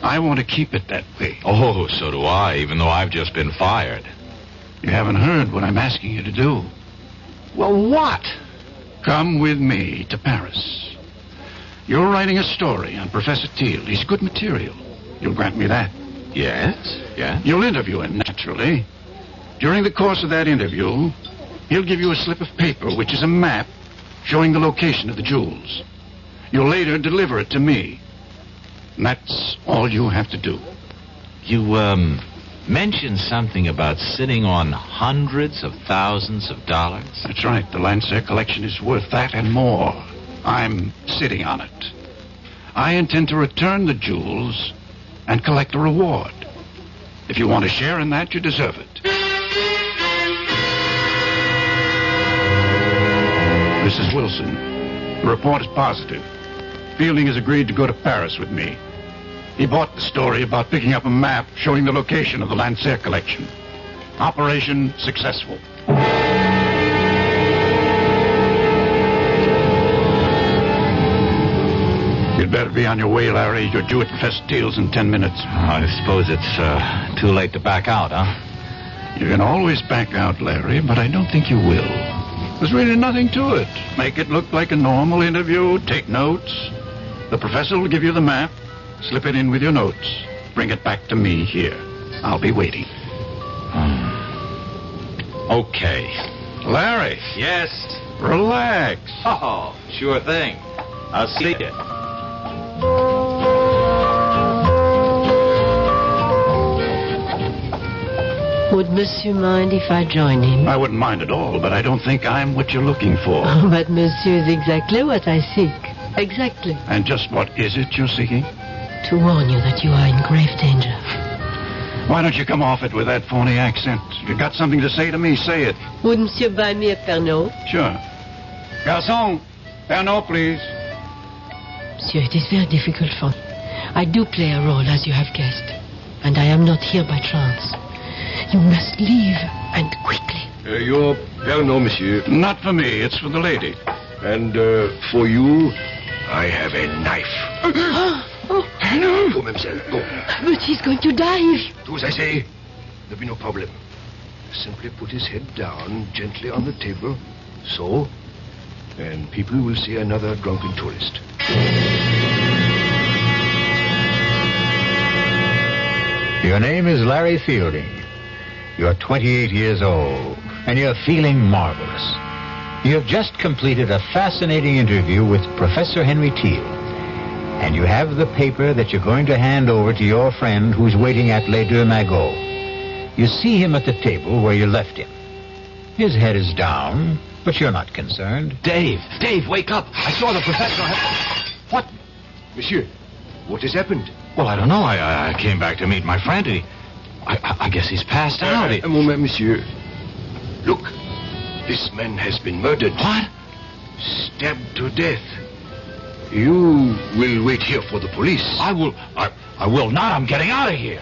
I want to keep it that way. Oh, so do I, even though I've just been fired. You haven't heard what I'm asking you to do. Well, what? Come with me to Paris. You're writing a story on Professor Thiel. He's good material. You'll grant me that? Yes. You'll interview him, naturally. During the course of that interview, he'll give you a slip of paper, which is a map showing the location of the jewels. You'll later deliver it to me. And that's all you have to do. You, mentioned something about sitting on hundreds of thousands of dollars. That's right. The Lancer collection is worth that and more. I'm sitting on it. I intend to return the jewels and collect a reward. If you want a share in that, you deserve it. Mrs. Wilson, the report is positive. Fielding has agreed to go to Paris with me. He bought the story about picking up a map showing the location of the Lancer collection. Operation successful. You'd better be on your way, Larry. You're due at Professor Thiel's in 10 minutes. I suppose it's too late to back out, huh? You can always back out, Larry, but I don't think you will. There's really nothing to it. Make it look like a normal interview. Take notes. The professor will give you the map. Slip it in with your notes. Bring it back to me here. I'll be waiting. Okay. Larry. Yes? Relax. Oh, sure thing. I'll see you. Would Monsieur mind if I join him? I wouldn't mind at all, but I don't think I'm what you're looking for. Oh, but Monsieur is exactly what I seek. Exactly. And just what is it you're seeking? To warn you that you are in grave danger. Why don't you come off it with that phony accent? If you've got something to say to me, say it. Would Monsieur buy me a Pernod? Sure. Garçon, Pernod, please. Monsieur, it is very difficult for me. I do play a role, as you have guessed. And I am not here by chance. You must leave, and quickly. Your Pernod, monsieur. Not for me, it's for the lady. And for you, I have a knife. Oh. Go, mademoiselle, go. But he's going to die. Do as I say. There'll be no problem. Simply put his head down gently on the table. So. And people will see another drunken tourist. Your name is Larry Fielding. You're 28 years old, and you're feeling marvelous. You have just completed a fascinating interview with Professor Henry Thiel. And you have the paper that you're going to hand over to your friend who's waiting at Les Deux Magots. You see him at the table where you left him. His head is down, but you're not concerned. Dave, wake up. I saw the professor. What? Monsieur, what has happened? Well, I don't know. I came back to meet my friend. I guess he's passed out. A moment, monsieur. Look, this man has been murdered. What? Stabbed to death. You will wait here for the police. I will not. I'm getting out of here.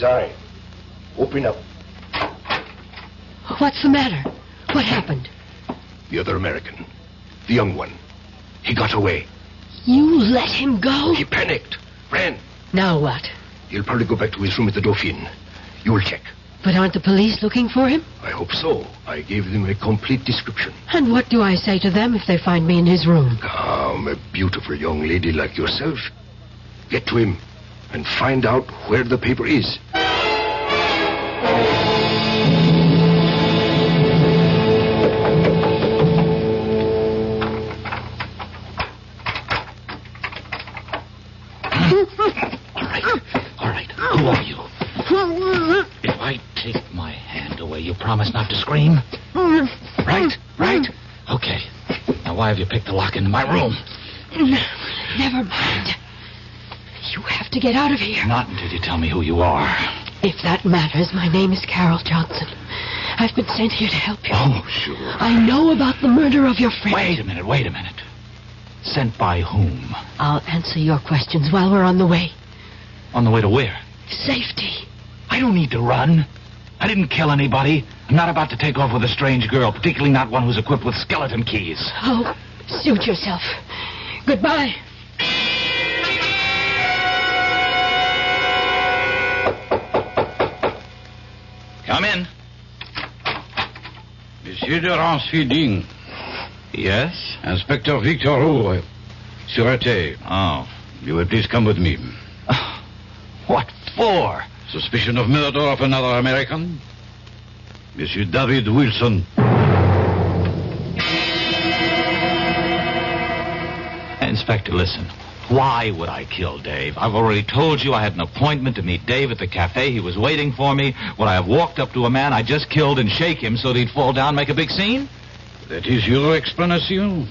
inside. Open up. What's the matter? What happened? The other American. The young one. He got away. You let him go? He panicked. Ran. Now what? He'll probably go back to his room at the Dauphine. You will check. But aren't the police looking for him? I hope so. I gave them a complete description. And what do I say to them if they find me in his room? Calm, a beautiful young lady like yourself. Get to him and find out where the paper is. All right. Who are you? If I take my hand away, you promise not to scream? Right? Okay. Now, why have you picked the lock into my room? Never mind. You have to get out of here. Not until you tell me who you are. If that matters, my name is Carol Johnson. I've been sent here to help you. Oh, sure. I know about the murder of your friend. Wait a minute. Sent by whom? I'll answer your questions while we're on the way. On the way to where? Safety. I don't need to run. I didn't kill anybody. I'm not about to take off with a strange girl, particularly not one who's equipped with skeleton keys. Oh, suit yourself. Goodbye. Come in. Monsieur de Ransfielding. Yes? Inspector Victor Roux, Sûreté. Oh. You will please come with me. What for? Suspicion of murder of another American? Monsieur David Wilson. Inspector, listen. Why would I kill Dave? I've already told you I had an appointment to meet Dave at the cafe. He was waiting for me. Would I have walked up to a man I just killed and shake him so that he'd fall down and make a big scene? That is your explanation?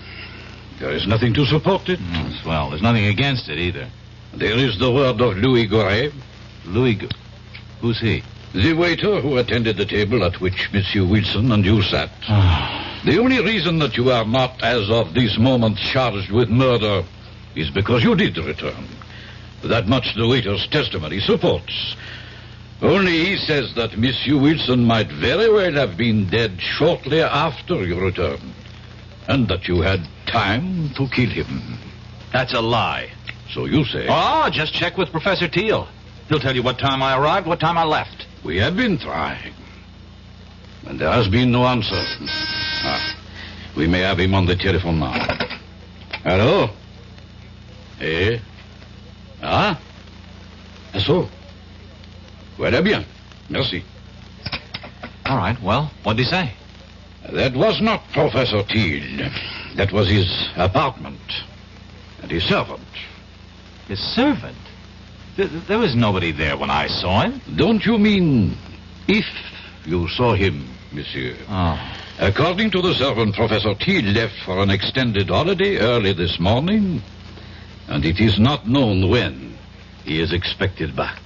There is nothing to support it. Well, there's nothing against it either. There is the word of Louis Goret. Who's he? The waiter who attended the table at which Monsieur Wilson and you sat. The only reason that you are not, as of this moment, charged with murder is because you did return. That much the waiter's testimony supports. Only he says that Monsieur Wilson might very well have been dead shortly after you returned, and that you had time to kill him. That's a lie. So you say. Oh, just check with Professor Teal. He'll tell you what time I arrived, what time I left. We have been trying, and there has been no answer. We may have him on the telephone now. Hello? Eh? So? Voilà bien. Merci. All right, well, what'd he say? That was not Professor Teal. That was his apartment. And his servant. His servant? There was nobody there when I saw him. Don't you mean if you saw him, monsieur? Oh. According to the servant, Professor Teal left for an extended holiday early this morning, and it is not known when he is expected back.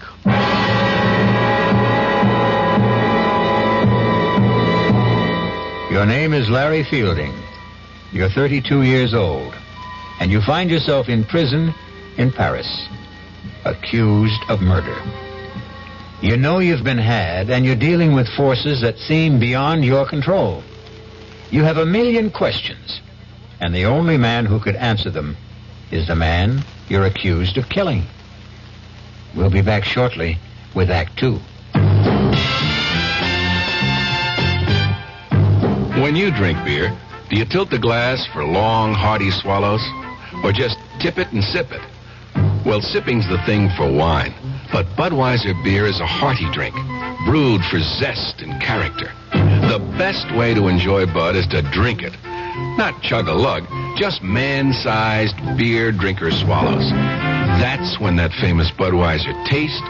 Your name is Larry Fielding. You're 32 years old, and you find yourself in prison in Paris, accused of murder. You know you've been had, and you're dealing with forces that seem beyond your control. You have a million questions, and the only man who could answer them is the man you're accused of killing. We'll be back shortly with Act 2. When you drink beer, do you tilt the glass for long, hearty swallows? Or just tip it and sip it? Well, sipping's the thing for wine. But Budweiser beer is a hearty drink, brewed for zest and character. The best way to enjoy Bud is to drink it. Not chug-a-lug, just man-sized beer drinker swallows. That's when that famous Budweiser taste,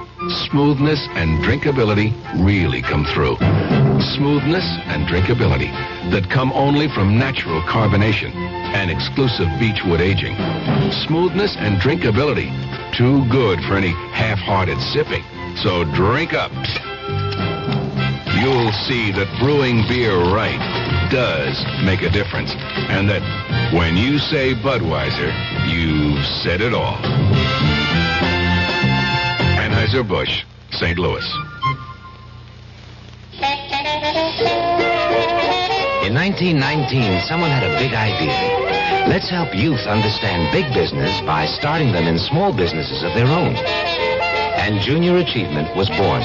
smoothness, and drinkability really come through. Smoothness and drinkability that come only from natural carbonation and exclusive beechwood aging. Smoothness and drinkability, too good for any half-hearted sipping. So drink up. You'll see that brewing beer right does make a difference. And that when you say Budweiser, you've said it all. Anheuser-Busch, St. Louis. In 1919, someone had a big idea. Let's help youth understand big business by starting them in small businesses of their own. And Junior Achievement was born.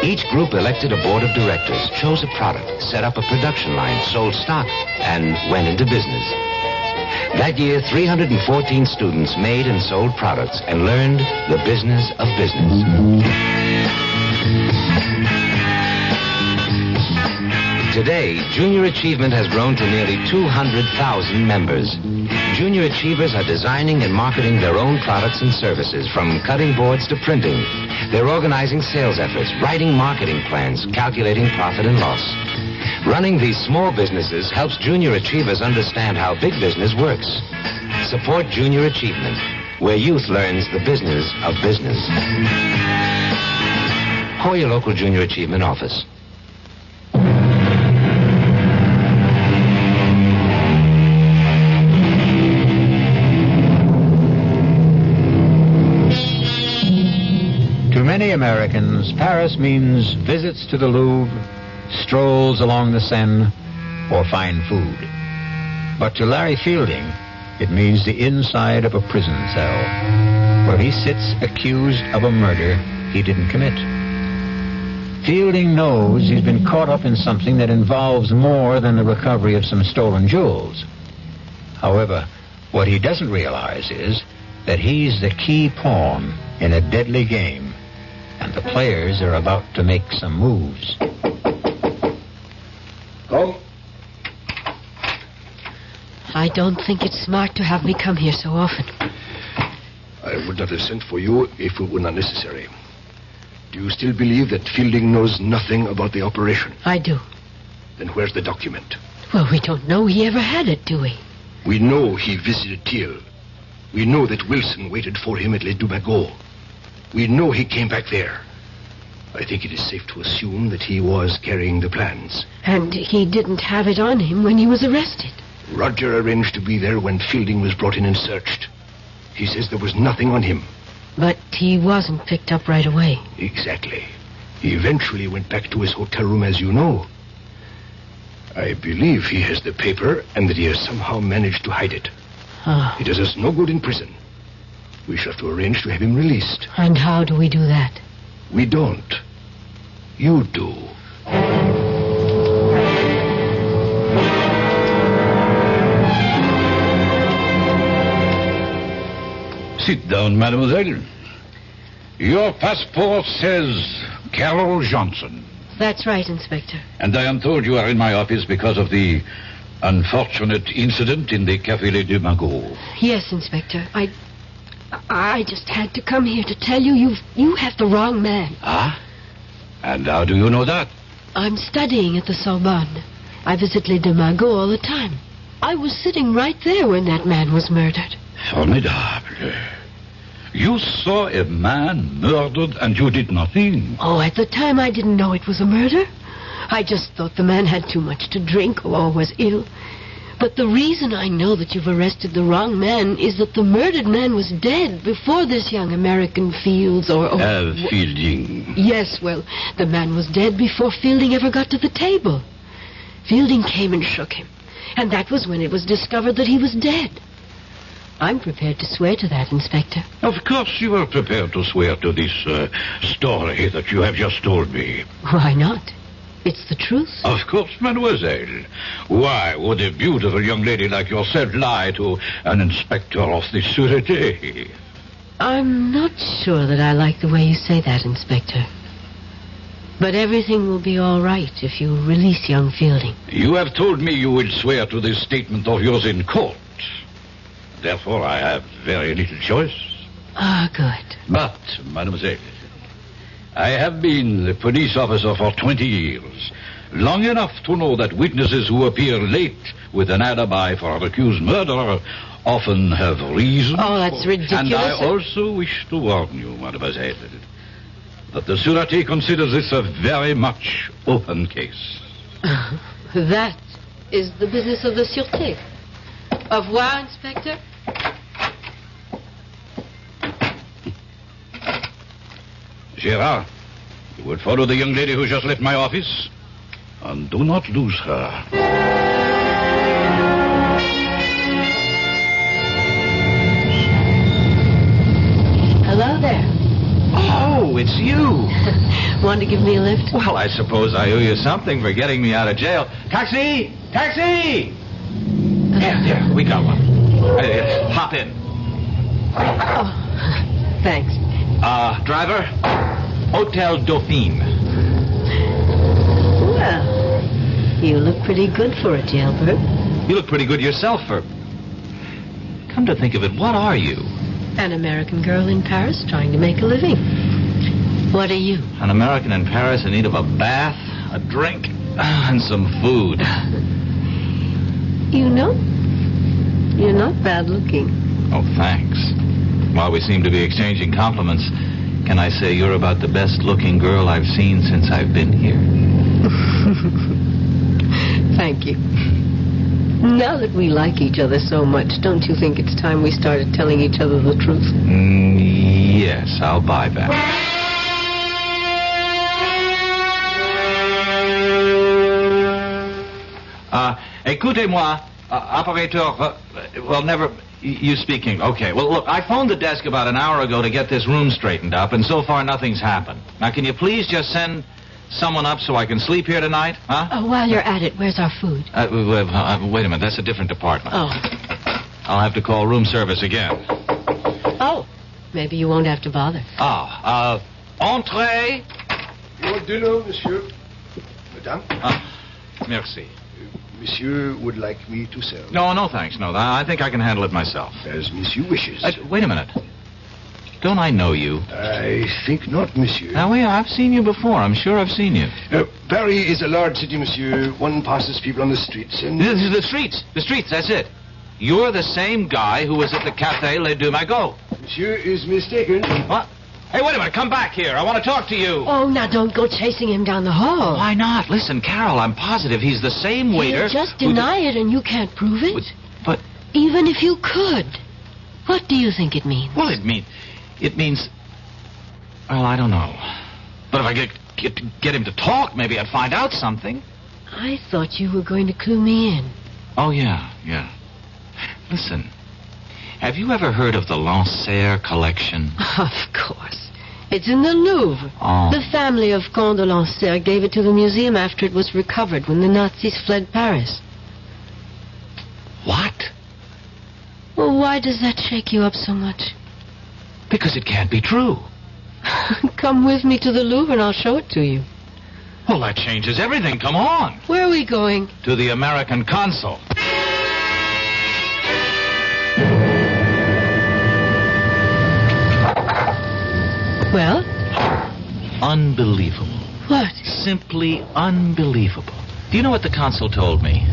Each group elected a board of directors, chose a product, set up a production line, sold stock, and went into business. That year, 314 students made and sold products and learned the business of business. Today, Junior Achievement has grown to nearly 200,000 members. Junior Achievers are designing and marketing their own products and services, from cutting boards to printing. They're organizing sales efforts, writing marketing plans, calculating profit and loss. Running these small businesses helps Junior Achievers understand how big business works. Support Junior Achievement, where youth learns the business of business. Call your local Junior Achievement office. To many Americans, Paris means visits to the Louvre, strolls along the Seine, or fine food. But to Larry Fielding, it means the inside of a prison cell, where he sits accused of a murder he didn't commit. Fielding knows he's been caught up in something that involves more than the recovery of some stolen jewels. However, what he doesn't realize is that he's the key pawn in a deadly game, and the players are about to make some moves. Come. I don't think it's smart to have me come here so often. I would not have sent for you if it were not necessary. Do you still believe that Fielding knows nothing about the operation? I do. Then where's the document? Well, we don't know he ever had it, do we? We know he visited Thiel. We know that Wilson waited for him at Les Dumagots. We know he came back there. I think it is safe to assume that he was carrying the plans. And he didn't have it on him when he was arrested. Roger arranged to be there when Fielding was brought in and searched. He says there was nothing on him. But he wasn't picked up right away. Exactly. He eventually went back to his hotel room, as you know. I believe he has the paper and that he has somehow managed to hide it. Oh. It does us no good in prison. We shall have to arrange to have him released. And how do we do that? We don't. You do. Sit down, mademoiselle. Your passport says Carol Johnson. That's right, Inspector. And I am told you are in my office because of the unfortunate incident in the Café Les Dumagots. Yes, Inspector. I just had to come here to tell you you have the wrong man. Ah? And how do you know that? I'm studying at the Sorbonne. I visit Les Dumagots all the time. I was sitting right there when that man was murdered. Formidable. You saw a man murdered and you did nothing. Oh, at the time I didn't know it was a murder. I just thought the man had too much to drink or was ill. But the reason I know that you've arrested the wrong man is that the murdered man was dead before this young American Fields Fielding. Yes, well, the man was dead before Fielding ever got to the table. Fielding came and shook him. And that was when it was discovered that he was dead. I'm prepared to swear to that, Inspector. Of course you are prepared to swear to this story that you have just told me. Why not? It's the truth. Of course, mademoiselle. Why would a beautiful young lady like yourself lie to an inspector of the Sûreté? I'm not sure that I like the way you say that, Inspector. But everything will be all right if you release young Fielding. You have told me you will swear to this statement of yours in court. Therefore, I have very little choice. Ah, good. But, mademoiselle, I have been the police officer for 20 years. Long enough to know that witnesses who appear late with an alibi for an accused murderer often have reason. Oh, that's ridiculous. And I also wish to warn you, mademoiselle, that the Sûreté considers this a very much open case. That is the business of the Sûreté. Au revoir, Inspector. Gérard, You would follow the young lady who just left my office? And do not lose her. Hello there. Oh, it's you. Want to give me a lift? Well, I suppose I owe you something for getting me out of jail. Taxi! Taxi! Here, we got one. Hop in. Oh, thanks. Driver, Hotel Dauphine. Well, you look pretty good for a jailbird. You look pretty good yourself for... Come to think of it, what are you? An American girl in Paris trying to make a living. What are you? An American in Paris in need of a bath, a drink, and some food. You know, you're not bad looking. Oh, thanks. While we seem to be exchanging compliments, can I say you're about the best-looking girl I've seen since I've been here? Thank you. Now that we like each other so much, don't you think it's time we started telling each other the truth? Yes, I'll buy that. Écoutez-moi, operateur, well, never... You speaking. Okay. Well, look, I phoned the desk about an hour ago to get this room straightened up, and so far nothing's happened. Now, can you please just send someone up so I can sleep here tonight? Huh? Oh, while you're at it, where's our food? Wait a minute. That's a different department. Oh. I'll have to call room service again. Oh. Maybe you won't have to bother. Entree. Your dinner, monsieur. Madame? Merci. Monsieur would like me to serve. No, thanks. No, I think I can handle it myself. As monsieur wishes. Wait a minute. Don't I know you? I think not, monsieur. Now, I've seen you before. I'm sure I've seen you. Paris is a large city, monsieur. One passes people on the streets and... The streets. The streets, that's it. You're the same guy who was at the Café Les Deux Magots. Monsieur is mistaken. What? Hey, wait a minute. Come back here. I want to talk to you. Oh, now don't go chasing him down the hall. Why not? Listen, Carol, I'm positive he's the same waiter. You just deny it and you can't prove it. But... Even if you could. What do you think it means? Well, it means... Well, I don't know. But if I get him to talk, maybe I'd find out something. I thought you were going to clue me in. Oh, yeah. Listen, have you ever heard of the Lancer collection? Of course. It's in the Louvre. Oh. The family of Comte de Lancer gave it to the museum after it was recovered when the Nazis fled Paris. What? Well, why does that shake you up so much? Because it can't be true. Come with me to the Louvre and I'll show it to you. Well, that changes everything. Come on. Where are we going? To the American consul. Well? Unbelievable. What? Simply unbelievable. Do you know what the consul told me?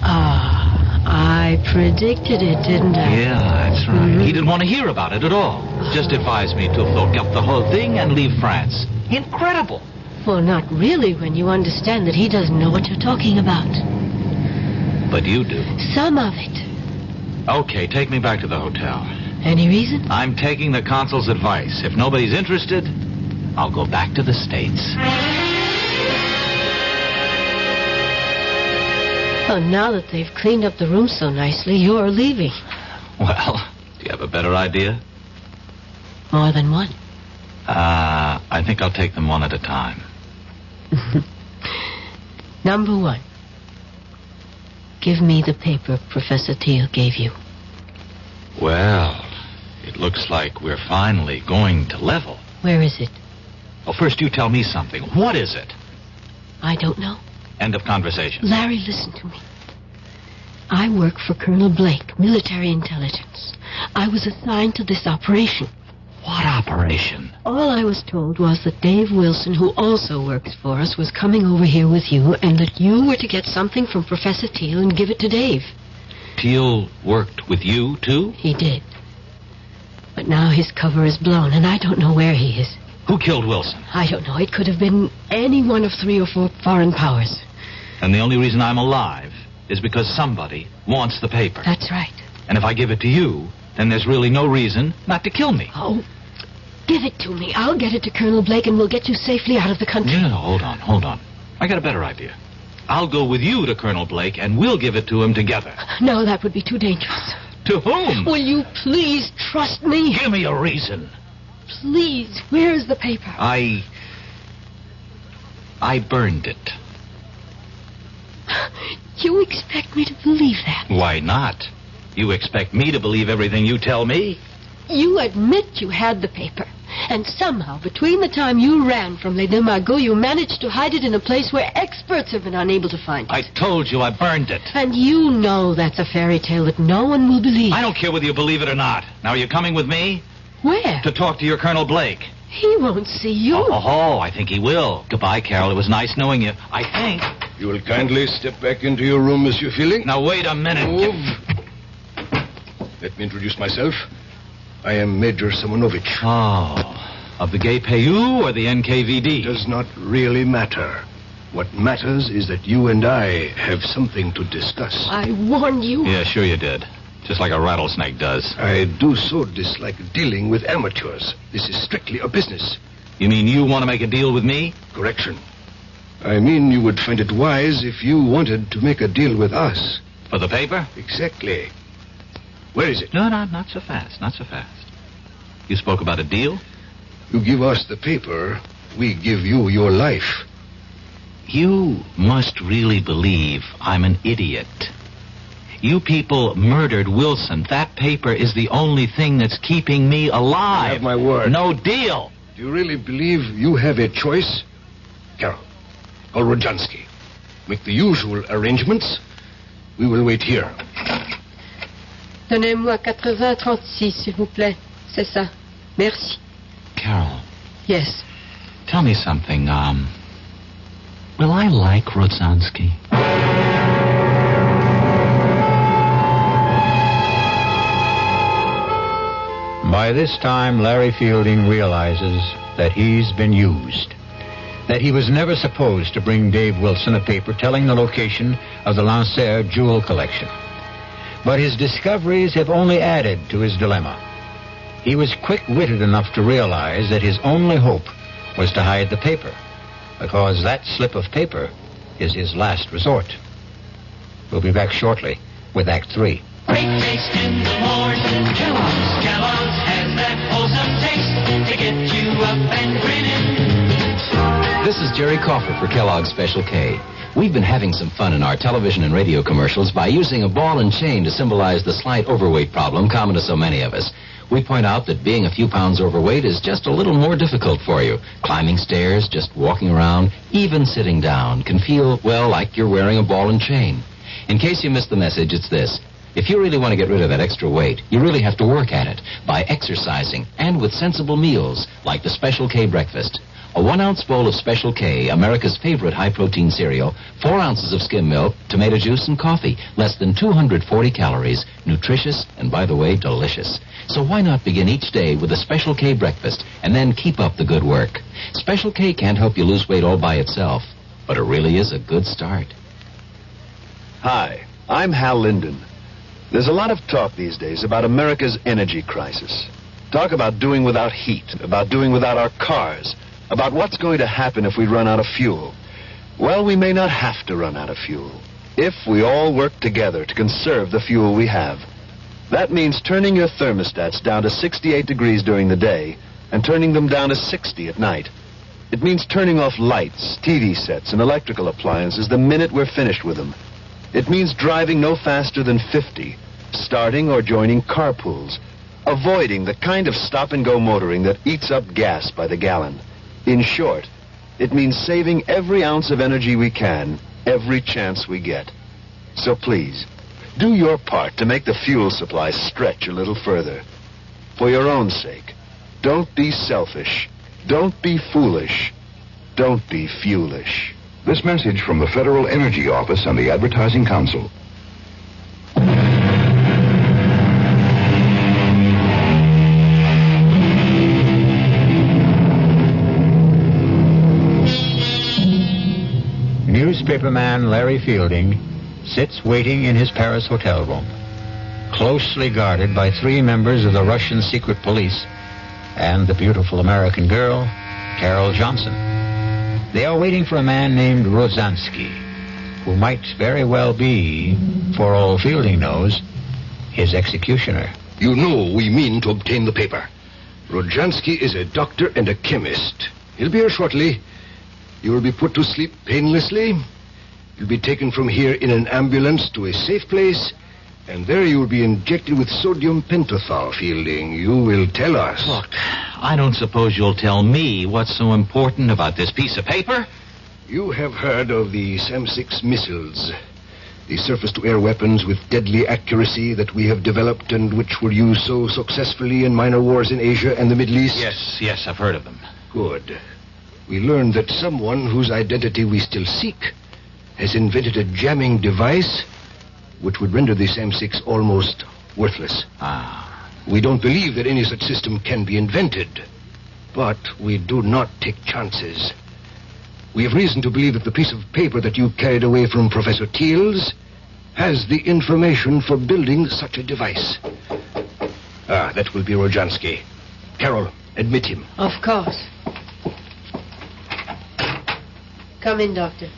I predicted it, didn't I? Yeah, that's right. Mm-hmm. He didn't want to hear about it at all. Just advised me to fork up the whole thing and leave France. Incredible. Well, not really when you understand that he doesn't know what you're talking about. But you do. Some of it. Okay, take me back to the hotel. Any reason? I'm taking the consul's advice. If nobody's interested, I'll go back to the States. Oh, now that they've cleaned up the room so nicely, you're leaving. Well, do you have a better idea? More than one. I think I'll take them one at a time. Number one. Give me the paper Professor Thiel gave you. Well, it looks like we're finally going to level. Where is it? Well, first you tell me something. What is it? I don't know. End of conversation. Larry, listen to me. I work for Colonel Blake, military intelligence. I was assigned to this operation. What operation? All I was told was that Dave Wilson, who also works for us, was coming over here with you, and that you were to get something from Professor Thiel and give it to Dave. Thiel worked with you, too? He did. But now his cover is blown, and I don't know where he is. Who killed Wilson? I don't know. It could have been any one of 3 or 4 foreign powers. And the only reason I'm alive is because somebody wants the paper. That's right. And if I give it to you, then there's really no reason not to kill me. Oh, Give it to me. I'll get it to Colonel Blake, and we'll get you safely out of the country. No, hold on. I got a better idea. I'll go with you to Colonel Blake, and we'll give it to him together. No, that would be too dangerous. To whom? Will you please trust me? Give me a reason. Please, where's the paper? I burned it. You expect me to believe that? Why not? You expect me to believe everything you tell me? You admit you had the paper. And somehow, between the time you ran from Les Deux Magots, you managed to hide it in a place where experts have been unable to find it. I told you I burned it. And you know that's a fairy tale that no one will believe. I don't care whether you believe it or not. Now, are you coming with me? Where? To talk to your Colonel Blake. He won't see you. Oh, I think he will. Goodbye, Carol. It was nice knowing you. I think. You will kindly step back into your room, Monsieur Feeling. Now, wait a minute. Move. Let me introduce myself. I am Major Simonovich. Oh, of the GPU or the NKVD? Does not really matter. What matters is that you and I have something to discuss. I warned you. Yeah, sure you did. Just like a rattlesnake does. I do so dislike dealing with amateurs. This is strictly a business. You mean you want to make a deal with me? Correction. I mean you would find it wise if you wanted to make a deal with us. For the paper? Exactly. Where is it? No, not so fast. Not so fast. You spoke about a deal? You give us the paper, we give you your life. You must really believe I'm an idiot. You people murdered Wilson. That paper is the only thing that's keeping me alive. You have my word. No deal. Do you really believe you have a choice? Carol, call Rodjansky. Make the usual arrangements. We will wait here. Donnez-moi 80-36, s'il vous plaît. C'est ça. Merci. Carol. Yes. Tell me something. Will I like Rodzansky? By this time, Larry Fielding realizes that he's been used. That he was never supposed to bring Dave Wilson a paper telling the location of the Lancer jewel collection. But his discoveries have only added to his dilemma. He was quick-witted enough to realize that his only hope was to hide the paper, because that slip of paper is his last resort. We'll be back shortly with Act 3. Great taste in the morning. Kellogg's has that wholesome taste to get you up and grinning. This is Jerry Crawford for Kellogg's Special K. We've been having some fun in our television and radio commercials by using a ball and chain to symbolize the slight overweight problem common to so many of us. We point out that being a few pounds overweight is just a little more difficult for you. Climbing stairs, just walking around, even sitting down can feel, well, like you're wearing a ball and chain. In case you missed the message, it's this. If you really want to get rid of that extra weight, you really have to work at it by exercising and with sensible meals like the Special K breakfast. A 1-ounce bowl of Special K, America's favorite high-protein cereal, 4 ounces of skim milk, tomato juice, and coffee. Less than 240 calories. Nutritious and, by the way, delicious. So why not begin each day with a Special K breakfast and then keep up the good work? Special K can't help you lose weight all by itself, but it really is a good start. Hi, I'm Hal Linden. There's a lot of talk these days about America's energy crisis. Talk about doing without heat, about doing without our cars, about what's going to happen if we run out of fuel. Well, we may not have to run out of fuel if we all work together to conserve the fuel we have. That means turning your thermostats down to 68 degrees during the day and turning them down to 60 at night. It means turning off lights, TV sets, and electrical appliances the minute we're finished with them. It means driving no faster than 50, starting or joining carpools, avoiding the kind of stop-and-go motoring that eats up gas by the gallon. In short, it means saving every ounce of energy we can, every chance we get. So please, do your part to make the fuel supply stretch a little further. For your own sake, don't be selfish. Don't be foolish. Don't be fuelish. This message from the Federal Energy Office and the Advertising Council. Newspaperman Larry Fielding sits waiting in his Paris hotel room, closely guarded by 3 members of the Russian secret police and the beautiful American girl, Carol Johnson. They are waiting for a man named Rozansky, who might very well be, for all Fielding knows, his executioner. You know we mean to obtain the paper. Rojansky is a doctor and a chemist. He'll be here shortly. You will be put to sleep painlessly. You'll be taken from here in an ambulance to a safe place, and there you will be injected with sodium pentothal, Fielding. You will tell us. Look, I don't suppose you'll tell me what's so important about this piece of paper? You have heard of the SAM-6 missiles, the surface-to-air weapons with deadly accuracy that we have developed and which were used so successfully in minor wars in Asia and the Middle East? Yes, I've heard of them. Good. We learned that someone whose identity we still seek has invented a jamming device which would render the SAM-6 almost worthless. We don't believe that any such system can be invented, but we do not take chances. We have reason to believe that the piece of paper that you carried away from Professor Teals has the information for building such a device. That will be Rojansky. Carol, admit him. Of course. Come in, Doctor.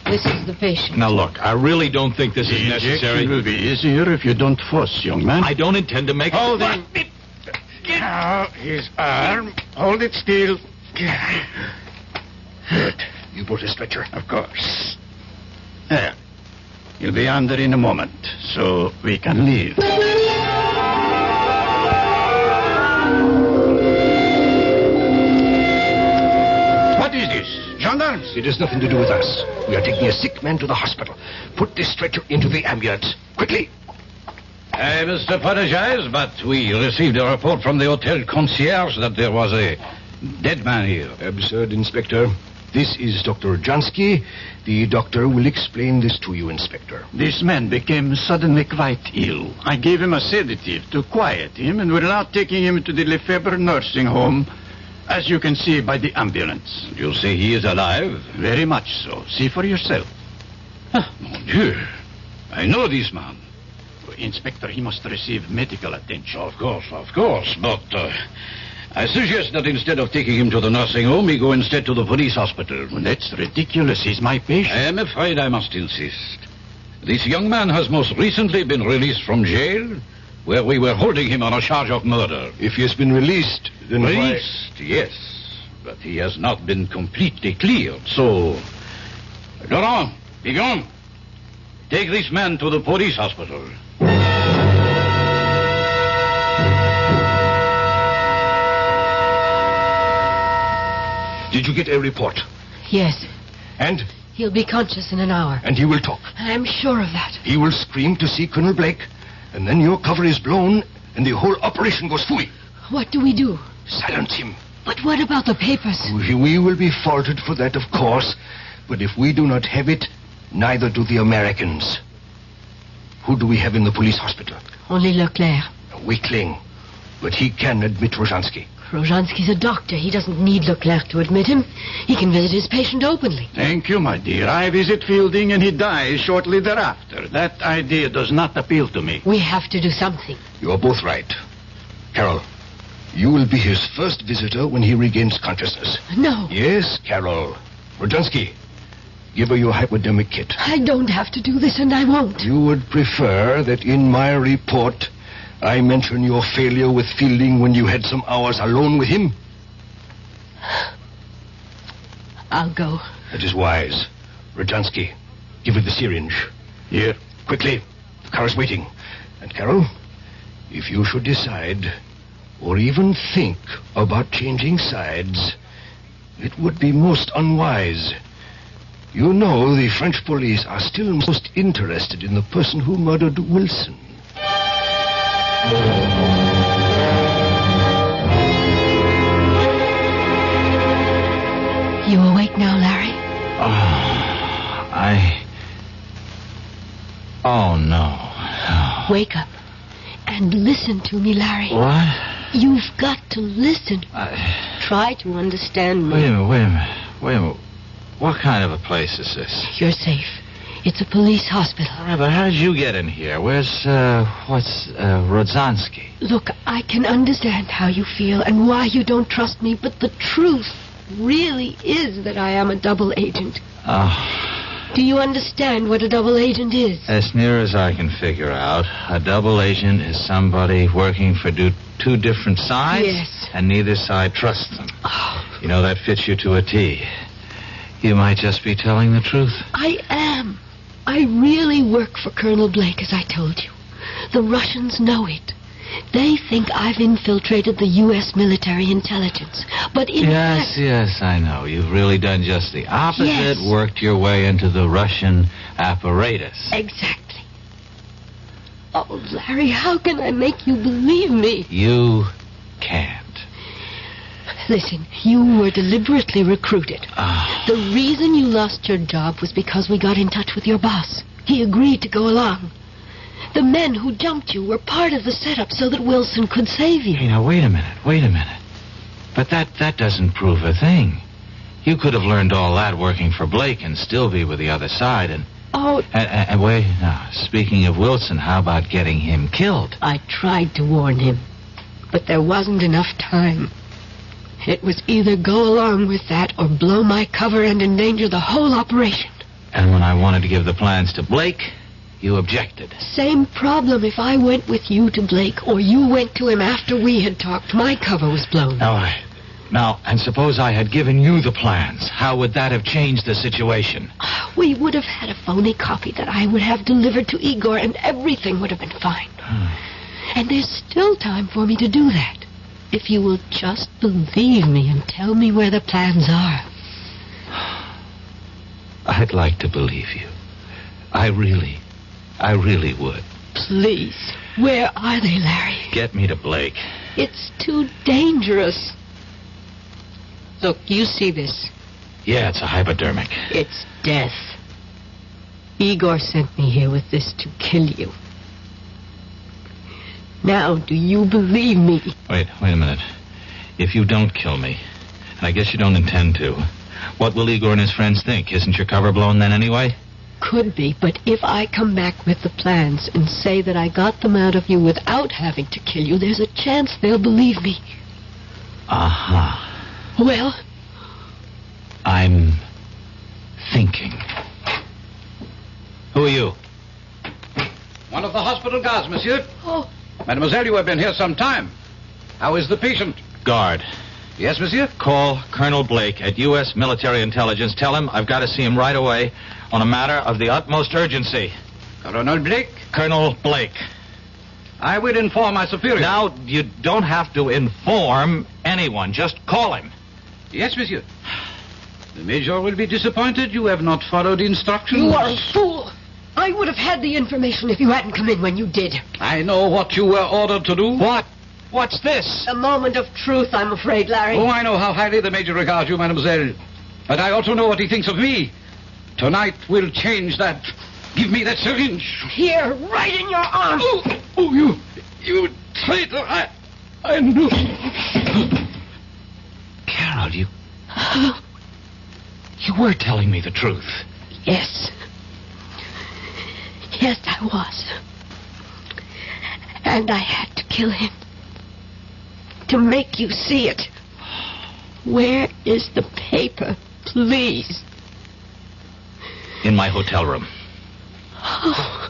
This is the patient. Now, look, I really don't think this is necessary. It will be easier if you don't fuss, young man. I don't intend to make... Hold it. Now, his arm. Hold it still. Good. You brought a stretcher? Of course. There. He'll be under in a moment, so we can leave. What is this? Gendarmes? It has nothing to do with us. We are taking a sick man to the hospital. Put this stretcher into the ambulance. Quickly. I must apologize, but we received a report from the hotel concierge that there was a dead man here. Absurd, Inspector. This is Dr. Jansky. The doctor will explain this to you, Inspector. This man became suddenly quite ill. I gave him a sedative to quiet him, and we're now taking him to the Lefebvre nursing home, as you can see by the ambulance. You say he is alive? Very much so. See for yourself. Mon Dieu. I know this man. Inspector, he must receive medical attention. Of course. But I suggest that instead of taking him to the nursing home, he go instead to the police hospital. Well, that's ridiculous. He's my patient. I am afraid I must insist. This young man has most recently been released from jail, where we were holding him on a charge of murder. If he has been released, then Released, yes. But he has not been completely cleared, so... Laurent, be gone. Take this man to the police hospital. Did you get a report? Yes. And? He'll be conscious in an hour. And he will talk. I'm sure of that. He will scream to see Colonel Blake, and then your cover is blown, and the whole operation goes fooey. What do we do? Silence him. But what about the papers? We will be faulted for that, of course, but if we do not have it, neither do the Americans. Who do we have in the police hospital? Only Leclerc. A weakling, but he can admit Rojansky. Rojansky's a doctor. He doesn't need Leclerc to admit him. He can visit his patient openly. Thank you, my dear. I visit Fielding and he dies shortly thereafter. That idea does not appeal to me. We have to do something. You are both right. Carol, you will be his first visitor when he regains consciousness. No. Yes, Carol. Rojansky, give her your hypodermic kit. I don't have to do this, and I won't. You would prefer that in my report I mention your failure with Fielding when you had some hours alone with him? I'll go. That is wise. Rojansky, give her the syringe. Here. Quickly. The car is waiting. And Carol, if you should decide, or even think about changing sides, it would be most unwise. You know the French police are still most interested in the person who murdered Wilson. You awake now, Larry? Oh, no. Wake up and listen to me, Larry. What? You've got to listen. Try to understand me. Wait a minute. What kind of a place is this? You're safe. It's a police hospital. All right, but how did you get in here? Where's, Rodzansky? Look, I can understand how you feel and why you don't trust me, but the truth really is that I am a double agent. Oh. Do you understand what a double agent is? As near as I can figure out, a double agent is somebody working for two different sides. Yes. And neither side trusts them. Oh. You know, that fits you to a T. You might just be telling the truth. I am. I really work for Colonel Blake, as I told you. The Russians know it. They think I've infiltrated the U.S. military intelligence. But in fact... Yes, I know. You've really done just the opposite. Yes. Worked your way into the Russian apparatus. Exactly. Oh, Larry, how can I make you believe me? You can't. Listen, you were deliberately recruited. The reason you lost your job was because we got in touch with your boss. He agreed to go along. The men who jumped you were part of the setup so that Wilson could save you. Hey, now, wait a minute. But that doesn't prove a thing. You could have learned all that working for Blake and still be with the other side and... Oh... And wait, now, speaking of Wilson, how about getting him killed? I tried to warn him, but there wasn't enough time. It was either go along with that or blow my cover and endanger the whole operation. And when I wanted to give the plans to Blake, you objected. Same problem if I went with you to Blake or you went to him after we had talked. My cover was blown. Now, and suppose I had given you the plans. How would that have changed the situation? We would have had a phony copy that I would have delivered to Igor and everything would have been fine. And there's still time for me to do that. If you will just believe me and tell me where the plans are. I'd like to believe you. I really would. Please. Where are they, Larry? Get me to Blake. It's too dangerous. Look, you see this. Yeah, it's a hypodermic. It's death. Igor sent me here with this to kill you. Now, do you believe me? Wait a minute. If you don't kill me, and I guess you don't intend to, what will Igor and his friends think? Isn't your cover blown then anyway? Could be, but if I come back with the plans and say that I got them out of you without having to kill you, there's a chance they'll believe me. Well? I'm thinking. Who are you? One of the hospital guards, monsieur. Oh. Mademoiselle, you have been here some time. How is the patient? Guard. Yes, monsieur? Call Colonel Blake at U.S. Military Intelligence. Tell him I've got to see him right away on a matter of the utmost urgency. Colonel Blake? Colonel Blake. I will inform my superior. Now, you don't have to inform anyone. Just call him. Yes, monsieur. The Major will be disappointed you have not followed instructions. You are a fool. I would have had the information if you hadn't come in when you did. I know what you were ordered to do. What? What's this? A moment of truth, I'm afraid, Larry. Oh, I know how highly the Major regards you, mademoiselle. But I also know what he thinks of me. Tonight will change that. Give me that syringe. Here, right in your arm. Oh, you traitor. I knew. Carol, you were telling me the truth. Yes. Yes, I was. And I had to kill him. To make you see it. Where is the paper, please? In my hotel room. Oh,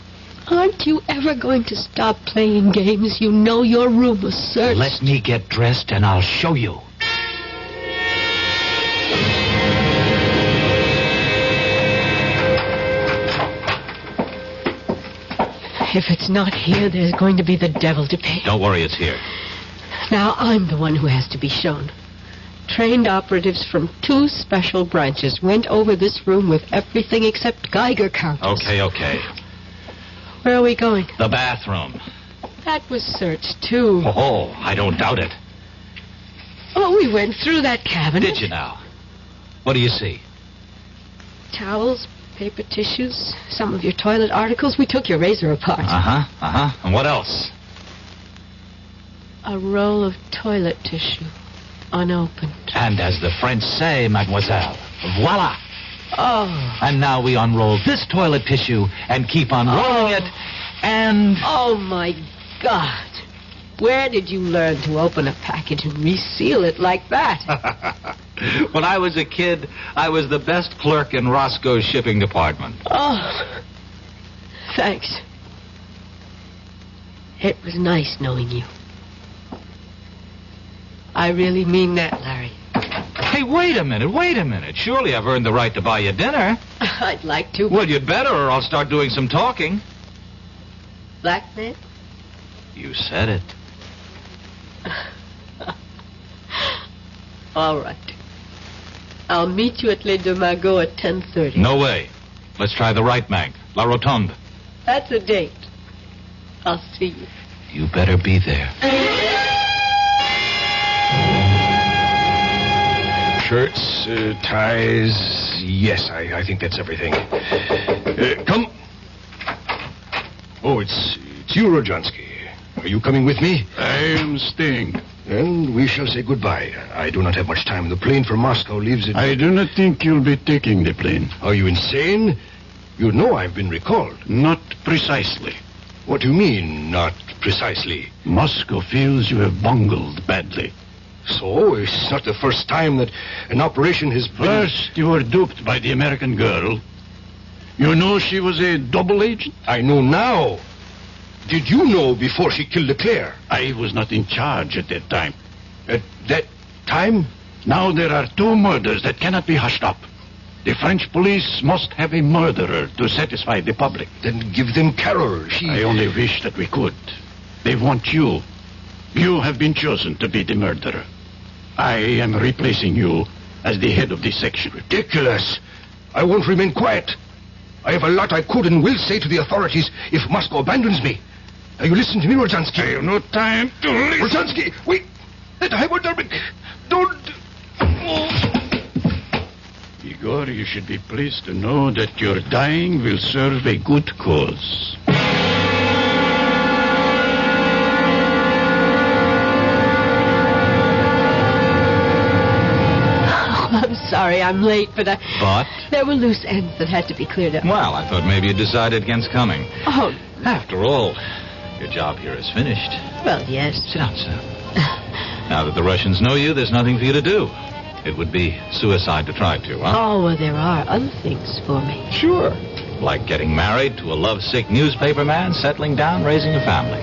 aren't you ever going to stop playing games? You know your room was searched. Let me get dressed and I'll show you. If it's not here, there's going to be the devil to pay. Don't worry, it's here. Now I'm the one who has to be shown. Trained operatives from 2 special branches went over this room with everything except Geiger counters. Okay. Where are we going? The bathroom. That was searched, too. Oh, I don't doubt it. Oh, we went through that cabinet. Did you now? What do you see? Towels, paper tissues, some of your toilet articles. We took your razor apart. And what else? A roll of toilet tissue, unopened. And as the French say, mademoiselle, voila. Oh. And now we unroll this toilet tissue and keep unrolling it, and... Oh, my God. Where did you learn to open a package and reseal it like that? When I was a kid, I was the best clerk in Roscoe's shipping department. Oh, thanks. It was nice knowing you. I really mean that, Larry. Hey, wait a minute. Surely I've earned the right to buy you dinner. I'd like to. Well, you'd better, or I'll start doing some talking. Blackmail? You said it. All right. I'll meet you at Les Deux Magots at 10:30. No way. Let's try the right bank, La Rotonde. That's a date. I'll see you. You better be there. Shirts, ties. Yes, I think that's everything. Come. Oh, it's you, Rojansky. Are you coming with me? I am staying. And we shall say goodbye. I do not have much time. The plane from Moscow leaves at... I do not think you'll be taking the plane. Are you insane? You know I've been recalled. Not precisely. What do you mean, not precisely? Moscow feels you have bungled badly. So, it's not the first time that an operation has been... First, you were duped by the American girl. You know she was a double agent? I know now. Did you know before she killed Leclerc? I was not in charge at that time. At that time? Now there are 2 murders that cannot be hushed up. The French police must have a murderer to satisfy the public. Then give them Carol. I only wish that we could. They want you. You have been chosen to be the murderer. I am replacing you as the head of this section. Ridiculous. I won't remain quiet. I have a lot I could and will say to the authorities if Moscow abandons me. Now you listen to me, Rojansky. I have no time to listen. Rojansky, wait. That hypodermic. Don't... Igor, you should be pleased to know that your dying will serve a good cause. I'm sorry I'm late, but But? there were loose ends that had to be cleared up. Well, I thought maybe you decided against coming. Oh. After all, your job here is finished. Well, yes. Sit down. Now that the Russians know you, there's nothing for you to do. It would be suicide to try to, huh? Oh, well, there are other things for me. Sure. Like getting married to a lovesick newspaper man, settling down, raising a family.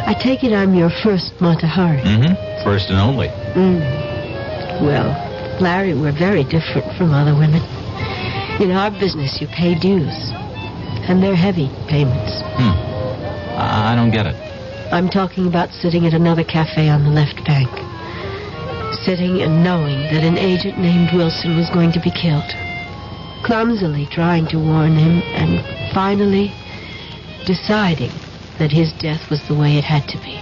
I take it I'm your first Matahari. Mm-hmm. First and only. Well, Larry, we're very different from other women. In our business, you pay dues. And they're heavy payments. I don't get it. I'm talking about sitting at another cafe on the left bank. Sitting and knowing that an agent named Wilson was going to be killed. Clumsily trying to warn him, and finally deciding that his death was the way it had to be.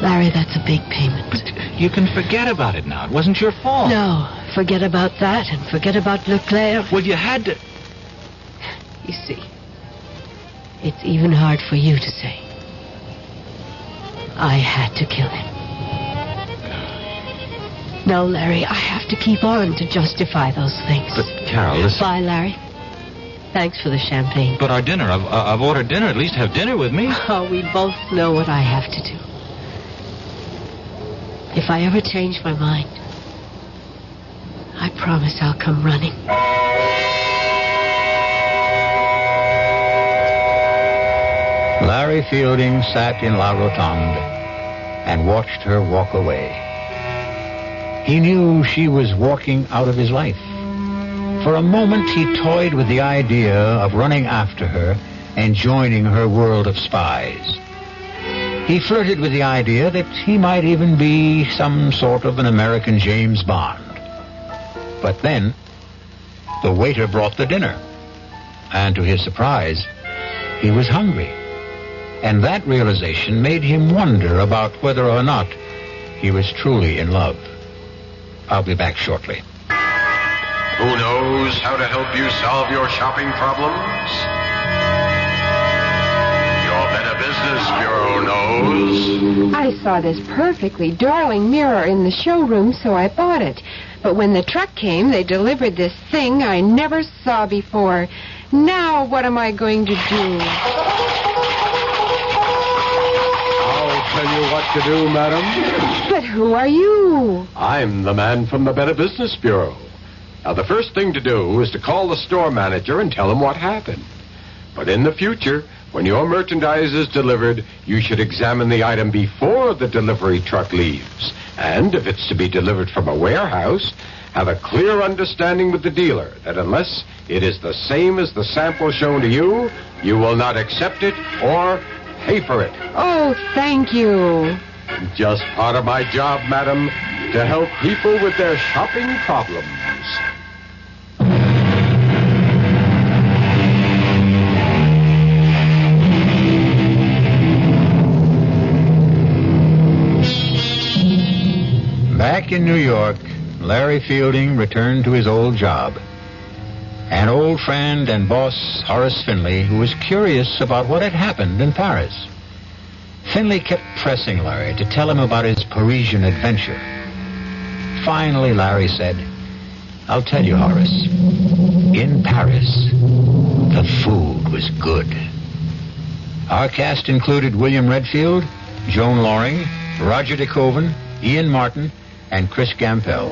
Larry, that's a big payment. But you can forget about it now. It wasn't your fault. No, forget about that and forget about Leclerc. Well, you had to... You see, it's even hard for you to say. I had to kill him. No, Larry, I have to keep on to justify those things. But, Carol, listen... Bye, Larry. Thanks for the champagne. But our dinner, I've ordered dinner. At least have dinner with me. Oh, we both know what I have to do. If I ever change my mind, I promise I'll come running. Larry Fielding sat in La Rotonde and watched her walk away. He knew she was walking out of his life. For a moment, he toyed with the idea of running after her and joining her world of spies. He flirted with the idea that he might even be some sort of an American James Bond. But then, the waiter brought the dinner. And to his surprise, he was hungry. And that realization made him wonder about whether or not he was truly in love. I'll be back shortly. Who knows how to help you solve your shopping problems? Your Better Business Bureau knows. knows? I saw this perfectly darling mirror in the showroom, so I bought it. But when the truck came, they delivered this thing I never saw before. Now what am I going to do? I'll tell you what to do, madam. But who are you? I'm the man from the Better Business Bureau. Now, the first thing to do is to call the store manager and tell him what happened. But in the future, when your merchandise is delivered, you should examine the item before the delivery truck leaves. And if it's to be delivered from a warehouse, have a clear understanding with the dealer that unless it is the same as the sample shown to you, you will not accept it or pay for it. Oh, thank you. Just part of my job, madam, to help people with their shopping problems. Back in New York, Larry Fielding returned to his old job. An old friend and boss, Horace Finley, who was curious about what had happened in Paris. Finley kept pressing Larry to tell him about his Parisian adventure. Finally, Larry said, "I'll tell you, Horace. In Paris, the food was good." Our cast included William Redfield, Joan Loring, Roger DeKoven, Ian Martin, and Chris Gampel.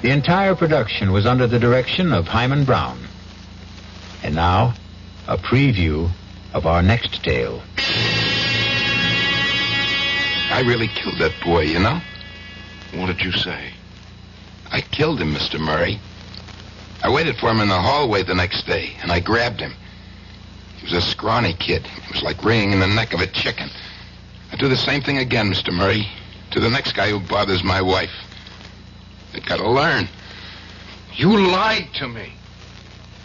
The entire production was under the direction of Hyman Brown. And now, a preview of our next tale. I really killed that boy, you know? What did you say? I killed him, Mr. Murray. I waited for him in the hallway the next day, and I grabbed him. He was a scrawny kid. It was like wringing in the neck of a chicken. I'd do the same thing again, Mr. Murray, to the next guy who bothers my wife. They gotta learn. You lied to me.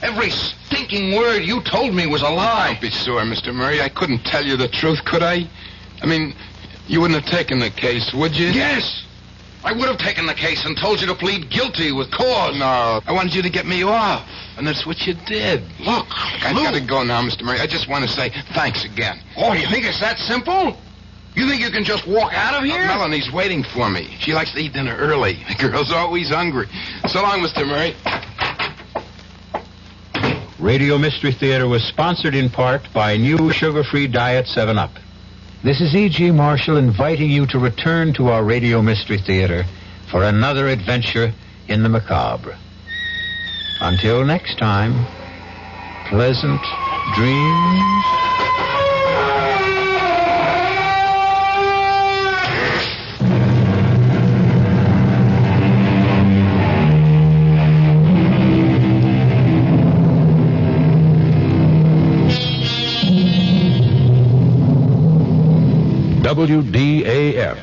Every stinking word you told me was a lie. Don't be sore, Mr. Murray. I couldn't tell you the truth, could I? I mean, you wouldn't have taken the case, would you? Yes! I would have taken the case and told you to plead guilty with cause. No, I wanted you to get me off, and that's what you did. Look, I've got to go now, Mr. Murray. I just want to say thanks again. Oh, you think it's that simple? You think you can just walk out of here? Melanie's waiting for me. She likes to eat dinner early. The girl's always hungry. So long, Mr. Murray. Radio Mystery Theater was sponsored in part by new sugar-free Diet 7-Up. This is E.G. Marshall inviting you to return to our Radio Mystery Theater for another adventure in the macabre. Until next time, pleasant dreams. WDAF,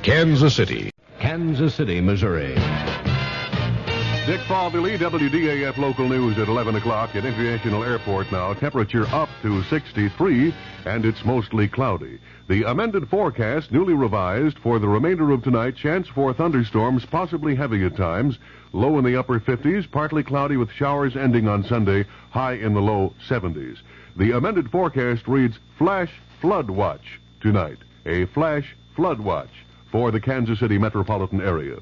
Kansas City, Missouri. Dick Falvey, WDAF local news at 11 o'clock at International Airport now. Temperature up to 63, and it's mostly cloudy. The amended forecast, newly revised for the remainder of tonight, chance for thunderstorms, possibly heavy at times. Low in the upper 50s, partly cloudy with showers ending on Sunday, high in the low 70s. The amended forecast reads flash flood watch tonight. A flash flood watch for the Kansas City metropolitan area.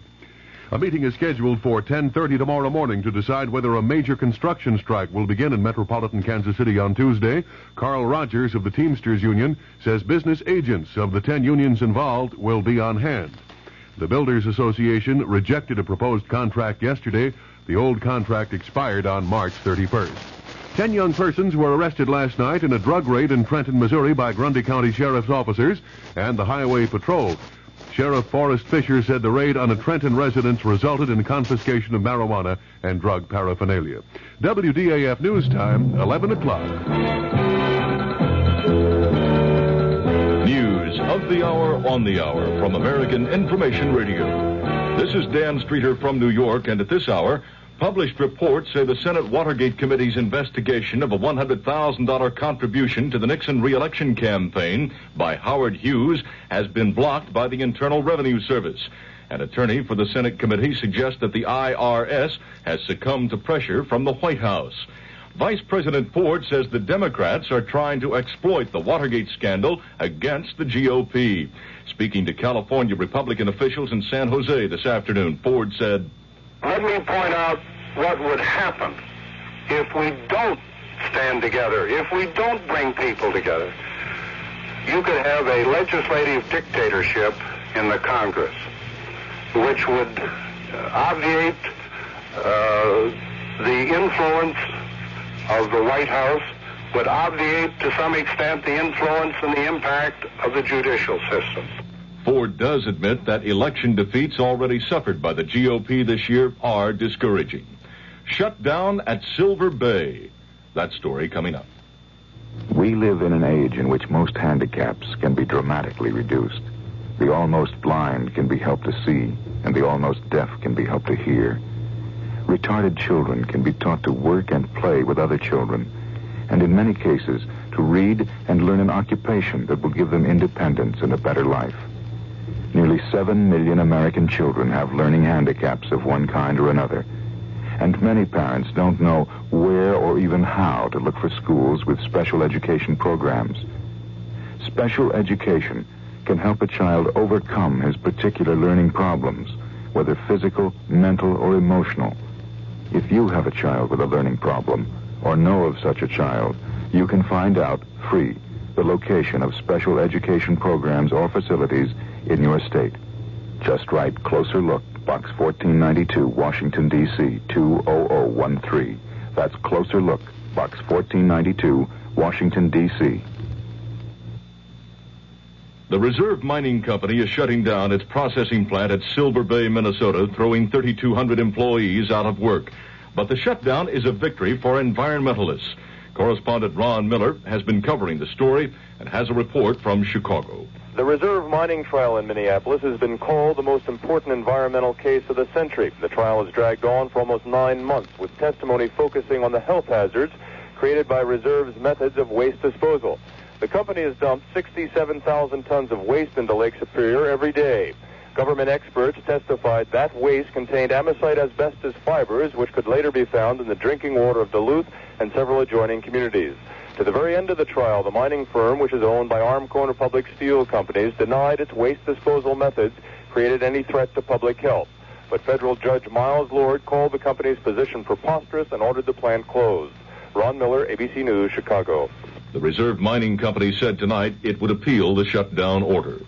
A meeting is scheduled for 10:30 tomorrow morning to decide whether a major construction strike will begin in metropolitan Kansas City on Tuesday. Carl Rogers of the Teamsters Union says business agents of the 10 unions involved will be on hand. The Builders Association rejected a proposed contract yesterday. The old contract expired on March 31st. 10 young persons were arrested last night in a drug raid in Trenton, Missouri by Grundy County Sheriff's officers and the Highway Patrol. Sheriff Forrest Fisher said the raid on a Trenton residence resulted in confiscation of marijuana and drug paraphernalia. WDAF News Time, 11 o'clock. News of the hour, on the hour, from American Information Radio. This is Dan Streeter from New York, and at this hour, published reports say the Senate Watergate Committee's investigation of a $100,000 contribution to the Nixon re-election campaign by Howard Hughes has been blocked by the Internal Revenue Service. An attorney for the Senate committee suggests that the IRS has succumbed to pressure from the White House. Vice President Ford says the Democrats are trying to exploit the Watergate scandal against the GOP. Speaking to California Republican officials in San Jose this afternoon, Ford said, "Let me point out what would happen if we don't stand together, if we don't bring people together. You could have a legislative dictatorship in the Congress, which would obviate the influence of the White House, would obviate to some extent the influence and the impact of the judicial system." Ford does admit that election defeats already suffered by the GOP this year are discouraging. Shut down at Silver Bay. That story coming up. We live in an age in which most handicaps can be dramatically reduced. The almost blind can be helped to see, and the almost deaf can be helped to hear. Retarded children can be taught to work and play with other children, and in many cases, to read and learn an occupation that will give them independence and a better life. Nearly 7 million American children have learning handicaps of one kind or another, and many parents don't know where or even how to look for schools with special education programs. Special education can help a child overcome his particular learning problems, whether physical, mental, or emotional. If you have a child with a learning problem, or know of such a child, you can find out, free, the location of special education programs or facilities in your state. Just write "Closer Look," Box 1492, Washington, D.C., 20013. That's "Closer Look," Box 1492, Washington, D.C. The Reserve Mining Company is shutting down its processing plant at Silver Bay, Minnesota, throwing 3,200 employees out of work. But the shutdown is a victory for environmentalists. Correspondent Ron Miller has been covering the story and has a report from Chicago. The Reserve mining trial in Minneapolis has been called the most important environmental case of the century. The trial has dragged on for almost 9 months, with testimony focusing on the health hazards created by Reserve's methods of waste disposal. The company has dumped 67,000 tons of waste into Lake Superior every day. Government experts testified that waste contained amosite asbestos fibers, which could later be found in the drinking water of Duluth and several adjoining communities. To the very end of the trial, the mining firm, which is owned by Armco and Public Steel companies, denied its waste disposal methods created any threat to public health. But federal Judge Miles Lord called the company's position preposterous and ordered the plant closed. Ron Miller, ABC News, Chicago. The Reserve Mining Company said tonight it would appeal the shutdown order.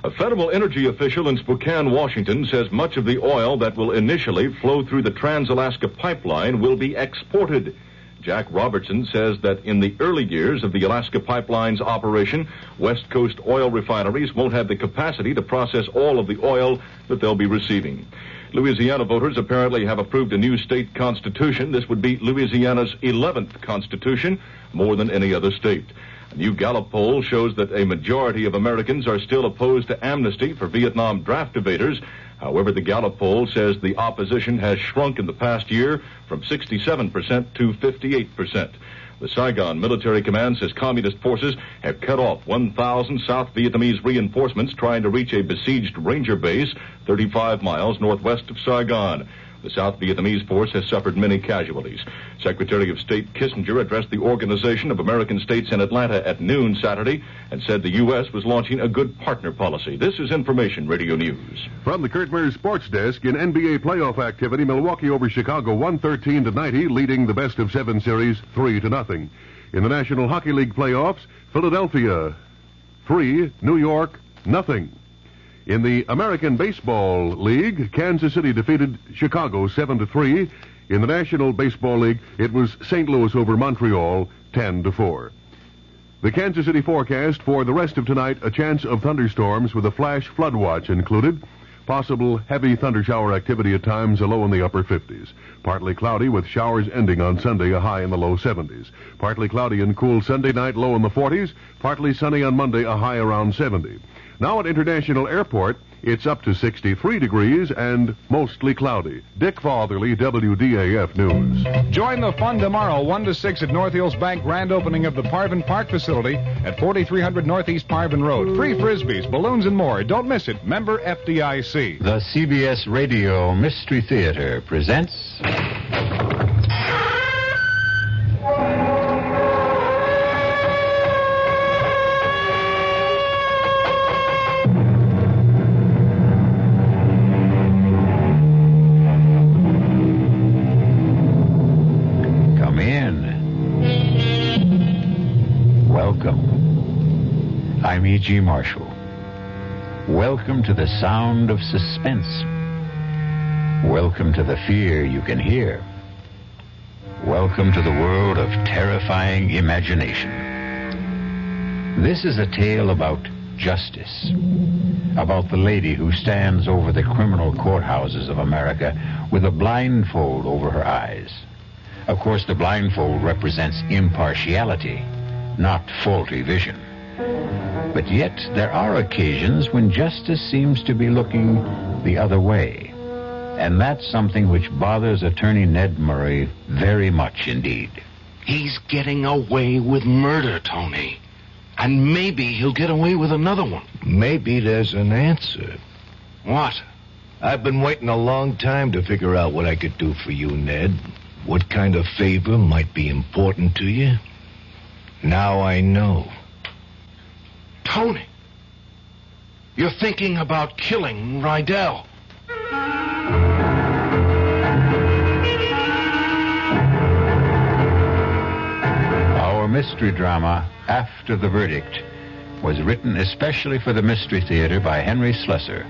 A federal energy official in Spokane, Washington, says much of the oil that will initially flow through the Trans-Alaska Pipeline will be exported. Jack Robertson says that in the early years of the Alaska Pipeline's operation, West Coast oil refineries won't have the capacity to process all of the oil that they'll be receiving. Louisiana voters apparently have approved a new state constitution. This would be Louisiana's 11th constitution, more than any other state. A new Gallup poll shows that a majority of Americans are still opposed to amnesty for Vietnam draft evaders. However, the Gallup poll says the opposition has shrunk in the past year from 67% to 58%. The Saigon Military Command says communist forces have cut off 1,000 South Vietnamese reinforcements trying to reach a besieged ranger base 35 miles northwest of Saigon. The South Vietnamese force has suffered many casualties. Secretary of State Kissinger addressed the Organization of American States in Atlanta at noon Saturday and said the U.S. was launching a good partner policy. This is Information Radio News. From the Kurt Mears Sports Desk, in NBA playoff activity, Milwaukee over Chicago 113-90, leading the best-of-7 series 3-0. In the National Hockey League playoffs, Philadelphia 3, New York 0. In the American Baseball League, Kansas City defeated Chicago 7-3. In the National Baseball League, it was St. Louis over Montreal 10-4. The Kansas City forecast for the rest of tonight, a chance of thunderstorms with a flash flood watch included. Possible heavy thundershower activity at times, a low in the upper 50s. Partly cloudy with showers ending on Sunday, a high in the low 70s. Partly cloudy and cool Sunday night, low in the 40s. Partly sunny on Monday, a high around 70. Now at International Airport, it's up to 63 degrees and mostly cloudy. Dick Fatherly, WDAF News. Join the fun tomorrow, 1 to 6 at North Hills Bank, grand opening of the Parvin Park facility at 4300 Northeast Parvin Road. Free Frisbees, balloons, and more. Don't miss it. Member FDIC. The CBS Radio Mystery Theater presents Welcome. I'm E.G. Marshall. Welcome to the sound of suspense. Welcome to the fear you can hear. Welcome to the world of terrifying imagination. This is a tale about justice, about the lady who stands over the criminal courthouses of America with a blindfold over her eyes. Of course, the blindfold represents impartiality, not faulty vision. But yet, there are occasions when justice seems to be looking the other way. And that's something which bothers Attorney Ned Murray very much indeed. He's getting away with murder, Tony. And maybe he'll get away with another one. Maybe there's an answer. What? I've been waiting a long time to figure out what I could do for you, Ned. What kind of favor might be important to you? Now I know. Tony, you're thinking about killing Rydell. Our mystery drama, After the Verdict, was written especially for the Mystery Theater by Henry Slessor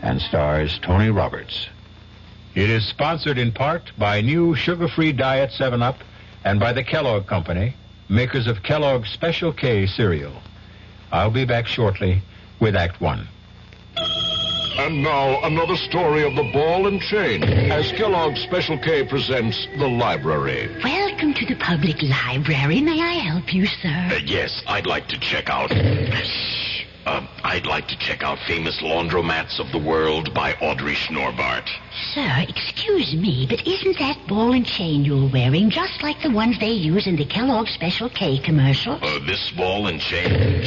and stars Tony Roberts. It is sponsored in part by new sugar-free Diet 7-Up and by the Kellogg Company, makers of Kellogg's Special K cereal. I'll be back shortly with Act One. And now, another story of the ball and chain, as Kellogg's Special K presents The Library. Welcome to the public library. May I help you, sir? Yes, I'd like to check out... I'd like to check out Famous Laundromats of the World by Audrey Schnorbart. Sir, excuse me, but isn't that ball and chain you're wearing just like the ones they use in the Kellogg's Special K commercial? This ball and chain?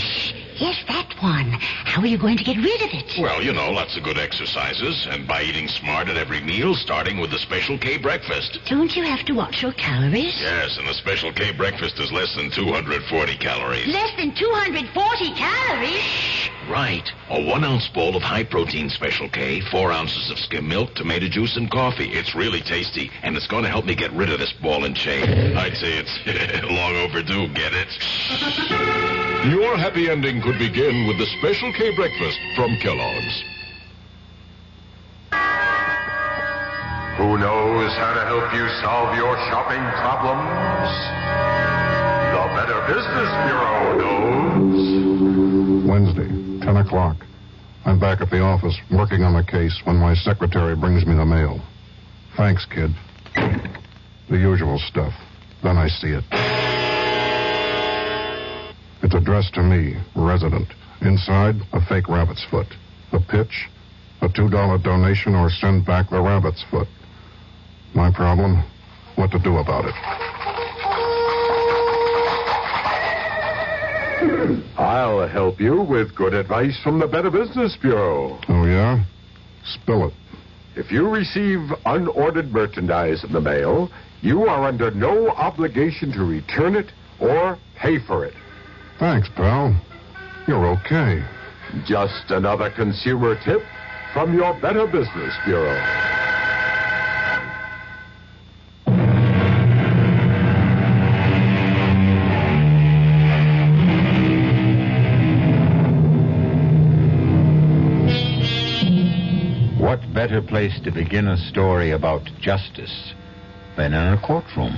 Yes, that one. How are you going to get rid of it? Well, you know, lots of good exercises, and by eating smart at every meal, starting with the Special K breakfast. Don't you have to watch your calories? Yes, and the Special K breakfast is less than 240 calories. Less than 240 calories? Right. A 1-ounce bowl of high-protein Special K, 4 ounces of skim milk, tomato juice, and coffee. It's really tasty, and it's going to help me get rid of this ball and chain. I'd say it's long overdue, get it? Your happy ending could begin with the Special K breakfast from Kellogg's. Who knows how to help you solve your shopping problems? The Better Business Bureau knows. Wednesday, 10 o'clock. I'm back at the office working on a case when my secretary brings me the mail. Thanks, kid. The usual stuff. Then I see it. It's addressed to me, resident. Inside, a fake rabbit's foot. The pitch, a $2 donation or send back the rabbit's foot. My problem, what to do about it. I'll help you with good advice from the Better Business Bureau. Oh, yeah? Spill it. If you receive unordered merchandise in the mail, you are under no obligation to return it or pay for it. Thanks, pal. You're okay. Just another consumer tip from your Better Business Bureau. What better place to begin a story about justice than in a courtroom?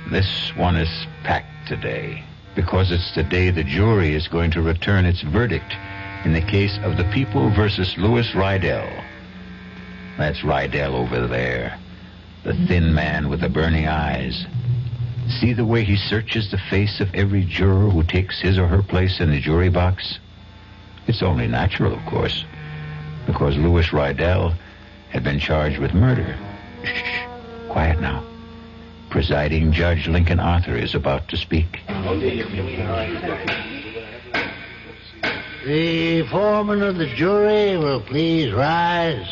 This one is packed today, because it's the day the jury is going to return its verdict in the case of the People versus Louis Rydell. That's Rydell over there, the thin man with the burning eyes. See the way he searches the face of every juror who takes his or her place in the jury box? It's only natural, of course, because Louis Rydell had been charged with murder. Shh, quiet now. Presiding Judge Lincoln Arthur is about to speak. The foreman of the jury will please rise.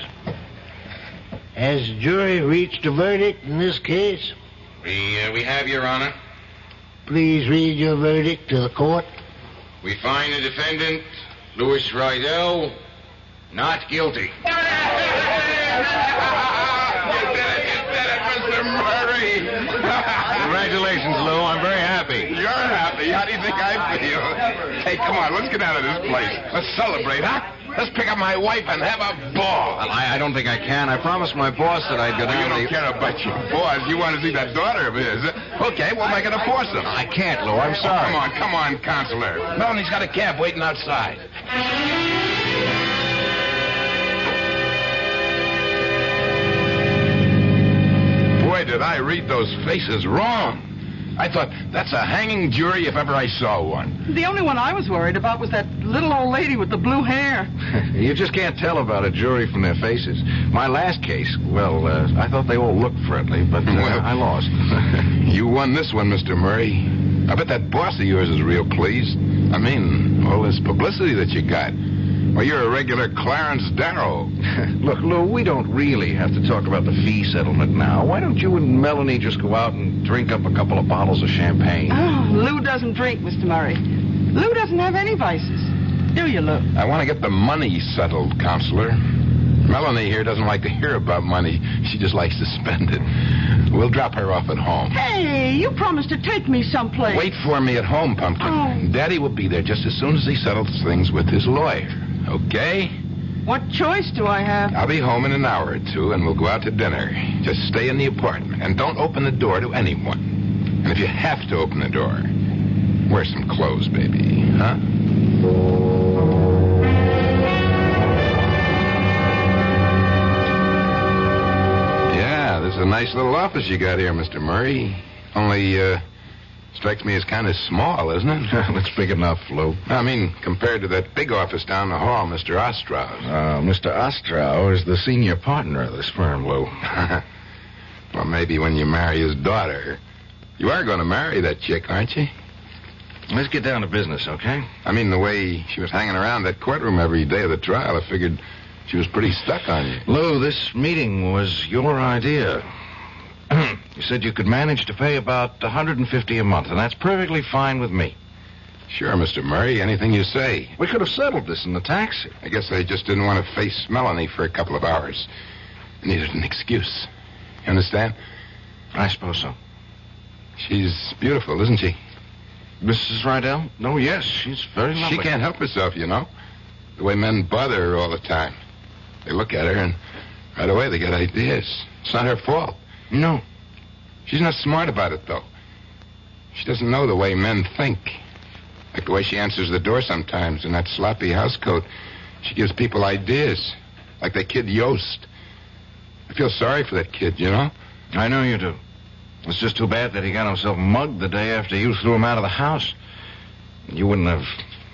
Has the jury reached a verdict in this case? We have, Your Honor. Please read your verdict to the court. We find the defendant, Louis Rydell, not guilty. Mr. Murray. Congratulations, Lou. I'm very happy. You're happy. how do you think I feel? Hey, come on, let's get out of this place. Let's celebrate, huh? Let's pick up my wife and have a ball. Well, I don't think I can. I promised my boss that I'd go down You don't care about your boss. You want to see that daughter of his. Okay, we'll make it a foursome. I can't, Lou. I'm sorry. Come on, Counselor. Melanie's got a cab waiting outside. Boy, did I read those faces wrong. I thought, that's a hanging jury if ever I saw one. The only one I was worried about was that little old lady with the blue hair. You just can't tell about a jury from their faces. My last case, well, I thought they all looked friendly, but I lost. You won this one, Mr. Murray. I bet that boss of yours is real pleased. I mean, all this publicity that you got. Well, you're a regular Clarence Darrow. Look, Lou, we don't really have to talk about the fee settlement now. Why don't you and Melanie just go out and drink up a couple of bottles of champagne? Oh, Lou doesn't drink, Mr. Murray. Lou doesn't have any vices. Do you, Lou? I want to get the money settled, Counselor. Melanie here doesn't like to hear about money. She just likes to spend it. We'll drop her off at home. Hey, you promised to take me someplace. Wait for me at home, Pumpkin. Oh. Daddy will be there just as soon as he settles things with his lawyer. Okay? What choice do I have? I'll be home in an hour or two, and we'll go out to dinner. Just stay in the apartment, and don't open the door to anyone. And if you have to open the door, wear some clothes, baby. Huh? Yeah, this is a nice little office you got here, Mr. Murray. Only, strikes me as kind of small, isn't it? It's big enough, Lou. I mean, compared to that big office down the hall, Mr. Ostrow's. Mr. Ostrow is the senior partner of this firm, Lou. Well, maybe when you marry his daughter. You are going to marry that chick, aren't you? Let's get down to business, okay? I mean, the way she was hanging around that courtroom every day of the trial, I figured she was pretty stuck on you. Lou, this meeting was your idea. You said you could manage to pay about $150 a month, and that's perfectly fine with me. Sure, Mr. Murray. Anything you say. We could have settled this in the taxi. I guess I just didn't want to face Melanie for a couple of hours. I needed an excuse. You understand? I suppose so. She's beautiful, isn't she? Mrs. Rydell? No, yes, she's very lovely. She can't help herself, you know. The way men bother her all the time. They look at her, and right away they get ideas. It's not her fault. No. She's not smart about it, though. She doesn't know the way men think. Like the way she answers the door sometimes in that sloppy housecoat. She gives people ideas. Like that kid Yost. I feel sorry for that kid, you know? I know you do. It's just too bad that he got himself mugged the day after you threw him out of the house. You wouldn't have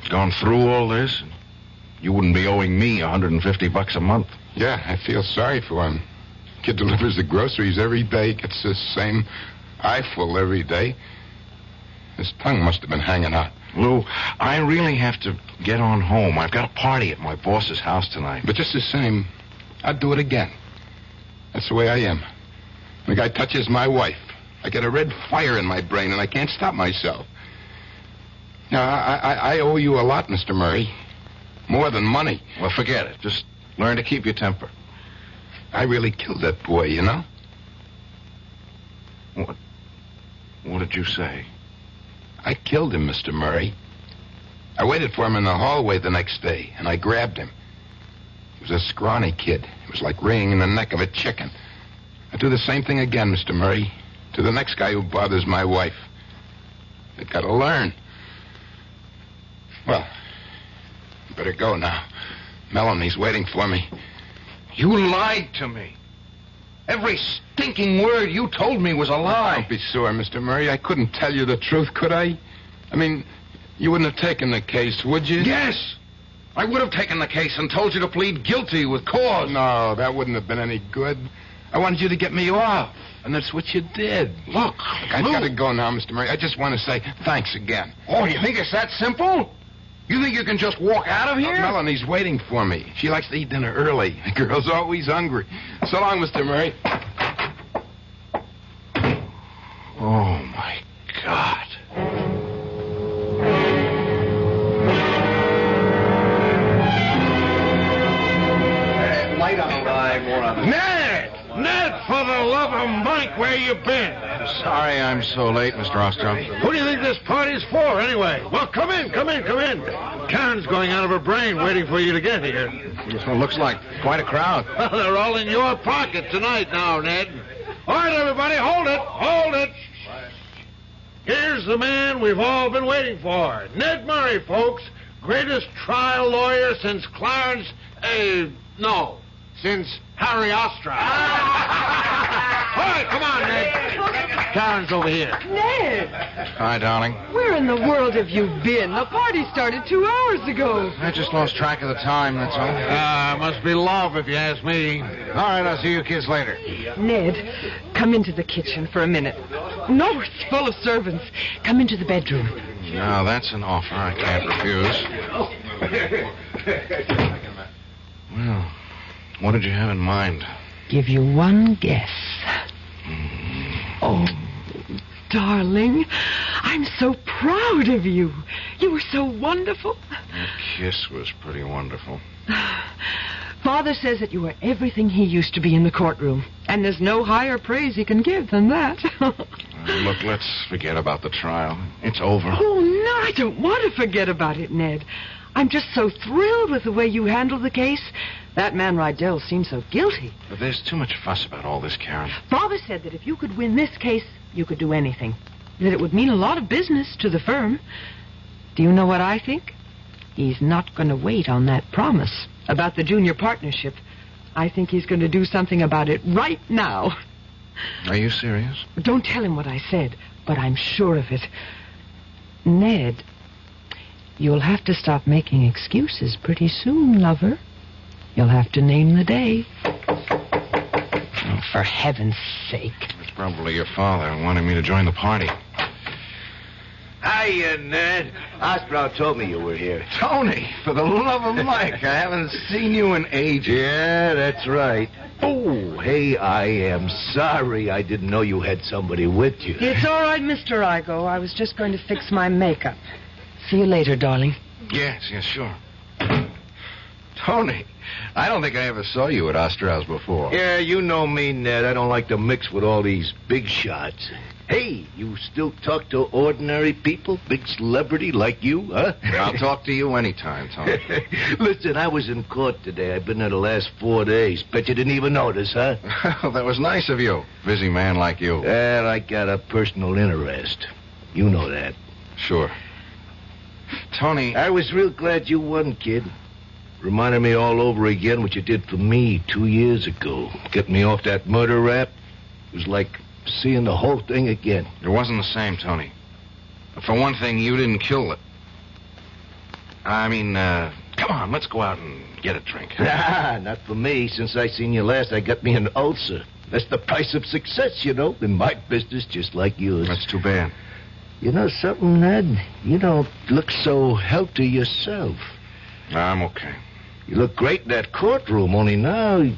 gone through all this. You wouldn't be owing me $150 a month. Yeah, I feel sorry for him. Kid delivers the groceries every day, gets the same eyeful every day. His tongue must have been hanging out. Lou, I really have to get on home. I've got a party at my boss's house tonight. But just the same, I'd do it again. That's the way I am. When a guy touches my wife, I get a red fire in my brain, and I can't stop myself. Now, I owe you a lot, Mr. Murray. More than money. Well, forget it. Just learn to keep your temper. I really killed that boy, you know? What did you say? I killed him, Mr. Murray. I waited for him in the hallway the next day, and I grabbed him. He was a scrawny kid. It was like wringing the neck of a chicken. I'd do the same thing again, Mr. Murray, to the next guy who bothers my wife. They've got to learn. Well, I better go now. Melanie's waiting for me. You lied to me. Every stinking word you told me was a lie. Don't be sore, Mr. Murray. I couldn't tell you the truth, could I? I mean, you wouldn't have taken the case, would you? Yes! I would have taken the case and told you to plead guilty with cause. No, that wouldn't have been any good. I wanted you to get me off, and that's what you did. Look, I've got to go now, Mr. Murray. I just want to say thanks again. Oh, you think it's that simple? You think you can just walk out of here? Melanie's waiting for me. She likes to eat dinner early. The girl's always hungry. So long, Mr. Murray. Oh, my God. Light on the line, more on the... Ned, for the love of Mike, where you been? Sorry I'm so late, Mr. Ostrom. Who do you think this party's for, anyway? Well, come in. Karen's going out of her brain waiting for you to get here. This one looks like quite a crowd. Well, they're all in your pocket tonight now, Ned. All right, everybody, hold it. Here's the man we've all been waiting for. Ned Murray, folks. Greatest trial lawyer since since Harry Ostra. All right, come on, Ned. Karen's over here. Ned! Hi, darling. Where in the world have you been? The party started 2 hours ago. I just lost track of the time, that's all. Must be love, if you ask me. All right, I'll see you kids later. Ned, come into the kitchen for a minute. No, it's full of servants. Come into the bedroom. Now, that's an offer I can't refuse. Well, what did you have in mind? Give you one guess. Oh, darling, I'm so proud of you. You were so wonderful. That kiss was pretty wonderful. Father says that you are everything he used to be in the courtroom, and there's no higher praise he can give than that. Look, let's forget about the trial. It's over. Oh, no, I don't want to forget about it, Ned. I'm just so thrilled with the way you handled the case. That man Rydell seems so guilty. But there's too much fuss about all this, Karen. Father said that if you could win this case, you could do anything. That it would mean a lot of business to the firm. Do you know what I think? He's not going to wait on that promise about the junior partnership. I think he's going to do something about it right now. Are you serious? Don't tell him what I said, but I'm sure of it. Ned, you'll have to stop making excuses pretty soon, lover. You'll have to name the day. Oh, for heaven's sake. It's probably your father wanting me to join the party. Hiya, Ned. Ostrow told me you were here. Tony, for the love of Mike, I haven't seen you in ages. Yeah, that's right. Oh, hey, I am sorry I didn't know you had somebody with you. It's all right, Mr. Igo. I was just going to fix my makeup. See you later, darling. Yes, sure. Tony, I don't think I ever saw you at Ostrow's before. Yeah, you know me, Ned. I don't like to mix with all these big shots. Hey, you still talk to ordinary people? Big celebrity like you, huh? I'll talk to you anytime, Tony. Listen, I was in court today. I've been there the last 4 days. Bet you didn't even notice, huh? Well, that was nice of you. Busy man like you. Well, I got a personal interest. You know that. Sure. Tony... I was real glad you won, kid. Reminded me all over again what you did for me 2 years ago. Getting me off that murder rap. It was like seeing the whole thing again. It wasn't the same, Tony. For one thing, you didn't kill it. I mean, come on, let's go out and get a drink. Not for me. Since I seen you last, I got me an ulcer. That's the price of success, you know, in my business, just like yours. That's too bad. You know something, Ned? You don't look so healthy yourself. I'm okay. You look great in that courtroom, only now...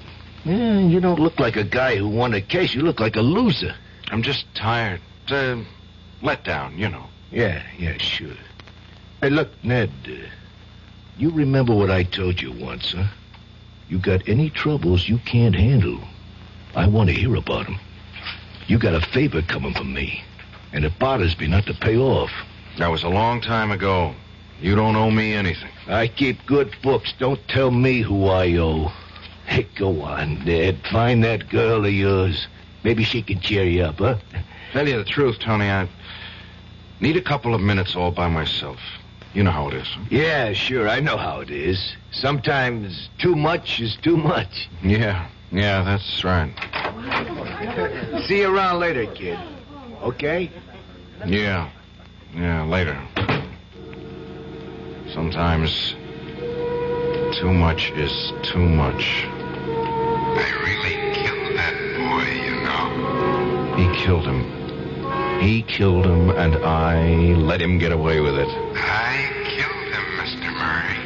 Yeah, you don't look like a guy who won a case. You look like a loser. I'm just tired. Let down, you know. Yeah, sure. Hey, look, Ned, you remember what I told you once, huh? You got any troubles you can't handle, I want to hear about them. You got a favor coming from me, and it bothers me not to pay off. That was a long time ago. You don't owe me anything. I keep good books. Don't tell me who I owe. Hey, go on, Ned. Find that girl of yours. Maybe she can cheer you up, huh? Tell you the truth, Tony, I need a couple of minutes all by myself. You know how it is. Huh? Yeah, sure. I know how it is. Sometimes too much is too much. Yeah, that's right. See you around later, kid. Okay? Yeah, later. Sometimes too much is too much. I really killed that boy, you know. He killed him. He killed him, and I let him get away with it. I killed him, Mr. Murray.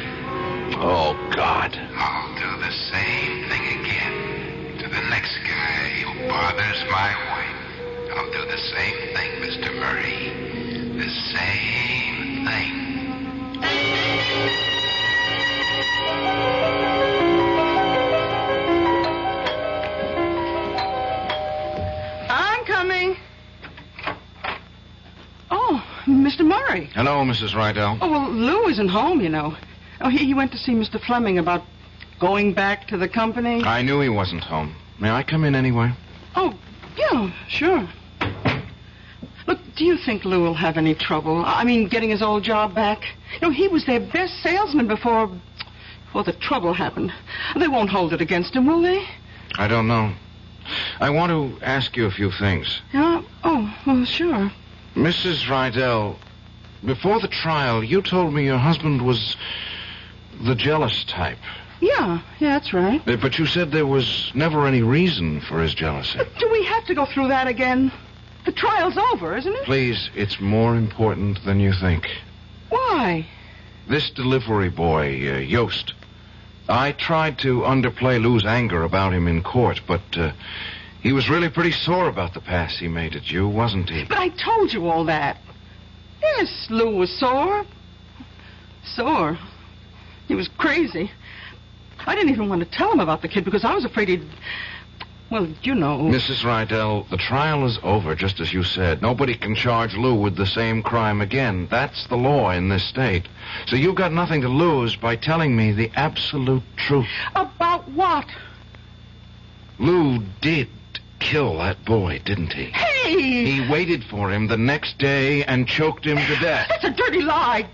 Oh, God. I'll do the same thing again to the next guy who bothers my wife. I'll do the same thing, Mr. Murray. The same thing. Mr. Murray. Hello, Mrs. Rydell. Oh, well, Lou isn't home, you know. Oh, he went to see Mr. Fleming about going back to the company. I knew he wasn't home. May I come in anyway? Oh, yeah, sure. Look, do you think Lou will have any trouble? I mean, getting his old job back? You know, he was their best salesman before the trouble happened. They won't hold it against him, will they? I don't know. I want to ask you a few things. Yeah? Oh, well, sure. Mrs. Rydell, before the trial, you told me your husband was the jealous type. Yeah, that's right. But you said there was never any reason for his jealousy. But do we have to go through that again? The trial's over, isn't it? Please, it's more important than you think. Why? This delivery boy, Yost. I tried to underplay Lou's anger about him in court, but he was really pretty sore about the pass he made at you, wasn't he? But I told you all that. Yes, Lou was sore. Sore. He was crazy. I didn't even want to tell him about the kid because I was afraid he'd... Well, you know... Mrs. Rydell, the trial is over, just as you said. Nobody can charge Lou with the same crime again. That's the law in this state. So you've got nothing to lose by telling me the absolute truth. About what? Lou did kill that boy, didn't he? Hey! He waited for him the next day and choked him to death. That's a dirty lie.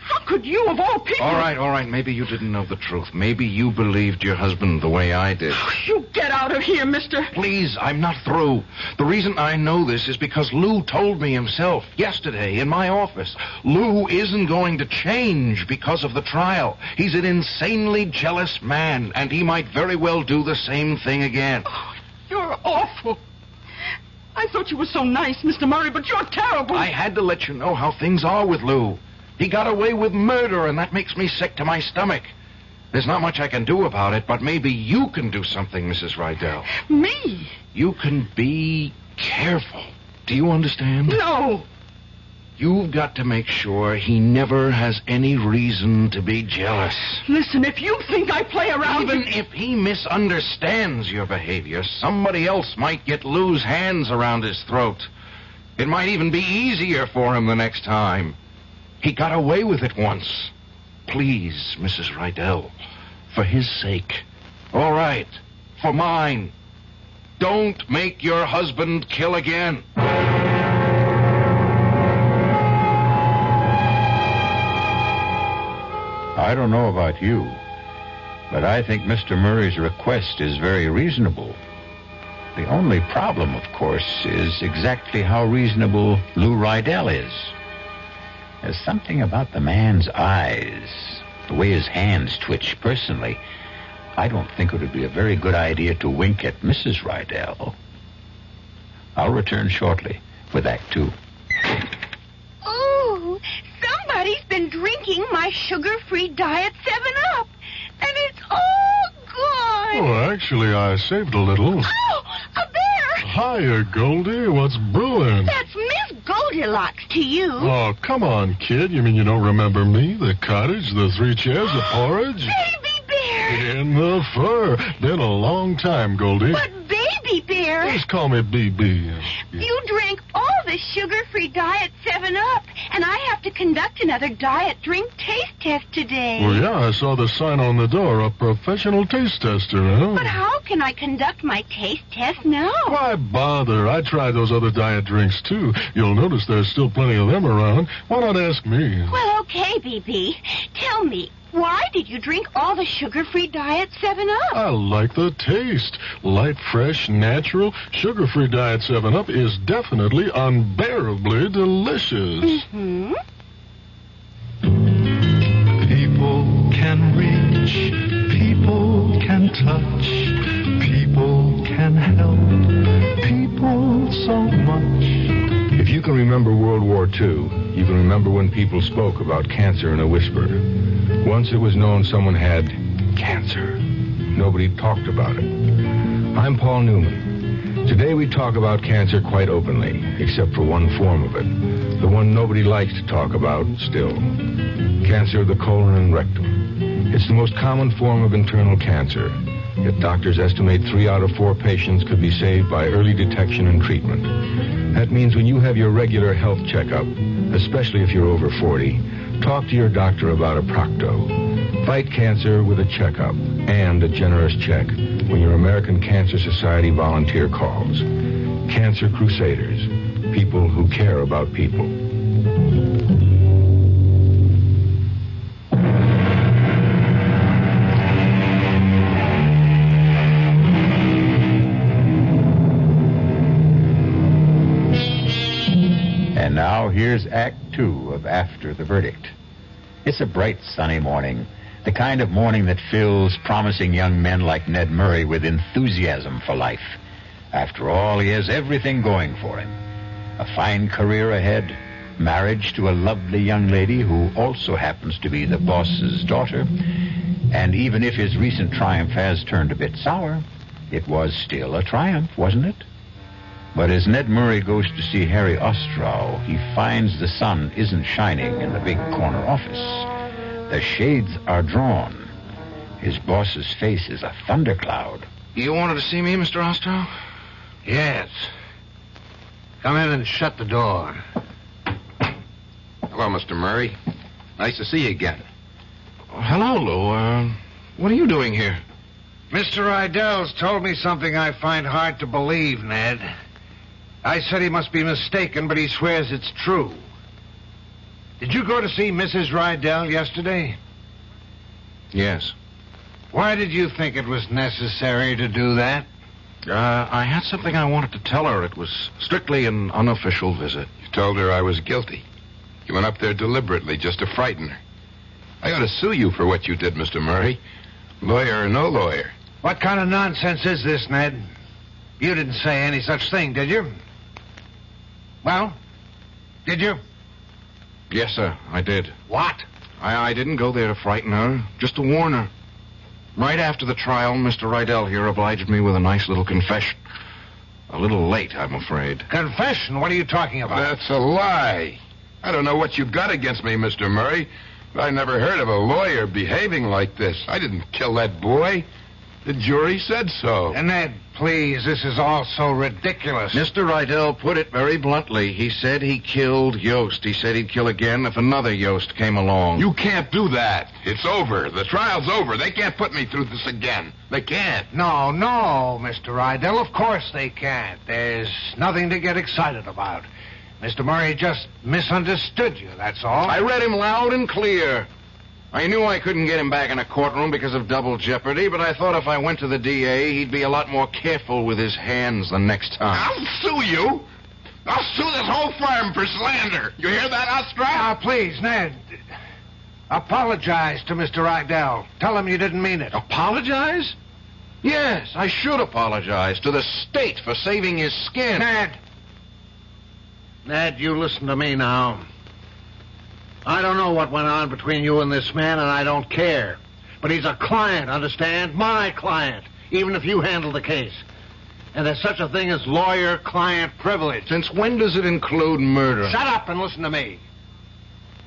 How could you, of all people... All right. Maybe you didn't know the truth. Maybe you believed your husband the way I did. You get out of here, mister. Please, I'm not through. The reason I know this is because Lou told me himself yesterday in my office. Lou isn't going to change because of the trial. He's an insanely jealous man, and he might very well do the same thing again. Oh, you're awful. I thought you were so nice, Mr. Murray, but you're terrible. I had to let you know how things are with Lou. He got away with murder, and that makes me sick to my stomach. There's not much I can do about it, but maybe you can do something, Mrs. Rydell. Me? You can be careful. Do you understand? No. You've got to make sure he never has any reason to be jealous. Listen, if you think I play around... Even if he misunderstands your behavior, somebody else might get Lou's hands around his throat. It might even be easier for him the next time. He got away with it once. Please, Mrs. Rydell, for his sake. All right, for mine. Don't make your husband kill again. I don't know about you, but I think Mr. Murray's request is very reasonable. The only problem, of course, is exactly how reasonable Lou Rydell is. There's something about the man's eyes, the way his hands twitch. Personally, I don't think it would be a very good idea to wink at Mrs. Rydell. I'll return shortly with Act 2. Oh, somebody's been drinking my sugar-free Diet 7-Up, and it's all gone. Oh, actually, I saved a little. Oh, a bear! Hiya, Goldie. What's brewing? That's Miss Goldilocks to you. Oh, come on, kid. You mean you don't remember me? The cottage, the 3 chairs, the porridge? Baby bear! In the fur. Been a long time, Goldie. But Baby bear... Just call me BB. You drank all the sugar-free Diet 7-Up, and I have to conduct another diet drink taste test today. Well, yeah, I saw the sign on the door, a professional taste tester, huh? But how can I conduct my taste test now? Why bother? I tried those other diet drinks, too. You'll notice there's still plenty of them around. Why not ask me? Well, okay, BB. Tell me, why did you drink all the sugar-free Diet 7-Up? I like the taste. Light, fresh, natural. Sugar-free Diet 7-Up is definitely unbearably delicious. Mm-hmm. People can reach, people can touch, people can help, people so much. If you can remember World War II, you can remember when people spoke about cancer in a whisper. Once it was known someone had cancer. Nobody talked about it. I'm Paul Newman. Today we talk about cancer quite openly, except for one form of it. The one nobody likes to talk about still. Cancer of the colon and rectum. It's the most common form of internal cancer. Yet doctors estimate 3 out of 4 patients could be saved by early detection and treatment. That means when you have your regular health checkup, especially if you're over 40, talk to your doctor about a Procto. Fight cancer with a checkup and a generous check when your American Cancer Society volunteer calls. Cancer Crusaders, people who care about people. And now here's Act Two of After the Verdict. It's a bright, sunny morning. The kind of morning that fills promising young men like Ned Murray with enthusiasm for life. After all, he has everything going for him. A fine career ahead, marriage to a lovely young lady who also happens to be the boss's daughter. And even if his recent triumph has turned a bit sour, it was still a triumph, wasn't it? But as Ned Murray goes to see Harry Ostrow, he finds the sun isn't shining in the big corner office. The shades are drawn. His boss's face is a thundercloud. You wanted to see me, Mr. Ostrow? Yes. Come in and shut the door. Hello, Mr. Murray. Nice to see you again. Hello, Lou. What are you doing here? Mr. Rydell's told me something I find hard to believe, Ned. I said he must be mistaken, but he swears it's true. Did you go to see Mrs. Rydell yesterday? Yes. Why did you think it was necessary to do that? I had something I wanted to tell her. It was strictly an unofficial visit. You told her I was guilty. You went up there deliberately just to frighten her. I ought to sue you for what you did, Mr. Murray. Lawyer or no lawyer. What kind of nonsense is this, Ned? You didn't say any such thing, did you? Well, did you? Yes, sir, I did. What? I didn't go there to frighten her, just to warn her. Right after the trial, Mr. Rydell here obliged me with a nice little confession. A little late, I'm afraid. Confession? What are you talking about? That's a lie. I don't know what you've got against me, Mr. Murray, but I never heard of a lawyer behaving like this. I didn't kill that boy. The jury said so. And Ned, please, this is all so ridiculous. Mr. Rydell put it very bluntly. He said he killed Yost. He said he'd kill again if another Yost came along. You can't do that. It's over. The trial's over. They can't put me through this again. They can't. No, Mr. Rydell, of course they can't. There's nothing to get excited about. Mr. Murray just misunderstood you, that's all. I read him loud and clear. I knew I couldn't get him back in a courtroom because of double jeopardy, but I thought if I went to the DA, he'd be a lot more careful with his hands the next time. I'll sue you. I'll sue this whole firm for slander. You hear that, Ostrow? Please, Ned. Apologize to Mr. Rydell. Tell him you didn't mean it. Apologize? Yes, I should apologize to the state for saving his skin. Ned, you listen to me now. I don't know what went on between you and this man, and I don't care. But he's a client, understand? My client, even if you handle the case. And there's such a thing as lawyer-client privilege. Since when does it include murder? Shut up and listen to me.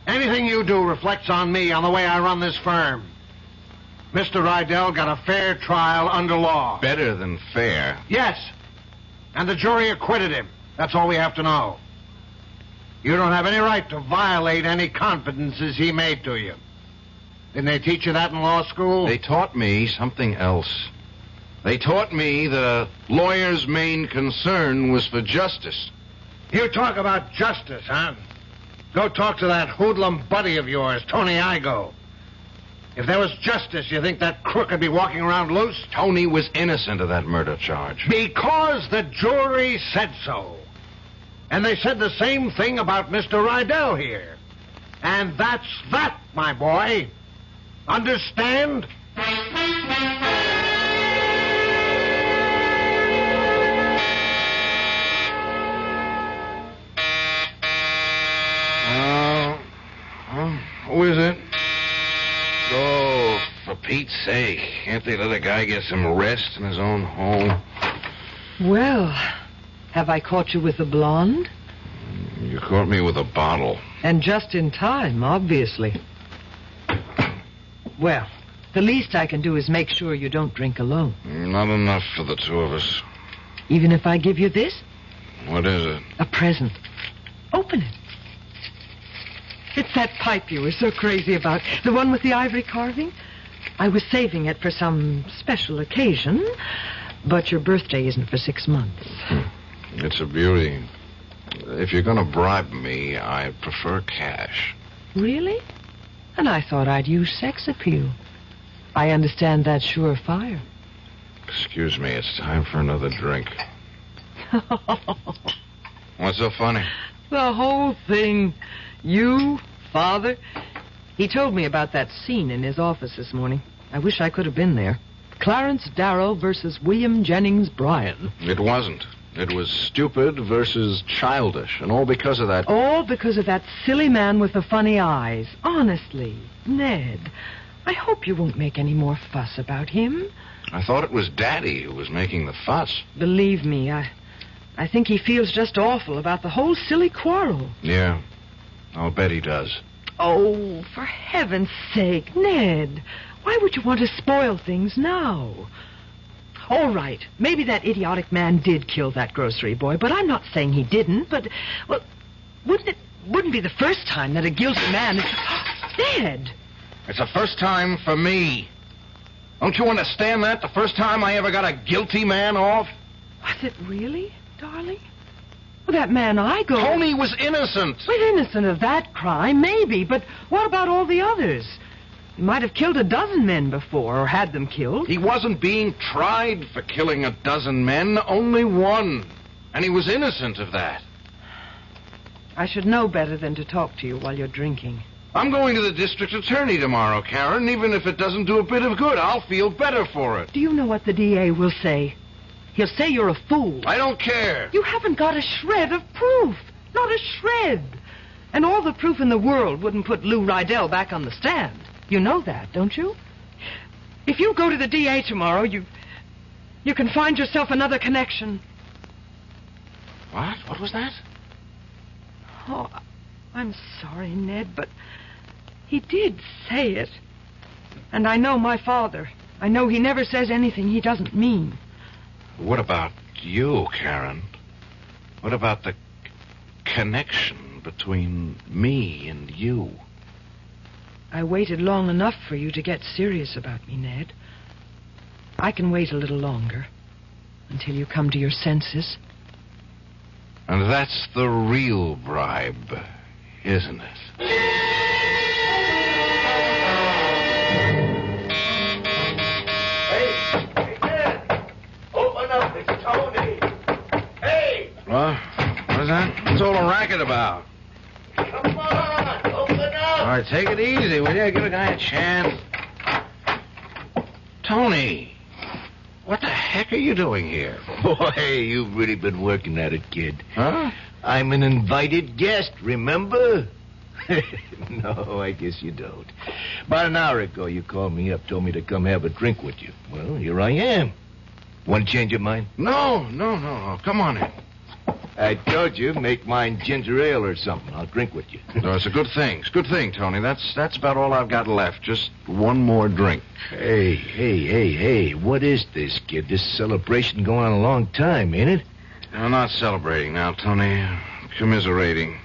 Anything you do reflects on me, on the way I run this firm. Mr. Rydell got a fair trial under law. Better than fair. Yes. And the jury acquitted him. That's all we have to know. You don't have any right to violate any confidences he made to you. Didn't they teach you that in law school? They taught me something else. They taught me that a lawyer's main concern was for justice. You talk about justice, huh? Go talk to that hoodlum buddy of yours, Tony Igo. If there was justice, you think that crook would be walking around loose? Tony was innocent of that murder charge. Because the jury said so. And they said the same thing about Mr. Rydell here. And that's that, my boy. Understand? Who is it? Oh, for Pete's sake. Can't they let a guy get some rest in his own home? Well, have I caught you with the blonde? You caught me with a bottle. And just in time, obviously. Well, the least I can do is make sure you don't drink alone. Not enough for the two of us. Even if I give you this? What is it? A present. Open it. It's that pipe you were so crazy about. The one with the ivory carving. I was saving it for some special occasion, but your birthday isn't for 6 months. It's a beauty. If you're going to bribe me, I prefer cash. Really? And I thought I'd use sex appeal. I understand that's surefire. Excuse me, it's time for another drink. What's so funny? The whole thing. You, Father. He told me about that scene in his office this morning. I wish I could have been there. Clarence Darrow versus William Jennings Bryan. It wasn't. It was stupid versus childish, and all because of that... All because of that silly man with the funny eyes. Honestly, Ned, I hope you won't make any more fuss about him. I thought it was Daddy who was making the fuss. Believe me, I think he feels just awful about the whole silly quarrel. Yeah, I'll bet he does. Oh, for heaven's sake, Ned, why would you want to spoil things now? All right, maybe that idiotic man did kill that grocery boy, but I'm not saying he didn't. But, well, wouldn't be the first time that a guilty man is... Ned! It's the first time for me. Don't you understand that? The first time I ever got a guilty man off? Was it really, darling? Well, that man Igo... Tony was innocent. Well, innocent of that crime, maybe, but what about all the others? He might have killed a dozen men before, or had them killed. He wasn't being tried for killing a dozen men, only one. And he was innocent of that. I should know better than to talk to you while you're drinking. I'm going to the district attorney tomorrow, Karen. Even if it doesn't do a bit of good, I'll feel better for it. Do you know what the DA will say? He'll say you're a fool. I don't care. You haven't got a shred of proof. Not a shred. And all the proof in the world wouldn't put Lou Rydell back on the stand. You know that, don't you? If you go to the DA tomorrow, you can find yourself another connection. What? What was that? Oh, I'm sorry, Ned, but he did say it. And I know my father. I know he never says anything he doesn't mean. What about you, Karen? What about the connection between me and you? I waited long enough for you to get serious about me, Ned. I can wait a little longer until you come to your senses. And that's the real bribe, isn't it? Hey, Ned! Open up, it's Tony! Hey! What? What is that? What's all the racket about? Come on, open up! All right, take it easy, will you? Give a guy a chance. Tony, what the heck are you doing here? Boy, you've really been working at it, kid. Huh? I'm an invited guest, remember? No, I guess you don't. About an hour ago, you called me up, told me to come have a drink with you. Well, here I am. Want to change your mind? No. Come on in. I told you, make mine ginger ale or something. I'll drink with you. No, it's a good thing. It's a good thing, Tony. That's about all I've got left. Just one more drink. Hey. What is this, kid? This celebration going on a long time, ain't it? I'm not celebrating now, Tony. Commiserating.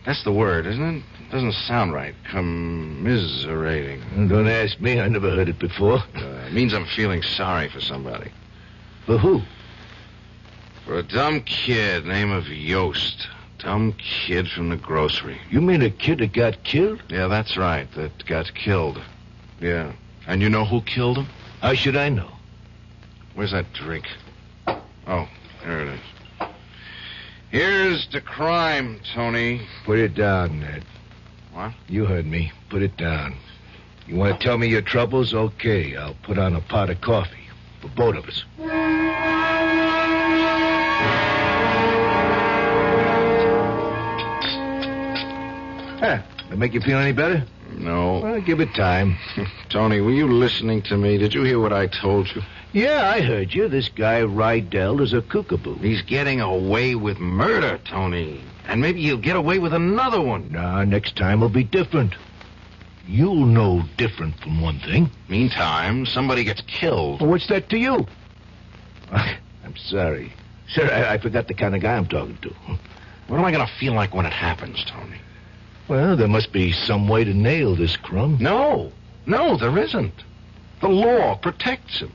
That's the word, isn't it? Doesn't sound right. Commiserating. Don't ask me. I never heard it before. It means I'm feeling sorry for somebody. For who? For a dumb kid named of Yost. Dumb kid from the grocery. You mean a kid that got killed? Yeah, that's right. That got killed. Yeah. And you know who killed him? How should I know? Where's that drink? Oh, there it is. Here's the crime, Tony. Put it down, Ned. What? You heard me. Put it down. You want to tell me your troubles? Okay, I'll put on a pot of coffee for both of us. That make you feel any better? No. Well, give it time. Tony, were you listening to me? Did you hear what I told you? Yeah, I heard you. This guy Rydell is a kookaboo. He's getting away with murder, Tony. And maybe he'll get away with another one. Nah, next time will be different. You'll know different from one thing. Meantime, somebody gets killed. Well, what's that to you? I'm sorry. Sir, I forgot the kind of guy I'm talking to. What am I going to feel like when it happens, Tony? Well, there must be some way to nail this crumb. No, there isn't. The law protects him.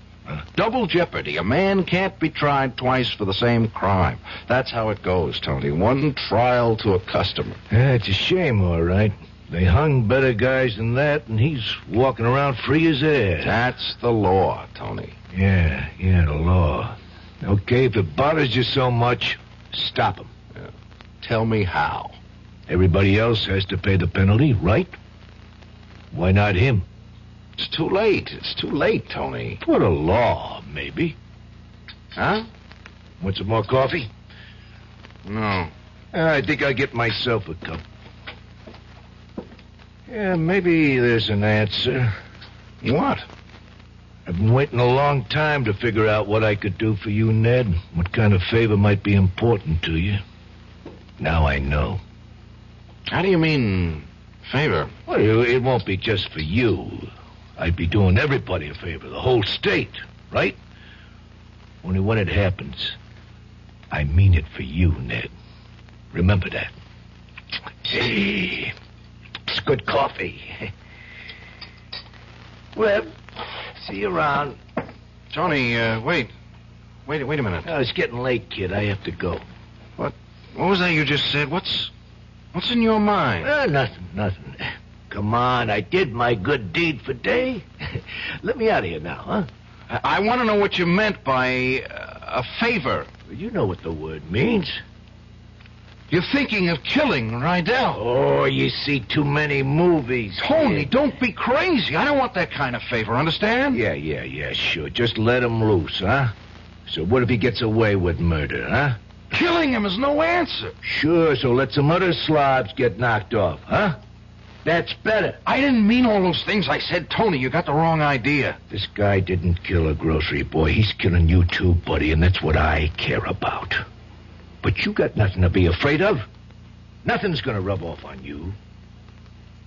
Double jeopardy. A man can't be tried twice for the same crime. That's how it goes, Tony. One trial to a customer. Yeah, it's a shame, all right. They hung better guys than that, and he's walking around free as air. That's the law, Tony. Yeah, the law. Okay, if it bothers you so much, stop him. Yeah. Tell me how. Everybody else has to pay the penalty, right? Why not him? It's too late. It's too late, Tony. For the law, maybe. Huh? Want some more coffee? No. I think I'll get myself a cup. Yeah, maybe there's an answer. What? I've been waiting a long time to figure out what I could do for you, Ned. What kind of favor might be important to you. Now I know. How do you mean, favor? Well, it won't be just for you. I'd be doing everybody a favor, the whole state, right? Only when it happens, I mean it for you, Ned. Remember that. Hey, it's good coffee. Well, see you around. Tony, wait a minute. Oh, it's getting late, kid. I have to go. What was that you just said? What's in your mind? Nothing. Come on, I did my good deed for day. Let me out of here now, huh? I want to know what you meant by a favor. You know what the word means. You're thinking of killing Rydell. Oh, you see too many movies. Tony, don't be crazy. I don't want that kind of favor, understand? Yeah, sure. Just let him loose, huh? So what if he gets away with murder, huh? Killing him is no answer. Sure, so let some other slobs get knocked off, huh? That's better. I didn't mean all those things I said, Tony. You got the wrong idea. This guy didn't kill a grocery boy. He's killing you too, buddy, and that's what I care about. But you got nothing to be afraid of. Nothing's gonna rub off on you.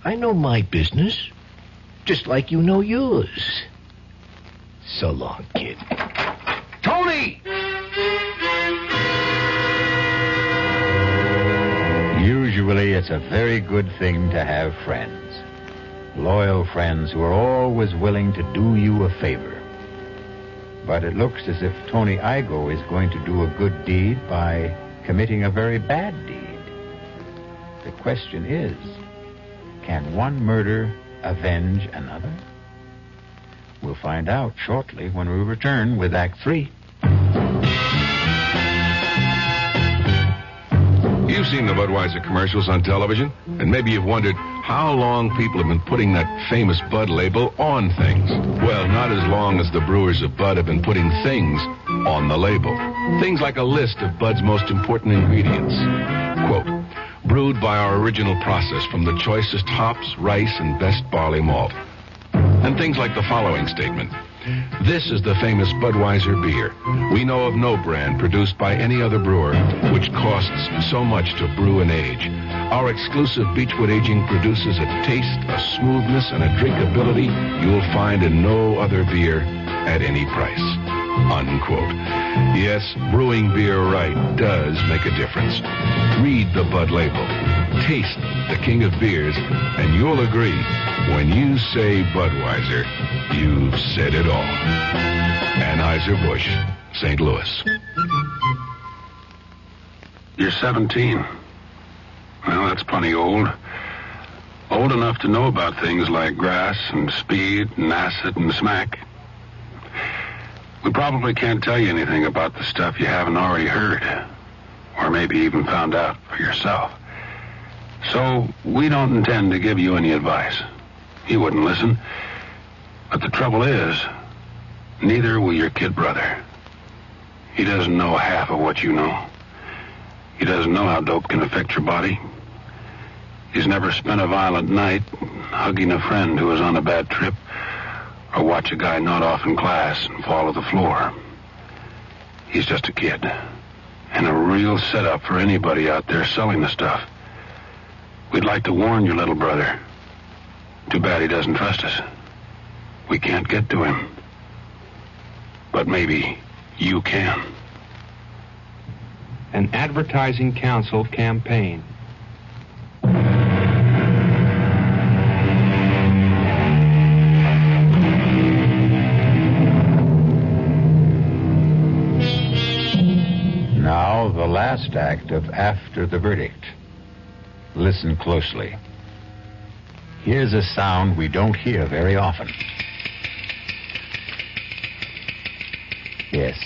I know my business, just like you know yours. So long, kid. Tony! Usually it's a very good thing to have friends. Loyal friends who are always willing to do you a favor. But it looks as if Tony Igoe is going to do a good deed by committing a very bad deed. The question is, can one murder avenge another? We'll find out shortly when we return with Act 3. You've seen the Budweiser commercials on television, and maybe you've wondered how long people have been putting that famous Bud label on things. Well, not as long as the brewers of Bud have been putting things on the label. Things like a list of Bud's most important ingredients. Quote, brewed by our original process from the choicest hops, rice, and best barley malt. And things like the following statement. This is the famous Budweiser beer. We know of no brand produced by any other brewer which costs so much to brew and age. Our exclusive Beechwood aging produces a taste, a smoothness, and a drinkability you'll find in no other beer at any price. Unquote. Yes, brewing beer right does make a difference. Read the Bud label. Taste the king of beers, and you'll agree, when you say Budweiser, you've said it all. Anheuser-Busch, St. Louis. You're 17. Well, that's plenty old. Old enough to know about things like grass and speed and acid and smack. We probably can't tell you anything about the stuff you haven't already heard, or maybe even found out for yourself. So we don't intend to give you any advice. You wouldn't listen. But the trouble is, neither will your kid brother. He doesn't know half of what you know. He doesn't know how dope can affect your body. He's never spent a violent night hugging a friend who was on a bad trip, or watch a guy nod off in class and fall to the floor. He's just a kid, and a real setup for anybody out there selling the stuff. We'd like to warn your little brother. Too bad he doesn't trust us. We can't get to him. But maybe you can. An Advertising Council campaign. first act of After the Verdict. Listen closely. Here's a sound we don't hear very often. Yes.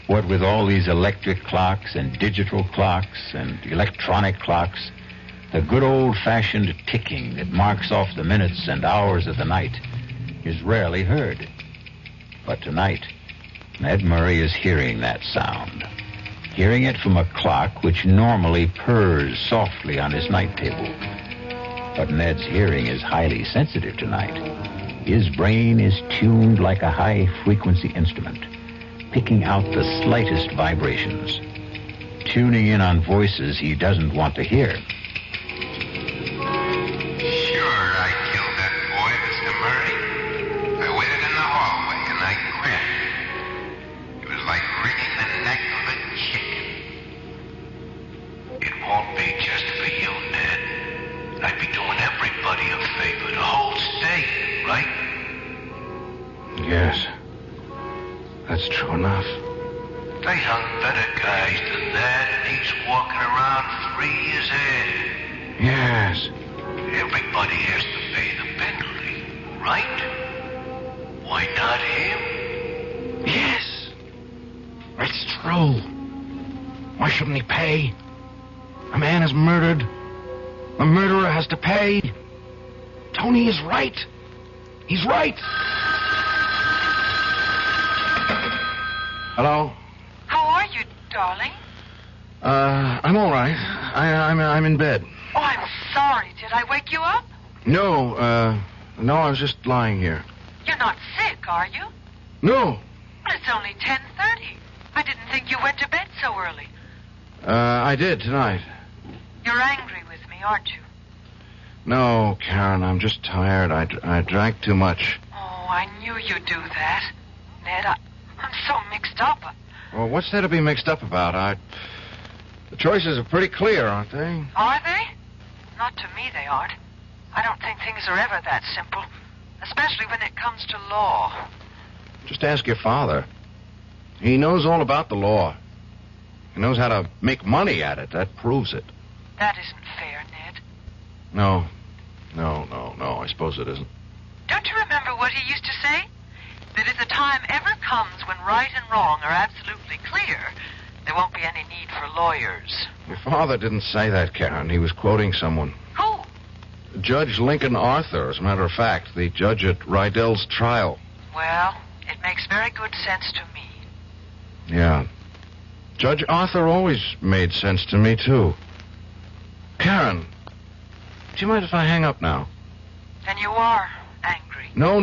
What with all these electric clocks and digital clocks and electronic clocks, the good old-fashioned ticking that marks off the minutes and hours of the night is rarely heard. But tonight, Ned Murray is hearing that sound. Hearing it from a clock which normally purrs softly on his night table. But Ned's hearing is highly sensitive tonight. His brain is tuned like a high-frequency instrument, picking out the slightest vibrations, tuning in on voices he doesn't want to hear. Sure, I killed that boy, Mr. Murray. I waited in the hallway and I grabbed him. It was like wringing the neck of a chicken. It won't be just for you, Ned. I'd be doing everybody a favor, the whole state, right? Yes. That's true enough. They hung better guys than that, and he's walking around 3 years ahead. Yes. Everybody has to pay the penalty, right? Why not him? Yes. It's true. Why shouldn't he pay? A man is murdered. A murderer has to pay. Tony is right. He's right. Hello? How are you, darling? I'm all right. I'm in bed. Oh, I'm sorry. Did I wake you up? No, I was just lying here. You're not sick, are you? No. Well, it's only 10:30. I didn't think you went to bed so early. I did tonight. You're angry with me, aren't you? No, Karen, I'm just tired. I drank too much. Oh, I knew you'd do that. Ned, I'm so mixed up. Well, what's there to be mixed up about? The choices are pretty clear, aren't they? Are they? Not to me, they aren't. I don't think things are ever that simple, especially when it comes to law. Just ask your father. He knows all about the law. He knows how to make money at it. That proves it. That isn't fair, Ned. No, I suppose it isn't. Don't you remember what he used to say? That if the time ever comes when right and wrong are absolutely clear, there won't be any need for lawyers. Your father didn't say that, Karen. He was quoting someone. Who? Judge Lincoln Arthur, as a matter of fact, the judge at Rydell's trial. Well, it makes very good sense to me. Yeah. Judge Arthur always made sense to me, too. Karen, do you mind if I hang up now? Then you are angry. No.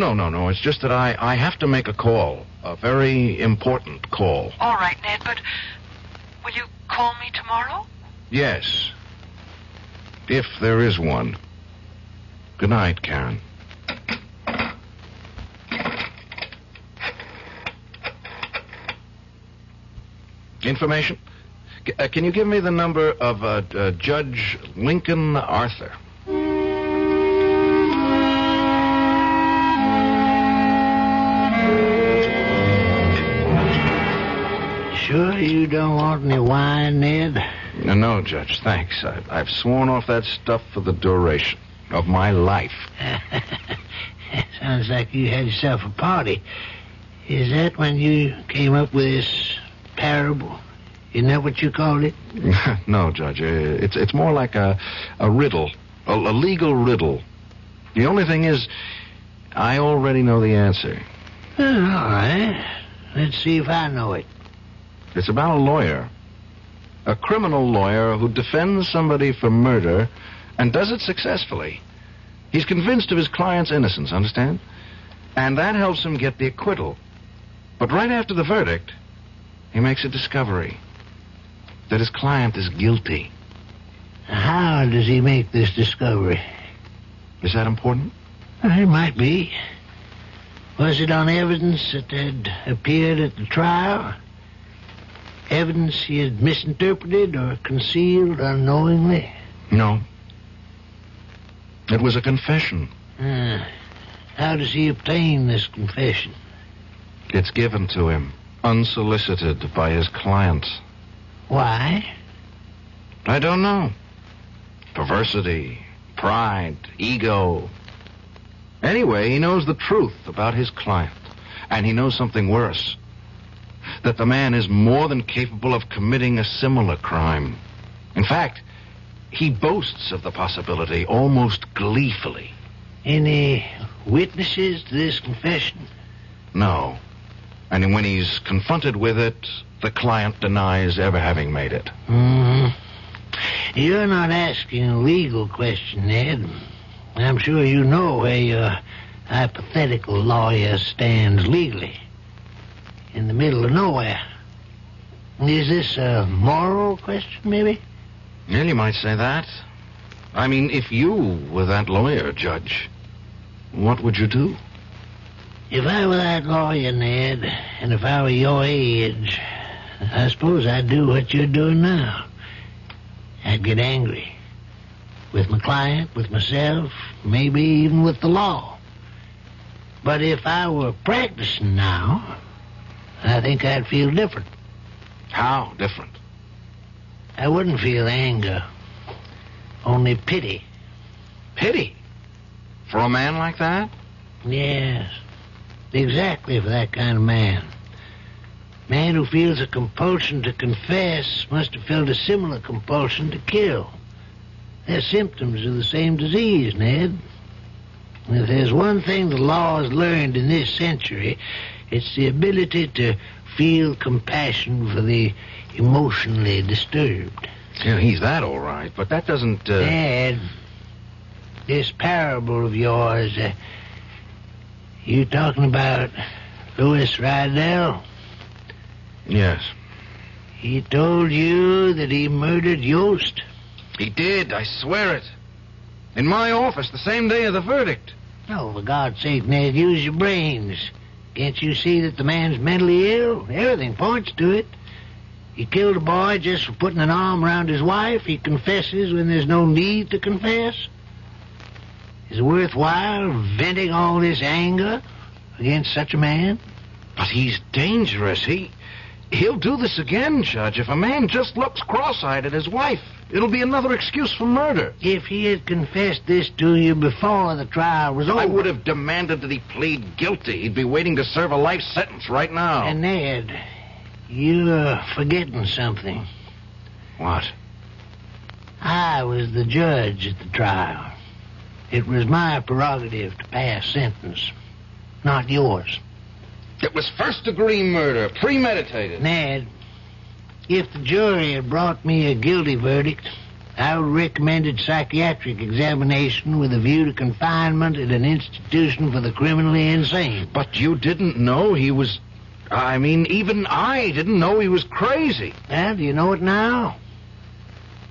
It's just that I have to make a call. A very important call. All right, Ned, but will you call me tomorrow? Yes. If there is one. Good night, Karen. Information? Can you give me the number of Judge Lincoln Arthur? Sure you don't want any wine, Ned? No, Judge, thanks. I've sworn off that stuff for the duration of my life. Sounds like you had yourself a party. Is that when you came up with this parable? Isn't that what you called it? No, Judge. It's more like a riddle, a legal riddle. The only thing is, I already know the answer. All right. Let's see if I know it. It's about a lawyer. A criminal lawyer who defends somebody for murder and does it successfully. He's convinced of his client's innocence, understand? And that helps him get the acquittal. But right after the verdict, he makes a discovery that his client is guilty. How does he make this discovery? Is that important? It might be. Was it on evidence that had appeared at the trial? Evidence he had misinterpreted or concealed unknowingly? No. It was a confession. How does he obtain this confession? It's given to him, unsolicited by his client. Why? I don't know. Perversity, pride, ego. Anyway, he knows the truth about his client. And he knows something worse. That the man is more than capable of committing a similar crime. In fact, he boasts of the possibility almost gleefully. Any witnesses to this confession? No. And when he's confronted with it, the client denies ever having made it. You're not asking a legal question, Ned. I'm sure you know where your hypothetical lawyer stands legally. In the middle of nowhere. Is this a moral question, maybe? Well, you might say that. I mean, if you were that lawyer, Judge, what would you do? If I were that lawyer, Ned, and if I were your age, I suppose I'd do what you're doing now. I'd get angry. With my client, with myself, maybe even with the law. But if I were practicing now, I think I'd feel different. How different? I wouldn't feel anger, only pity. Pity? For a man like that? Yes, exactly for that kind of man. Man who feels a compulsion to confess must have felt a similar compulsion to kill. They're symptoms of the same disease, Ned. And if there's one thing the law has learned in this century, it's the ability to feel compassion for the emotionally disturbed. Yeah, he's that all right, but that doesn't... Ned, this parable of yours, you talking about Louis Rydell? Yes. He told you that he murdered Yost? He did, I swear it. In my office, the same day of the verdict. Oh, for God's sake, Ned, use your brains. Can't you see that the man's mentally ill? Everything points to it. He killed a boy just for putting an arm around his wife. He confesses when there's no need to confess. Is it worthwhile venting all this anger against such a man? But he's dangerous. He'll do this again, Judge. If a man just looks cross-eyed at his wife, it'll be another excuse for murder. If he had confessed this to you before the trial was over... I would have demanded that he plead guilty. He'd be waiting to serve a life sentence right now. And Ned, you're forgetting something. What? I was the judge at the trial. It was my prerogative to pass sentence, not yours. It was first-degree murder, premeditated. Ned, if the jury had brought me a guilty verdict, I would have recommended psychiatric examination with a view to confinement at an institution for the criminally insane. But you didn't know he was... I mean, even I didn't know he was crazy. Well, do you know it now?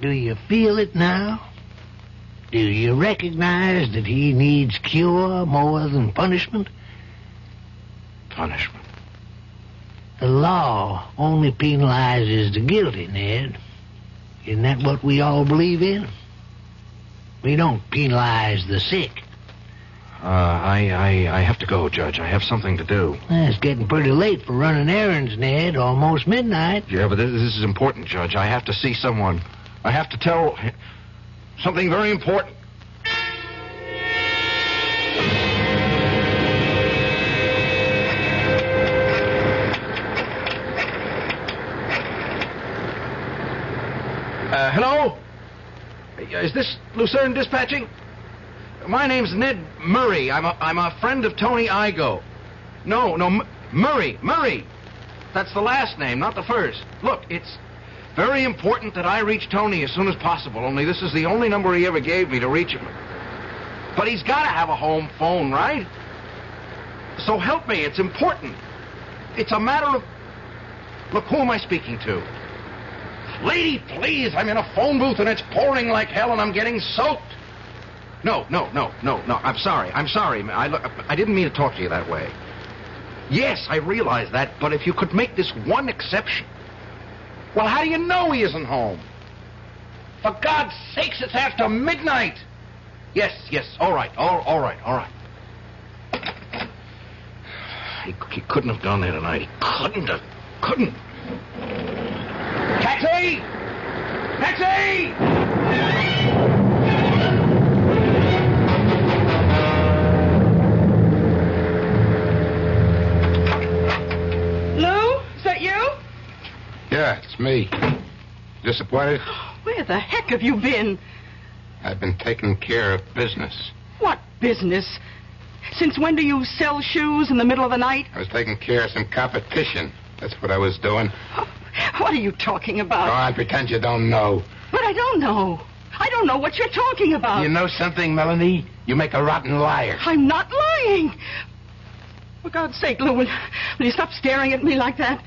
Do you feel it now? Do you recognize that he needs cure more than punishment? Punishment? The law only penalizes the guilty, Ned. Isn't that what we all believe in? We don't penalize the sick. I have to go, Judge. I have something to do. It's getting pretty late for running errands, Ned. Almost midnight. Yeah, but this is important, Judge. I have to see someone. I have to tell something very important. Hello? Is this Lucerne Dispatching? My name's Ned Murray. I'm a friend of Tony Igoe. No, Murray. That's the last name, not the first. Look, it's very important that I reach Tony as soon as possible, only this is the only number he ever gave me to reach him. But he's got to have a home phone, right? So help me, it's important. It's a matter of... Look, who am I speaking to? Lady, please, I'm in a phone booth and it's pouring like hell and I'm getting soaked. No, I'm sorry. I didn't mean to talk to you that way. Yes, I realize that, but if you could make this one exception. Well, how do you know he isn't home? For God's sakes, it's after midnight. Yes, all right. He couldn't have gone there tonight. He couldn't. Taxi! me! Lou, is that you? Yeah, it's me. Disappointed? Where the heck have you been? I've been taking care of business. What business? Since when do you sell shoes in the middle of the night? I was taking care of some competition. That's what I was doing. What are you talking about? Go on, pretend you don't know. But I don't know. I don't know what you're talking about. You know something, Melanie? You make a rotten liar. I'm not lying. For God's sake, Lou, will you stop staring at me like that?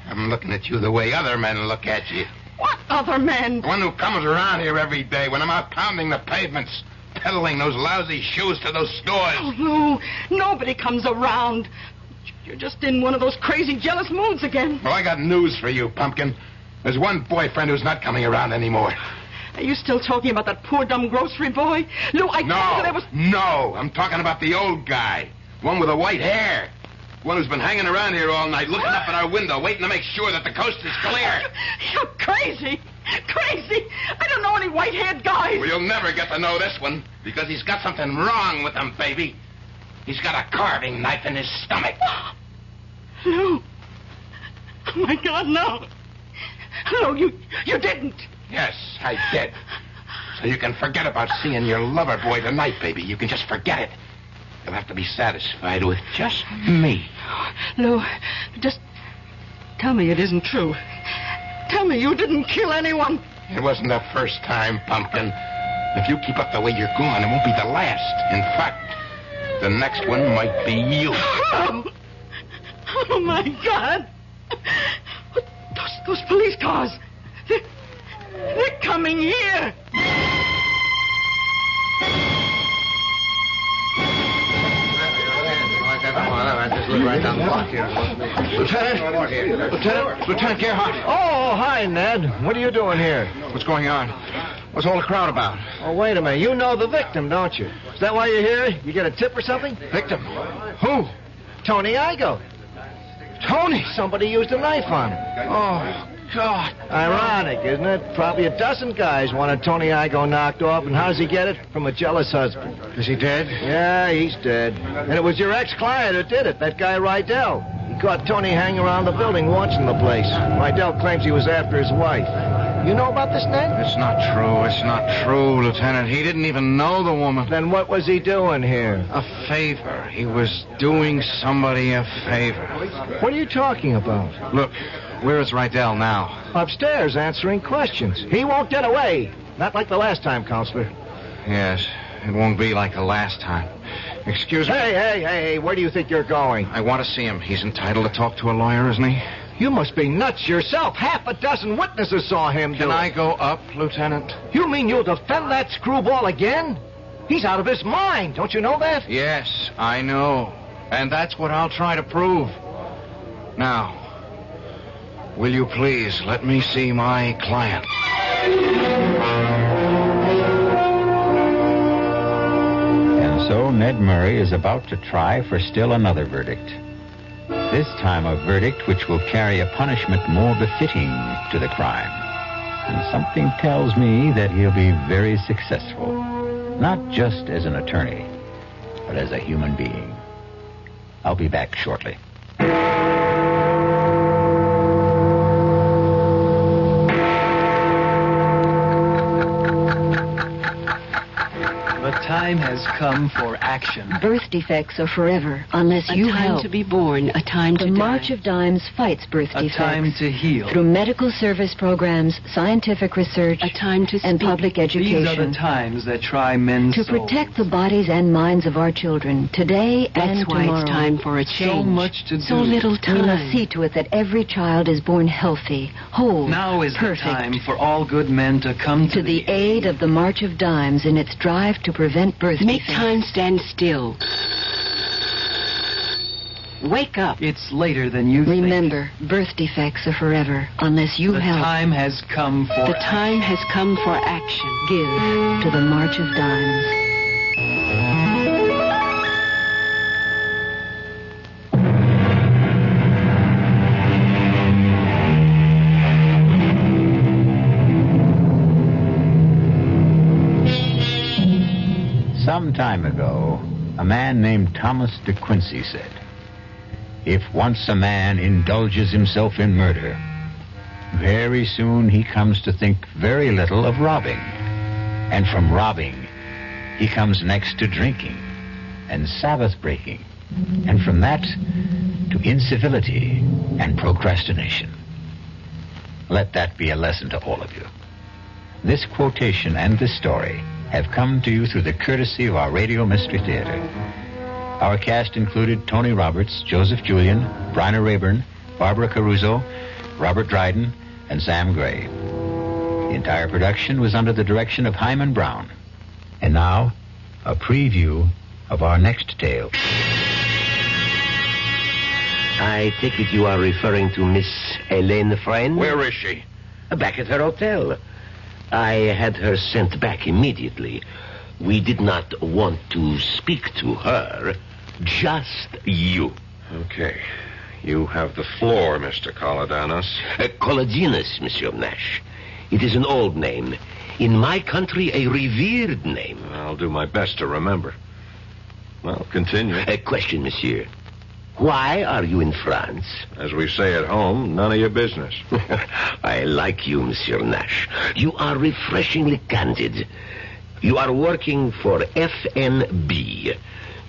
I'm looking at you the way other men look at you. What other men? The one who comes around here every day when I'm out pounding the pavements, peddling those lousy shoes to those stores. Oh, Lou, nobody comes around. You're just in one of those crazy, jealous moods again. Well, I got news for you, Pumpkin. There's one boyfriend who's not coming around anymore. Are you still talking about that poor, dumb grocery boy? Lou, I told you there was... No, I'm talking about the old guy. One with the white hair. One who's been hanging around here all night, looking up at our window, waiting to make sure that the coast is clear. You're crazy. Crazy. I don't know any white-haired guys. Well, you'll never get to know this one, because he's got something wrong with him, baby. He's got a carving knife in his stomach. Lou. Oh, my God, no. Lou, you didn't. Yes, I did. So you can forget about seeing your lover boy tonight, baby. You can just forget it. You'll have to be satisfied with just me. Lou, just tell me it isn't true. Tell me you didn't kill anyone. It wasn't the first time, Pumpkin. If you keep up the way you're going, it won't be the last. In fact, the next one might be you. Oh, my God. Those police cars. They're coming here. Just look right down the block here. Lieutenant Gerhardt. Oh, hi, Ned. What are you doing here? What's going on? What's all the crowd about? Oh, wait a minute. You know the victim, don't you? Is that why you're here? You get a tip or something? Victim? Who? Tony Igo. Tony? Somebody used a knife on him. Oh, God. Ironic, isn't it? Probably a dozen guys wanted Tony Igo knocked off, and how does he get it? From a jealous husband. Is he dead? Yeah, he's dead. And it was your ex-client who did it, that guy Rydell. He caught Tony hanging around the building watching the place. Rydell claims he was after his wife. You know about this, Ned? It's not true. It's not true, Lieutenant. He didn't even know the woman. Then what was he doing here? A favor. He was doing somebody a favor. What are you talking about? Look, where is Rydell now? Upstairs, answering questions. He won't get away. Not like the last time, Counselor. Yes, it won't be like the last time. Excuse me. Hey, where do you think you're going? I want to see him. He's entitled to talk to a lawyer, isn't he? You must be nuts yourself. Half a dozen witnesses saw him do it. Can I go up, Lieutenant? You mean you'll defend that screwball again? He's out of his mind. Don't you know that? Yes, I know. And that's what I'll try to prove. Now, will you please let me see my client? And so Ned Murray is about to try for still another verdict. This time a verdict which will carry a punishment more befitting to the crime. And something tells me that he'll be very successful. Not just as an attorney, but as a human being. I'll be back shortly. The time has come for action. Birth defects are forever unless you help. A time to be born, a time to die. die. The March of Dimes fights birth A defects. time to heal. Through medical service programs, scientific research, a time to and public education. These are the times that try men's to souls. protect the bodies and minds of our children today and That's why tomorrow. it's time for a change. So much to do. So little time. We must see to it that every child is born healthy, whole, Now is perfect. the time for all good men to come to the aid of the March of Dimes in its drive to prevent birth Make defects. time stand still. Wake up. It's later than you think. Remember, birth defects are forever unless you The help. time has come for The time has come for action. Give to the March of Dimes. Some time ago, a man named Thomas De Quincey said, "If once a man indulges himself in murder, very soon he comes to think very little of robbing. And from robbing, he comes next to drinking and Sabbath breaking, and from that to incivility and procrastination." Let that be a lesson to all of you. This quotation and this story have come to you through the courtesy of our Radio Mystery Theater. Our cast included Tony Roberts, Joseph Julian, Bryna Rayburn, Barbara Caruso, Robert Dryden, and Sam Gray. The entire production was under the direction of Hyman Brown. And now, a preview of our next tale. I take it you are referring to Miss Helene Friend? Where is she? Back at her hotel. I had her sent back immediately. We did not want to speak to her, just you. Okay. You have the floor, Mr. Colodanos. Colodinas, Monsieur Nash. It is an old name. In my country, a revered name. I'll do my best to remember. Well, continue. A question, monsieur. Why are you in France? As we say at home, none of your business. I like you, Monsieur Nash. You are refreshingly candid. You are working for FNB.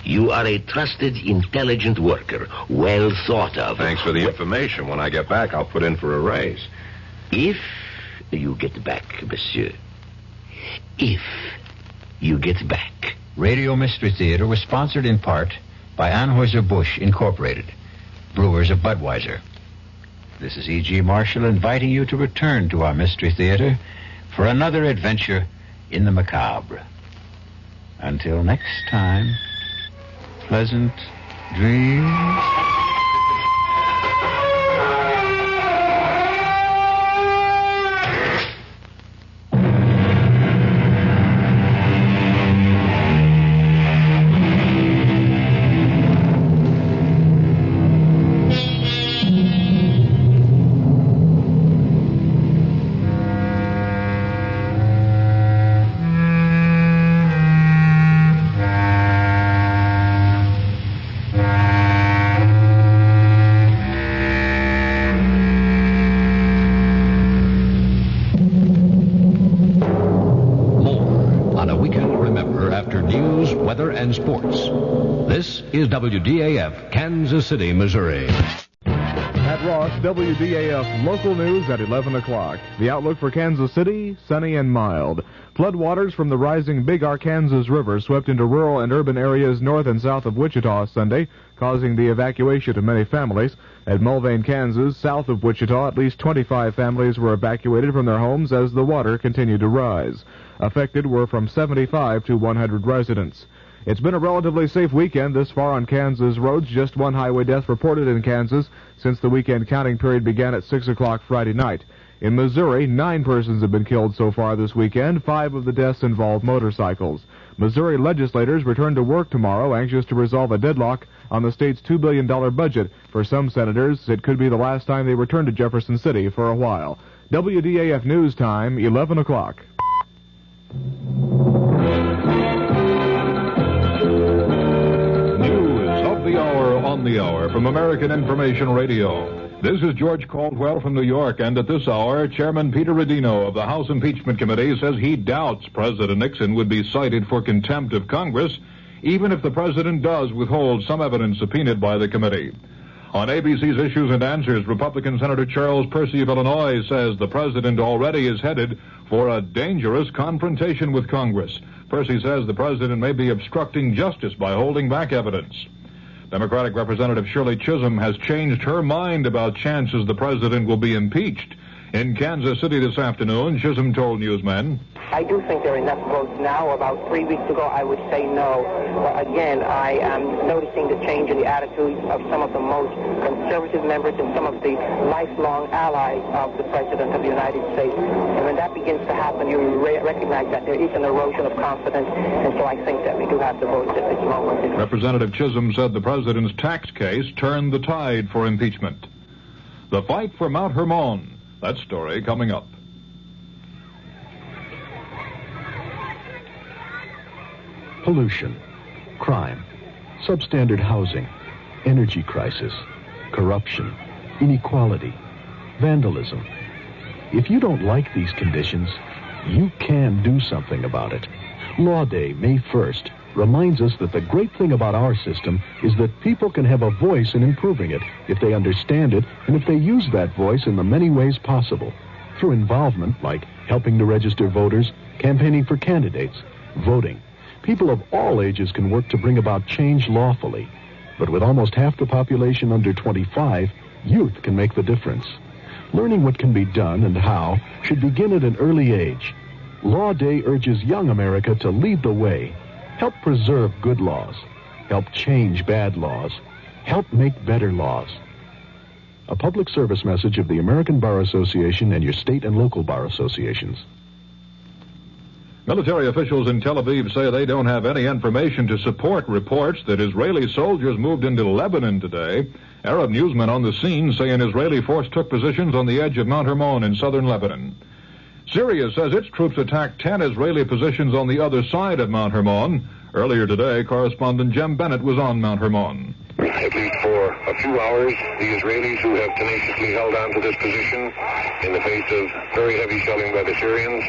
You are a trusted, intelligent worker, well thought of. Thanks for the information. When I get back, I'll put in for a raise. If you get back, monsieur. If you get back. Radio Mystery Theater was sponsored in part by Anheuser-Busch Incorporated, brewers of Budweiser. This is E.G. Marshall inviting you to return to our Mystery Theater for another adventure in the macabre. Until next time, pleasant dreams. And sports. This is WDAF, Kansas City, Missouri. Pat Ross, WDAF local news at 11 o'clock. The outlook for Kansas City, sunny and mild. Floodwaters from the rising Big Arkansas River swept into rural and urban areas north and south of Wichita Sunday, causing the evacuation of many families. At Mulvane, Kansas, south of Wichita, at least 25 families were evacuated from their homes as the water continued to rise. Affected were from 75 to 100 residents. It's been a relatively safe weekend this far on Kansas roads. Just one highway death reported in Kansas since the weekend counting period began at 6 o'clock Friday night. In Missouri, 9 persons have been killed so far this weekend. 5 of the deaths involved motorcycles. Missouri legislators return to work tomorrow, anxious to resolve a deadlock on the state's $2 billion budget. For some senators, it could be the last time they return to Jefferson City for a while. WDAF News Time, 11 o'clock. On the hour from American Information Radio. This is George Caldwell from New York, and at this hour, Chairman Peter Rodino of the House Impeachment Committee says he doubts President Nixon would be cited for contempt of Congress, even if the president does withhold some evidence subpoenaed by the committee. On ABC's Issues and Answers, Republican Senator Charles Percy of Illinois says the president already is headed for a dangerous confrontation with Congress. Percy says the president may be obstructing justice by holding back evidence. Democratic Representative Shirley Chisholm has changed her mind about chances the president will be impeached. In Kansas City this afternoon, Chisholm told newsmen, I do think there are enough votes now. About 3 weeks ago, I would say no. But again, I am noticing the change in the attitudes of some of the most conservative members and some of the lifelong allies of the President of the United States. And when that begins to happen, you recognize that there is an erosion of confidence. And so I think that we do have the votes at this moment. Representative Chisholm said the president's tax case turned the tide for impeachment. The fight for Mount Hermon. That story coming up. pollution, crime, substandard housing, energy crisis, corruption, inequality, vandalism. If you don't like these conditions, you can do something about it. Law Day, May 1st, reminds us that the great thing about our system is that people can have a voice in improving it if they understand it and if they use that voice in the many ways possible. Through involvement, like helping to register voters, campaigning for candidates, voting. People of all ages can work to bring about change lawfully. But with almost half the population under 25, youth can make the difference. Learning what can be done and how should begin at an early age. Law Day urges young America to lead the way. Help preserve good laws. Help change bad laws. Help make better laws. A public service message of the American Bar Association and your state and local bar associations. Military officials in Tel Aviv say they don't have any information to support reports that Israeli soldiers moved into Lebanon today. Arab newsmen on the scene say an Israeli force took positions on the edge of Mount Hermon in southern Lebanon. Syria says its troops attacked 10 Israeli positions on the other side of Mount Hermon. Earlier today, correspondent Jem Bennett was on Mount Hermon. At least for a few hours, the Israelis, who have tenaciously held on to this position in the face of very heavy shelling by the Syrians,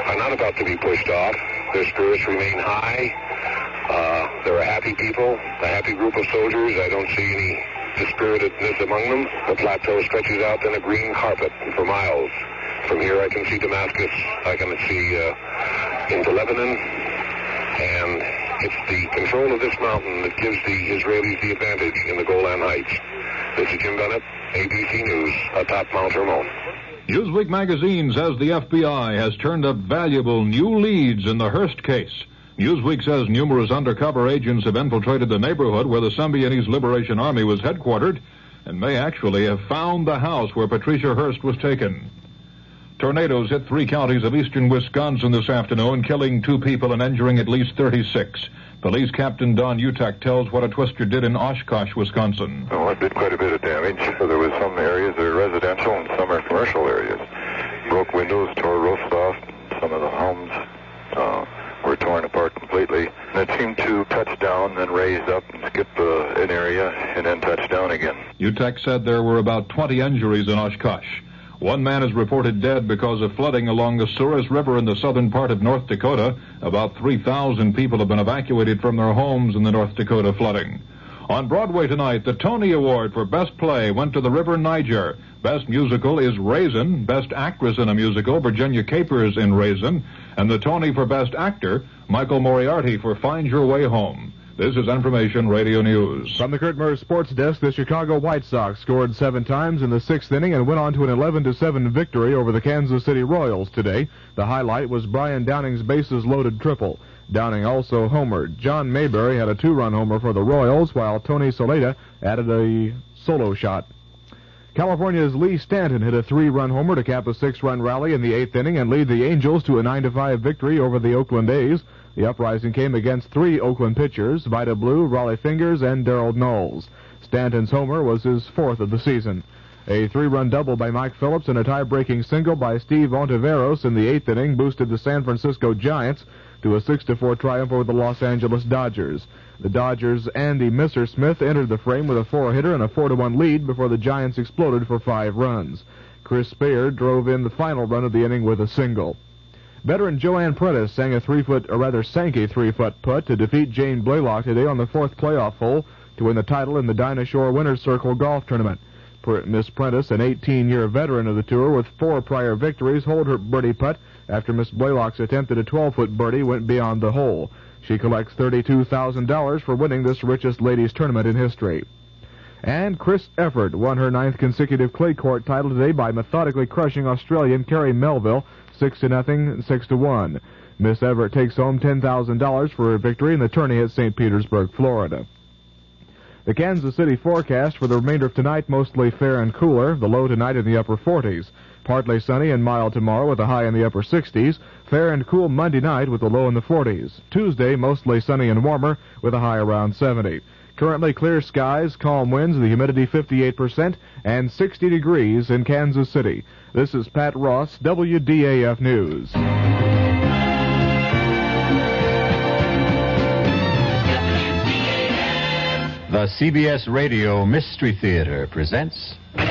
are not about to be pushed off. Their spirits remain high. They're a happy people, a happy group of soldiers. I don't see any dispiritedness among them. The plateau stretches out in a green carpet for miles. From here I can see Damascus. I can see into Lebanon. And it's the control of this mountain that gives the Israelis the advantage in the Golan Heights. This is Jim Bennett, ABC News, atop Mount Hermon. Newsweek magazine says the FBI has turned up valuable new leads in the Hearst case. Newsweek says numerous undercover agents have infiltrated the neighborhood where the Symbionese Liberation Army was headquartered and may actually have found the house where Patricia Hearst was taken. Tornadoes hit 3 counties of eastern Wisconsin this afternoon, killing 2 people and injuring at least 36. Police Captain Don Utak tells what a twister did in Oshkosh, Wisconsin. Oh, it did quite a bit of damage. There was some areas that are residential and some are commercial areas. Broke windows, tore roofs off. Some of the homes were torn apart completely. And it seemed to touch down, then raise up and skip an area, and then touch down again. Utak said there were about 20 injuries in Oshkosh. One man is reported dead because of flooding along the Souris River in the southern part of North Dakota. About 3,000 people have been evacuated from their homes in the North Dakota flooding. On Broadway tonight, the Tony Award for Best Play went to The River Niger. Best Musical is Raisin. Best Actress in a Musical, Virginia Capers in Raisin. And the Tony for Best Actor, Michael Moriarty for Find Your Way Home. This is Information Radio News. From the Kurt Murray Sports Desk, the Chicago White Sox scored 7 times in the 6th inning and went on to an 11-7 victory over the Kansas City Royals today. The highlight was Brian Downing's bases-loaded triple. Downing also homered. John Mayberry had a 2-run homer for the Royals, while Tony Soleta added a solo shot. California's Lee Stanton hit a 3-run homer to cap a 6-run rally in the 8th inning and lead the Angels to a 9-5 victory over the Oakland A's. The uprising came against 3 Oakland pitchers, Vida Blue, Raleigh Fingers, and Darrell Knowles. Stanton's homer was his 4th of the season. A 3-run double by Mike Phillips and a tie-breaking single by Steve Ontiveros in the 8th inning boosted the San Francisco Giants to a 6-4 triumph over the Los Angeles Dodgers. The Dodgers' Andy Mr. Smith entered the frame with a 4-hitter and a 4-1 lead before the Giants exploded for 5 runs. Chris Speyer drove in the final run of the inning with a single. Veteran Joanne Prentice sank a 3-foot putt to defeat Jane Blaylock today on the 4th playoff hole to win the title in the Dinah Shore Winner's Circle golf tournament. Miss Prentice, an 18-year veteran of the tour with 4 prior victories, holed her birdie putt after Miss Blaylock's attempt at a 12-foot birdie went beyond the hole. She collects $32,000 for winning this richest ladies tournament in history. And Chris Efford won her 9th consecutive clay court title today by methodically crushing Australian Kerry Melville 6-0, 6-1. Miss Everett takes home $10,000 for her victory in the tourney at St. Petersburg, Florida. The Kansas City forecast for the remainder of tonight, mostly fair and cooler. The low tonight in the upper 40s. Partly sunny and mild tomorrow with a high in the upper 60s. Fair and cool Monday night with a low in the 40s. Tuesday, mostly sunny and warmer with a high around 70. Currently clear skies, calm winds, the humidity 58%, and 60 degrees in Kansas City. This is Pat Ross, WDAF News. The CBS Radio Mystery Theater presents... Come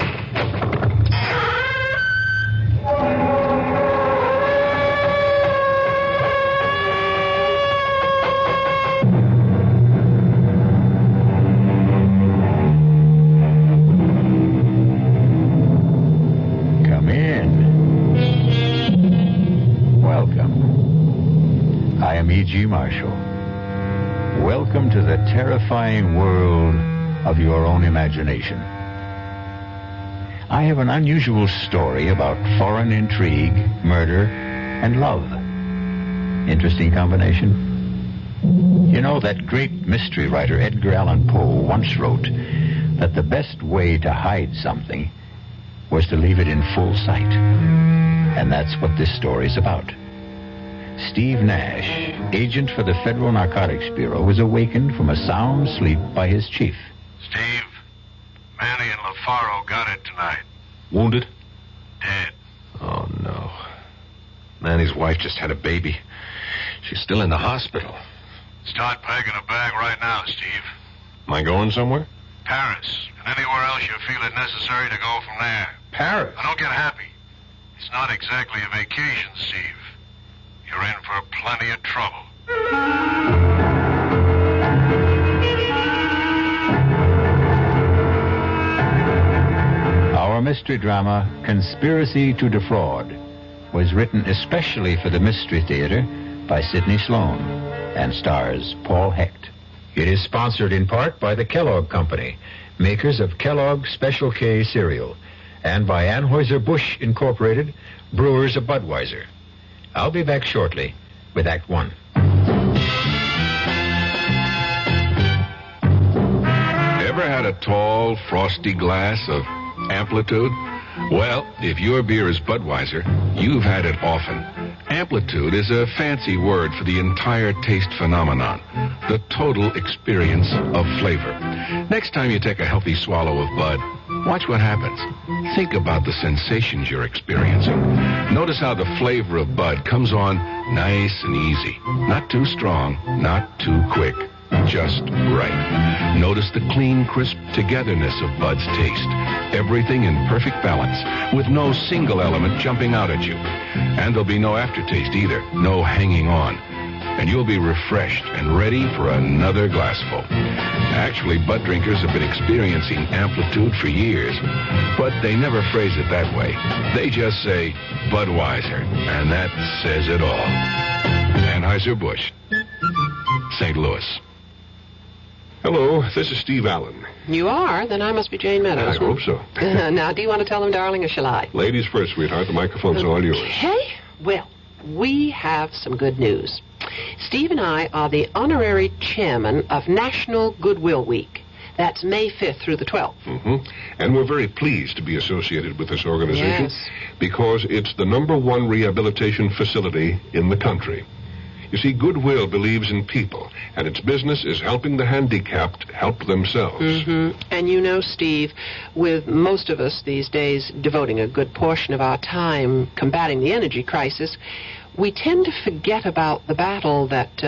in. Welcome. I am E.G. Marshall. Welcome to the terrifying world of your own imagination. I have an unusual story about foreign intrigue, murder, and love. Interesting combination. You know, that great mystery writer Edgar Allan Poe once wrote that the best way to hide something was to leave it in full sight. And that's what this story's about. Steve Nash, agent for the Federal Narcotics Bureau, was awakened from a sound sleep by his chief. Steve, Manny and LaFaro got it tonight. Wounded? Dead. Oh, no. Manny's wife just had a baby. She's still in the hospital. Start packing a bag right now, Steve. Am I going somewhere? Paris, and anywhere else you feel it necessary to go from there. Paris? Now, don't get happy. It's not exactly a vacation, Steve. You're in for plenty of trouble. Our mystery drama, Conspiracy to Defraud, was written especially for the Mystery Theater by Sidney Sloan and stars Paul Hecht. It is sponsored in part by the Kellogg Company, makers of Kellogg Special K cereal, and by Anheuser-Busch Incorporated, brewers of Budweiser. I'll be back shortly with Act One. Ever had a tall, frosty glass of Amplitude? Well, if your beer is Budweiser, you've had it often. Amplitude is a fancy word for the entire taste phenomenon, the total experience of flavor. Next time you take a healthy swallow of Bud, watch what happens. Think about the sensations you're experiencing. Notice how the flavor of Bud comes on nice and easy. Not too strong, not too quick. Just right. Notice the clean, crisp togetherness of Bud's taste. Everything in perfect balance, with no single element jumping out at you. And there'll be no aftertaste either, no hanging on. And you'll be refreshed and ready for another glassful. Actually, Bud drinkers have been experiencing Amplitude for years, but they never phrase it that way. They just say Budweiser, and that says it all. Anheuser-Busch, St. Louis. Hello, this is Steve Allen. You are? Then I must be Jane Meadows. I hope so. Now, do you want to tell them, darling, or shall I? Ladies first, sweetheart. The microphone's all yours. Okay. Well, we have some good news. Steve and I are the honorary chairman of National Goodwill Week. That's May 5th through the 12th. Mm-hmm. And we're very pleased to be associated with this organization. Yes. Because it's the #1 rehabilitation facility in the country. You see, Goodwill believes in people, and its business is helping the handicapped help themselves. Mm-hmm. And you know, Steve, with most of us these days devoting a good portion of our time combating the energy crisis, we tend to forget about the battle that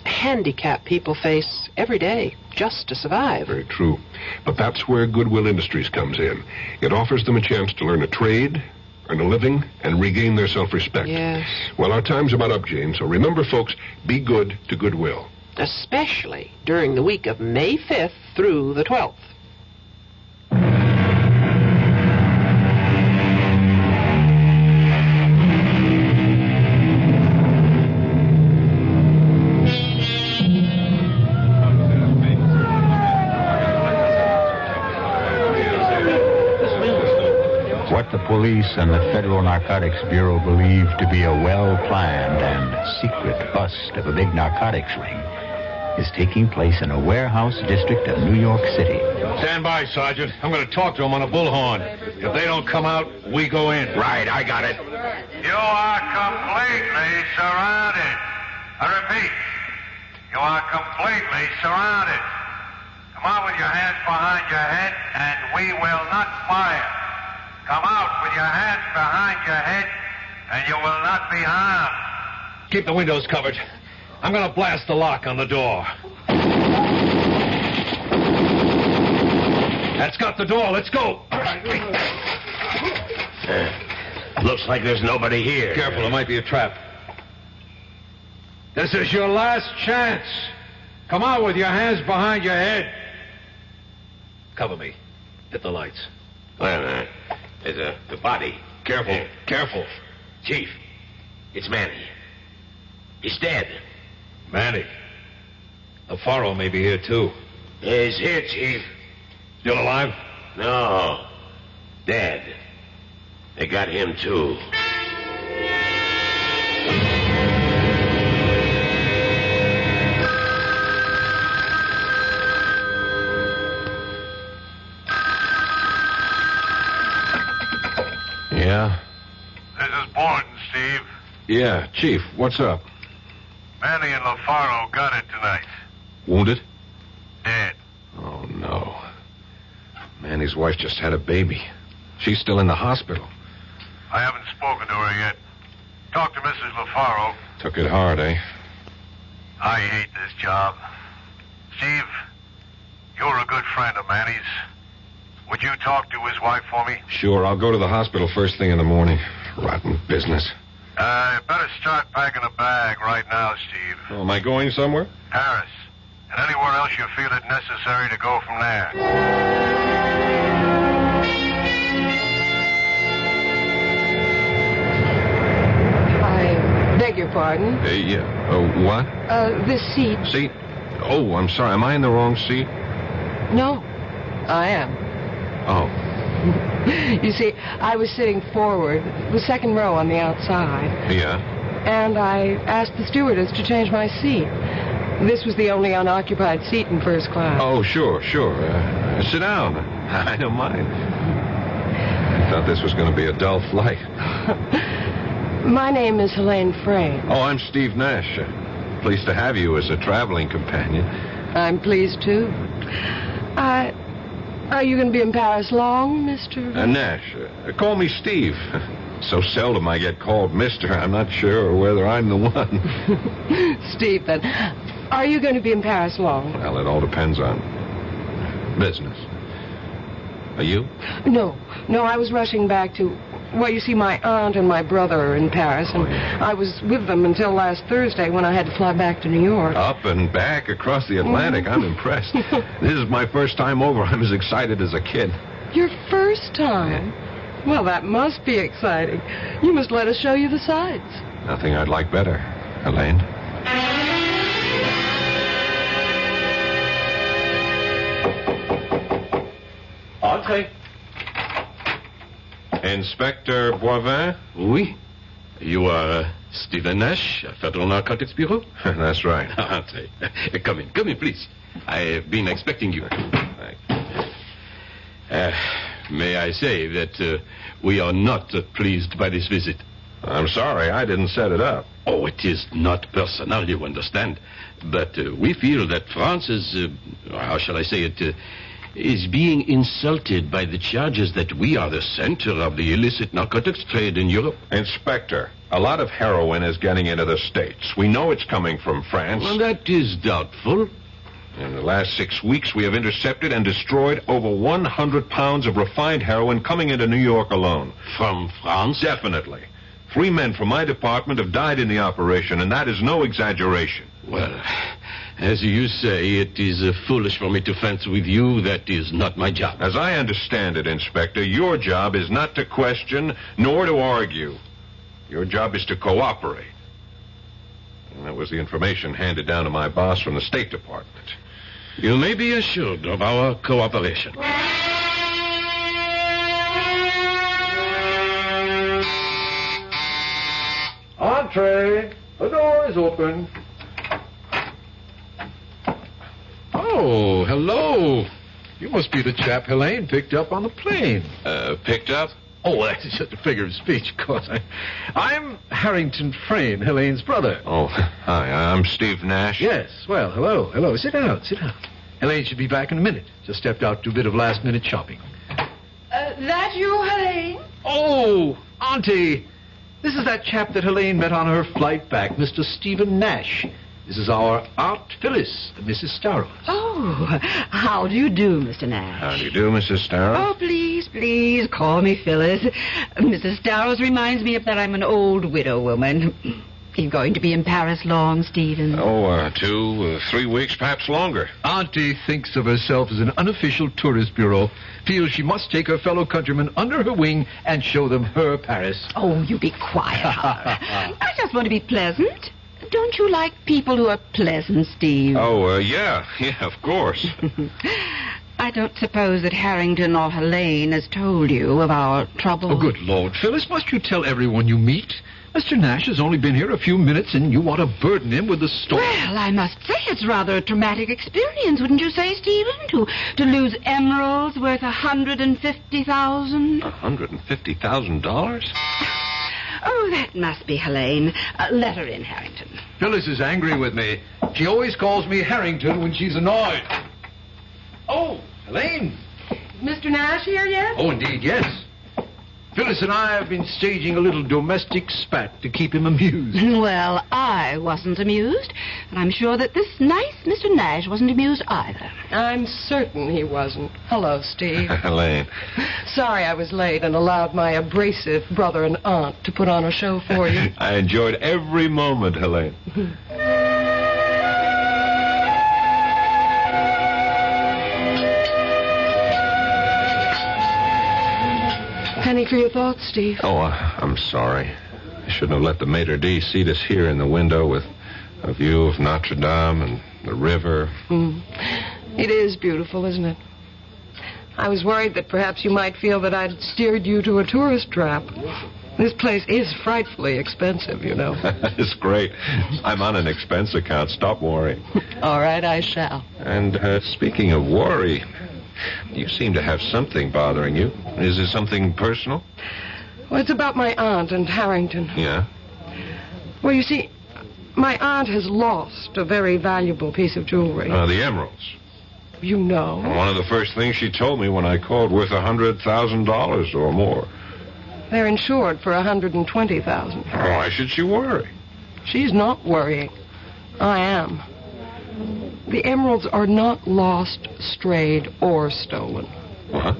handicapped people face every day just to survive. Very true. But that's where Goodwill Industries comes in. It offers them a chance to learn a trade, earn a living, and regain their self-respect. Yes. Well, our time's about up, Jane, so remember, folks, be good to Goodwill. Especially during the week of May 5th through the 12th. What the police and the Federal Narcotics Bureau believe to be a well-planned and secret bust of a big narcotics ring is taking place in a warehouse district of New York City. Stand by, Sergeant. I'm going to talk to them on a bullhorn. If they don't come out, we go in. Right, I got it. You are completely surrounded. I repeat, you are completely surrounded. Come out with your hands behind your head, and we will not fire. Come out with your hands behind your head, and you will not be harmed. Keep the windows covered. I'm going to blast the lock on the door. That's got the door. Let's go. Looks like there's nobody here. Careful, it might be a trap. This is your last chance. Come out with your hands behind your head. Cover me. Hit the lights. Well, there's a body. Careful, careful. Chief, it's Manny. He's dead. Manny. The Faro may be here, too. He's here, Chief. Still alive? No. Dead. They got him, too. Yeah? This is Borton, Steve. Yeah, Chief, what's up? Manny and LaFaro got it tonight. Wounded? Dead. Oh, no. Manny's wife just had a baby. She's still in the hospital. I haven't spoken to her yet. Talk to Mrs. LaFaro. Took it hard, eh? I hate this job. Steve, you're a good friend of Manny's. Would you talk to his wife for me? Sure, I'll go to the hospital first thing in the morning. Rotten business. Better start packing a bag right now, Steve. Oh, am I going somewhere? Paris. And anywhere else you feel it necessary to go from there. I beg your pardon. Yeah. What? This seat. Seat? Oh, I'm sorry. Am I in the wrong seat? No, I am. Oh. You see, I was sitting forward, the second row on the outside. Yeah? And I asked the stewardess to change my seat. This was the only unoccupied seat in first class. Oh, sure. Sit down. I don't mind. I thought this was going to be a dull flight. My name is Helene Frayne. Oh, I'm Steve Nash. Pleased to have you as a traveling companion. I'm pleased, too. Are you going to be in Paris long, Mr.? Nash. Call me Steve. So seldom I get called Mr. I'm not sure whether I'm the one. Steve, then. Are you going to be in Paris long? Well, it all depends on business. Are you? No, I was rushing back to... Well, you see, my aunt and my brother are in Paris, and I was with them until last Thursday when I had to fly back to New York. Up and back across the Atlantic. I'm impressed. This is my first time over. I'm as excited as a kid. Your first time? Well, that must be exciting. You must let us show you the sights. Nothing I'd like better, Helene. Entree. Inspector Boivin? Oui. You are Stephen Nash, Federal Narcotics Bureau? That's right. Entree. Come in, please. I've been expecting you. May I say that we are not pleased by this visit? I'm sorry, I didn't set it up. Oh, it is not personal, you understand. But we feel that France is, how shall I say it, is being insulted by the charges that we are the center of the illicit narcotics trade in Europe. Inspector, a lot of heroin is getting into the States. We know it's coming from France. Well, that is doubtful. In the last 6 weeks, we have intercepted and destroyed over 100 pounds of refined heroin coming into New York alone. From France? Definitely. 3 men from my department have died in the operation, and that is no exaggeration. Well, as you say, it is foolish for me to fence with you. That is not my job. As I understand it, Inspector, your job is not to question nor to argue. Your job is to cooperate. And that was the information handed down to my boss from the State Department. You may be assured of our cooperation. Entree. The door is open. Oh, hello. You must be the chap Helene picked up on the plane. Picked up? Oh, that's just a figure of speech, of course. I'm Harrington Frayne, Helene's brother. Oh, hi, I'm Steve Nash. Yes, well, hello. Sit down. Helene should be back in a minute. Just stepped out to do a bit of last-minute shopping. That you, Helene? Oh, Auntie. This is that chap that Helene met on her flight back, Mr. Stephen Nash. This is our Aunt Phyllis, Mrs. Starrow. Oh, how do you do, Mr. Nash? How do you do, Mrs. Starrow? Oh, please, call me Phyllis. Mrs. Starrows reminds me of that I'm an old widow woman. You going to be in Paris long, Stephen? 2, 3 weeks, perhaps longer. Auntie thinks of herself as an unofficial tourist bureau, feels she must take her fellow countrymen under her wing and show them her Paris. Oh, you be quiet, Howard. I just want to be pleasant. Don't you like people who are pleasant, Steve? Yeah, of course. I don't suppose that Harrington or Helene has told you of our trouble. Oh, good Lord, Phyllis, must you tell everyone you meet? Mr. Nash has only been here a few minutes, and you want to burden him with the story. Well, I must say it's rather a traumatic experience, wouldn't you say, Stephen? To lose emeralds worth $150,000. $150,000? Oh, that must be Helene. Let her in, Harrington. Phyllis is angry with me. She always calls me Harrington when she's annoyed. Oh, Helene. Mr. Nash here yet? Oh, indeed, yes. Phyllis and I have been staging a little domestic spat to keep him amused. Well, I wasn't amused, and I'm sure that this nice Mr. Nash wasn't amused either. I'm certain he wasn't. Hello, Steve. Helene. Sorry I was late and allowed my abrasive brother and aunt to put on a show for you. I enjoyed every moment, Helene. Penny for your thoughts, Steve. Oh, I'm sorry. I shouldn't have let the maitre d' seat us here in the window with a view of Notre Dame and the river. It is beautiful, isn't it? I was worried that perhaps you might feel that I'd steered you to a tourist trap. This place is frightfully expensive, you know. It's great. I'm on an expense account. Stop worrying. All right, I shall. And speaking of worry, you seem to have something bothering you. Is it something personal? Well, it's about my aunt and Harrington. Yeah? Well, you see, my aunt has lost a very valuable piece of jewelry. The emeralds. You know. One of the first things she told me when I called, worth $100,000 or more. They're insured for $120,000. Why should she worry? She's not worrying. I am. The emeralds are not lost, strayed, or stolen. What?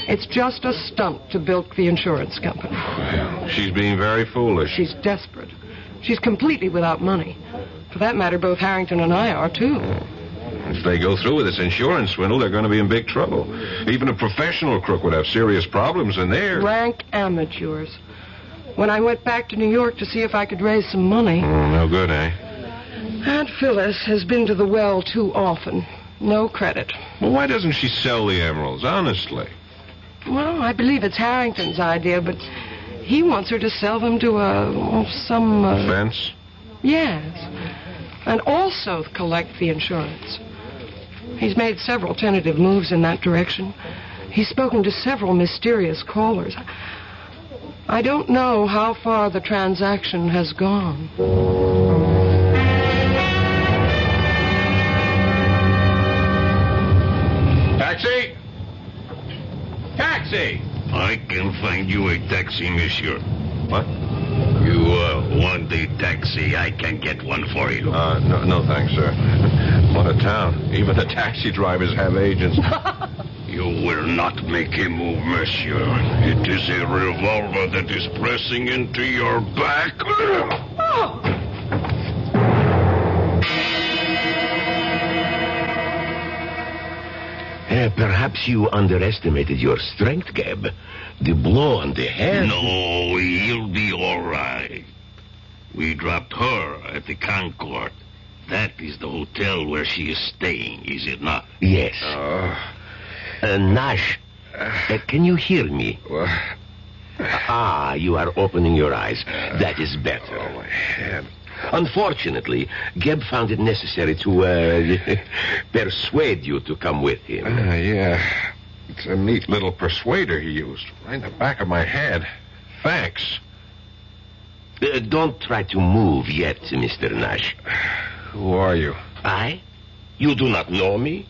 It's just a stunt to bilk the insurance company. She's being very foolish. She's desperate. She's completely without money. For that matter, both Harrington and I are, too. If they go through with this insurance swindle, they're going to be in big trouble. Even a professional crook would have serious problems, and they're... rank amateurs. When I went back to New York to see if I could raise some money... no good, eh? Aunt Phyllis has been to the well too often. No credit. Well, why doesn't she sell the emeralds, honestly? Well, I believe it's Harrington's idea, but he wants her to sell them to some... Fence? Yes. And also collect the insurance. He's made several tentative moves in that direction. He's spoken to several mysterious callers. I don't know how far the transaction has gone. Taxi! Taxi! I can find you a taxi, monsieur. What? You want a taxi? I can get one for you. No thanks, sir. What a town. Even the taxi drivers have agents. You will not make a move, monsieur. It is a revolver that is pressing into your back. Perhaps you underestimated your strength, Gab. The blow on the head... No, he'll be all right. We dropped her at the Concord. That is the hotel where she is staying, is it not? Yes. Nash, can you hear me? You are opening your eyes. That is better. Oh, my head. Unfortunately, Geb found it necessary to persuade you to come with him. Yeah. It's a neat little persuader he used. Right in the back of my head. Thanks. Don't try to move yet, Mr. Nash. Who are you? I? You do not know me?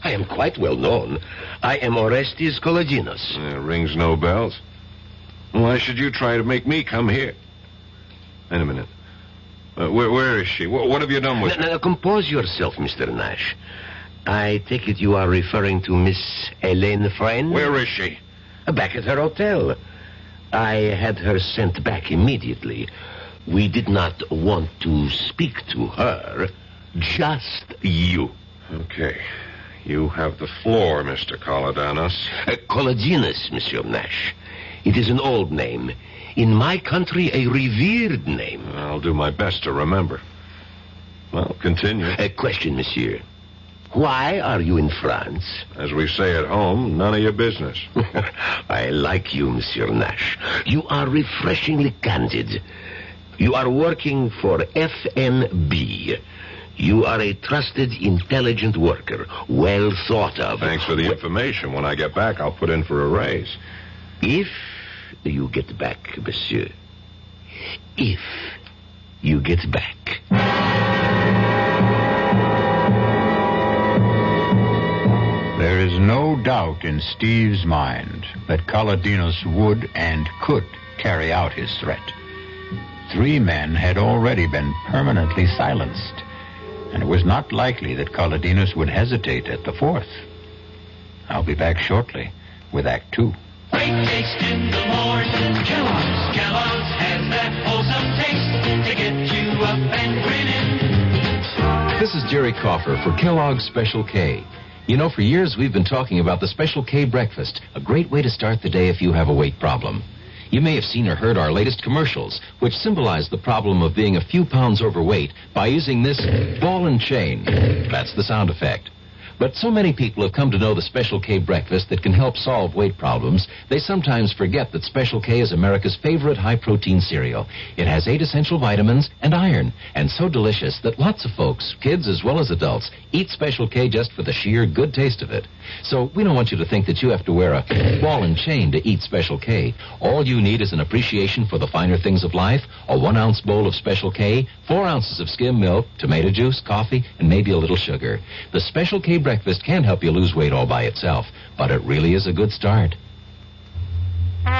I am quite well known. I am Orestes Kolodinos. Rings no bells. Why should you try to make me come here? Wait a minute. Where is she? What have you done with her? Now, compose yourself, Mr. Nash. I take it you are referring to Miss Elaine Friend? Where is she? Back at her hotel. I had her sent back immediately. We did not want to speak to her, just you. Okay. You have the floor, Mr. Kolodinos. Kolodinos, Monsieur Nash. It is an old name. In my country, a revered name. I'll do my best to remember. Well, continue. A question, monsieur. Why are you in France? As we say at home, none of your business. I like you, Monsieur Nash. You are refreshingly candid. You are working for FNB. You are a trusted, intelligent worker, well thought of. Thanks for the information. When I get back, I'll put in for a raise. If you get back, monsieur. If you get back. There is no doubt in Steve's mind that Kolodinos would and could carry out his threat. 3 men had already been permanently silenced, and it was not likely that Kolodinos would hesitate at the 4th. I'll be back shortly with Act 2. Great taste in the morning. Kellogg's has that wholesome taste to get you up and grinning. This is Jerry Coffer for Kellogg's Special K. You know, for years we've been talking about the Special K breakfast, a great way to start the day if you have a weight problem. You may have seen or heard our latest commercials, which symbolize the problem of being a few pounds overweight by using this ball and chain. That's the sound effect. But so many people have come to know the Special K breakfast that can help solve weight problems, they sometimes forget that Special K is America's favorite high-protein cereal. It has 8 essential vitamins and iron, and so delicious that lots of folks, kids as well as adults, eat Special K just for the sheer good taste of it. So we don't want you to think that you have to wear a ball and chain to eat Special K. All you need is an appreciation for the finer things of life, a 1-ounce bowl of Special K, 4 ounces of skim milk, tomato juice, coffee, and maybe a little sugar. The Special K breakfast can help you lose weight all by itself, but it really is a good start. The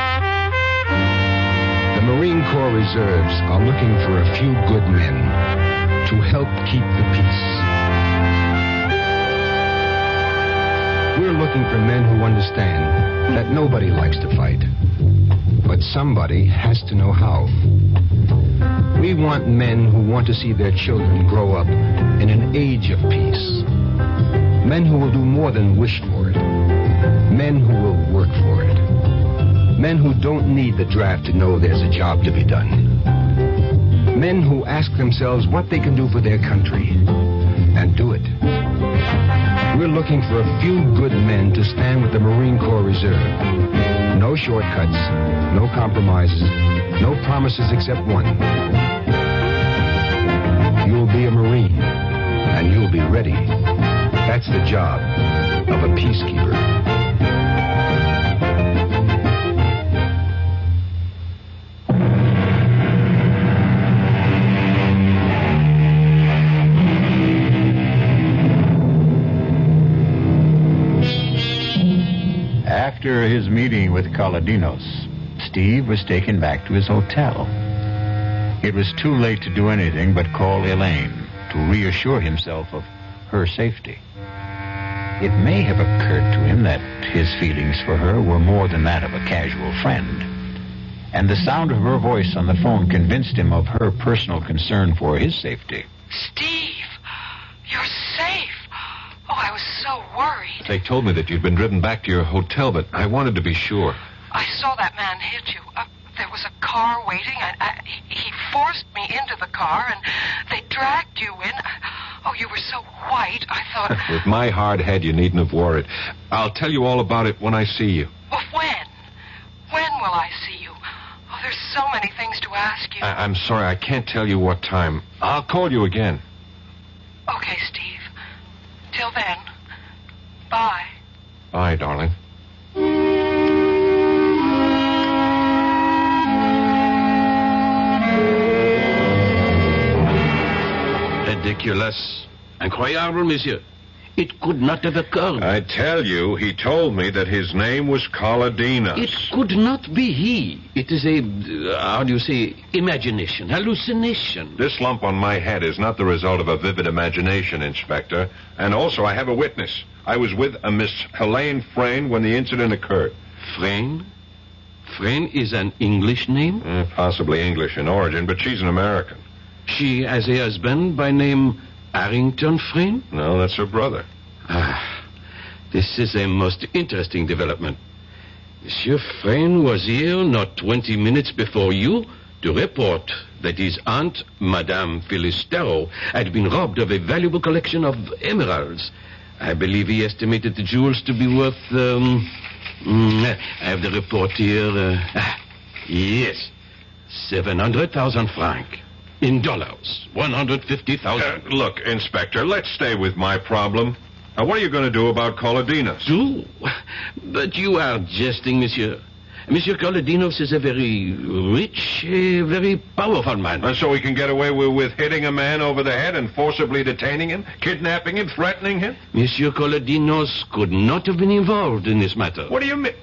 Marine Corps Reserves are looking for a few good men to help keep the peace. We're looking for men who understand that nobody likes to fight, but somebody has to know how. We want men who want to see their children grow up in an age of peace. Men who will do more than wish for it. Men who will work for it. Men who don't need the draft to know there's a job to be done. Men who ask themselves what they can do for their country and do it. We're looking for a few good men to stand with the Marine Corps Reserve. No shortcuts, no compromises, no promises except one. You'll be a Marine, and you'll be ready. That's the job of a peacekeeper. After his meeting with Kolodinos, Steve was taken back to his hotel. It was too late to do anything but call Elaine to reassure himself of her safety. It may have occurred to him that his feelings for her were more than that of a casual friend, and the sound of her voice on the phone convinced him of her personal concern for his safety. Steve, you're safe. Oh, I was so worried. They told me that you'd been driven back to your hotel, but I wanted to be sure. I saw that man hit you. There was a car waiting. He forced me into the car, and they dragged you in. Oh, you were so white, I thought... With my hard head, you needn't have worried. I'll tell you all about it when I see you. Well, when? When will I see you? Oh, there's so many things to ask you. I'm sorry, I can't tell you what time. I'll call you again. Okay, Steve. Till then, bye. Bye, darling. Ridiculous. Incroyable, monsieur. It could not have occurred. I tell you, he told me that his name was Coladinos. It could not be he. It is imagination, hallucination. This lump on my head is not the result of a vivid imagination, Inspector. And also, I have a witness. I was with a Miss Helene Frayne when the incident occurred. Frayne? Frayne is an English name? Possibly English in origin, but she's an American. She has a husband by name Harrington Frayne? No, that's her brother. This is a most interesting development. Monsieur Frayne was here not 20 minutes before you to report that his aunt, Madame Phyllis Darrow, had been robbed of a valuable collection of emeralds. I believe he estimated the jewels to be worth, I have the report here. Yes, 700,000 francs. In dollars, 150,000. Look, Inspector, let's stay with my problem. Now, what are you going to do about Coladinos? Do? But you are jesting, monsieur. Monsieur Coladinos is a very rich, very powerful man. And so he can get away with hitting a man over the head and forcibly detaining him, kidnapping him, threatening him? Monsieur Coladinos could not have been involved in this matter. What do you mean?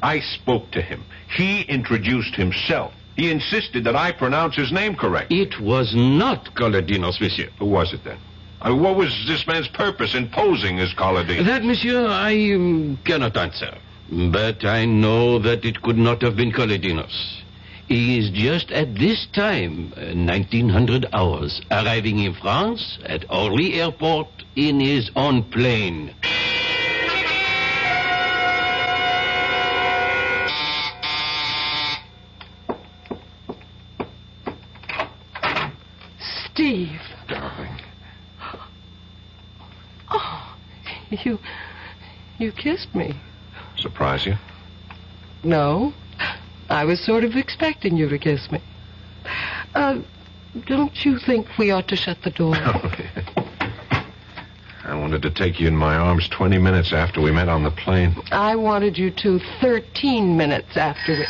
I spoke to him. He introduced himself. He insisted that I pronounce his name correct. It was not Coladinos, monsieur. Who was it then? What was this man's purpose in posing as Coladinos? That, monsieur, I cannot answer. But I know that it could not have been Coladinos. He is just at this time, 1900 hours, arriving in France at Orly Airport in his own plane. Steve. Darling. Oh, you kissed me. Surprise you? No. I was sort of expecting you to kiss me. Don't you think we ought to shut the door? I wanted to take you in my arms 20 minutes after we met on the plane. I wanted you to 13 minutes after we...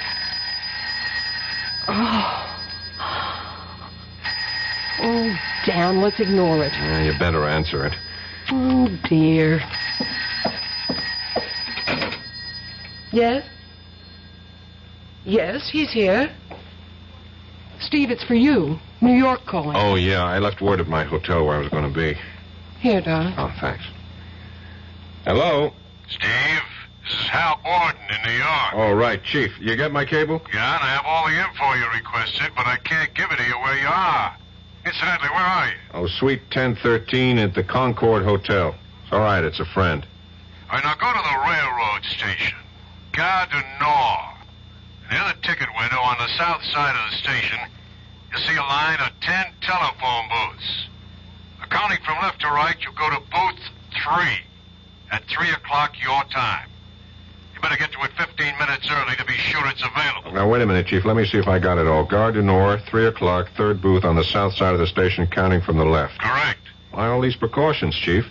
Oh, damn, let's ignore it. You better answer it. Oh, dear. Yes? Yes, he's here. Steve, it's for you. New York calling. Oh, yeah, I left word at my hotel where I was going to be. Here, darling. Oh, thanks. Hello? Steve, this is Hal Borden in New York. Oh, right, Chief. You get my cable? Yeah, and I have all the info you requested, but I can't give it to you where you are. Incidentally, where are you? Oh, Suite 1013 at the Concord Hotel. It's all right, it's a friend. All right, now go to the railroad station. Gare du Nord. Near the ticket window on the south side of the station, you'll see a line of 10 telephone booths. Counting from left to right, you go to booth 3 at 3 o'clock your time. You better get to it 15 minutes early to be sure it's available. Now, wait a minute, Chief. Let me see if I got it all. Gare du Nord, 3 o'clock, third booth on the south side of the station, counting from the left. Correct. Why all these precautions, Chief?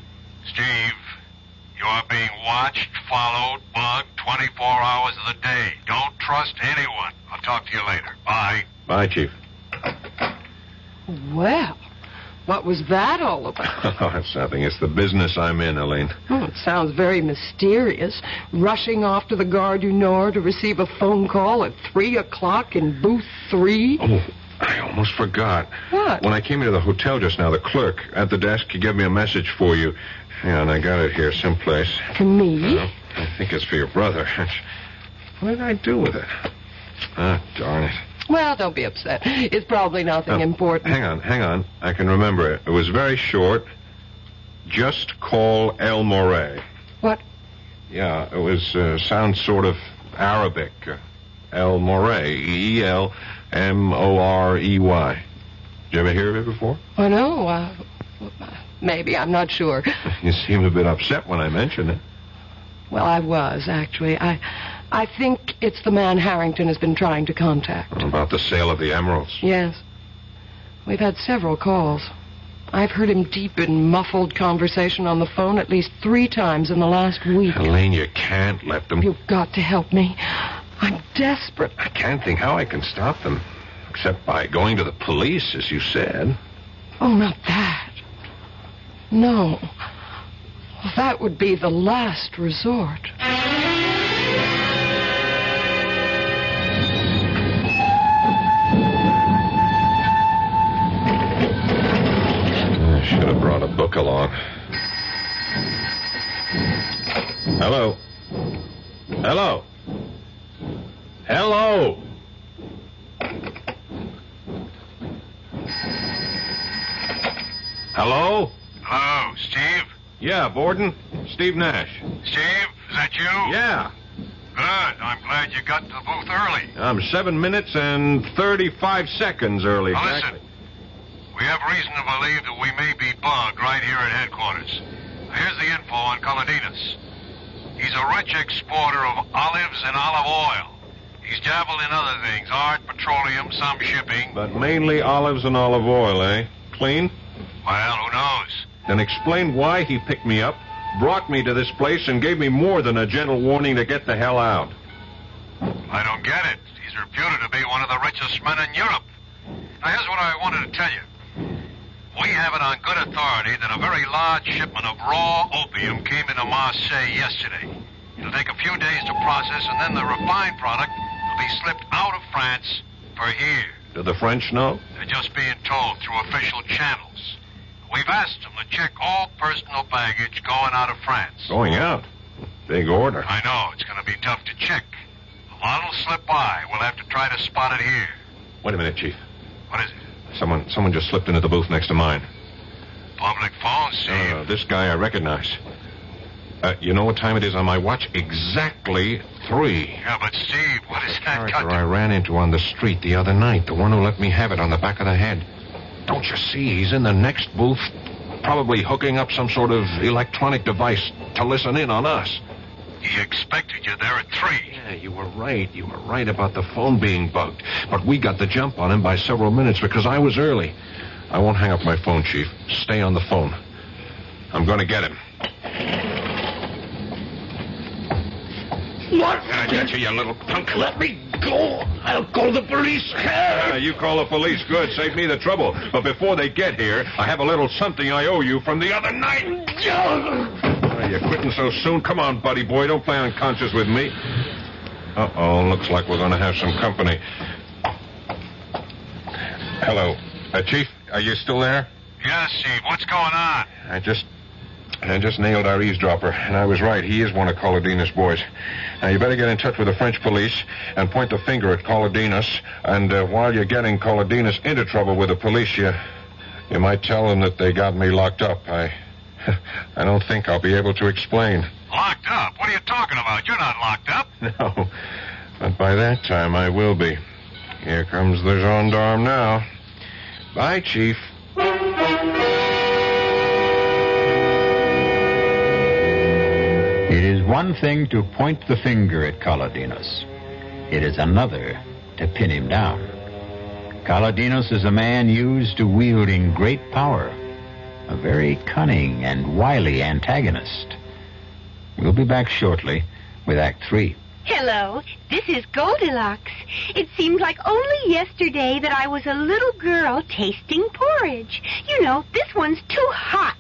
Steve, you are being watched, followed, bugged 24 hours of the day. Don't trust anyone. I'll talk to you later. Bye. Bye, Chief. Well, what was that all about? Oh, it's nothing. It's the business I'm in, Helene. Oh, it sounds very mysterious. Rushing off to the Gare du Nord to receive a phone call at 3 o'clock in booth 3. Oh, I almost forgot. What? When I came into the hotel just now, the clerk at the desk, he gave me a message for you. Hang on, I got it here someplace. For me? I think it's for your brother. What did I do with it? Ah, darn it. Well, don't be upset. It's probably nothing important. Hang on. I can remember it. It was very short. Just call El Morey. What? Yeah, it was, sounds sort of Arabic. El Morey. E-L-M-O-R-E-Y. Did you ever hear of it before? Oh, no. Maybe. I'm not sure. You seemed a bit upset when I mentioned it. Well, I was, actually. I think it's the man Harrington has been trying to contact. About the sale of the emeralds? Yes. We've had several calls. I've heard him deep in muffled conversation on the phone at least 3 times in the last week. Helene, you can't let them... You've got to help me. I'm desperate. I can't think how I can stop them. Except by going to the police, as you said. Oh, not that. No. Well, that would be the last resort. I should have brought a book along. Hello? Hello? Hello? Hello? Hello, Steve? Yeah, Borden. Steve Nash. Steve, is that you? Yeah. Good. I'm glad you got to the booth early. I'm 7 minutes and 35 seconds early. Now, Exactly. listen. We have reason to believe that we may be bugged right here at headquarters. Here's the info on Cardenas. He's a rich exporter of olives and olive oil. He's dabbled in other things, art, petroleum, some shipping. But mainly olives and olive oil, eh? Clean? Well, who knows? Then explain why he picked me up, brought me to this place, and gave me more than a gentle warning to get the hell out. I don't get it. He's reputed to be one of the richest men in Europe. Now, here's what I wanted to tell you. We have it on good authority that a very large shipment of raw opium came into Marseille yesterday. It'll take a few days to process, and then the refined product will be slipped out of France for here. Do the French know? They're just being told through official channels. We've asked them to check all personal baggage going out of France. Going out? Big order. I know. It's going to be tough to check. A lot will slip by. We'll have to try to spot it here. Wait a minute, Chief. What is it? Someone just slipped into the booth next to mine. Public phone, Steve. This guy I recognize. You know what time it is on my watch? Exactly 3. Yeah, but Steve, what is that got Character to... I ran into on the street the other night. The one who let me have it on the back of the head. Don't you see? He's in the next booth, probably hooking up some sort of electronic device to listen in on us. He expected you there at 3. Yeah, you were right. You were right about the phone being bugged. But we got the jump on him by several minutes because I was early. I won't hang up my phone, Chief. Stay on the phone. I'm going to get him. What? I got you, you little punk. Let me go. I'll call the police. You call the police. Good. Save me the trouble. But before they get here, I have a little something I owe you from the other night. You're quitting so soon? Come on, buddy boy. Don't play unconscious with me. Uh-oh. Looks like we're going to have some company. Hello. Chief, are you still there? Yes, Steve. What's going on? I just nailed our eavesdropper, and I was right. He is one of Cardenas' boys. Now, you better get in touch with the French police and point the finger at Cardenas. And while you're getting Cardenas into trouble with the police, you might tell them that they got me locked up. I don't think I'll be able to explain. Locked up? What are you talking about? You're not locked up. No, but by that time I will be. Here comes the gendarme now. Bye, Chief. It is one thing to point the finger at Cardenas. It is another to pin him down. Cardenas is a man used to wielding great power, a very cunning and wily antagonist. We'll be back shortly with Act 3. Hello, this is Goldilocks. It seemed like only yesterday that I was a little girl tasting porridge. You know, this one's too hot.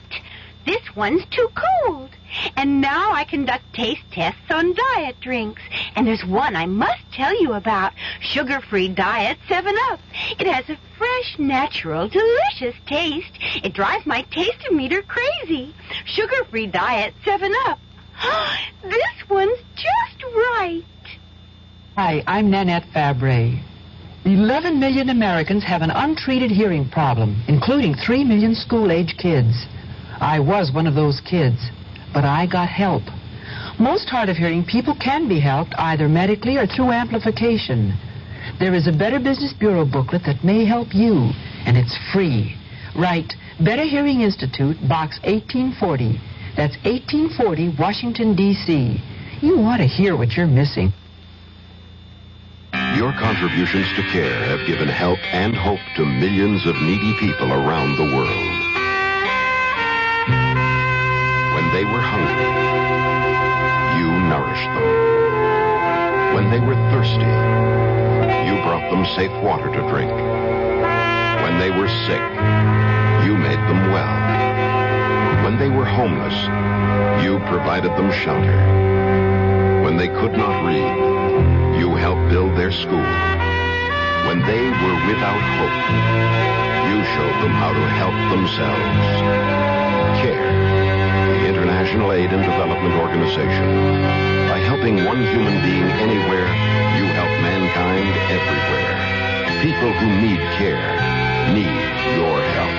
This one's too cold. And now I conduct taste tests on diet drinks. And there's one I must tell you about. Sugar-free Diet 7-Up. It has a fresh, natural, delicious taste. It drives my taste-o-meter crazy. Sugar-free Diet 7-Up. This one's just right. Hi, I'm Nanette Fabre. 11 million Americans have an untreated hearing problem, including 3 million school-age kids. I was one of those kids, but I got help. Most hard-of-hearing people can be helped either medically or through amplification. There is a Better Business Bureau booklet that may help you, and it's free. Write Better Hearing Institute, Box 1840. That's 1840, Washington, D.C. You want to hear what you're missing. Your contributions to care have given help and hope to millions of needy people around the world. When they were hungry, you nourished them. When they were thirsty, you brought them safe water to drink. When they were sick, you made them well. When they were homeless, You provided them shelter. When they could not read, you helped build their school. When they were without hope, you showed them how to help themselves. CARE, the International Aid and Development Organization. By helping one human being anywhere, you help mankind everywhere. People who need care need your help.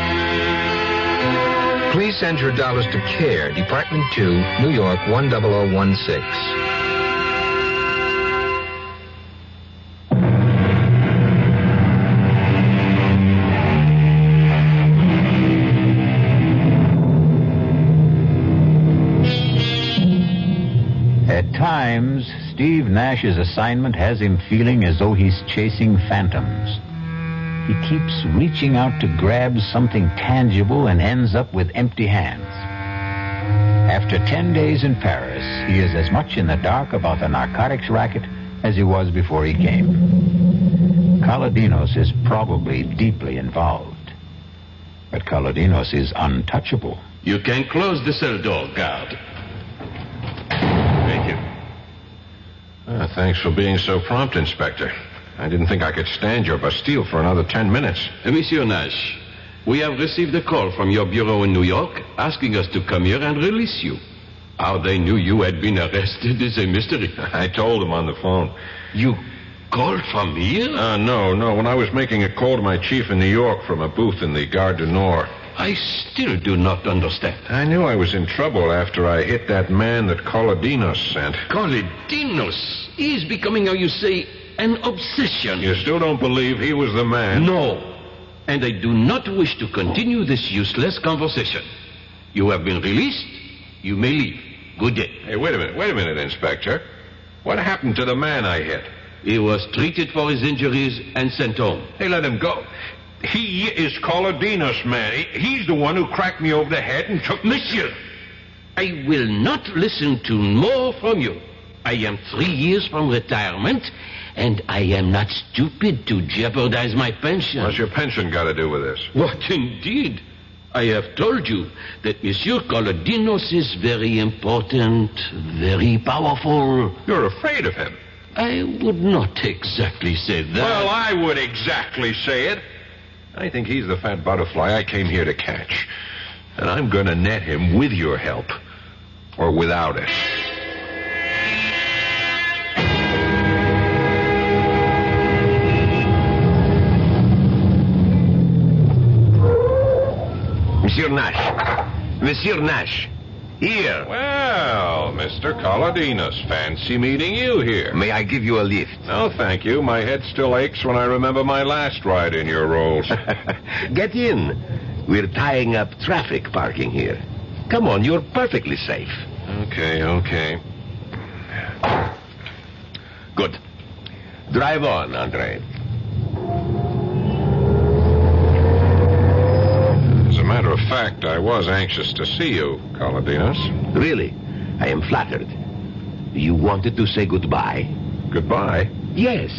Please send your dollars to CARE, Department 2, New York 10016. At times, Steve Nash's assignment has him feeling as though he's chasing phantoms. He keeps reaching out to grab something tangible and ends up with empty hands. After 10 days in Paris, he is as much in the dark about the narcotics racket as he was before he came. Kaladinos is probably deeply involved. But Kaladinos is untouchable. You can close the cell door, guard. Thank you. Thanks for being so prompt, Inspector. I didn't think I could stand your Bastille for another 10 minutes. Monsieur Nash, we have received a call from your bureau in New York asking us to come here and release you. How they knew you had been arrested is a mystery. I told them on the phone. You called from here? No. When I was making a call to my chief in New York from a booth in the Gare du Nord. I still do not understand. I knew I was in trouble after I hit that man that Kaladinos sent. Kaladinos? He is becoming, how you say, an obsession. You still don't believe he was the man? No. And I do not wish to continue this useless conversation. You have been released. You may leave. Good day. Hey, wait a minute, Inspector. What happened to the man I hit? He was treated for his injuries and sent home. Hey, let him go. He is Kaladinos, man. He's the one who cracked me over the head and took... Monsieur, I will not listen to more from you. I am 3 years from retirement, and I am not stupid to jeopardize my pension. What's your pension got to do with this? What, indeed? I have told you that Monsieur Kaladinos is very important, very powerful. You're afraid of him. I would not exactly say that. Well, I would exactly say it. I think he's the fat butterfly I came here to catch. And I'm going to net him with your help. Or without it. Monsieur Nash. Here. Well, Mr. Kaladinos, fancy meeting you here. May I give you a lift? No, thank you. My head still aches when I remember my last ride in your rolls. Get in. We're tying up traffic parking here. Come on, you're perfectly safe. Okay. Good. Drive on, Andre. As a matter of fact, I was anxious to see you, Kaladinos. Really? I am flattered. You wanted to say goodbye? Goodbye? Yes,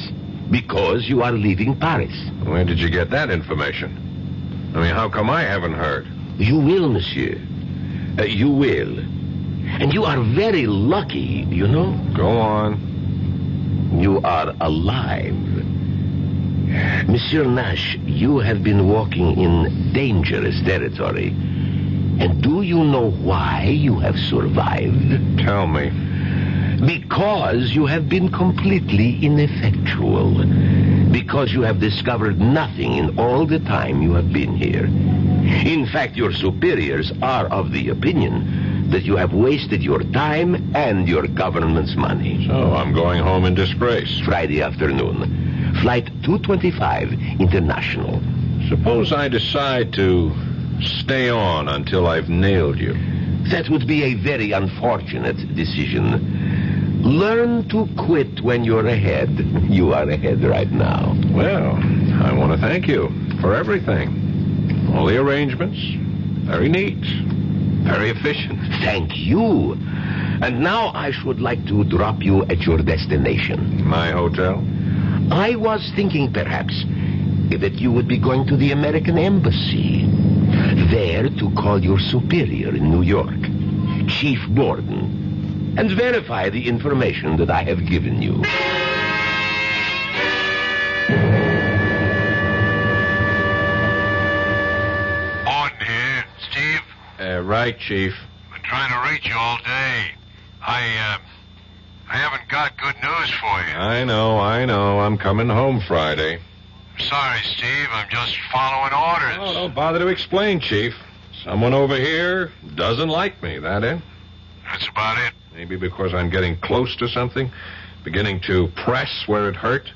because you are leaving Paris. Where did you get that information? I mean, how come I haven't heard? You will, monsieur. You will. And you are very lucky, you know? Go on. You are alive. Monsieur Nash, you have been walking in dangerous territory. And do you know why you have survived? Tell me. Because you have been completely ineffectual. Because you have discovered nothing in all the time you have been here. In fact, your superiors are of the opinion that you have wasted your time and your government's money. So I'm going home in disgrace. Friday afternoon. Flight 225 International. Suppose I decide to stay on until I've nailed you. That would be a very unfortunate decision. Learn to quit when you're ahead. You are ahead right now. Well, I want to thank you for everything. All the arrangements. Very neat. Very efficient. Thank you. And now I should like to drop you at your destination. My hotel? I was thinking perhaps that you would be going to the American Embassy. There to call your superior in New York. Chief Borden and verify the information that I have given you. Borden here. Steve? Right, Chief. Been trying to reach you all day. I haven't got good news for you. I know. I'm coming home Friday. Sorry, Steve. I'm just following orders. Oh, don't bother to explain, Chief. Someone over here doesn't like me, that it? That's about it. Maybe because I'm getting close to something, beginning to press where it hurt.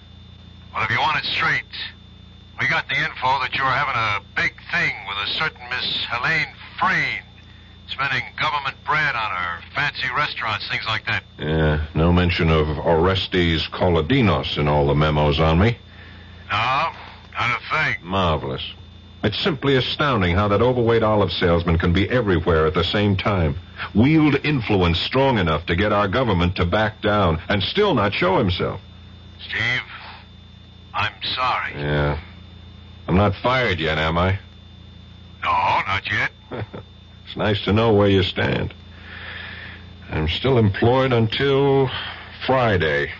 Well, if you want it straight, we got the info that you're having a big thing with a certain Miss Helene Frayne, spending government bread on her fancy restaurants, things like that. Yeah, no mention of Orestes Kolodinos in all the memos on me. No, not a thing. Marvelous. It's simply astounding how that overweight olive salesman can be everywhere at the same time. Wield influence strong enough to get our government to back down and still not show himself. Steve, I'm sorry. Yeah. I'm not fired yet, am I? No, not yet. It's nice to know where you stand. I'm still employed until Friday.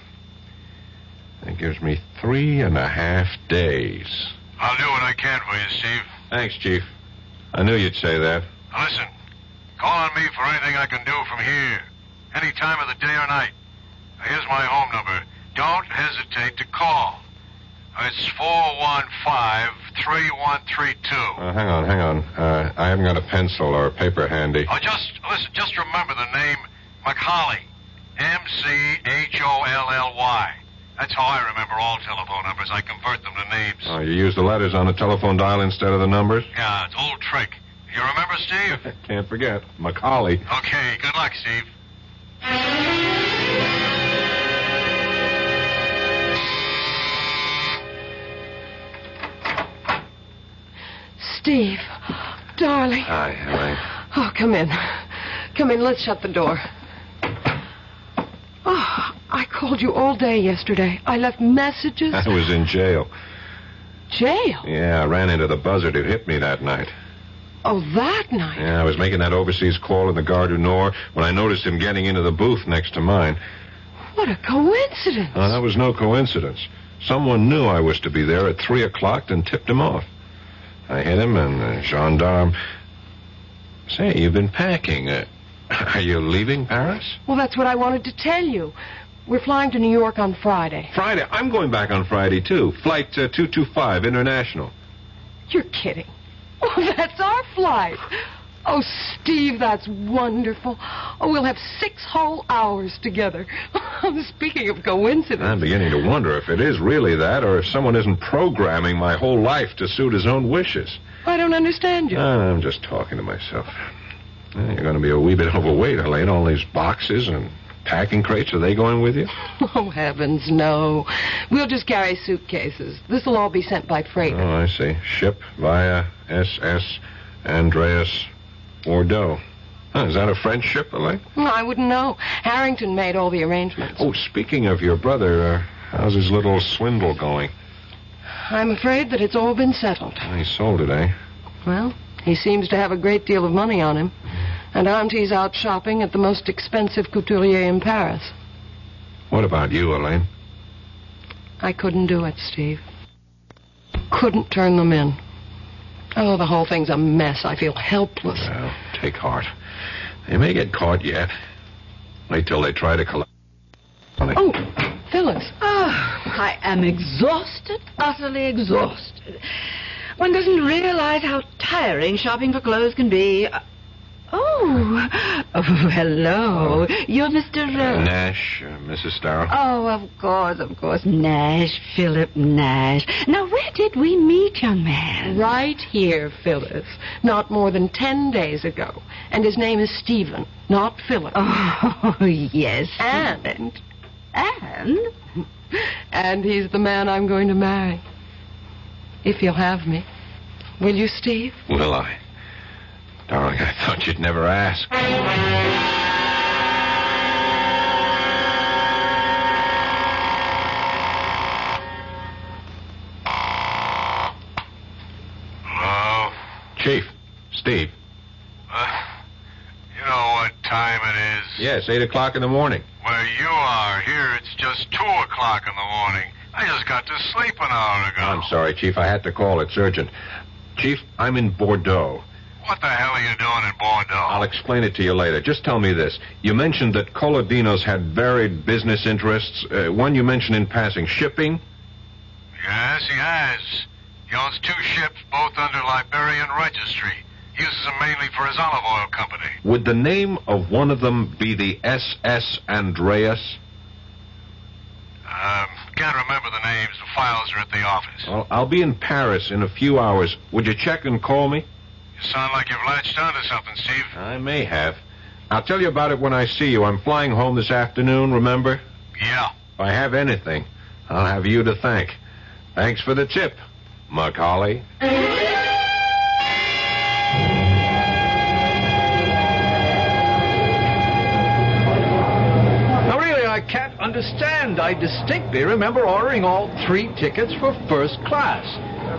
That gives me 3.5 days. I'll do what I can for you, Steve. Thanks, Chief. I knew you'd say that. Now listen, call on me for anything I can do from here. Any time of the day or night. Now, here's my home number. Don't hesitate to call. It's 415-3132. Hang on. I haven't got a pencil or a paper handy. Oh, just remember the name McCauley. M-C-H-O-L-L-Y. That's how I remember all telephone numbers. I convert them to names. Oh, you use the letters on the telephone dial instead of the numbers? Yeah, it's an old trick. You remember, Steve? Can't forget. Macaulay. Okay, good luck, Steve. Steve, darling. Hi, Helene. Oh, come in. Come in, let's shut the door. Oh, I called you all day yesterday. I left messages. I was in jail. Jail? Yeah, I ran into the buzzard who hit me that night. Oh, that night? Yeah, I was making that overseas call in the Gare du Nord when I noticed him getting into the booth next to mine. What a coincidence. Oh, that was no coincidence. Someone knew I was to be there at 3 o'clock and tipped him off. I hit him, and the gendarme... Say, you've been packing. Are you leaving Paris? Well, that's what I wanted to tell you. We're flying to New York on Friday. Friday? I'm going back on Friday, too. Flight 225, international. You're kidding. Oh, that's our flight. Oh, Steve, that's wonderful. Oh, we'll have 6 whole hours together. Speaking of coincidence. I'm beginning to wonder if it is really that or if someone isn't programming my whole life to suit his own wishes. I don't understand you. I'm just talking to myself. You're going to be a wee bit overweight, Helene. All these boxes and packing crates, are they going with you? Oh, heavens, no. We'll just carry suitcases. This'll all be sent by freighter. Oh, I see. Ship via SS Andreas Bordeaux. Huh, is that a French ship, Helene? I wouldn't know. Harrington made all the arrangements. Oh, speaking of your brother, how's his little swindle going? I'm afraid that it's all been settled. He sold it, eh? Well, he seems to have a great deal of money on him. And Auntie's out shopping at the most expensive couturier in Paris. What about you, Helene? I couldn't do it, Steve. Couldn't turn them in. Oh, the whole thing's a mess. I feel helpless. Well, take heart. They may get caught yet. Wait till they try to collect money. Oh, Phyllis. I am exhausted, utterly exhausted. One doesn't realize how tiring shopping for clothes can be. Oh, hello. You're Mr. Nash, Mrs. Starr. Oh, of course. Nash, Philip Nash. Now, where did we meet, young man? Right here, Phyllis. Not more than 10 days ago. And his name is Stephen, not Philip. Oh, yes. And? And? And he's the man I'm going to marry. If you'll have me. Will you, Steve? Will I? Darling, I thought you'd never ask. Hello? Chief, Steve. You know what time Yes, 8 o'clock in the morning. Where you are, here it's just 2 o'clock in the morning. I just got to sleep an hour ago. I'm sorry, Chief. I had to call. It's urgent. Chief, I'm in Bordeaux. What the hell are you doing in Bordeaux? I'll explain it to you later. Just tell me this. You mentioned that Colodinos had varied business interests. One you mentioned in passing, shipping? Yes, he has. He owns 2 ships, both under Liberian registry. He uses them mainly for his olive oil company. Would the name of one of them be the SS Andreas? Can't remember the names. The files are at the office. Well, I'll be in Paris in a few hours. Would you check and call me? You sound like you've latched onto something, Steve. I may have. I'll tell you about it when I see you. I'm flying home this afternoon, remember? Yeah. If I have anything, I'll have you to thank. Thanks for the tip, Macaulay. I can't understand. I distinctly remember ordering all 3 tickets for first class.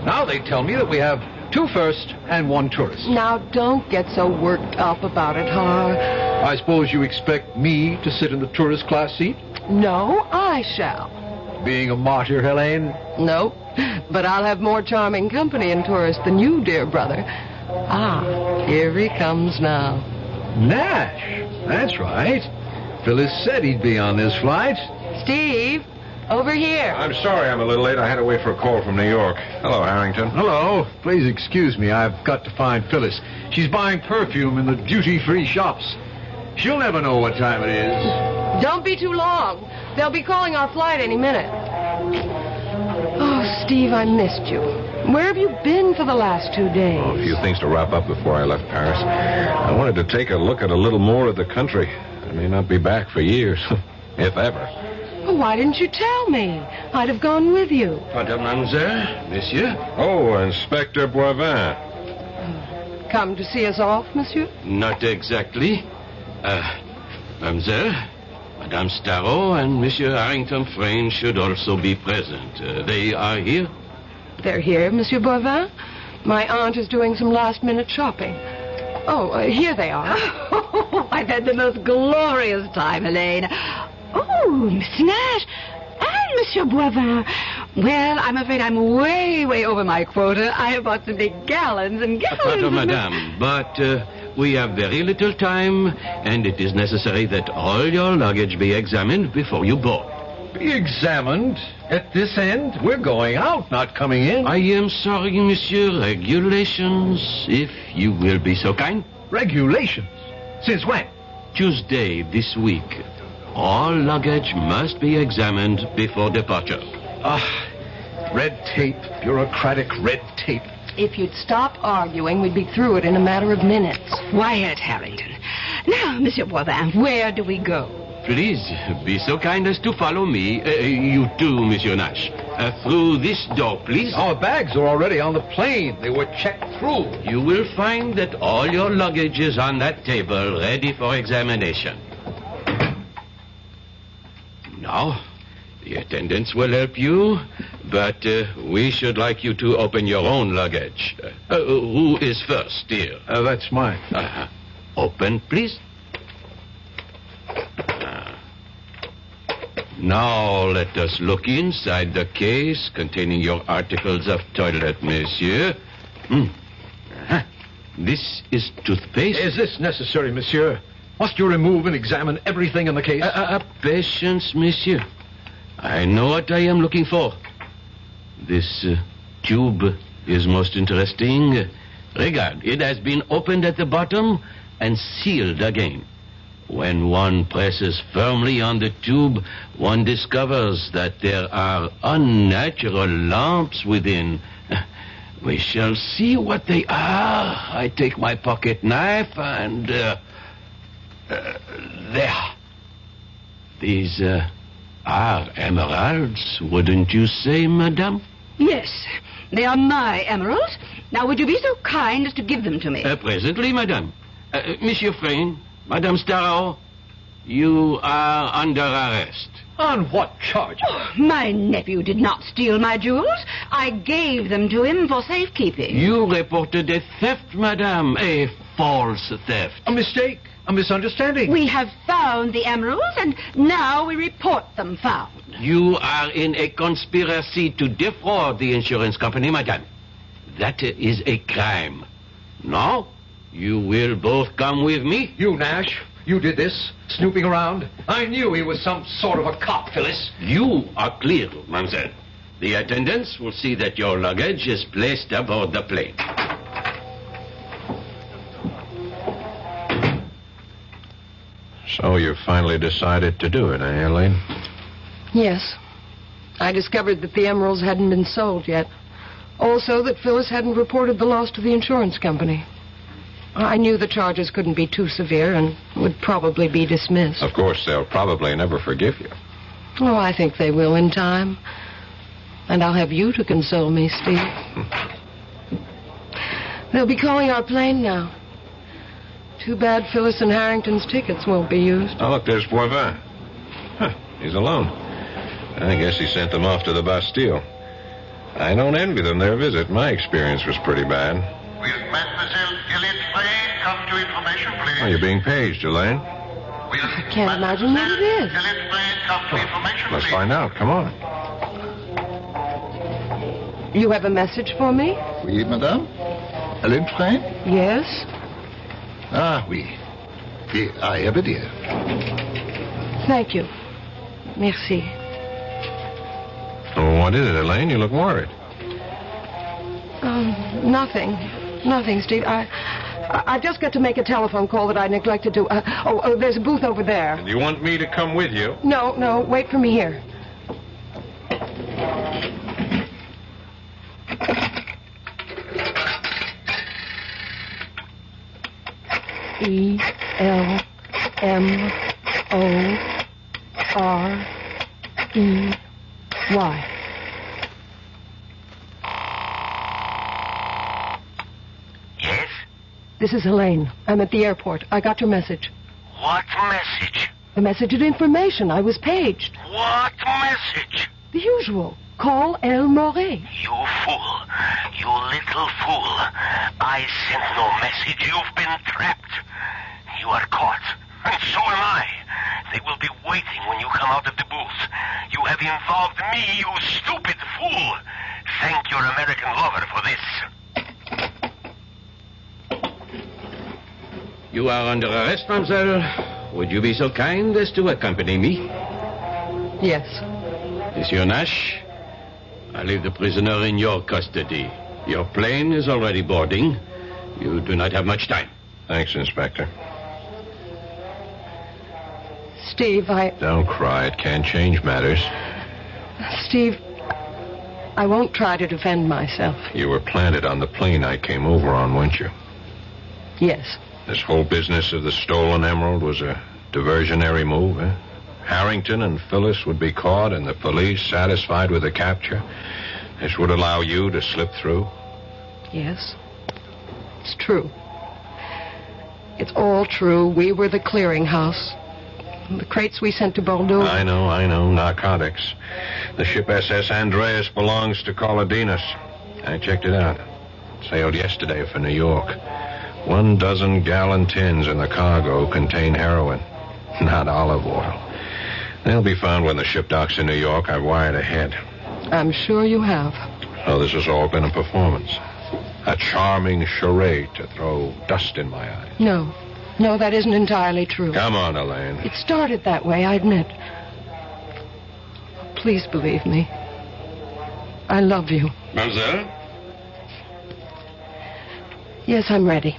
Now they tell me that we have 2 first and 1 tourist. Now, don't get so worked up about it, Har. I suppose you expect me to sit in the tourist class seat? No, I shall. Being a martyr, Helene? No, but I'll have more charming company in tourist than you, dear brother. Ah, here he comes now. Nash, that's right. Phyllis said he'd be on this flight. Steve, over here. I'm sorry I'm a little late. I had to wait for a call from New York. Hello, Harrington. Hello. Please excuse me. I've got to find Phyllis. She's buying perfume in the duty-free shops. She'll never know what time it is. Don't be too long. They'll be calling our flight any minute. Oh, Steve, I missed you. Where have you been for the last 2 days? Oh, a few things to wrap up before I left Paris. I wanted to take a look at a little more of the country. I may not be back for years, if ever. Well, why didn't you tell me? I'd have gone with you. Mademoiselle, monsieur? Oh, Inspector Boivin. Come to see us off, monsieur? Not exactly. Mademoiselle, Madame Starrow and Monsieur Harrington Frayne should also be present. They are here? They're here, Monsieur Boivin. My aunt is doing some last-minute shopping. Oh, here they are. Oh, I've had the most glorious time, Helene. Oh, Miss Nash and Monsieur Boivin. Well, I'm afraid I'm way over my quota. I have bought some big gallons and gallons. Pardon, madame, but we have very little time, and it is necessary that all your luggage be examined before you board. Be examined? At this end? We're going out, not coming in. I am sorry, monsieur. Regulations, if you will be so kind. Regulations? Since when? Tuesday this week. All luggage must be examined before departure. Red tape, bureaucratic red tape. If you'd stop arguing, we'd be through it in a matter of minutes. Quiet, Harrington. Now, Monsieur Boivin, where do we go? Please, be so kind as to follow me. You too, Monsieur Nash. Through this door, please. Our bags are already on the plane. They were checked through. You will find that all your luggage is on that table, ready for examination. Now, the attendants will help you, but we should like you to open your own luggage. Who is first, dear? That's mine. Open, please. Now let us look inside the case containing your articles of toilet, monsieur. This is toothpaste. Is this necessary, monsieur? Must you remove and examine everything in the case? Patience, monsieur. I know what I am looking for. This tube is most interesting. Regard, it has been opened at the bottom and sealed again. When one presses firmly on the tube, one discovers that there are unnatural lumps within. We shall see what they are. I take my pocket knife and... there. These are emeralds, wouldn't you say, madame? Yes, they are my emeralds. Now, would you be so kind as to give them to me? Presently, madame. Monsieur Frayne, Madame Starrow, You are under arrest. On what charge? Oh, my nephew did not steal my jewels. I gave them to him for safekeeping. You reported a theft, madame. A false theft. A mistake. A misunderstanding. We have found the emeralds, and now we report them found. You are in a conspiracy to defraud the insurance company, madame. That is a crime. Now, you will both come with me. You, Nash, you did this, snooping around. I knew he was some sort of a cop, Phyllis. You are clear, mademoiselle. The attendants will see that your luggage is placed aboard the plane. So you finally decided to do it, eh, Elaine? Yes. I discovered that the emeralds hadn't been sold yet. Also, that Phyllis hadn't reported the loss to the insurance company. I knew the charges couldn't be too severe and would probably be dismissed. Of course, they'll probably never forgive you. Oh, I think they will in time. And I'll have you to console me, Steve. They'll be calling our plane now. Too bad Phyllis and Harrington's tickets won't be used. Oh, look, there's Boivin. Huh, he's alone. I guess he sent them off to the Bastille. I don't envy them their visit. My experience was pretty bad. Will Mademoiselle Gillette come to information, please? Oh, you're being paged, Elaine. I can't imagine what it is. Come to information, Let's please. find out. Come on. You have a message for me? Oui, madame. Hélène Frey? Yes? Ah, oui. I have it here. Thank you. Merci. Oh, what is it, Elaine? You look worried. Nothing. Nothing, Steve. I just got to make a telephone call that I neglected to. There's a booth over there. You want me to come with you? No, wait for me here. ELMOREY. Yes? This is Elaine. I'm at the airport. I got your message. What message? The message of information. I was paged. What message? The usual. Call El Morey. You fool. You little fool. I sent no message. You've been trapped. You are caught. And so am I. They will be waiting when you come out of the booth. You have involved me, you stupid fool. Thank your American lover for this. You are under arrest, mademoiselle. Would you be so kind as to accompany me? Yes. Monsieur Nash, I leave the prisoner in your custody. Your plane is already boarding. You do not have much time. Thanks, Inspector. Steve, Don't cry. It can't change matters. Steve, I won't try to defend myself. You were planted on the plane I came over on, weren't you? Yes. This whole business of the stolen emerald was a diversionary move, eh? Harrington and Phyllis would be caught and the police satisfied with the capture. This would allow you to slip through. Yes. It's true. It's all true. We were the clearinghouse. The crates we sent to Bordeaux. I know. Narcotics. The ship SS Andreas belongs to Colodinas. I checked it out. Sailed yesterday for New York. 12 gallon tins in the cargo contain heroin, not olive oil. They'll be found when the ship docks in New York. I've wired ahead. I'm sure you have. So this has all been a performance. A charming charade to throw dust in my eyes. No, that isn't entirely true. Come on, Elaine. It started that way, I admit. Please believe me. I love you. Mademoiselle? Yes, I'm ready.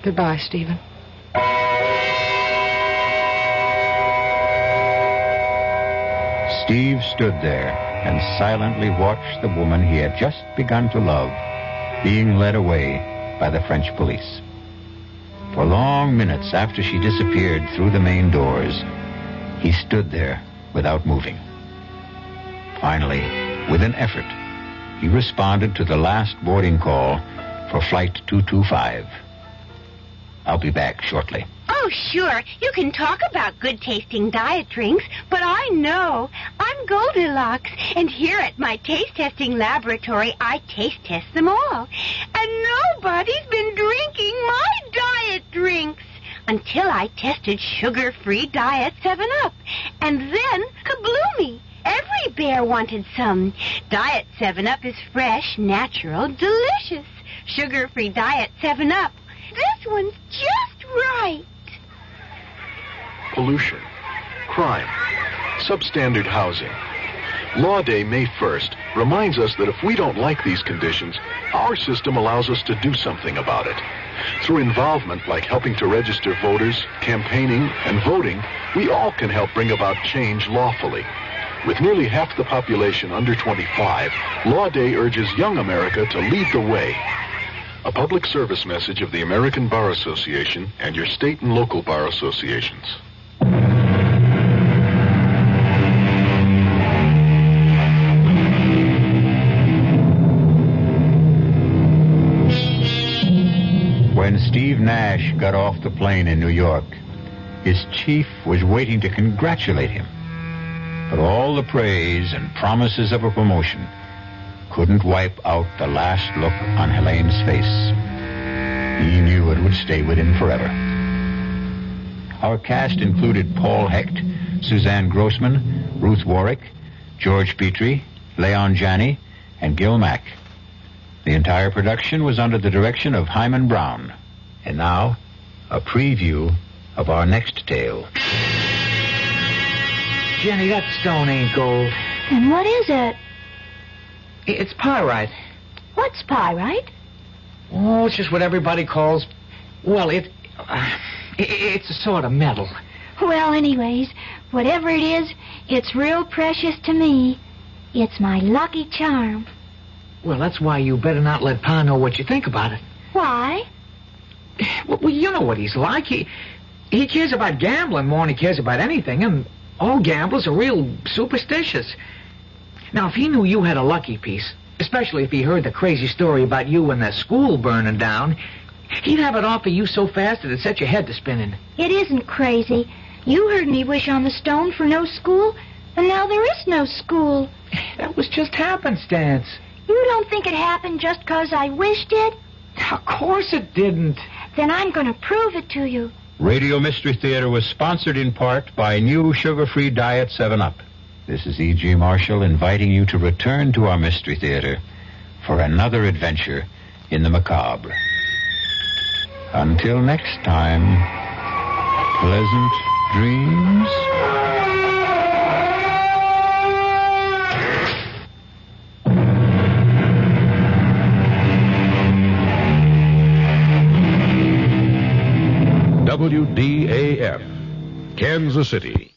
Goodbye, Stephen. Steve stood there and silently watched the woman he had just begun to love being led away by the French police. For long minutes after she disappeared through the main doors, he stood there without moving. Finally, with an effort, he responded to the last boarding call for Flight 225. I'll be back shortly. Oh, Oh, sure. You can talk about good-tasting diet drinks, but I know. I'm Goldilocks, and here at my taste-testing laboratory, I taste-test them all. And nobody's been drinking my diet drinks until I tested sugar-free Diet 7-Up. And then, kabloomy! Every bear wanted some. Diet 7-Up is fresh, natural, delicious. Sugar-free Diet 7-Up. This one's just right. Pollution, crime, substandard housing. Law Day, May 1st, reminds us that if we don't like these conditions, our system allows us to do something about it. Through involvement like helping to register voters, campaigning, and voting, we all can help bring about change lawfully. With nearly half the population under 25, Law Day urges young America to lead the way. A public service message of the American Bar Association and your state and local bar associations. When Steve Nash got off the plane in New York, his chief was waiting to congratulate him. But all the praise and promises of a promotion couldn't wipe out the last look on Helene's face. He knew it would stay with him forever. Our cast included Paul Hecht, Suzanne Grossman, Ruth Warwick, George Petrie, Leon Janney, and Gil Mack. The entire production was under the direction of Hyman Brown. And now, a preview of our next tale. Jenny, that stone ain't gold. And what is it? It's pyrite. What's pyrite? Oh, it's just what everybody calls... Well, it's a sort of metal. Well, anyways, whatever it is, it's real precious to me. It's my lucky charm. Well, that's why you better not let Pa know what you think about it. Why? Well, you know what he's like. He cares about gambling more than he cares about anything, and all gamblers are real superstitious. Now, if he knew you had a lucky piece, especially if he heard the crazy story about you and the school burning down, he'd have it offer you so fast that it'd set your head to spinning. It isn't crazy. You heard me wish on the stone for no school, and now there is no school. That was just happenstance. You don't think it happened just 'cause I wished it? Of course it didn't. Then I'm going to prove it to you. Radio Mystery Theater was sponsored in part by new sugar-free Diet 7-Up. This is E.G. Marshall inviting you to return to our Mystery Theater for another adventure in the macabre. Until next time, pleasant dreams. WDAF, Kansas City.